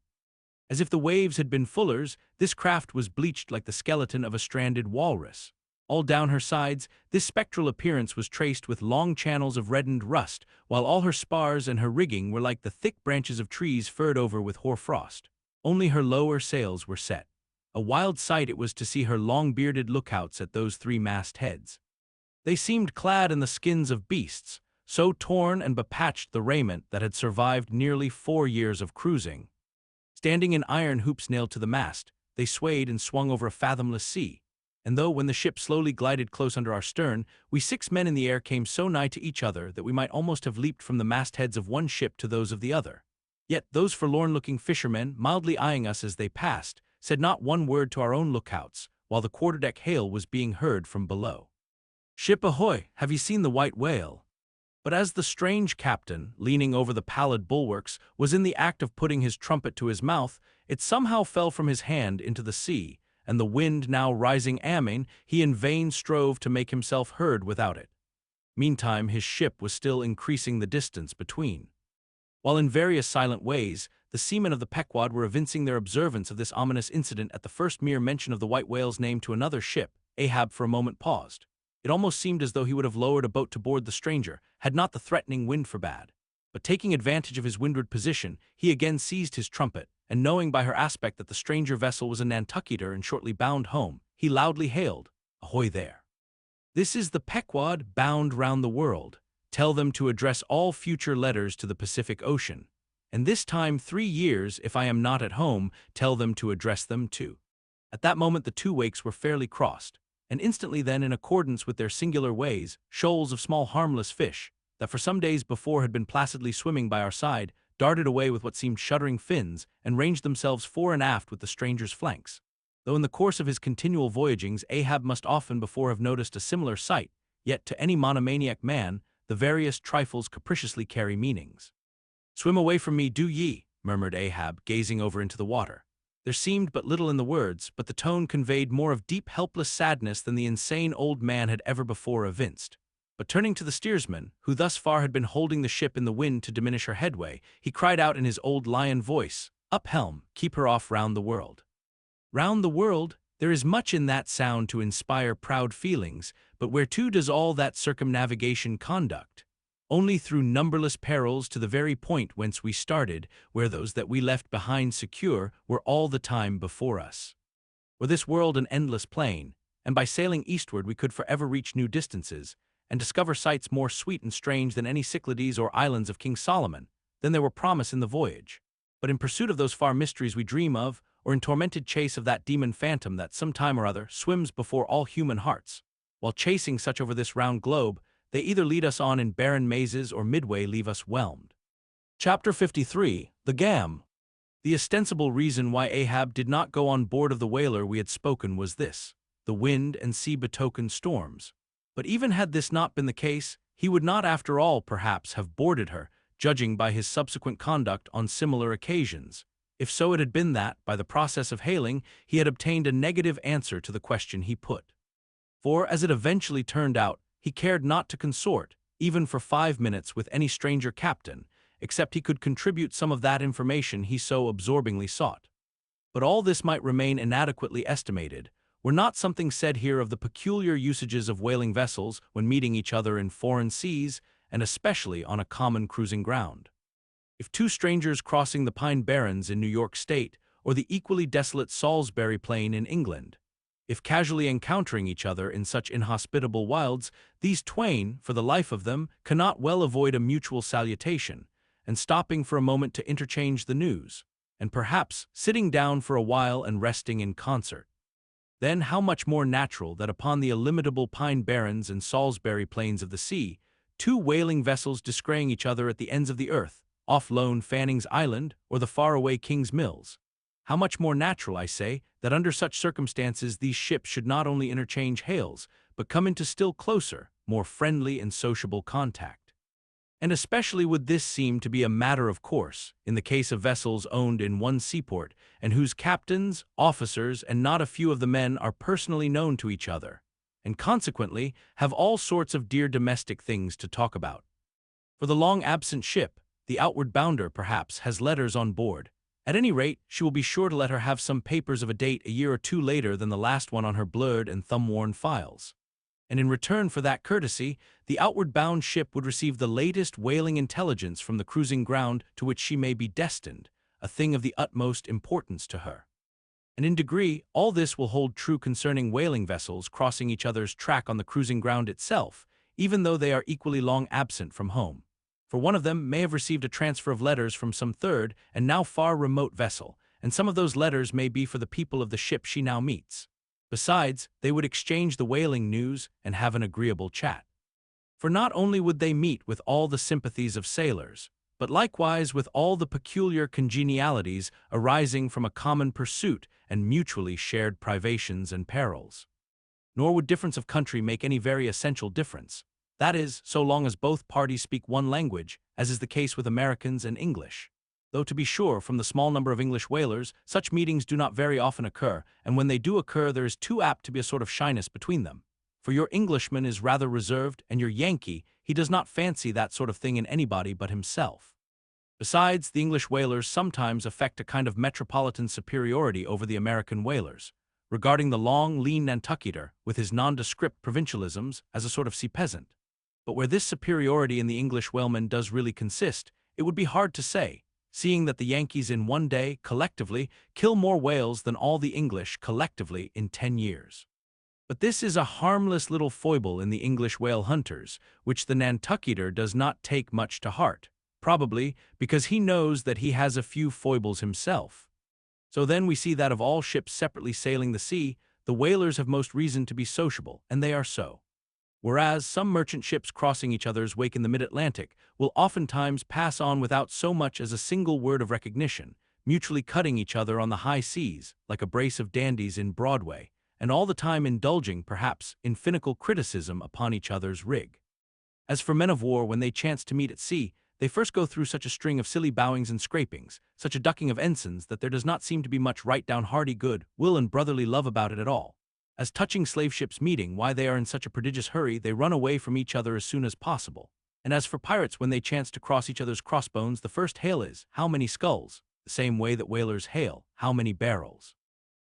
As if the waves had been fullers, this craft was bleached like the skeleton of a stranded walrus. All down her sides, this spectral appearance was traced with long channels of reddened rust, while all her spars and her rigging were like the thick branches of trees furred over with hoar-frost. Only her lower sails were set. A wild sight it was to see her long-bearded lookouts at those three mast-heads. They seemed clad in the skins of beasts, so torn and bepatched the raiment that had survived nearly 4 years of cruising. Standing in iron hoops nailed to the mast, they swayed and swung over a fathomless sea. And though, when the ship slowly glided close under our stern, we 6 men in the air came so nigh to each other that we might almost have leaped from the mastheads of one ship to those of the other. Yet those forlorn-looking fishermen, mildly eyeing us as they passed, said not one word to our own lookouts, while the quarterdeck hail was being heard from below. "Ship ahoy, have ye seen the white whale?" But as the strange captain, leaning over the pallid bulwarks, was in the act of putting his trumpet to his mouth, it somehow fell from his hand into the sea, and the wind now rising amain, he in vain strove to make himself heard without it. Meantime his ship was still increasing the distance between. While in various silent ways, the seamen of the Pequod were evincing their observance of this ominous incident at the first mere mention of the white whale's name to another ship, Ahab for a moment paused. It almost seemed as though he would have lowered a boat to board the stranger, had not the threatening wind forbade. But taking advantage of his windward position, he again seized his trumpet, and knowing by her aspect that the stranger vessel was a Nantucketer and shortly bound home, he loudly hailed, "Ahoy there! This is the Pequod bound round the world. Tell them to address all future letters to the Pacific Ocean. And this time 3 years, if I am not at home, tell them to address them too." At that moment the two wakes were fairly crossed, and instantly then, in accordance with their singular ways, shoals of small harmless fish, that for some days before had been placidly swimming by our side, darted away with what seemed shuddering fins, and ranged themselves fore and aft with the stranger's flanks. Though in the course of his continual voyagings Ahab must often before have noticed a similar sight, yet to any monomaniac man, the various trifles capriciously carry meanings. "Swim away from me, do ye," murmured Ahab, gazing over into the water. There seemed but little in the words, but the tone conveyed more of deep helpless sadness than the insane old man had ever before evinced. But turning to the steersman, who thus far had been holding the ship in the wind to diminish her headway, he cried out in his old lion voice, "Up helm, keep her off round the world." Round the world, there is much in that sound to inspire proud feelings, but whereto does all that circumnavigation conduct? Only through numberless perils to the very point whence we started, where those that we left behind secure were all the time before us. Were this world an endless plain, and by sailing eastward we could forever reach new distances, and discover sights more sweet and strange than any Cyclades or islands of King Solomon, then there were promise in the voyage. But in pursuit of those far mysteries we dream of, or in tormented chase of that demon phantom that some time or other swims before all human hearts, while chasing such over this round globe, they either lead us on in barren mazes or midway leave us whelmed. Chapter 53, The Gam. The ostensible reason why Ahab did not go on board of the whaler we had spoken was this: the wind and sea betokened storms. But even had this not been the case, he would not after all perhaps have boarded her, judging by his subsequent conduct on similar occasions. If so it had been that, by the process of hailing, he had obtained a negative answer to the question he put. For, as it eventually turned out, he cared not to consort, even for 5 minutes, with any stranger captain, except he could contribute some of that information he so absorbingly sought. But all this might remain inadequately estimated, were not something said here of the peculiar usages of whaling vessels when meeting each other in foreign seas, and especially on a common cruising ground. If two strangers crossing the Pine Barrens in New York State, or the equally desolate Salisbury Plain in England, if casually encountering each other in such inhospitable wilds, these twain, for the life of them, cannot well avoid a mutual salutation, and stopping for a moment to interchange the news, and perhaps sitting down for a while and resting in concert. Then how much more natural that upon the illimitable Pine Barrens and Salisbury Plains of the sea, two whaling vessels descrying each other at the ends of the earth, off lone Fanning's Island or the faraway King's Mills. How much more natural, I say, that under such circumstances these ships should not only interchange hails, but come into still closer, more friendly and sociable contact. And especially would this seem to be a matter of course in the case of vessels owned in one seaport and whose captains, officers, and not a few of the men are personally known to each other, and consequently have all sorts of dear domestic things to talk about. For the long-absent ship, the outward bounder, perhaps, has letters on board. At any rate, she will be sure to let her have some papers of a date a year or two later than the last one on her blurred and thumb-worn files. And in return for that courtesy, the outward-bound ship would receive the latest whaling intelligence from the cruising ground to which she may be destined, a thing of the utmost importance to her. And in degree, all this will hold true concerning whaling vessels crossing each other's track on the cruising ground itself, even though they are equally long absent from home. For one of them may have received a transfer of letters from some third and now far remote vessel, and some of those letters may be for the people of the ship she now meets. Besides, they would exchange the whaling news and have an agreeable chat. For not only would they meet with all the sympathies of sailors, but likewise with all the peculiar congenialities arising from a common pursuit and mutually shared privations and perils. Nor would difference of country make any very essential difference. That is, so long as both parties speak one language, as is the case with Americans and English. Though to be sure, from the small number of English whalers, such meetings do not very often occur, and when they do occur there is too apt to be a sort of shyness between them. For your Englishman is rather reserved, and your Yankee, he does not fancy that sort of thing in anybody but himself. Besides, the English whalers sometimes affect a kind of metropolitan superiority over the American whalers, regarding the long, lean Nantucketer, with his nondescript provincialisms, as a sort of sea peasant. But where this superiority in the English whaleman does really consist, it would be hard to say, seeing that the Yankees in one day, collectively, kill more whales than all the English collectively in 10 years. But this is a harmless little foible in the English whale hunters, which the Nantucketer does not take much to heart, probably because he knows that he has a few foibles himself. So then we see that of all ships separately sailing the sea, the whalers have most reason to be sociable, and they are so. Whereas some merchant ships crossing each other's wake in the mid-Atlantic will oftentimes pass on without so much as a single word of recognition, mutually cutting each other on the high seas, like a brace of dandies in Broadway, and all the time indulging, perhaps, in finical criticism upon each other's rig. As for men of war, when they chance to meet at sea, they first go through such a string of silly bowings and scrapings, such a ducking of ensigns, that there does not seem to be much right-down hearty good will and brotherly love about it at all. As touching slave ships meeting, why they are in such a prodigious hurry, they run away from each other as soon as possible. And as for pirates, when they chance to cross each other's crossbones, the first hail is, "How many skulls?" the same way that whalers hail, "How many barrels?"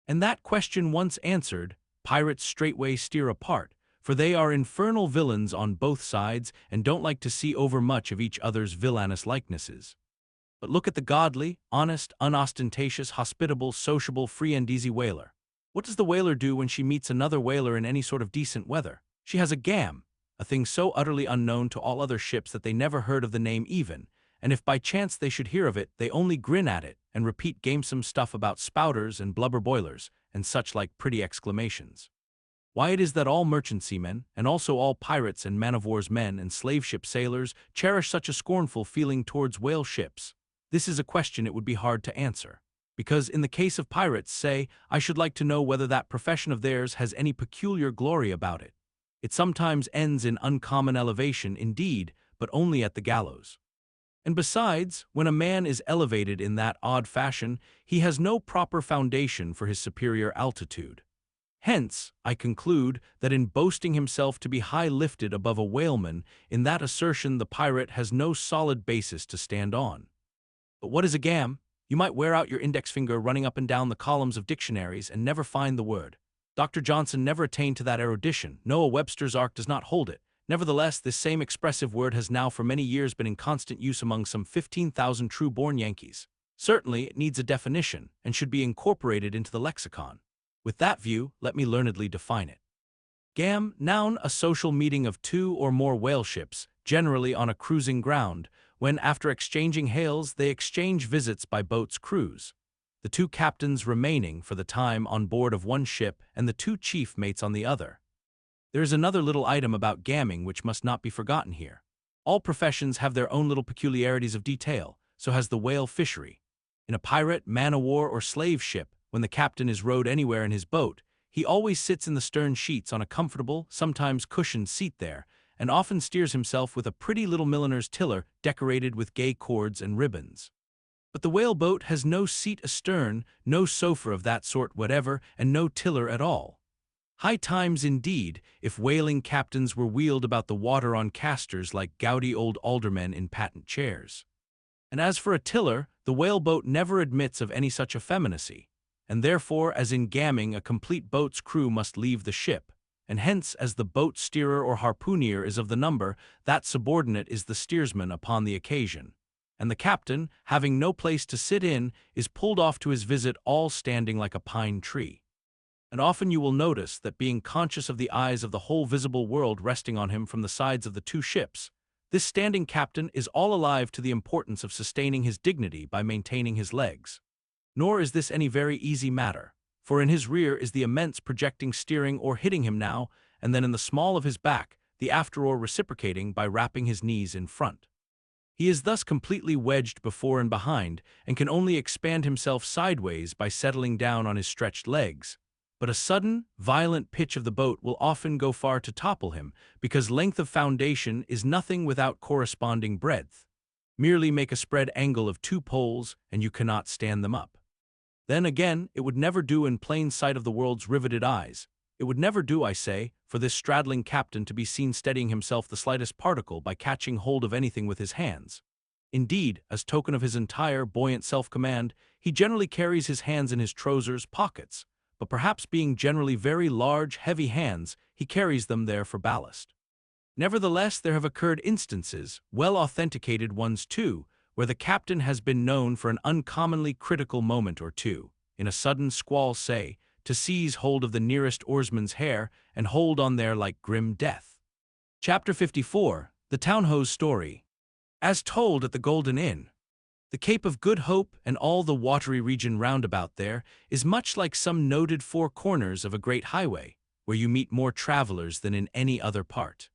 And that question once answered, pirates straightway steer apart, for they are infernal villains on both sides and don't like to see overmuch of each other's villainous likenesses. But look at the godly, honest, unostentatious, hospitable, sociable, free and easy whaler. What does the whaler do when she meets another whaler in any sort of decent weather? She has a gam, a thing so utterly unknown to all other ships that they never heard of the name even, and if by chance they should hear of it, they only grin at it and repeat gamesome stuff about spouters and blubber boilers and such like pretty exclamations. Why it is that all merchant seamen, and also all pirates and man-of-war's men and slave-ship sailors, cherish such a scornful feeling towards whale ships, this is a question it would be hard to answer. Because in the case of pirates, say, I should like to know whether that profession of theirs has any peculiar glory about it. It sometimes ends in uncommon elevation, indeed, but only at the gallows. And besides, when a man is elevated in that odd fashion, he has no proper foundation for his superior altitude. Hence, I conclude that in boasting himself to be high-lifted above a whaleman, in that assertion the pirate has no solid basis to stand on. But what is a gam? You might wear out your index finger running up and down the columns of dictionaries and never find the word. Dr. Johnson never attained to that erudition. Noah Webster's Ark does not hold it. Nevertheless, this same expressive word has now for many years been in constant use among some 15,000 true-born Yankees. Certainly, it needs a definition and should be incorporated into the lexicon. With that view, let me learnedly define it. Gam, noun, a social meeting of two or more whale ships, generally on a cruising ground, when, after exchanging hails, they exchange visits by boat's crews, the two captains remaining, for the time, on board of one ship and the two chief mates on the other. There is another little item about gamming which must not be forgotten here. All professions have their own little peculiarities of detail, so has the whale fishery. In a pirate, man-o'-war, or slave ship, when the captain is rowed anywhere in his boat, he always sits in the stern sheets on a comfortable, sometimes cushioned seat there, and often steers himself with a pretty little milliner's tiller decorated with gay cords and ribbons. But the whaleboat has no seat astern, no sofa of that sort whatever, and no tiller at all. High times indeed, if whaling captains were wheeled about the water on casters like gouty old aldermen in patent chairs. And as for a tiller, the whaleboat never admits of any such effeminacy, and therefore, as in gamming, a complete boat's crew must leave the ship, and hence, as the boat steerer or harpooner is of the number, that subordinate is the steersman upon the occasion, and the captain, having no place to sit in, is pulled off to his visit all standing like a pine tree. And often you will notice that, being conscious of the eyes of the whole visible world resting on him from the sides of the two ships, this standing captain is all alive to the importance of sustaining his dignity by maintaining his legs. Nor is this any very easy matter, for in his rear is the immense projecting steering oar hitting him now, and then in the small of his back, the after oar reciprocating by wrapping his knees in front. He is thus completely wedged before and behind, and can only expand himself sideways by settling down on his stretched legs. But a sudden, violent pitch of the boat will often go far to topple him, because length of foundation is nothing without corresponding breadth. Merely make a spread angle of 2 poles, and you cannot stand them up. Then again, it would never do in plain sight of the world's riveted eyes. It would never do, I say, for this straddling captain to be seen steadying himself the slightest particle by catching hold of anything with his hands. Indeed, as token of his entire buoyant self-command, he generally carries his hands in his trousers pockets, but perhaps being generally very large, heavy hands, he carries them there for ballast. Nevertheless, there have occurred instances, well authenticated ones too, where the captain has been known for an uncommonly critical moment or two, in a sudden squall say, to seize hold of the nearest oarsman's hair and hold on there like grim death. Chapter 54, The Townhoe's Story. As told at the Golden Inn, the Cape of Good Hope and all the watery region round about there is much like some noted 4 corners of a great highway, where you meet more travelers than in any other part.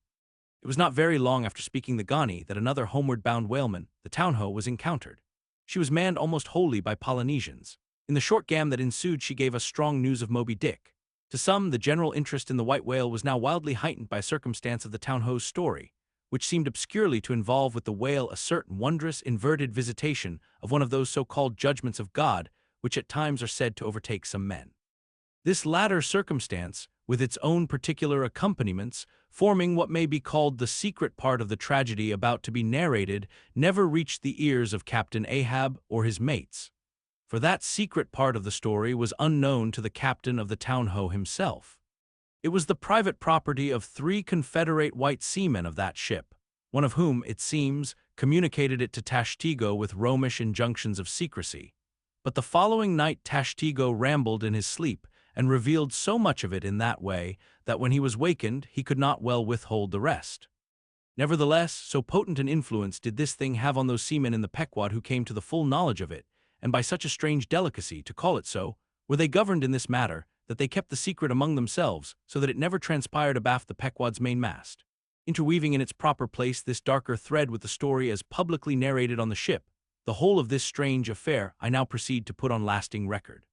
It was not very long after speaking the Ghani that another homeward-bound whaleman, the Townhoe, was encountered. She was manned almost wholly by Polynesians. In the short gam that ensued she gave us strong news of Moby Dick. To some, the general interest in the white whale was now wildly heightened by a circumstance of the Townhoe's story, which seemed obscurely to involve with the whale a certain wondrous inverted visitation of one of those so-called judgments of God which at times are said to overtake some men. This latter circumstance, with its own particular accompaniments, forming what may be called the secret part of the tragedy about to be narrated, never reached the ears of Captain Ahab or his mates. For that secret part of the story was unknown to the captain of the Townhoe himself. It was the private property of 3 Confederate white seamen of that ship, one of whom, it seems, communicated it to Tashtego with Romish injunctions of secrecy. But the following night Tashtego rambled in his sleep, and revealed so much of it in that way, that when he was wakened he could not well withhold the rest. Nevertheless, so potent an influence did this thing have on those seamen in the Pequod who came to the full knowledge of it, and by such a strange delicacy, to call it so, were they governed in this matter, that they kept the secret among themselves, so that it never transpired abaft the Pequod's mainmast, interweaving in its proper place this darker thread with the story as publicly narrated on the ship. The whole of this strange affair I now proceed to put on lasting record.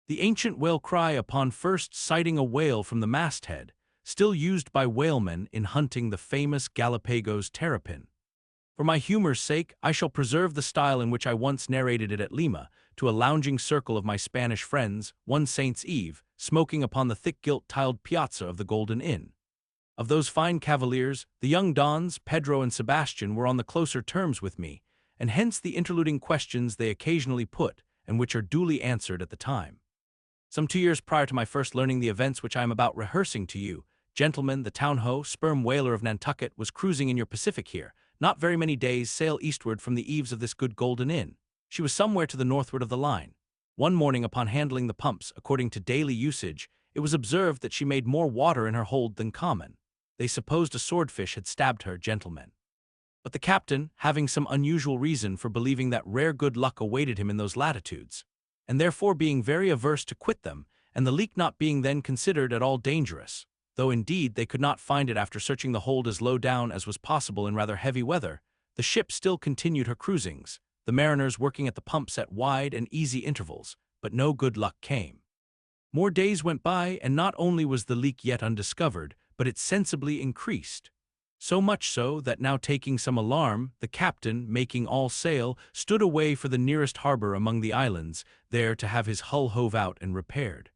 The ancient whale cry upon first sighting a whale from the Mast-Head, still used by whalemen in hunting the famous Galapagos terrapin. For my humor's sake, I shall preserve the style in which I once narrated it at Lima, to a lounging circle of my Spanish friends, one Saint's Eve, smoking upon the thick gilt-tiled piazza of the Golden Inn. Of those fine cavaliers, the young Dons, Pedro and Sebastian, were on the closer terms with me, and hence the interluding questions they occasionally put, and which are duly answered at the time. Some 2 years prior to my first learning the events which I am about rehearsing to you, gentlemen, the Townhoe, sperm whaler of Nantucket, was cruising in your Pacific here, not very many days' sail eastward from the eaves of this good Golden Inn. She was somewhere to the northward of the line. One morning, upon handling the pumps, according to daily usage, it was observed that she made more water in her hold than common. They supposed a swordfish had stabbed her, gentlemen. but the captain having some unusual reason for believing that rare good luck awaited him in those latitudes, and therefore being very averse to quit them, and the leak not being then considered at all dangerous, though indeed they could not find it after searching the hold as low down as was possible in rather heavy weather, the ship still continued her cruisings, the mariners working at the pumps at wide and easy intervals, but no good luck came. More days went by, and not only was the leak yet undiscovered, but it sensibly increased. So much so that now, taking some alarm, the captain, making all sail, stood away for the nearest harbor among the islands, there to have his hull hove out and repaired.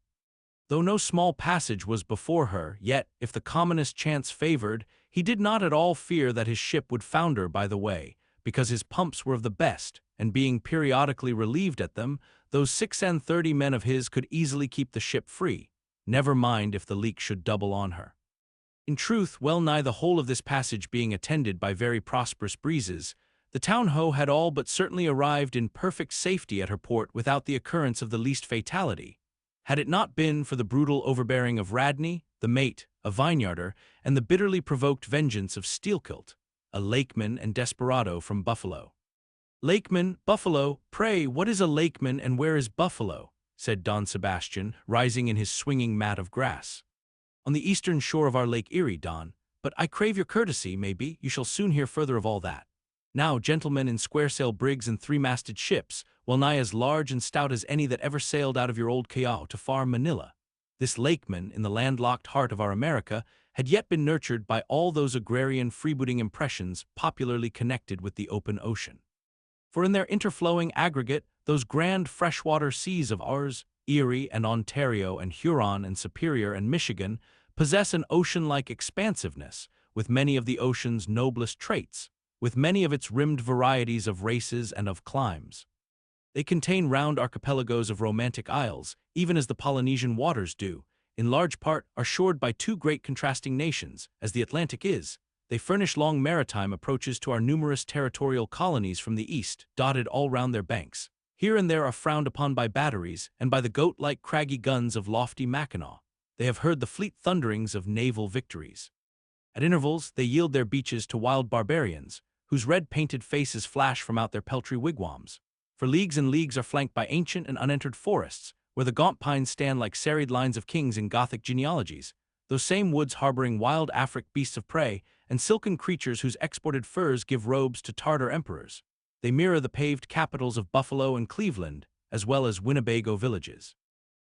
Though no small passage was before her, yet, if the commonest chance favored, he did not at all fear that his ship would founder by the way, because his pumps were of the best, and being periodically relieved at them, those 36 men of his could easily keep the ship free, never mind if the leak should double on her. In truth, well nigh the whole of this passage being attended by very prosperous breezes, the town-ho had all but certainly arrived in perfect safety at her port without the occurrence of the least fatality, had it not been for the brutal overbearing of Radney, the mate, a vineyarder, and the bitterly provoked vengeance of Steelkilt, a lakeman and desperado from Buffalo. "Lakeman, Buffalo, pray what is a lakeman and where is Buffalo?" said Don Sebastian, rising in his swinging mat of grass. "On the eastern shore of our Lake Erie, Don, but I crave your courtesy, maybe you shall soon hear further of all that. Now, gentlemen in square-sail brigs and three-masted ships, well nigh as large and stout as any that ever sailed out of your old Callao to far Manila. This lakeman, in the landlocked heart of our America, had yet been nurtured by all those agrarian freebooting impressions popularly connected with the open ocean. For in their interflowing aggregate, those grand freshwater seas of ours, Erie and Ontario and Huron and Superior and Michigan, possess an ocean-like expansiveness, with many of the ocean's noblest traits, with many of its rimmed varieties of races and of climes. They contain round archipelagos of romantic isles, even as the Polynesian waters do, in large part are shored by two great contrasting nations, as the Atlantic is. They furnish long maritime approaches to our numerous territorial colonies from the east, dotted all round their banks. Here and there are frowned upon by batteries, and by the goat-like craggy guns of lofty Mackinaw. They have heard the fleet thunderings of naval victories. At intervals they yield their beaches to wild barbarians, whose red-painted faces flash from out their peltry wigwams. For leagues and leagues are flanked by ancient and unentered forests, where the gaunt pines stand like serried lines of kings in Gothic genealogies, those same woods harboring wild Afric beasts of prey and silken creatures whose exported furs give robes to Tartar emperors. They mirror the paved capitals of Buffalo and Cleveland, as well as Winnebago villages.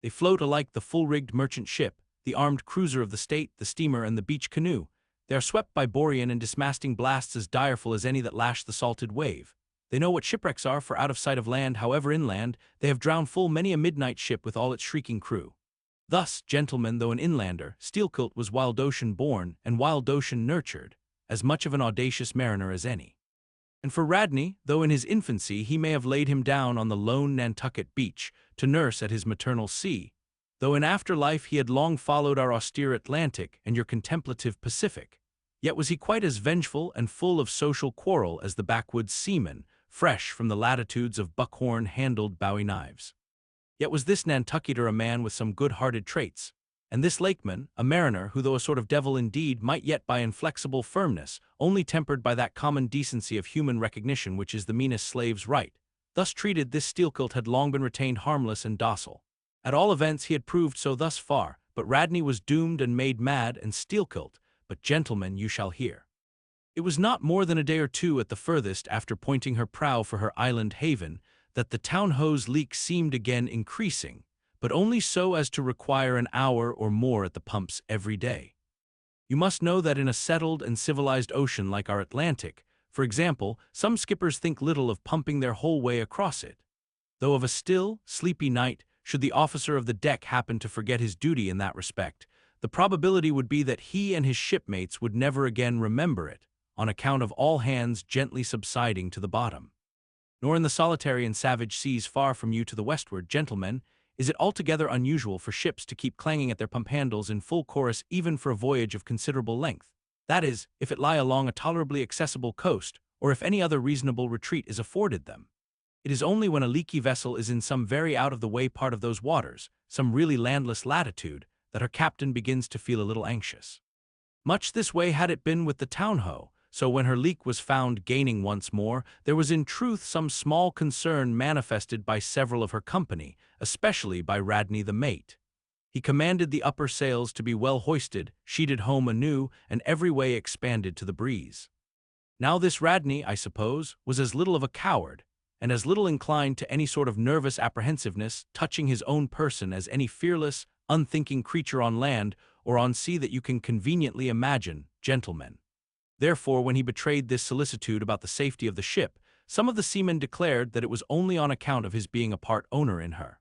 They float alike the full-rigged merchant ship, the armed cruiser of the state, the steamer, and the beach canoe. They are swept by borean and dismasting blasts as direful as any that lash the salted wave. They know what shipwrecks are, for out of sight of land, however inland, they have drowned full many a midnight ship with all its shrieking crew. Thus, gentlemen, though an inlander, Steelkilt was wild ocean born and wild ocean nurtured, as much of an audacious mariner as any. And for Radney, though in his infancy he may have laid him down on the lone Nantucket beach to nurse at his maternal sea, though in after life he had long followed our austere Atlantic and your contemplative Pacific, yet was he quite as vengeful and full of social quarrel as the backwoods seaman, fresh from the latitudes of buckhorn-handled bowie knives. Yet was this Nantucketer a man with some good-hearted traits, and this lakeman, a mariner who, though a sort of devil indeed, might yet by inflexible firmness, only tempered by that common decency of human recognition which is the meanest slave's right. Thus treated, this Steelkilt had long been retained harmless and docile. At all events he had proved so thus far, but Radney was doomed and made mad, and Steelkilt, but gentlemen, you shall hear. It was not more than a day or two at the furthest after pointing her prow for her island haven, that the town-ho's leak seemed again increasing, but only so as to require an hour or more at the pumps every day. You must know that in a settled and civilized ocean like our Atlantic, for example, some skippers think little of pumping their whole way across it. Though of a still, sleepy night, should the officer of the deck happen to forget his duty in that respect, the probability would be that he and his shipmates would never again remember it, on account of all hands gently subsiding to the bottom. Nor in the solitary and savage seas far from you to the westward, gentlemen, is it altogether unusual for ships to keep clanging at their pump handles in full chorus even for a voyage of considerable length. That is, if it lie along a tolerably accessible coast, or if any other reasonable retreat is afforded them. It is only when a leaky vessel is in some very out-of-the-way part of those waters, some really landless latitude, that her captain begins to feel a little anxious. Much this way had it been with the town-ho, so when her leak was found gaining once more, there was in truth some small concern manifested by several of her company, especially by Radney the mate. He commanded the upper sails to be well hoisted, sheeted home anew, and every way expanded to the breeze. Now this Radney, I suppose, was as little of a coward, and as little inclined to any sort of nervous apprehensiveness touching his own person as any fearless, unthinking creature on land or on sea that you can conveniently imagine, gentlemen. Therefore, when he betrayed this solicitude about the safety of the ship, some of the seamen declared that it was only on account of his being a part owner in her.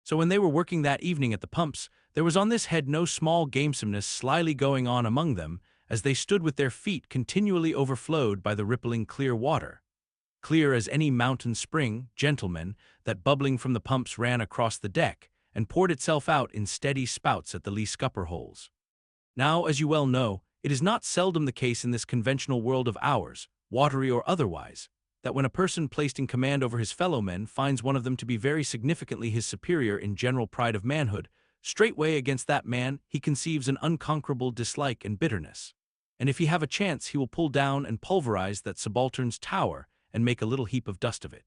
So when they were working that evening at the pumps, there was on this head no small gamesomeness slyly going on among them, as they stood with their feet continually overflowed by the rippling clear water. Clear as any mountain spring, gentlemen, that bubbling from the pumps ran across the deck, and poured itself out in steady spouts at the lee scupper holes. Now, as you well know, it is not seldom the case in this conventional world of ours, watery or otherwise, that when a person placed in command over his fellow men finds one of them to be very significantly his superior in general pride of manhood, straightway against that man he conceives an unconquerable dislike and bitterness. And if he have a chance, he will pull down and pulverize that subaltern's tower and make a little heap of dust of it.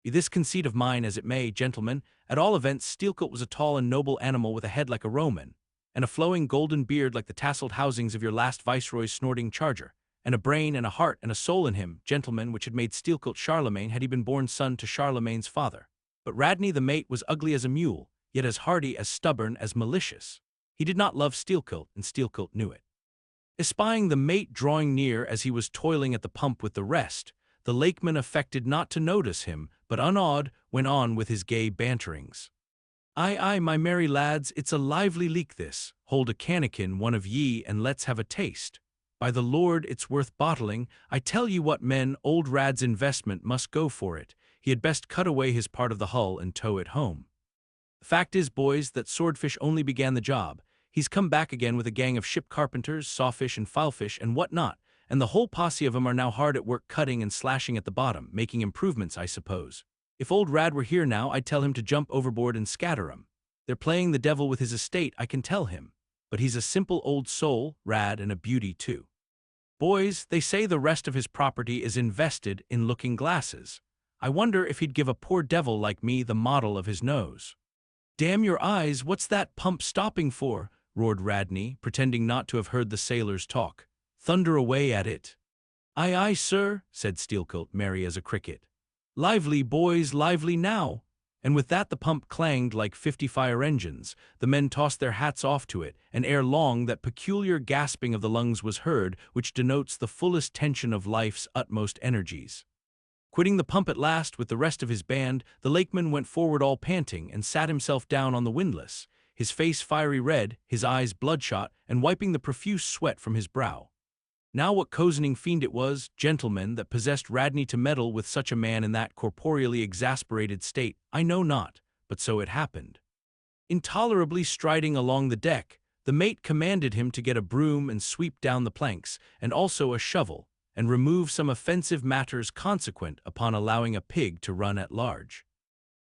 Be this conceit of mine as it may, gentlemen, at all events Steelcoat was a tall and noble animal with a head like a Roman, and a flowing golden beard like the tasseled housings of your last viceroy's snorting charger, and a brain and a heart and a soul in him, gentlemen, which had made Steelcoat Charlemagne had he been born son to Charlemagne's father. But Radney the mate was ugly as a mule, yet as hardy, as stubborn, as malicious. He did not love Steelcoat, and Steelcoat knew it. Espying the mate drawing near as he was toiling at the pump with the rest, the lakeman affected not to notice him, but unawed went on with his gay banterings. Aye, my merry lads, it's a lively leak this. Hold a cannikin, one of ye, and let's have a taste. By the Lord, it's worth bottling. I tell you what, men, old Rad's investment must go for it. He had best cut away his part of the hull and tow it home. The fact is, boys, that Swordfish only began the job. He's come back again with a gang of ship carpenters, sawfish and filefish and what not, and the whole posse of 'em are now hard at work cutting and slashing at the bottom, making improvements, I suppose. If old Rad were here now, I'd tell him to jump overboard and scatter 'em. They're playing the devil with his estate, I can tell him. But he's a simple old soul, Rad, and a beauty too. Boys, they say the rest of his property is invested in looking-glasses. I wonder if he'd give a poor devil like me the model of his nose. Damn your eyes, what's that pump stopping for? Roared Radney, pretending not to have heard the sailors talk. Thunder away at it. Aye, aye, sir, said Steelcoat, merry as a cricket. Lively, boys, lively now. And with that the pump clanged like 50 fire engines. The men tossed their hats off to it, and ere long that peculiar gasping of the lungs was heard, which denotes the fullest tension of life's utmost energies. Quitting the pump at last with the rest of his band, the lakeman went forward all panting and sat himself down on the windlass, his face fiery red, his eyes bloodshot, and wiping the profuse sweat from his brow. Now what cozening fiend it was, gentlemen, that possessed Radney to meddle with such a man in that corporeally exasperated state, I know not, but so it happened. Intolerably striding along the deck, the mate commanded him to get a broom and sweep down the planks, and also a shovel, and remove some offensive matters consequent upon allowing a pig to run at large.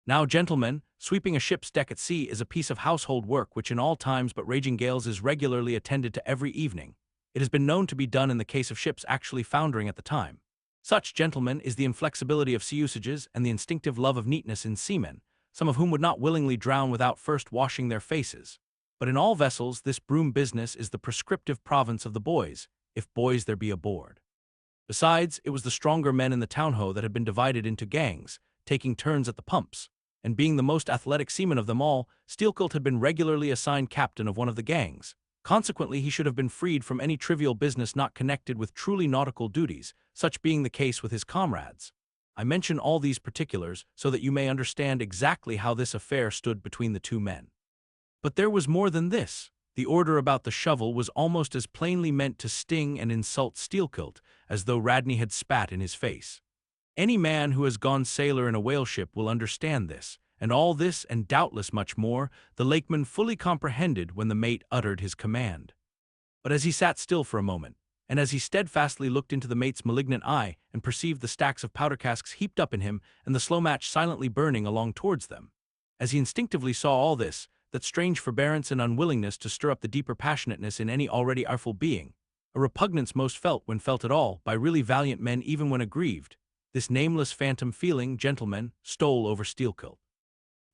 Now, gentlemen, sweeping a ship's deck at sea is a piece of household work which in all times but raging gales is regularly attended to every evening. It has been known to be done in the case of ships actually foundering at the time. Such, gentlemen, is the inflexibility of sea usages and the instinctive love of neatness in seamen, some of whom would not willingly drown without first washing their faces. But in all vessels this broom business is the prescriptive province of the boys, if boys there be aboard. Besides, it was the stronger men in the town-ho that had been divided into gangs, taking turns at the pumps, and being the most athletic seaman of them all, Steelcoat had been regularly assigned captain of one of the gangs. Consequently, he should have been freed from any trivial business not connected with truly nautical duties, such being the case with his comrades. I mention all these particulars so that you may understand exactly how this affair stood between the two men. But there was more than this. The order about the shovel was almost as plainly meant to sting and insult Steelcoat as though Radney had spat in his face. Any man who has gone sailor in a whaleship will understand this, and all this, and doubtless much more, the lakeman fully comprehended when the mate uttered his command. But as he sat still for a moment, and as he steadfastly looked into the mate's malignant eye and perceived the stacks of powder casks heaped up in him and the slow match silently burning along towards them, as he instinctively saw all this, that strange forbearance and unwillingness to stir up the deeper passionateness in any already ireful being, a repugnance most felt when felt at all, by really valiant men even when aggrieved. This nameless phantom feeling, gentlemen, stole over Steelkilt.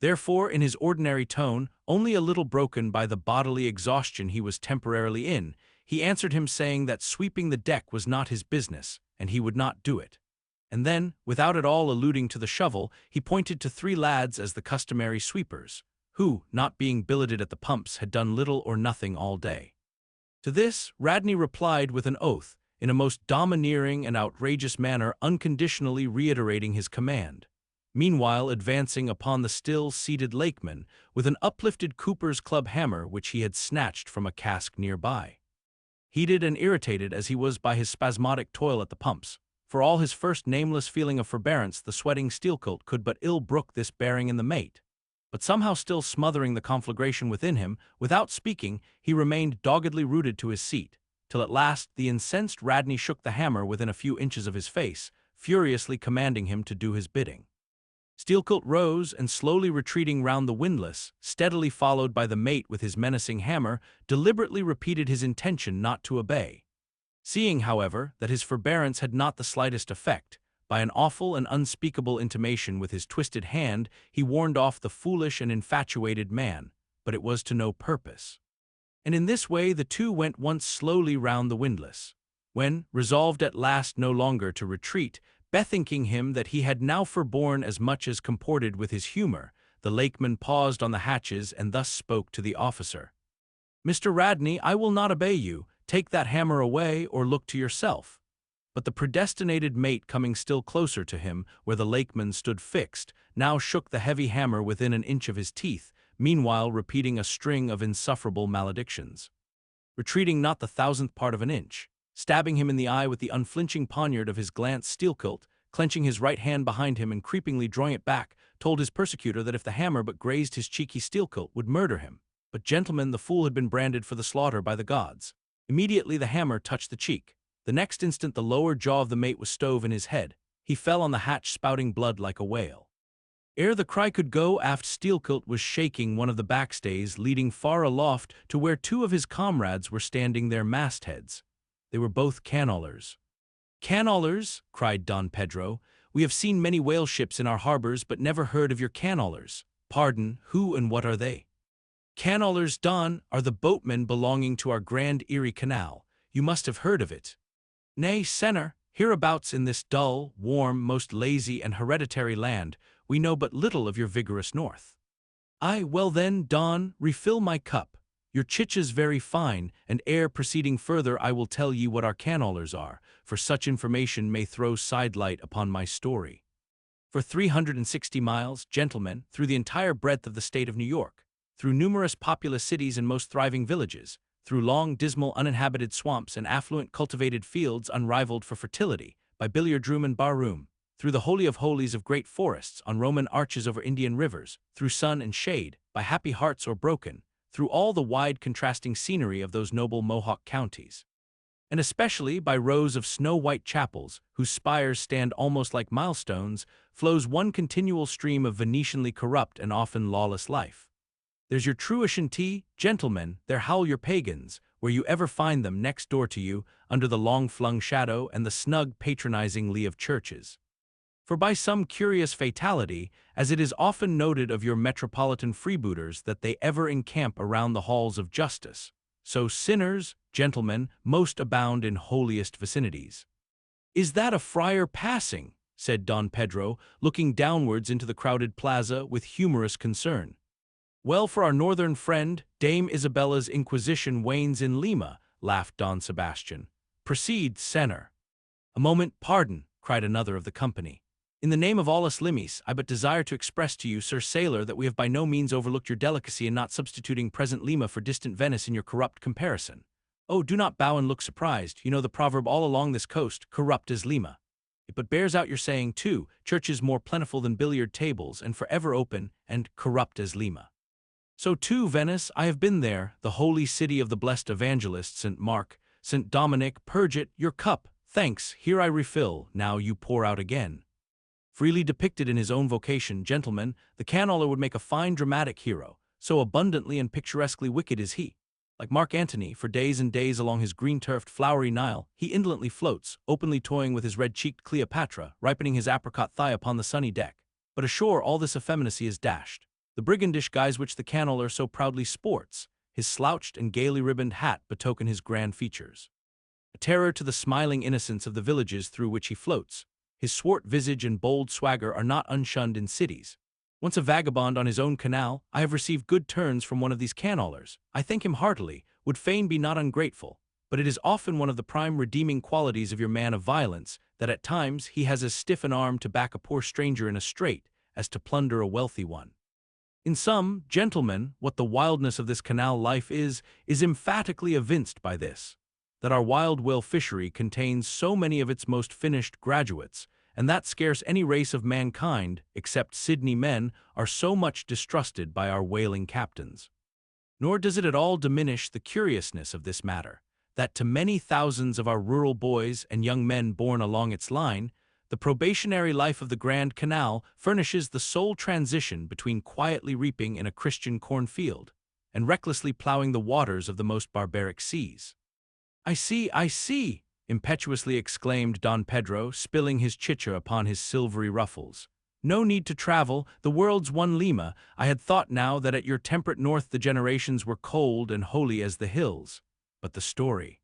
Therefore, in his ordinary tone, only a little broken by the bodily exhaustion he was temporarily in, he answered him saying that sweeping the deck was not his business, and he would not do it. And then, without at all alluding to the shovel, he pointed to 3 lads as the customary sweepers, who, not being billeted at the pumps, had done little or nothing all day. To this, Radney replied with an oath, in a most domineering and outrageous manner, unconditionally reiterating his command, meanwhile advancing upon the still-seated lakeman with an uplifted Cooper's club hammer which he had snatched from a cask nearby. Heated and irritated as he was by his spasmodic toil at the pumps, for all his first nameless feeling of forbearance, the sweating Steelkilt could but ill brook this bearing in the mate. But somehow still smothering the conflagration within him, without speaking, he remained doggedly rooted to his seat, till at last the incensed Radney shook the hammer within a few inches of his face, furiously commanding him to do his bidding. Steelkilt rose and, slowly retreating round the windlass, steadily followed by the mate with his menacing hammer, deliberately repeated his intention not to obey. Seeing, however, that his forbearance had not the slightest effect, by an awful and unspeakable intimation with his twisted hand, he warned off the foolish and infatuated man, but it was to no purpose. And in this way the two went once slowly round the windlass, when, resolved at last no longer to retreat, bethinking him that he had now forborne as much as comported with his humor, the lakeman paused on the hatches and thus spoke to the officer. "Mr. Radney, I will not obey you. Take that hammer away, or look to yourself." But the predestinated mate, coming still closer to him, where the lakeman stood fixed, now shook the heavy hammer within an inch of his teeth, meanwhile repeating a string of insufferable maledictions. Retreating not the 1,000th part of an inch, stabbing him in the eye with the unflinching poniard of his glance, Steelkilt, clenching his right hand behind him and creepingly drawing it back, told his persecutor that if the hammer but grazed his cheek, Steelkilt would murder him. But, gentlemen, the fool had been branded for the slaughter by the gods. Immediately the hammer touched the cheek. The next instant the lower jaw of the mate was stove in his head. He fell on the hatch, spouting blood like a whale. Ere the cry could go aft, Steelkilt was shaking one of the backstays, leading far aloft to where 2 of his comrades were standing, their mastheads. They were both cannolers. "Cannolers!" cried Don Pedro. "We have seen many whale ships in our harbors, but never heard of your cannolers. Pardon, who and what are they?" "Cannolers, Don, are the boatmen belonging to our Grand Erie Canal. You must have heard of it." "Nay, senor, hereabouts in this dull, warm, most lazy and hereditary land, we know but little of your vigorous north." "Aye, well then, Don, refill my cup. Your chitcha's very fine, and ere proceeding further I will tell ye what our cannolers are, for such information may throw sidelight upon my story. For 360 miles, gentlemen, through the entire breadth of the state of New York, through numerous populous cities and most thriving villages, through long, dismal, uninhabited swamps and affluent cultivated fields unrivaled for fertility, by billiard room and bar room, through the holy of holies of great forests, on Roman arches over Indian rivers, through sun and shade, by happy hearts or broken, through all the wide contrasting scenery of those noble Mohawk counties, and especially by rows of snow-white chapels, whose spires stand almost like milestones, flows one continual stream of Venetianly corrupt and often lawless life. There's your true Ashanti, gentlemen, there howl your pagans, where you ever find them, next door to you, under the long-flung shadow and the snug patronizing lee of churches. For by some curious fatality, as it is often noted of your metropolitan freebooters that they ever encamp around the halls of justice, so sinners, gentlemen, most abound in holiest vicinities." "Is that a friar passing?" said Don Pedro, looking downwards into the crowded plaza with humorous concern. "Well, for our northern friend, Dame Isabella's Inquisition wanes in Lima," laughed Don Sebastian. "Proceed, senor." "A moment, pardon," cried another of the company. "In the name of all us Limis, I but desire to express to you, Sir Sailor, that we have by no means overlooked your delicacy in not substituting present Lima for distant Venice in your corrupt comparison. Oh, do not bow and look surprised. You know the proverb all along this coast, corrupt as Lima. It but bears out your saying, too, churches more plentiful than billiard tables and forever open, and corrupt as Lima. So too, Venice, I have been there, the holy city of the blessed evangelist, St. Mark, St. Dominic. Purge it, your cup. Thanks, here I refill, now you pour out again." Freely depicted in his own vocation, gentlemen, the cannoler would make a fine dramatic hero, so abundantly and picturesquely wicked is he. Like Mark Antony, for days and days along his green-turfed, flowery Nile, he indolently floats, openly toying with his red-cheeked Cleopatra, ripening his apricot thigh upon the sunny deck. But ashore all this effeminacy is dashed. The brigandish guise which the canaller so proudly sports, his slouched and gaily ribboned hat betoken his grand features. A terror to the smiling innocence of the villages through which he floats, his swart visage and bold swagger are not unshunned in cities. Once a vagabond on his own canal, I have received good turns from one of these canallers. I thank him heartily, would fain be not ungrateful, but it is often one of the prime redeeming qualities of your man of violence that at times he has as stiff an arm to back a poor stranger in a strait as to plunder a wealthy one. In sum, gentlemen, what the wildness of this canal life is emphatically evinced by this, that our wild whale fishery contains so many of its most finished graduates, and that scarce any race of mankind, except Sydney men, are so much distrusted by our whaling captains. Nor does it at all diminish the curiousness of this matter, that to many thousands of our rural boys and young men born along its line, the probationary life of the Grand Canal furnishes the sole transition between quietly reaping in a Christian cornfield and recklessly plowing the waters of the most barbaric seas. I see, impetuously exclaimed Don Pedro, spilling his chicha upon his silvery ruffles. No need to travel, the world's one Lima. I had thought now that at your temperate north the generations were cold and holy as the hills. But the story.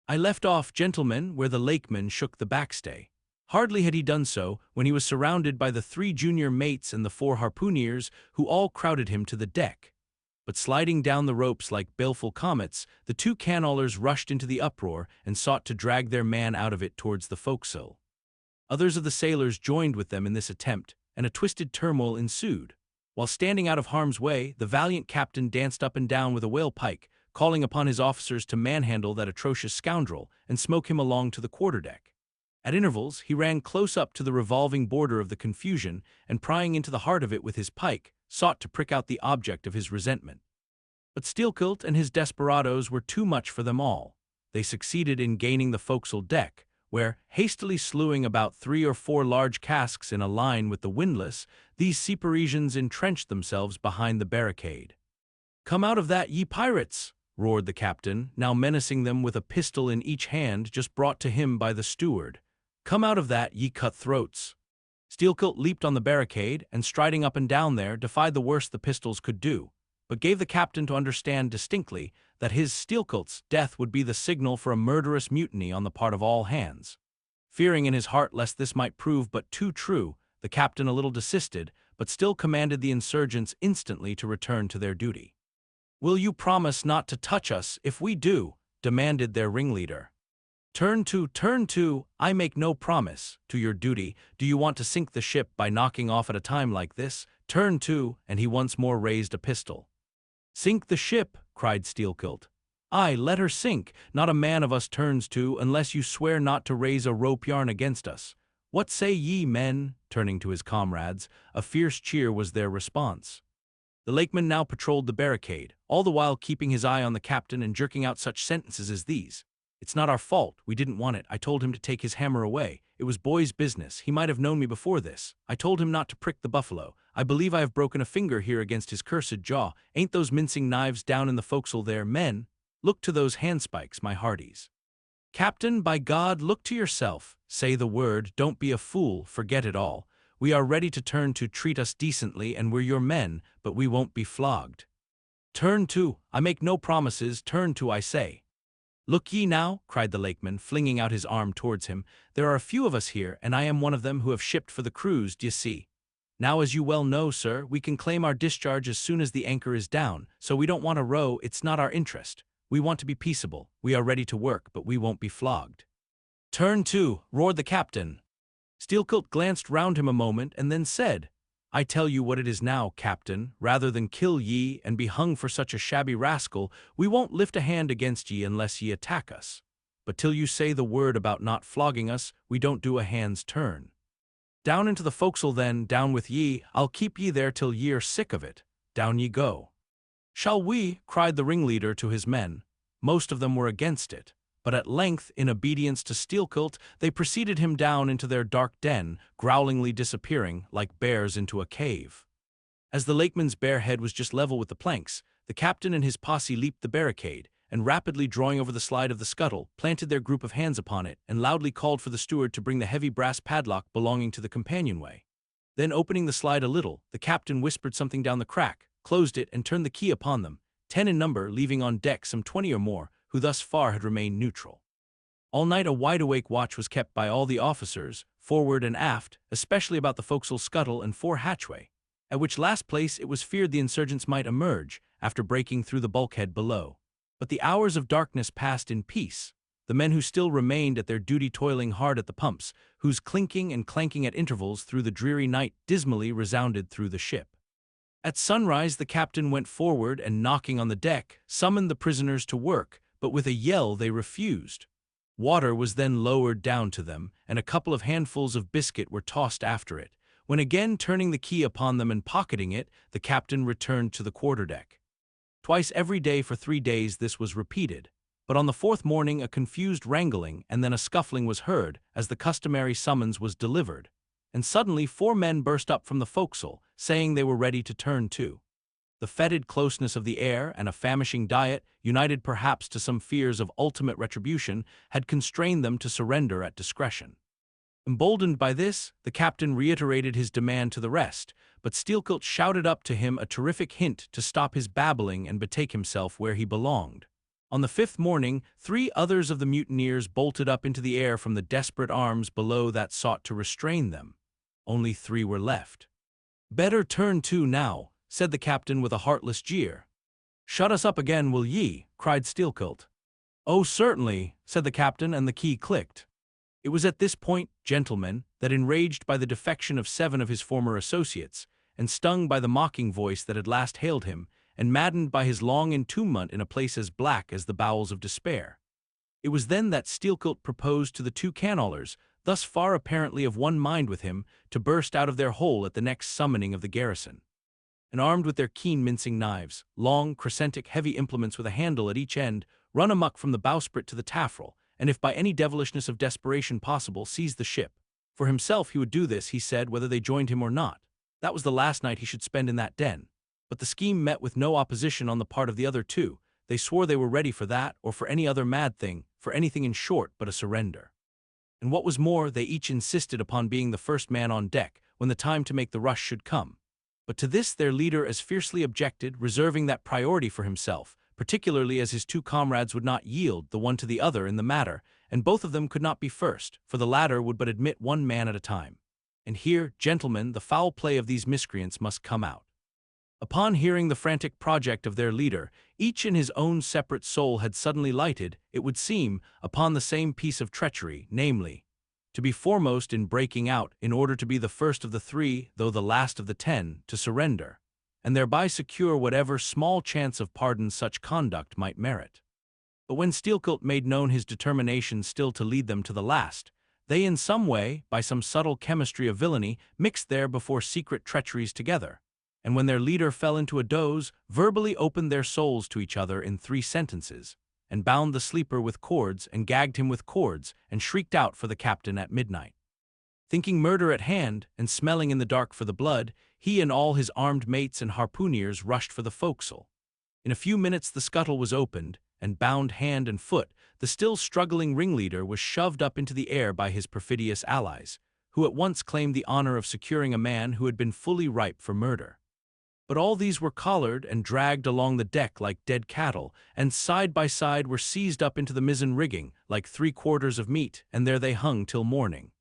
I left off, gentlemen, where the lakeman shook the backstay. Hardly had he done so when he was surrounded by the 3 junior mates and the 4 harpooneers, who all crowded him to the deck. But sliding down the ropes like baleful comets, the 2 canallers rushed into the uproar and sought to drag their man out of it towards the forecastle. Others of the sailors joined with them in this attempt, and a twisted turmoil ensued. While standing out of harm's way, the valiant captain danced up and down with a whale pike, calling upon his officers to manhandle that atrocious scoundrel and smoke him along to the quarterdeck. At intervals, he ran close up to the revolving border of the confusion, and prying into the heart of it with his pike, sought to prick out the object of his resentment. But Steelkilt and his desperadoes were too much for them all. They succeeded in gaining the forecastle deck, where, hastily slewing about 3 or 4 large casks in a line with the windlass, these sea Parisians entrenched themselves behind the barricade. "Come out of that, ye pirates!" roared the captain, now menacing them with a pistol in each hand just brought to him by the steward. "Come out of that, ye cutthroats!" Steelkilt leaped on the barricade, and striding up and down there, defied the worst the pistols could do, but gave the captain to understand distinctly that his Steelkilt's death would be the signal for a murderous mutiny on the part of all hands. Fearing in his heart lest this might prove but too true, the captain a little desisted, but still commanded the insurgents instantly to return to their duty. "Will you promise not to touch us if we do?" demanded their ringleader. Turn to, I make no promise, to your duty. Do you want to sink the ship by knocking off at a time like this? Turn to," and he once more raised a pistol. "Sink the ship," cried Steelkilt. "Aye, let her sink. Not a man of us turns to, unless you swear not to raise a rope yarn against us. What say ye, men?" Turning to his comrades, a fierce cheer was their response. The lakeman now patrolled the barricade, all the while keeping his eye on the captain and jerking out such sentences as these. "It's not our fault. We didn't want it. I told him to take his hammer away. It was boy's business. He might have known me before this. I told him not to prick the buffalo. I believe I have broken a finger here against his cursed jaw. Ain't those mincing knives down in the forecastle there? Men, look to those handspikes, my hearties. Captain, by God, look to yourself. Say the word. Don't be a fool. Forget it all. We are ready to turn to. Treat us decently, and we're your men, but we won't be flogged. Turn to. I make no promises. Turn to, I say." "Look ye now," cried the lakeman, flinging out his arm towards him. "There are a few of us here, and I am one of them who have shipped for the cruise, d'ye see? Now, as you well know, sir, we can claim our discharge as soon as the anchor is down, so we don't want to row. It's not our interest. We want to be peaceable. We are ready to work, but we won't be flogged." "Turn to," roared the captain. Steelkilt glanced round him a moment, and then said, "I tell you what it is now, captain, rather than kill ye and be hung for such a shabby rascal, we won't lift a hand against ye unless ye attack us. But till you say the word about not flogging us, we don't do a hand's turn. Down into the forecastle then, down with ye. I'll keep ye there till ye are sick of it. Down ye go." "Shall we?" cried the ringleader to his men. Most of them were against it, but at length, in obedience to Steelkilt, they preceded him down into their dark den, growlingly disappearing, like bears into a cave. As the lakeman's bare head was just level with the planks, The captain and his posse leaped the barricade, and rapidly drawing over the slide of the scuttle, planted their group of hands upon it, and loudly called for the steward to bring the heavy brass padlock belonging to the companionway. Then, opening the slide a little, the captain whispered something down the crack, closed it, and turned the key upon them, 10 in number, leaving on deck some 20 or more, who thus far had remained neutral. All night a wide-awake watch was kept by all the officers, forward and aft, especially about the forecastle scuttle and fore hatchway, at which last place it was feared the insurgents might emerge, after breaking through the bulkhead below. But the hours of darkness passed in peace. The men who still remained at their duty toiling hard at the pumps, whose clinking and clanking at intervals through the dreary night dismally resounded through the ship. At sunrise the captain went forward and, knocking on the deck, summoned the prisoners to work, but with a yell they refused. Water was then lowered down to them, and a couple of handfuls of biscuit were tossed after it, when again turning the key upon them and pocketing it, the captain returned to the quarterdeck. Twice every day for 3 days this was repeated, but on the 4th morning a confused wrangling and then a scuffling was heard as the customary summons was delivered, and suddenly 4 men burst up from the forecastle, saying they were ready to turn to. The fetid closeness of the air and a famishing diet, united perhaps to some fears of ultimate retribution, had constrained them to surrender at discretion. Emboldened by this, the captain reiterated his demand to the rest, but Steelkilt shouted up to him a terrific hint to stop his babbling and betake himself where he belonged. On the 5th morning, 3 others of the mutineers bolted up into the air from the desperate arms below that sought to restrain them. Only 3 were left. "Better turn to now," said the captain with a heartless jeer. "Shut us up again, will ye?" cried Steelkilt. "Oh, certainly," said the captain, and the key clicked. It was at this point, gentlemen, that enraged by the defection of 7 of his former associates, and stung by the mocking voice that had last hailed him, and maddened by his long entombment in a place as black as the bowels of despair, it was then that Steelkilt proposed to the 2 Canolers, thus far apparently of one mind with him, to burst out of their hole at the next summoning of the garrison, and armed with their keen mincing knives, long, crescentic, heavy implements with a handle at each end, run amuck from the bowsprit to the taffrail, and if by any devilishness of desperation possible, seize the ship. For himself he would do this, he said, whether they joined him or not. That was the last night he should spend in that den. But the scheme met with no opposition on the part of the other 2. They swore they were ready for that, or for any other mad thing, for anything in short but a surrender. And what was more, they each insisted upon being the first man on deck, when the time to make the rush should come. But to this their leader as fiercely objected, reserving that priority for himself, particularly as his 2 comrades would not yield the one to the other in the matter, and both of them could not be first, for the latter would but admit 1 man at a time. And here, gentlemen, the foul play of these miscreants must come out. Upon hearing the frantic project of their leader, each in his own separate soul had suddenly lighted, it would seem, upon the same piece of treachery, namely, to be foremost in breaking out in order to be the first of the 3, though the last of the 10, to surrender, and thereby secure whatever small chance of pardon such conduct might merit. But when Steelkilt made known his determination still to lead them to the last, they in some way, by some subtle chemistry of villainy, mixed their before secret treacheries together, and when their leader fell into a doze, verbally opened their souls to each other in 3 sentences, and bound the sleeper with cords and gagged him with cords, and shrieked out for the captain at midnight. Thinking murder at hand, and smelling in the dark for the blood, he and all his armed mates and harpooneers rushed for the forecastle. In a few minutes the scuttle was opened, and bound hand and foot, the still struggling ringleader was shoved up into the air by his perfidious allies, who at once claimed the honor of securing a man who had been fully ripe for murder. But all these were collared and dragged along the deck like dead cattle, and side by side were seized up into the mizzen rigging, like 3 quarters of meat, and there they hung till morning.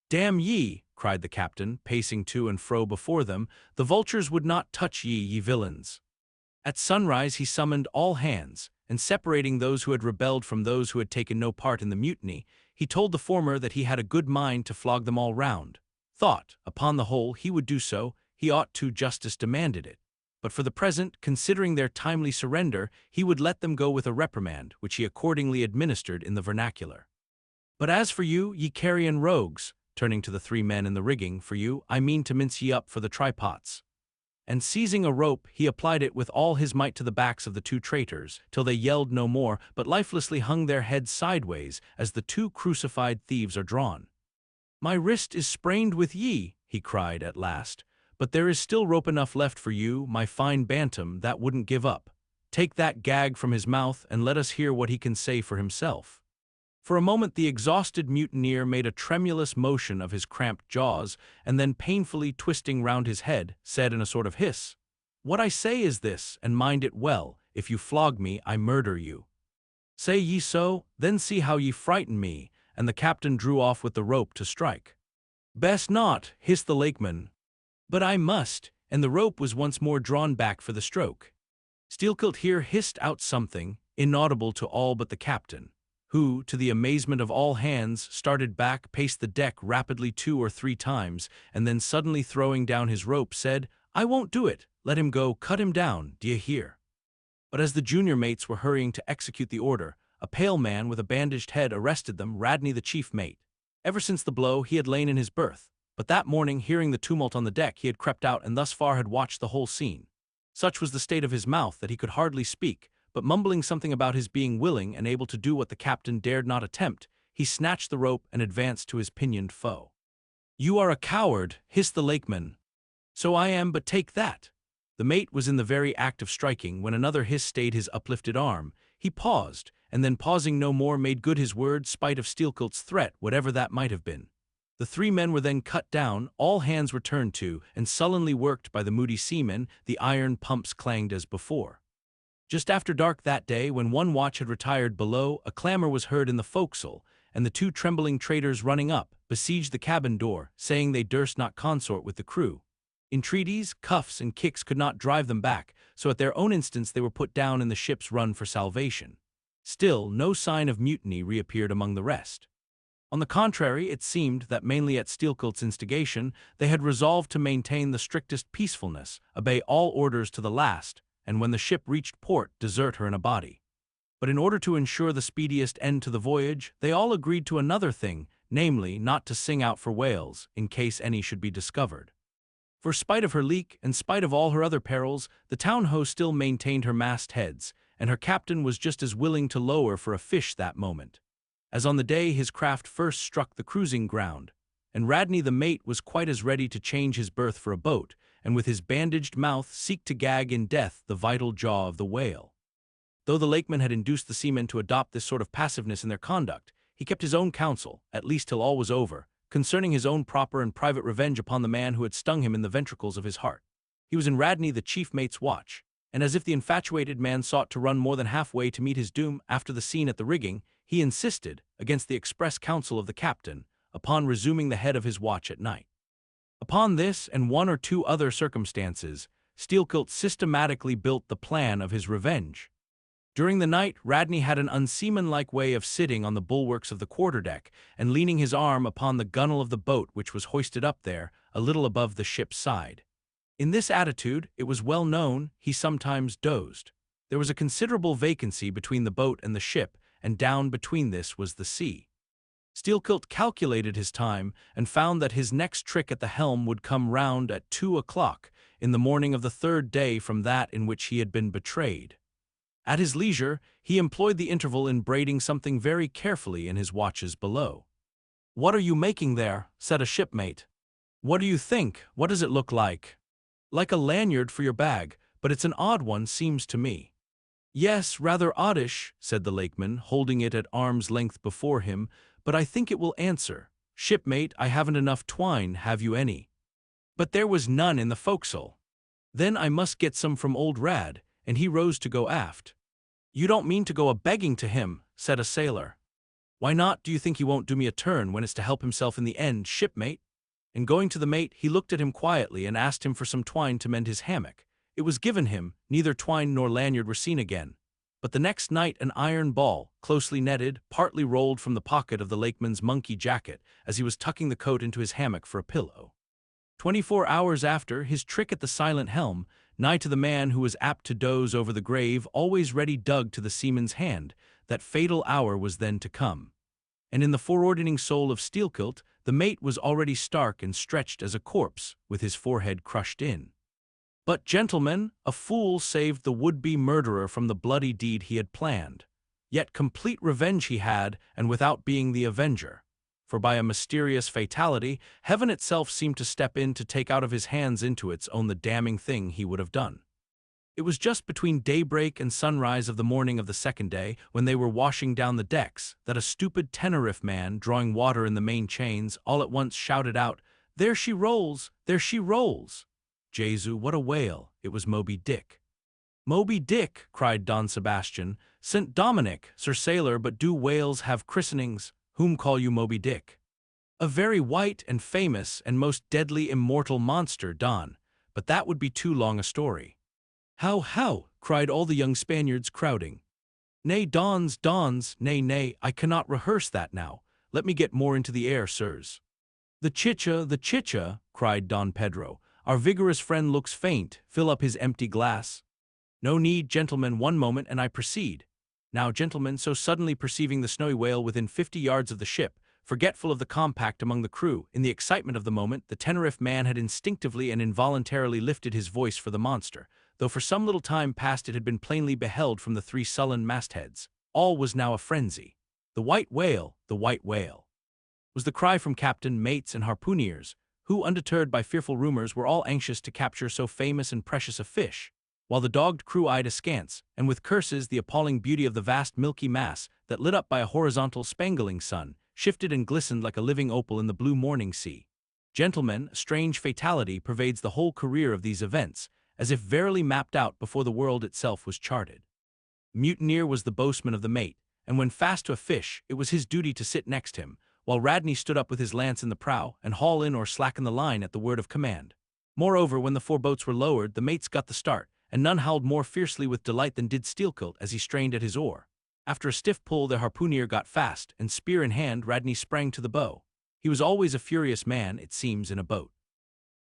"Damn ye!" cried the captain, pacing to and fro before them, "the vultures would not touch ye, ye villains." At sunrise he summoned all hands, and separating those who had rebelled from those who had taken no part in the mutiny, he told the former that he had a good mind to flog them all round. Thought, upon the whole, he would do so, he ought to, justice demanded it. But for the present, considering their timely surrender, he would let them go with a reprimand, which he accordingly administered in the vernacular. "But as for you, ye carrion rogues," turning to the 3 men in the rigging, "for you, I mean to mince ye up for the trypots." And seizing a rope, he applied it with all his might to the backs of the 2 traitors, till they yelled no more, but lifelessly hung their heads sideways, as the 2 crucified thieves are drawn. "My wrist is sprained with ye," he cried at last, "but there is still rope enough left for you, my fine bantam, that wouldn't give up. take that gag from his mouth and let us hear what he can say for himself." For a moment the exhausted mutineer made a tremulous motion of his cramped jaws, and then painfully twisting round his head, said in a sort of hiss, "What I say is this, and mind it well, if you flog me, I murder you. Say ye so, then see how ye frighten me," and the captain drew off with the rope to strike. "Best not," hissed the lakeman. "But I must," and the rope was once more drawn back for the stroke. Steelkilt here hissed out something, inaudible to all but the captain, who, to the amazement of all hands, started back, paced the deck rapidly 2 or 3 times, and then suddenly throwing down his rope, said, "I won't do it. Let him go, cut him down, d'ye hear?" But as the junior mates were hurrying to execute the order, a pale man with a bandaged head arrested them, Radney the chief mate. Ever since the blow, he had lain in his berth, but that morning, hearing the tumult on the deck, he had crept out and thus far had watched the whole scene. Such was the state of his mouth that he could hardly speak, but mumbling something about his being willing and able to do what the captain dared not attempt, he snatched the rope and advanced to his pinioned foe. "You are a coward," hissed the lakeman. "So I am, but take that." The mate was in the very act of striking when another hiss stayed his uplifted arm. He paused, and then pausing no more made good his word spite of Steelkilt's threat, whatever that might have been. The 3 men were then cut down, all hands were turned to, and sullenly worked by the moody seamen. The iron pumps clanged as before. Just after dark that day, when one watch had retired below, a clamor was heard in the forecastle, and the 2 trembling traders running up, besieged the cabin door, saying they durst not consort with the crew. Entreaties, cuffs, and kicks could not drive them back, so at their own instance they were put down in the ship's run for salvation. Still, no sign of mutiny reappeared among the rest. On the contrary, it seemed that mainly at Steelkilt's instigation, they had resolved to maintain the strictest peacefulness, obey all orders to the last, and when the ship reached port, desert her in a body. But in order to ensure the speediest end to the voyage, they all agreed to another thing, namely, not to sing out for whales, in case any should be discovered. For spite of her leak, and spite of all her other perils, the town-ho still maintained her mast-heads, and her captain was just as willing to lower for a fish that moment, as on the day his craft first struck the cruising ground, and Radney the mate was quite as ready to change his berth for a boat, and with his bandaged mouth seek to gag in death the vital jaw of the whale. Though the lakeman had induced the seamen to adopt this sort of passiveness in their conduct, he kept his own counsel, at least till all was over, concerning his own proper and private revenge upon the man who had stung him in the ventricles of his heart. He was in Radney the chief mate's watch, and as if the infatuated man sought to run more than halfway to meet his doom after the scene at the rigging, he insisted, against the express counsel of the captain, upon resuming the head of his watch at night. Upon this and 1 or 2 other circumstances, Steelkilt systematically built the plan of his revenge. During the night, Radney had an unseamanlike way of sitting on the bulwarks of the quarterdeck and leaning his arm upon the gunwale of the boat which was hoisted up there, a little above the ship's side. In this attitude, it was well known, he sometimes dozed. There was a considerable vacancy between the boat and the ship, and down between this was the sea. Steelkilt calculated his time and found that his next trick at the helm would come round at 2 o'clock in the morning of the 3rd day from that in which he had been betrayed. At his leisure, he employed the interval in braiding something very carefully in his watches below. "What are you making there?" said a shipmate. "What do you think? What does it look like?" "Like a lanyard for your bag, but it's an odd one, seems to me." "Yes, rather oddish," said the lakeman, holding it at arm's length before him, "but I think it will answer. Shipmate, I haven't enough twine, have you any?" But there was none in the forecastle. "Then I must get some from old Rad," and he rose to go aft. "You don't mean to go a-begging to him," said a sailor. "Why not? Do you think he won't do me a turn when it's to help himself in the end, shipmate?" And going to the mate, he looked at him quietly and asked him for some twine to mend his hammock. It was given him, neither twine nor lanyard were seen again. But the next night an iron ball, closely netted, partly rolled from the pocket of the lakeman's monkey jacket as he was tucking the coat into his hammock for a pillow. 24 hours after, his trick at the silent helm, nigh to the man who was apt to doze over the grave, always ready dug to the seaman's hand, that fatal hour was then to come. And in the foreordaining soul of Steelkilt, the mate was already stark and stretched as a corpse, with his forehead crushed in. But, gentlemen, a fool saved the would-be murderer from the bloody deed he had planned. Yet complete revenge he had, and without being the avenger. For by a mysterious fatality, heaven itself seemed to step in to take out of his hands into its own the damning thing he would have done. It was just between daybreak and sunrise of the morning of the second day, when they were washing down the decks, that a stupid Tenerife man, drawing water in the main chains, all at once shouted out, "There she rolls! There she rolls!" Jesu, what a whale! It was Moby Dick. "Moby Dick!" cried Don Sebastian. "St. Dominic, Sir Sailor, but do whales have christenings? Whom call you Moby Dick?" "A very white and famous and most deadly immortal monster, Don, but that would be too long a story." How, cried all the young Spaniards crowding. "Nay, Dons, nay, I cannot rehearse that now. Let me get more into the air, sirs." The chicha, cried Don Pedro. "Our vigorous friend looks faint. Fill up his empty glass." "No need, gentlemen, one moment, and I proceed. Now, gentlemen," so suddenly perceiving the snowy whale within 50 yards of the ship, forgetful of the compact among the crew, in the excitement of the moment, the Tenerife man had instinctively and involuntarily lifted his voice for the monster, though for some little time past it had been plainly beheld from the 3 sullen mastheads. All was now a frenzy. "The white whale! The white whale!" was the cry from captain, mates, and harpooneers, who, undeterred by fearful rumors, were all anxious to capture so famous and precious a fish, while the dogged crew eyed askance, and with curses, the appalling beauty of the vast milky mass that, lit up by a horizontal spangling sun, shifted and glistened like a living opal in the blue morning sea. Gentlemen, a strange fatality pervades the whole career of these events, as if verily mapped out before the world itself was charted. Mutineer was the boatsman of the mate, and when fast to a fish, it was his duty to sit next him, while Radney stood up with his lance in the prow and haul in or slacken the line at the word of command. Moreover, when the 4 boats were lowered, the mates got the start, and none howled more fiercely with delight than did Steelkilt as he strained at his oar. After a stiff pull, the harpooneer got fast, and spear in hand, Radney sprang to the bow. He was always a furious man, it seems, in a boat.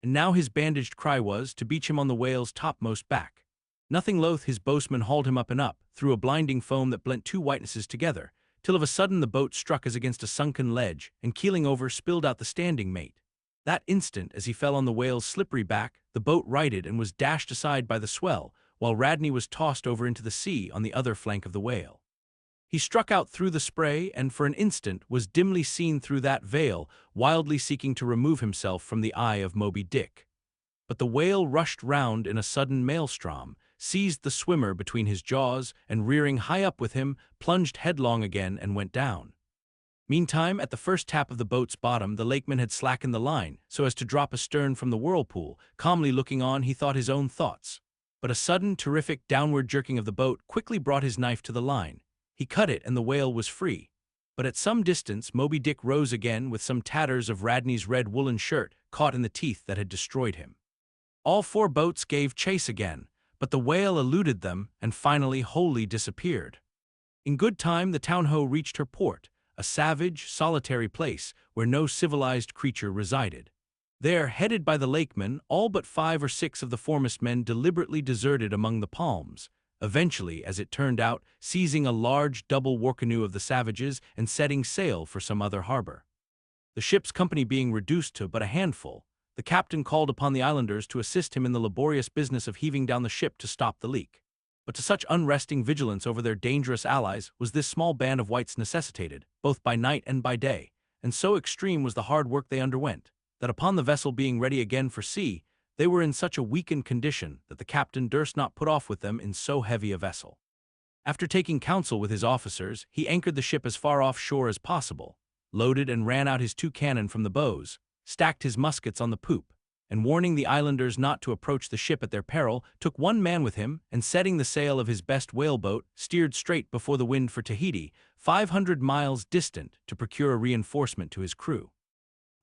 And now his bandaged cry was, to beach him on the whale's topmost back. Nothing loath, his boatsman hauled him up and up, through a blinding foam that blent 2 whitenesses together, till of a sudden the boat struck as against a sunken ledge, and keeling over, spilled out the standing mate. That instant, as he fell on the whale's slippery back, the boat righted and was dashed aside by the swell, while Radney was tossed over into the sea on the other flank of the whale. He struck out through the spray, and for an instant was dimly seen through that veil, wildly seeking to remove himself from the eye of Moby Dick. But the whale rushed round in a sudden maelstrom, seized the swimmer between his jaws, and rearing high up with him, plunged headlong again and went down. Meantime, at the first tap of the boat's bottom, the lakeman had slackened the line, so as to drop astern from the whirlpool. Calmly looking on, he thought his own thoughts. But a sudden, terrific, downward jerking of the boat quickly brought his knife to the line. He cut it, and the whale was free. But at some distance, Moby Dick rose again with some tatters of Radney's red woolen shirt caught in the teeth that had destroyed him. All 4 boats gave chase again, but the whale eluded them and finally wholly disappeared. In good time, the town-ho reached her port, a savage, solitary place where no civilized creature resided. There, headed by the lakeman, all but 5 or 6 of the foremast men deliberately deserted among the palms, eventually, as it turned out, seizing a large double war-canoe of the savages and setting sail for some other harbor. The ship's company being reduced to but a handful, the captain called upon the islanders to assist him in the laborious business of heaving down the ship to stop the leak. But to such unresting vigilance over their dangerous allies was this small band of whites necessitated, both by night and by day, and so extreme was the hard work they underwent, that upon the vessel being ready again for sea, they were in such a weakened condition that the captain durst not put off with them in so heavy a vessel. After taking counsel with his officers, he anchored the ship as far off shore as possible, loaded and ran out his 2 cannon from the bows, stacked his muskets on the poop, and warning the islanders not to approach the ship at their peril, took 1 man with him, and setting the sail of his best whaleboat, steered straight before the wind for Tahiti, 500 miles distant, to procure a reinforcement to his crew.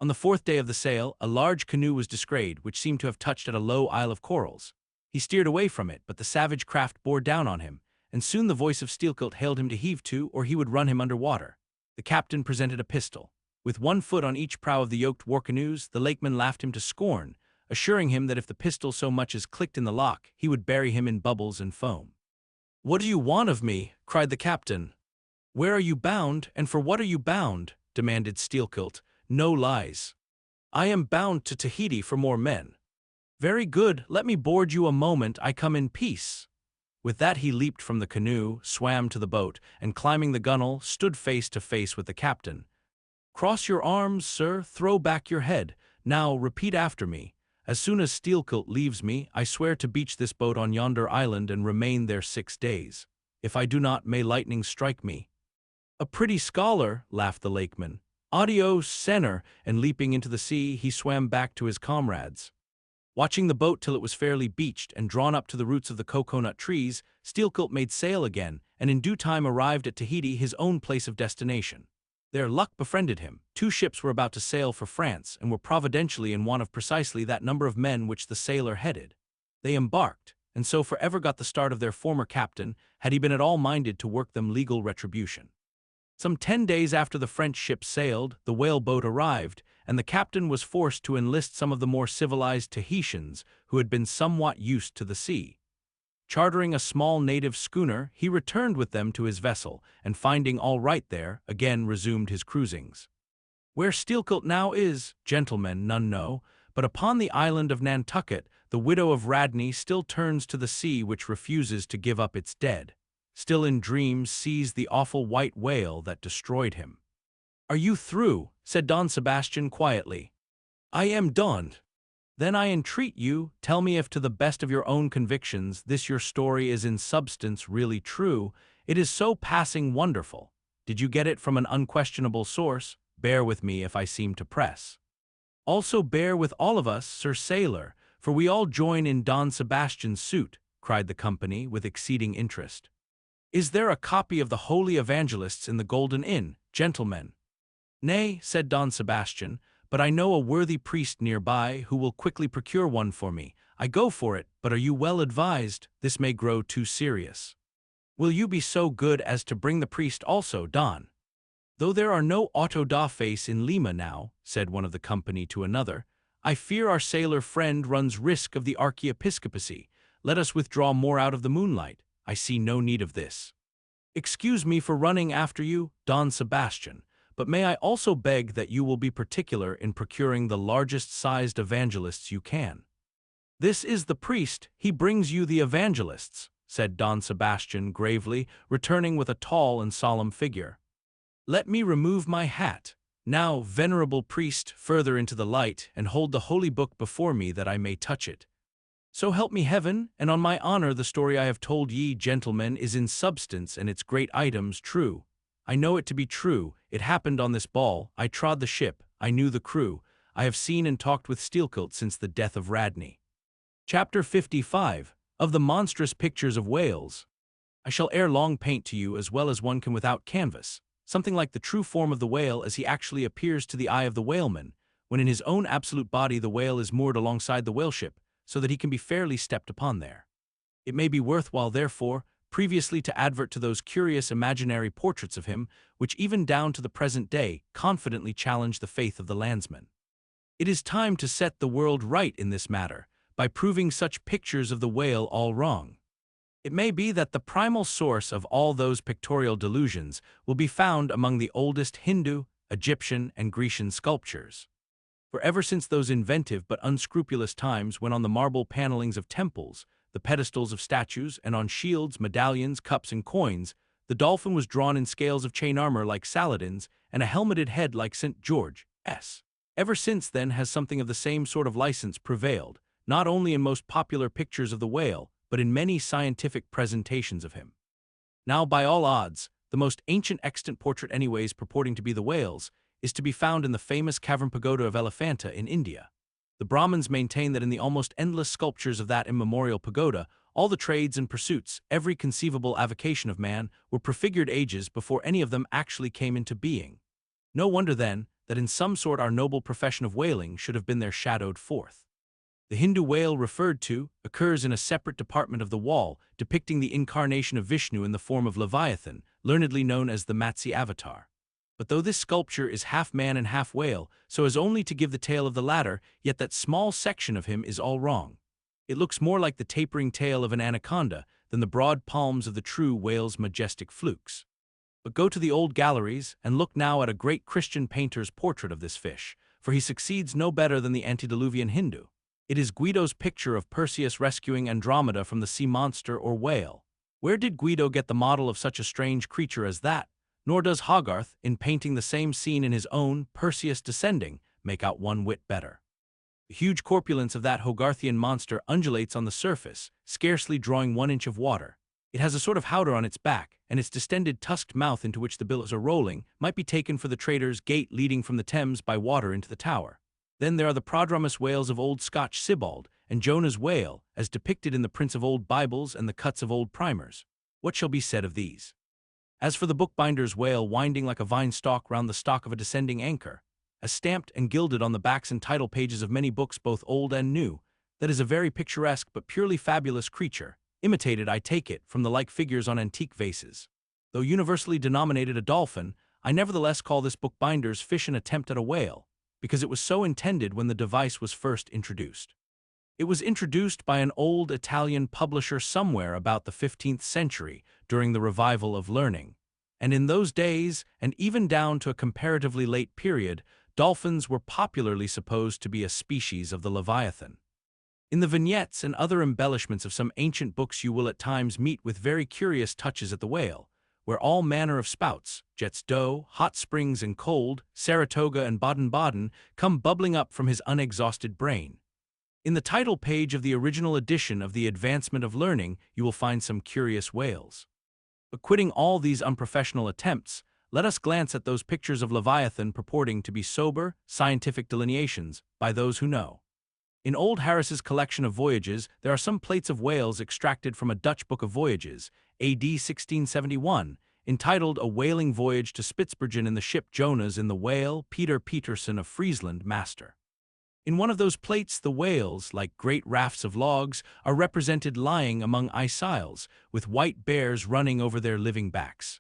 On the 4th day of the sail, a large canoe was descried which seemed to have touched at a low isle of corals. He steered away from it, but the savage craft bore down on him, and soon the voice of Steelkilt hailed him to heave to, or he would run him under water. The captain presented a pistol. With 1 foot on each prow of the yoked war-canoes, the lakeman laughed him to scorn, assuring him that if the pistol so much as clicked in the lock, he would bury him in bubbles and foam. "What do you want of me?" cried the captain. "Where are you bound, and for what are you bound?" demanded Steelkilt. "No lies." "I am bound to Tahiti for more men." "Very good, let me board you a moment, I come in peace." With that he leaped from the canoe, swam to the boat, and climbing the gunwale, stood face to face with the captain. "Cross your arms, sir, throw back your head. Now, repeat after me. As soon as Steelkilt leaves me, I swear to beach this boat on yonder island and remain there 6 days. If I do not, may lightning strike me." "A pretty scholar," laughed the lakeman. "Adios, senor," and leaping into the sea, he swam back to his comrades. Watching the boat till it was fairly beached and drawn up to the roots of the cocoanut trees, Steelkilt made sail again, and in due time arrived at Tahiti, his own place of destination. There luck befriended him. 2 ships were about to sail for France, and were providentially in want of precisely that number of men which the sailor headed. They embarked, and so forever got the start of their former captain, had he been at all minded to work them legal retribution. Some 10 days after the French ship sailed, the whale-boat arrived, and the captain was forced to enlist some of the more civilized Tahitians who had been somewhat used to the sea. Chartering a small native schooner, he returned with them to his vessel, and finding all right there, again resumed his cruisings. Where Steelkilt now is, gentlemen, none know, but upon the island of Nantucket, the widow of Radney still turns to the sea which refuses to give up its dead. Still in dreams sees the awful white whale that destroyed him. "Are you through?" said Don Sebastian quietly. "I am done." "Then I entreat you, tell me if to the best of your own convictions this your story is in substance really true. It is so passing wonderful. Did you get it from an unquestionable source? Bear with me if I seem to press. Also bear with all of us, Sir Sailor, for we all join in Don Sebastian's suit," cried the company with exceeding interest. "Is there a copy of the Holy Evangelists in the Golden Inn, gentlemen?" "Nay," said Don Sebastian, "but I know a worthy priest nearby who will quickly procure one for me. I go for it, but are you well advised? This may grow too serious." "Will you be so good as to bring the priest also, Don?" "Though there are no auto da fe's in Lima now," said one of the company to another, "I fear our sailor friend runs risk of the archiepiscopacy. Let us withdraw more out of the moonlight. I see no need of this." "Excuse me for running after you, Don Sebastian, but may I also beg that you will be particular in procuring the largest-sized evangelists you can?" "This is the priest, he brings you the evangelists," said Don Sebastian gravely, returning with a tall and solemn figure. "Let me remove my hat. Now, venerable priest, further into the light, and hold the holy book before me that I may touch it. So help me heaven, and on my honor the story I have told ye, gentlemen, is in substance and its great items true. I know it to be true. It happened on this ball. I trod the ship. I knew the crew. I have seen and talked with Steelkilt since the death of Radney." Chapter 55, of the monstrous pictures of whales. I shall ere long paint to you, as well as one can without canvas, something like the true form of the whale as he actually appears to the eye of the whaleman, when in his own absolute body the whale is moored alongside the whaleship, so that he can be fairly stepped upon there. It may be worthwhile, therefore, previously to advert to those curious imaginary portraits of him, which even down to the present day confidently challenge the faith of the landsman. It is time to set the world right in this matter, by proving such pictures of the whale all wrong. It may be that the primal source of all those pictorial delusions will be found among the oldest Hindu, Egyptian, and Grecian sculptures. For ever since those inventive but unscrupulous times when on the marble panelings of temples, the pedestals of statues, and on shields, medallions, cups, and coins, the dolphin was drawn in scales of chain armor like Saladin's, and a helmeted head like St. George's. Ever since then has something of the same sort of license prevailed, not only in most popular pictures of the whale, but in many scientific presentations of him. Now, by all odds, the most ancient extant portrait anyways purporting to be the whale's is to be found in the famous cavern pagoda of Elephanta in India. The Brahmins maintain that in the almost endless sculptures of that immemorial pagoda, all the trades and pursuits, every conceivable avocation of man, were prefigured ages before any of them actually came into being. No wonder, then, that in some sort our noble profession of whaling should have been there shadowed forth. The Hindu whale referred to occurs in a separate department of the wall, depicting the incarnation of Vishnu in the form of Leviathan, learnedly known as the Matsi avatar. But though this sculpture is half man and half whale, so as only to give the tail of the latter, yet that small section of him is all wrong. It looks more like the tapering tail of an anaconda than the broad palms of the true whale's majestic flukes. But go to the old galleries, and look now at a great Christian painter's portrait of this fish, for he succeeds no better than the antediluvian Hindu. It is Guido's picture of Perseus rescuing Andromeda from the sea monster or whale. Where did Guido get the model of such a strange creature as that? Nor does Hogarth, in painting the same scene in his own Perseus Descending, make out one whit better. The huge corpulence of that Hogarthian monster undulates on the surface, scarcely drawing 1 inch of water. It has a sort of howdah on its back, and its distended tusked mouth into which the billows are rolling might be taken for the trader's gate leading from the Thames by water into the Tower. Then there are the prodromus whales of old Scotch Sibbald, and Jonah's whale, as depicted in the prints of old Bibles and the cuts of old primers. What shall be said of these? As for the bookbinder's whale winding like a vine stalk round the stock of a descending anchor, as stamped and gilded on the backs and title pages of many books both old and new, that is a very picturesque but purely fabulous creature, imitated, I take it, from the like figures on antique vases. Though universally denominated a dolphin, I nevertheless call this bookbinder's fish an attempt at a whale, because it was so intended when the device was first introduced. It was introduced by an old Italian publisher somewhere about the 15th century during the revival of learning, and in those days, and even down to a comparatively late period, dolphins were popularly supposed to be a species of the Leviathan. In the vignettes and other embellishments of some ancient books you will at times meet with very curious touches at the whale, where all manner of spouts, jets d'eau, hot springs and cold, Saratoga and Baden-Baden, come bubbling up from his unexhausted brain. In the title page of the original edition of The Advancement of Learning, you will find some curious whales. But quitting all these unprofessional attempts, let us glance at those pictures of Leviathan purporting to be sober, scientific delineations by those who know. In old Harris's collection of voyages, there are some plates of whales extracted from a Dutch book of voyages, A.D. 1671, entitled A Whaling Voyage to Spitzbergen in the ship Jonah's in the Whale, Peter Peterson of Friesland, master. In one of those plates, the whales, like great rafts of logs, are represented lying among ice isles, with white bears running over their living backs.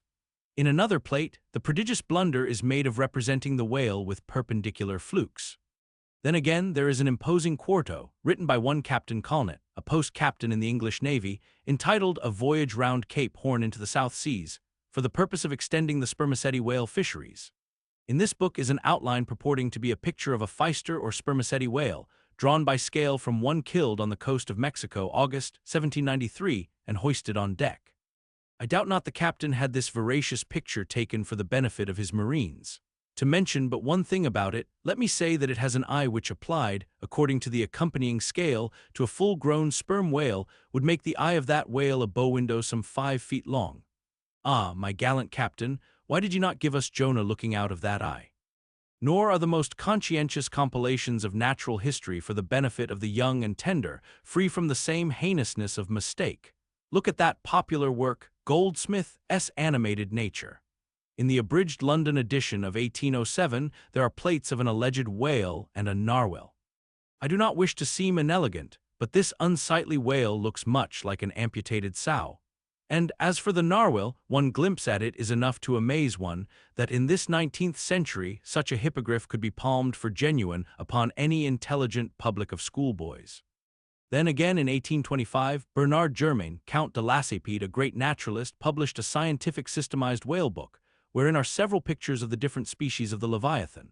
In another plate, the prodigious blunder is made of representing the whale with perpendicular flukes. Then again, there is an imposing quarto, written by one Captain Colnett, a post-captain in the English Navy, entitled A Voyage Round Cape Horn into the South Seas, for the purpose of extending the spermaceti whale fisheries. In this book is an outline purporting to be a picture of a Pfister or spermaceti whale, drawn by scale from one killed on the coast of Mexico, August 1793, and hoisted on deck. I doubt not the captain had this veracious picture taken for the benefit of his marines. To mention but one thing about it, let me say that it has an eye which applied, according to the accompanying scale, to a full-grown sperm whale, would make the eye of that whale a bow window some 5 feet long. Ah, my gallant captain, why did you not give us Jonah looking out of that eye? Nor are the most conscientious compilations of natural history for the benefit of the young and tender, free from the same heinousness of mistake. Look at that popular work, Goldsmith's Animated Nature. In the abridged London edition of 1807, there are plates of an alleged whale and a narwhal. I do not wish to seem inelegant, but this unsightly whale looks much like an amputated sow. And as for the narwhal, one glimpse at it is enough to amaze one, that in this 19th century such a hippogriff could be palmed for genuine upon any intelligent public of schoolboys. Then again in 1825, Bernard Germain, Count de Lacépède, a great naturalist, published a scientific systemized whale book, wherein are several pictures of the different species of the Leviathan.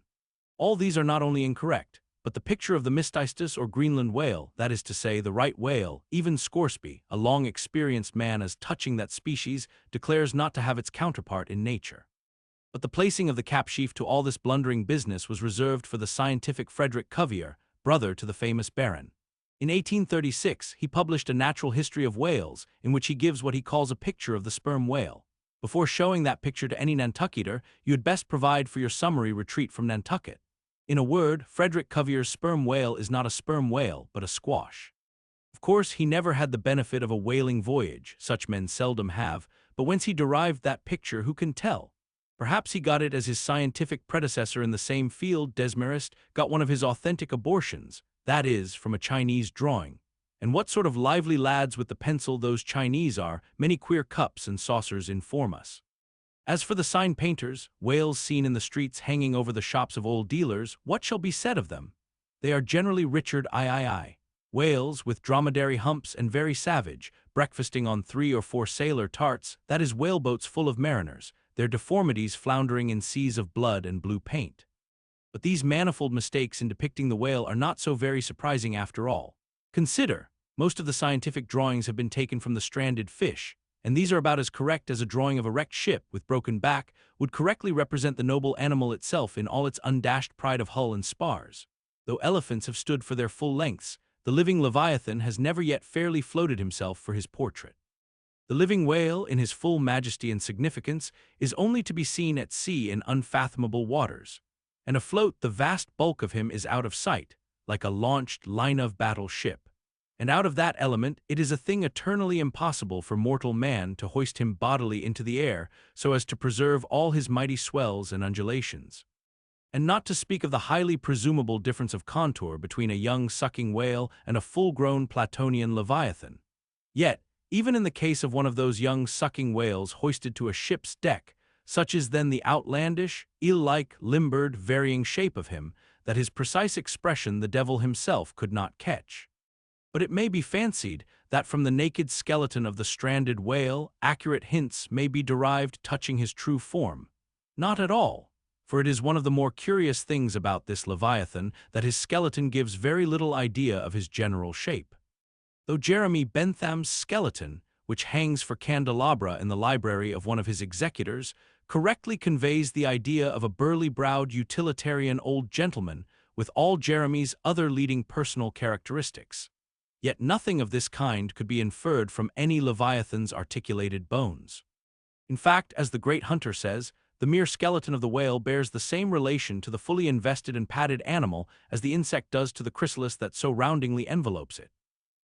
All these are not only incorrect, but the picture of the Mysticetus or Greenland whale, that is to say, the right whale, even Scoresby, a long-experienced man as touching that species, declares not to have its counterpart in nature. But the placing of the capsheaf to all this blundering business was reserved for the scientific Frederick Cuvier, brother to the famous Baron. In 1836, he published a natural history of whales, in which he gives what he calls a picture of the sperm whale. Before showing that picture to any Nantucketer, you had best provide for your summary retreat from Nantucket. In a word, Frederick Cuvier's sperm whale is not a sperm whale, but a squash. Of course, he never had the benefit of a whaling voyage, such men seldom have, but whence he derived that picture who can tell? Perhaps he got it as his scientific predecessor in the same field, Desmarest, got one of his authentic abortions, that is, from a Chinese drawing. And what sort of lively lads with the pencil those Chinese are, many queer cups and saucers inform us. As for the sign painters, whales seen in the streets hanging over the shops of old dealers, what shall be said of them? They are generally Richard III. Whales with dromedary humps and very savage, breakfasting on 3 or 4 sailor tarts, that is whaleboats full of mariners, their deformities floundering in seas of blood and blue paint. But these manifold mistakes in depicting the whale are not so very surprising after all. Consider, most of the scientific drawings have been taken from the stranded fish, and these are about as correct as a drawing of a wrecked ship with broken back would correctly represent the noble animal itself in all its undashed pride of hull and spars. Though elephants have stood for their full lengths, the living Leviathan has never yet fairly floated himself for his portrait. The living whale, in his full majesty and significance, is only to be seen at sea in unfathomable waters, and afloat the vast bulk of him is out of sight, like a launched line-of-battle ship. And out of that element it is a thing eternally impossible for mortal man to hoist him bodily into the air so as to preserve all his mighty swells and undulations. And not to speak of the highly presumable difference of contour between a young sucking whale and a full-grown Platonian leviathan. Yet, even in the case of one of those young sucking whales hoisted to a ship's deck, such is then the outlandish, eel-like, limbered, varying shape of him, that his precise expression the devil himself could not catch. But it may be fancied that from the naked skeleton of the stranded whale accurate hints may be derived touching his true form. Not at all, for it is one of the more curious things about this Leviathan that his skeleton gives very little idea of his general shape. Though Jeremy Bentham's skeleton, which hangs for candelabra in the library of one of his executors, correctly conveys the idea of a burly-browed utilitarian old gentleman with all Jeremy's other leading personal characteristics. Yet nothing of this kind could be inferred from any Leviathan's articulated bones. In fact, as the great Hunter says, the mere skeleton of the whale bears the same relation to the fully invested and padded animal as the insect does to the chrysalis that so roundingly envelopes it.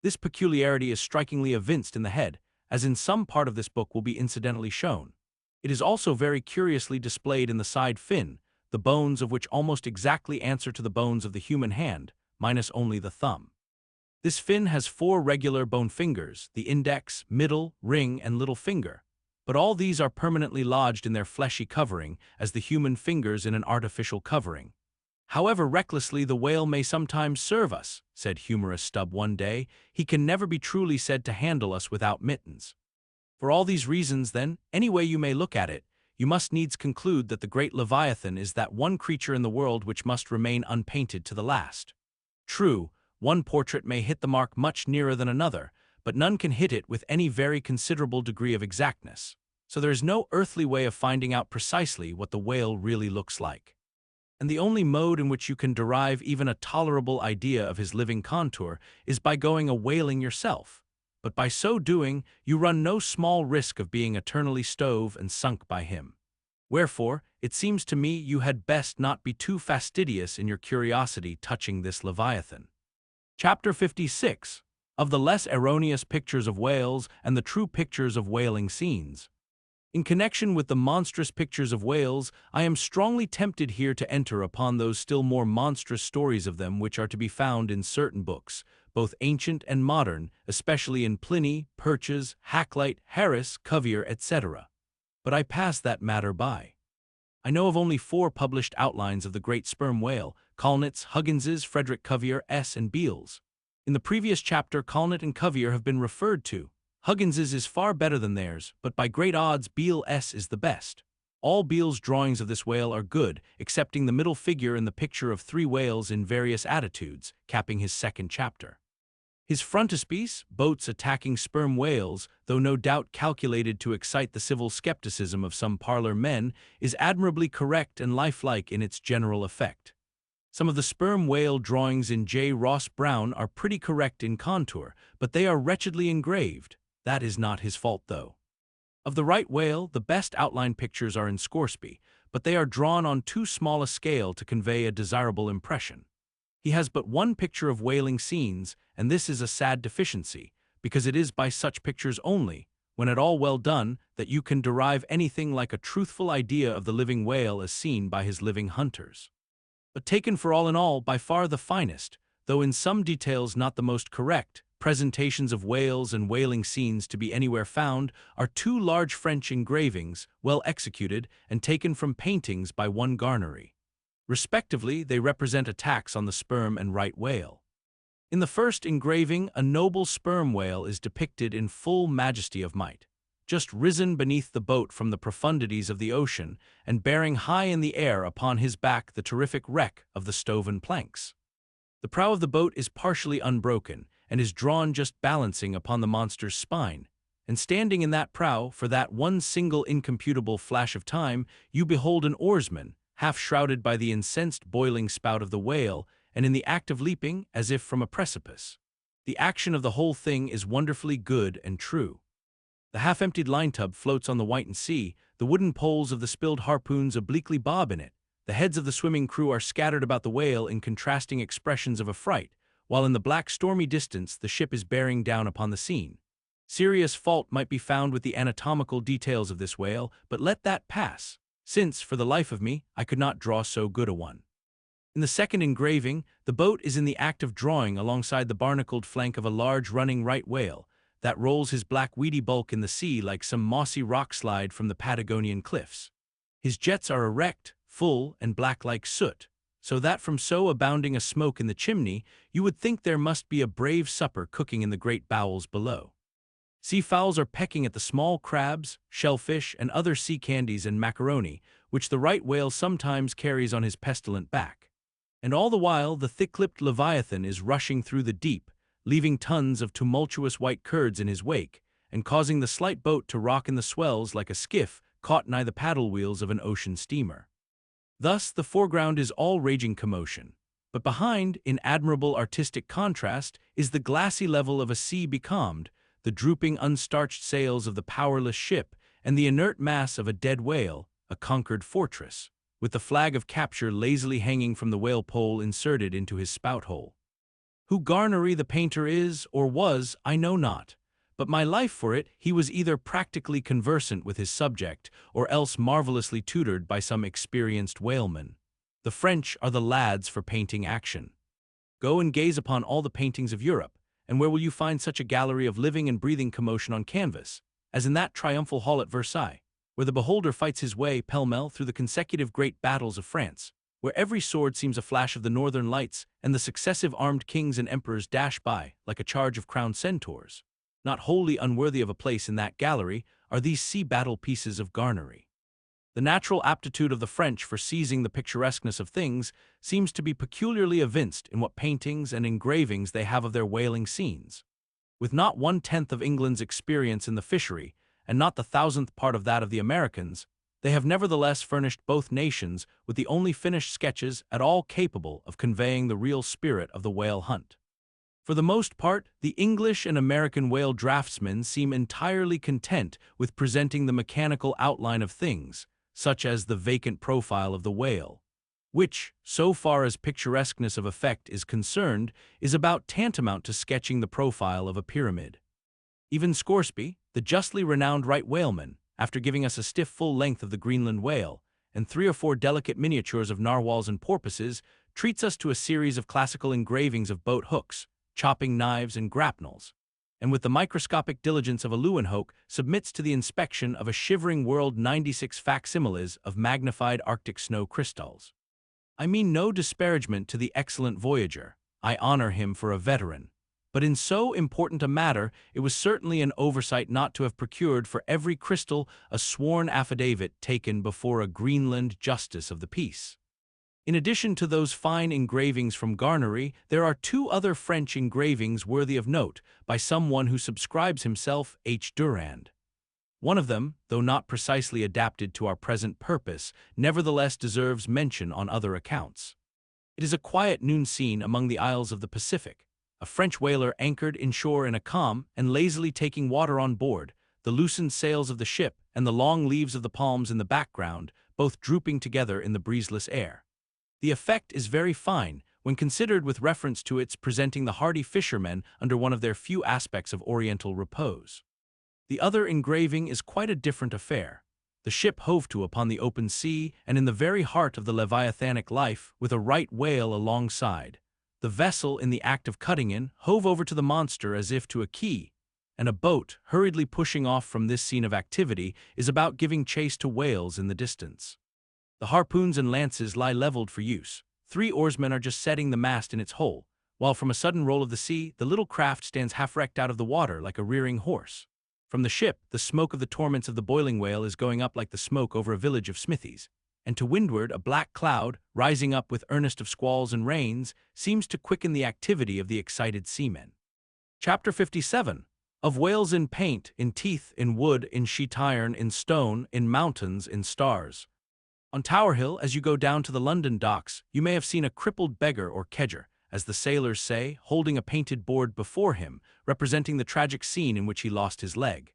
This peculiarity is strikingly evinced in the head, as in some part of this book will be incidentally shown. It is also very curiously displayed in the side fin, the bones of which almost exactly answer to the bones of the human hand, minus only the thumb. This fin has 4 regular bone fingers, the index, middle, ring, and little finger, but all these are permanently lodged in their fleshy covering, as the human fingers in an artificial covering. However recklessly the whale may sometimes serve us, said humorous Stubb one day, he can never be truly said to handle us without mittens. For all these reasons, then, any way you may look at it, you must needs conclude that the great Leviathan is that one creature in the world which must remain unpainted to the last. True, one portrait may hit the mark much nearer than another, but none can hit it with any very considerable degree of exactness, so there is no earthly way of finding out precisely what the whale really looks like. And the only mode in which you can derive even a tolerable idea of his living contour is by going a-whaling yourself, but by so doing you run no small risk of being eternally stove and sunk by him. Wherefore, it seems to me you had best not be too fastidious in your curiosity touching this Leviathan. Chapter 56. Of the less erroneous pictures of whales and the true pictures of whaling scenes. In connection with the monstrous pictures of whales, I am strongly tempted here to enter upon those still more monstrous stories of them which are to be found in certain books, both ancient and modern, especially in Pliny, Purchas, Hakluyt, Harris, Cuvier, etc. But I pass that matter by. I know of only 4 published outlines of the great sperm whale, Colnett's, Huggins's, Frederick Cuvier, S. and Beale's. In the previous chapter, Colnett and Cuvier have been referred to. Huggins's is far better than theirs, but by great odds Beale S. is the best. All Beale's drawings of this whale are good, excepting the middle figure in the picture of 3 whales in various attitudes, capping his 2nd chapter. His frontispiece, boats attacking sperm whales, though no doubt calculated to excite the civil skepticism of some parlor men, is admirably correct and lifelike in its general effect. Some of the sperm whale drawings in J. Ross Brown are pretty correct in contour, but they are wretchedly engraved. That is not his fault, though. Of the right whale, the best outline pictures are in Scoresby, but they are drawn on too small a scale to convey a desirable impression. He has but 1 picture of whaling scenes, and this is a sad deficiency, because it is by such pictures only, when at all well done, that you can derive anything like a truthful idea of the living whale as seen by his living hunters. But taken for all in all, by far the finest, though in some details not the most correct, presentations of whales and whaling scenes to be anywhere found are 2 large French engravings, well executed, and taken from paintings by one Garnery. Respectively, they represent attacks on the sperm and right whale. In the first engraving, a noble sperm whale is depicted in full majesty of might, just risen beneath the boat from the profundities of the ocean, and bearing high in the air upon his back the terrific wreck of the stoven planks. The prow of the boat is partially unbroken, and is drawn just balancing upon the monster's spine, and standing in that prow, for that one single incomputable flash of time, you behold an oarsman, half shrouded by the incensed boiling spout of the whale, and in the act of leaping as if from a precipice. The action of the whole thing is wonderfully good and true. The half-emptied line-tub floats on the whitened sea, the wooden poles of the spilled harpoons obliquely bob in it, the heads of the swimming crew are scattered about the whale in contrasting expressions of affright, while in the black stormy distance the ship is bearing down upon the scene. Serious fault might be found with the anatomical details of this whale, but let that pass, since, for the life of me, I could not draw so good a one. In the second engraving, the boat is in the act of drawing alongside the barnacled flank of a large running right whale that rolls his black weedy bulk in the sea like some mossy rock slide from the Patagonian cliffs. His jets are erect, full, and black like soot, so that from so abounding a smoke in the chimney, you would think there must be a brave supper cooking in the great bowels below. Seafowls are pecking at the small crabs, shellfish, and other sea candies and macaroni, which the right whale sometimes carries on his pestilent back. And all the while the thick-lipped Leviathan is rushing through the deep, leaving tons of tumultuous white curds in his wake, and causing the slight boat to rock in the swells like a skiff caught nigh the paddle wheels of an ocean steamer. Thus the foreground is all raging commotion, but behind, in admirable artistic contrast, is the glassy level of a sea becalmed, the drooping unstarched sails of the powerless ship, and the inert mass of a dead whale, a conquered fortress, with the flag of capture lazily hanging from the whale pole inserted into his spout-hole. Who Garnery the painter is, or was, I know not, but my life for it, he was either practically conversant with his subject, or else marvelously tutored by some experienced whaleman. The French are the lads for painting action. Go and gaze upon all the paintings of Europe, and where will you find such a gallery of living and breathing commotion on canvas, as in that triumphal hall at Versailles, where the beholder fights his way pell-mell through the consecutive great battles of France, where every sword seems a flash of the northern lights, and the successive armed kings and emperors dash by, like a charge of crowned centaurs. Not wholly unworthy of a place in that gallery are these sea battle pieces of Garnery. The natural aptitude of the French for seizing the picturesqueness of things seems to be peculiarly evinced in what paintings and engravings they have of their whaling scenes. With not 1/10 of England's experience in the fishery, and not the 1,000th part of that of the Americans, they have nevertheless furnished both nations with the only finished sketches at all capable of conveying the real spirit of the whale hunt. For the most part, the English and American whale draftsmen seem entirely content with presenting the mechanical outline of things, such as the vacant profile of the whale, which, so far as picturesqueness of effect is concerned, is about tantamount to sketching the profile of a pyramid. Even Scoresby, the justly renowned right whaleman, after giving us a stiff full length of the Greenland whale, and 3 or 4 delicate miniatures of narwhals and porpoises, treats us to a series of classical engravings of boat hooks, chopping knives and grapnels, and with the microscopic diligence of a Leeuwenhoek submits to the inspection of a shivering world 96 facsimiles of magnified Arctic snow crystals. I mean no disparagement to the excellent voyager. I honor him for a veteran. But in so important a matter, it was certainly an oversight not to have procured for every crystal a sworn affidavit taken before a Greenland justice of the peace. In addition to those fine engravings from Garnery, there are 2 other French engravings worthy of note by someone who subscribes himself H. Durand. One of them, though not precisely adapted to our present purpose, nevertheless deserves mention on other accounts. It is a quiet noon scene among the isles of the Pacific, a French whaler anchored inshore in a calm and lazily taking water on board, the loosened sails of the ship and the long leaves of the palms in the background, both drooping together in the breezeless air. The effect is very fine when considered with reference to its presenting the hardy fishermen under one of their few aspects of oriental repose. The other engraving is quite a different affair. The ship hove to upon the open sea and in the very heart of the leviathanic life, with a right whale alongside. The vessel, in the act of cutting in, hove over to the monster as if to a quay, and a boat, hurriedly pushing off from this scene of activity, is about giving chase to whales in the distance. The harpoons and lances lie leveled for use. 3 oarsmen are just setting the mast in its hole, while from a sudden roll of the sea, the little craft stands half-wrecked out of the water like a rearing horse. From the ship, the smoke of the torments of the boiling whale is going up like the smoke over a village of smithies, and to windward a black cloud, rising up with earnest of squalls and rains, seems to quicken the activity of the excited seamen. Chapter 57. Of whales in paint, in teeth, in wood, in sheet iron, in stone, in mountains, in stars. On Tower Hill, as you go down to the London docks, you may have seen a crippled beggar or kedger, as the sailors say, holding a painted board before him, representing the tragic scene in which he lost his leg.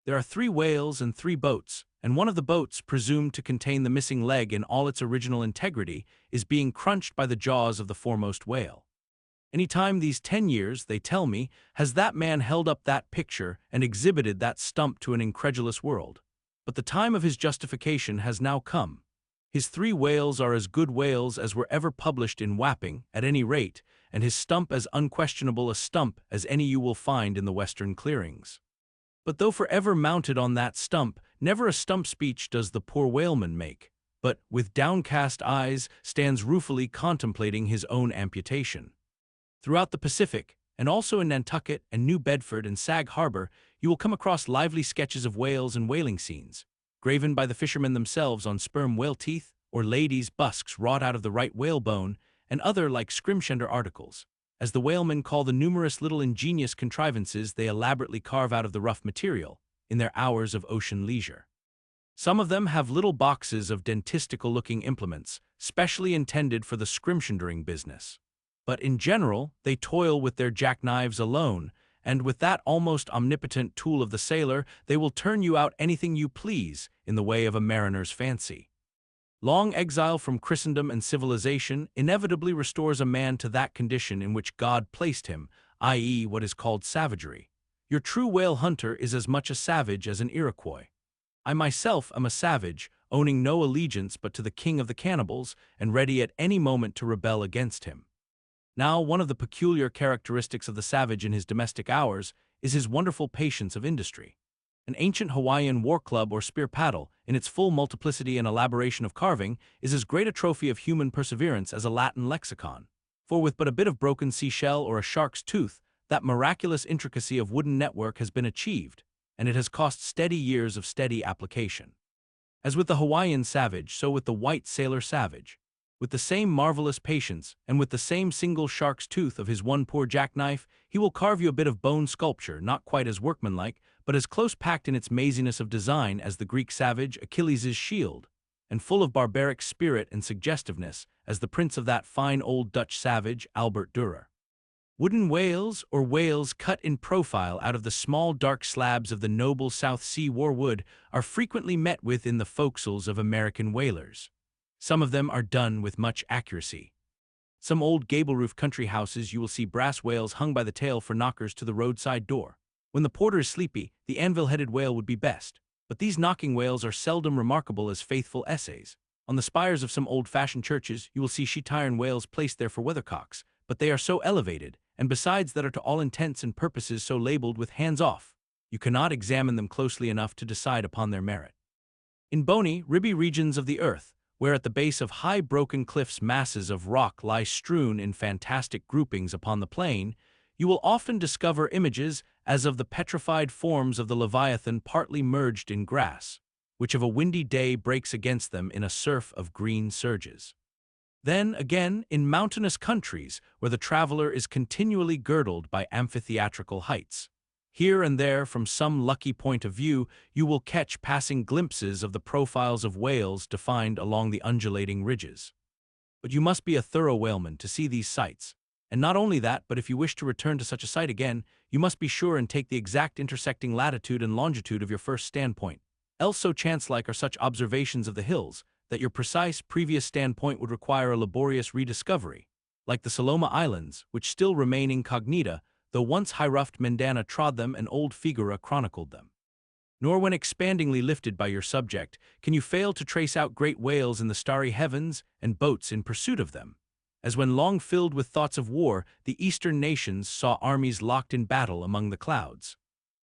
There are 3 whales and 3 boats, and one of the boats, presumed to contain the missing leg in all its original integrity, is being crunched by the jaws of the foremost whale. Any time these 10 years, they tell me, has that man held up that picture and exhibited that stump to an incredulous world. But the time of his justification has now come. His 3 whales are as good whales as were ever published in Wapping, at any rate, and his stump as unquestionable a stump as any you will find in the western clearings. But though forever mounted on that stump, never a stump speech does the poor whaleman make, but, with downcast eyes, stands ruefully contemplating his own amputation. Throughout the Pacific, and also in Nantucket and New Bedford and Sag Harbor, you will come across lively sketches of whales and whaling scenes, graven by the fishermen themselves on sperm whale teeth, or ladies' busks wrought out of the right whalebone, and other like scrimshender articles, as the whalemen call the numerous little ingenious contrivances they elaborately carve out of the rough material, in their hours of ocean leisure. Some of them have little boxes of dentistical-looking implements, specially intended for the scrimshendering business. But in general, they toil with their jackknives alone, and with that almost omnipotent tool of the sailor, they will turn you out anything you please in the way of a mariner's fancy. Long exile from Christendom and civilization inevitably restores a man to that condition in which God placed him, i.e., what is called savagery. Your true whale hunter is as much a savage as an Iroquois. I myself am a savage, owning no allegiance but to the king of the cannibals, and ready at any moment to rebel against him. Now, one of the peculiar characteristics of the savage in his domestic hours is his wonderful patience of industry. An ancient Hawaiian war club or spear paddle, in its full multiplicity and elaboration of carving, is as great a trophy of human perseverance as a Latin lexicon. For with but a bit of broken seashell or a shark's tooth, that miraculous intricacy of wooden network has been achieved, and it has cost steady years of steady application. As with the Hawaiian savage, so with the white sailor savage. With the same marvelous patience, and with the same single shark's tooth of his one poor jackknife, he will carve you a bit of bone sculpture not quite as workmanlike, but as close-packed in its maziness of design as the Greek savage Achilles' shield, and full of barbaric spirit and suggestiveness as the prince of that fine old Dutch savage, Albert Dürer. Wooden whales, or whales cut in profile out of the small dark slabs of the noble South Sea war wood, are frequently met with in the forecastles of American whalers. Some of them are done with much accuracy. Some old gable-roof country houses you will see brass whales hung by the tail for knockers to the roadside door. When the porter is sleepy, the anvil-headed whale would be best, but these knocking whales are seldom remarkable as faithful essays. On the spires of some old-fashioned churches you will see sheet-iron whales placed there for weathercocks, but they are so elevated, and besides that are to all intents and purposes so labeled with hands off, you cannot examine them closely enough to decide upon their merit. In bony, ribby regions of the earth, where at the base of high broken cliffs masses of rock lie strewn in fantastic groupings upon the plain, you will often discover images as of the petrified forms of the Leviathan partly merged in grass, which of a windy day breaks against them in a surf of green surges. Then, again, in mountainous countries, where the traveler is continually girdled by amphitheatrical heights, here and there from some lucky point of view, you will catch passing glimpses of the profiles of whales defined along the undulating ridges. But you must be a thorough whaleman to see these sights, and not only that, but if you wish to return to such a site again, you must be sure and take the exact intersecting latitude and longitude of your first standpoint. Else so chance-like are such observations of the hills, that your precise previous standpoint would require a laborious rediscovery, like the Saloma Islands, which still remain incognita, though once high-ruffed Mendana trod them and old Figura chronicled them. Nor when expandingly lifted by your subject can you fail to trace out great whales in the starry heavens and boats in pursuit of them, as when long filled with thoughts of war, the eastern nations saw armies locked in battle among the clouds.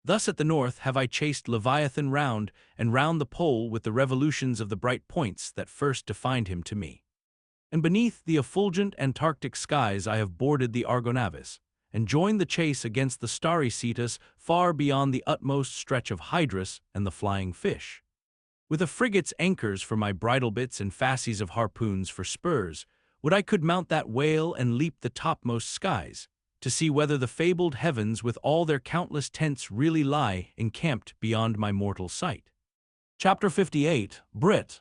Thus at the north have I chased Leviathan round and round the pole with the revolutions of the bright points that first defined him to me. And beneath the effulgent Antarctic skies I have boarded the Argonavis, and joined the chase against the starry Cetus far beyond the utmost stretch of Hydrus and the flying fish. With a frigate's anchors for my bridle bits and fasces of harpoons for spurs, would I could mount that whale and leap the topmost skies, to see whether the fabled heavens with all their countless tents really lie encamped beyond my mortal sight. Chapter 58, Brit.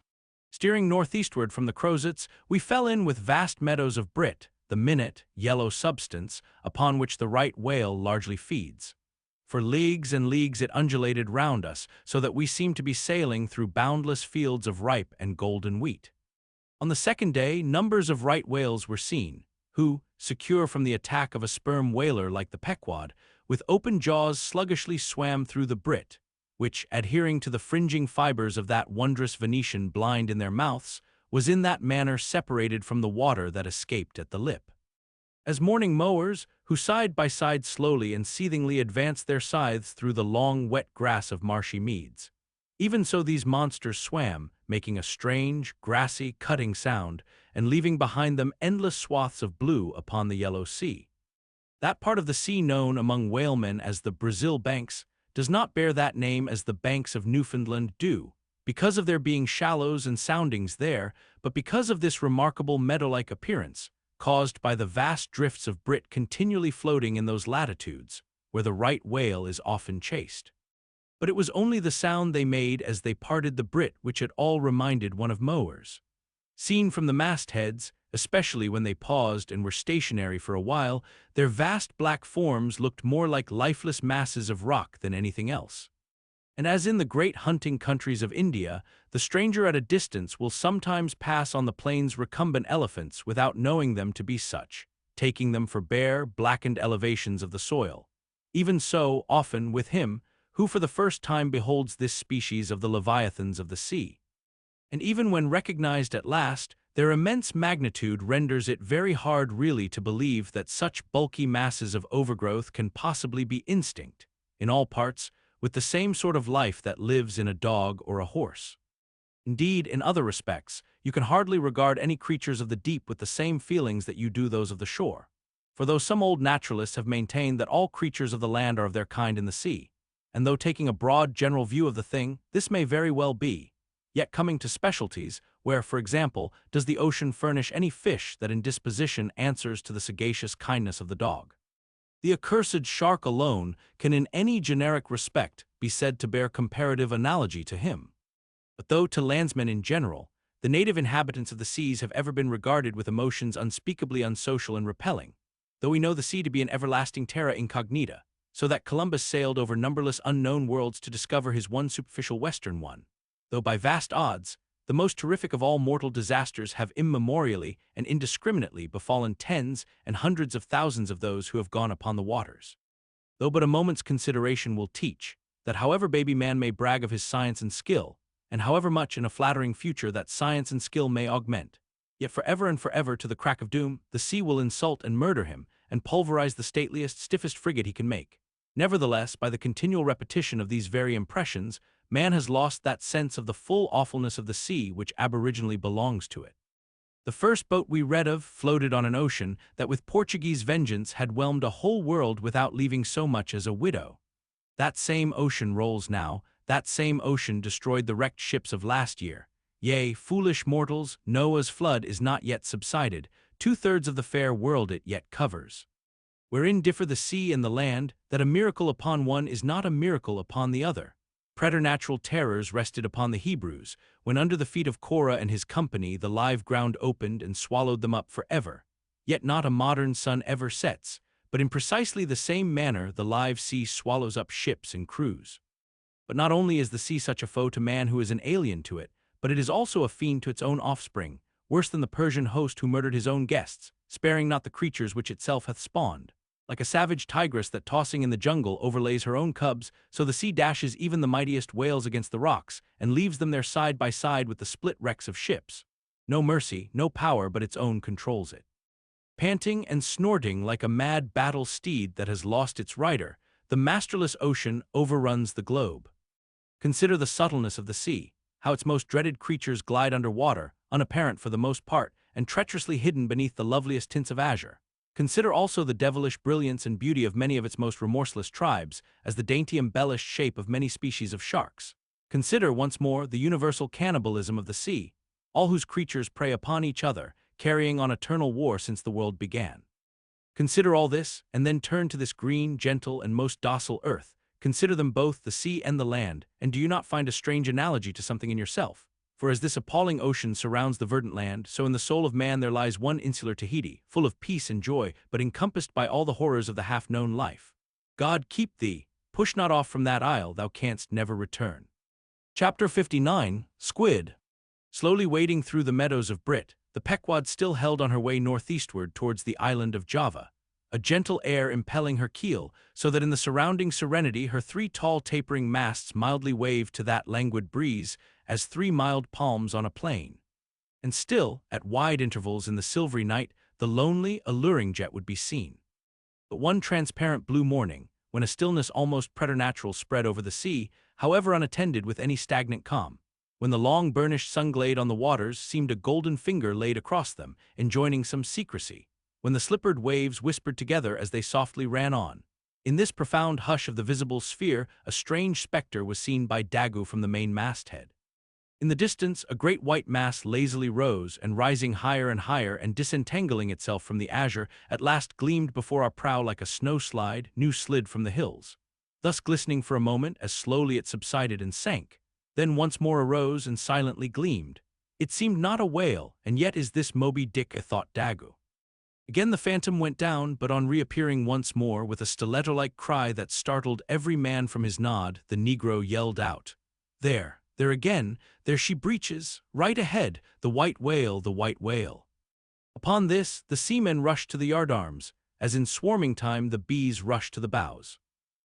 Steering northeastward from the Crozets, we fell in with vast meadows of brit, the minute, yellow substance upon which the right whale largely feeds. For leagues and leagues it undulated round us, so that we seemed to be sailing through boundless fields of ripe and golden wheat. On the second day, numbers of right whales were seen, who, secure from the attack of a sperm whaler like the Pequod, with open jaws sluggishly swam through the brit, which, adhering to the fringing fibers of that wondrous Venetian blind in their mouths, was in that manner separated from the water that escaped at the lip. As morning mowers, who side by side slowly and seethingly advanced their scythes through the long wet grass of marshy meads, even so these monsters swam, making a strange, grassy, cutting sound, and leaving behind them endless swaths of blue upon the yellow sea. That part of the sea known among whalemen as the Brazil Banks does not bear that name as the banks of Newfoundland do, because of there being shallows and soundings there, but because of this remarkable meadow-like appearance, caused by the vast drifts of brit continually floating in those latitudes, where the right whale is often chased. But it was only the sound they made as they parted the brit which at all reminded one of mowers. Seen from the mastheads, especially when they paused and were stationary for a while, their vast black forms looked more like lifeless masses of rock than anything else. And as in the great hunting countries of India, the stranger at a distance will sometimes pass on the plains recumbent elephants without knowing them to be such, taking them for bare, blackened elevations of the soil. Even so, often, with him, who for the first time beholds this species of the leviathans of the sea. And even when recognized at last, their immense magnitude renders it very hard really to believe that such bulky masses of overgrowth can possibly be instinct, in all parts, with the same sort of life that lives in a dog or a horse. Indeed, in other respects, you can hardly regard any creatures of the deep with the same feelings that you do those of the shore. For though some old naturalists have maintained that all creatures of the land are of their kind in the sea, and though taking a broad general view of the thing, this may very well be, yet coming to specialties, where, for example, does the ocean furnish any fish that in disposition answers to the sagacious kindness of the dog? The accursed shark alone can in any generic respect be said to bear comparative analogy to him. But though to landsmen in general, the native inhabitants of the seas have ever been regarded with emotions unspeakably unsocial and repelling, though we know the sea to be an everlasting terra incognita, so that Columbus sailed over numberless unknown worlds to discover his one superficial western one, though by vast odds, the most terrific of all mortal disasters have immemorially and indiscriminately befallen tens and hundreds of thousands of those who have gone upon the waters. Though but a moment's consideration will teach that however baby man may brag of his science and skill, and however much in a flattering future that science and skill may augment, yet forever and forever to the crack of doom, the sea will insult and murder him, and pulverize the stateliest, stiffest frigate he can make. Nevertheless, by the continual repetition of these very impressions, man has lost that sense of the full awfulness of the sea which aboriginally belongs to it. The first boat we read of floated on an ocean that with Portuguese vengeance had whelmed a whole world without leaving so much as a widow. That same ocean rolls now, that same ocean destroyed the wrecked ships of last year. Yea, foolish mortals, Noah's flood is not yet subsided, 2/3 of the fair world it yet covers. Wherein differ the sea and the land, that a miracle upon one is not a miracle upon the other. Preternatural terrors rested upon the Hebrews, when under the feet of Korah and his company the live ground opened and swallowed them up forever. Yet not a modern sun ever sets, but in precisely the same manner the live sea swallows up ships and crews. But not only is the sea such a foe to man who is an alien to it, but it is also a fiend to its own offspring, worse than the Persian host who murdered his own guests, sparing not the creatures which itself hath spawned. Like a savage tigress that tossing in the jungle overlays her own cubs, so the sea dashes even the mightiest whales against the rocks, and leaves them there side by side with the split wrecks of ships. No mercy, no power but its own controls it. Panting and snorting like a mad battle steed that has lost its rider, the masterless ocean overruns the globe. Consider the subtleness of the sea, how its most dreaded creatures glide under water, unapparent for the most part, and treacherously hidden beneath the loveliest tints of azure. Consider also the devilish brilliance and beauty of many of its most remorseless tribes, as the dainty embellished shape of many species of sharks. Consider, once more, the universal cannibalism of the sea, all whose creatures prey upon each other, carrying on eternal war since the world began. Consider all this, and then turn to this green, gentle, and most docile earth. Consider them both, the sea and the land, and do you not find a strange analogy to something in yourself? For as this appalling ocean surrounds the verdant land, so in the soul of man there lies one insular Tahiti, full of peace and joy, but encompassed by all the horrors of the half-known life. God keep thee, push not off from that isle, thou canst never return. Chapter 59, Squid. Slowly wading through the meadows of Brit, the Pequod still held on her way northeastward towards the island of Java, a gentle air impelling her keel, so that in the surrounding serenity her three tall tapering masts mildly waved to that languid breeze as three mild palms on a plain. And still, at wide intervals in the silvery night, the lonely, alluring jet would be seen. But one transparent blue morning, when a stillness almost preternatural spread over the sea, however unattended with any stagnant calm, when the long burnished sunglade on the waters seemed a golden finger laid across them, enjoining some secrecy, when the slippered waves whispered together as they softly ran on. In this profound hush of the visible sphere, a strange spectre was seen by Daggoo from the main Mast-Head. In the distance, a great white mass lazily rose, and rising higher and disentangling itself from the azure, at last gleamed before our prow like a snow-slide new slid from the hills, thus glistening for a moment as slowly it subsided and sank, then once more arose and silently gleamed. It seemed not a whale, and yet is this Moby Dick, thought Daggoo. Again the phantom went down, but on reappearing once more with a stiletto-like cry that startled every man from his nod, the negro yelled out, There again, there she breaches, right ahead, the white whale, the white whale." Upon this, the seamen rushed to the yardarms, as in swarming time the bees rushed to the bows.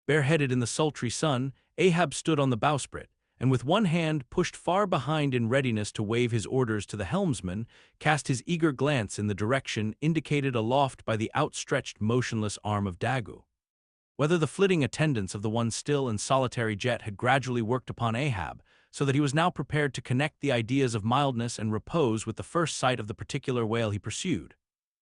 Bareheaded in the sultry sun, Ahab stood on the bowsprit, and with one hand pushed far behind in readiness to wave his orders to the helmsman, cast his eager glance in the direction indicated aloft by the outstretched motionless arm of Daggoo. Whether the flitting attendance of the one still and solitary jet had gradually worked upon Ahab, so that he was now prepared to connect the ideas of mildness and repose with the first sight of the particular whale he pursued.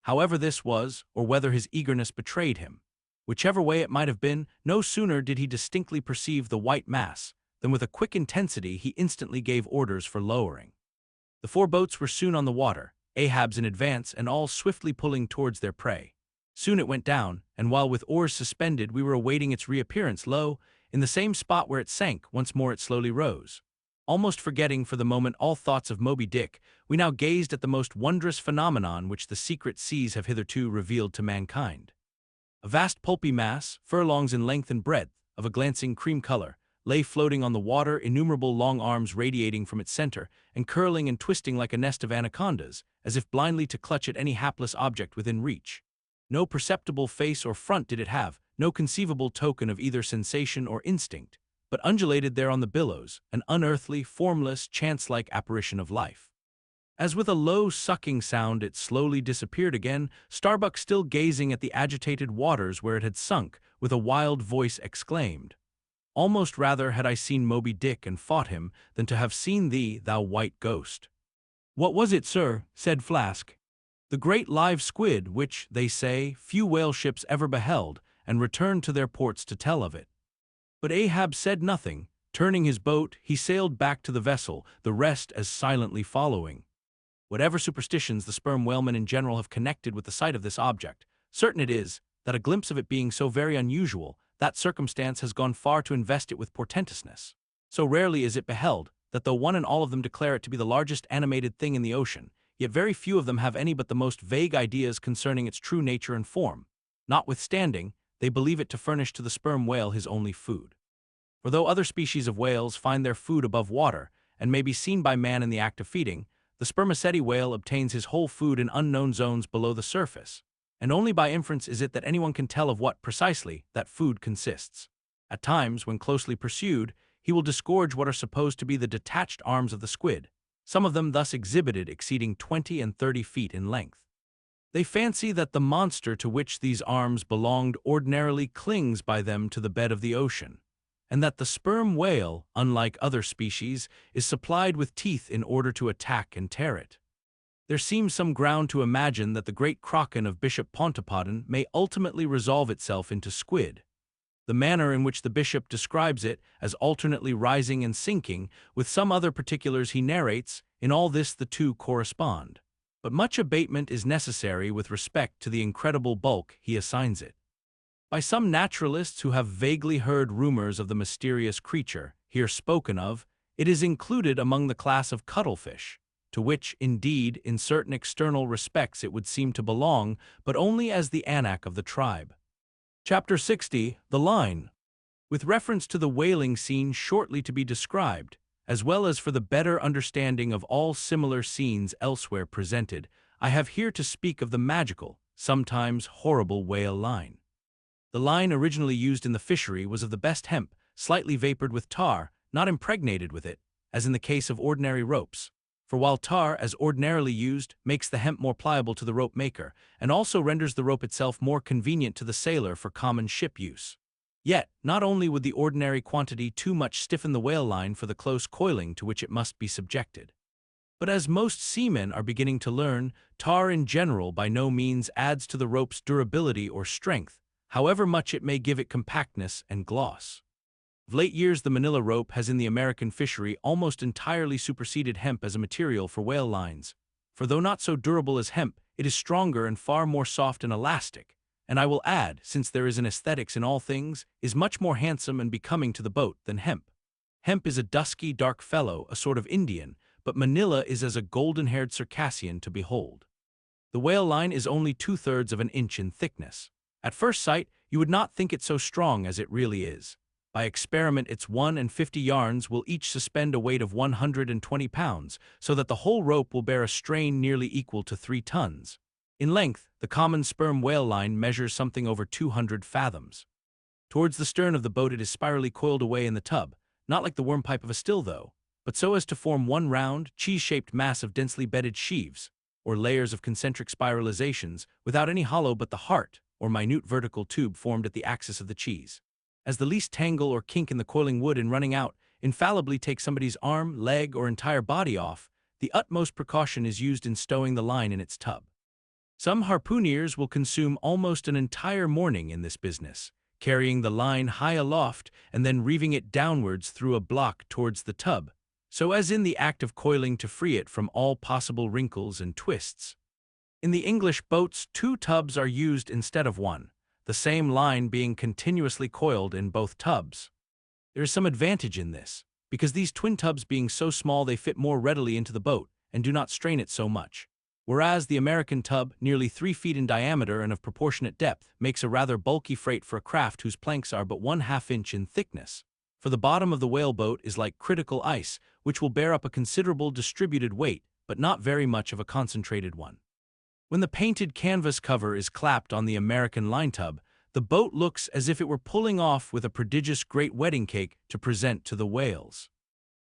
However this was, or whether his eagerness betrayed him, whichever way it might have been, no sooner did he distinctly perceive the white mass, than with a quick intensity he instantly gave orders for lowering. The four boats were soon on the water, Ahab's in advance and all swiftly pulling towards their prey. Soon it went down, and while with oars suspended we were awaiting its reappearance, lo, in the same spot where it sank, once more it slowly rose. Almost forgetting for the moment all thoughts of Moby Dick, we now gazed at the most wondrous phenomenon which the secret seas have hitherto revealed to mankind. A vast pulpy mass, furlongs in length and breadth, of a glancing cream color, lay floating on the water, innumerable long arms radiating from its center, and curling and twisting like a nest of anacondas, as if blindly to clutch at any hapless object within reach. No perceptible face or front did it have, no conceivable token of either sensation or instinct, but undulated there on the billows, an unearthly, formless, chance-like apparition of life. As with a low sucking sound it slowly disappeared again, Starbuck still gazing at the agitated waters where it had sunk, with a wild voice exclaimed, "Almost rather had I seen Moby Dick and fought him, than to have seen thee, thou white ghost." "What was it, sir?" said Flask. "The great live squid, which, they say, few whale ships ever beheld, and returned to their ports to tell of it." But Ahab said nothing. Turning his boat, he sailed back to the vessel, the rest as silently following. Whatever superstitions the sperm whalemen in general have connected with the sight of this object, certain it is, that a glimpse of it being so very unusual, that circumstance has gone far to invest it with portentousness. So rarely is it beheld, that though one and all of them declare it to be the largest animated thing in the ocean, yet very few of them have any but the most vague ideas concerning its true nature and form. Notwithstanding, they believe it to furnish to the sperm whale his only food. For though other species of whales find their food above water, and may be seen by man in the act of feeding, the spermaceti whale obtains his whole food in unknown zones below the surface, and only by inference is it that anyone can tell of what, precisely, that food consists. At times, when closely pursued, he will disgorge what are supposed to be the detached arms of the squid, some of them thus exhibited exceeding 20 and 30 feet in length. They fancy that the monster to which these arms belonged ordinarily clings by them to the bed of the ocean, and that the sperm whale, unlike other species, is supplied with teeth in order to attack and tear it. There seems some ground to imagine that the great kraken of Bishop Pontoppodan may ultimately resolve itself into squid. The manner in which the bishop describes it, as alternately rising and sinking, with some other particulars he narrates, in all this the two correspond. But much abatement is necessary with respect to the incredible bulk he assigns it. By some naturalists who have vaguely heard rumors of the mysterious creature, here spoken of, It is included among the class of cuttlefish, to which, indeed, in certain external respects it would seem to belong, but only as the anak of the tribe. Chapter 60, The Line. With reference to the whaling scene shortly to be described, as well as for the better understanding of all similar scenes elsewhere presented, I have here to speak of the magical, sometimes horrible whale line. The line originally used in the fishery was of the best hemp, slightly vapored with tar, not impregnated with it, as in the case of ordinary ropes. For while tar, as ordinarily used, makes the hemp more pliable to the rope maker, and also renders the rope itself more convenient to the sailor for common ship use. Yet, not only would the ordinary quantity too much stiffen the whale line for the close coiling to which it must be subjected, but as most seamen are beginning to learn, tar in general by no means adds to the rope's durability or strength, however much it may give it compactness and gloss. Of late years, the manila rope has in the American fishery almost entirely superseded hemp as a material for whale lines, for though not so durable as hemp, it is stronger and far more soft and elastic, and I will add, since there is an aesthetics in all things, is much more handsome and becoming to the boat than hemp. Hemp is a dusky, dark fellow, a sort of Indian, but manila is as a golden-haired Circassian to behold. The whale line is only 2/3 of an inch in thickness. At first sight, you would not think it so strong as it really is. By experiment, its 1 and 50 yarns will each suspend a weight of 120 pounds, so that the whole rope will bear a strain nearly equal to 3 tons. In length, the common sperm whale line measures something over 200 fathoms. Towards the stern of the boat it is spirally coiled away in the tub, not like the wormpipe of a still though, but so as to form one round, cheese-shaped mass of densely bedded sheaves, or layers of concentric spiralizations, without any hollow but the heart, or minute vertical tube formed at the axis of the cheese. As the least tangle or kink in the coiling would, in running out, infallibly take somebody's arm, leg, or entire body off, the utmost precaution is used in stowing the line in its tub. Some harpooneers will consume almost an entire morning in this business, carrying the line high aloft and then reeving it downwards through a block towards the tub, so as in the act of coiling to free it from all possible wrinkles and twists. In the English boats, 2 tubs are used instead of 1, the same line being continuously coiled in both tubs. There is some advantage in this, because these twin tubs being so small they fit more readily into the boat and do not strain it so much, whereas the American tub, nearly 3 feet in diameter and of proportionate depth, makes a rather bulky freight for a craft whose planks are but 1/2 inch in thickness. For the bottom of the whaleboat is like critical ice, which will bear up a considerable distributed weight, but not very much of a concentrated one. When the painted canvas cover is clapped on the American line tub, the boat looks as if it were pulling off with a prodigious great wedding cake to present to the whales.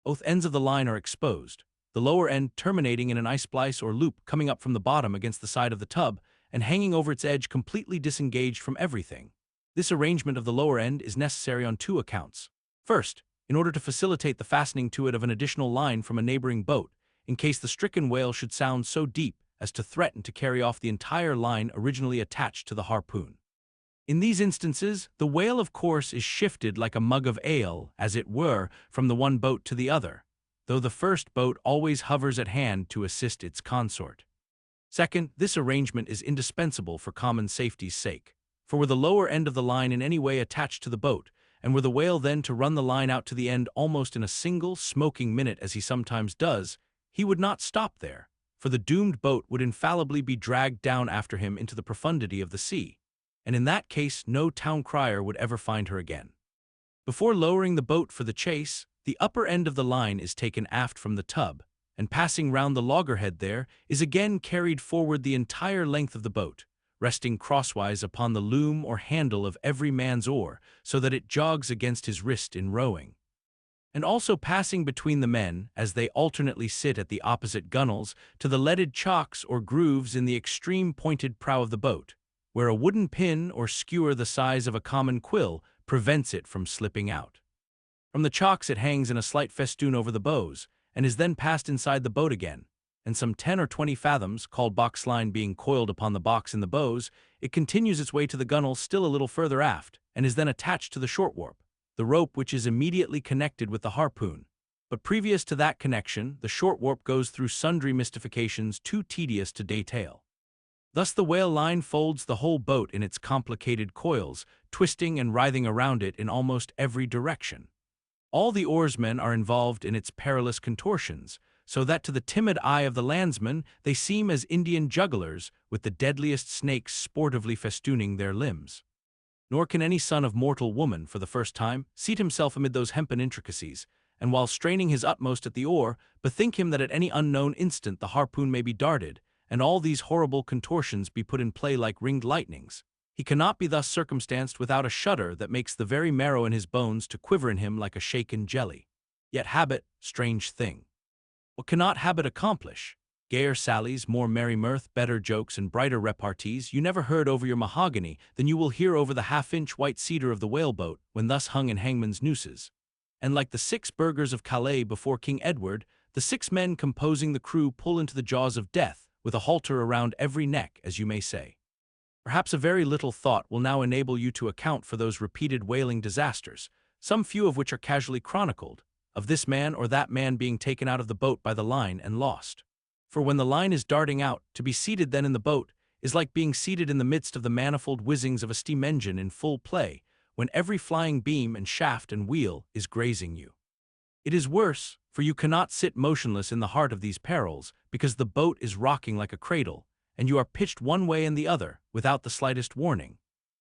Both ends of the line are exposed, the lower end terminating in an ice splice or loop coming up from the bottom against the side of the tub and hanging over its edge completely disengaged from everything. This arrangement of the lower end is necessary on 2 accounts. First, in order to facilitate the fastening to it of an additional line from a neighboring boat, in case the stricken whale should sound so deep as to threaten to carry off the entire line originally attached to the harpoon. In these instances, the whale of course is shifted like a mug of ale, as it were, from the one boat to the other, though the first boat always hovers at hand to assist its consort. Second, this arrangement is indispensable for common safety's sake, for were the lower end of the line in any way attached to the boat, and were the whale then to run the line out to the end almost in a single smoking minute as he sometimes does, he would not stop there, for the doomed boat would infallibly be dragged down after him into the profundity of the sea, and in that case no town crier would ever find her again. Before lowering the boat for the chase, the upper end of the line is taken aft from the tub, and passing round the loggerhead there, is again carried forward the entire length of the boat, resting crosswise upon the loom or handle of every man's oar, so that it jogs against his wrist in rowing. And also passing between the men, as they alternately sit at the opposite gunwales, to the leaded chocks or grooves in the extreme pointed prow of the boat, where a wooden pin or skewer the size of a common quill prevents it from slipping out. From the chocks it hangs in a slight festoon over the bows, and is then passed inside the boat again, and some 10 or 20 fathoms, called box line being coiled upon the box in the bows, it continues its way to the gunwale still a little further aft, and is then attached to the short warp, the rope which is immediately connected with the harpoon. But previous to that connection, the short warp goes through sundry mystifications too tedious to detail. Thus the whale line folds the whole boat in its complicated coils, twisting and writhing around it in almost every direction. All the oarsmen are involved in its perilous contortions, so that to the timid eye of the landsman they seem as Indian jugglers with the deadliest snakes sportively festooning their limbs. Nor can any son of mortal woman, for the first time, seat himself amid those hempen intricacies, and while straining his utmost at the oar, bethink him that at any unknown instant the harpoon may be darted, and all these horrible contortions be put in play like ringed lightnings. He cannot be thus circumstanced without a shudder that makes the very marrow in his bones to quiver in him like a shaken jelly. Yet habit, strange thing. What cannot habit accomplish? Gayer sallies, more merry mirth, better jokes, and brighter repartees you never heard over your mahogany than you will hear over the half-inch white cedar of the whaleboat when thus hung in hangman's nooses. And like the 6 burghers of Calais before King Edward, the 6 men composing the crew pull into the jaws of death, with a halter around every neck, as you may say. Perhaps a very little thought will now enable you to account for those repeated whaling disasters, some few of which are casually chronicled, of this man or that man being taken out of the boat by the line and lost. For when the line is darting out, to be seated then in the boat is like being seated in the midst of the manifold whizzings of a steam engine in full play, when every flying beam and shaft and wheel is grazing you. It is worse, for you cannot sit motionless in the heart of these perils, because the boat is rocking like a cradle, and you are pitched one way and the other, without the slightest warning,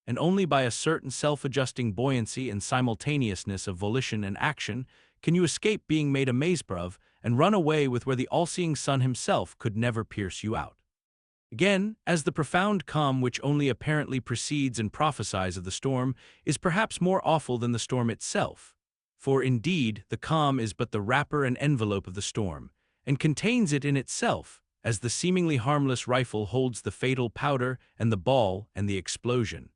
and only by a certain self-adjusting buoyancy and simultaneousness of volition and action can you escape being made a maze of and run away with where the all-seeing sun himself could never pierce you out. Again, as the profound calm which only apparently precedes and prophesies of the storm is perhaps more awful than the storm itself, for indeed the calm is but the wrapper and envelope of the storm, and contains it in itself, as the seemingly harmless rifle holds the fatal powder and the ball and the explosion.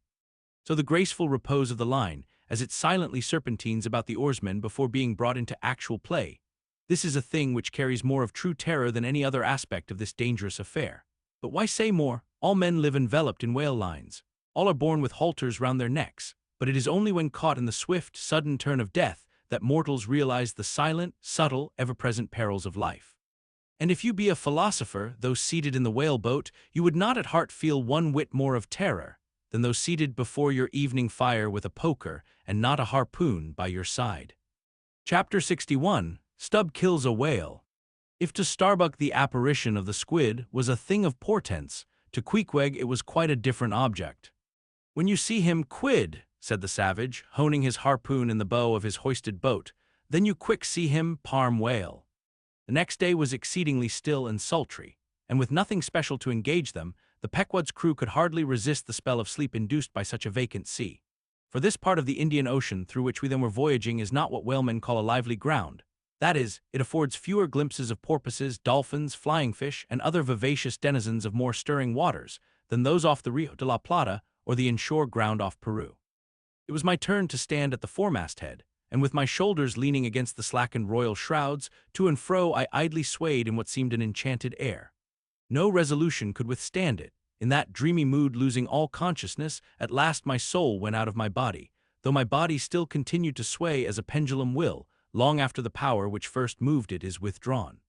So the graceful repose of the line, as it silently serpentines about the oarsmen before being brought into actual play, this is a thing which carries more of true terror than any other aspect of this dangerous affair. But why say more? All men live enveloped in whale lines. All are born with halters round their necks, but it is only when caught in the swift, sudden turn of death that mortals realize the silent, subtle, ever-present perils of life. And if you be a philosopher, though seated in the whale-boat, you would not at heart feel one whit more of terror than though seated before your evening fire with a poker and not a harpoon by your side. Chapter 61. Stubb kills a whale. If to Starbuck the apparition of the squid was a thing of portents, to Queequeg it was quite a different object. "When you see him, quid," said the savage, honing his harpoon in the bow of his hoisted boat, "then you quick see him, parm whale." The next day was exceedingly still and sultry, and with nothing special to engage them, the Pequod's crew could hardly resist the spell of sleep induced by such a vacant sea. For this part of the Indian Ocean through which we then were voyaging is not what whalemen call a lively ground. That is, it affords fewer glimpses of porpoises, dolphins, flying fish, and other vivacious denizens of more stirring waters than those off the Rio de la Plata or the inshore ground off Peru. It was my turn to stand at the foremast-head, and with my shoulders leaning against the slackened royal shrouds, to and fro I idly swayed in what seemed an enchanted air. No resolution could withstand it. In that dreamy mood, losing all consciousness, at last my soul went out of my body, though my body still continued to sway as a pendulum will, long after the power which first moved it is withdrawn.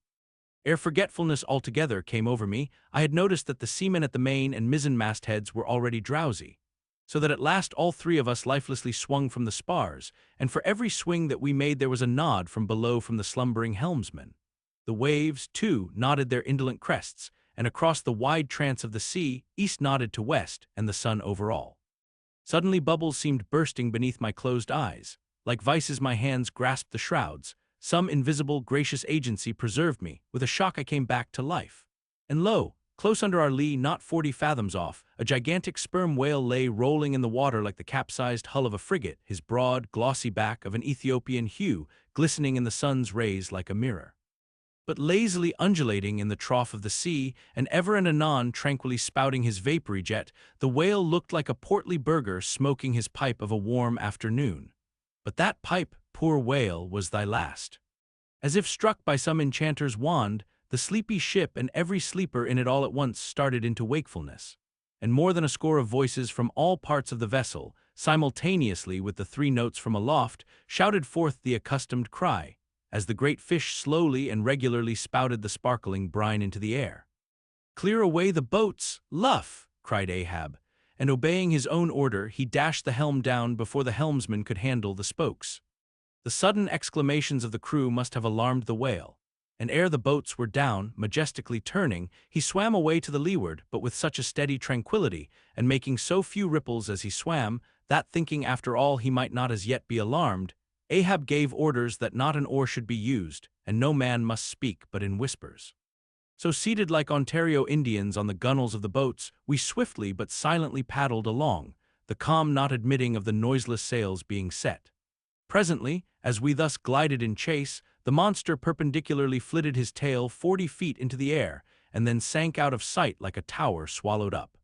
Ere forgetfulness altogether came over me, I had noticed that the seamen at the main and mizzen mastheads were already drowsy, so that at last all 3 of us lifelessly swung from the spars, and for every swing that we made there was a nod from below from the slumbering helmsman. The waves, too, nodded their indolent crests, and across the wide trance of the sea, east nodded to west, and the sun over all. Suddenly bubbles seemed bursting beneath my closed eyes. Like vices my hands grasped the shrouds. Some invisible, gracious agency preserved me. With a shock I came back to life. And lo, close under our lee, not 40 fathoms off, a gigantic sperm whale lay rolling in the water like the capsized hull of a frigate, his broad, glossy back of an Ethiopian hue glistening in the sun's rays like a mirror. But lazily undulating in the trough of the sea, and ever and anon tranquilly spouting his vapory jet, the whale looked like a portly burgher smoking his pipe of a warm afternoon. But that pipe, poor whale, was thy last. As if struck by some enchanter's wand, the sleepy ship and every sleeper in it all at once started into wakefulness, and more than a score of voices from all parts of the vessel, simultaneously with the 3 notes from aloft, shouted forth the accustomed cry, as the great fish slowly and regularly spouted the sparkling brine into the air. "Clear away the boats, luff!" cried Ahab, and obeying his own order, he dashed the helm down before the helmsman could handle the spokes. The sudden exclamations of the crew must have alarmed the whale, and ere the boats were down, majestically turning, he swam away to the leeward, but with such a steady tranquillity, and making so few ripples as he swam, that thinking after all he might not as yet be alarmed, Ahab gave orders that not an oar should be used, and no man must speak but in whispers. So seated like Ontario Indians on the gunwales of the boats, we swiftly but silently paddled along, the calm not admitting of the noiseless sails being set. Presently, as we thus glided in chase, the monster perpendicularly flitted his tail 40 feet into the air, and then sank out of sight like a tower swallowed up.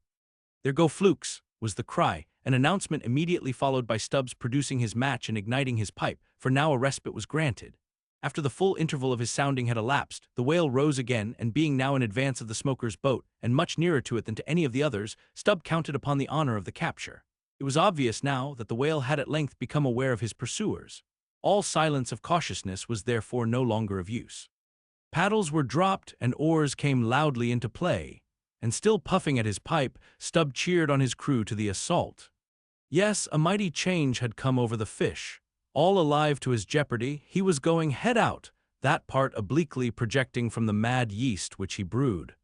"There go flukes," was the cry, an announcement immediately followed by Stubbs producing his match and igniting his pipe, for now a respite was granted. After the full interval of his sounding had elapsed, the whale rose again, and being now in advance of the smoker's boat, and much nearer to it than to any of the others, Stubb counted upon the honor of the capture. It was obvious now that the whale had at length become aware of his pursuers. All silence of cautiousness was therefore no longer of use. Paddles were dropped and oars came loudly into play, and still puffing at his pipe, Stubb cheered on his crew to the assault. Yes, a mighty change had come over the fish. All alive to his jeopardy, he was going head out, that part obliquely projecting from the mad yeast which he brewed.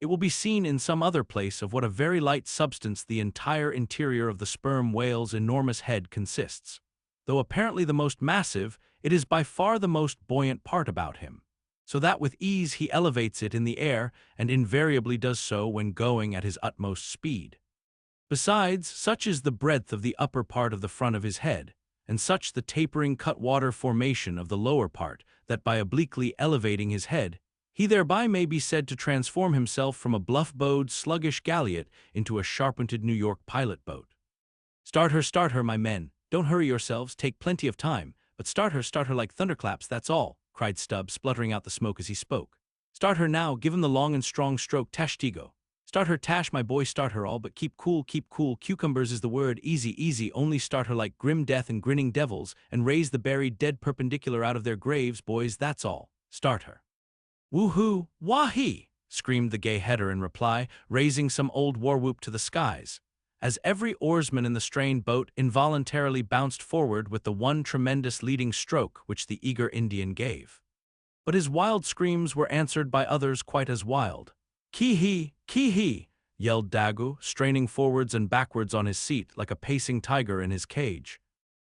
It will be seen in some other place of what a very light substance the entire interior of the sperm whale's enormous head consists. Though apparently the most massive, it is by far the most buoyant part about him, so that with ease he elevates it in the air, and invariably does so when going at his utmost speed. Besides, such is the breadth of the upper part of the front of his head, and such the tapering cutwater formation of the lower part, that by obliquely elevating his head, he thereby may be said to transform himself from a bluff-bowed, sluggish galliot into a sharp-pointed New York pilot boat. Start her, my men. Don't hurry yourselves, take plenty of time, but start her like thunderclaps, that's all," cried Stubb, spluttering out the smoke as he spoke. "Start her now, give him the long and strong stroke, Tash-Tigo. Start her, Tash, my boy, start her all, but keep cool, cucumbers is the word, easy, only start her like grim death and grinning devils, and raise the buried dead perpendicular out of their graves, boys, that's all, start her." "Woo-hoo, wah-hee!" screamed the gay header in reply, raising some old war-whoop to the skies, as every oarsman in the strained boat involuntarily bounced forward with the one tremendous leading stroke which the eager Indian gave. But his wild screams were answered by others quite as wild. "Kee-hee!" yelled Dagu, straining forwards and backwards on his seat like a pacing tiger in his cage.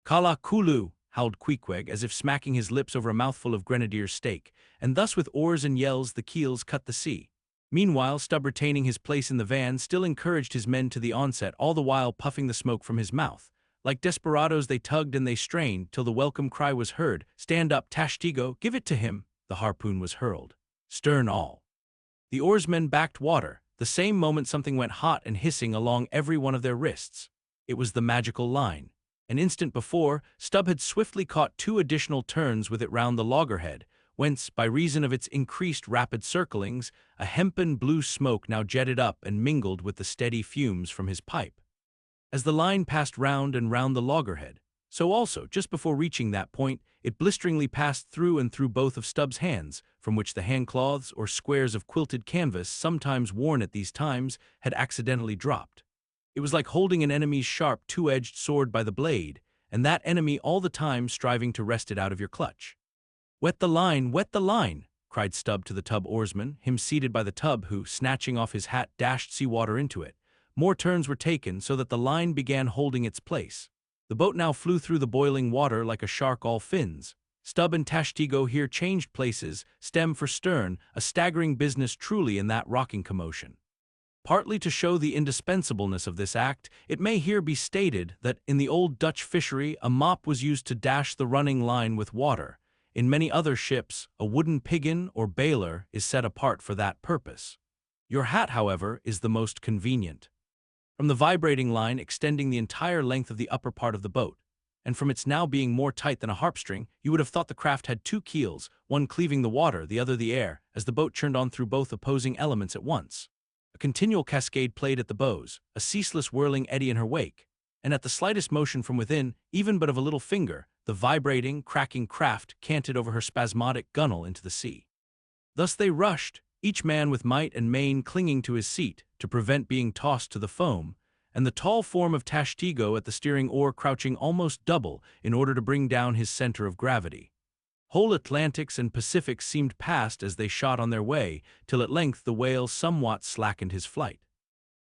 "Kala-Kulu!" howled Queequeg, as if smacking his lips over a mouthful of grenadier steak, and thus with oars and yells the keels cut the sea. Meanwhile, Stubb, retaining his place in the van, still encouraged his men to the onset, all the while puffing the smoke from his mouth. Like desperadoes they tugged and they strained, till the welcome cry was heard, "Stand up, Tash-Tigo, give it to him!" The harpoon was hurled. Stern all. The oarsmen backed water. The same moment something went hot and hissing along every one of their wrists. It was the magical line. An instant before, Stubb had swiftly caught 2 additional turns with it round the loggerhead, whence, by reason of its increased rapid circlings, a hempen blue smoke now jetted up and mingled with the steady fumes from his pipe. As the line passed round and round the loggerhead, so also, just before reaching that point, it blisteringly passed through and through both of Stubb's hands, from which the handcloths or squares of quilted canvas, sometimes worn at these times, had accidentally dropped. It was like holding an enemy's sharp, two-edged sword by the blade, and that enemy all the time striving to wrest it out of your clutch. Wet the line," cried Stubb to the tub oarsman, him seated by the tub, who, snatching off his hat, dashed sea-water into it. More turns were taken, so that the line began holding its place. The boat now flew through the boiling water like a shark all fins. Stubb and Tash-Tigo here changed places, stem for stern, a staggering business truly in that rocking commotion. Partly to show the indispensableness of this act, it may here be stated that in the old Dutch fishery a mop was used to dash the running line with water. In many other ships, a wooden piggin or bailer is set apart for that purpose. Your hat, however, is the most convenient. From the vibrating line extending the entire length of the upper part of the boat, and from its now being more tight than a harpstring, you would have thought the craft had 2 keels, one cleaving the water, the other the air, as the boat churned on through both opposing elements at once. A continual cascade played at the bows, a ceaseless whirling eddy in her wake, and at the slightest motion from within, even but of a little finger, the vibrating, cracking craft canted over her spasmodic gunwale into the sea. Thus they rushed, each man with might and main clinging to his seat to prevent being tossed to the foam, and the tall form of Tashtigo at the steering oar crouching almost double in order to bring down his center of gravity. Whole Atlantics and Pacifics seemed past as they shot on their way, till at length the whale somewhat slackened his flight.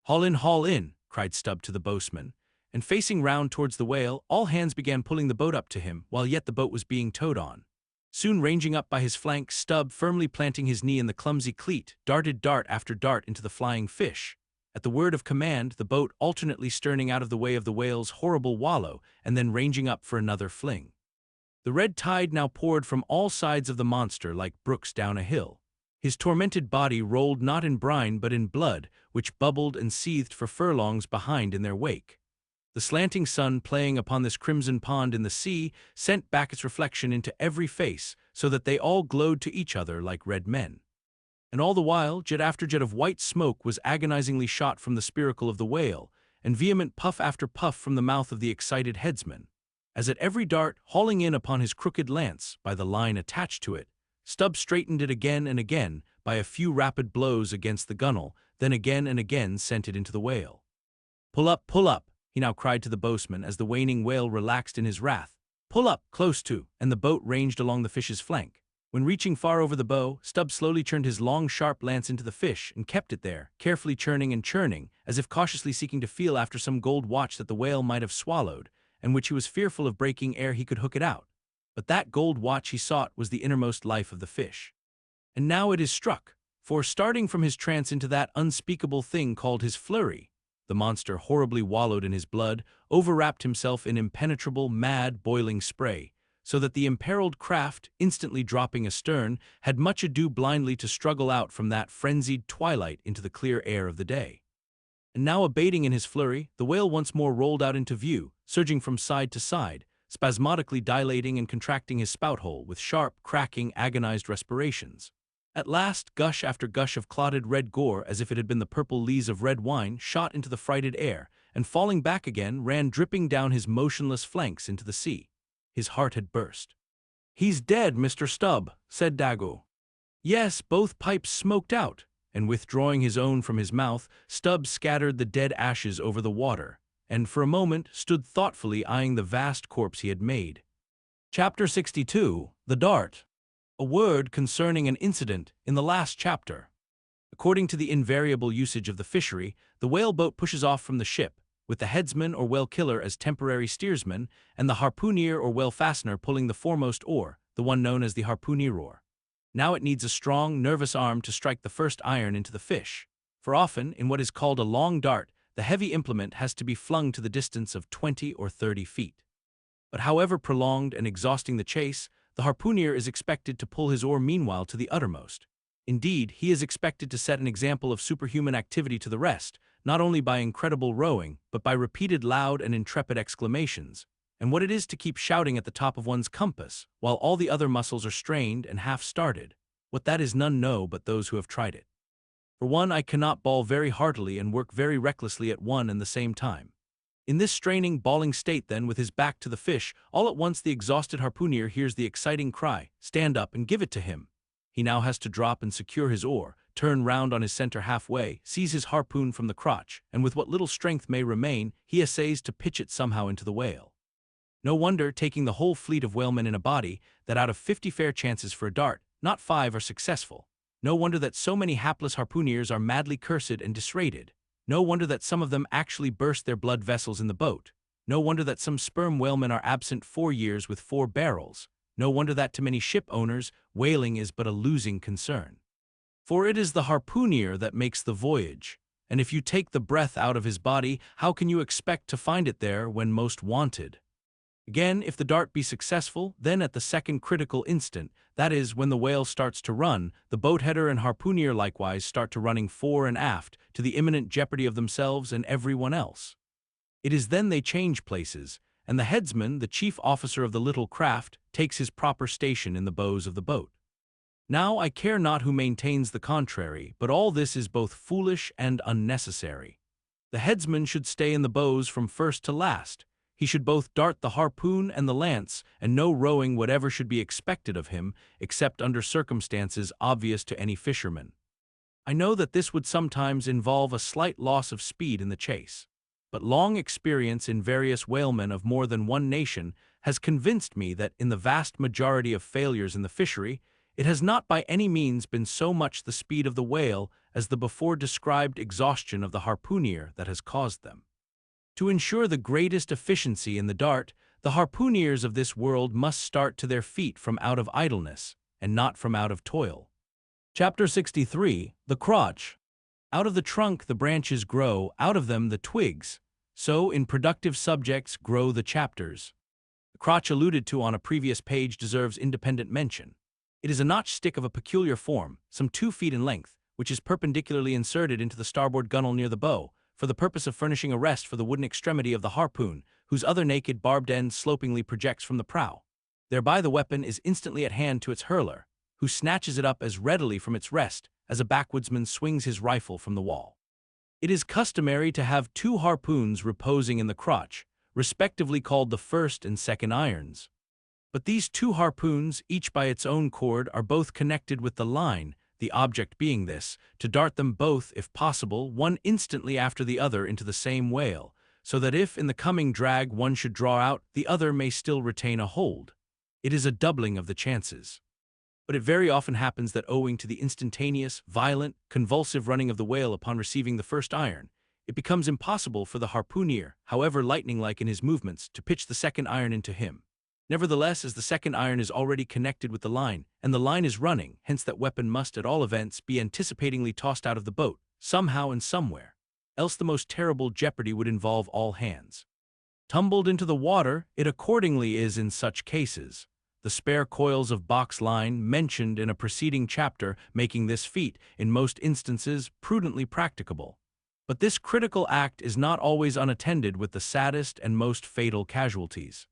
Haul in," cried Stubb to the boatswain, and facing round towards the whale, all hands began pulling the boat up to him, while yet the boat was being towed on. Soon ranging up by his flank, Stubb, firmly planting his knee in the clumsy cleat, darted dart after dart into the flying fish. At the word of command, the boat alternately sterning out of the way of the whale's horrible wallow, and then ranging up for another fling. The red tide now poured from all sides of the monster like brooks down a hill. His tormented body rolled not in brine but in blood, which bubbled and seethed for furlongs behind in their wake. The slanting sun playing upon this crimson pond in the sea sent back its reflection into every face, so that they all glowed to each other like red men. And all the while, jet after jet of white smoke was agonizingly shot from the spiracle of the whale, and vehement puff after puff from the mouth of the excited headsman. As at every dart, hauling in upon his crooked lance, by the line attached to it, Stubb straightened it again and again by a few rapid blows against the gunwale, then again and again sent it into the whale. Pull up, he now cried to the boatswain as the waning whale relaxed in his wrath. Pull up, close to, and the boat ranged along the fish's flank. When reaching far over the bow, Stubb slowly turned his long, sharp lance into the fish and kept it there, carefully churning and churning, as if cautiously seeking to feel after some gold watch that the whale might have swallowed, and which he was fearful of breaking ere he could hook it out. But that gold watch he sought was the innermost life of the fish. And now it is struck, for starting from his trance into that unspeakable thing called his flurry, the monster horribly wallowed in his blood, overwrapped himself in impenetrable, mad, boiling spray, so that the imperiled craft, instantly dropping astern, had much ado blindly to struggle out from that frenzied twilight into the clear air of the day. And now abating in his flurry, the whale once more rolled out into view, surging from side to side, spasmodically dilating and contracting his spout hole with sharp, cracking, agonized respirations. At last, gush after gush of clotted red gore, as if it had been the purple lees of red wine, shot into the frighted air, and falling back again, ran dripping down his motionless flanks into the sea. His heart had burst. "He's dead, Mr. Stubb," said Dago. Yes, both pipes smoked out, and withdrawing his own from his mouth, Stubb scattered the dead ashes over the water, and for a moment stood thoughtfully eyeing the vast corpse he had made. Chapter 62, The Dart. A word concerning an incident in the last chapter. According to the invariable usage of the fishery, the whaleboat pushes off from the ship, with the headsman or whale killer as temporary steersman, and the harpooner or whale fastener pulling the foremost oar, the one known as the harpooner oar. Now it needs a strong, nervous arm to strike the first iron into the fish, for often, in what is called a long dart, the heavy implement has to be flung to the distance of 20 or 30 feet. But however prolonged and exhausting the chase, the harpooner is expected to pull his oar meanwhile to the uttermost. Indeed, he is expected to set an example of superhuman activity to the rest, not only by incredible rowing, but by repeated loud and intrepid exclamations, and what it is to keep shouting at the top of one's compass, while all the other muscles are strained and half-started. What that is none know but those who have tried it. For one, I cannot bawl very heartily and work very recklessly at one and the same time. In this straining, bawling state then, with his back to the fish, all at once the exhausted harpooner hears the exciting cry, "Stand up and give it to him." He now has to drop and secure his oar, turn round on his center halfway, seize his harpoon from the crotch, and with what little strength may remain, he essays to pitch it somehow into the whale. No wonder, taking the whole fleet of whalemen in a body, that out of 50 fair chances for a dart, not 5 are successful. No wonder that so many hapless harpooners are madly cursed and disrated. No wonder that some of them actually burst their blood vessels in the boat. No wonder that some sperm whalemen are absent 4 years with 4 barrels. No wonder that to many ship owners, whaling is but a losing concern. For it is the harpooner that makes the voyage, and if you take the breath out of his body, how can you expect to find it there when most wanted? Again, if the dart be successful, then at the second critical instant, that is, when the whale starts to run, the boatheader and harpooner likewise start to running fore and aft, to the imminent jeopardy of themselves and everyone else. It is then they change places, and the headsman, the chief officer of the little craft, takes his proper station in the bows of the boat. Now I care not who maintains the contrary, but all this is both foolish and unnecessary. The headsman should stay in the bows from first to last. He should both dart the harpoon and the lance, and no rowing whatever should be expected of him, except under circumstances obvious to any fisherman. I know that this would sometimes involve a slight loss of speed in the chase. but long experience in various whalemen of more than one nation has convinced me that in the vast majority of failures in the fishery, it has not by any means been so much the speed of the whale as the before-described exhaustion of the harpooner that has caused them. To ensure the greatest efficiency in the dart, the harpooneers of this world must start to their feet from out of idleness, and not from out of toil. Chapter 63, The Crotch. Out of the trunk the branches grow, out of them the twigs. So, in productive subjects grow the chapters. The crotch alluded to on a previous page deserves independent mention. It is a notched stick of a peculiar form, some 2 feet in length, which is perpendicularly inserted into the starboard gunwale near the bow, for the purpose of furnishing a rest for the wooden extremity of the harpoon, whose other naked barbed end slopingly projects from the prow. Thereby the weapon is instantly at hand to its hurler, who snatches it up as readily from its rest as a backwoodsman swings his rifle from the wall. It is customary to have 2 harpoons reposing in the crotch, respectively called the first and second irons. But these 2 harpoons, each by its own cord, are both connected with the line, the object being this, to dart them both, if possible, one instantly after the other into the same whale, so that if in the coming drag one should draw out, the other may still retain a hold. It is a doubling of the chances. But it very often happens that owing to the instantaneous, violent, convulsive running of the whale upon receiving the first iron, it becomes impossible for the harpooner, however lightning-like in his movements, to pitch the second iron into him. Nevertheless, as the second iron is already connected with the line, and the line is running, hence that weapon must at all events be anticipatingly tossed out of the boat, somehow and somewhere, else the most terrible jeopardy would involve all hands. Tumbled into the water, it accordingly is in such cases, the spare coils of box line mentioned in a preceding chapter making this feat, in most instances, prudently practicable. But this critical act is not always unattended with the saddest and most fatal casualties.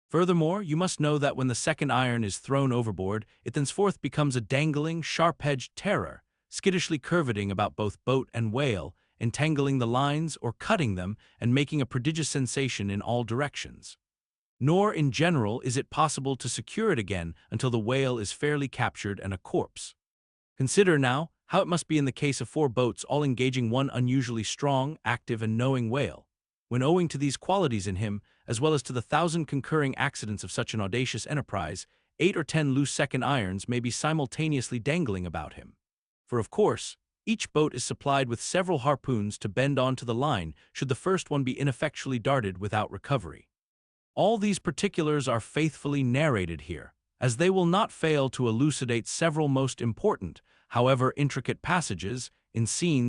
Furthermore, you must know that when the second iron is thrown overboard, it thenceforth becomes a dangling, sharp-edged terror, skittishly curveting about both boat and whale, entangling the lines or cutting them, and making a prodigious sensation in all directions. Nor, in general, is it possible to secure it again until the whale is fairly captured and a corpse. Consider, now, how it must be in the case of 4 boats all engaging one unusually strong, active, and knowing whale, when owing to these qualities in him, as well as to the 1,000 concurring accidents of such an audacious enterprise, 8 or 10 loose second irons may be simultaneously dangling about him. For of course, each boat is supplied with several harpoons to bend onto the line should the first one be ineffectually darted without recovery. All these particulars are faithfully narrated here, as they will not fail to elucidate several most important, however intricate passages, in scenes